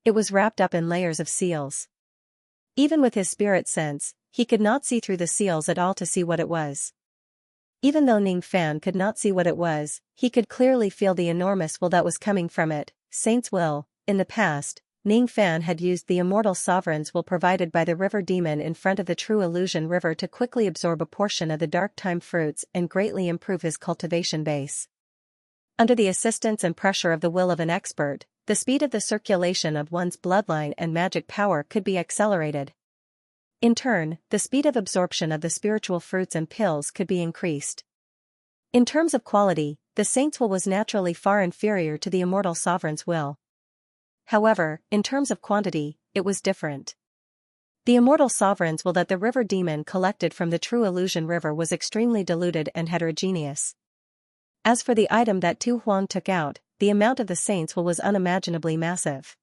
It was wrapped up in layers of seals. Even with his spirit sense, he could not see through the seals at all to see what it was. Even though Ning Fan could not see what it was, he could clearly feel the enormous will that was coming from it. Saint's will, in the past, Ning Fan had used the immortal sovereign's will provided by the river demon in front of the true illusion river to quickly absorb a portion of the dark time fruits and greatly improve his cultivation base. Under the assistance and pressure of the will of an expert, the speed of the circulation of one's bloodline and magic power could be accelerated. In turn, the speed of absorption of the spiritual fruits and pills could be increased. In terms of quality, the saint's will was naturally far inferior to the immortal sovereign's will. However, in terms of quantity, it was different. The immortal sovereign's will that the river demon collected from the true illusion river was extremely diluted and heterogeneous. As for the item that Tu Huang took out, the amount of the saint's will was unimaginably massive.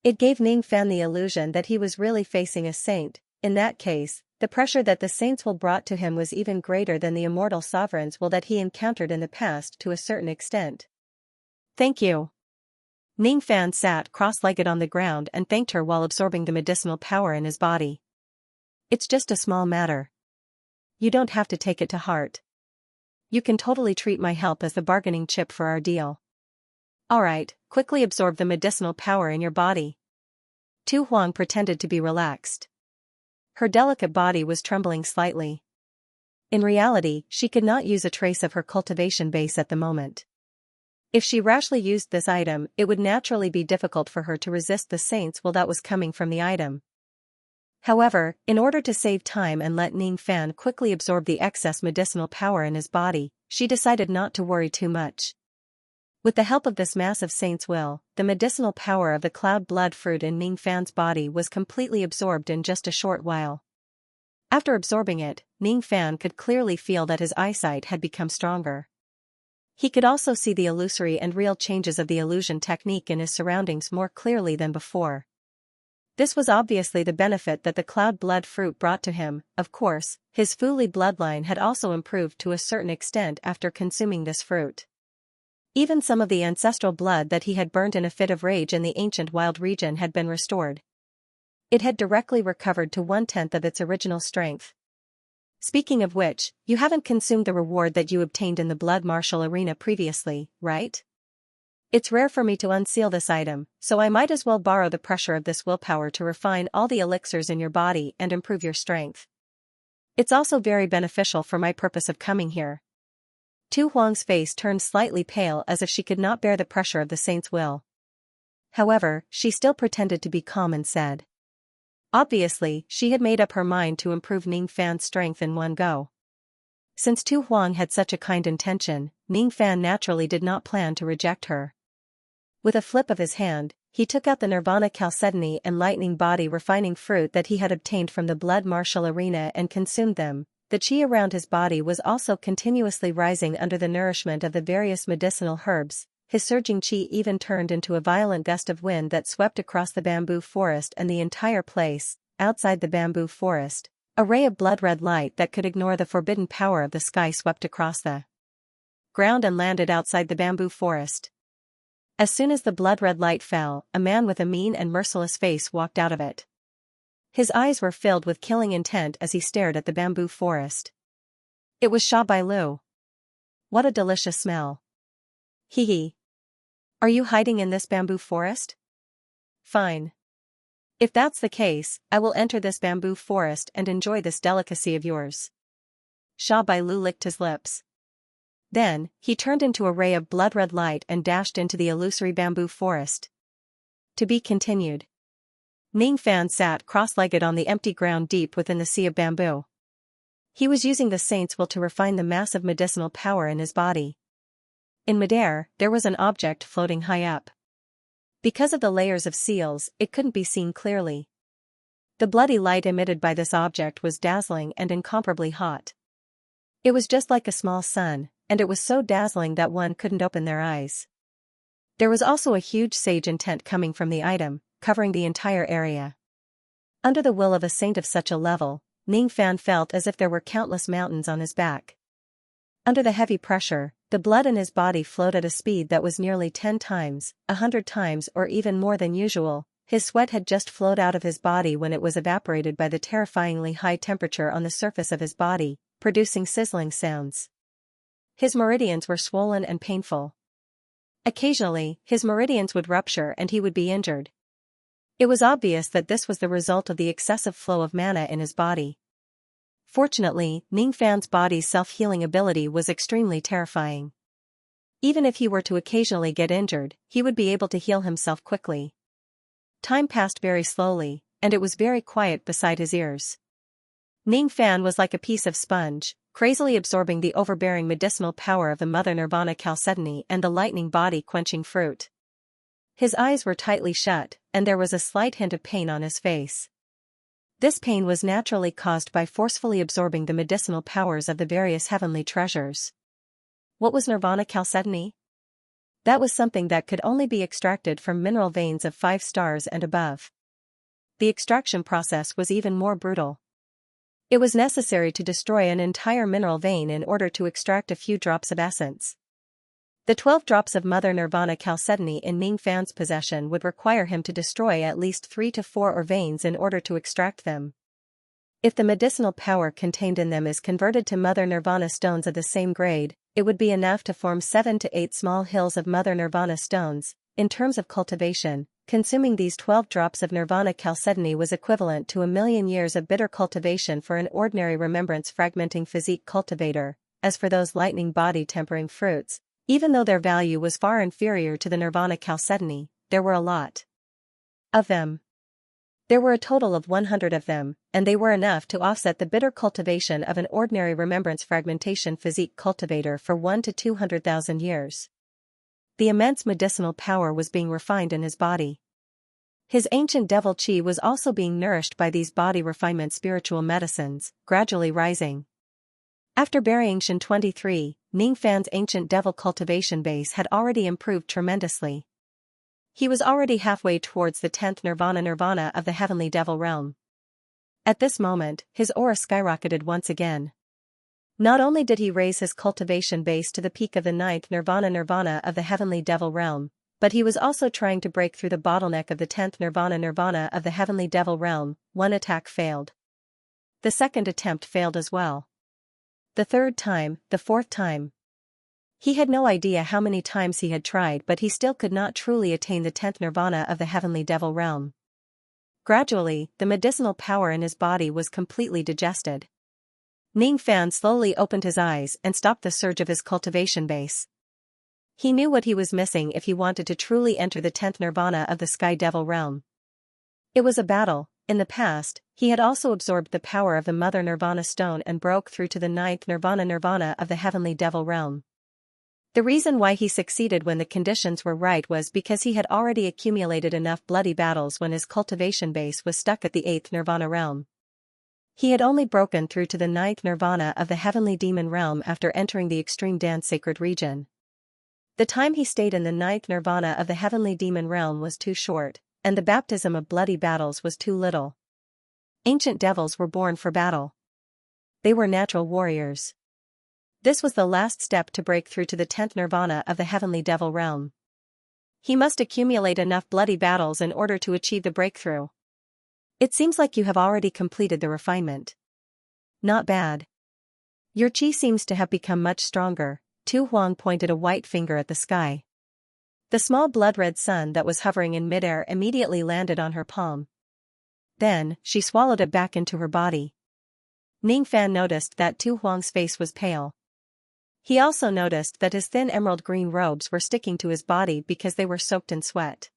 It gave Ning Fan the illusion that he was really facing a saint. In that case, the pressure that the saint's will brought to him was even greater than the immortal sovereign's will that he encountered in the past to a certain extent. "Thank you." Ning Fan sat cross-legged on the ground and thanked her while absorbing the medicinal power in his body. "It's just a small matter. You don't have to take it to heart. You can totally treat my help as the bargaining chip for our deal. Alright, quickly absorb the medicinal power in your body." Tu Huang pretended to be relaxed. Her delicate body was trembling slightly. In reality, she could not use a trace of her cultivation base at the moment. If she rashly used this item, it would naturally be difficult for her to resist the saint's will that was coming from the item. However, in order to save time and let Ning Fan quickly absorb the excess medicinal power in his body, she decided not to worry too much. With the help of this massive saint's will, the medicinal power of the cloud blood fruit in Ning Fan's body was completely absorbed in just a short while. After absorbing it, Ning Fan could clearly feel that his eyesight had become stronger. He could also see the illusory and real changes of the illusion technique in his surroundings more clearly than before. This was obviously the benefit that the cloud blood fruit brought to him. Of course, his Fuli bloodline had also improved to a certain extent after consuming this fruit. Even some of the ancestral blood that he had burned in a fit of rage in the ancient wild region had been restored. It had directly recovered to 1/10 of its original strength. Speaking of which, you haven't consumed the reward that you obtained in the blood martial arena previously, right? It's rare for me to unseal this item, so I might as well borrow the pressure of this willpower to refine all the elixirs in your body and improve your strength. It's also very beneficial for my purpose of coming here. Tu Huang's face turned slightly pale as if she could not bear the pressure of the saint's will. However, she still pretended to be calm and said. Obviously, she had made up her mind to improve Ning Fan's strength in one go. Since Tu Huang had such a kind intention, Ning Fan naturally did not plan to reject her. With a flip of his hand, he took out the Nirvana Chalcedony and Lightning Body refining fruit that he had obtained from the blood martial arena and consumed them. The chi around his body was also continuously rising under the nourishment of the various medicinal herbs. His surging chi even turned into a violent gust of wind that swept across the bamboo forest and the entire place. Outside the bamboo forest, a ray of blood-red light that could ignore the forbidden power of the sky swept across the ground and landed outside the bamboo forest. As soon as the blood-red light fell, a man with a mean and merciless face walked out of it. His eyes were filled with killing intent as he stared at the bamboo forest. It was Sha Bai Lu. What a delicious smell. Hee hee. Are you hiding in this bamboo forest? Fine. If that's the case, I will enter this bamboo forest and enjoy this delicacy of yours. Sha Bai Lu licked his lips. Then, he turned into a ray of blood-red light and dashed into the illusory bamboo forest. To be continued. Ning Fan sat cross-legged on the empty ground deep within the sea of bamboo. He was using the saint's will to refine the massive medicinal power in his body. In midair, there was an object floating high up. Because of the layers of seals, it couldn't be seen clearly. The bloody light emitted by this object was dazzling and incomparably hot. It was just like a small sun, and it was so dazzling that one couldn't open their eyes. There was also a huge sage intent coming from the item, covering the entire area. Under the will of a saint of such a level, Ning Fan felt as if there were countless mountains on his back. Under the heavy pressure, the blood in his body flowed at a speed that was nearly 10 times, 100 times or even more than usual. His sweat had just flowed out of his body when it was evaporated by the terrifyingly high temperature on the surface of his body, producing sizzling sounds. His meridians were swollen and painful. Occasionally, his meridians would rupture and he would be injured. It was obvious that this was the result of the excessive flow of mana in his body. Fortunately, Ningfan's body's self-healing ability was extremely terrifying. Even if he were to occasionally get injured, he would be able to heal himself quickly. Time passed very slowly, and it was very quiet beside his ears. Ningfan was like a piece of sponge, crazily absorbing the overbearing medicinal power of the Mother Nirvana Chalcedony and the lightning body-quenching fruit. His eyes were tightly shut, and there was a slight hint of pain on his face. This pain was naturally caused by forcefully absorbing the medicinal powers of the various heavenly treasures. What was Nirvana Chalcedony? That was something that could only be extracted from mineral veins of 5 stars and above. The extraction process was even more brutal. It was necessary to destroy an entire mineral vein in order to extract a few drops of essence. The 12 drops of Mother Nirvana Chalcedony in Ningfan's possession would require him to destroy at least 3 to 4 veins in order to extract them. If the medicinal power contained in them is converted to Mother Nirvana stones of the same grade, it would be enough to form 7 to 8 small hills of Mother Nirvana stones. In terms of cultivation, consuming these 12 drops of Nirvana Chalcedony was equivalent to 1,000,000 years of bitter cultivation for an ordinary remembrance fragmenting physique cultivator. As for those lightning body tempering fruits, even though their value was far inferior to the Nirvana Chalcedony, there were a lot of them. There were a total of 100 of them, and they were enough to offset the bitter cultivation of an ordinary remembrance fragmentation physique cultivator for 1 to 200,000 years. The immense medicinal power was being refined in his body. His ancient devil chi was also being nourished by these body refinement spiritual medicines, gradually rising. After burying Shen 23, Ningfan's ancient devil cultivation base had already improved tremendously. He was already halfway towards the 10th nirvana of the heavenly devil realm. At this moment, his aura skyrocketed once again. Not only did he raise his cultivation base to the peak of the 9th nirvana of the heavenly devil realm, but he was also trying to break through the bottleneck of the 10th nirvana of the heavenly devil realm. One attack failed. The second attempt failed as well. The third time, the fourth time. He had no idea how many times he had tried, but he still could not truly attain the 10th nirvana of the heavenly devil realm. Gradually, the medicinal power in his body was completely digested. Ningfan slowly opened his eyes and stopped the surge of his cultivation base. He knew what he was missing if he wanted to truly enter the 10th nirvana of the sky devil realm. It was a battle. In the past, he had also absorbed the power of the Mother Nirvana stone and broke through to the 9th nirvana of the heavenly devil realm. The reason why he succeeded when the conditions were right was because he had already accumulated enough bloody battles when his cultivation base was stuck at the 8th nirvana realm. He had only broken through to the 9th nirvana of the heavenly demon realm after entering the extreme dance sacred region. The time he stayed in the 9th nirvana of the heavenly demon realm was too short, and the baptism of bloody battles was too little. Ancient devils were born for battle. They were natural warriors. This was the last step to break through to the 10th nirvana of the heavenly devil realm. He must accumulate enough bloody battles in order to achieve the breakthrough. It seems like you have already completed the refinement. Not bad. Your chi seems to have become much stronger. Tu Huang pointed a white finger at the sky. The small blood-red sun that was hovering in midair immediately landed on her palm. Then, she swallowed it back into her body. Ningfan noticed that Tu Huang's face was pale. He also noticed that his thin emerald green robes were sticking to his body because they were soaked in sweat.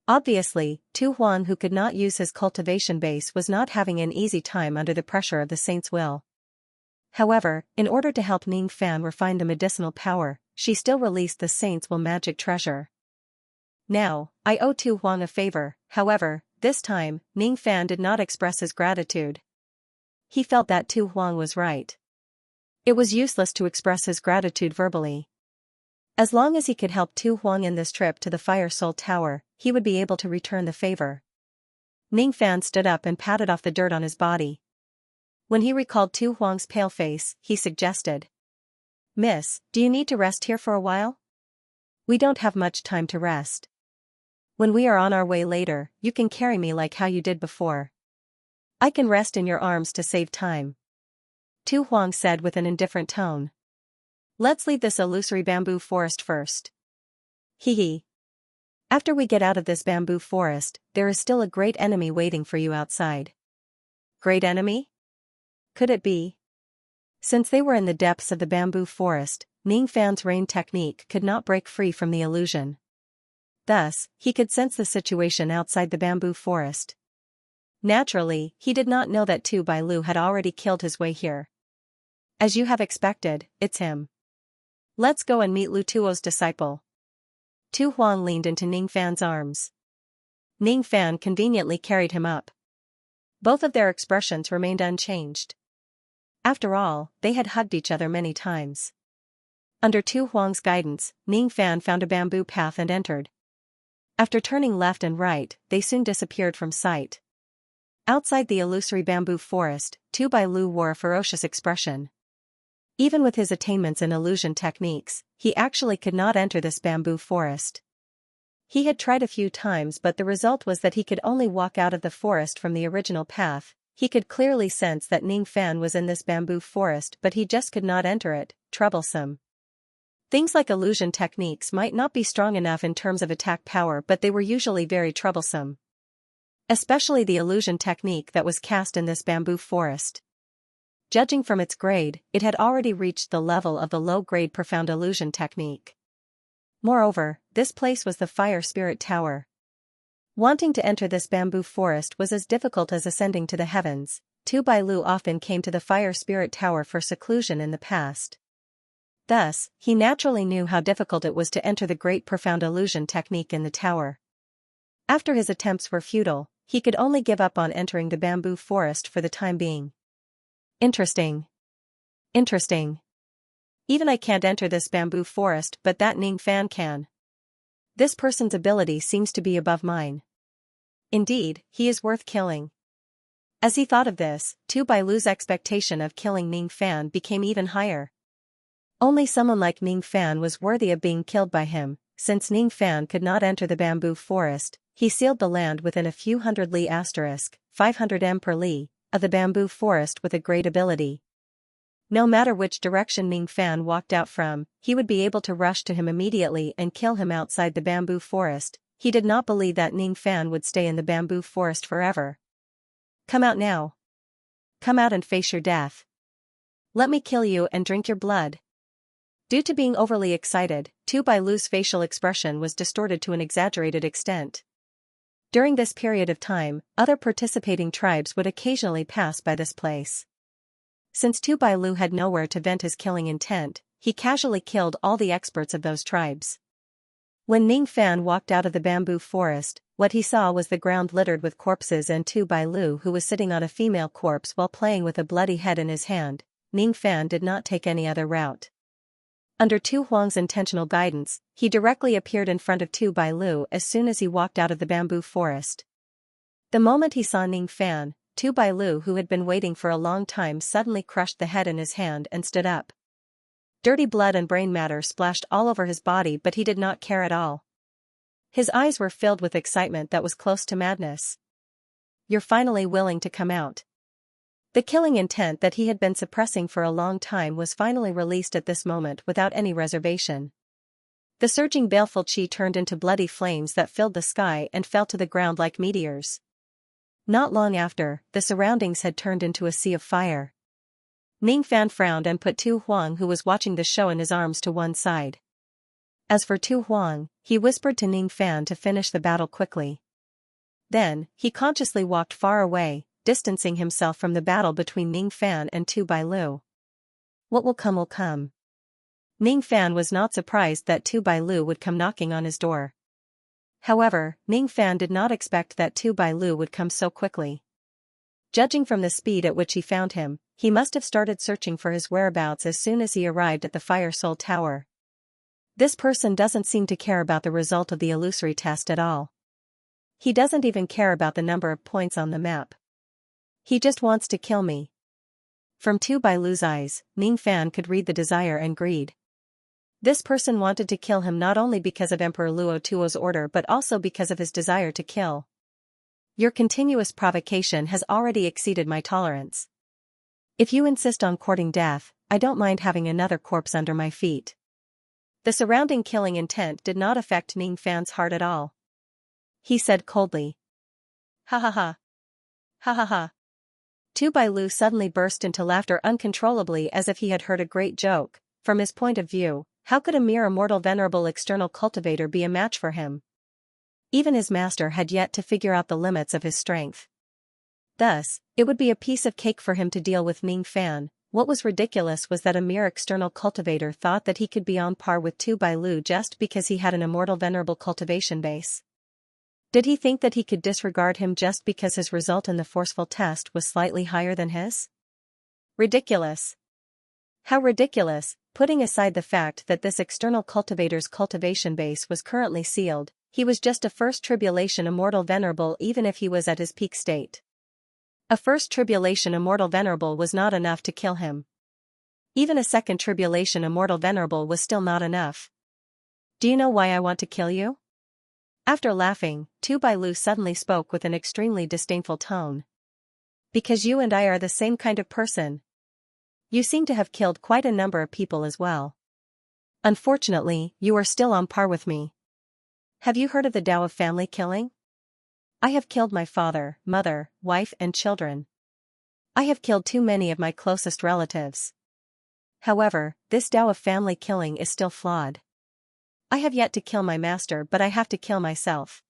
Obviously, Tu Huang, who could not use his cultivation base, was not having an easy time under the pressure of the saint's will. However, in order to help Ningfan refine the medicinal power, she still released the saint's will magic treasure. Now, I owe Tu Huang a favor. However, this time, Ningfan did not express his gratitude. He felt that Tu Huang was right. It was useless to express his gratitude verbally. As long as he could help Tu Huang in this trip to the Fire Soul Tower, he would be able to return the favor. Ningfan stood up and patted off the dirt on his body. When he recalled Tu Huang's pale face, he suggested, "Miss, do you need to rest here for a while? We don't have much time to rest. When we are on our way later, you can carry me like how you did before. I can rest in your arms to save time." Tu Huang said with an indifferent tone. "Let's leave this illusory bamboo forest first." Hee hee. After we get out of this bamboo forest, there is still a great enemy waiting for you outside. Great enemy? Could it be? Since they were in the depths of the bamboo forest, Ning Fan's rain technique could not break free from the illusion. Thus, he could sense the situation outside the bamboo forest. Naturally, he did not know that Tu Bailu had already killed his way here. As you have expected, it's him. Let's go and meet Lu Tuo's disciple. Tu Huang leaned into Ning Fan's arms. Ning Fan conveniently carried him up. Both of their expressions remained unchanged. After all, they had hugged each other many times. Under Tu Huang's guidance, Ning Fan found a bamboo path and entered. After turning left and right, they soon disappeared from sight. Outside the illusory bamboo forest, Tu Bailu wore a ferocious expression. Even with his attainments in illusion techniques, he actually could not enter this bamboo forest. He had tried a few times, but the result was that he could only walk out of the forest from the original path. He could clearly sense that Ning Fan was in this bamboo forest, but he just could not enter it. Troublesome. Things like illusion techniques might not be strong enough in terms of attack power, but they were usually very troublesome. Especially the illusion technique that was cast in this bamboo forest. Judging from its grade, it had already reached the level of the low-grade profound illusion technique. Moreover, this place was the Fire Spirit Tower. Wanting to enter this bamboo forest was as difficult as ascending to the heavens. Tu Bailu often came to the Fire Spirit Tower for seclusion in the past. Thus, he naturally knew how difficult it was to enter the great profound illusion technique in the tower. After his attempts were futile, he could only give up on entering the bamboo forest for the time being. Interesting. Interesting. Even I can't enter this bamboo forest, but that Ning Fan can. This person's ability seems to be above mine. Indeed, he is worth killing. As he thought of this, Tu Bailu's expectation of killing Ning Fan became even higher. Only someone like Ning Fan was worthy of being killed by him. Since Ning Fan could not enter the bamboo forest, he sealed the land within a few hundred li * 500 m per li, of the bamboo forest with a great ability. No matter which direction Ning Fan walked out from, he would be able to rush to him immediately and kill him outside the bamboo forest. He did not believe that Ning Fan would stay in the bamboo forest forever. Come out now. Come out and face your death. Let me kill you and drink your blood. Due to being overly excited, Tu Bailu's facial expression was distorted to an exaggerated extent. During this period of time, other participating tribes would occasionally pass by this place. Since Tu Bailu had nowhere to vent his killing intent, he casually killed all the experts of those tribes. When Ning Fan walked out of the bamboo forest, what he saw was the ground littered with corpses and Tu Bailu, who was sitting on a female corpse while playing with a bloody head in his hand. Ning Fan did not take any other route. Under Tu Huang's intentional guidance, he directly appeared in front of Tu Bailu as soon as he walked out of the bamboo forest. The moment he saw Ning Fan, Tu Bailu, who had been waiting for a long time, suddenly crushed the head in his hand and stood up. Dirty blood and brain matter splashed all over his body, but he did not care at all. His eyes were filled with excitement that was close to madness. You're finally willing to come out. The killing intent that he had been suppressing for a long time was finally released at this moment without any reservation. The surging baleful qi turned into bloody flames that filled the sky and fell to the ground like meteors. Not long after, the surroundings had turned into a sea of fire. Ning Fan frowned and put Tu Huang, who was watching the show, in his arms to one side. As for Tu Huang, he whispered to Ning Fan to finish the battle quickly. Then, he consciously walked far away, distancing himself from the battle between Ning Fan and Tu Bailu. What will come will come. Ning Fan was not surprised that Tu Bailu would come knocking on his door. However, Ning Fan did not expect that Tu Bailu would come so quickly. Judging from the speed at which he found him, he must have started searching for his whereabouts as soon as he arrived at the Fire Soul Tower. This person doesn't seem to care about the result of the illusory test at all. He doesn't even care about the number of points on the map. He just wants to kill me. From Tu Bailu's eyes, Ning Fan could read the desire and greed. This person wanted to kill him not only because of Emperor Luo Tuo's order but also because of his desire to kill. Your continuous provocation has already exceeded my tolerance. If you insist on courting death, I don't mind having another corpse under my feet. The surrounding killing intent did not affect Ning Fan's heart at all. he said coldly. Ha ha ha. Ha ha ha. Tu Bailu suddenly burst into laughter uncontrollably as if he had heard a great joke. From his point of view, how could a mere immortal venerable external cultivator be a match for him? Even his master had yet to figure out the limits of his strength. Thus, it would be a piece of cake for him to deal with Ning Fan. What was ridiculous was that a mere external cultivator thought that he could be on par with Tu Bailu just because he had an immortal venerable cultivation base. Did he think that he could disregard him just because his result in the forceful test was slightly higher than his? Ridiculous. How ridiculous, putting aside the fact that this external cultivator's cultivation base was currently sealed, he was just a first tribulation immortal venerable even if he was at his peak state. A first tribulation immortal venerable was not enough to kill him. Even a second tribulation immortal venerable was still not enough. Do you know why I want to kill you? After laughing, Tu Bailu suddenly spoke with an extremely disdainful tone. Because you and I are the same kind of person. You seem to have killed quite a number of people as well. Unfortunately, you are still on par with me. Have you heard of the Tao of family killing? I have killed my father, mother, wife and children. I have killed too many of my closest relatives. However, this Tao of family killing is still flawed. I have yet to kill my master, but I have to kill myself.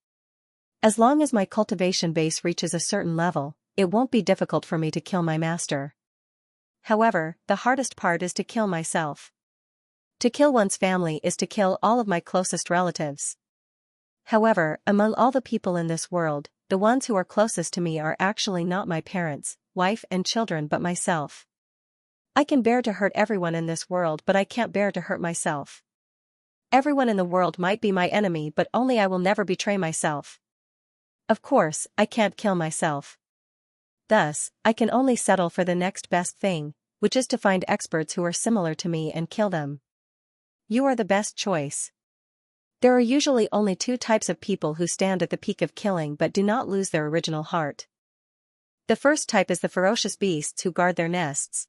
As long as my cultivation base reaches a certain level, it won't be difficult for me to kill my master. However, the hardest part is to kill myself. To kill one's family is to kill all of my closest relatives. However, among all the people in this world, the ones who are closest to me are actually not my parents, wife and children but myself. I can bear to hurt everyone in this world, but I can't bear to hurt myself. Everyone in the world might be my enemy, but only I will never betray myself. Of course, I can't kill myself. Thus, I can only settle for the next best thing, which is to find experts who are similar to me and kill them. You are the best choice. There are usually only two types of people who stand at the peak of killing but do not lose their original heart. The first type is the ferocious beasts who guard their nests.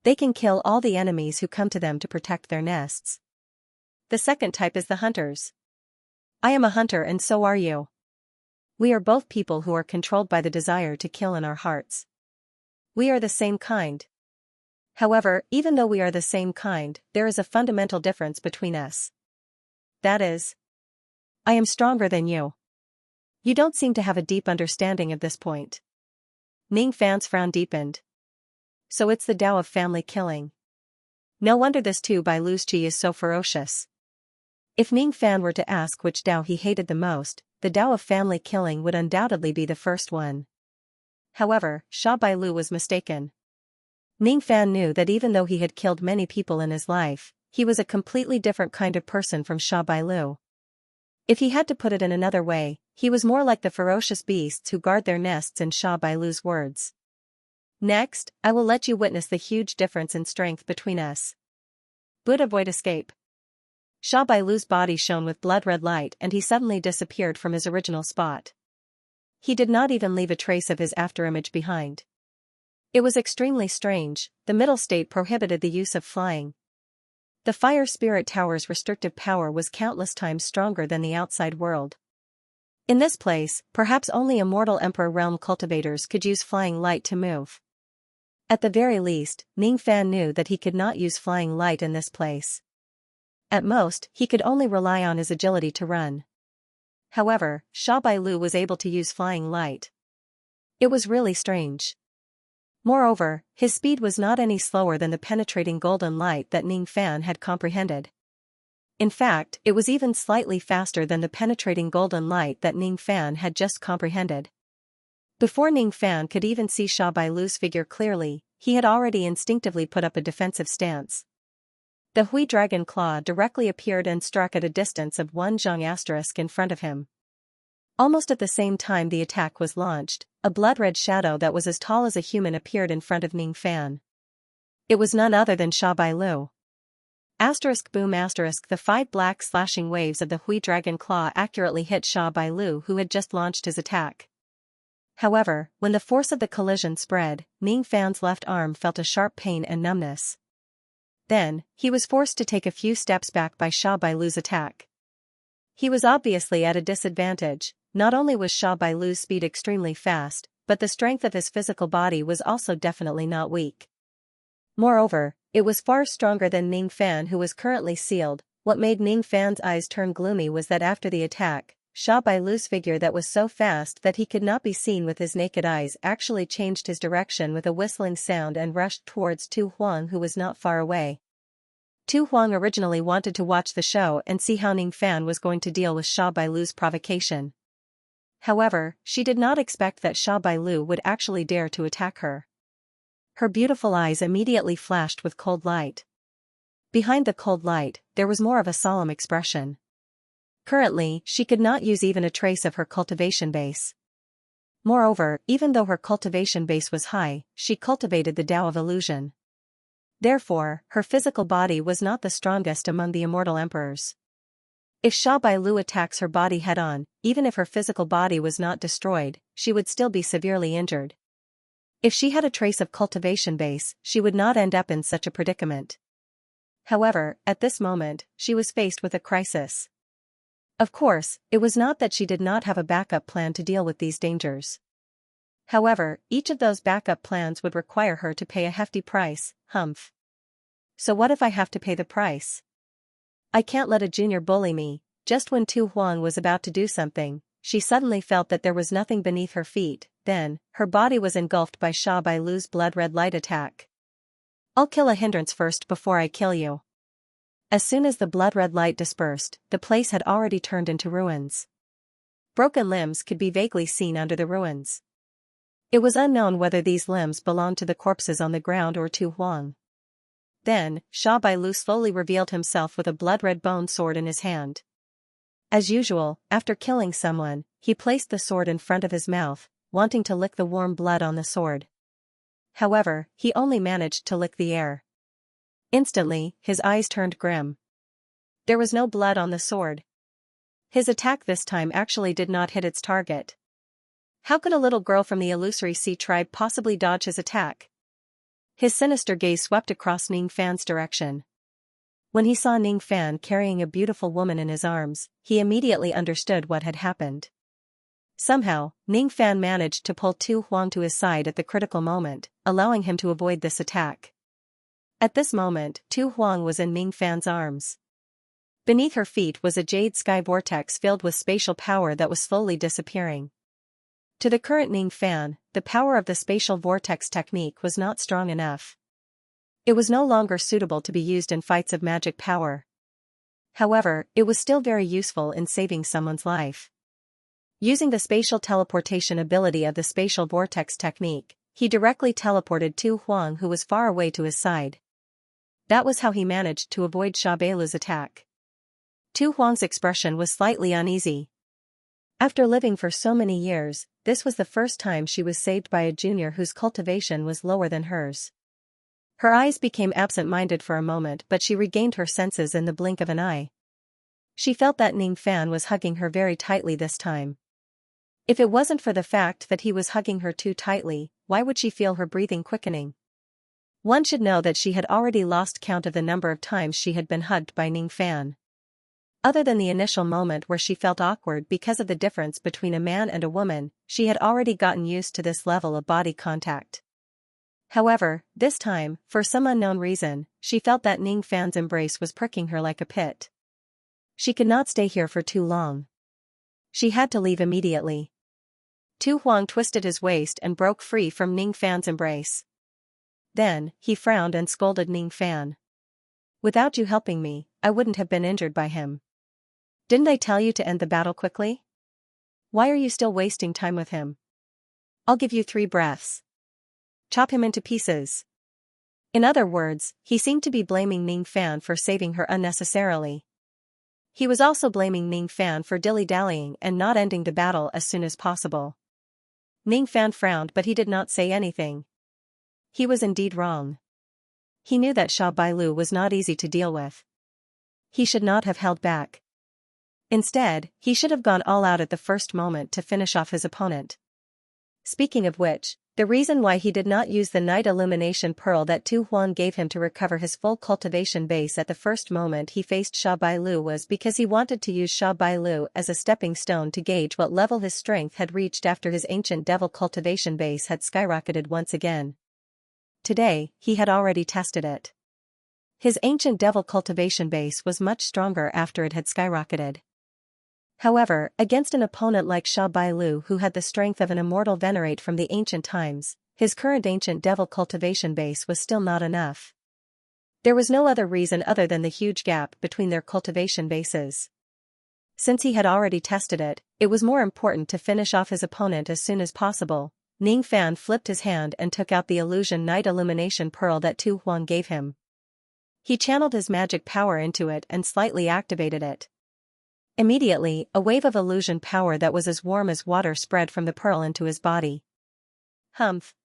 They can kill all the enemies who come to them to protect their nests. The second type is the hunters. I am a hunter and so are you. We are both people who are controlled by the desire to kill in our hearts. We are the same kind. However, even though we are the same kind, there is a fundamental difference between us. That is, I am stronger than you. You don't seem to have a deep understanding of this point. Ning Fan's frown deepened. So it's the Tao of family killing. No wonder this Tu Bailu's chi is so ferocious. If Ning Fan were to ask which Tao he hated the most, the Tao of family killing would undoubtedly be the first one. However, Sha Bailu was mistaken. Ning Fan knew that even though he had killed many people in his life, he was a completely different kind of person from Sha Bailu. If he had to put it in another way, he was more like the ferocious beasts who guard their nests in Sha Bailu's words. Next, I will let you witness the huge difference in strength between us. Would avoid escape. Sha Bailu's body shone with blood-red light and he suddenly disappeared from his original spot. He did not even leave a trace of his afterimage behind. It was extremely strange. The middle state prohibited the use of flying. The Fire Spirit Tower's restrictive power was countless times stronger than the outside world. In this place, perhaps only immortal Emperor Realm cultivators could use flying light to move. At the very least, Ning Fan knew that he could not use flying light in this place. At most, he could only rely on his agility to run. However, Sha Bailu was able to use flying light. It was really strange. Moreover, his speed was not any slower than the penetrating golden light that Ning Fan had comprehended. In fact, it was even slightly faster than the penetrating golden light that Ning Fan had just comprehended. Before Ning Fan could even see Sha Bailu's figure clearly, he had already instinctively put up a defensive stance. The Hui Dragon Claw directly appeared and struck at a distance of 1 zhang* in front of him. Almost at the same time the attack was launched, a blood-red shadow that was as tall as a human appeared in front of Ning Fan. It was none other than Sha Bailu. Boom! The 5 black slashing waves of the Hui Dragon Claw accurately hit Sha Bailu, who had just launched his attack. However, when the force of the collision spread, Ning Fan's left arm felt a sharp pain and numbness. Then, he was forced to take a few steps back by Sha Bailu's attack. He was obviously at a disadvantage, not only was Sha Bailu's speed extremely fast, but the strength of his physical body was also definitely not weak. Moreover, it was far stronger than Ning Fan, who was currently sealed. What made Ning Fan's eyes turn gloomy was that after the attack, Sha Bailu's figure that was so fast that he could not be seen with his naked eyes actually changed his direction with a whistling sound and rushed towards Tu Huang, who was not far away. Tu Huang originally wanted to watch the show and see how Ning Fan was going to deal with Sha Bailu's provocation. However, she did not expect that Sha Bailu would actually dare to attack her. Her beautiful eyes immediately flashed with cold light. Behind the cold light, there was more of a solemn expression. Currently, she could not use even a trace of her cultivation base. Moreover, even though her cultivation base was high, she cultivated the Tao of illusion. Therefore, her physical body was not the strongest among the immortal emperors. If Sha Bailu attacks her body head-on, even if her physical body was not destroyed, she would still be severely injured. If she had a trace of cultivation base, she would not end up in such a predicament. However, at this moment, she was faced with a crisis. Of course, it was not that she did not have a backup plan to deal with these dangers. However, each of those backup plans would require her to pay a hefty price. Humph. So what if I have to pay the price? I can't let a junior bully me. Just when Tu Huang was about to do something, she suddenly felt that there was nothing beneath her feet. Then, her body was engulfed by Sha Bailu's blood-red light attack. I'll kill a hindrance first before I kill you. As soon as the blood-red light dispersed, the place had already turned into ruins. Broken limbs could be vaguely seen under the ruins. It was unknown whether these limbs belonged to the corpses on the ground or Tu Huang. Then, Sha Bailu slowly revealed himself with a blood-red bone sword in his hand. As usual, after killing someone, he placed the sword in front of his mouth, wanting to lick the warm blood on the sword. However, he only managed to lick the air. Instantly, his eyes turned grim. There was no blood on the sword. His attack this time actually did not hit its target. How could a little girl from the Illusory Sea tribe possibly dodge his attack? His sinister gaze swept across Ning Fan's direction. When he saw Ning Fan carrying a beautiful woman in his arms, he immediately understood what had happened. Somehow, Ning Fan managed to pull Tu Huang to his side at the critical moment, allowing him to avoid this attack. At this moment, Tu Huang was in Ning Fan's arms. Beneath her feet was a jade sky vortex filled with spatial power that was slowly disappearing. To the current Ning Fan, the power of the spatial vortex technique was not strong enough. It was no longer suitable to be used in fights of magic power. However, it was still very useful in saving someone's life. Using the spatial teleportation ability of the spatial vortex technique, he directly teleported Tu Huang, who was far away, to his side. That was how he managed to avoid Sha Bailu's attack. Tu Huang's expression was slightly uneasy. After living for so many years, this was the first time she was saved by a junior whose cultivation was lower than hers. Her eyes became absent-minded for a moment, but she regained her senses in the blink of an eye. She felt that Ning Fan was hugging her very tightly this time. If it wasn't for the fact that he was hugging her too tightly, why would she feel her breathing quickening? One should know that she had already lost count of the number of times she had been hugged by Ning Fan. Other than the initial moment where she felt awkward because of the difference between a man and a woman, she had already gotten used to this level of body contact. However, this time, for some unknown reason, she felt that Ning Fan's embrace was pricking her like a pit. She could not stay here for too long. She had to leave immediately. Tu Huang twisted his waist and broke free from Ning Fan's embrace. Then, he frowned and scolded Ning Fan. Without you helping me, I wouldn't have been injured by him. Didn't I tell you to end the battle quickly? Why are you still wasting time with him? I'll give you 3 breaths. Chop him into pieces. In other words, he seemed to be blaming Ning Fan for saving her unnecessarily. He was also blaming Ning Fan for dilly-dallying and not ending the battle as soon as possible. Ning Fan frowned, but he did not say anything. He was indeed wrong. He knew that Sha Bailu was not easy to deal with. He should not have held back. Instead, he should have gone all out at the first moment to finish off his opponent. Speaking of which, The reason why he did not use the night illumination pearl that Tu Huan gave him to recover his full cultivation base at the first moment he faced Sha Bailu was because he wanted to use Sha Bailu as a stepping stone to gauge what level his strength had reached after his ancient devil cultivation base had skyrocketed once again. Today, he had already tested it. His ancient devil cultivation base was much stronger after it had skyrocketed. However, against an opponent like Sha Bailu who had the strength of an immortal venerate from the ancient times, his current ancient devil cultivation base was still not enough. There was no other reason other than the huge gap between their cultivation bases. Since he had already tested it, it was more important to finish off his opponent as soon as possible. Ning Fan flipped his hand and took out the illusion night illumination pearl that Tu Huan gave him. He channeled his magic power into it and slightly activated it. Immediately, a wave of illusion power that was as warm as water spread from the pearl into his body. Humph.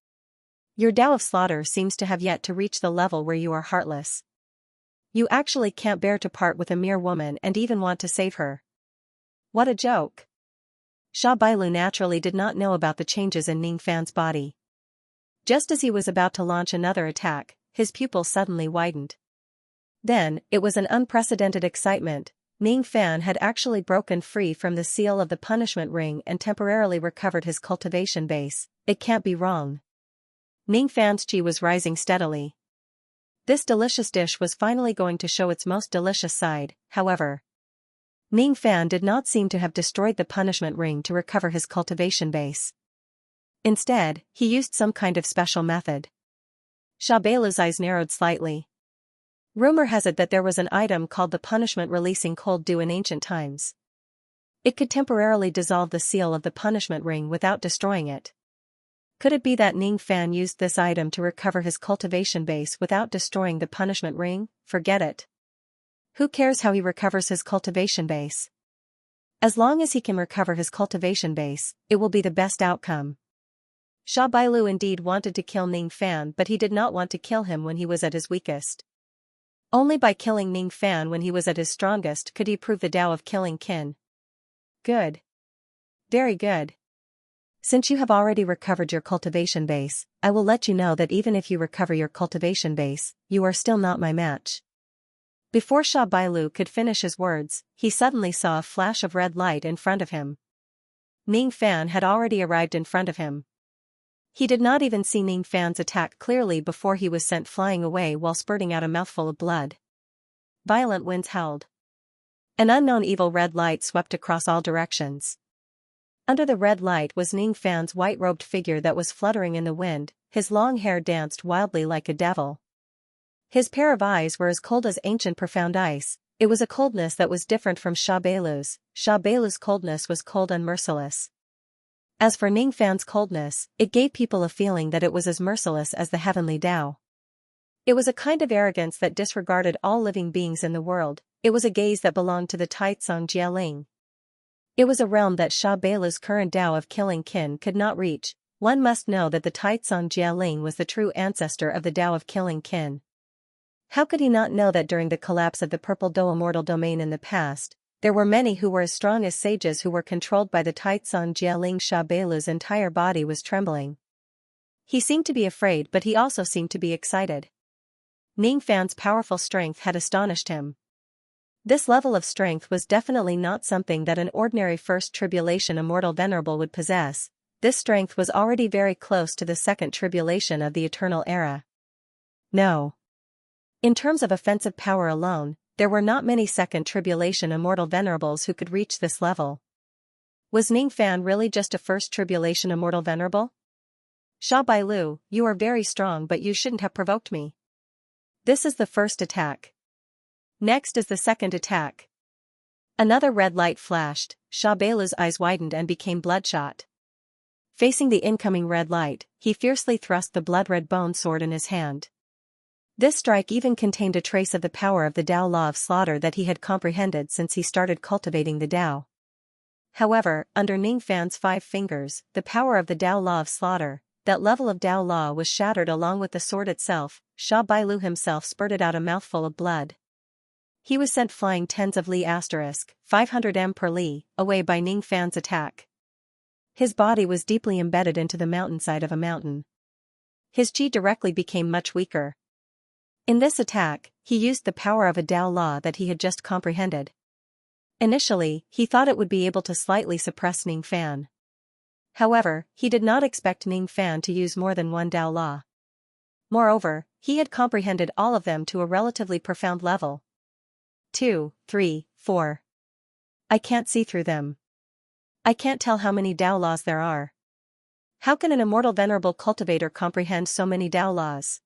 Your Tao of Slaughter seems to have yet to reach the level where you are heartless. You actually can't bear to part with a mere woman and even want to save her. What a joke. Sha Bailu naturally did not know about the changes in Ning Fan's body. Just as he was about to launch another attack, his pupils suddenly widened. Then, it was an unprecedented excitement. Ning Fan had actually broken free from the seal of the punishment ring and temporarily recovered his cultivation base. It can't be wrong. Ning Fan's chi was rising steadily. This delicious dish was finally going to show its most delicious side, however. Ning Fan did not seem to have destroyed the punishment ring to recover his cultivation base. Instead, he used some kind of special method. Sha Bailu's eyes narrowed slightly. Rumor has it that there was an item called the punishment-releasing cold dew in ancient times. It could temporarily dissolve the seal of the punishment ring without destroying it. Could it be that Ning Fan used this item to recover his cultivation base without destroying the punishment ring? Forget it. Who cares how he recovers his cultivation base? As long as he can recover his cultivation base, it will be the best outcome. Sha Bailu indeed wanted to kill Ning Fan, but he did not want to kill him when he was at his weakest. Only by killing Ning Fan when he was at his strongest could he prove the Tao of killing Qin. Good. Very good. Since you have already recovered your cultivation base, I will let you know that even if you recover your cultivation base, you are still not my match. Before Sha Bailu could finish his words, he suddenly saw a flash of red light in front of him. Ning Fan had already arrived in front of him. He did not even see Ning Fan's attack clearly before he was sent flying away while spurting out a mouthful of blood. Violent winds howled. An unknown evil red light swept across all directions. Under the red light was Ning Fan's white-robed figure that was fluttering in the wind, his long hair danced wildly like a devil. His pair of eyes were as cold as ancient profound ice. It was a coldness that was different from Sha Bailu's. Sha Bailu's coldness was cold and merciless. As for Ning Fan's coldness, it gave people a feeling that it was as merciless as the heavenly Tao. It was a kind of arrogance that disregarded all living beings in the world. It was a gaze that belonged to the Taitsong Jialing. It was a realm that Sha Bailu's current Tao of killing Qin could not reach. One must know that the Taitsong Jialing was the true ancestor of the Tao of killing Qin. How could he not know that during the collapse of the Purple Do Immortal Domain in the past, there were many who were as strong as sages who were controlled by the Taitsong Jialing? Sha Bailu's entire body was trembling. He seemed to be afraid, but he also seemed to be excited. Ning Fan's powerful strength had astonished him. This level of strength was definitely not something that an ordinary First Tribulation Immortal Venerable would possess. This strength was already very close to the Second Tribulation of the Eternal Era. No. In terms of offensive power alone, there were not many Second Tribulation Immortal Venerables who could reach this level. Was Ning Fan really just a First Tribulation Immortal Venerable? Sha Bailu, you are very strong, but you shouldn't have provoked me. This is the first attack. Next is the second attack. Another red light flashed. Sha Bailu's eyes widened and became bloodshot. Facing the incoming red light, he fiercely thrust the blood-red bone sword in his hand. This strike even contained a trace of the power of the Tao law of slaughter that he had comprehended since he started cultivating the Tao. However, under Ning Fan's 5 fingers, the power of the Tao law of slaughter, that level of Tao law, was shattered along with the sword itself. Sha Bailu himself spurted out a mouthful of blood. He was sent flying tens of li *500 m per li, away by Ning Fan's attack. His body was deeply embedded into the mountainside of a mountain. His chi directly became much weaker. In this attack, he used the power of a Tao law that he had just comprehended. Initially, he thought it would be able to slightly suppress Ning Fan. However, he did not expect Ning Fan to use more than one Tao law. Moreover, he had comprehended all of them to a relatively profound level. 2, 3, 4. I can't see through them. I can't tell how many Tao laws there are. How can an immortal venerable cultivator comprehend so many Tao laws?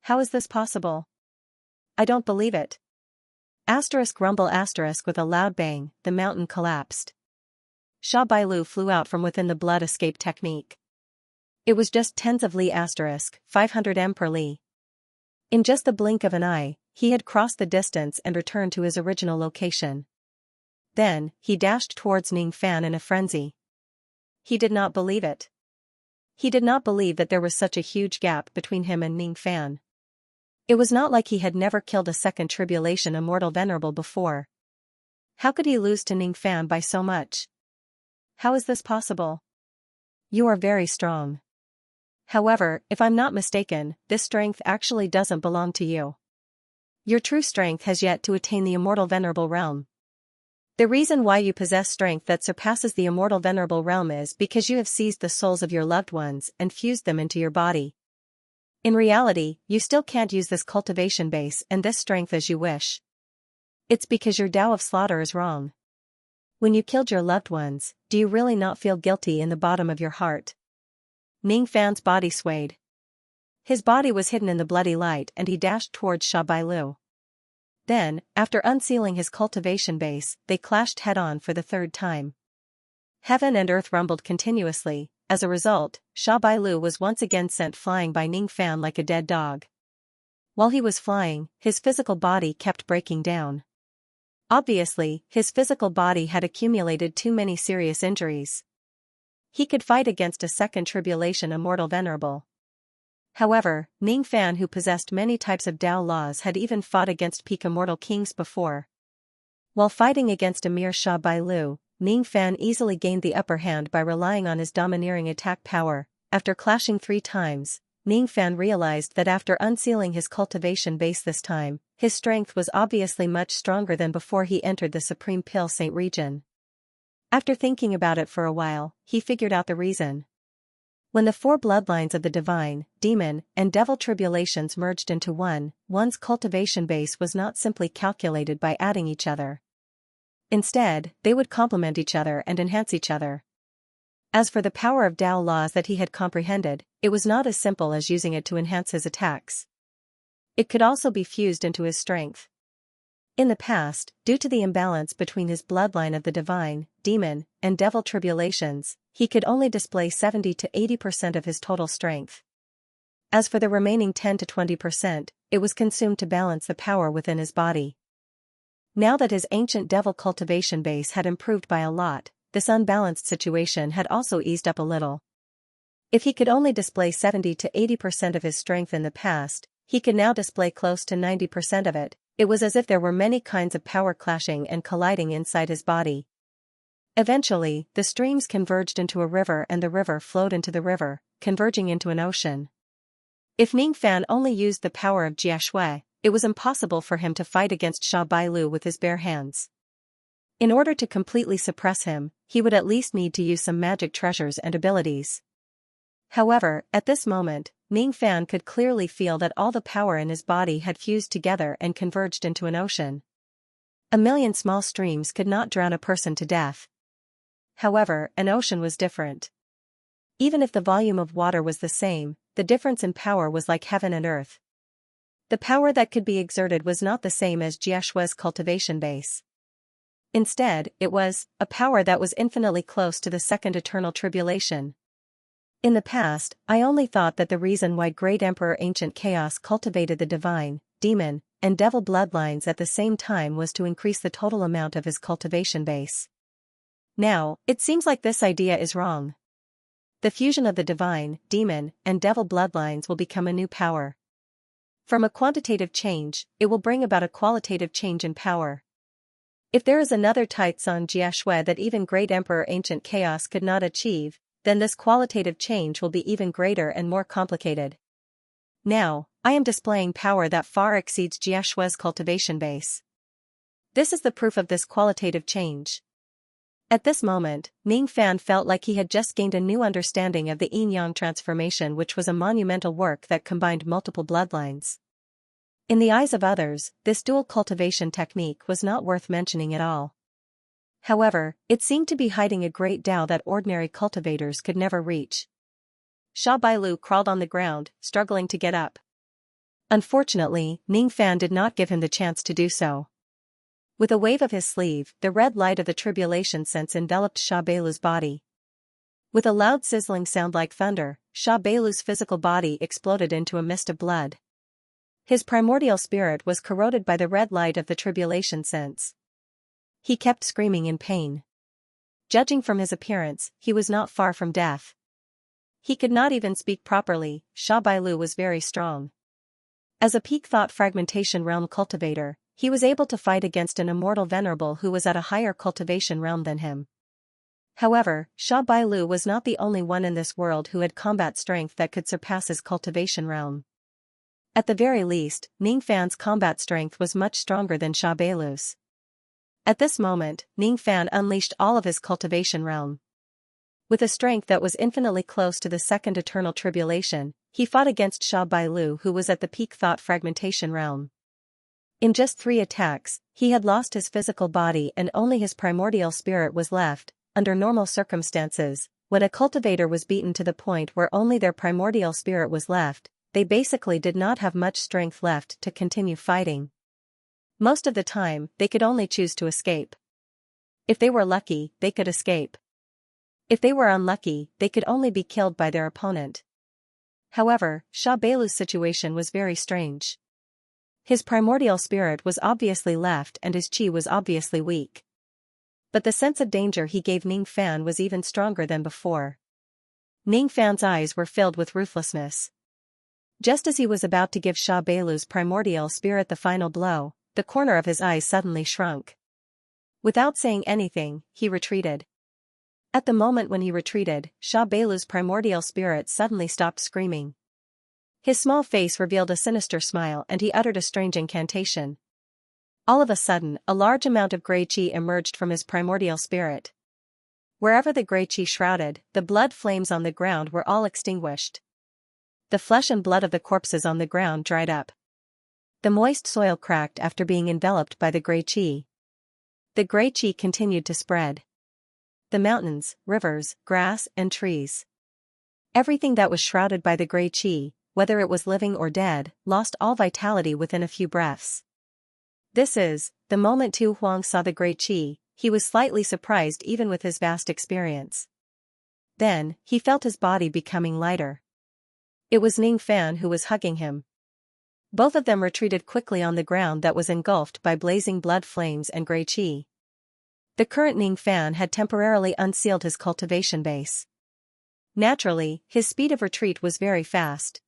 How is this possible? I don't believe it. Asterisk rumble asterisk with a loud bang, the mountain collapsed. Sha Bailu flew out from within the blood escape technique. It was just tens of li asterisk, 500 m per li. In just the blink of an eye, he had crossed the distance and returned to his original location. Then, he dashed towards Ning Fan in a frenzy. He did not believe it. He did not believe that there was such a huge gap between him and Ning Fan. It was not like he had never killed a second tribulation immortal venerable before. How could he lose to Ning Fan by so much? How is this possible? You are very strong. However, if I'm not mistaken, this strength actually doesn't belong to you. Your true strength has yet to attain the immortal venerable realm. The reason why you possess strength that surpasses the immortal venerable realm is because you have seized the souls of your loved ones and fused them into your body. In reality, you still can't use this cultivation base and this strength as you wish. It's because your Tao of slaughter is wrong. When you killed your loved ones, do you really not feel guilty in the bottom of your heart? Ning Fan's body swayed. His body was hidden in the bloody light and he dashed towards Sha Bailu. Then, after unsealing his cultivation base, they clashed head-on for the third time. Heaven and earth rumbled continuously. As a result, Sha Bailu was once again sent flying by Ning Fan like a dead dog. While he was flying, his physical body kept breaking down. Obviously, his physical body had accumulated too many serious injuries. He could fight against a second tribulation immortal venerable. However, Ning Fan, who possessed many types of Tao laws, had even fought against peak immortal kings before. While fighting against a mere Sha Bailu, Ning Fan easily gained the upper hand by relying on his domineering attack power. After clashing 3 times, Ning Fan realized that after unsealing his cultivation base this time, his strength was obviously much stronger than before he entered the Supreme Pale Saint region. After thinking about it for a while, he figured out the reason. When the 4 bloodlines of the divine, demon, and devil tribulations merged into one, one's cultivation base was not simply calculated by adding each other. Instead, they would complement each other and enhance each other. As for the power of Tao laws that he had comprehended, it was not as simple as using it to enhance his attacks. It could also be fused into his strength. In the past, due to the imbalance between his bloodline of the divine, demon, and devil tribulations, he could only display 70 to 80% of his total strength. As for the remaining 10 to 20%, it was consumed to balance the power within his body. Now that his ancient devil cultivation base had improved by a lot, this unbalanced situation had also eased up a little. If he could only display 70 to 80% of his strength in the past, he could now display close to 90% of it. It was as if there were many kinds of power clashing and colliding inside his body. Eventually, the streams converged into a river and the river flowed into the river, converging into an ocean. If Ning Fan only used the power of Jia Shui, it was impossible for him to fight against Sha Bailu with his bare hands. In order to completely suppress him, he would at least need to use some magic treasures and abilities. However, at this moment, Ning Fan could clearly feel that all the power in his body had fused together and converged into an ocean. 1,000,000 small streams could not drown a person to death. However, an ocean was different. Even if the volume of water was the same, the difference in power was like heaven and earth. The power that could be exerted was not the same as Jia Shui's cultivation base. Instead, it was a power that was infinitely close to the second eternal tribulation. In the past, I only thought that the reason why Great Emperor Ancient Chaos cultivated the divine, demon, and devil bloodlines at the same time was to increase the total amount of his cultivation base. Now, it seems like this idea is wrong. The fusion of the divine, demon, and devil bloodlines will become a new power. From a quantitative change, it will bring about a qualitative change in power. If there is another Taizong Jiashui that even Great Emperor Ancient Chaos could not achieve, then this qualitative change will be even greater and more complicated. Now, I am displaying power that far exceeds Jiashui's cultivation base. This is the proof of this qualitative change. At this moment, Ning Fan felt like he had just gained a new understanding of the yin-yang transformation, which was a monumental work that combined multiple bloodlines. In the eyes of others, this dual cultivation technique was not worth mentioning at all. However, it seemed to be hiding a great Tao that ordinary cultivators could never reach. Sha Bailu crawled on the ground, struggling to get up. Unfortunately, Ning Fan did not give him the chance to do so. With a wave of his sleeve, the red light of the tribulation sense enveloped Sha Bailu's body. With a loud sizzling sound like thunder, Sha Bailu's physical body exploded into a mist of blood. His primordial spirit was corroded by the red light of the tribulation sense. He kept screaming in pain. Judging from his appearance, he was not far from death. He could not even speak properly. Sha Bailu was very strong. As a peak thought fragmentation realm cultivator, he was able to fight against an immortal venerable who was at a higher cultivation realm than him. However, Sha Bailu was not the only one in this world who had combat strength that could surpass his cultivation realm. At the very least, Ning Fan's combat strength was much stronger than Sha Bailu's. At this moment, Ning Fan unleashed all of his cultivation realm. With a strength that was infinitely close to the second eternal tribulation, he fought against Sha Bailu, who was at the peak thought fragmentation realm. In just 3 attacks, he had lost his physical body and only his primordial spirit was left. Under normal circumstances, when a cultivator was beaten to the point where only their primordial spirit was left, they basically did not have much strength left to continue fighting. Most of the time, they could only choose to escape. If they were lucky, they could escape. If they were unlucky, they could only be killed by their opponent. However, Sha Bailu's situation was very strange. His primordial spirit was obviously left and his qi was obviously weak. But the sense of danger he gave Ning Fan was even stronger than before. Ning Fan's eyes were filled with ruthlessness. Just as he was about to give Sha Bailu's primordial spirit the final blow, the corner of his eyes suddenly shrunk. Without saying anything, he retreated. At the moment when he retreated, Sha Bailu's primordial spirit suddenly stopped screaming. His small face revealed a sinister smile and he uttered a strange incantation. All of a sudden, a large amount of grey qi emerged from his primordial spirit. Wherever the grey qi shrouded, the blood flames on the ground were all extinguished. The flesh and blood of the corpses on the ground dried up. The moist soil cracked after being enveloped by the grey qi. The grey qi continued to spread. The mountains, rivers, grass, and trees. Everything that was shrouded by the grey qi, whether it was living or dead, lost all vitality within a few breaths. The moment Tu Huang saw the grey qi, he was slightly surprised even with his vast experience. Then, he felt his body becoming lighter. It was Ning Fan who was hugging him. Both of them retreated quickly on the ground that was engulfed by blazing blood flames and grey qi. The current Ning Fan had temporarily unsealed his cultivation base. Naturally, his speed of retreat was very fast.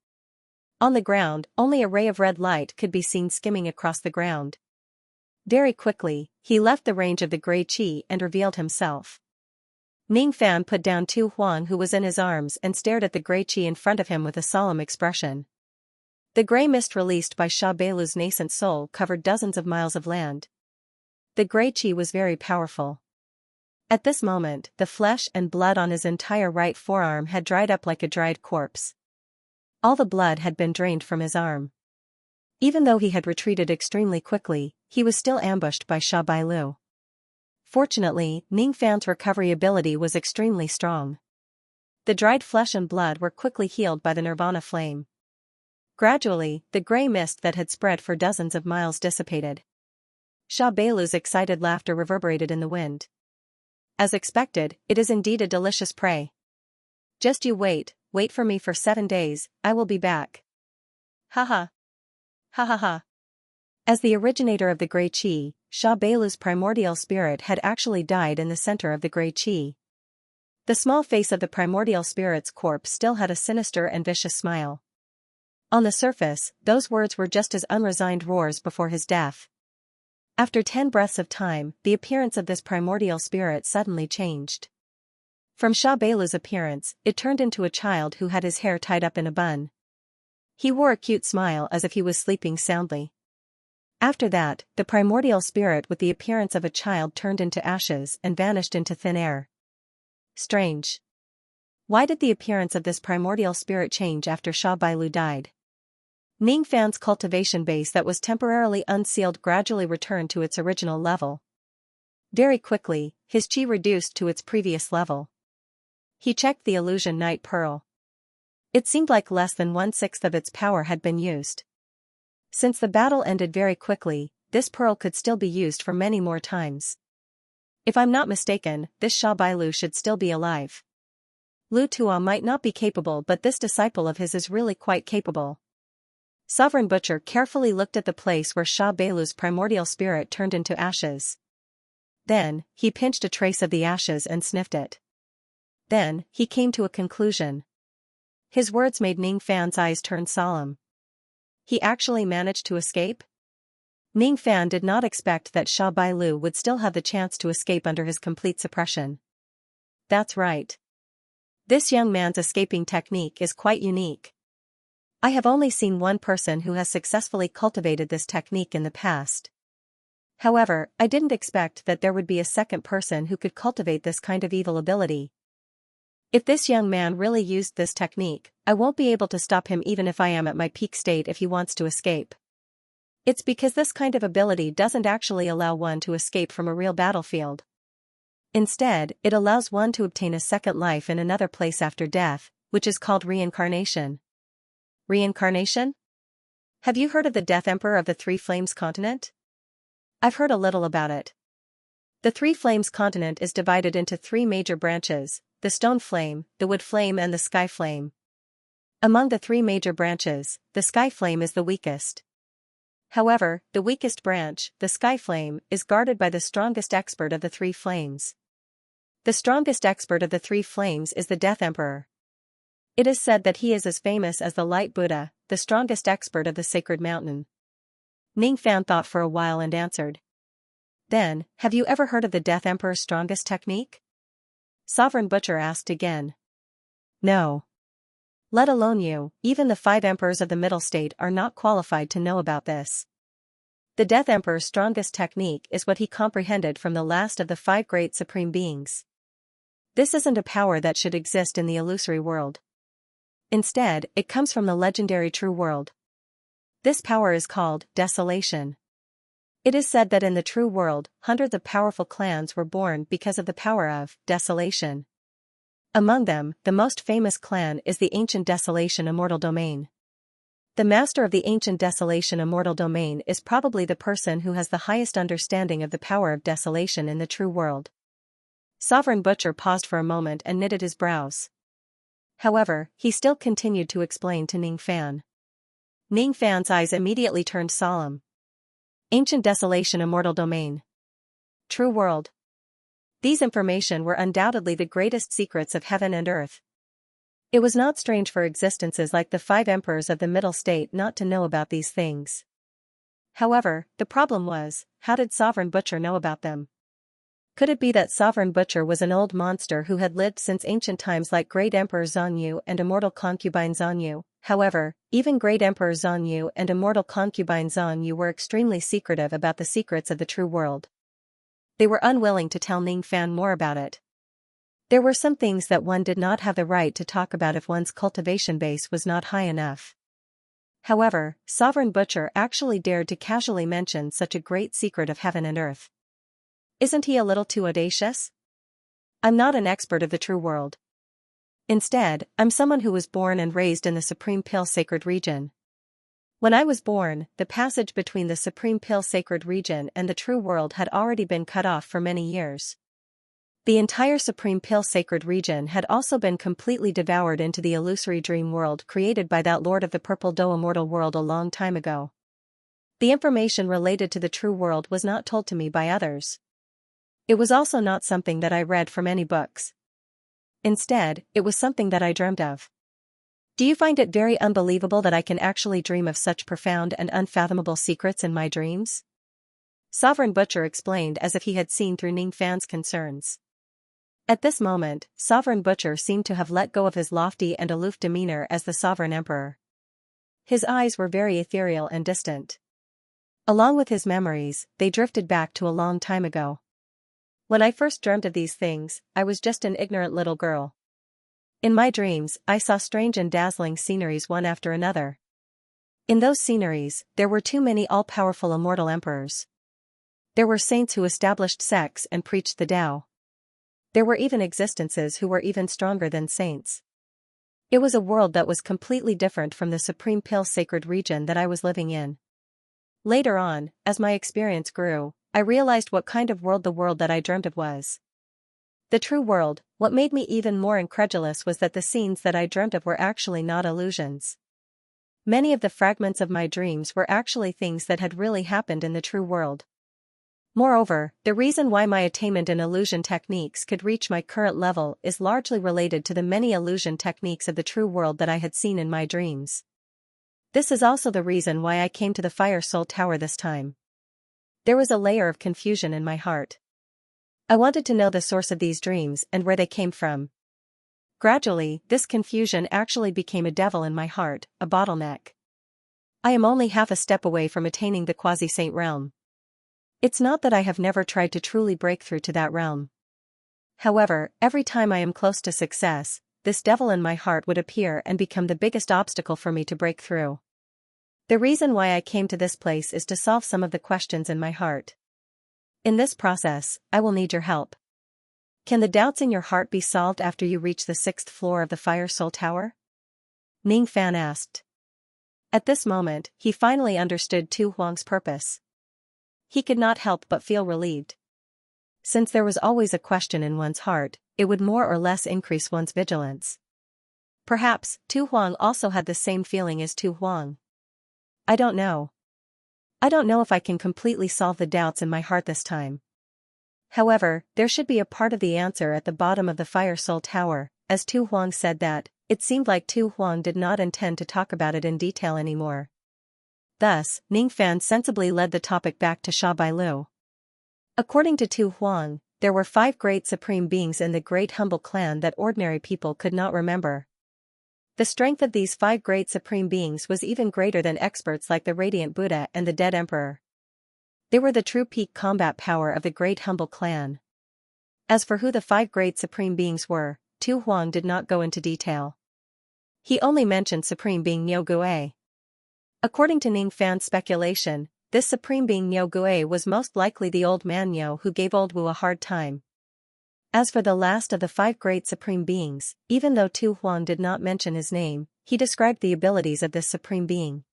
On the ground, only a ray of red light could be seen skimming across the ground. Very quickly, he left the range of the grey qi and revealed himself. Ning Fan put down Tu Huang who was in his arms and stared at the grey qi in front of him with a solemn expression. The grey mist released by Sha Bailu's nascent soul covered dozens of miles of land. The grey qi was very powerful. At this moment, the flesh and blood on his entire right forearm had dried up like a dried corpse. All the blood had been drained from his arm. Even though he had retreated extremely quickly, he was still ambushed by Sha Bailu. Fortunately, Ning Fan's recovery ability was extremely strong. The dried flesh and blood were quickly healed by the nirvana flame. Gradually, the grey mist that had spread for dozens of miles dissipated. Sha Bailu's excited laughter reverberated in the wind. As expected, it is indeed a delicious prey. Just you wait for me for 7 days, I will be back. Ha ha. Ha ha ha. As the originator of the grey qi, Sha Bailu's primordial spirit had actually died in the center of the grey qi. The small face of the primordial spirit's corpse still had a sinister and vicious smile. On the surface, those words were just as unresigned roars before his death. After 10 breaths of time, the appearance of this primordial spirit suddenly changed. From Sha Beilu's appearance, it turned into a child who had his hair tied up in a bun. He wore a cute smile as if he was sleeping soundly. After that, the primordial spirit with the appearance of a child turned into ashes and vanished into thin air. Strange. Why did the appearance of this primordial spirit change after Sha Bailu died? Ning Fan's cultivation base that was temporarily unsealed gradually returned to its original level. Very quickly, his qi reduced to its previous level. He checked the illusion night pearl. It seemed like less than 1/6 of its power had been used. Since the battle ended very quickly, this pearl could still be used for many more times. If I'm not mistaken, this Sha Bailu should still be alive. Lu Tua might not be capable, but this disciple of his is really quite capable. Sovereign Butcher carefully looked at the place where Sha Bailu's primordial spirit turned into ashes. Then, he pinched a trace of the ashes and sniffed it. Then, he came to a conclusion. His words made Ning Fan's eyes turn solemn. He actually managed to escape? Ning Fan did not expect that Sha Bailu would still have the chance to escape under his complete suppression. That's right. This young man's escaping technique is quite unique. I have only seen one person who has successfully cultivated this technique in the past. However, I didn't expect that there would be a second person who could cultivate this kind of evil ability. If this young man really used this technique, I won't be able to stop him even if I am at my peak state if he wants to escape. It's because this kind of ability doesn't actually allow one to escape from a real battlefield. Instead, it allows one to obtain a second life in another place after death, which is called reincarnation. Reincarnation? Have you heard of the Death Emperor of the Three Flames continent? I've heard a little about it. The Three Flames continent is divided into 3 major branches: the Stone Flame, the Wood Flame and the Sky Flame. Among the 3 major branches, the Sky Flame is the weakest. However, the weakest branch, the Sky Flame, is guarded by the strongest expert of the 3 flames. The strongest expert of the 3 flames is the Death Emperor. It is said that he is as famous as the Light Buddha, the strongest expert of the Sacred Mountain. Ning Fan thought for a while and answered. Then, have you ever heard of the Death Emperor's strongest technique? Sovereign Butcher asked again. No. Let alone you, even the 5 emperors of the Middle State are not qualified to know about this. The Death Emperor's strongest technique is what he comprehended from the last of the 5 great supreme beings. This isn't a power that should exist in the illusory world. Instead, it comes from the legendary true world. This power is called desolation. It is said that in the true world, hundreds of powerful clans were born because of the power of desolation. Among them, the most famous clan is the Ancient Desolation Immortal Domain. The master of the Ancient Desolation Immortal Domain is probably the person who has the highest understanding of the power of desolation in the true world. Sovereign Butcher paused for a moment and knitted his brows. However, he still continued to explain to Ning Fan. Ning Fan's eyes immediately turned solemn. Ancient Desolation Immortal Domain. True World. These information were undoubtedly the greatest secrets of heaven and earth. It was not strange for existences like the 5 emperors of the Middle State not to know about these things. However, the problem was, how did Sovereign Butcher know about them? Could it be that Sovereign Butcher was an old monster who had lived since ancient times like Great Emperor Zhongyu and Immortal Concubine Zhongyu? However, even Great Emperor Zhongyu and Immortal Concubine Zhongyu were extremely secretive about the secrets of the true world. They were unwilling to tell Ning Fan more about it. There were some things that one did not have the right to talk about if one's cultivation base was not high enough. However, Sovereign Butcher actually dared to casually mention such a great secret of heaven and earth. Isn't he a little too audacious? I'm not an expert of the true world. Instead, I'm someone who was born and raised in the Supreme Pill Sacred Region. When I was born, the passage between the Supreme Pill Sacred Region and the true world had already been cut off for many years. The entire Supreme Pill Sacred Region had also been completely devoured into the illusory dream world created by that Lord of the Purple Dough immortal world a long time ago. The information related to the true world was not told to me by others. It was also not something that I read from any books. Instead, it was something that I dreamt of. Do you find it very unbelievable that I can actually dream of such profound and unfathomable secrets in my dreams? Sovereign Butcher explained as if he had seen through Ning Fan's concerns. At this moment, Sovereign Butcher seemed to have let go of his lofty and aloof demeanor as the Sovereign Emperor. His eyes were very ethereal and distant. Along with his memories, they drifted back to a long time ago. When I first dreamt of these things, I was just an ignorant little girl. In my dreams, I saw strange and dazzling sceneries one after another. In those sceneries, there were too many all-powerful immortal emperors. There were saints who established sects and preached the Tao. There were even existences who were even stronger than saints. It was a world that was completely different from the supreme pale sacred region that I was living in. Later on, as my experience grew, I realized what kind of world the world that I dreamt of was. The true world. What made me even more incredulous was that the scenes that I dreamt of were actually not illusions. Many of the fragments of my dreams were actually things that had really happened in the true world. Moreover, the reason why my attainment in illusion techniques could reach my current level is largely related to the many illusion techniques of the true world that I had seen in my dreams. This is also the reason why I came to the Fire Soul Tower this time. There was a layer of confusion in my heart. I wanted to know the source of these dreams and where they came from. Gradually, this confusion actually became a devil in my heart, a bottleneck. I am only half a step away from attaining the quasi-saint realm. It's not that I have never tried to truly break through to that realm. However, every time I am close to success, this devil in my heart would appear and become the biggest obstacle for me to break through. The reason why I came to this place is to solve some of the questions in my heart. In this process, I will need your help. Can the doubts in your heart be solved after you reach the 6th floor of the Fire Soul Tower? Ning Fan asked. At this moment, he finally understood Tu Huang's purpose. He could not help but feel relieved. Since there was always a question in one's heart, it would more or less increase one's vigilance. Perhaps, Tu Huang also had the same feeling as Tu Huang. I don't know. I don't know if I can completely solve the doubts in my heart this time. However, there should be a part of the answer at the bottom of the Fire Soul Tower, as Tu Huang said that. It seemed like Tu Huang did not intend to talk about it in detail anymore. Thus, Ning Fan sensibly led the topic back to Sha Bailu. According to Tu Huang, there were 5 great supreme beings in the Great Humble Clan that ordinary people could not remember. The strength of these 5 great supreme beings was even greater than experts like the Radiant Buddha and the Dead Emperor. They were the true peak combat power of the Great Humble Clan. As for who the 5 great supreme beings were, Tu Huang did not go into detail. He only mentioned supreme being Niu Gui. According to Ning Fan's speculation, this supreme being Niu Gui was most likely the old man Niu who gave Old Wu a hard time. As for the last of the 5 great supreme beings, even though Tu Huang did not mention his name, he described the abilities of this supreme being.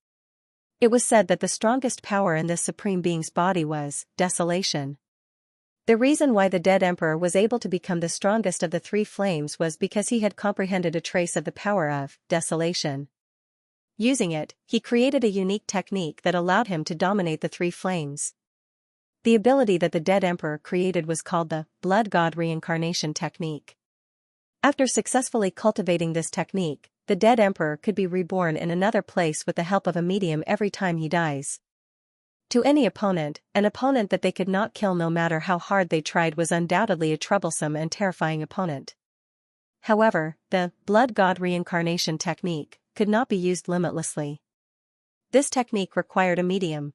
It was said that the strongest power in this supreme being's body was desolation. The reason why the Dead Emperor was able to become the strongest of the 3 flames was because he had comprehended a trace of the power of desolation. Using it, he created a unique technique that allowed him to dominate the 3 flames. The ability that the Dead Emperor created was called the Blood God Reincarnation Technique. After successfully cultivating this technique, the Dead Emperor could be reborn in another place with the help of a medium every time he dies. To any opponent, an opponent that they could not kill no matter how hard they tried was undoubtedly a troublesome and terrifying opponent. However, the Blood God Reincarnation Technique could not be used limitlessly. This technique required a medium.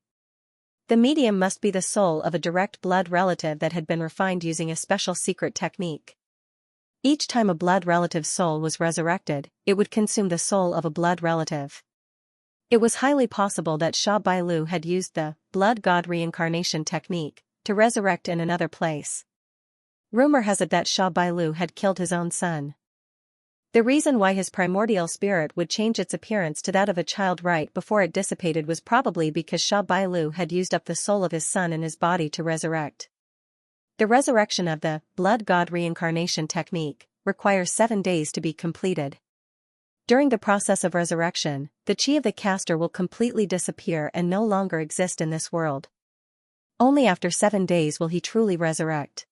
The medium must be the soul of a direct blood relative that had been refined using a special secret technique. Each time a blood relative's soul was resurrected, it would consume the soul of a blood relative. It was highly possible that Sha Bailu had used the Blood God Reincarnation Technique to resurrect in another place. Rumor has it that Sha Bailu had killed his own son. The reason why his primordial spirit would change its appearance to that of a child right before it dissipated was probably because Sha Bailu had used up the soul of his son in his body to resurrect. The resurrection of the Blood God Reincarnation Technique requires 7 days to be completed. During the process of resurrection, the chi of the caster will completely disappear and no longer exist in this world. Only after 7 days will he truly resurrect.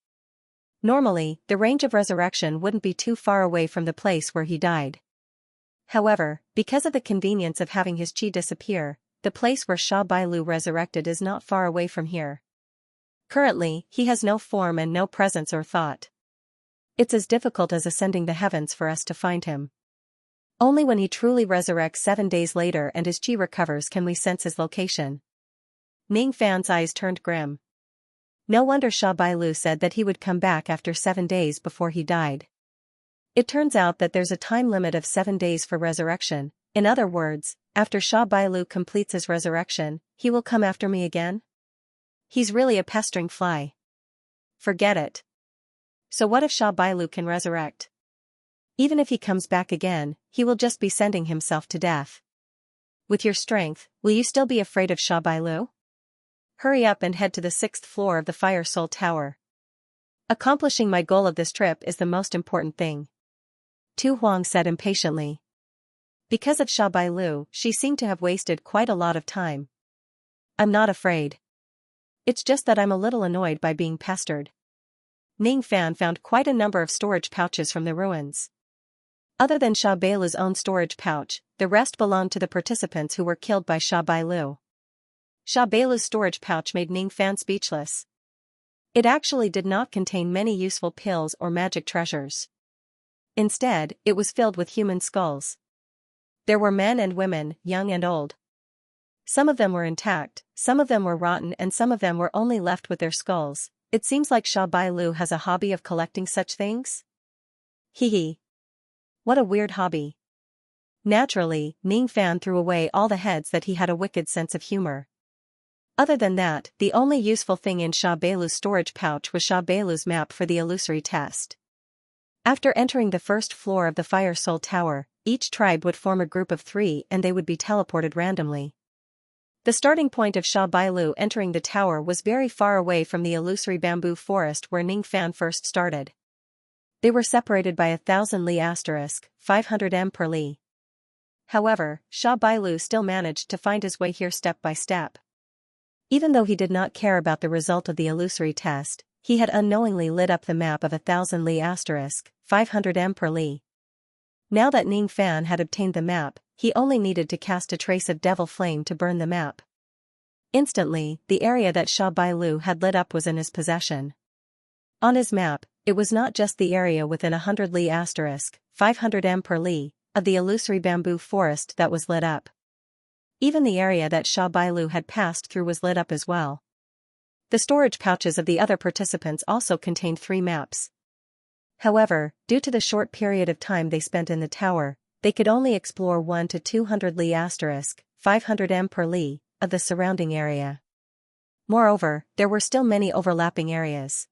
Normally, the range of resurrection wouldn't be too far away from the place where he died. However, because of the convenience of having his chi disappear, the place where Sha Bailu resurrected is not far away from here. Currently, he has no form and no presence or thought. It's as difficult as ascending the heavens for us to find him. Only when he truly resurrects 7 days later and his chi recovers can we sense his location. Ning Fan's eyes turned grim. No wonder Sha Bailu said that he would come back after 7 days before he died. It turns out that there's a time limit of 7 days for resurrection. In other words, after Sha Bailu completes his resurrection, he will come after me again? He's really a pestering fly. Forget it. So what if Sha Bailu can resurrect? Even if he comes back again, he will just be sending himself to death. With your strength, will you still be afraid of Sha Bailu? Hurry up and head to the 6th floor of the Fire Soul Tower. Accomplishing my goal of this trip is the most important thing. Tu Huang said impatiently. Because of Sha Bailu, she seemed to have wasted quite a lot of time. I'm not afraid. It's just that I'm a little annoyed by being pestered. Ning Fan found quite a number of storage pouches from the ruins. Other than Sha Bailu's own storage pouch, the rest belonged to the participants who were killed by Sha Bailu. Sha Bailu's storage pouch made Ning Fan speechless. It actually did not contain many useful pills or magic treasures. Instead, it was filled with human skulls. There were men and women, young and old. Some of them were intact, some of them were rotten, and some of them were only left with their skulls. It seems like Sha Bailu has a hobby of collecting such things. Hee. What a weird hobby. Naturally, Ning Fan threw away all the heads that he had a wicked sense of humor. Other than that, the only useful thing in Sha Bailu's storage pouch was Sha Bailu's map for the illusory test. After entering the 1st floor of the Fire Soul Tower, each tribe would form a group of 3 and they would be teleported randomly. The starting point of Sha Bailu entering the tower was very far away from the illusory bamboo forest where Ning Fan first started. They were separated by 1,000 li * 500 m per li. However, Sha Bailu still managed to find his way here step by step. Even though he did not care about the result of the illusory test, he had unknowingly lit up the map of 1,000 li * 500 m per li. Now that Ning Fan had obtained the map, he only needed to cast a trace of devil flame to burn the map. Instantly, the area that Sha Bailu had lit up was in his possession. On his map, it was not just the area within 100 li * 500 m per li of the illusory bamboo forest that was lit up. Even the area that Sha Bailu had passed through was lit up as well. The storage pouches of the other participants also contained 3 maps. However, due to the short period of time they spent in the tower, they could only explore 1 to 200 li * 500 m per li of the surrounding area. Moreover, there were still many overlapping areas.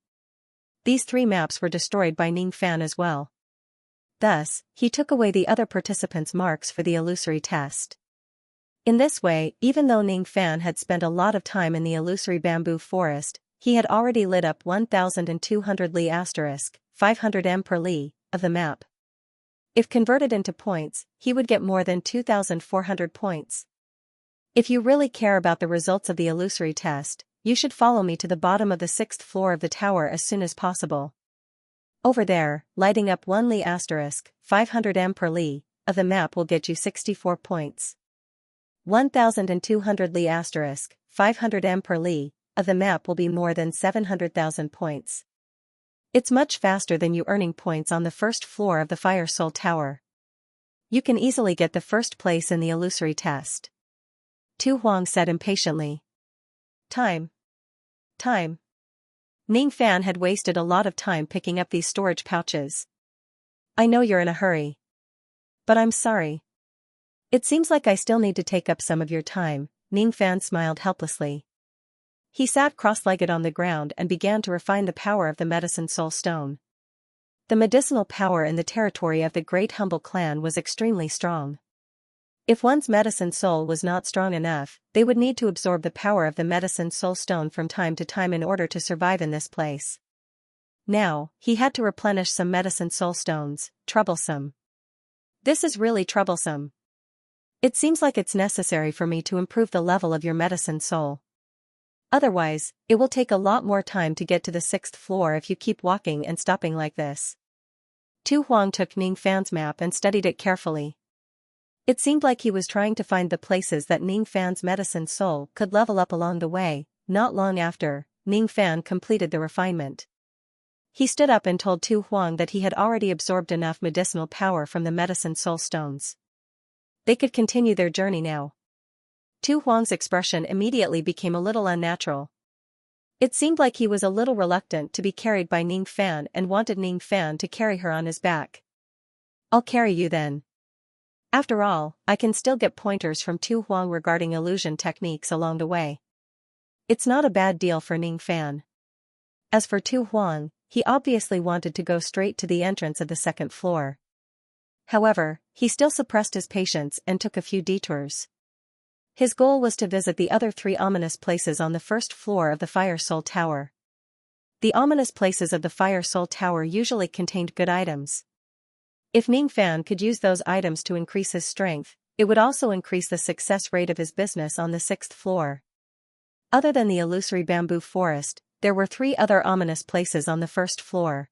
These 3 maps were destroyed by Ning Fan as well. Thus, he took away the other participants' marks for the illusory test. In this way, even though Ning Fan had spent a lot of time in the illusory bamboo forest, he had already lit up 1,200 li * 500 m per li of the map. If converted into points, he would get more than 2,400 points. If you really care about the results of the illusory test, you should follow me to the bottom of the 6th floor of the tower as soon as possible. Over there, lighting up 1 li * 500 m per li of the map will get you 64 points. 1,200 li * 500 m per li of the map will be more than 700,000 points. It's much faster than you earning points on the 1st floor of the Fire Soul Tower. You can easily get the 1st place in the illusory test. Tu Huang said impatiently. Time. Ning Fan had wasted a lot of time picking up these storage pouches. I know you're in a hurry. But I'm sorry. It seems like I still need to take up some of your time. Ning Fan smiled helplessly. He sat cross-legged on the ground and began to refine the power of the Medicine Soul Stone. The medicinal power in the territory of the Great Humble Clan was extremely strong. If one's Medicine Soul was not strong enough, they would need to absorb the power of the Medicine Soul Stone from time to time in order to survive in this place. Now, he had to replenish some Medicine Soul Stones. Troublesome. This is really troublesome. It seems like it's necessary for me to improve the level of your Medicine Soul. Otherwise, it will take a lot more time to get to the 6th floor if you keep walking and stopping like this. Tu Huang took Ning Fan's map and studied it carefully. It seemed like he was trying to find the places that Ning Fan's Medicine Soul could level up along the way. Not long after, Ning Fan completed the refinement. He stood up and told Tu Huang that he had already absorbed enough medicinal power from the medicine soul stones. They could continue their journey now. Tu Huang's expression immediately became a little unnatural. It seemed like he was a little reluctant to be carried by Ning Fan and wanted Ning Fan to carry her on his back. "I'll carry you then. After all, I can still get pointers from Tu Huang regarding illusion techniques along the way." It's not a bad deal for Ning Fan. As for Tu Huang, he obviously wanted to go straight to the entrance of the second floor. However, he still suppressed his patience and took a few detours. His goal was to visit the other 3 ominous places on the first floor of the Fire Soul Tower. The ominous places of the Fire Soul Tower usually contained good items. If Ning Fan could use those items to increase his strength, it would also increase the success rate of his business on the 6th floor. Other than the illusory bamboo forest, there were 3 other ominous places on the first floor.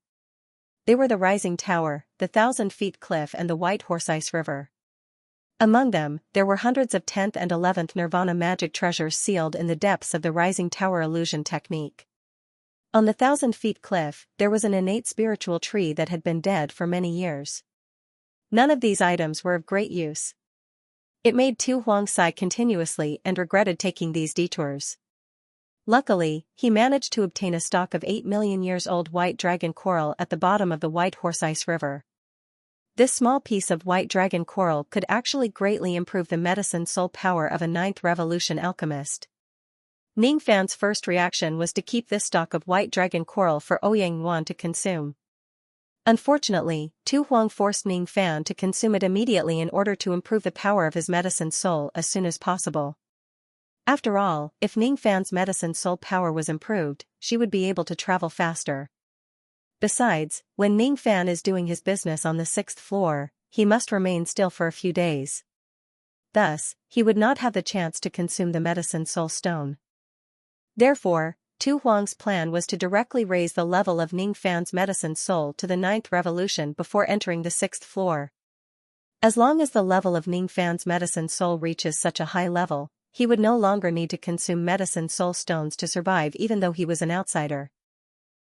They were the Rising Tower, the 1,000-Feet Cliff and the White Horse Ice River. Among them, there were hundreds of 10th and 11th Nirvana magic treasures sealed in the depths of the Rising Tower illusion technique. On the 1,000-Feet Cliff, there was an innate spiritual tree that had been dead for many years. None of these items were of great use. It made Tu Huang sigh continuously and regretted taking these detours. Luckily, he managed to obtain a stock of 8 million years old white dragon coral at the bottom of the White Horse Ice River. This small piece of white dragon coral could actually greatly improve the medicine soul power of a 9th revolution alchemist. Ning Fan's first reaction was to keep this stock of white dragon coral for Ouyang Yuan to consume. Unfortunately, Tu Huang forced Ning Fan to consume it immediately in order to improve the power of his medicine soul as soon as possible. After all, if Ning Fan's medicine soul power was improved, she would be able to travel faster. Besides, when Ning Fan is doing his business on the 6th floor, he must remain still for a few days. Thus, he would not have the chance to consume the medicine soul stone. Therefore, Tu Huang's plan was to directly raise the level of Ning Fan's medicine soul to the 9th revolution before entering the 6th floor. As long as the level of Ning Fan's medicine soul reaches such a high level, he would no longer need to consume medicine soul stones to survive even though he was an outsider.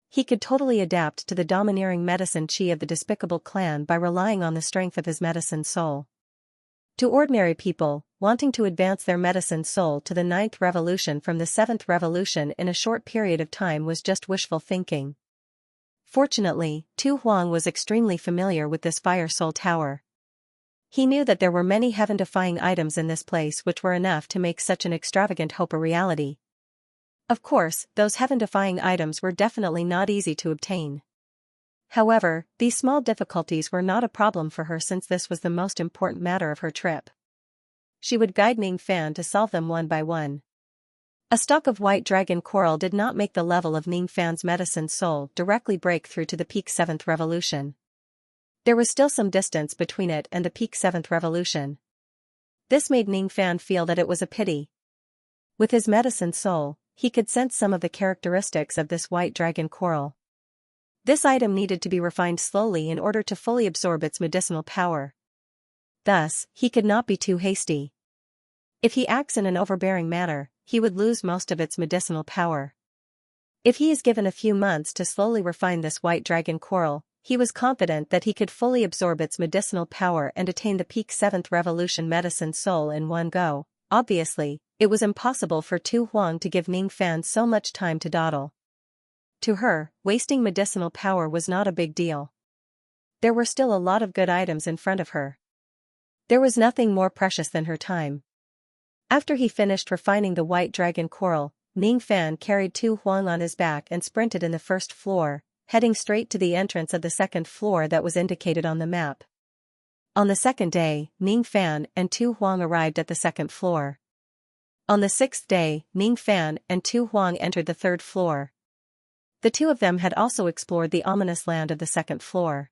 He could totally adapt to the domineering medicine chi of the despicable clan by relying on the strength of his medicine soul. To ordinary people, wanting to advance their medicine soul to the 9th revolution from the 7th revolution in a short period of time was just wishful thinking. Fortunately, Tu Huang was extremely familiar with this Fire Soul Tower. He knew that there were many heaven-defying items in this place which were enough to make such an extravagant hope a reality. Of course, those heaven-defying items were definitely not easy to obtain. However, these small difficulties were not a problem for her since this was the most important matter of her trip. She would guide Ning Fan to solve them one by one. A stock of white dragon coral did not make the level of Ning Fan's medicine soul directly break through to the peak 7th revolution. There was still some distance between it and the peak 7th revolution. This made Ning Fan feel that it was a pity. With his medicine soul, he could sense some of the characteristics of this white dragon coral. This item needed to be refined slowly in order to fully absorb its medicinal power. Thus, he could not be too hasty. If he acts in an overbearing manner, he would lose most of its medicinal power. If he is given a few months to slowly refine this white dragon coral, he was confident that he could fully absorb its medicinal power and attain the peak 7th revolution medicine soul in one go. Obviously, it was impossible for Tu Huang to give Ning Fan so much time to dawdle. To her, wasting medicinal power was not a big deal. There were still a lot of good items in front of her. There was nothing more precious than her time. After he finished refining the white dragon coral, Ning Fan carried Tu Huang on his back and sprinted in the first floor, heading straight to the entrance of the second floor that was indicated on the map. On the second day, Ning Fan and Tu Huang arrived at the second floor. On the 6th day, Ning Fan and Tu Huang entered the third floor. The two of them had also explored the ominous land of the second floor.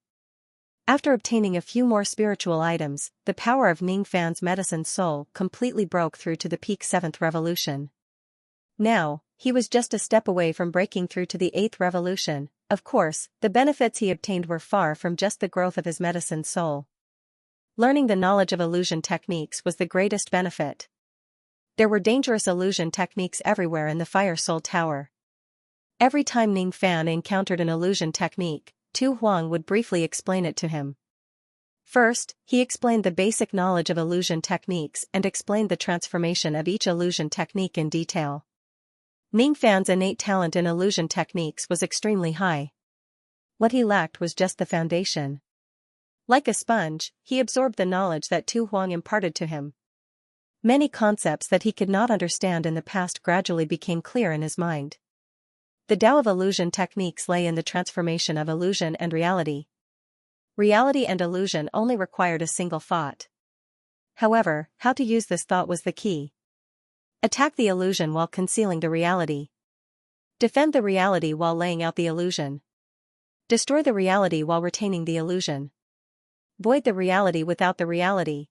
After obtaining a few more spiritual items, the power of Ning Fan's medicine soul completely broke through to the peak 7th revolution. Now, he was just a step away from breaking through to the 8th revolution. Of course, the benefits he obtained were far from just the growth of his medicine soul. Learning the knowledge of illusion techniques was the greatest benefit. There were dangerous illusion techniques everywhere in the Fire Soul Tower. Every time Ning Fan encountered an illusion technique, Tu Huang would briefly explain it to him. First, he explained the basic knowledge of illusion techniques and explained the transformation of each illusion technique in detail. Ning Fan's innate talent in illusion techniques was extremely high. What he lacked was just the foundation. Like a sponge, he absorbed the knowledge that Tu Huang imparted to him. Many concepts that he could not understand in the past gradually became clear in his mind. The Tao of illusion techniques lay in the transformation of illusion and reality. Reality and illusion only required a single thought. However, how to use this thought was the key. Attack the illusion while concealing the reality. Defend the reality while laying out the illusion. Destroy the reality while retaining the illusion. Void the reality without the reality.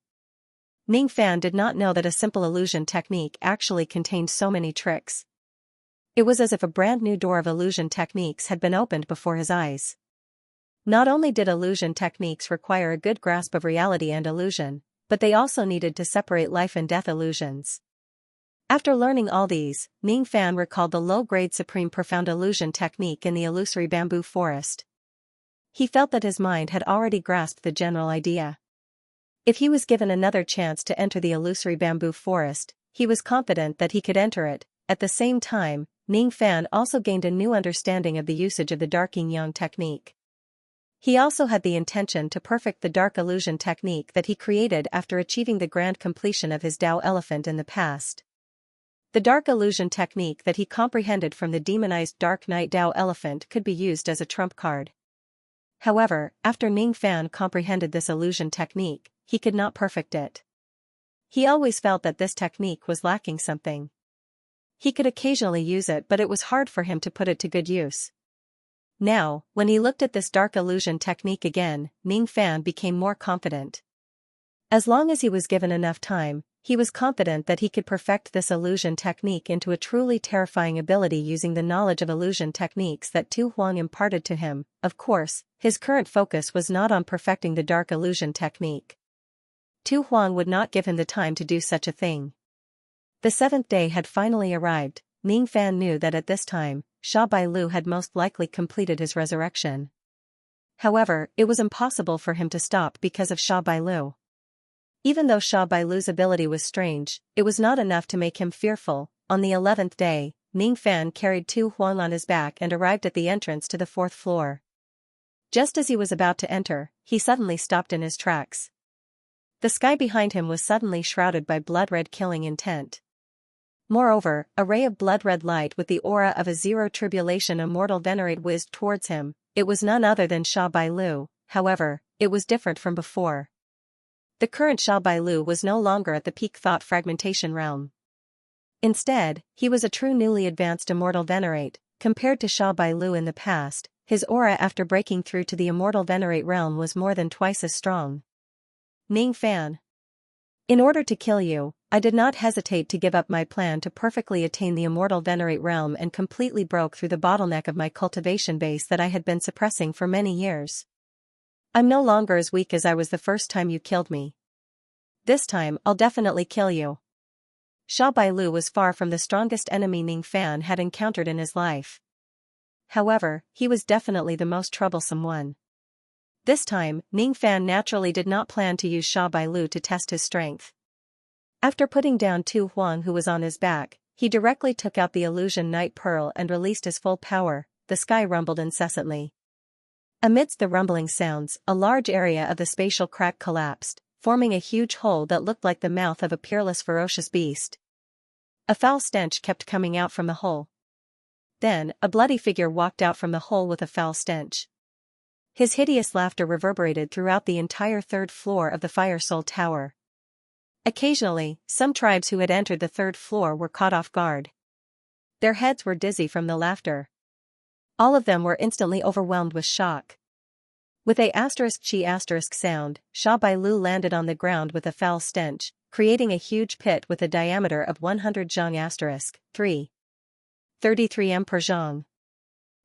Ning Fan did not know that a simple illusion technique actually contained so many tricks. It was as if a brand new door of illusion techniques had been opened before his eyes. Not only did illusion techniques require a good grasp of reality and illusion, but they also needed to separate life and death illusions. After learning all these, Ning Fan recalled the low-grade supreme profound illusion technique in the illusory bamboo forest. He felt that his mind had already grasped the general idea. If he was given another chance to enter the illusory bamboo forest, he was confident that he could enter it. At the same time, Ning Fan also gained a new understanding of the usage of the dark yin-yang technique. He also had the intention to perfect the dark illusion technique that he created after achieving the grand completion of his Tao elephant in the past. The dark illusion technique that he comprehended from the demonized Dark Knight Tao elephant could be used as a trump card. However, after Ning Fan comprehended this illusion technique, he could not perfect it. He always felt that this technique was lacking something. He could occasionally use it, but it was hard for him to put it to good use. Now, when he looked at this dark illusion technique again, Ning Fan became more confident. As long as he was given enough time, he was confident that he could perfect this illusion technique into a truly terrifying ability using the knowledge of illusion techniques that Tu Huang imparted to him. Of course, his current focus was not on perfecting the dark illusion technique. Tu Huang would not give him the time to do such a thing. The seventh day had finally arrived. Ning Fan knew that at this time, Sha Bai Lu had most likely completed his resurrection. However, it was impossible for him to stop because of Sha Bai Lu. Even though Sha Bai Lu's ability was strange, it was not enough to make him fearful. On the 11th day, Ning Fan carried Tu Huang on his back and arrived at the entrance to the 4th floor. Just as he was about to enter, he suddenly stopped in his tracks. The sky behind him was suddenly shrouded by blood-red killing intent. Moreover, a ray of blood-red light with the aura of a zero-tribulation immortal venerate whizzed towards him. It was none other than Sha Bai Lu. However, it was different from before. The current Sha Bai Lu was no longer at the peak thought fragmentation realm. Instead, he was a true newly advanced immortal venerate. Compared to Sha Bai Lu in the past, his aura after breaking through to the immortal venerate realm was more than twice as strong. Ning Fan. In order to kill you, I did not hesitate to give up my plan to perfectly attain the immortal venerate realm and completely broke through the bottleneck of my cultivation base that I had been suppressing for many years. I'm no longer as weak as I was the first time you killed me. This time I'll definitely kill you. Sha Bai Lu was far from the strongest enemy Ning Fan had encountered in his life. However, he was definitely the most troublesome one. This time, Ning Fan naturally did not plan to use Sha Bai Lu to test his strength. After putting down Tu Huang who was on his back, he directly took out the illusion Night Pearl and released his full power. The sky rumbled incessantly. Amidst the rumbling sounds, a large area of the spatial crack collapsed, forming a huge hole that looked like the mouth of a peerless ferocious beast. A foul stench kept coming out from the hole. Then, a bloody figure walked out from the hole with a foul stench. His hideous laughter reverberated throughout the entire 3rd floor of the Fire Soul Tower. Occasionally, some tribes who had entered the 3rd floor were caught off guard. Their heads were dizzy from the laughter. All of them were instantly overwhelmed with shock. With a *chi* sound, Sha Bai Lu landed on the ground with a foul stench, creating a huge pit with a diameter of 100 zhang *3. 33 m per zhang.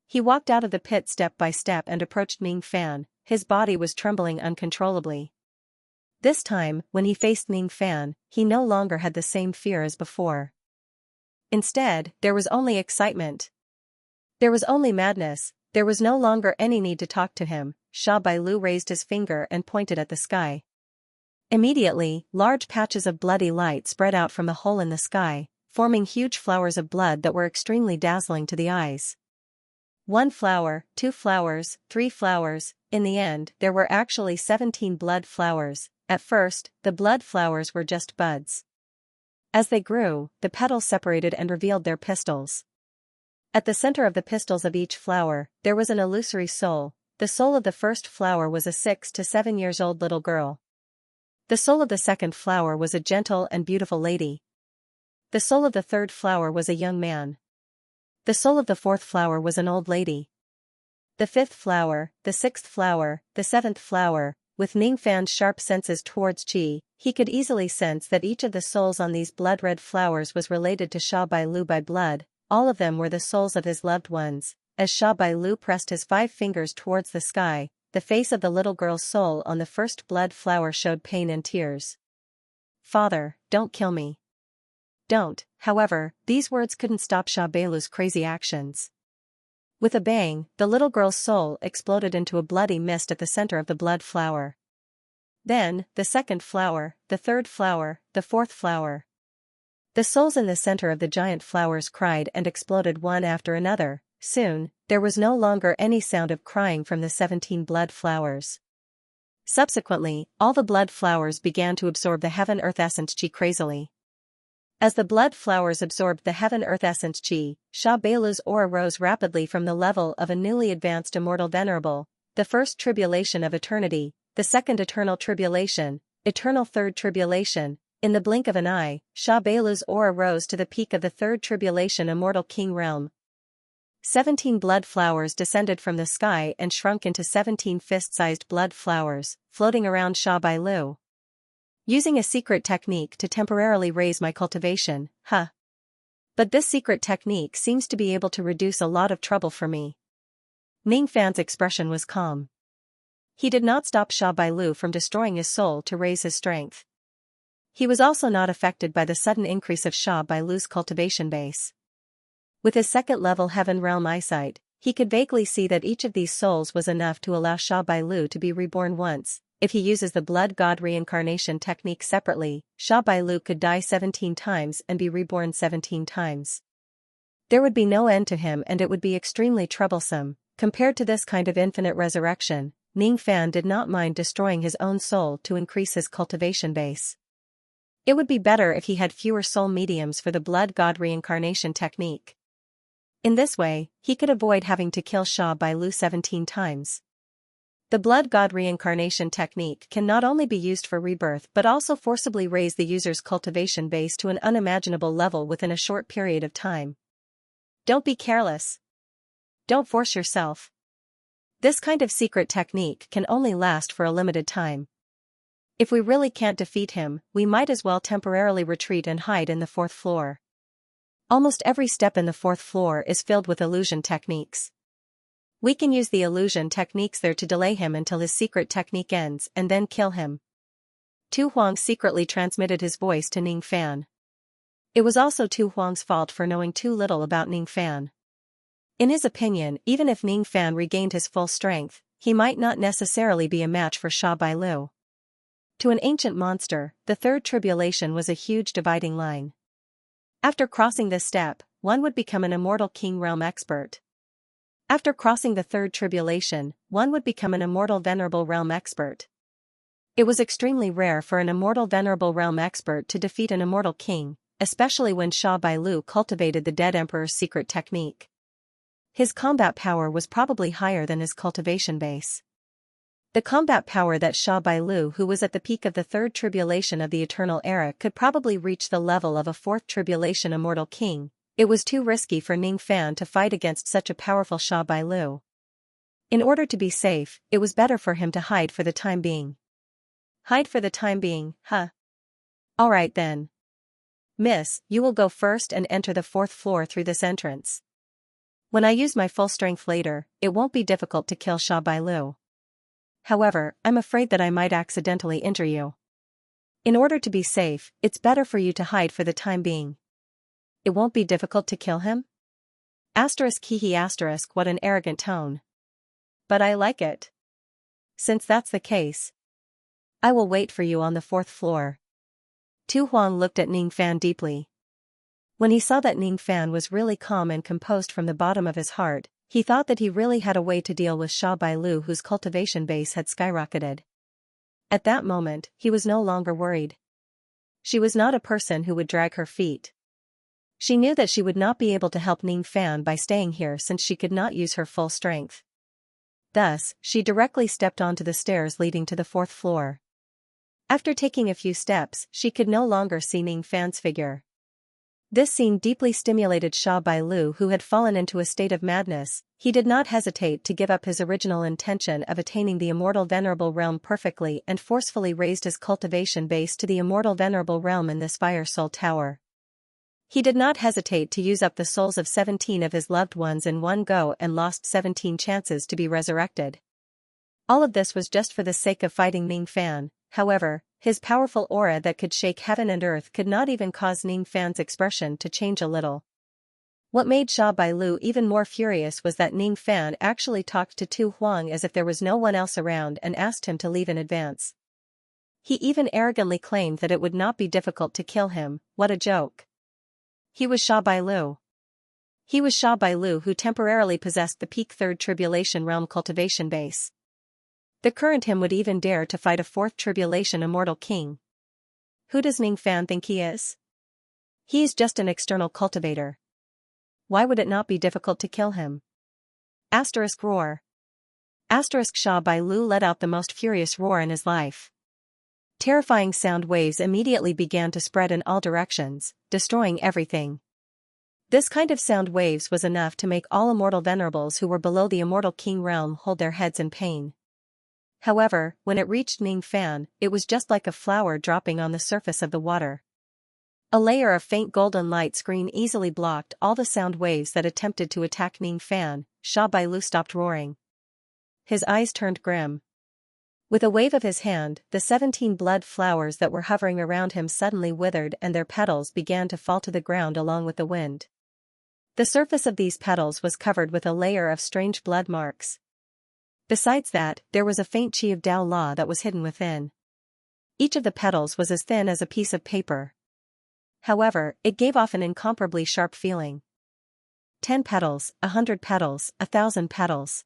He walked out of the pit step by step and approached Ning Fan. His body was trembling uncontrollably. This time, when he faced Ning Fan, he no longer had the same fear as before. Instead, there was only excitement. There was only madness, there was no longer any need to talk to him. Sha Bailu raised his finger and pointed at the sky. Immediately, large patches of bloody light spread out from the hole in the sky, forming huge flowers of blood that were extremely dazzling to the eyes. 1 flower, 2 flowers, 3 flowers, in the end, there were actually 17 blood flowers. At first, the blood flowers were just buds. As they grew, the petals separated and revealed their pistils. At the center of the pistils of each flower, there was an illusory soul. The soul of the first flower was a 6 to 7 years old little girl. The soul of the second flower was a gentle and beautiful lady. The soul of the third flower was a young man. The soul of the fourth flower was an old lady. The fifth flower, the sixth flower, the seventh flower. With Ningfan's sharp senses towards qi, he could easily sense that each of the souls on these blood-red flowers was related to Sha Bailu by blood. All of them were the souls of his loved ones. As Sha Bailu pressed his 5 fingers towards the sky, the face of the little girl's soul on the first blood flower showed pain and tears. "Father, don't kill me." "Don't." However, these words couldn't stop Sha Bailu's crazy actions. With a bang, the little girl's soul exploded into a bloody mist at the center of the blood flower. Then, the second flower, the third flower, the fourth flower. The souls in the center of the giant flowers cried and exploded one after another. Soon, there was no longer any sound of crying from the 17 blood flowers. Subsequently, all the blood flowers began to absorb the heaven-earth essence qi crazily. As the blood flowers absorbed the heaven-earth essence qi, Sha Bailu's aura rose rapidly from the level of a newly advanced immortal venerable, the first tribulation of eternity, the second eternal tribulation, eternal third tribulation. In the blink of an eye, Sha Bailu's aura rose to the peak of the third tribulation immortal king realm. 17 blood flowers descended from the sky and shrunk into 17 fist-sized blood flowers, floating around Sha Bailu. Using a secret technique to temporarily raise my cultivation, huh? But this secret technique seems to be able to reduce a lot of trouble for me. Ningfan's expression was calm. He did not stop Sha Bailu from destroying his soul to raise his strength. He was also not affected by the sudden increase of Sha Bailu's cultivation base. With his second-level heaven realm eyesight, he could vaguely see that each of these souls was enough to allow Sha Bailu to be reborn once. If he uses the blood god reincarnation technique separately, Sha Bailu could die 17 times and be reborn 17 times. There would be no end to him and it would be extremely troublesome. Compared to this kind of infinite resurrection, Ningfan did not mind destroying his own soul to increase his cultivation base. It would be better if he had fewer soul mediums for the blood god reincarnation technique. In this way, he could avoid having to kill Sha Bailu 17 times. The blood god reincarnation technique can not only be used for rebirth but also forcibly raise the user's cultivation base to an unimaginable level within a short period of time. Don't be careless. Don't force yourself. This kind of secret technique can only last for a limited time. If we really can't defeat him, we might as well temporarily retreat and hide in the 4th floor. Almost every step in the 4th floor is filled with illusion techniques. We can use the illusion techniques there to delay him until his secret technique ends and then kill him. Tu Huang secretly transmitted his voice to Ningfan. It was also Tu Huang's fault for knowing too little about Ningfan. In his opinion, even if Ningfan regained his full strength, he might not necessarily be a match for Sha Bailu. To an ancient monster, the third tribulation was a huge dividing line. After crossing this step, one would become an immortal king realm expert. After crossing the third tribulation, one would become an immortal venerable realm expert. It was extremely rare for an immortal venerable realm expert to defeat an immortal king, especially when Sha Bailu cultivated the dead emperor's secret technique. His combat power was probably higher than his cultivation base. The combat power that Sha Bailu, who was at the peak of the third tribulation of the eternal era, could probably reach the level of a 4th tribulation immortal king. It was too risky for Ningfan to fight against such a powerful Sha Bailu. In order to be safe, it was better for him to hide for the time being. Hide for the time being, huh? Alright then. Miss, you will go first and enter the 4th floor through this entrance. When I use my full strength later, it won't be difficult to kill Sha Bailu. However, I'm afraid that I might accidentally injure you. In order to be safe, it's better for you to hide for the time being. It won't be difficult to kill him? Asterisk hehe asterisk what an arrogant tone. But I like it. Since that's the case, I will wait for you on the 4th floor. Tu Huang looked at Ning Fan deeply. When he saw that Ning Fan was really calm and composed from the bottom of his heart, he thought that he really had a way to deal with Xia Bailu, whose cultivation base had skyrocketed. At that moment, he was no longer worried. She was not a person who would drag her feet. She knew that she would not be able to help Ning Fan by staying here since she could not use her full strength. Thus, she directly stepped onto the stairs leading to the 4th floor. After taking a few steps, she could no longer see Ning Fan's figure. This scene deeply stimulated Xia Bailu, who had fallen into a state of madness. He did not hesitate to give up his original intention of attaining the immortal venerable realm perfectly and forcefully raised his cultivation base to the immortal venerable realm in this fire soul tower. He did not hesitate to use up the souls of 17 of his loved ones in one go and lost 17 chances to be resurrected. All of this was just for the sake of fighting Ning Fan. However, his powerful aura that could shake heaven and earth could not even cause Ning Fan's expression to change a little. What made Xia Bailu even more furious was that Ning Fan actually talked to Tu Huang as if there was no one else around and asked him to leave in advance. He even arrogantly claimed that it would not be difficult to kill him. What a joke. He was Xia Bailu. He was Xia Bailu, who temporarily possessed the peak 3rd Tribulation Realm cultivation base. The current him would even dare to fight a 4th Tribulation Immortal King. Who does Ning Fan think he is? He's just an external cultivator. Why would it not be difficult to kill him? Asterisk roar. Asterisk Xia Bailu let out the most furious roar in his life. Terrifying sound waves immediately began to spread in all directions, destroying everything. This kind of sound waves was enough to make all immortal venerables who were below the immortal king realm hold their heads in pain. However, when it reached Ning Fan, it was just like a flower dropping on the surface of the water. A layer of faint golden light screen easily blocked all the sound waves that attempted to attack Ning Fan. Xia Bailu stopped roaring. His eyes turned grim. With a wave of his hand, the 17 blood flowers that were hovering around him suddenly withered and their petals began to fall to the ground along with the wind. The surface of these petals was covered with a layer of strange blood marks. Besides that, there was a faint chi of Tao Law that was hidden within. Each of the petals was as thin as a piece of paper. However, it gave off an incomparably sharp feeling. 10 petals, 100 petals, 1,000 petals.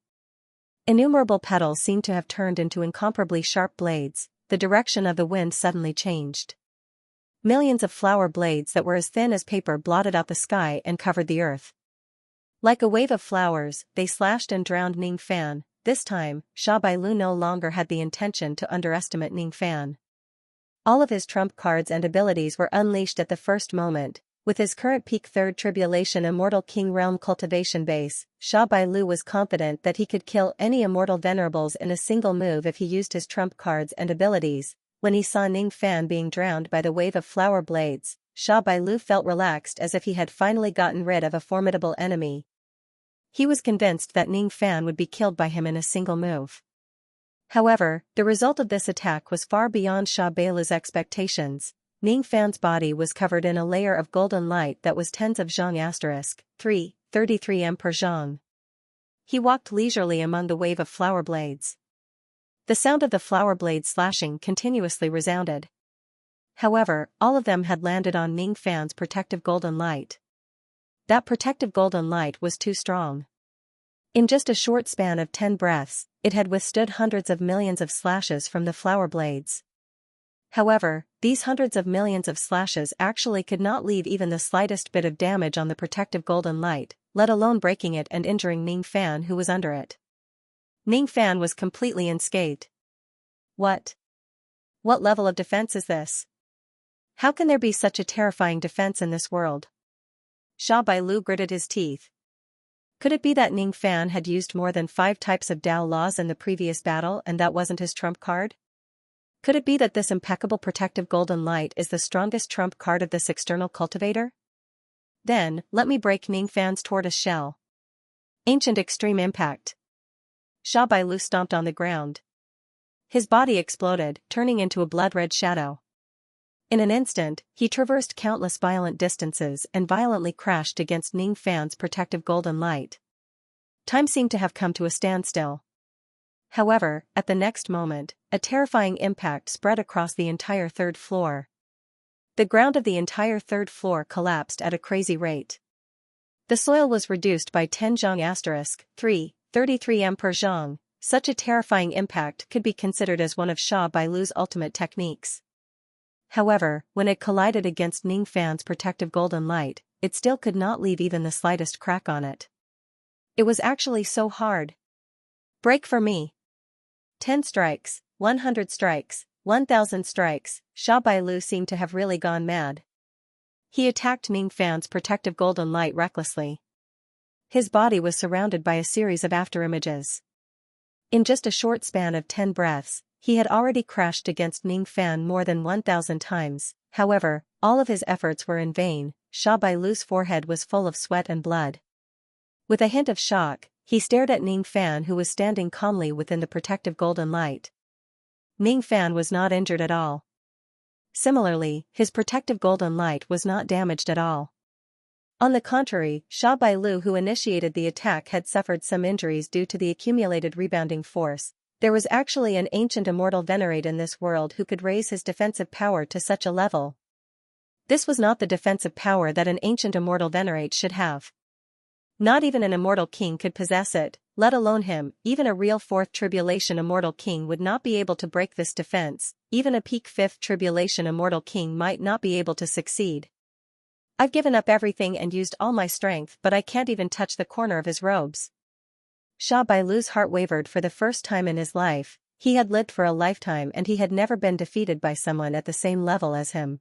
Innumerable petals seemed to have turned into incomparably sharp blades. The direction of the wind suddenly changed. Millions of flower blades that were as thin as paper blotted out the sky and covered the earth. Like a wave of flowers, they slashed and drowned Ning Fan. This time, Xia Bailu no longer had the intention to underestimate Ning Fan. All of his trump cards and abilities were unleashed at the first moment. With his current peak 3rd Tribulation Immortal King Realm cultivation base, Xia Bailu was confident that he could kill any immortal venerables in a single move if he used his trump cards and abilities. When he saw Ning Fan being drowned by the wave of flower blades, Xia Bailu felt relaxed as if he had finally gotten rid of a formidable enemy. He was convinced that Ning Fan would be killed by him in a single move. However, the result of this attack was far beyond Xia Bailu's expectations. Ning Fan's body was covered in a layer of golden light that was tens of zhang asterisk, 33 m per zhang. He walked leisurely among the wave of flower blades. The sound of the flower blades slashing continuously resounded. However, all of them had landed on Ning Fan's protective golden light. That protective golden light was too strong. In just a short span of 10 breaths, it had withstood hundreds of millions of slashes from the flower blades. However, these hundreds of millions of slashes actually could not leave even the slightest bit of damage on the protective golden light, let alone breaking it and injuring Ning Fan, who was under it. Ning Fan was completely unscathed. What level of defense is this? How can there be such a terrifying defense in this world? Xia Bailu gritted his teeth. Could it be that Ning Fan had used more than 5 types of Tao Laws in the previous battle and that wasn't his trump card? Could it be that this impeccable protective golden light is the strongest trump card of this external cultivator? Then, let me break Ning Fan's tortoise shell. Ancient extreme impact. Xia Bailu stomped on the ground. His body exploded, turning into a blood-red shadow. In an instant, he traversed countless violent distances and violently crashed against Ning Fan's protective golden light. Time seemed to have come to a standstill. However, at the next moment, a terrifying impact spread across the entire third floor. The ground of the entire third floor collapsed at a crazy rate. The soil was reduced by 10 zhang *3, 33 m per zhang. Such a terrifying impact could be considered as one of Xia Bailu's ultimate techniques. However, when it collided against Ning Fan's protective golden light, it still could not leave even the slightest crack on it. It was actually so hard. Break for me. 10 strikes, 100 strikes, 1,000 strikes. Xia Bailu seemed to have really gone mad. He attacked Ning Fan's protective golden light recklessly. His body was surrounded by a series of afterimages. In just a short span of 10 breaths, he had already crashed against Ning Fan more than 1,000 times. However, all of his efforts were in vain. Xia Bailu's forehead was full of sweat and blood. With a hint of shock, he stared at Ning Fan, who was standing calmly within the protective golden light. Ning Fan was not injured at all. Similarly, his protective golden light was not damaged at all. On the contrary, Xia Bailu, who initiated the attack, had suffered some injuries due to the accumulated rebounding force. There was actually an ancient immortal venerate in this world who could raise his defensive power to such a level. This was not the defensive power that an ancient immortal venerate should have. Not even an immortal king could possess it, let alone him. Even a real 4th tribulation immortal king would not be able to break this defense. Even a peak 5th tribulation immortal king might not be able to succeed. I've given up everything and used all my strength, but I can't even touch the corner of his robes. Xia Bailu's heart wavered for the first time in his life. He had lived for a lifetime and he had never been defeated by someone at the same level as him.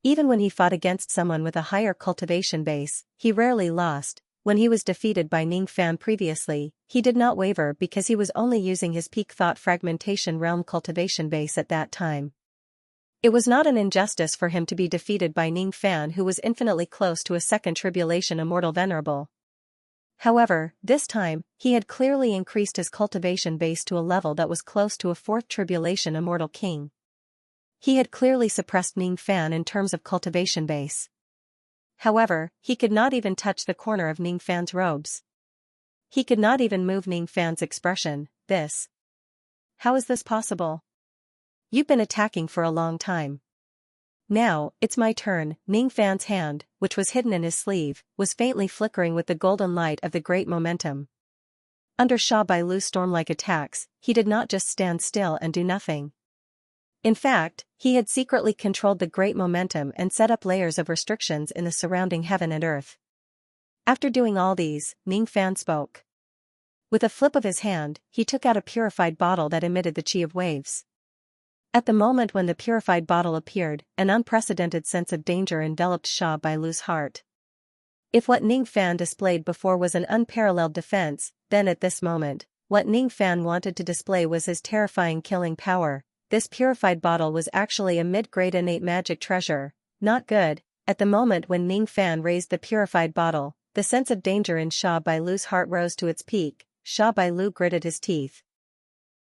Even when he fought against someone with a higher cultivation base, he rarely lost. When he was defeated by Ning Fan previously, he did not waver because he was only using his peak thought fragmentation realm cultivation base at that time. It was not an injustice for him to be defeated by Ning Fan, who was infinitely close to a 2nd tribulation immortal venerable. However, this time, he had clearly increased his cultivation base to a level that was close to a 4th tribulation immortal king. He had clearly suppressed Ning Fan in terms of cultivation base. However, he could not even touch the corner of Ning Fan's robes. He could not even move Ning Fan's expression. How is this possible? You've been attacking for a long time. Now, it's my turn. Ning Fan's hand, which was hidden in his sleeve, was faintly flickering with the golden light of the great momentum. Under Xia Bailu's storm-like attacks, he did not just stand still and do nothing. In fact, he had secretly controlled the great momentum and set up layers of restrictions in the surrounding heaven and earth. After doing all these, Ning Fan spoke. With a flip of his hand, he took out a purified bottle that emitted the chi of waves. At the moment when the purified bottle appeared, an unprecedented sense of danger enveloped Xia Bailu's heart. If what Ning Fan displayed before was an unparalleled defense, then at this moment, what Ning Fan wanted to display was his terrifying killing power. This purified bottle was actually a mid-grade innate magic treasure. Not good. At the moment when Ning Fan raised the purified bottle, the sense of danger in Xia Bailu's heart rose to its peak. Xia Bailu gritted his teeth.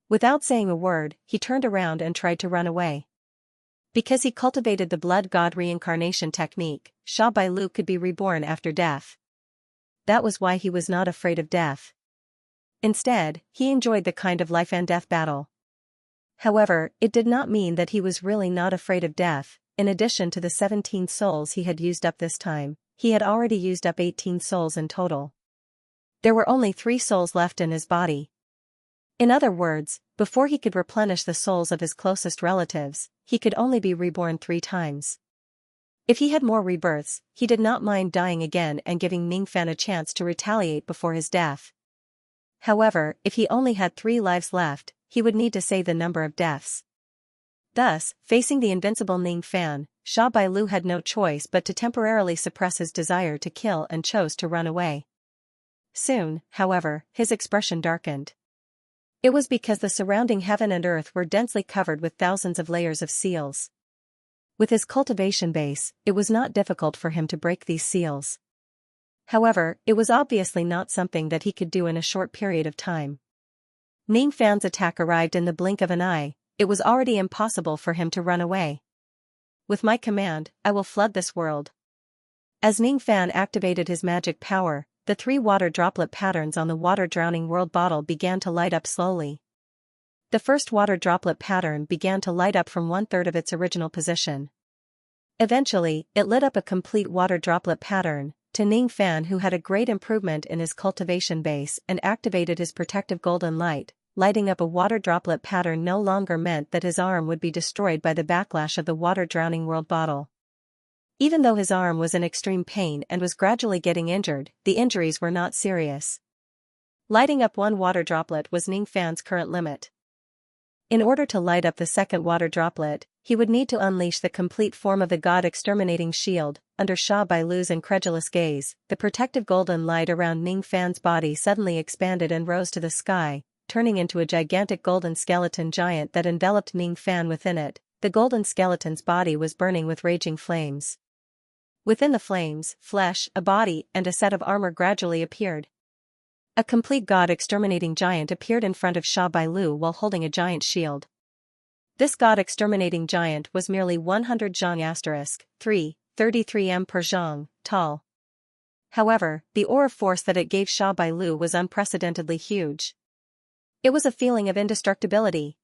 Without saying a word, he turned around and tried to run away. Because he cultivated the blood god reincarnation technique, Xia Bailu could be reborn after death. That was why he was not afraid of death. Instead, he enjoyed the kind of life and death battle. However, it did not mean that he was really not afraid of death. In addition to the 17 souls he had used up this time, he had already used up 18 souls in total. There were only 3 souls left in his body. In other words, before he could replenish the souls of his closest relatives, he could only be reborn 3 times. If he had more rebirths, he did not mind dying again and giving Ning Fan a chance to retaliate before his death. However, if he only had 3 lives left, he would need to say the number of deaths. Thus, facing the invincible Ning Fan, Xia Bailu had no choice but to temporarily suppress his desire to kill and chose to run away. Soon, however, his expression darkened. It was because the surrounding heaven and earth were densely covered with thousands of layers of seals. With his cultivation base, it was not difficult for him to break these seals. However, it was obviously not something that he could do in a short period of time. Ning Fan's attack arrived in the blink of an eye. It was already impossible for him to run away. with my command, I will flood this world. As Ning Fan activated his magic power, the 3 water droplet patterns on the water drowning world bottle began to light up slowly. The first water droplet pattern began to light up from 1/3 of its original position. Eventually, it lit up a complete water droplet pattern. To Ning Fan, who had a great improvement in his cultivation base and activated his protective golden light, lighting up a water droplet pattern no longer meant that his arm would be destroyed by the backlash of the water drowning world bottle. Even though his arm was in extreme pain and was gradually getting injured, the injuries were not serious. Lighting up 1 water droplet was Ning Fan's current limit. In order to light up the second water droplet, he would need to unleash the complete form of the God-exterminating shield. Under Sha Bailu's incredulous gaze, the protective golden light around Ning Fan's body suddenly expanded and rose to the sky, turning into a gigantic golden skeleton giant that enveloped Ning Fan within it. The golden skeleton's body was burning with raging flames. Within the flames, flesh, a body, and a set of armor gradually appeared. A complete God-exterminating giant appeared in front of Sha Bailu while holding a giant shield. This God-exterminating giant was merely 100 zhang *3, 33 m per zhang, tall. However, the aura force that it gave Sha Bailu was unprecedentedly huge. It was a feeling of indestructibility.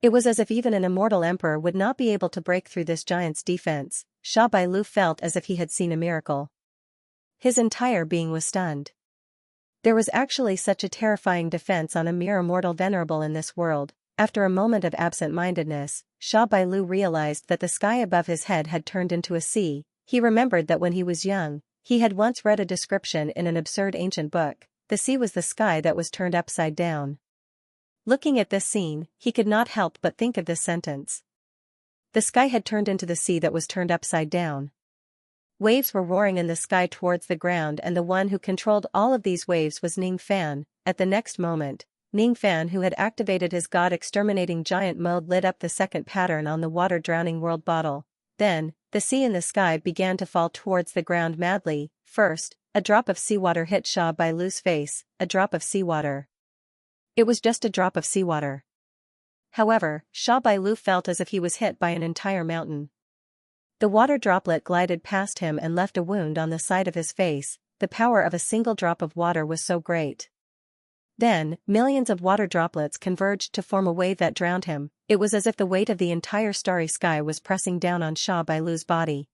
It was as if even an immortal emperor would not be able to break through this giant's defense. Sha Bailu felt as if he had seen a miracle. His entire being was stunned. There was actually such a terrifying defense on a mere immortal venerable in this world. After a moment of absent-mindedness, Sha Bailu realized that the sky above his head had turned into a sea. He remembered that when he was young, he had once read a description in an absurd ancient book. The sea was the sky that was turned upside down. Looking at this scene, he could not help but think of this sentence. The sky had turned into the sea that was turned upside down. Waves were roaring in the sky towards the ground, and the one who controlled all of these waves was Ning Fan. At the next moment, Ning Fan, who had activated his God-exterminating giant mode, lit up the second pattern on the water-drowning world bottle. Then, the sea and the sky began to fall towards the ground madly. First, a drop of seawater hit Sha Bailu's face, a drop of seawater. It was just a drop of seawater. However, Sha Bailu felt as if he was hit by an entire mountain. The water droplet glided past him and left a wound on the side of his face. The power of a single drop of water was so great. Then, millions of water droplets converged to form a wave that drowned him. It was as if the weight of the entire starry sky was pressing down on Sha Bailu's body.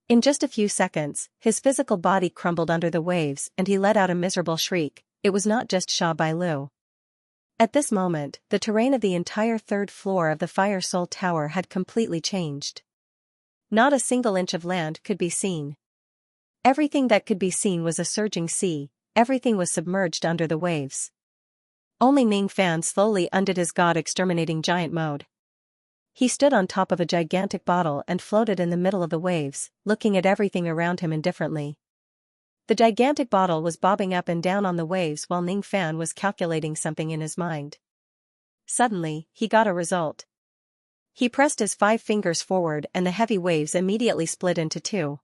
In just a few seconds, his physical body crumbled under the waves and he let out a miserable shriek. It was not just Sha Bailu. At this moment, the terrain of the entire 3rd floor of the Fire Soul Tower had completely changed. Not a single inch of land could be seen. Everything that could be seen was a surging sea. Everything was submerged under the waves. Only Ning Fan slowly undid his God-exterminating giant mode. He stood on top of a gigantic bottle and floated in the middle of the waves, looking at everything around him indifferently. The gigantic bottle was bobbing up and down on the waves while Ning Fan was calculating something in his mind. Suddenly, he got a result. He pressed his 5 fingers forward and the heavy waves immediately split into 2.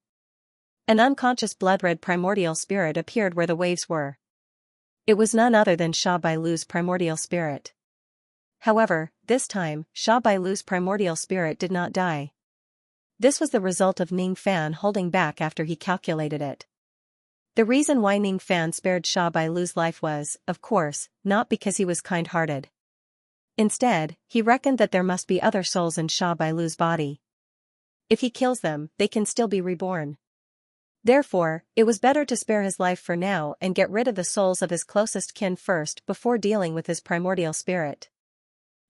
An unconscious blood-red primordial spirit appeared where the waves were. It was none other than Sha Bailu's primordial spirit. However, this time, Sha Bailu's primordial spirit did not die. This was the result of Ning Fan holding back after he calculated it. The reason why Ning Fan spared Sha Bailu's life was, of course, not because he was kind-hearted. Instead, he reckoned that there must be other souls in Sha Bailu's body. If he kills them, they can still be reborn. Therefore, it was better to spare his life for now and get rid of the souls of his closest kin first before dealing with his primordial spirit.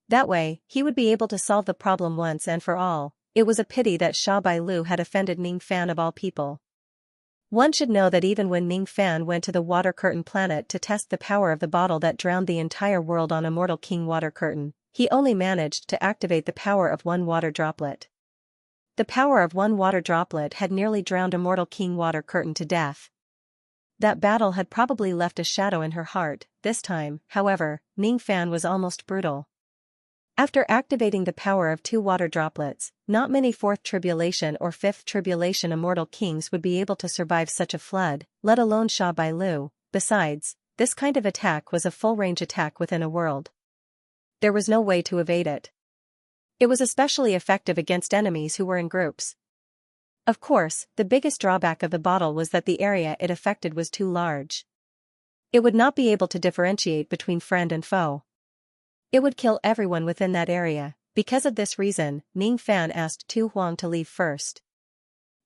That way, he would be able to solve the problem once and for all. It was a pity that Sha Bailu had offended Ning Fan of all people. One should know that even when Ning Fan went to the Water Curtain planet to test the power of the bottle that drowned the entire world on Immortal King Water Curtain, he only managed to activate the power of 1 water droplet. The power of 1 water droplet had nearly drowned Immortal King Water Curtain to death. That battle had probably left a shadow in her heart. This time, however, Ning Fan was almost brutal. After activating the power of 2 water droplets, not many 4th Tribulation or 5th Tribulation Immortal Kings would be able to survive such a flood, let alone Sha Bailu. Besides, this kind of attack was a full-range attack within a world. There was no way to evade it. It was especially effective against enemies who were in groups. Of course, the biggest drawback of the bottle was that the area it affected was too large. It would not be able to differentiate between friend and foe. It would kill everyone within that area. Because of this reason, Ning Fan asked Tu Huang to leave first.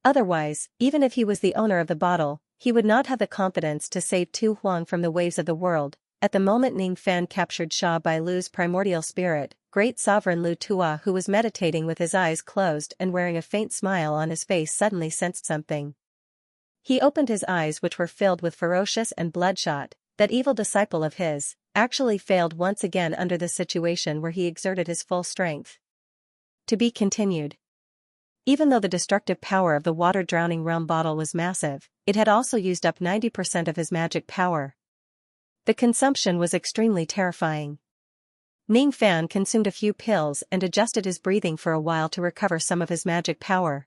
Otherwise, even if he was the owner of the bottle, he would not have the confidence to save Tu Huang from the waves of the world. At the moment Ning Fan captured Sha Bailu's primordial spirit, great sovereign Lu Tua, who was meditating with his eyes closed and wearing a faint smile on his face, suddenly sensed something. He opened his eyes, which were filled with ferocious and bloodshot. That evil disciple of his actually failed once again under the situation where he exerted his full strength. To be continued. Even though the destructive power of the water-drowning realm bottle was massive, it had also used up 90% of his magic power. The consumption was extremely terrifying. Ning Fan consumed a few pills and adjusted his breathing for a while to recover some of his magic power.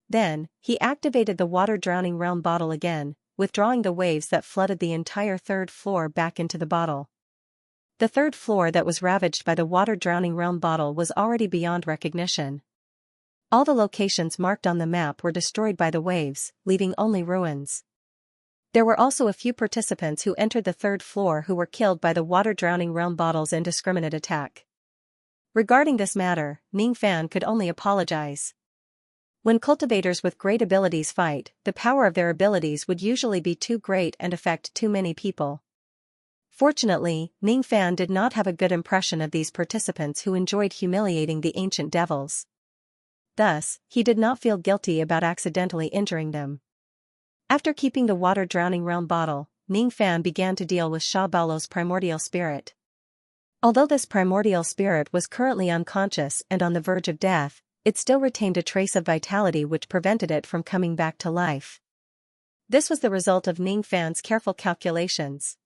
Then, he activated the water-drowning realm bottle again, withdrawing the waves that flooded the entire third floor back into the bottle. The third floor that was ravaged by the water-drowning realm bottle was already beyond recognition. All the locations marked on the map were destroyed by the waves, leaving only ruins. There were also a few participants who entered the third floor who were killed by the water-drowning realm bottle's indiscriminate attack. Regarding this matter, Ning Fan could only apologize. When cultivators with great abilities fight, the power of their abilities would usually be too great and affect too many people. Fortunately, Ning Fan did not have a good impression of these participants who enjoyed humiliating the ancient devils. Thus, he did not feel guilty about accidentally injuring them. After keeping the water-drowning realm bottle, Ning Fan began to deal with Sha Baolou's primordial spirit. Although this primordial spirit was currently unconscious and on the verge of death, it still retained a trace of vitality which prevented it from coming back to life. This was the result of Ning Fan's careful calculations.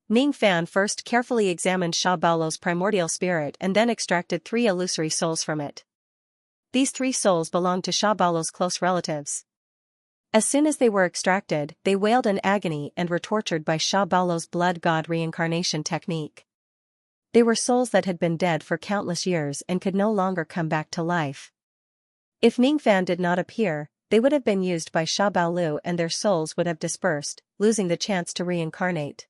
Ning Fan first carefully examined Sha Baolou's primordial spirit and then extracted 3 illusory souls from it. These 3 souls belonged to Sha Baolou's close relatives. As soon as they were extracted, they wailed in agony and were tortured by Sha Baolou's blood god reincarnation technique. They were souls that had been dead for countless years and could no longer come back to life. If Ning Fan did not appear, they would have been used by Sha Baolou and their souls would have dispersed, losing the chance to reincarnate.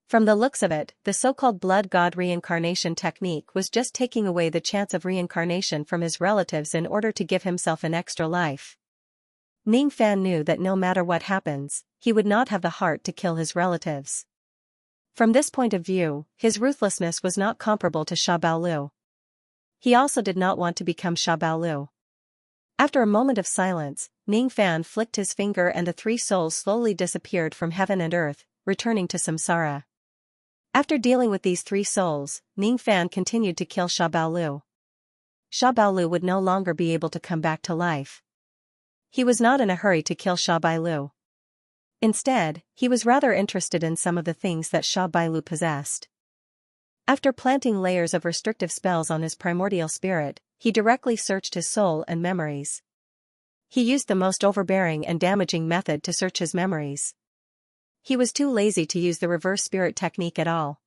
From the looks of it, the so-called blood god reincarnation technique was just taking away the chance of reincarnation from his relatives in order to give himself an extra life. Ning Fan knew that no matter what happens, he would not have the heart to kill his relatives. From this point of view, his ruthlessness was not comparable to Sha Baolou. He also did not want to become Sha Baolou. After a moment of silence, Ning Fan flicked his finger and the 3 souls slowly disappeared from heaven and earth, returning to samsara. After dealing with these 3 souls, Ning Fan continued to kill Sha Baolou. Sha Baolou would no longer be able to come back to life. He was not in a hurry to kill Sha Baolou. Instead, he was rather interested in some of the things that Sha Baolou possessed. After planting layers of restrictive spells on his primordial spirit, he directly searched his soul and memories. He used the most overbearing and damaging method to search his memories. He was too lazy to use the reverse spirit technique at all.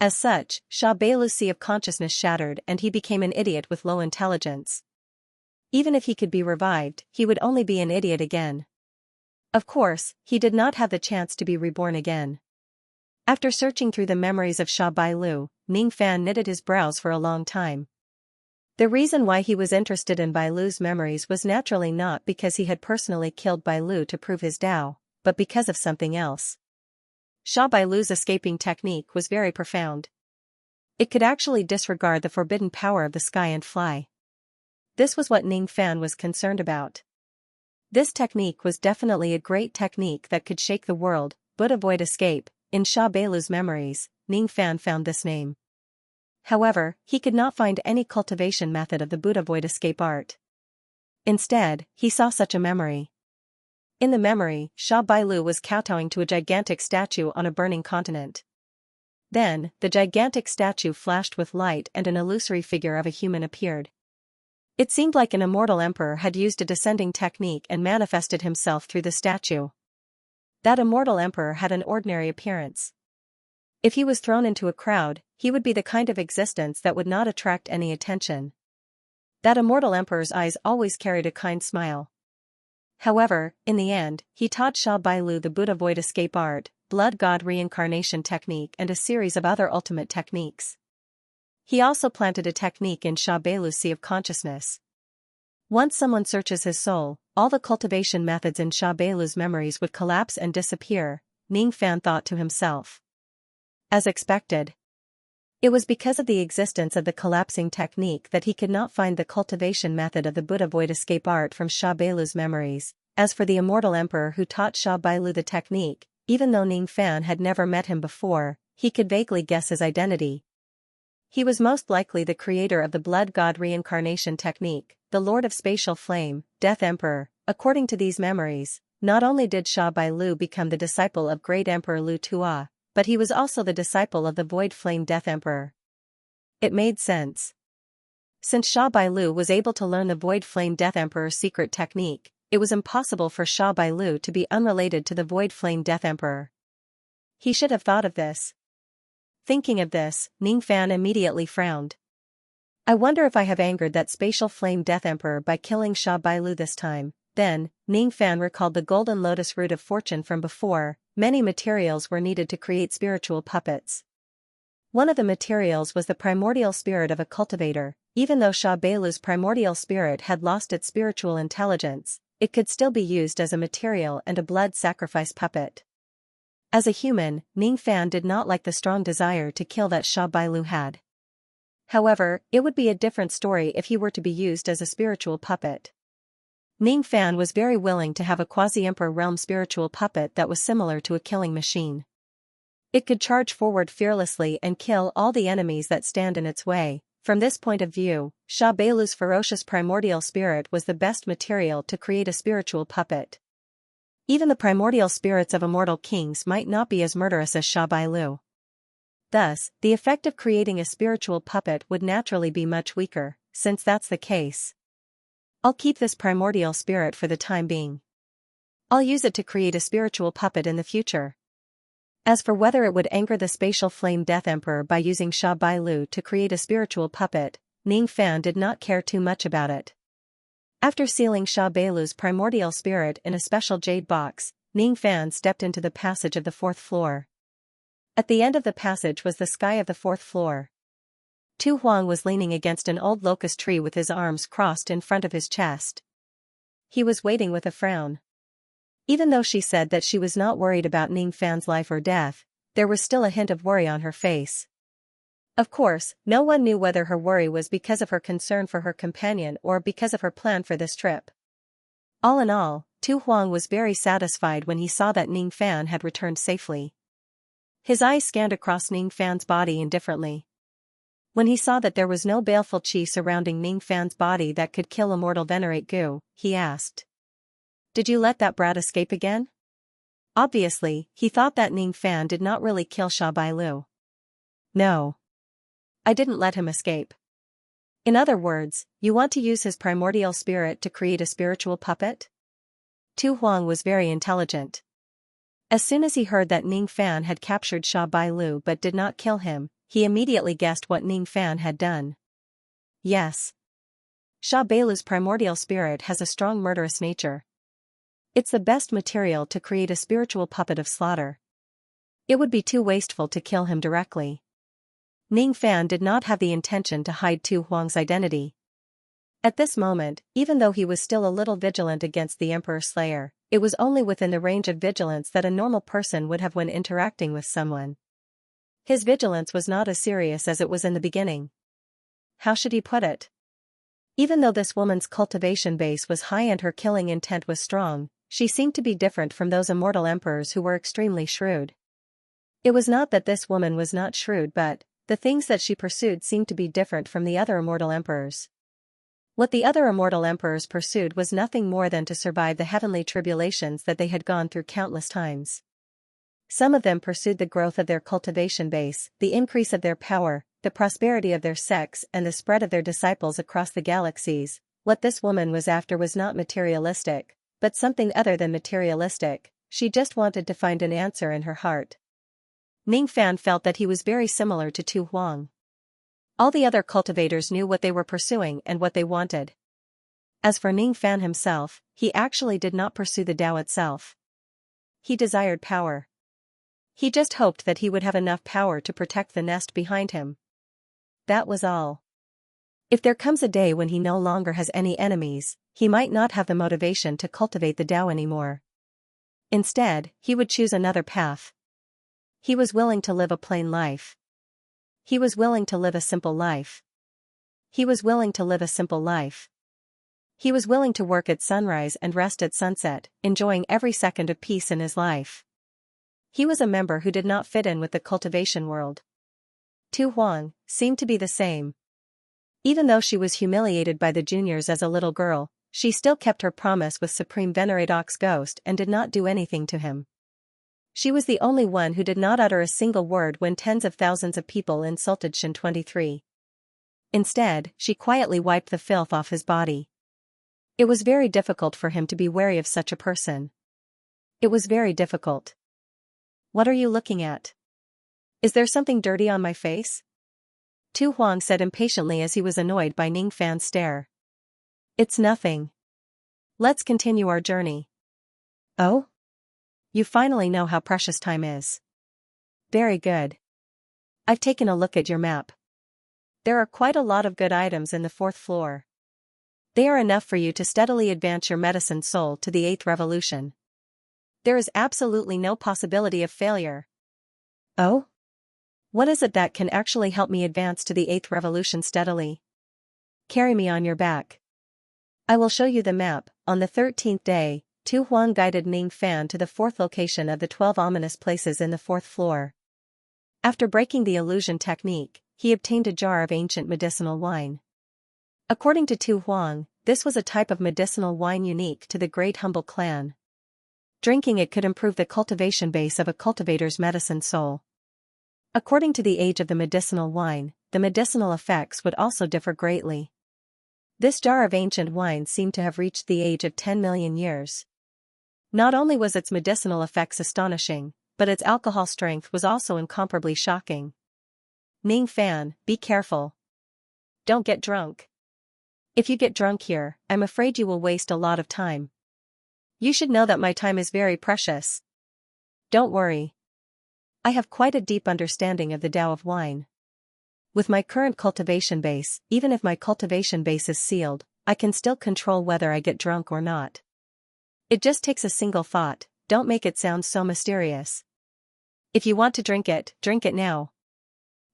As such, Sha Baolou's sea of consciousness shattered and he became an idiot with low intelligence. Even if he could be revived, he would only be an idiot again. Of course, he did not have the chance to be reborn again. After searching through the memories of Sha Baolou, Ning Fan knitted his brows for a long time. The reason why he was interested in Bailu's memories was naturally not because he had personally killed Bailu to prove his Tao, but because of something else. Sha Bailu's escaping technique was very profound. It could actually disregard the forbidden power of the sky and fly. This was what Ning Fan was concerned about. This technique was definitely a great technique that could shake the world, but avoid escape. In Sha Bailu's memories, Ning Fan found this name. However, he could not find any cultivation method of the Buddha void escape art. Instead, he saw such a memory. In the memory, Sha Bailou was kowtowing to a gigantic statue on a burning continent. Then, the gigantic statue flashed with light and an illusory figure of a human appeared. It seemed like an immortal emperor had used a descending technique and manifested himself through the statue. That immortal emperor had an ordinary appearance. If he was thrown into a crowd, he would be the kind of existence that would not attract any attention. That immortal emperor's eyes always carried a kind smile. However, in the end, he taught Sha Bailu the Buddha void escape art, blood god reincarnation technique and a series of other ultimate techniques. He also planted a technique in Sha Bailu's sea of consciousness. Once someone searches his soul, all the cultivation methods in Sha Bailu's memories would collapse and disappear, Ning Fan thought to himself. As expected. It was because of the existence of the collapsing technique that he could not find the cultivation method of the Buddha void escape art from Sha Bailu's memories. As for the immortal emperor who taught Sha Bailu the technique, even though Ning Fan had never met him before, he could vaguely guess his identity. He was most likely the creator of the blood god reincarnation technique, the Lord of Spatial Flame, Death Emperor. According to these memories, not only did Sha Bailu become the disciple of Great Emperor Lu Tua, but he was also the disciple of the Void Flame Death Emperor. It made sense. Since Sha Bailu was able to learn the Void Flame Death Emperor's secret technique, it was impossible for Sha Bailu to be unrelated to the Void Flame Death Emperor. He should have thought of this. Thinking of this, Ning Fan immediately frowned. I wonder if I have angered that Spatial Flame Death Emperor by killing Sha Bailu this time. Then, Ning Fan recalled the golden lotus root of fortune from before. Many materials were needed to create spiritual puppets. One of the materials was the primordial spirit of a cultivator. Even though Sha Bailu's primordial spirit had lost its spiritual intelligence, it could still be used as a material and a blood sacrifice puppet. As a human, Ning Fan did not like the strong desire to kill that Sha Bailu had. However, it would be a different story if he were to be used as a spiritual puppet. Ning Fan was very willing to have a quasi-emperor realm spiritual puppet that was similar to a killing machine. It could charge forward fearlessly and kill all the enemies that stand in its way. From this point of view, Sha Bailu's ferocious primordial spirit was the best material to create a spiritual puppet. Even the primordial spirits of immortal kings might not be as murderous as Sha Bailu. Thus, the effect of creating a spiritual puppet would naturally be much weaker. Since that's the case, I'll keep this primordial spirit for the time being. I'll use it to create a spiritual puppet in the future. As for whether it would anger the Spatial Flame Death Emperor by using Sha Bailu to create a spiritual puppet, Ning Fan did not care too much about it. After sealing Sha Bailu's primordial spirit in a special jade box, Ning Fan stepped into the passage of the 4th floor. At the end of the passage was the sky of the 4th floor. Tu Huang was leaning against an old locust tree with his arms crossed in front of his chest. He was waiting with a frown. Even though she said that she was not worried about Ning Fan's life or death, there was still a hint of worry on her face. Of course, no one knew whether her worry was because of her concern for her companion or because of her plan for this trip. All in all, Tu Huang was very satisfied when he saw that Ning Fan had returned safely. His eyes scanned across Ning Fan's body indifferently. When he saw that there was no baleful qi surrounding Ning Fan's body that could kill immortal Venerate Gu, he asked. Did you let that brat escape again? Obviously, he thought that Ning Fan did not really kill Sha Bailu. No. I didn't let him escape. In other words, you want to use his primordial spirit to create a spiritual puppet? Tu Huang was very intelligent. As soon as he heard that Ning Fan had captured Sha Bailu but did not kill him, he immediately guessed what Ning Fan had done. Yes. Sha Bailu's primordial spirit has a strong murderous nature. It's the best material to create a spiritual puppet of slaughter. It would be too wasteful to kill him directly. Ning Fan did not have the intention to hide Tu Huang's identity. At this moment, even though he was still a little vigilant against the Emperor Slayer, it was only within the range of vigilance that a normal person would have when interacting with someone. His vigilance was not as serious as it was in the beginning. How should he put it? Even though this woman's cultivation base was high and her killing intent was strong, she seemed to be different from those immortal emperors who were extremely shrewd. It was not that this woman was not shrewd, but the things that she pursued seemed to be different from the other immortal emperors. What the other immortal emperors pursued was nothing more than to survive the heavenly tribulations that they had gone through countless times. Some of them pursued the growth of their cultivation base, the increase of their power, the prosperity of their sects and the spread of their disciples across the galaxies. What this woman was after was not materialistic, but something other than materialistic. She just wanted to find an answer in her heart. Ning Fan felt that he was very similar to Tu Huang. All the other cultivators knew what they were pursuing and what they wanted. As for Ning Fan himself, he actually did not pursue the Tao itself. He desired power. He just hoped that he would have enough power to protect the nest behind him. That was all. If there comes a day when he no longer has any enemies, he might not have the motivation to cultivate the Tao anymore. Instead, he would choose another path. He was willing to live a plain life. He was willing to live a simple life. He was willing to live a simple life. He was willing to work at sunrise and rest at sunset, enjoying every second of peace in his life. He was a member who did not fit in with the cultivation world. Tu Huang seemed to be the same. Even though she was humiliated by the juniors as a little girl, she still kept her promise with Supreme Veneradox Ghost and did not do anything to him. She was the only one who did not utter a single word when tens of thousands of people insulted Shin 23. Instead, she quietly wiped the filth off his body. It was very difficult for him to be wary of such a person. It was very difficult. What are you looking at? Is there something dirty on my face? Tu Huang said impatiently as he was annoyed by Ning Fan's stare. It's nothing. Let's continue our journey. Oh? You finally know how precious time is. Very good. I've taken a look at your map. There are quite a lot of good items in the 4th floor. They are enough for you to steadily advance your medicine soul to the 8th revolution. There is absolutely no possibility of failure. Oh? What is it that can actually help me advance to the 8th revolution steadily? Carry me on your back. I will show you the map. On the 13th day, Tu Huang guided Ning Fan to the 4th location of the 12 ominous places in the 4th floor. After breaking the illusion technique, he obtained a jar of ancient medicinal wine. According to Tu Huang, this was a type of medicinal wine unique to the Great Humble clan. Drinking it could improve the cultivation base of a cultivator's medicine soul. According to the age of the medicinal wine, the medicinal effects would also differ greatly. This jar of ancient wine seemed to have reached the age of 10 million years. Not only was its medicinal effects astonishing, but its alcohol strength was also incomparably shocking. Ning Fan, be careful. Don't get drunk. If you get drunk here, I'm afraid you will waste a lot of time. You should know that my time is very precious. Don't worry. I have quite a deep understanding of the Tao of wine. With my current cultivation base, even if my cultivation base is sealed, I can still control whether I get drunk or not. It just takes a single thought. Don't make it sound so mysterious. If you want to drink it now.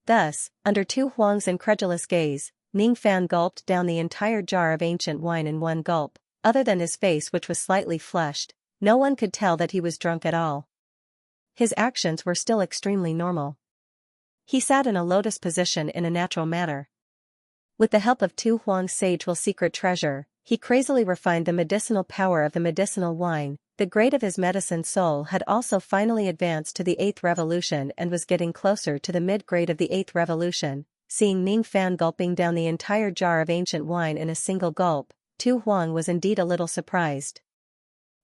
Thus, under Tu Huang's incredulous gaze, Ning Fan gulped down the entire jar of ancient wine in one gulp. Other than his face, which was slightly flushed, no one could tell that he was drunk at all. His actions were still extremely normal. He sat in a lotus position in a natural manner. With the help of Tu Huang's sage-will secret treasure, he crazily refined the medicinal power of the medicinal wine. The grade of his medicine soul had also finally advanced to the 8th revolution and was getting closer to the mid-grade of the 8th revolution. Seeing Ning Fan gulping down the entire jar of ancient wine in a single gulp, Tu Huang was indeed a little surprised.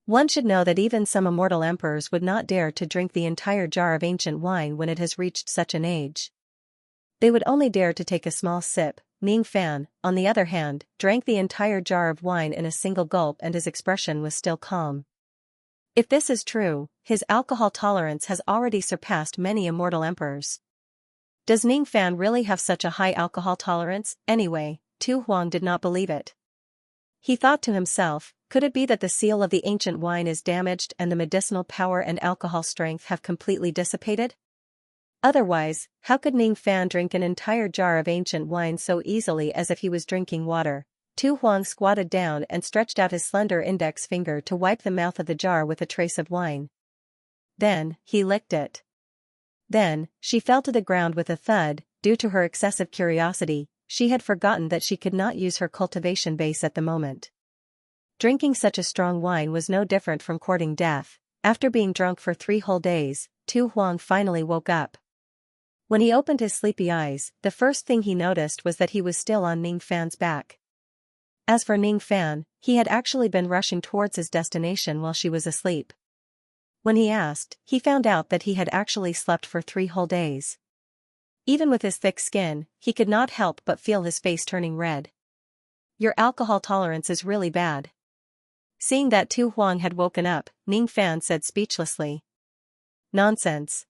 One should know that even some immortal emperors would not dare to drink the entire jar of ancient wine when it has reached such an age. They would only dare to take a small sip. Ning Fan, on the other hand, drank the entire jar of wine in a single gulp and his expression was still calm. If this is true, his alcohol tolerance has already surpassed many immortal emperors. Does Ning Fan really have such a high alcohol tolerance? Anyway, Tu Huang did not believe it. He thought to himself, could it be that the seal of the ancient wine is damaged and the medicinal power and alcohol strength have completely dissipated? Otherwise, how could Ning Fan drink an entire jar of ancient wine so easily as if he was drinking water? Tu Huang squatted down and stretched out his slender index finger to wipe the mouth of the jar with a trace of wine. Then, he licked it. Then, she fell to the ground with a thud. Due to her excessive curiosity, she had forgotten that she could not use her cultivation base at the moment. Drinking such a strong wine was no different from courting death. After being drunk for 3 whole days, Tu Huang finally woke up. When he opened his sleepy eyes, the first thing he noticed was that he was still on Ning Fan's back. As for Ning Fan, he had actually been rushing towards his destination while she was asleep. When he asked, he found out that he had actually slept for 3 whole days. Even with his thick skin, he could not help but feel his face turning red. Your alcohol tolerance is really bad. Seeing that Tu Huang had woken up, Ning Fan said speechlessly. Nonsense.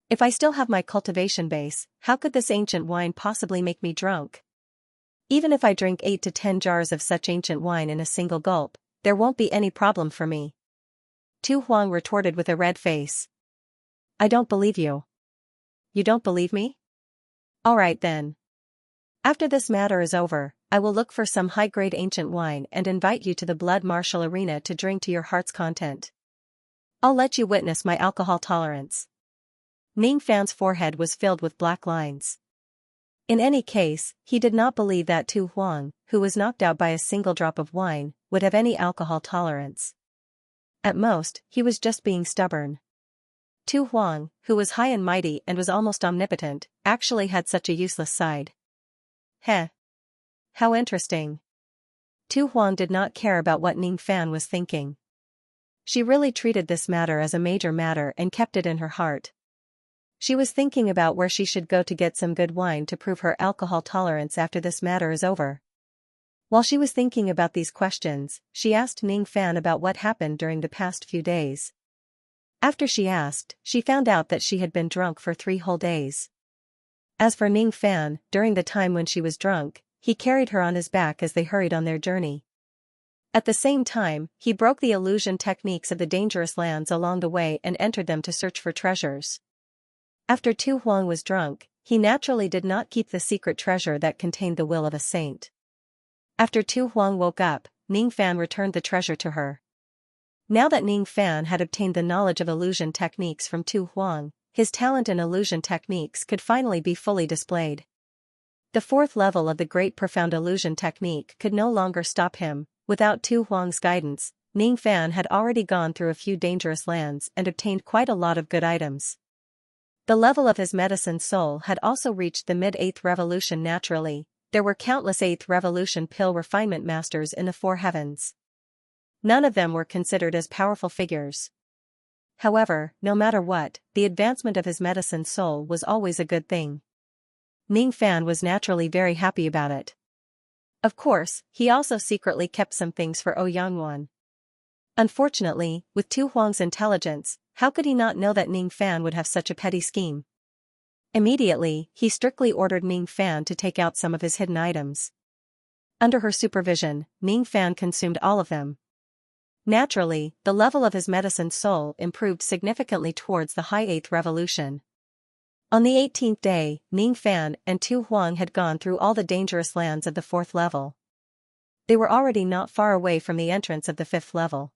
If I still have my cultivation base, how could this ancient wine possibly make me drunk? Even if I drink 8 to 10 jars of such ancient wine in a single gulp, there won't be any problem for me. Tu Huang retorted with a red face. I don't believe you. You don't believe me? All right then. After this matter is over, I will look for some high-grade ancient wine and invite you to the blood martial arena to drink to your heart's content. I'll let you witness my alcohol tolerance. Ning Fan's forehead was filled with black lines. In any case, he did not believe that Tu Huang, who was knocked out by a single drop of wine, would have any alcohol tolerance. At most, he was just being stubborn. Tu Huang, who was high and mighty and was almost omnipotent, actually had such a useless side. Heh. How interesting. Tu Huang did not care about what Ning Fan was thinking. She really treated this matter as a major matter and kept it in her heart. She was thinking about where she should go to get some good wine to prove her alcohol tolerance after this matter is over. While she was thinking about these questions, she asked Ning Fan about what happened during the past few days. After she asked, she found out that she had been drunk for 3 whole days. As for Ning Fan, during the time when she was drunk, he carried her on his back as they hurried on their journey. At the same time, he broke the illusion techniques of the dangerous lands along the way and entered them to search for treasures. After Tu Huang was drunk, he naturally did not keep the secret treasure that contained the will of a saint. After Tu Huang woke up, Ning Fan returned the treasure to her. Now that Ning Fan had obtained the knowledge of illusion techniques from Tu Huang, his talent in illusion techniques could finally be fully displayed. The 4th level of the Great Profound Illusion Technique could no longer stop him. Without Tu Huang's guidance, Ning Fan had already gone through a few dangerous lands and obtained quite a lot of good items. The level of his medicine soul had also reached the mid-8th revolution naturally. There were countless 8th revolution pill refinement masters in the 4 heavens. None of them were considered as powerful figures. However, no matter what, the advancement of his medicine soul was always a good thing. Ning Fan was naturally very happy about it. Of course, he also secretly kept some things for Ouyangwan. Unfortunately, with Tu Huang's intelligence, how could he not know that Ning Fan would have such a petty scheme? Immediately, he strictly ordered Ning Fan to take out some of his hidden items. Under her supervision, Ning Fan consumed all of them. Naturally, the level of his medicine soul improved significantly towards the high 8th revolution. On the 18th day, Ning Fan and Tu Huang had gone through all the dangerous lands of the 4th level. They were already not far away from the entrance of the 5th level.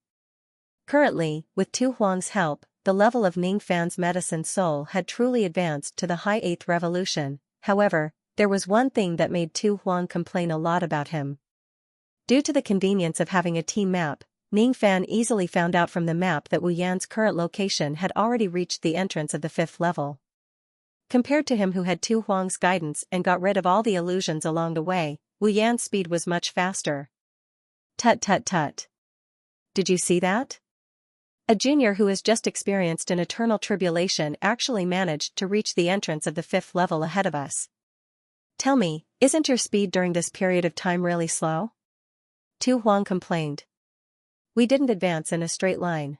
Currently, with Tu Huang's help, the level of Ning Fan's medicine soul had truly advanced to the high 8th revolution. However, there was one thing that made Tu Huang complain a lot about him. Due to the convenience of having a team map, Ning Fan easily found out from the map that Wu Yan's current location had already reached the entrance of the 5th level. Compared to him who had Tu Huang's guidance and got rid of all the illusions along the way, Wu Yan's speed was much faster. Tut tut tut. Did you see that? A junior who has just experienced an eternal tribulation actually managed to reach the entrance of the 5th level ahead of us. Tell me, isn't your speed during this period of time really slow? Tu Huang complained. We didn't advance in a straight line.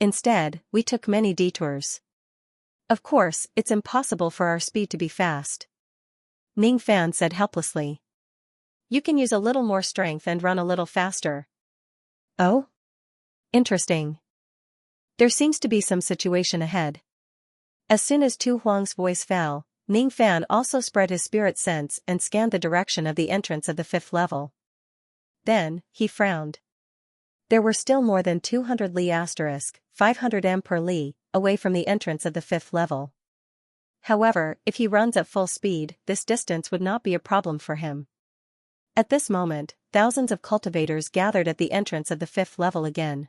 Instead, we took many detours. Of course, it's impossible for our speed to be fast. Ning Fan said helplessly. You can use a little more strength and run a little faster. Oh? Interesting. There seems to be some situation ahead. As soon as Tu Huang's voice fell, Ning Fan also spread his spirit sense and scanned the direction of the entrance of the 5th level. Then, he frowned. There were still more than 200 li * 500 m per li, away from the entrance of the 5th level. However, if he runs at full speed, this distance would not be a problem for him. At this moment, thousands of cultivators gathered at the entrance of the 5th level again.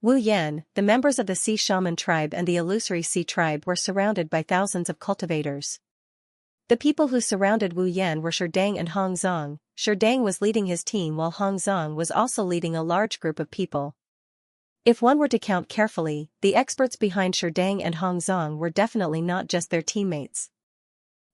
Wu Yan, the members of the Sea Shaman tribe and the Illusory Sea tribe were surrounded by thousands of cultivators. The people who surrounded Wu Yan were Sherdang and Hong Zong. Sherdang was leading his team while Hong Zong was also leading a large group of people. If one were to count carefully, the experts behind Sherdang and Hong Zong were definitely not just their teammates.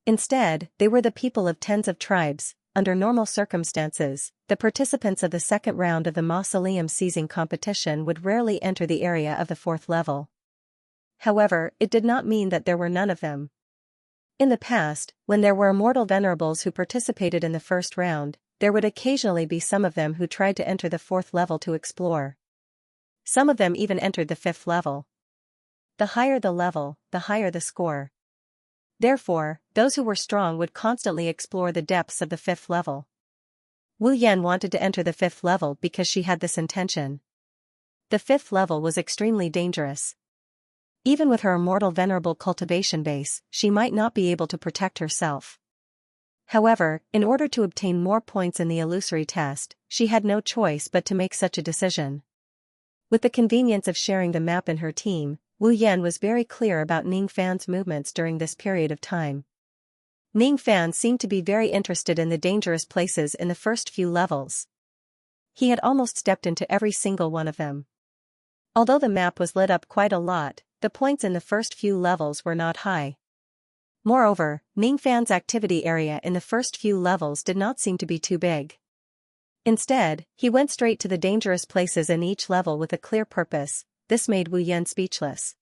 Instead, they were the people of tens of tribes. Under normal circumstances, the participants of the second round of the mausoleum seizing competition would rarely enter the area of the fourth level. However, it did not mean that there were none of them. In the past, when there were immortal venerables who participated in the first round, there would occasionally be some of them who tried to enter the fourth level to explore. Some of them even entered the fifth level. The higher the level, the higher the score. Therefore, those who were strong would constantly explore the depths of the fifth level. Wu Yan wanted to enter the fifth level because she had this intention. The fifth level was extremely dangerous. Even with her immortal venerable cultivation base, she might not be able to protect herself. However, in order to obtain more points in the illusory test, she had no choice but to make such a decision. With the convenience of sharing the map in her team, Wu Yan was very clear about Ning Fan's movements during this period of time. Ning Fan seemed to be very interested in the dangerous places in the first few levels. He had almost stepped into every single one of them. Although the map was lit up quite a lot, the points in the first few levels were not high. Moreover, Ning Fan's activity area in the first few levels did not seem to be too big. Instead, he went straight to the dangerous places in each level with a clear purpose. This made Wu Yan speechless.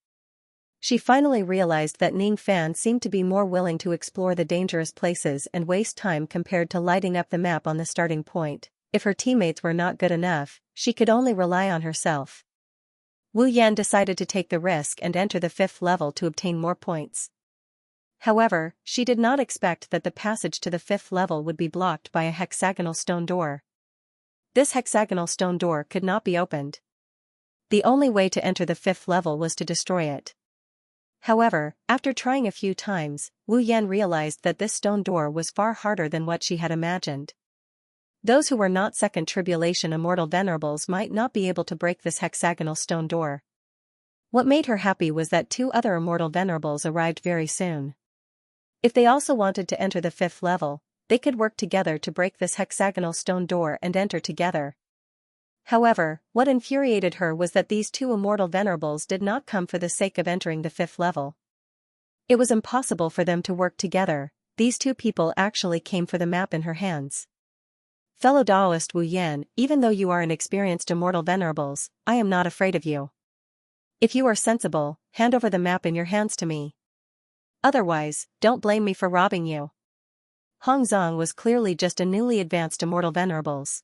She finally realized that Ning Fan seemed to be more willing to explore the dangerous places and waste time compared to lighting up the map on the starting point. If her teammates were not good enough, she could only rely on herself. Wu Yan decided to take the risk and enter the fifth level to obtain more points. However, she did not expect that the passage to the fifth level would be blocked by a hexagonal stone door. This hexagonal stone door could not be opened. The only way to enter the fifth level was to destroy it. However, after trying a few times, Wu Yan realized that this stone door was far harder than what she had imagined. Those who were not second tribulation immortal venerables might not be able to break this hexagonal stone door. What made her happy was that two other immortal venerables arrived very soon. If they also wanted to enter the fifth level, they could work together to break this hexagonal stone door and enter together. However, what infuriated her was that these two immortal venerables did not come for the sake of entering the fifth level. It was impossible for them to work together. These two people actually came for the map in her hands. Fellow Taoist Wu Yan, even though you are inexperienced immortal venerables, I am not afraid of you. If you are sensible, hand over the map in your hands to me. Otherwise, don't blame me for robbing you. Hong Zong was clearly just a newly advanced immortal venerables.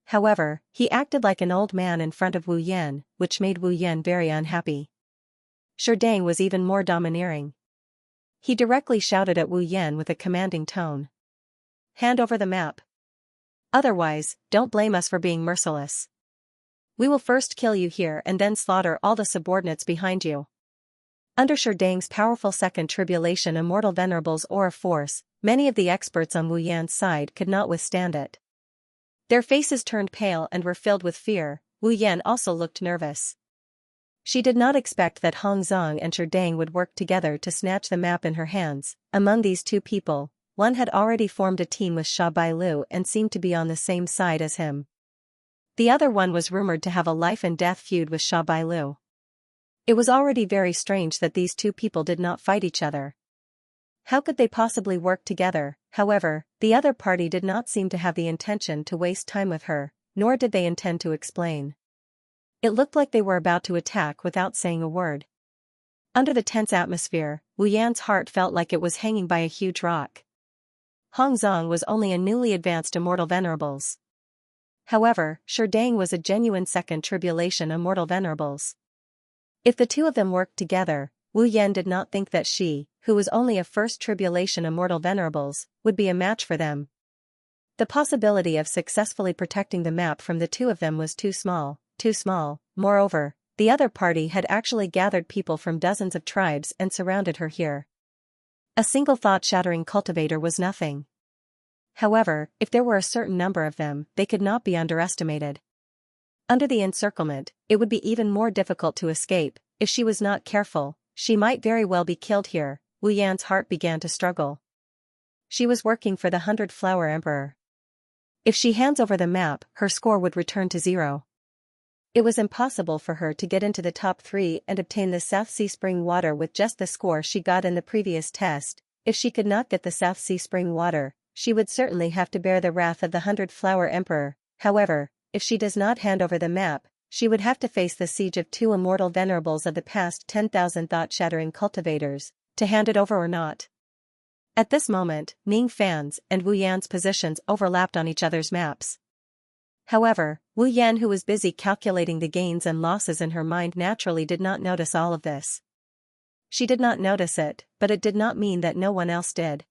However, he acted like an old man in front of Wu Yan, which made Wu Yan very unhappy. Sherdang was even more domineering. He directly shouted at Wu Yan with a commanding tone. Hand over the map. Otherwise, don't blame us for being merciless. We will first kill you here and then slaughter all the subordinates behind you. Under Sherdang's powerful second tribulation immortal venerables aura force, many of the experts on Wu Yan's side could not withstand it. Their faces turned pale and were filled with fear. Wu Yan also looked nervous. She did not expect that Hong Zong and Sherdang would work together to snatch the map in her hands. Among these two people, one had already formed a team with Sha Bailu and seemed to be on the same side as him. The other one was rumored to have a life-and-death feud with Sha Bailu. It was already very strange that these two people did not fight each other. How could they possibly work together? However, the other party did not seem to have the intention to waste time with her, nor did they intend to explain. It looked like they were about to attack without saying a word. Under the tense atmosphere, Wu Yan's heart felt like it was hanging by a huge rock. Hong Zong was only a newly advanced immortal venerables. However, Sherdang was a genuine second tribulation immortal venerables. If the two of them worked together, Wu Yan did not think that she, who was only a first tribulation immortal venerables, would be a match for them. The possibility of successfully protecting the map from the two of them was too small. Moreover, the other party had actually gathered people from dozens of tribes and surrounded her here. A single thought-shattering cultivator was nothing. However, if there were a certain number of them, they could not be underestimated. Under the encirclement, it would be even more difficult to escape. If she was not careful, she might very well be killed here. Wu Yan's heart began to struggle. She was working for the 100-Flower Emperor. If she hands over the map, her score would return to 0. It was impossible for her to get into the top 3 and obtain the South Sea spring water with just the score she got in the previous test. If she could not get the South Sea spring water, she would certainly have to bear the wrath of the 100-flower emperor. However, if she does not hand over the map, she would have to face the siege of 2 immortal venerables of the past 10,000 thought-shattering cultivators, to hand it over or not. At this moment, Ning Fan's and Wu Yan's positions overlapped on each other's maps. However, Wu Yan, who was busy calculating the gains and losses in her mind, naturally did not notice all of this. She did not notice it, but it did not mean that no one else did.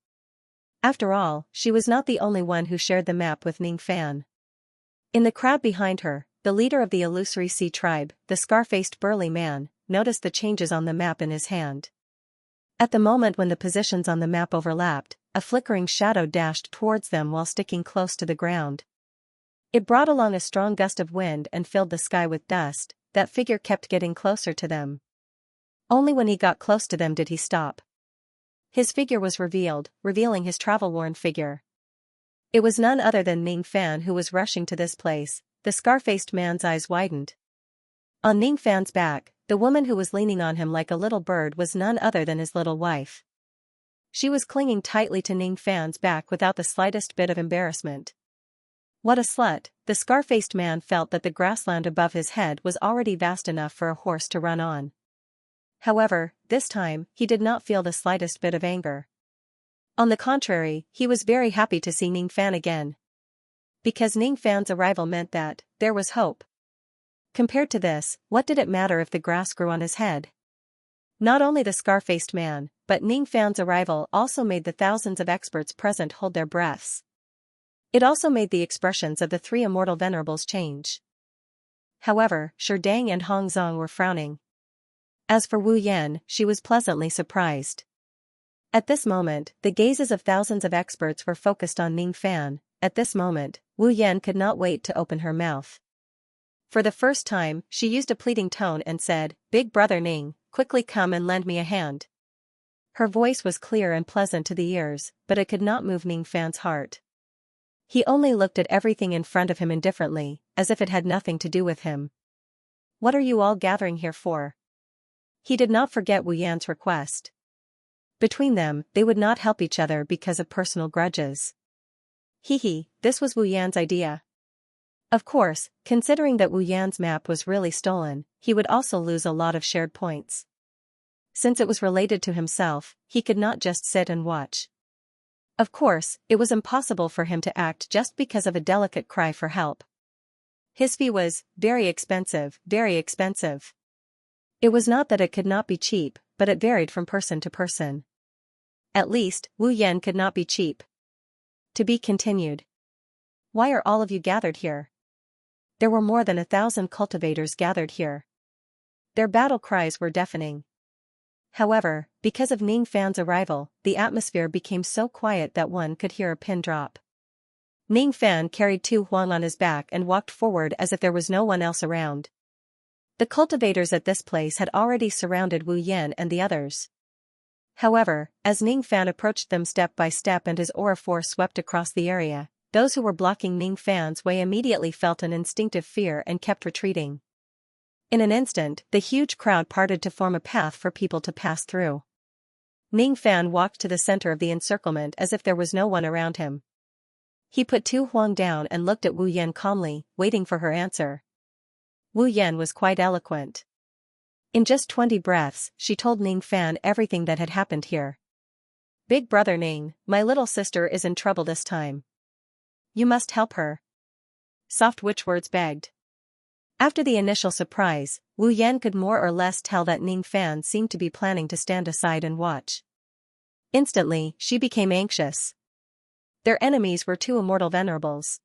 After all, she was not the only one who shared the map with Ning Fan. In the crowd behind her, the leader of the Illusory Sea tribe, the scar-faced burly man, noticed the changes on the map in his hand. At the moment when the positions on the map overlapped, a flickering shadow dashed towards them while sticking close to the ground. It brought along a strong gust of wind and filled the sky with dust. That figure kept getting closer to them. Only when he got close to them did he stop. His figure was revealed, revealing his travel-worn figure. It was none other than Ning Fan who was rushing to this place. The scar-faced man's eyes widened. On Ning Fan's back, the woman who was leaning on him like a little bird was none other than his little wife. She was clinging tightly to Ning Fan's back without the slightest bit of embarrassment. What a slut! The scar-faced man felt that the grassland above his head was already vast enough for a horse to run on. However, this time, he did not feel the slightest bit of anger. On the contrary, he was very happy to see Ning Fan again. Because Ning Fan's arrival meant that there was hope. Compared to this, what did it matter if the grass grew on his head? Not only the scar-faced man, but Ning Fan's arrival also made the thousands of experts present hold their breaths. It also made the expressions of the 3 immortal venerables change. However, Sherdang and Hong Zong were frowning. As for Wu Yan, she was pleasantly surprised. At this moment, the gazes of thousands of experts were focused on Ning Fan. At this moment, Wu Yan could not wait to open her mouth. For the first time, she used a pleading tone and said, "Big brother Ning, quickly come and lend me a hand." Her voice was clear and pleasant to the ears, but it could not move Ning Fan's heart. He only looked at everything in front of him indifferently, as if it had nothing to do with him. "What are you all gathering here for?" He did not forget Wu Yan's request. Between them, they would not help each other because of personal grudges. This was Wu Yan's idea. Of course, considering that Wu Yan's map was really stolen, he would also lose a lot of shared points. Since it was related to himself, he could not just sit and watch. Of course, it was impossible for him to act just because of a delicate cry for help. His fee was very expensive, very expensive. It was not that it could not be cheap, but it varied from person to person. At least, Wu Yan could not be cheap. To be continued. Why are all of you gathered here? There were more than 1,000 cultivators gathered here. Their battle cries were deafening. However, because of Ning Fan's arrival, the atmosphere became so quiet that one could hear a pin drop. Ning Fan carried Tu Huang on his back and walked forward as if there was no one else around. The cultivators at this place had already surrounded Wu Yan and the others. However, as Ning Fan approached them step by step and his aura force swept across the area, those who were blocking Ning Fan's way immediately felt an instinctive fear and kept retreating. In an instant, the huge crowd parted to form a path for people to pass through. Ning Fan walked to the center of the encirclement as if there was no one around him. He put Tu Huang down and looked at Wu Yan calmly, waiting for her answer. Wu Yan was quite eloquent. In just 20 breaths, she told Ning Fan everything that had happened here. "Big brother Ning, my little sister is in trouble this time. You must help her." Soft witch-words begged. After the initial surprise, Wu Yan could more or less tell that Ning Fan seemed to be planning to stand aside and watch. Instantly, she became anxious. Their enemies were 2 immortal venerables.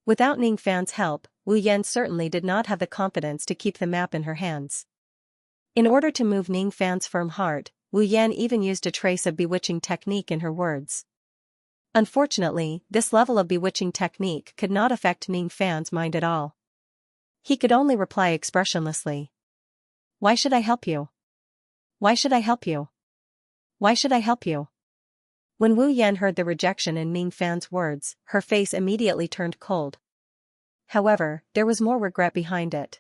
Without Ning Fan's help, Wu Yan certainly did not have the confidence to keep the map in her hands. In order to move Ning Fan's firm heart, Wu Yan even used a trace of bewitching technique in her words. Unfortunately, this level of bewitching technique could not affect Ning Fan's mind at all. He could only reply expressionlessly. "Why should I help you? Why should I help you? Why should I help you?" When Wu Yan heard the rejection in Ning Fan's words, her face immediately turned cold. However, there was more regret behind it.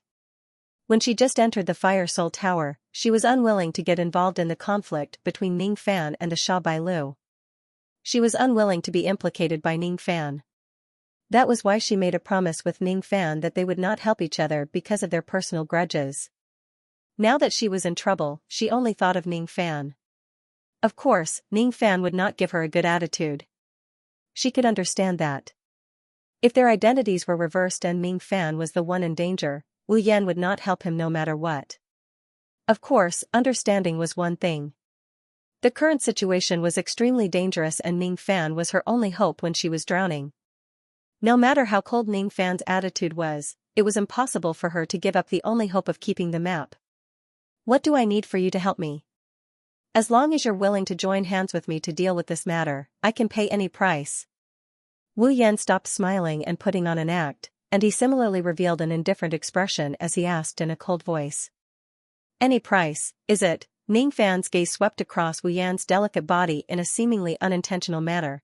When she just entered the Fire Soul Tower, she was unwilling to get involved in the conflict between Ning Fan and the Sha Bailu. She was unwilling to be implicated by Ning Fan. That was why she made a promise with Ning Fan that they would not help each other because of their personal grudges. Now that she was in trouble, she only thought of Ning Fan. Of course, Ning Fan would not give her a good attitude. She could understand that. If their identities were reversed and Ning Fan was the one in danger, Wu Yan would not help him no matter what. Of course, understanding was one thing. The current situation was extremely dangerous and Ning Fan was her only hope when she was drowning. No matter how cold Ning Fan's attitude was, it was impossible for her to give up the only hope of keeping the map. What do I need for you to help me? As long as you're willing to join hands with me to deal with this matter, I can pay any price. Wu Yan stopped smiling and putting on an act, and he similarly revealed an indifferent expression as he asked in a cold voice. Any price, is it? Ning Fan's gaze swept across Wu Yan's delicate body in a seemingly unintentional manner.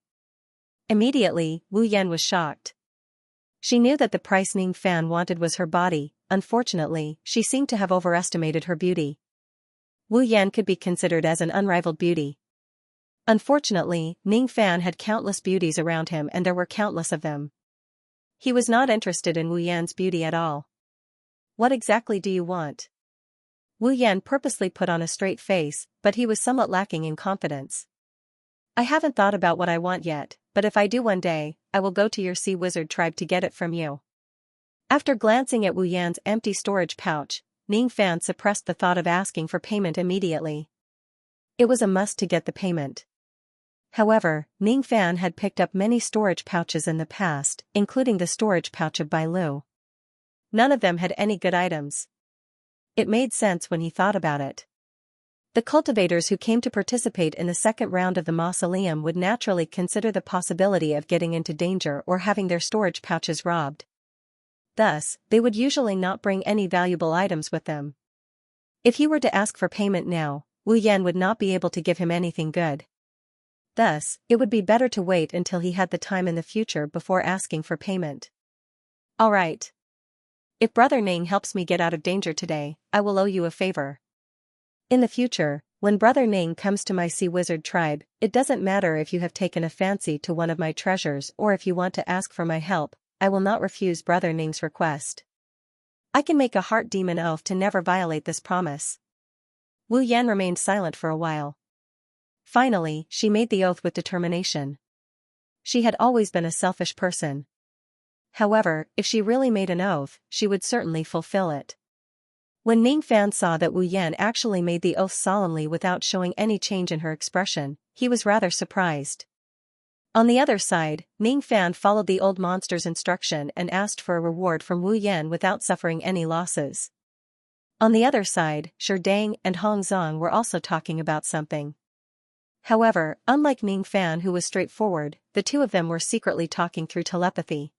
Immediately, Wu Yan was shocked. She knew that the price Ning Fan wanted was her body. Unfortunately, she seemed to have overestimated her beauty. Wu Yan could be considered as an unrivaled beauty. Unfortunately, Ning Fan had countless beauties around him and there were countless of them. He was not interested in Wu Yan's beauty at all. What exactly do you want? Wu Yan purposely put on a straight face, but he was somewhat lacking in confidence. I haven't thought about what I want yet, but if I do one day, I will go to your sea wizard tribe to get it from you. After glancing at Wu Yan's empty storage pouch, Ning Fan suppressed the thought of asking for payment immediately. It was a must to get the payment. However, Ning Fan had picked up many storage pouches in the past, including the storage pouch of Bailu. None of them had any good items. It made sense when he thought about it. The cultivators who came to participate in the second round of the mausoleum would naturally consider the possibility of getting into danger or having their storage pouches robbed. Thus, they would usually not bring any valuable items with them. If he were to ask for payment now, Wu Yan would not be able to give him anything good. Thus, it would be better to wait until he had the time in the future before asking for payment. All right. If Brother Ning helps me get out of danger today, I will owe you a favor. In the future, when Brother Ning comes to my sea wizard tribe, it doesn't matter if you have taken a fancy to one of my treasures or if you want to ask for my help, I will not refuse Brother Ning's request. I can make a heart demon oath to never violate this promise. Wu Yan remained silent for a while. Finally, she made the oath with determination. She had always been a selfish person. However, if she really made an oath, she would certainly fulfill it. When Ning Fan saw that Wu Yan actually made the oath solemnly without showing any change in her expression, he was rather surprised. On the other side, Ning Fan followed the old monster's instruction and asked for a reward from Wu Yan without suffering any losses. On the other side, Shi Dang and Hong Zong were also talking about something. However, unlike Ning Fan who was straightforward, the two of them were secretly talking through telepathy.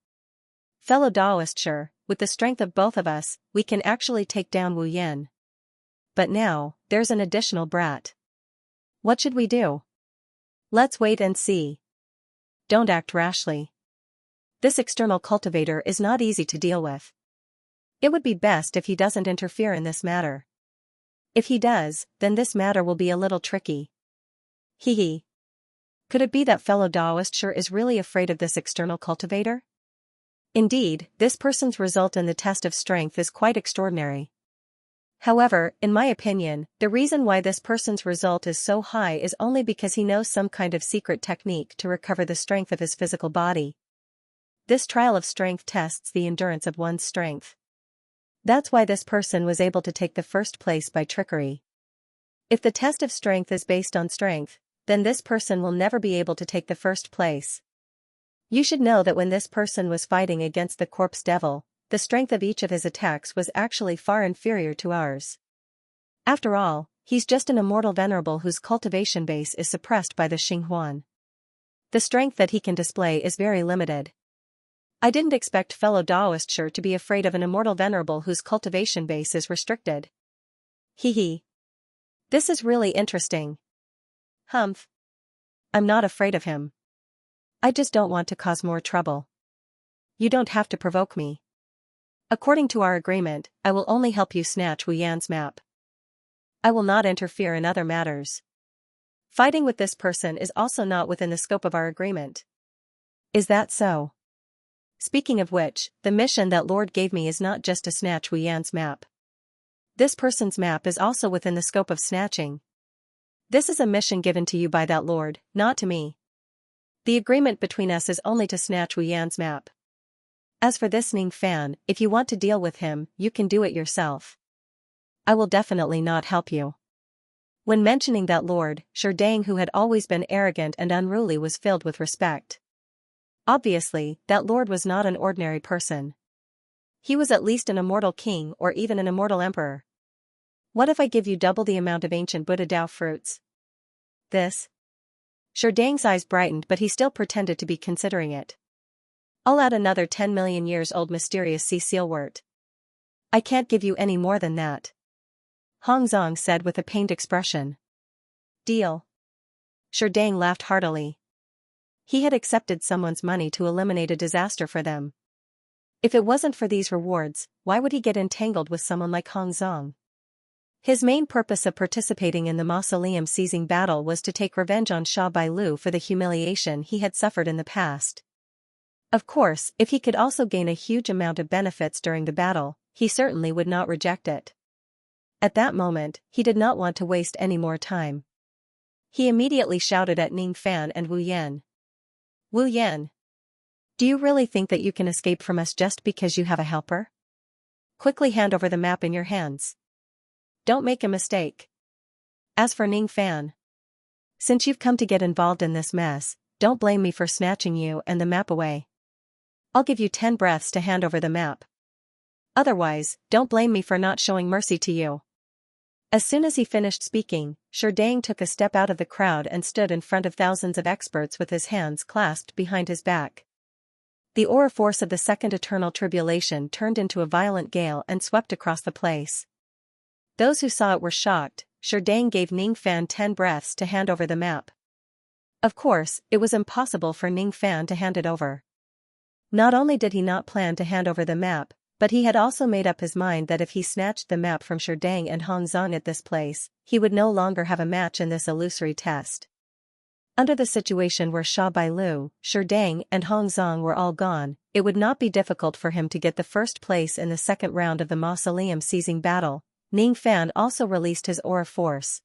Fellow Daoist Shi, with the strength of both of us, we can actually take down Wu Yan. But now, there's an additional brat. What should we do? Let's wait and see. Don't act rashly. This external cultivator is not easy to deal with. It would be best if he doesn't interfere in this matter. If he does, then this matter will be a little tricky. Hee. Could it be that fellow Daoist Shi is really afraid of this external cultivator? Indeed, this person's result in the test of strength is quite extraordinary. However, in my opinion, the reason why this person's result is so high is only because he knows some kind of secret technique to recover the strength of his physical body. This trial of strength tests the endurance of one's strength. That's why this person was able to take the first place by trickery. If the test of strength is based on strength, then this person will never be able to take the first place. You should know that when this person was fighting against the corpse devil, the strength of each of his attacks was actually far inferior to ours. After all, he's just an immortal venerable whose cultivation base is suppressed by the Xinghuan. The strength that he can display is very limited. I didn't expect fellow Daoist Shi to be afraid of an immortal venerable whose cultivation base is restricted. Hee. This is really interesting. Humph. I'm not afraid of him. I just don't want to cause more trouble. You don't have to provoke me. According to our agreement, I will only help you snatch Wu Yan's map. I will not interfere in other matters. Fighting with this person is also not within the scope of our agreement. Is that so? Speaking of which, the mission that Lord gave me is not just to snatch Wu Yan's map. This person's map is also within the scope of snatching. This is a mission given to you by that Lord, not to me. The agreement between us is only to snatch Wu Yan's map. As for this Ning Fan, if you want to deal with him, you can do it yourself. I will definitely not help you. When mentioning that Lord, Sherdang, who had always been arrogant and unruly, was filled with respect. Obviously, that Lord was not an ordinary person. He was at least an immortal king or even an immortal emperor. What if I give you double the amount of ancient Buddha Dao fruits? This? Sherdang's eyes brightened, but he still pretended to be considering it. I'll add another 10 million years old mysterious sea sealwort. I can't give you any more than that. Hong Zong said with a pained expression. Deal. Sherdang laughed heartily. He had accepted someone's money to eliminate a disaster for them. If it wasn't for these rewards, why would he get entangled with someone like Hong Zong? His main purpose of participating in the mausoleum seizing battle was to take revenge on Sha Bailu for the humiliation he had suffered in the past. Of course, if he could also gain a huge amount of benefits during the battle, he certainly would not reject it. At that moment, he did not want to waste any more time. He immediately shouted at Ning Fan and Wu Yan. Wu Yan! Do you really think that you can escape from us just because you have a helper? Quickly hand over the map in your hands. Don't make a mistake. As for Ning Fan, since you've come to get involved in this mess, don't blame me for snatching you and the map away. I'll give you 10 breaths to hand over the map. Otherwise, don't blame me for not showing mercy to you. As soon as he finished speaking, Sherdang took a step out of the crowd and stood in front of thousands of experts with his hands clasped behind his back. The aura force of the second eternal tribulation turned into a violent gale and swept across the place. Those who saw it were shocked. Sherdang gave Ning Fan 10 breaths to hand over the map. Of course, it was impossible for Ning Fan to hand it over. Not only did he not plan to hand over the map, but he had also made up his mind that if he snatched the map from Sherdang and Hong Zong at this place, he would no longer have a match in this illusory test. Under the situation where Sha Bailu, Sherdang and Hong Zong were all gone, it would not be difficult for him to get the first place in the second round of the mausoleum seizing battle. Ning Fan also released his aura force.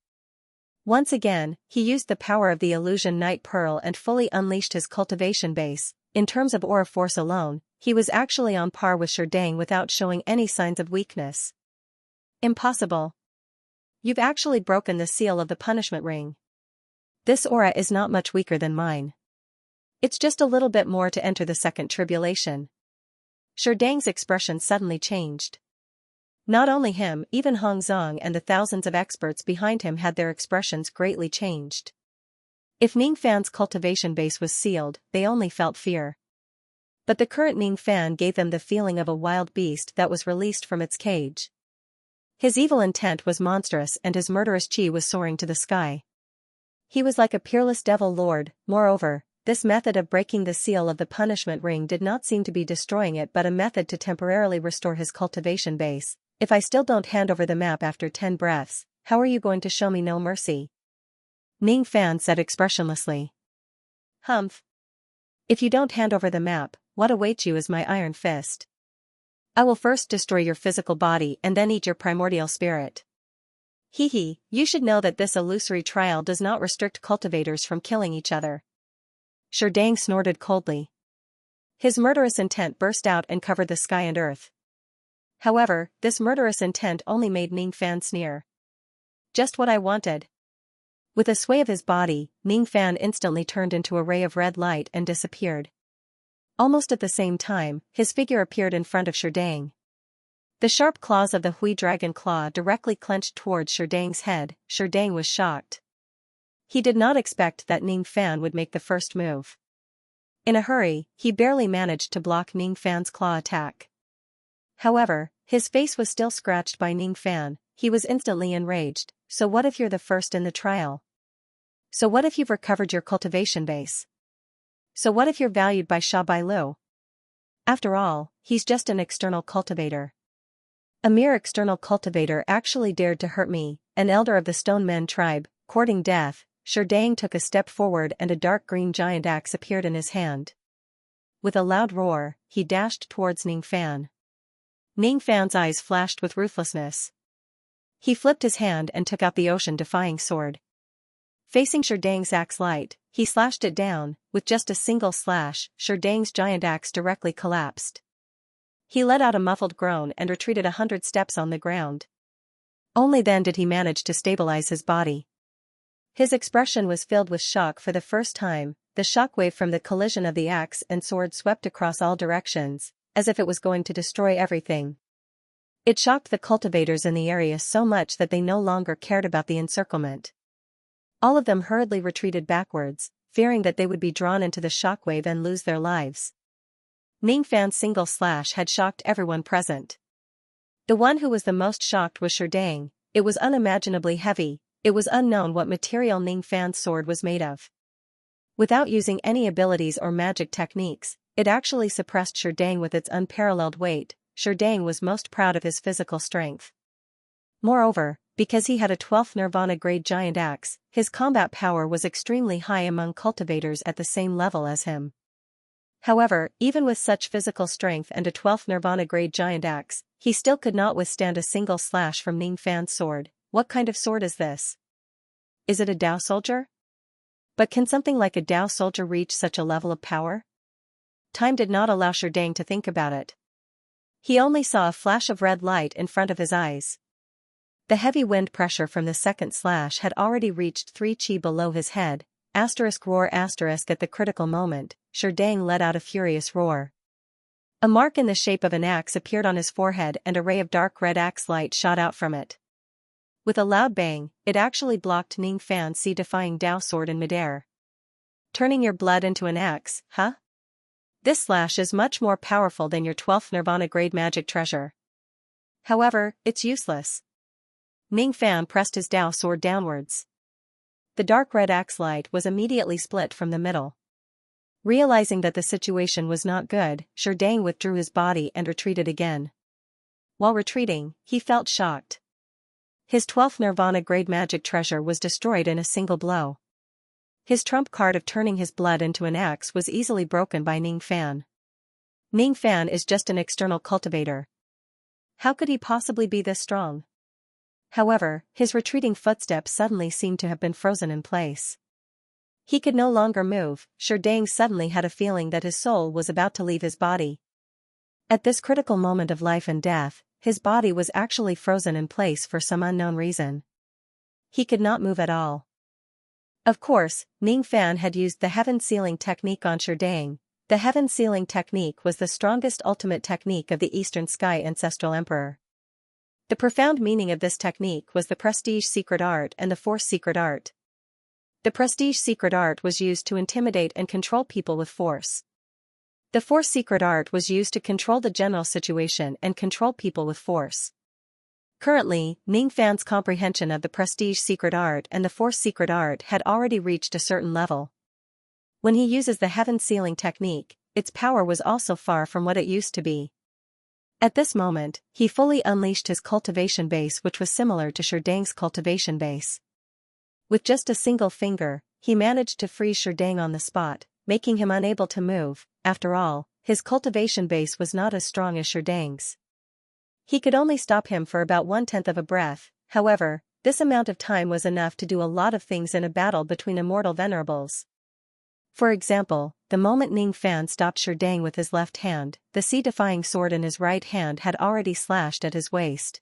Once again, he used the power of the illusion Night Pearl and fully unleashed his cultivation base. In terms of aura force alone, he was actually on par with Sherdang without showing any signs of weakness. Impossible. You've actually broken the seal of the punishment ring. This aura is not much weaker than mine. It's just a little bit more to enter the second tribulation. Sherdang's expression suddenly changed. Not only him, even Hong Zong and the thousands of experts behind him had their expressions greatly changed. If Ning Fan's cultivation base was sealed, they only felt fear. But the current Ning Fan gave them the feeling of a wild beast that was released from its cage. His evil intent was monstrous and his murderous chi was soaring to the sky. He was like a peerless devil lord. Moreover, this method of breaking the seal of the punishment ring did not seem to be destroying it but a method to temporarily restore his cultivation base. If I still don't hand over the map after 10 breaths, how are you going to show me no mercy? Ning Fan said expressionlessly. Humph. If you don't hand over the map, what awaits you is my iron fist. I will first destroy your physical body and then eat your primordial spirit. Hee, you should know that this illusory trial does not restrict cultivators from killing each other. Sherdang snorted coldly. His murderous intent burst out and covered the sky and earth. However, this murderous intent only made Ning Fan sneer. Just what I wanted. With a sway of his body, Ning Fan instantly turned into a ray of red light and disappeared. Almost at the same time, his figure appeared in front of Sherdang. The sharp claws of the Hui Dragon Claw directly clenched towards Sherdang's head. Sherdang was shocked. He did not expect that Ning Fan would make the first move. In a hurry, he barely managed to block Ning Fan's claw attack. However, his face was still scratched by Ning Fan. He was instantly enraged. So what if you're the first in the trial? So what if you've recovered your cultivation base? So what if you're valued by Sha Bailu? After all, he's just an external cultivator. A mere external cultivator actually dared to hurt me, an elder of the Stone Men tribe, courting death. Sherdang took a step forward and a dark green giant axe appeared in his hand. With a loud roar, he dashed towards Ning Fan. Ning Fan's eyes flashed with ruthlessness. He flipped his hand and took out the ocean-defying sword. Facing Sherdang's axe light, he slashed it down. With just a single slash, Sherdang's giant axe directly collapsed. He let out a muffled groan and retreated 100 steps on the ground. Only then did he manage to stabilize his body. His expression was filled with shock for the first time. The shockwave from the collision of the axe and sword swept across all directions, as if it was going to destroy everything. It shocked the cultivators in the area so much that they no longer cared about the encirclement. All of them hurriedly retreated backwards, fearing that they would be drawn into the shockwave and lose their lives. Ning Fan's single slash had shocked everyone present. The one who was the most shocked was Sherdang. It was unimaginably heavy. It was unknown what material Ning Fan's sword was made of. Without using any abilities or magic techniques, it actually suppressed Sherdang with its unparalleled weight. Sherdang was most proud of his physical strength. Moreover, because he had a 12th Nirvana-grade giant axe, his combat power was extremely high among cultivators at the same level as him. However, even with such physical strength and a 12th Nirvana-grade giant axe, he still could not withstand a single slash from Ning Fan's sword. What kind of sword is this? Is it a Dao soldier? But can something like a Dao soldier reach such a level of power? Time did not allow Sherdang to think about it. He only saw a flash of red light in front of his eyes. The heavy wind pressure from the second slash had already reached 3 chi below his head. Roar at the critical moment, Sherdang let out a furious roar. A mark in the shape of an axe appeared on his forehead and a ray of dark red axe light shot out from it. With a loud bang, it actually blocked Ning Fan's sea-defying Dao sword in midair. Turning your blood into an axe, huh? This slash is much more powerful than your 12th Nirvana-grade magic treasure. However, it's useless. Ning Fan pressed his Dao sword downwards. The dark red axe light was immediately split from the middle. Realizing that the situation was not good, Sherdang withdrew his body and retreated again. While retreating, he felt shocked. His 12th Nirvana-grade magic treasure was destroyed in a single blow. His trump card of turning his blood into an axe was easily broken by Ning Fan. Ning Fan is just an external cultivator. How could he possibly be this strong? However, his retreating footsteps suddenly seemed to have been frozen in place. He could no longer move. Sherdang suddenly had a feeling that his soul was about to leave his body. At this critical moment of life and death, his body was actually frozen in place for some unknown reason. He could not move at all. Of course, Ning Fan had used the heaven sealing technique on Sherdang. The heaven sealing technique was the strongest ultimate technique of the Eastern Sky Ancestral Emperor. The profound meaning of this technique was the prestige secret art and the force secret art. The prestige secret art was used to intimidate and control people with force. The force secret art was used to control the general situation and control people with force. Currently, Ning Fan's comprehension of the prestige secret art and the force secret art had already reached a certain level. When he uses the heaven sealing technique, its power was also far from what it used to be. At this moment, he fully unleashed his cultivation base, which was similar to Sherdang's cultivation base. With just a single finger, he managed to freeze Sherdang on the spot, making him unable to move. After all, his cultivation base was not as strong as Sherdang's. He could only stop him for about 1/10 of a breath. However, this amount of time was enough to do a lot of things in a battle between immortal venerables. For example, the moment Ning Fan stopped Sherdang with his left hand, the sea-defying sword in his right hand had already slashed at his waist.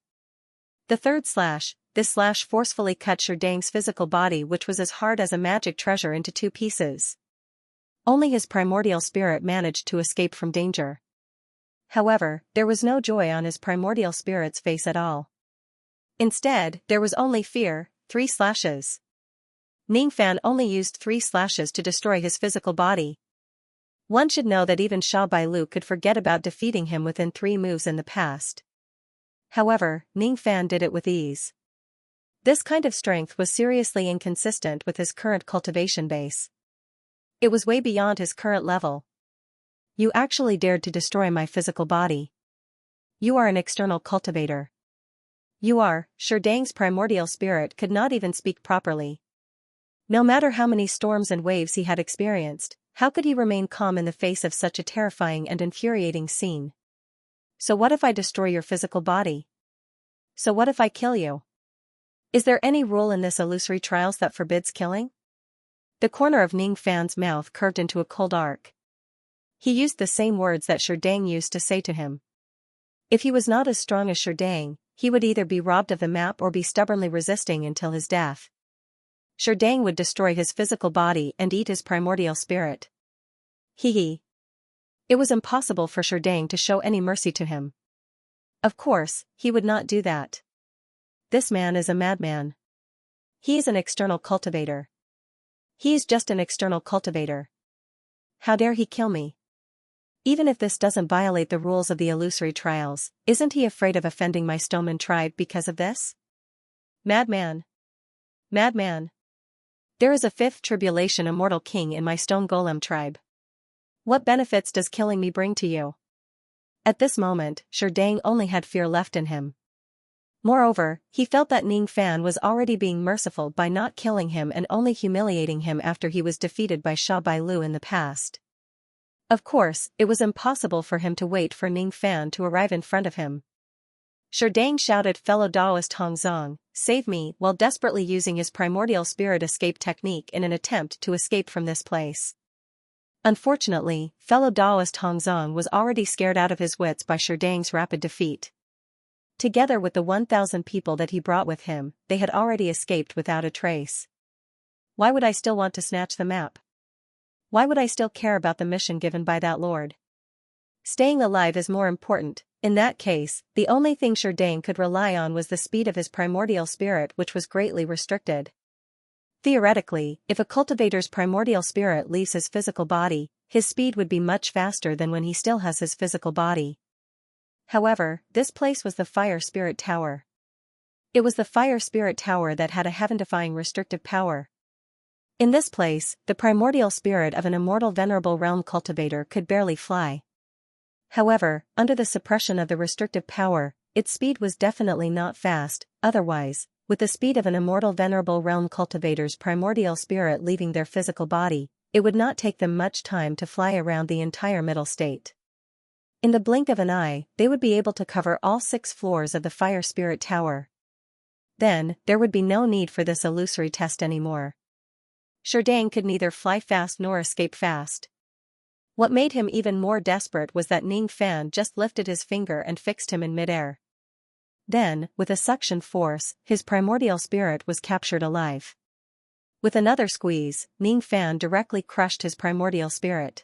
The third slash, this slash forcefully cut Sherdang's physical body, which was as hard as a magic treasure, into 2 pieces. Only his primordial spirit managed to escape from danger. However, there was no joy on his primordial spirit's face at all. Instead, there was only fear. 3 slashes. Ning Fan only used 3 slashes to destroy his physical body. One should know that even Sha Bailu could forget about defeating him within 3 moves in the past. However, Ning Fan did it with ease. This kind of strength was seriously inconsistent with his current cultivation base. It was way beyond his current level. You actually dared to destroy my physical body. You are an external cultivator. You are. Sherdang's primordial spirit could not even speak properly. No matter how many storms and waves he had experienced, how could he remain calm in the face of such a terrifying and infuriating scene? So what if I destroy your physical body? So what if I kill you? Is there any rule in this illusory trials that forbids killing? The corner of Ning Fan's mouth curved into a cold arc. He used the same words that Sherdang used to say to him. If he was not as strong as Sherdang, he would either be robbed of the map or be stubbornly resisting until his death. Sherdang would destroy his physical body and eat his primordial spirit. Hee. It was impossible for Sherdang to show any mercy to him. Of course, he would not do that. This man is a madman. He is an external cultivator. He is just an external cultivator. How dare he kill me? Even if this doesn't violate the rules of the illusory trials, isn't he afraid of offending my stoneman tribe because of this? Madman. Madman. There is a fifth tribulation immortal king in my stone golem tribe. What benefits does killing me bring to you? At this moment, Sherdang only had fear left in him. Moreover, he felt that Ning Fan was already being merciful by not killing him and only humiliating him after he was defeated by Sha Bai Lu in the past. Of course, it was impossible for him to wait for Ning Fan to arrive in front of him. Sherdang shouted fellow Daoist Hong Zong, "Save me," while desperately using his primordial spirit escape technique in an attempt to escape from this place. Unfortunately, fellow Daoist Hong Zong was already scared out of his wits by Sherdang's rapid defeat. Together with the 1,000 people that he brought with him, they had already escaped without a trace. Why would I still want to snatch the map? Why would I still care about the mission given by that lord? Staying alive is more important. In that case, the only thing Sherdang could rely on was the speed of his primordial spirit, which was greatly restricted. Theoretically, if a cultivator's primordial spirit leaves his physical body, his speed would be much faster than when he still has his physical body. However, this place was the Fire Spirit Tower. It was the Fire Spirit Tower that had a heaven-defying restrictive power. In this place, the primordial spirit of an immortal venerable realm cultivator could barely fly. However, under the suppression of the restrictive power, its speed was definitely not fast. Otherwise, with the speed of an immortal venerable realm cultivator's primordial spirit leaving their physical body, it would not take them much time to fly around the entire middle state. In the blink of an eye, they would be able to cover all 6 floors of the Fire Spirit Tower. Then, there would be no need for this illusory test anymore. Sherdang could neither fly fast nor escape fast. What made him even more desperate was that Ning Fan just lifted his finger and fixed him in midair. Then, with a suction force, his primordial spirit was captured alive. With another squeeze, Ning Fan directly crushed his primordial spirit.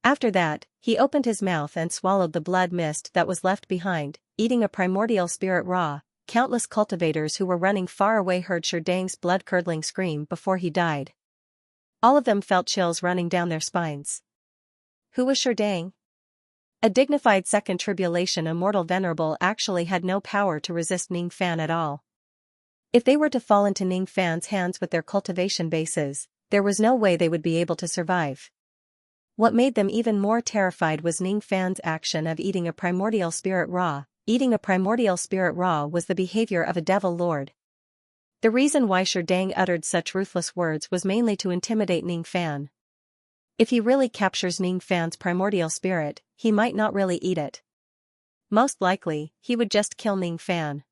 After that, he opened his mouth and swallowed the blood mist that was left behind, eating a primordial spirit raw. Countless cultivators who were running far away heard Sherdang's blood-curdling scream before he died. All of them felt chills running down their spines. Who was Sherdang? A dignified second tribulation immortal venerable actually had no power to resist Ning Fan at all. If they were to fall into Ning Fan's hands with their cultivation bases, there was no way they would be able to survive. What made them even more terrified was Ning Fan's action of eating a primordial spirit raw. Eating a primordial spirit raw was the behavior of a devil lord. The reason why Sherdang uttered such ruthless words was mainly to intimidate Ning Fan. If he really captures Ning Fan's primordial spirit, he might not really eat it. Most likely, he would just kill Ning Fan.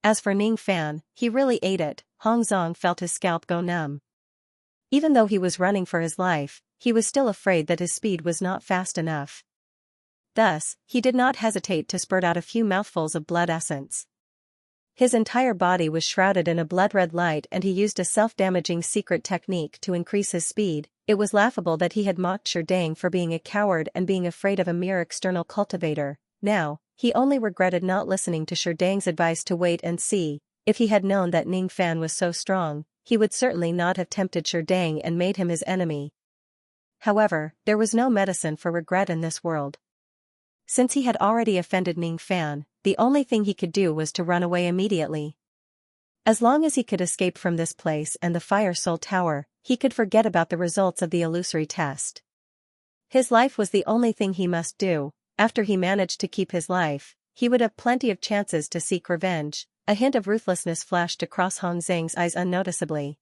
As for Ning Fan, he really ate it. Hong Zong felt his scalp go numb. Even though he was running for his life, he was still afraid that his speed was not fast enough. Thus, he did not hesitate to spurt out a few mouthfuls of blood essence. His entire body was shrouded in a blood-red light and he used a self-damaging secret technique to increase his speed. It was laughable that he had mocked Sherdang for being a coward and being afraid of a mere external cultivator. Now, he only regretted not listening to Sherdang's advice to wait and see. If he had known that Ning Fan was so strong, he would certainly not have tempted Sherdang and made him his enemy. However, there was no medicine for regret in this world. Since he had already offended Ning Fan, the only thing he could do was to run away immediately. As long as he could escape from this place and the Fire Soul Tower, he could forget about the results of the illusory test. His life was the only thing he must do. After he managed to keep his life, he would have plenty of chances to seek revenge. A hint of ruthlessness flashed across Hong Zhang's eyes unnoticeably.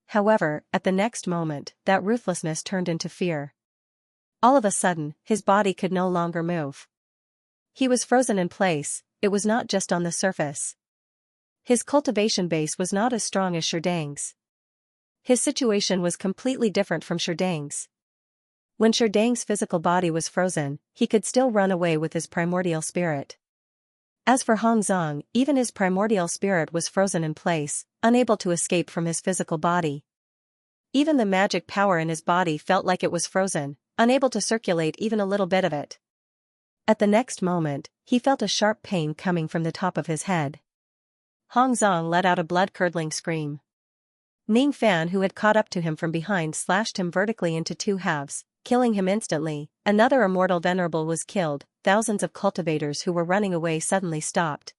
However, at the next moment, that ruthlessness turned into fear. All of a sudden, his body could no longer move. He was frozen in place. It was not just on the surface. His cultivation base was not as strong as Sherdang's. His situation was completely different from Sherdang's. When Sherdang's physical body was frozen, he could still run away with his primordial spirit. As for Hong Zhang, even his primordial spirit was frozen in place, unable to escape from his physical body. Even the magic power in his body felt like it was frozen, unable to circulate even a little bit of it. At the next moment, he felt a sharp pain coming from the top of his head. Hong Zhang let out a blood-curdling scream. Ning Fan, who had caught up to him from behind, slashed him vertically into two halves, killing him instantly. Another immortal venerable was killed. Thousands of cultivators who were running away suddenly stopped.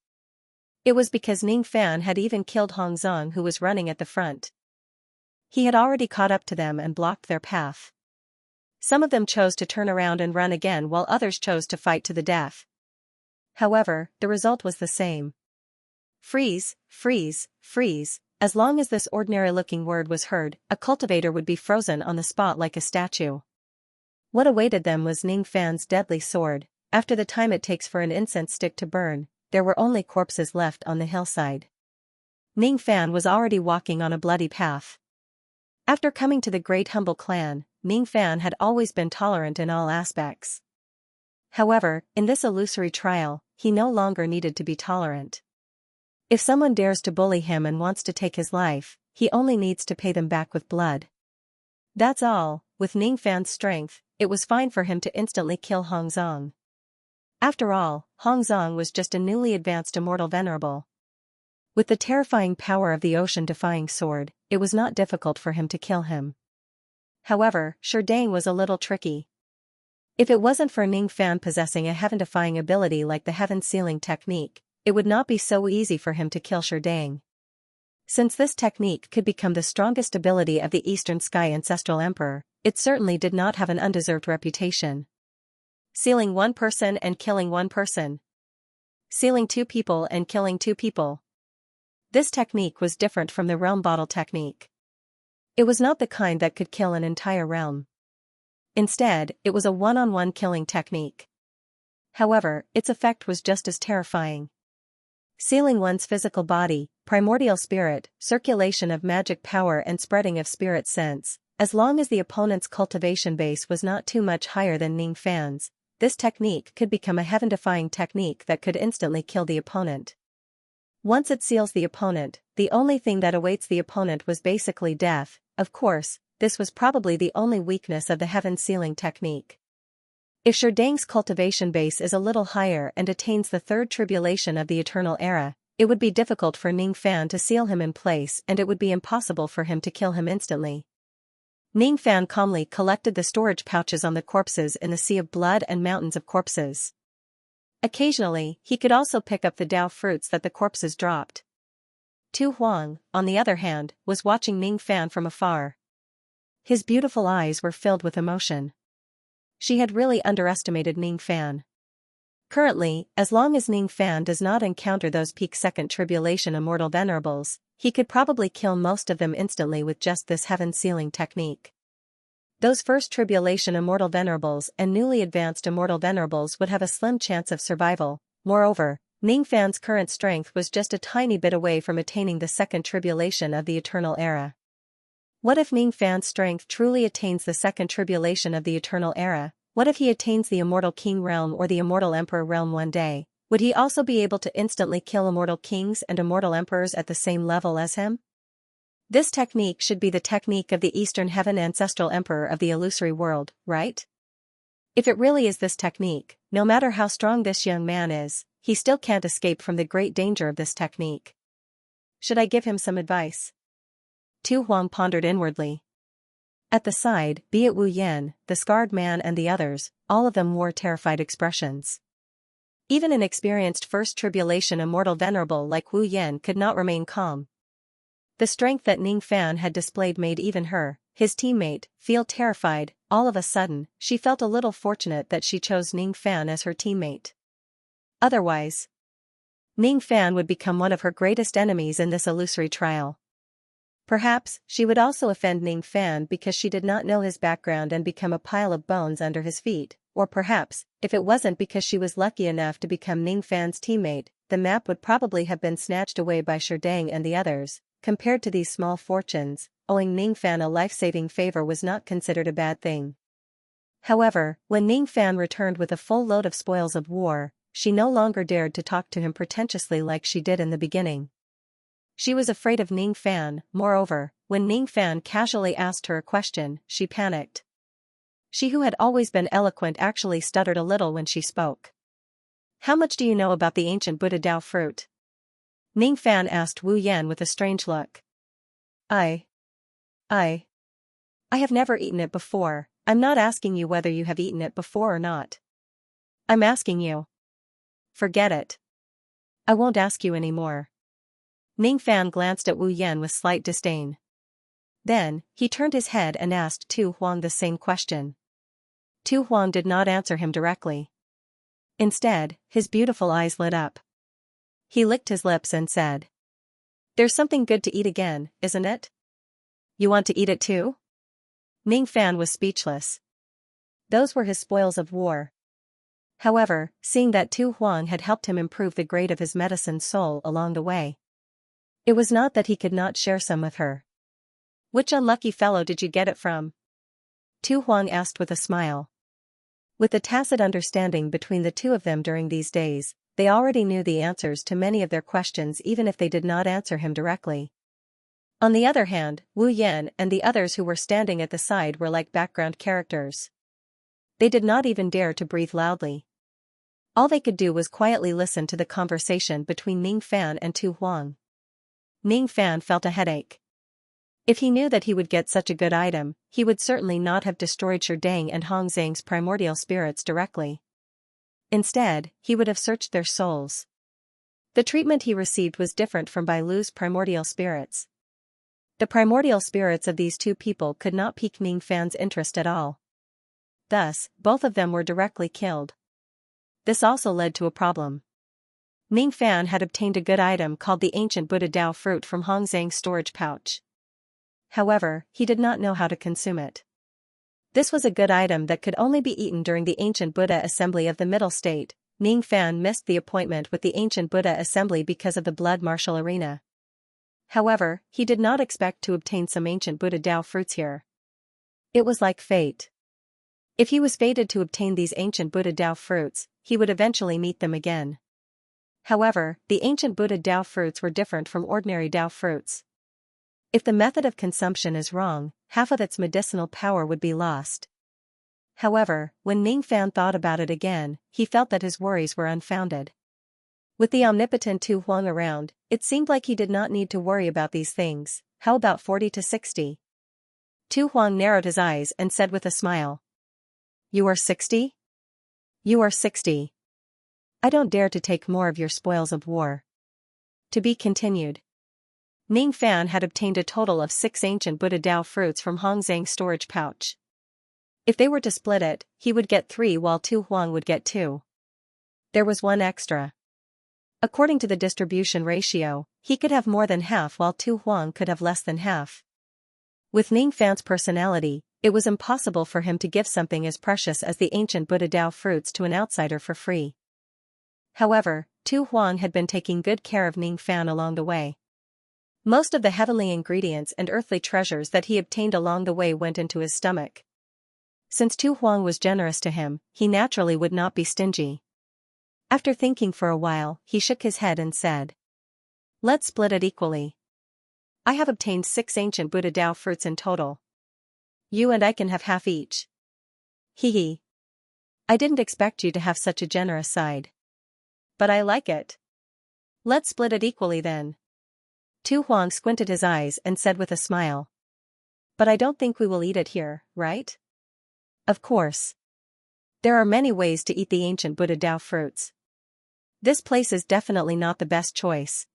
It was because Ning Fan had even killed Hong Zhang, who was running at the front. He had already caught up to them and blocked their path. Some of them chose to turn around and run again, while others chose to fight to the death. However, the result was the same. Freeze, freeze, freeze. As long as this ordinary-looking word was heard, a cultivator would be frozen on the spot like a statue. What awaited them was Ning Fan's deadly sword. After the time it takes for an incense stick to burn, there were only corpses left on the hillside. Ning Fan was already walking on a bloody path. After coming to the Great Humble Clan, Ning Fan had always been tolerant in all aspects. However, in this illusory trial, he no longer needed to be tolerant. If someone dares to bully him and wants to take his life, he only needs to pay them back with blood. That's all. With Ning Fan's strength, it was fine for him to instantly kill Hong Zhang. After all, Hong Zhang was just a newly advanced immortal venerable. With the terrifying power of the ocean-defying sword, it was not difficult for him to kill him. However, Sherdang was a little tricky. If it wasn't for Ning Fan possessing a heaven-defying ability like the heaven sealing technique, it would not be so easy for him to kill Sherdang. Since this technique could become the strongest ability of the Eastern Sky Ancestral Emperor, it certainly did not have an undeserved reputation. Sealing one person and killing one person. Sealing two people and killing two people. This technique was different from the realm bottle technique. It was not the kind that could kill an entire realm. Instead, it was a one-on-one killing technique. However, its effect was just as terrifying. Sealing one's physical body, primordial spirit, circulation of magic power and spreading of spirit sense, as long as the opponent's cultivation base was not too much higher than Ning Fan's, this technique could become a heaven-defying technique that could instantly kill the opponent. Once it seals the opponent, the only thing that awaits the opponent was basically death. Of course, this was probably the only weakness of the heaven sealing technique. If Sherdang's cultivation base is a little higher and attains the third tribulation of the Eternal Era, it would be difficult for Ning Fan to seal him in place, and it would be impossible for him to kill him instantly. Ning Fan calmly collected the storage pouches on the corpses in the sea of blood and mountains of corpses. Occasionally, he could also pick up the Dao fruits that the corpses dropped. Tu Huang, on the other hand, was watching Ning Fan from afar. His beautiful eyes were filled with emotion. She had really underestimated Ning Fan. Currently, as long as Ning Fan does not encounter those peak second tribulation immortal venerables, he could probably kill most of them instantly with just this heaven sealing technique. Those first tribulation immortal venerables and newly advanced immortal venerables would have a slim chance of survival. Moreover, Ning Fan's current strength was just a tiny bit away from attaining the second tribulation of the Eternal Era. What if Ning Fan's strength truly attains the second tribulation of the Eternal Era? What if he attains the Immortal King realm or the Immortal Emperor realm one day? Would he also be able to instantly kill immortal kings and immortal emperors at the same level as him? This technique should be the technique of the Eastern Heaven Ancestral Emperor of the illusory world, right? If it really is this technique, no matter how strong this young man is, he still can't escape from the great danger of this technique. Should I give him some advice? Tu Huang pondered inwardly. At the side, be it Wu Yan, the scarred man and the others, all of them wore terrified expressions. Even an experienced first tribulation immortal venerable like Wu Yan could not remain calm. The strength that Ning Fan had displayed made even her, his teammate, feel terrified. All of a sudden, she felt a little fortunate that she chose Ning Fan as her teammate. Otherwise, Ning Fan would become one of her greatest enemies in this illusory trial. Perhaps, she would also offend Ning Fan because she did not know his background and become a pile of bones under his feet, or perhaps, if it wasn't because she was lucky enough to become Ning Fan's teammate, the map would probably have been snatched away by Sherdang and the others. Compared to these small fortunes, owing Ning Fan a life-saving favor was not considered a bad thing. However, when Ning Fan returned with a full load of spoils of war, she no longer dared to talk to him pretentiously like she did in the beginning. She was afraid of Ning Fan. Moreover, when Ning Fan casually asked her a question, she panicked. She who had always been eloquent actually stuttered a little when she spoke. "How much do you know about the ancient Buddha Dao fruit?" Ning Fan asked Wu Yan with a strange look. I have never eaten it before. I'm not asking you whether you have eaten it before or not. I'm asking you. Forget it. I won't ask you anymore. Ning Fan glanced at Wu Yan with slight disdain. Then, he turned his head and asked Tu Huang the same question. Tu Huang did not answer him directly. Instead, his beautiful eyes lit up. He licked his lips and said, "There's something good to eat again, isn't it? You want to eat it too?" Ning Fan was speechless. Those were his spoils of war. However, seeing that Tu Huang had helped him improve the grade of his medicine soul along the way, it was not that he could not share some with her. "Which unlucky fellow did you get it from?" Tu Huang asked with a smile. With the tacit understanding between the two of them during these days, they already knew the answers to many of their questions even if they did not answer him directly. On the other hand, Wu Yan and the others who were standing at the side were like background characters. They did not even dare to breathe loudly. All they could do was quietly listen to the conversation between Ning Fan and Tu Huang. Ning Fan felt a headache. If he knew that he would get such a good item, he would certainly not have destroyed Sherdang and Hong Zhang's primordial spirits directly. Instead, he would have searched their souls. The treatment he received was different from Bai Lu's primordial spirits. The primordial spirits of these two people could not pique Ning Fan's interest at all. Thus, both of them were directly killed. This also led to a problem. Ning Fan had obtained a good item called the ancient Buddha Dao fruit from Hong Zhang's storage pouch. However, he did not know how to consume it. This was a good item that could only be eaten during the ancient Buddha assembly of the middle state. Ning Fan missed the appointment with the ancient Buddha assembly because of the blood martial arena. However, he did not expect to obtain some ancient Buddha Dao fruits here. It was like fate. If he was fated to obtain these ancient Buddha Dao fruits, he would eventually meet them again. However, the ancient Buddha Dao fruits were different from ordinary Dao fruits. If the method of consumption is wrong, half of its medicinal power would be lost. However, when Ning Fan thought about it again, he felt that his worries were unfounded. With the omnipotent Tu Huang around, it seemed like he did not need to worry about these things. How about 40 to 60? Tu Huang narrowed his eyes and said with a smile. "You are 60? You are 60. I don't dare to take more of your spoils of war." To be continued. Ning Fan had obtained a total of 6 ancient Buddha Dao fruits from Hong Zhang's storage pouch. If they were to split it, he would get 3 while Tu Huang would get 2. There was 1 extra. According to the distribution ratio, he could have more than half while Tu Huang could have less than half. With Ning Fan's personality, it was impossible for him to give something as precious as the ancient Buddha Dao fruits to an outsider for free. However, Tu Huang had been taking good care of Ning Fan along the way. Most of the heavenly ingredients and earthly treasures that he obtained along the way went into his stomach. Since Tu Huang was generous to him, he naturally would not be stingy. After thinking for a while, he shook his head and said, "Let's split it equally. I have obtained 6 ancient Buddha Dao fruits in total. You and I can have half each." Hee. I didn't expect you to have such a generous side. But I like it. Let's split it equally then. Tu Huang squinted his eyes and said with a smile. But I don't think we will eat it here, right? Of course. There are many ways to eat the ancient Buddha Dao fruits. This place is definitely not the best choice.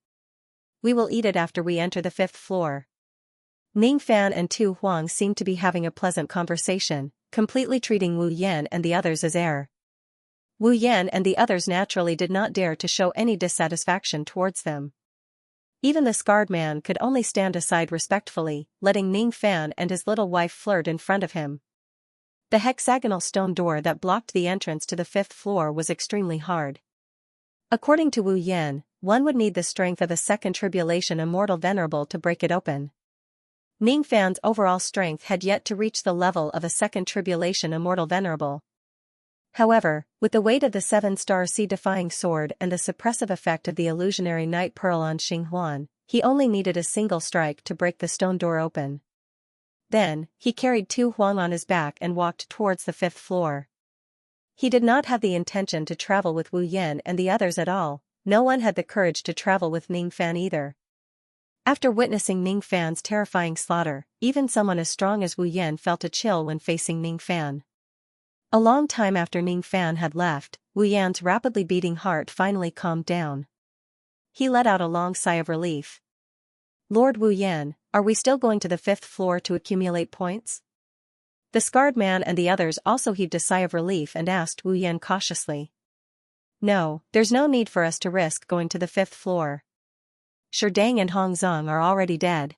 We will eat it after we enter the 5th floor. Ning Fan and Tu Huang seemed to be having a pleasant conversation, completely treating Wu Yan and the others as air. Wu Yan and the others naturally did not dare to show any dissatisfaction towards them. Even the scarred man could only stand aside respectfully, letting Ning Fan and his little wife flirt in front of him. The hexagonal stone door that blocked the entrance to the 5th floor was extremely hard. According to Wu Yan, one would need the strength of a second tribulation immortal venerable to break it open. Ning Fan's overall strength had yet to reach the level of a second tribulation immortal venerable. However, with the weight of the 7-star sea-defying sword and the suppressive effect of the illusionary night pearl on Xinghuan, he only needed a single strike to break the stone door open. Then, he carried Tu Huang on his back and walked towards the 5th floor. He did not have the intention to travel with Wu Yan and the others at all. No one had the courage to travel with Ning Fan either. After witnessing Ning Fan's terrifying slaughter, even someone as strong as Wu Yan felt a chill when facing Ning Fan. A long time after Ning Fan had left, Wu Yan's rapidly beating heart finally calmed down. He let out a long sigh of relief. Lord Wu Yan, are we still going to the 5th floor to accumulate points? The scarred man and the others also heaved a sigh of relief and asked Wu Yan cautiously. No, there's no need for us to risk going to the 5th floor. Sherdang and Hong Zong are already dead.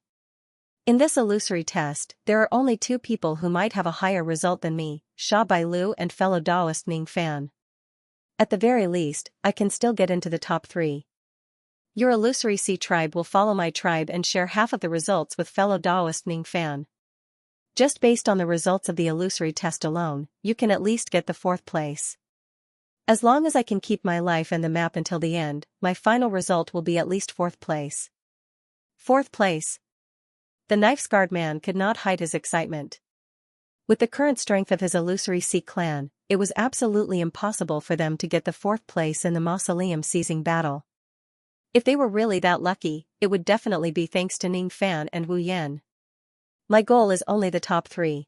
In this illusory test, there are only 2 people who might have a higher result than me, Sha Bailu and fellow Taoist Ning Fan. At the very least, I can still get into the top 3. Your illusory sea tribe will follow my tribe and share half of the results with fellow Taoist Ning Fan. Just based on the results of the illusory test alone, you can at least get the 4th place. As long as I can keep my life and the map until the end, my final result will be at least 4th place. 4th place. The knife-scarred man could not hide his excitement. With the current strength of his illusory sea clan, it was absolutely impossible for them to get the 4th place in the mausoleum seizing battle. If they were really that lucky, it would definitely be thanks to Ning Fan and Wu Yan. My goal is only the top 3.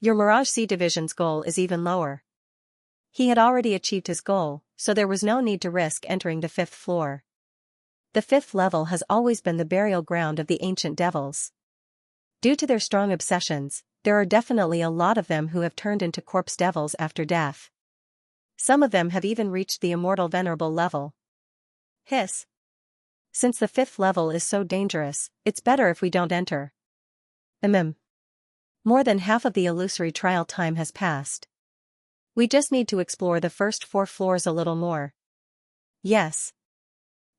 Your Mirage Sea Division's goal is even lower. He had already achieved his goal, so there was no need to risk entering the 5th floor. The 5th level has always been the burial ground of the ancient devils. Due to their strong obsessions, there are definitely a lot of them who have turned into corpse devils after death. Some of them have even reached the immortal venerable level. Hiss. Since the 5th level is so dangerous, it's better if we don't enter. More than half of the illusory trial time has passed. We just need to explore the first 4 floors a little more. Yes.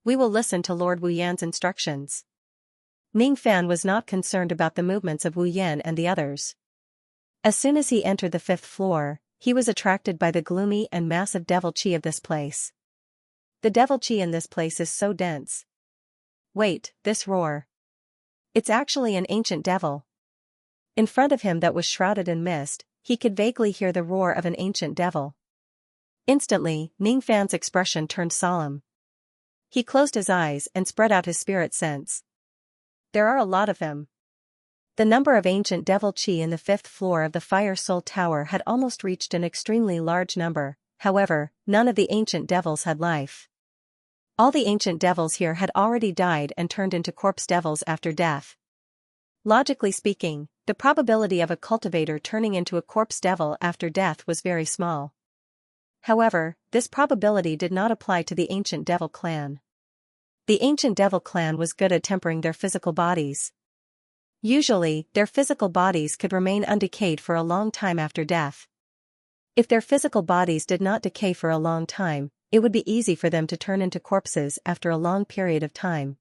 We will listen to Lord Wu Yan's instructions. Ning Fan was not concerned about the movements of Wu Yan and the others. As soon as he entered the 5th floor, he was attracted by the gloomy and massive devil chi of this place. The devil chi in this place is so dense. Wait, this roar. It's actually an ancient devil. In front of him that was shrouded in mist, he could vaguely hear the roar of an ancient devil. Instantly, Ning Fan's expression turned solemn. He closed his eyes and spread out his spirit sense. There are a lot of them. The number of ancient devil chi in the 5th floor of the Fire Soul Tower had almost reached an extremely large number. However, none of the ancient devils had life. All the ancient devils here had already died and turned into corpse devils after death. Logically speaking, the probability of a cultivator turning into a corpse devil after death was very small. However, this probability did not apply to the ancient devil clan. The ancient devil clan was good at tempering their physical bodies. Usually, their physical bodies could remain undecayed for a long time after death. If their physical bodies did not decay for a long time, it would be easy for them to turn into corpses after a long period of time.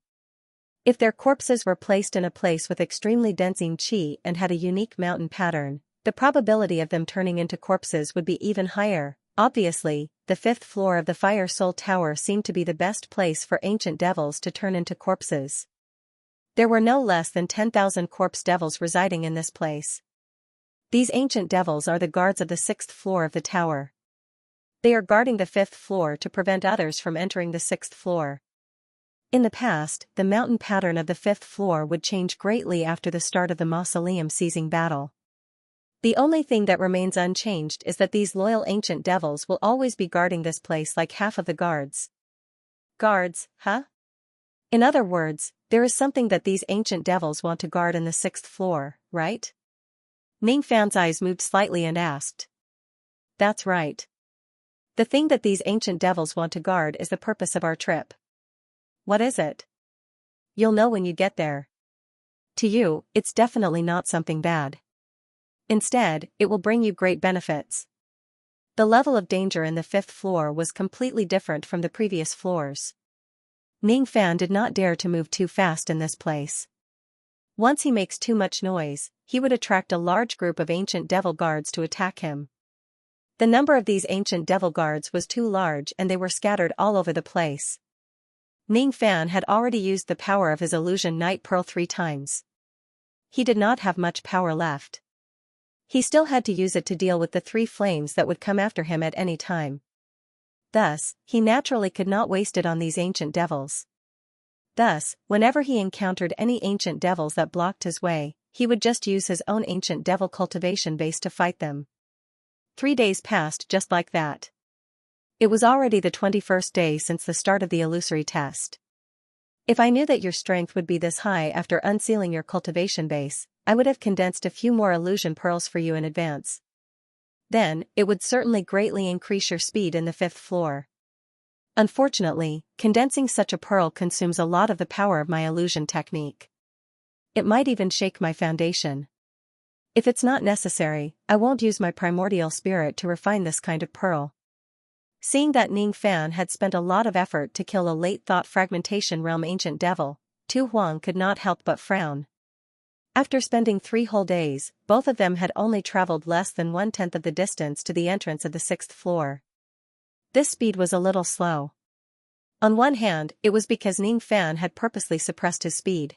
If their corpses were placed in a place with extremely dense chi and had a unique mountain pattern, the probability of them turning into corpses would be even higher. Obviously, the 5th floor of the Fire Soul Tower seemed to be the best place for ancient devils to turn into corpses. There were no less than 10,000 corpse devils residing in this place. These ancient devils are the guards of the 6th floor of the tower. They are guarding the 5th floor to prevent others from entering the 6th floor. In the past, the mountain pattern of the 5th floor would change greatly after the start of the mausoleum seizing battle. The only thing that remains unchanged is that these loyal ancient devils will always be guarding this place like half of the guards. Guards, huh? In other words, there is something that these ancient devils want to guard in the 6th floor, right? Ning Fan's eyes moved slightly and asked. That's right. The thing that these ancient devils want to guard is the purpose of our trip. What is it? You'll know when you get there. To you, it's definitely not something bad. Instead, it will bring you great benefits. The level of danger in the 5th floor was completely different from the previous floors. Ning Fan did not dare to move too fast in this place. Once he makes too much noise, he would attract a large group of ancient devil guards to attack him. The number of these ancient devil guards was too large and they were scattered all over the place. Ning Fan had already used the power of his illusion Night Pearl 3 times. He did not have much power left. He still had to use it to deal with the 3 flames that would come after him at any time. Thus, he naturally could not waste it on these ancient devils. Thus, whenever he encountered any ancient devils that blocked his way, he would just use his own ancient devil cultivation base to fight them. 3 days passed just like that. It was already the 21st day since the start of the illusory test. If I knew that your strength would be this high after unsealing your cultivation base, I would have condensed a few more illusion pearls for you in advance. Then, it would certainly greatly increase your speed in the 5th floor. Unfortunately, condensing such a pearl consumes a lot of the power of my illusion technique. It might even shake my foundation. If it's not necessary, I won't use my primordial spirit to refine this kind of pearl. Seeing that Ning Fan had spent a lot of effort to kill a late thought fragmentation realm ancient devil, Tu Huang could not help but frown. After spending 3 whole days, both of them had only traveled less than 1/10 of the distance to the entrance of the 6th floor. This speed was a little slow. On one hand, it was because Ning Fan had purposely suppressed his speed.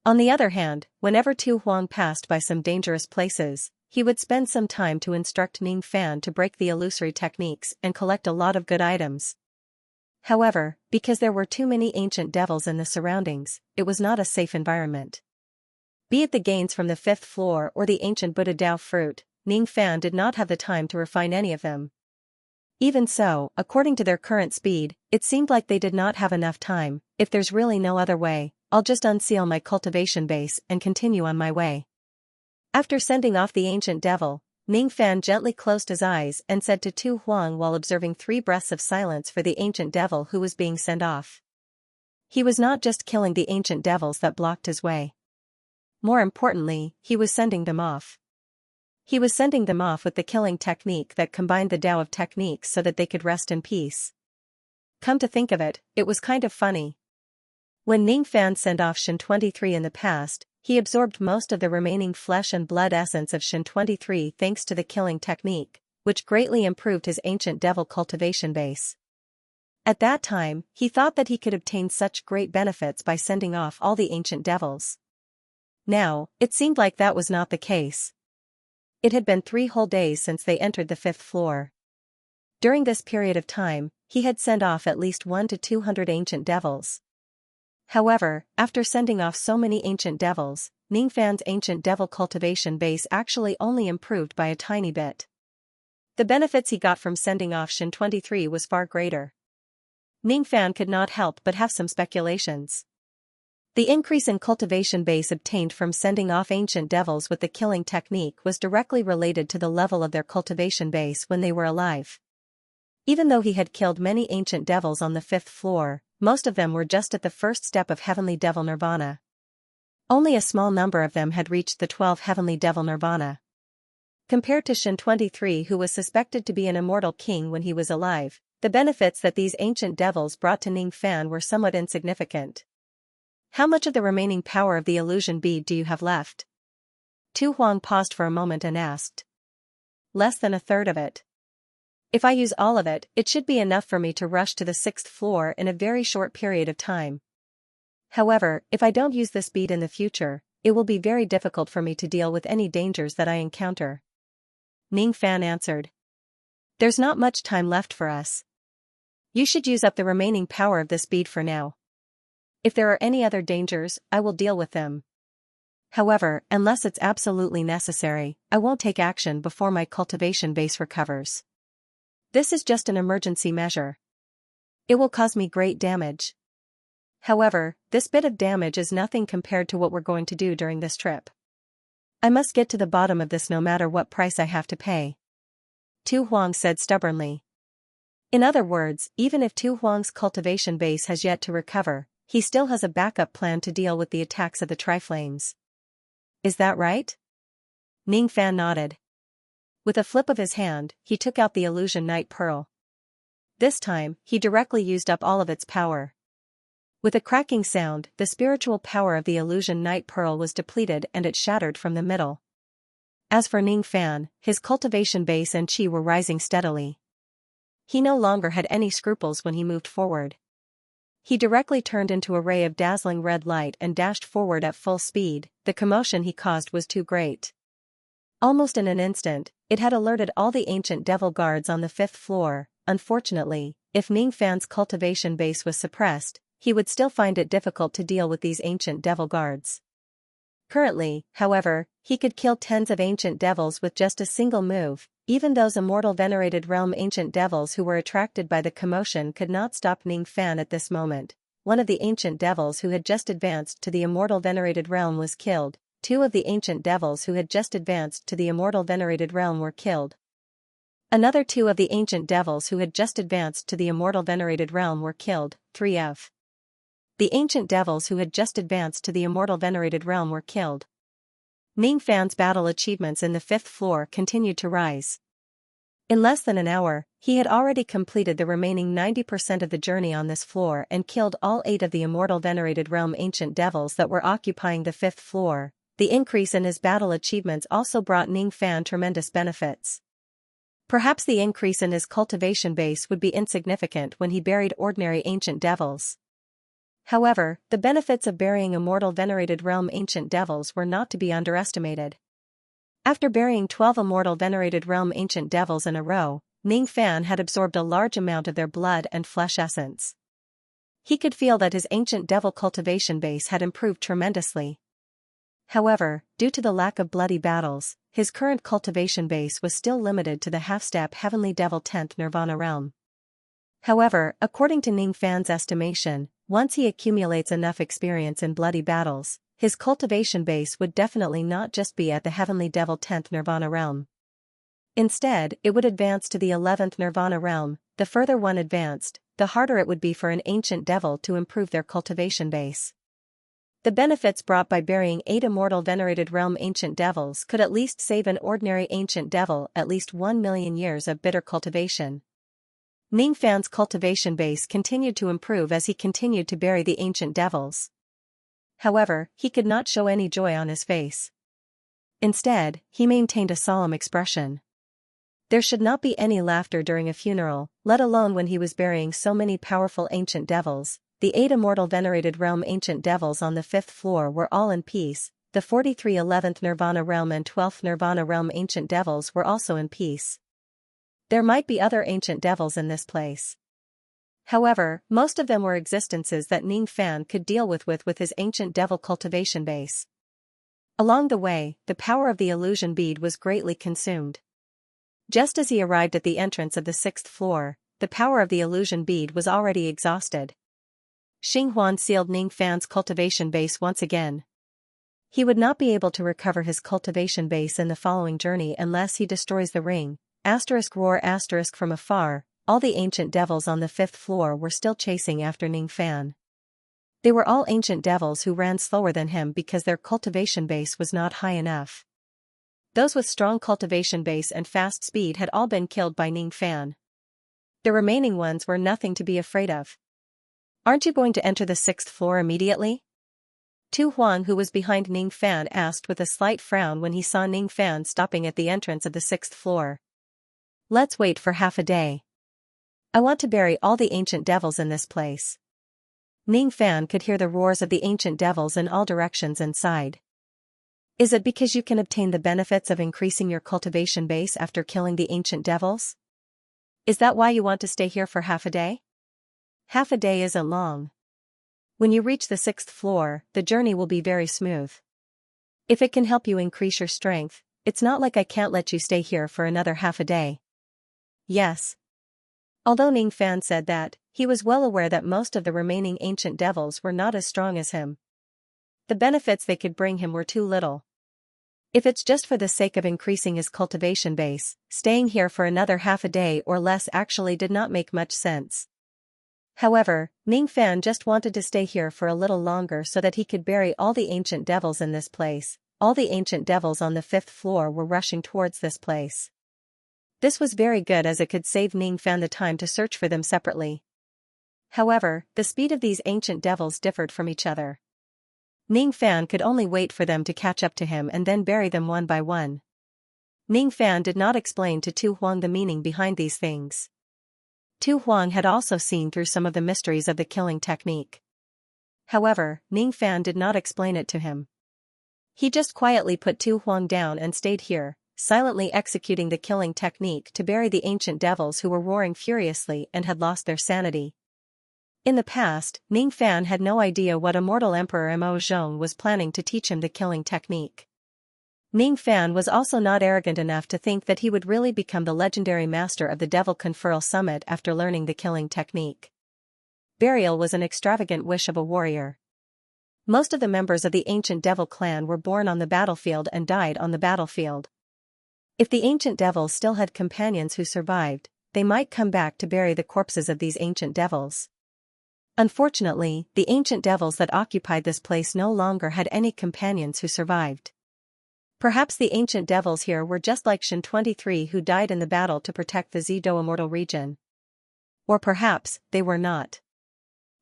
On the other hand, whenever Tu Huang passed by some dangerous places, he would spend some time to instruct Ning Fan to break the illusory techniques and collect a lot of good items. However, because there were too many ancient devils in the surroundings, it was not a safe environment. Be it the gains from the 5th floor or the ancient Buddha Dao fruit, Ning Fan did not have the time to refine any of them. Even so, according to their current speed, it seemed like they did not have enough time. If there's really no other way, I'll just unseal my cultivation base and continue on my way. After sending off the ancient devil, Ning Fan gently closed his eyes and said to Tu Huang while observing 3 breaths of silence for the ancient devil who was being sent off. He was not just killing the ancient devils that blocked his way. More importantly, he was sending them off. He was sending them off with the killing technique that combined the Tao of techniques so that they could rest in peace. Come to think of it, it was kind of funny. When Ning Fan sent off Shin 23 in the past, he absorbed most of the remaining flesh and blood essence of Shin 23 thanks to the killing technique, which greatly improved his ancient devil cultivation base. At that time, he thought that he could obtain such great benefits by sending off all the ancient devils. Now, it seemed like that was not the case. It had been 3 whole days since they entered the 5th floor. During this period of time, he had sent off at least 100 to 200 ancient devils. However, after sending off so many ancient devils, Ning Fan's ancient devil cultivation base actually only improved by a tiny bit. The benefits he got from sending off Shin 23 was far greater. Ning Fan could not help but have some speculations. The increase in cultivation base obtained from sending off ancient devils with the killing technique was directly related to the level of their cultivation base when they were alive. Even though he had killed many ancient devils on the 5th floor, most of them were just at the first step of Heavenly Devil Nirvana. Only a small number of them had reached the 12 Heavenly Devil Nirvana. Compared to Shin 23 who was suspected to be an immortal king when he was alive, the benefits that these ancient devils brought to Ning Fan were somewhat insignificant. How much of the remaining power of the illusion bead do you have left? Tu Huang paused for a moment and asked. Less than 1/3 of it. If I use all of it, it should be enough for me to rush to the 6th floor in a very short period of time. However, if I don't use this bead in the future, it will be very difficult for me to deal with any dangers that I encounter. Ning Fan answered. There's not much time left for us. You should use up the remaining power of this bead for now. If there are any other dangers, I will deal with them. However, unless it's absolutely necessary, I won't take action before my cultivation base recovers. This is just an emergency measure. It will cause me great damage. However, this bit of damage is nothing compared to what we're going to do during this trip. I must get to the bottom of this no matter what price I have to pay. Tu Huang said stubbornly. In other words, even if Tu Huang's cultivation base has yet to recover, he still has a backup plan to deal with the attacks of the Triflames. Is that right? Ning Fan nodded. With a flip of his hand, he took out the illusion night pearl. This time, he directly used up all of its power. With a cracking sound, the spiritual power of the illusion night pearl was depleted and it shattered from the middle. As for Ning Fan, his cultivation base and qi were rising steadily. He no longer had any scruples when he moved forward. He directly turned into a ray of dazzling red light and dashed forward at full speed. The commotion he caused was too great. Almost in an instant, it had alerted all the ancient devil guards on the 5th floor. Unfortunately, if Ning Fan's cultivation base was suppressed, he would still find it difficult to deal with these ancient devil guards. Currently, however, he could kill tens of ancient devils with just a single move. Even those immortal venerated realm ancient devils who were attracted by the commotion could not stop Ning Fan at this moment. One of the ancient devils who had just advanced to the immortal venerated realm was killed. 2 of the ancient devils who had just advanced to the immortal venerated realm were killed. Another 2 of the ancient devils who had just advanced to the immortal venerated realm were killed. 3 of the ancient devils who had just advanced to the immortal venerated realm were killed. Ning Fan's battle achievements in the 5th floor continued to rise. In less than an hour, he had already completed the remaining 90% of the journey on this floor and killed all 8 of the immortal venerated realm ancient devils that were occupying the 5th floor. The increase in his battle achievements also brought Ning Fan tremendous benefits. Perhaps the increase in his cultivation base would be insignificant when he buried ordinary ancient devils. However, the benefits of burying immortal venerated realm ancient devils were not to be underestimated. After burying 12 immortal venerated realm ancient devils in a row, Ning Fan had absorbed a large amount of their blood and flesh essence. He could feel that his ancient devil cultivation base had improved tremendously. However, due to the lack of bloody battles, his current cultivation base was still limited to the half-step heavenly devil 10th nirvana realm. However, according to Ning Fan's estimation, once he accumulates enough experience in bloody battles, his cultivation base would definitely not just be at the heavenly devil 10th nirvana realm. Instead, it would advance to the 11th nirvana realm. The further one advanced, the harder it would be for an ancient devil to improve their cultivation base. The benefits brought by burying 8 immortal venerated realm ancient devils could at least save an ordinary ancient devil at least 1 million years of bitter cultivation. Ning Fan's cultivation base continued to improve as he continued to bury the ancient devils. However, he could not show any joy on his face. Instead, he maintained a solemn expression. There should not be any laughter during a funeral, let alone when he was burying so many powerful ancient devils. The 8 immortal venerated realm ancient devils on the 5th floor were all in peace. The 43 11th nirvana realm and 12th nirvana realm ancient devils were also in peace. There might be other ancient devils in this place. However, most of them were existences that Ning Fan could deal with his ancient devil cultivation base. Along the way, the power of the illusion bead was greatly consumed. Just as he arrived at the entrance of the 6th floor, the power of the illusion bead was already exhausted. Xinghuan sealed Ning Fan's cultivation base once again. He would not be able to recover his cultivation base in the following journey unless he destroys the ring. Roar from afar, all the ancient devils on the 5th floor were still chasing after Ning Fan. They were all ancient devils who ran slower than him because their cultivation base was not high enough. Those with strong cultivation base and fast speed had all been killed by Ning Fan. The remaining ones were nothing to be afraid of. Aren't you going to enter the 6th floor immediately? Tu Huang, who was behind Ning Fan, asked with a slight frown when he saw Ning Fan stopping at the entrance of the 6th floor. Let's wait for half a day. I want to bury all the ancient devils in this place. Ning Fan could hear the roars of the ancient devils in all directions and sighed. Is it because you can obtain the benefits of increasing your cultivation base after killing the ancient devils? Is that why you want to stay here for half a day? Half a day isn't long. When you reach the 6th floor, the journey will be very smooth. If it can help you increase your strength, it's not like I can't let you stay here for another half a day. Yes. Although Ning Fan said that, he was well aware that most of the remaining ancient devils were not as strong as him. The benefits they could bring him were too little. If it's just for the sake of increasing his cultivation base, staying here for another half a day or less actually did not make much sense. However, Ning Fan just wanted to stay here for a little longer so that he could bury all the ancient devils in this place. All the ancient devils on the 5th floor were rushing towards this place. This was very good as it could save Ning Fan the time to search for them separately. However, the speed of these ancient devils differed from each other. Ning Fan could only wait for them to catch up to him and then bury them one by one. Ning Fan did not explain to Tu Huang the meaning behind these things. Tu Huang had also seen through some of the mysteries of the killing technique. However, Ning Fan did not explain it to him. He just quietly put Tu Huang down and stayed here, silently executing the killing technique to bury the ancient devils who were roaring furiously and had lost their sanity. In the past, Ning Fan had no idea what immortal Emperor Mo Zhong was planning to teach him the killing technique. Ning Fan was also not arrogant enough to think that he would really become the legendary master of the Devil Conferral Summit after learning the killing technique. Burial was an extravagant wish of a warrior. Most of the members of the ancient devil clan were born on the battlefield and died on the battlefield. If the ancient devils still had companions who survived, they might come back to bury the corpses of these ancient devils. Unfortunately, the ancient devils that occupied this place no longer had any companions who survived. Perhaps the ancient devils here were just like Shen 23 who died in the battle to protect the Zido Immortal region. Or perhaps, they were not.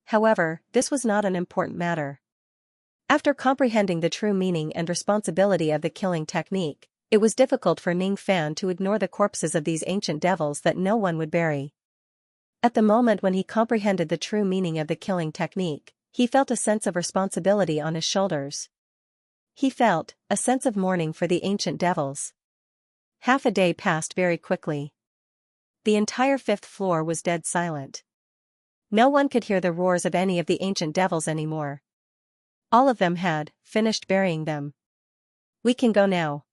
However, this was not an important matter. After comprehending the true meaning and responsibility of the killing technique, it was difficult for Ning Fan to ignore the corpses of these ancient devils that no one would bury. At the moment when he comprehended the true meaning of the killing technique, he felt a sense of responsibility on his shoulders. He felt a sense of mourning for the ancient devils. Half a day passed very quickly. The entire 5th floor was dead silent. No one could hear the roars of any of the ancient devils anymore. All of them had finished burying them. "We can go now,"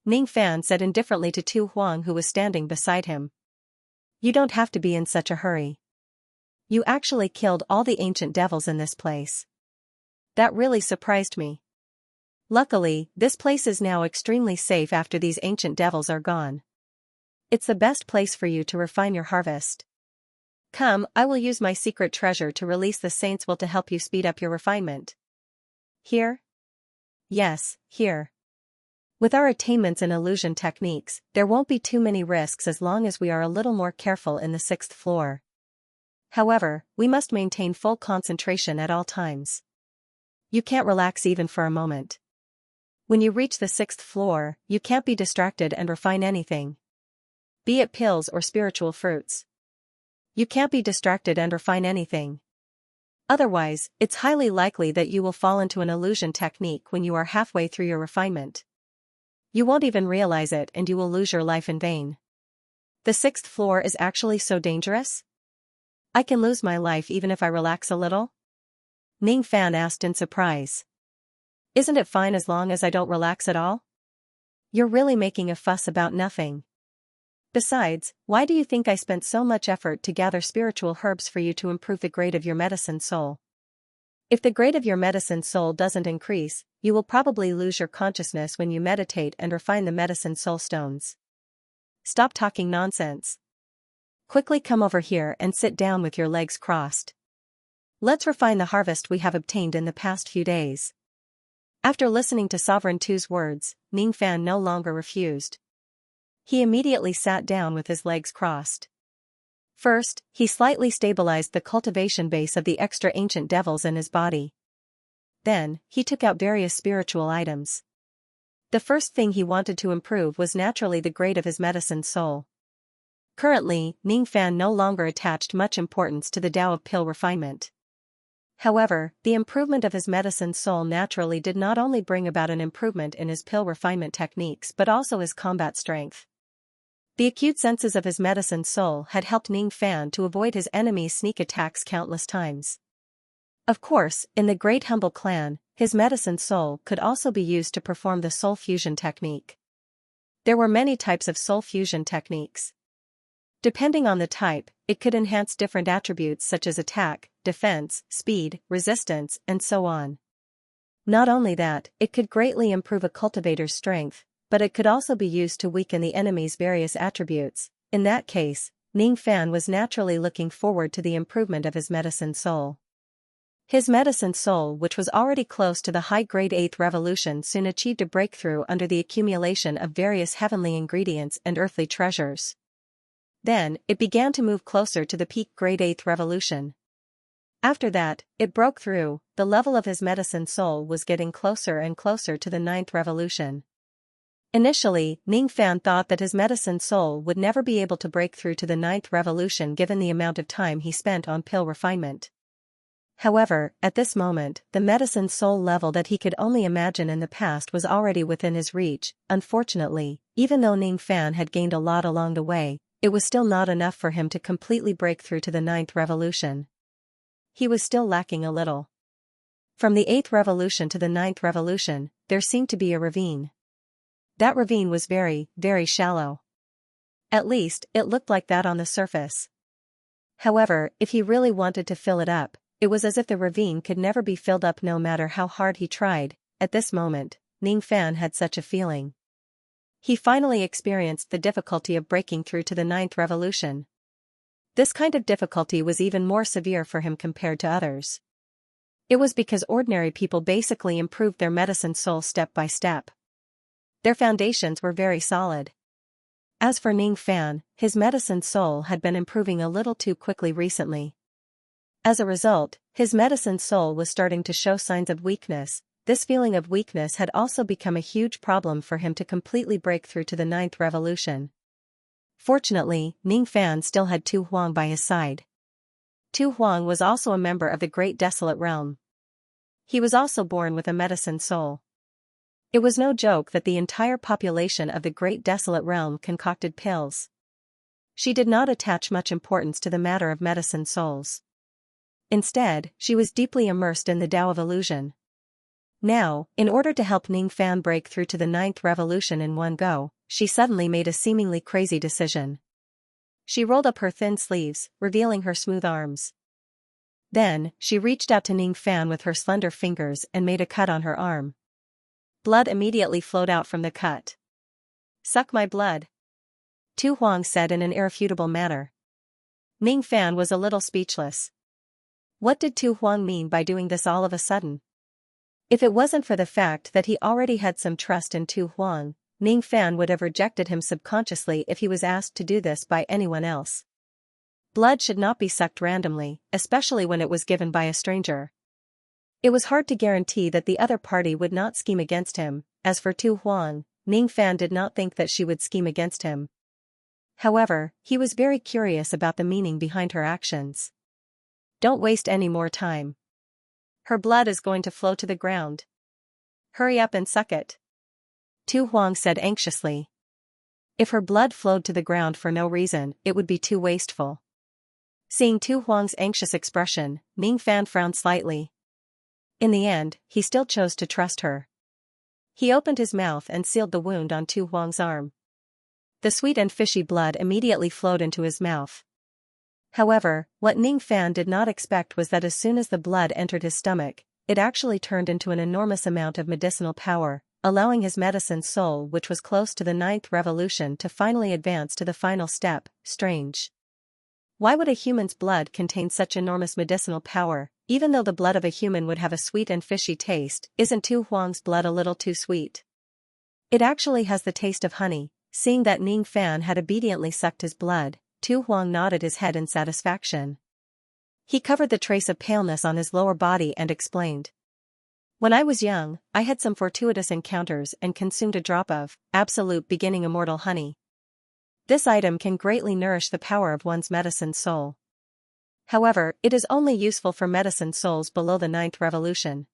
Ning Fan said indifferently to Tu Huang who was standing beside him. "You don't have to be in such a hurry. You actually killed all the ancient devils in this place. That really surprised me. Luckily, this place is now extremely safe after these ancient devils are gone. It's the best place for you to refine your harvest. Come, I will use my secret treasure to release the Saints' will to help you speed up your refinement." "Here?" "Yes, here. With our attainments in illusion techniques, there won't be too many risks as long as we are a little more careful in the 6th floor. However, we must maintain full concentration at all times. You can't relax even for a moment. When you reach the 6th floor, you can't be distracted and refine anything. Be it pills or spiritual fruits. You can't be distracted and refine anything. Otherwise, it's highly likely that you will fall into an illusion technique when you are halfway through your refinement. You won't even realize it and you will lose your life in vain. The 6th floor is actually so dangerous? I can lose my life even if I relax a little?" Ning Fan asked in surprise. "Isn't it fine as long as I don't relax at all? You're really making a fuss about nothing. Besides, why do you think I spent so much effort to gather spiritual herbs for you to improve the grade of your medicine soul? If the grade of your medicine soul doesn't increase, you will probably lose your consciousness when you meditate and refine the medicine soul stones. Stop talking nonsense. Quickly come over here and sit down with your legs crossed. Let's refine the harvest we have obtained in the past few days." After listening to Sovereign Tu's words, Ning Fan no longer refused. He immediately sat down with his legs crossed. First, he slightly stabilized the cultivation base of the extra ancient devils in his body. Then, he took out various spiritual items. The first thing he wanted to improve was naturally the grade of his medicine soul. Currently, Ning Fan no longer attached much importance to the Tao of pill refinement. However, the improvement of his medicine soul naturally did not only bring about an improvement in his pill refinement techniques but also his combat strength. The acute senses of his medicine soul had helped Ning Fan to avoid his enemy's sneak attacks countless times. Of course, in the Great Humble Clan, his medicine soul could also be used to perform the soul fusion technique. There were many types of soul fusion techniques. Depending on the type, it could enhance different attributes such as attack, defense, speed, resistance, and so on. Not only that, it could greatly improve a cultivator's strength, but it could also be used to weaken the enemy's various attributes. In that case, Ning Fan was naturally looking forward to the improvement of his medicine soul. His medicine soul, which was already close to the high-grade 8th revolution, soon achieved a breakthrough under the accumulation of various heavenly ingredients and earthly treasures. Then, it began to move closer to the peak grade 8th revolution. After that, it broke through. The level of his medicine soul was getting closer and closer to the 9th revolution. Initially, Ning Fan thought that his medicine soul would never be able to break through to the 9th revolution given the amount of time he spent on pill refinement. However, at this moment, the medicine soul level that he could only imagine in the past was already within his reach. Unfortunately, even though Ning Fan had gained a lot along the way, it was still not enough for him to completely break through to the 9th revolution. He was still lacking a little. From the 8th revolution to the 9th revolution, there seemed to be a ravine. That ravine was very, very shallow. At least, it looked like that on the surface. However, if he really wanted to fill it up, it was as if the ravine could never be filled up no matter how hard he tried. At this moment, Ning Fan had such a feeling. He finally experienced the difficulty of breaking through to the 9th revolution. This kind of difficulty was even more severe for him compared to others. It was because ordinary people basically improved their medicine soul step by step. Their foundations were very solid. As for Ning Fan, his medicine soul had been improving a little too quickly recently. As a result, his medicine soul was starting to show signs of weakness. This feeling of weakness had also become a huge problem for him to completely break through to the 9th revolution. Fortunately, Ning Fan still had Tu Huang by his side. Tu Huang was also a member of the Great Desolate Realm. He was also born with a medicine soul. It was no joke that the entire population of the Great Desolate Realm concocted pills. She did not attach much importance to the matter of medicine souls. Instead, she was deeply immersed in the Tao of illusion. Now, in order to help Ning Fan break through to the 9th revolution in one go, she suddenly made a seemingly crazy decision. She rolled up her thin sleeves, revealing her smooth arms. Then, she reached out to Ning Fan with her slender fingers and made a cut on her arm. Blood immediately flowed out from the cut. "Suck my blood," Tu Huang said in an irrefutable manner. Ning Fan was a little speechless. What did Tu Huang mean by doing this all of a sudden? If it wasn't for the fact that he already had some trust in Tu Huang, Ning Fan would have rejected him subconsciously if he was asked to do this by anyone else. Blood should not be sucked randomly, especially when it was given by a stranger. It was hard to guarantee that the other party would not scheme against him. As for Tu Huang, Ning Fan did not think that she would scheme against him. However, he was very curious about the meaning behind her actions. "Don't waste any more time. Her blood is going to flow to the ground. Hurry up and suck it," Tu Huang said anxiously. If her blood flowed to the ground for no reason, it would be too wasteful. Seeing Tu Huang's anxious expression, Ning Fan frowned slightly. In the end, he still chose to trust her. He opened his mouth and sealed the wound on Tu Huang's arm. The sweet and fishy blood immediately flowed into his mouth. However, what Ning Fan did not expect was that as soon as the blood entered his stomach, it actually turned into an enormous amount of medicinal power, allowing his medicine soul, which was close to the 9th revolution, to finally advance to the final step. Strange. Why would a human's blood contain such enormous medicinal power? Even though the blood of a human would have a sweet and fishy taste, isn't Tu Huang's blood a little too sweet? It actually has the taste of honey. Seeing that Ning Fan had obediently sucked his blood, Tu Huang nodded his head in satisfaction. He covered the trace of paleness on his lower body and explained. "When I was young, I had some fortuitous encounters and consumed a drop of absolute beginning immortal honey. This item can greatly nourish the power of one's medicine soul. However, it is only useful for medicine souls below the 9th revolution.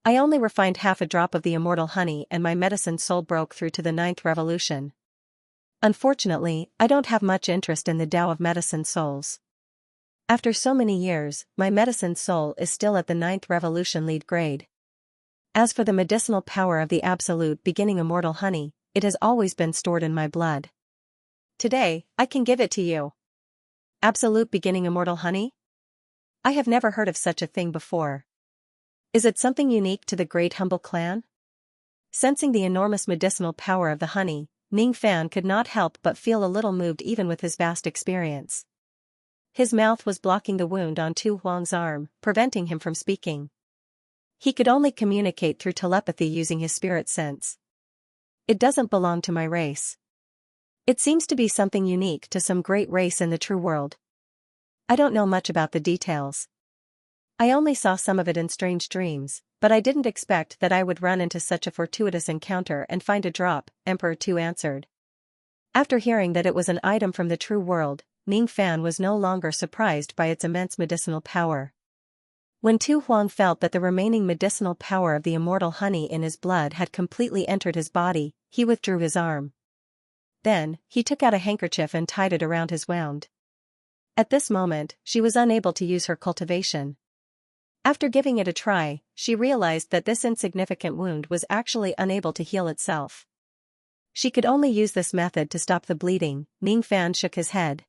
I only refined half a drop of the immortal honey and my medicine soul broke through to the 9th revolution. Unfortunately, I don't have much interest in the Tao of medicine souls. After so many years, my medicine soul is still at the 9th revolution lead grade. As for the medicinal power of the absolute beginning immortal honey, it has always been stored in my blood. Today, I can give it to you. Absolute beginning immortal honey? I have never heard of such a thing before. Is it something unique to the Great Humble Clan? Sensing the enormous medicinal power of the honey, Ning Fan could not help but feel a little moved even with his vast experience. His mouth was blocking the wound on Tu Huang's arm, preventing him from speaking. He could only communicate through telepathy using his spirit sense. It doesn't belong to my race. It seems to be something unique to some great race in the true world. I don't know much about the details. I only saw some of it in strange dreams, but I didn't expect that I would run into such a fortuitous encounter and find a drop, Emperor Tu answered. After hearing that it was an item from the true world, Ning Fan was no longer surprised by its immense medicinal power. When Tu Huang felt that the remaining medicinal power of the immortal honey in his blood had completely entered his body, he withdrew his arm. Then, he took out a handkerchief and tied it around his wound. At this moment, she was unable to use her cultivation. After giving it a try, she realized that this insignificant wound was actually unable to heal itself. She could only use this method to stop the bleeding. Ning Fan shook his head.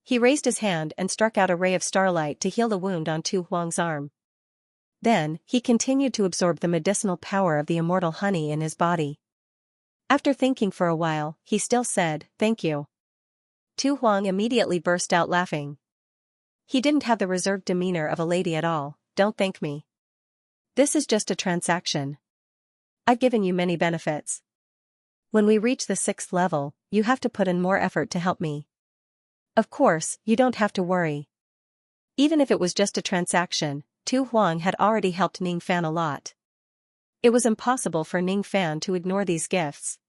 He raised his hand and struck out a ray of starlight to heal the wound on Tu Huang's arm. Then, he continued to absorb the medicinal power of the immortal honey in his body. After thinking for a while, he still said, "Thank you." Tu Huang immediately burst out laughing. He didn't have the reserved demeanor of a lady at all. "Don't thank me. This is just a transaction. I've given you many benefits. When we reach the 6th level, you have to put in more effort to help me. Of course, you don't have to worry." Even if it was just a transaction, Tu Huang had already helped Ning Fan a lot. It was impossible for Ning Fan to ignore these gifts.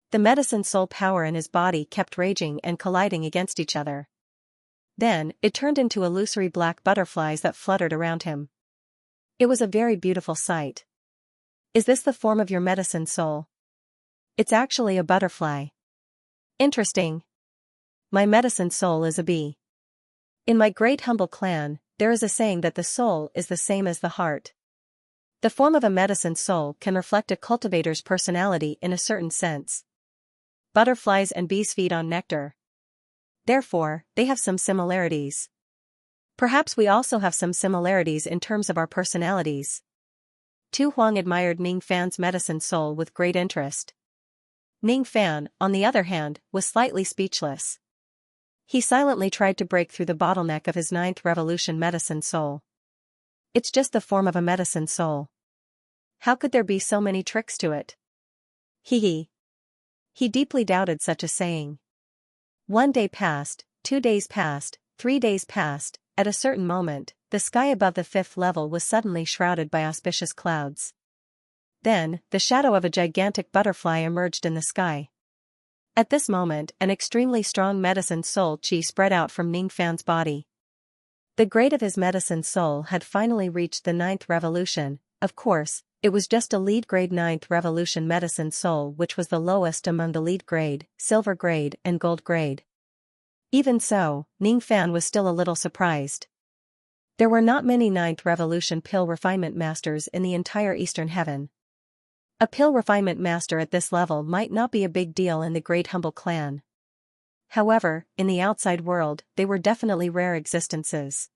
The medicine soul power in his body kept raging and colliding against each other. Then, it turned into illusory black butterflies that fluttered around him. It was a very beautiful sight. "Is this the form of your medicine soul?" "It's actually a butterfly." "Interesting. My medicine soul is a bee. In my Great Humble Clan, there is a saying that the soul is the same as the heart. The form of a medicine soul can reflect a cultivator's personality in a certain sense. Butterflies and bees feed on nectar. Therefore, they have some similarities. Perhaps we also have some similarities in terms of our personalities." Tu Huang admired Ning Fan's medicine soul with great interest. Ning Fan, on the other hand, was slightly speechless. He silently tried to break through the bottleneck of his 9th revolution medicine soul. It's just the form of a medicine soul. How could there be so many tricks to it? He deeply doubted such a saying. 1 day passed, 2 days passed, 3 days passed. At a certain moment, the sky above the 5th level was suddenly shrouded by auspicious clouds. Then, the shadow of a gigantic butterfly emerged in the sky. At this moment, an extremely strong medicine soul chi spread out from Ning Fan's body. The grade of his medicine soul had finally reached the 9th revolution. Of course, it was just a lead grade 9th revolution medicine soul, which was the lowest among the lead grade, silver grade, and gold grade. Even so, Ning Fan was still a little surprised. There were not many 9th revolution pill refinement masters in the entire Eastern Heaven. A pill refinement master at this level might not be a big deal in the Great Humble Clan. However, in the outside world, they were definitely rare existences.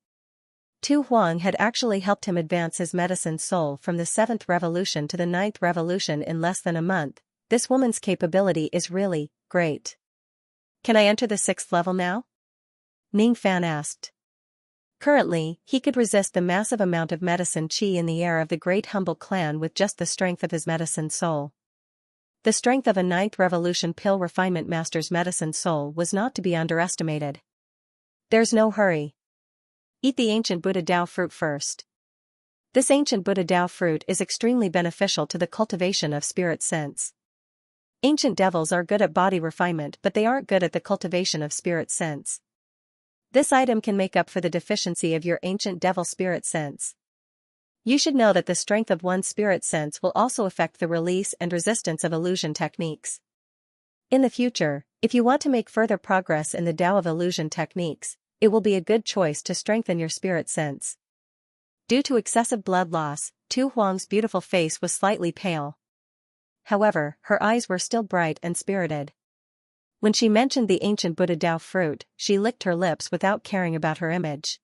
Tu Huang had actually helped him advance his medicine soul from the 7th revolution to the 9th revolution in less than a month. This woman's capability is really great. "Can I enter the 6th level now?" Ning Fan asked. Currently, he could resist the massive amount of medicine qi in the air of the Great Humble Clan with just the strength of his medicine soul. The strength of a 9th revolution pill refinement master's medicine soul was not to be underestimated. "There's no hurry. Eat the ancient Buddha Dao fruit first. This ancient Buddha Dao fruit is extremely beneficial to the cultivation of spirit sense. Ancient devils are good at body refinement, but they aren't good at the cultivation of spirit sense. This item can make up for the deficiency of your ancient devil spirit sense. You should know that the strength of one's spirit sense will also affect the release and resistance of illusion techniques. In the future, if you want to make further progress in the Tao of illusion techniques, it will be a good choice to strengthen your spirit sense." Due to excessive blood loss, Tu Huang's beautiful face was slightly pale. However, her eyes were still bright and spirited. When she mentioned the ancient Buddha Dao fruit, she licked her lips without caring about her image.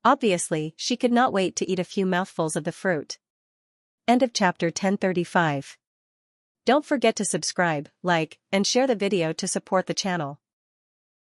Obviously, she could not wait to eat a few mouthfuls of the fruit. End of chapter 1035. Don't forget to subscribe, like, and share the video to support the channel.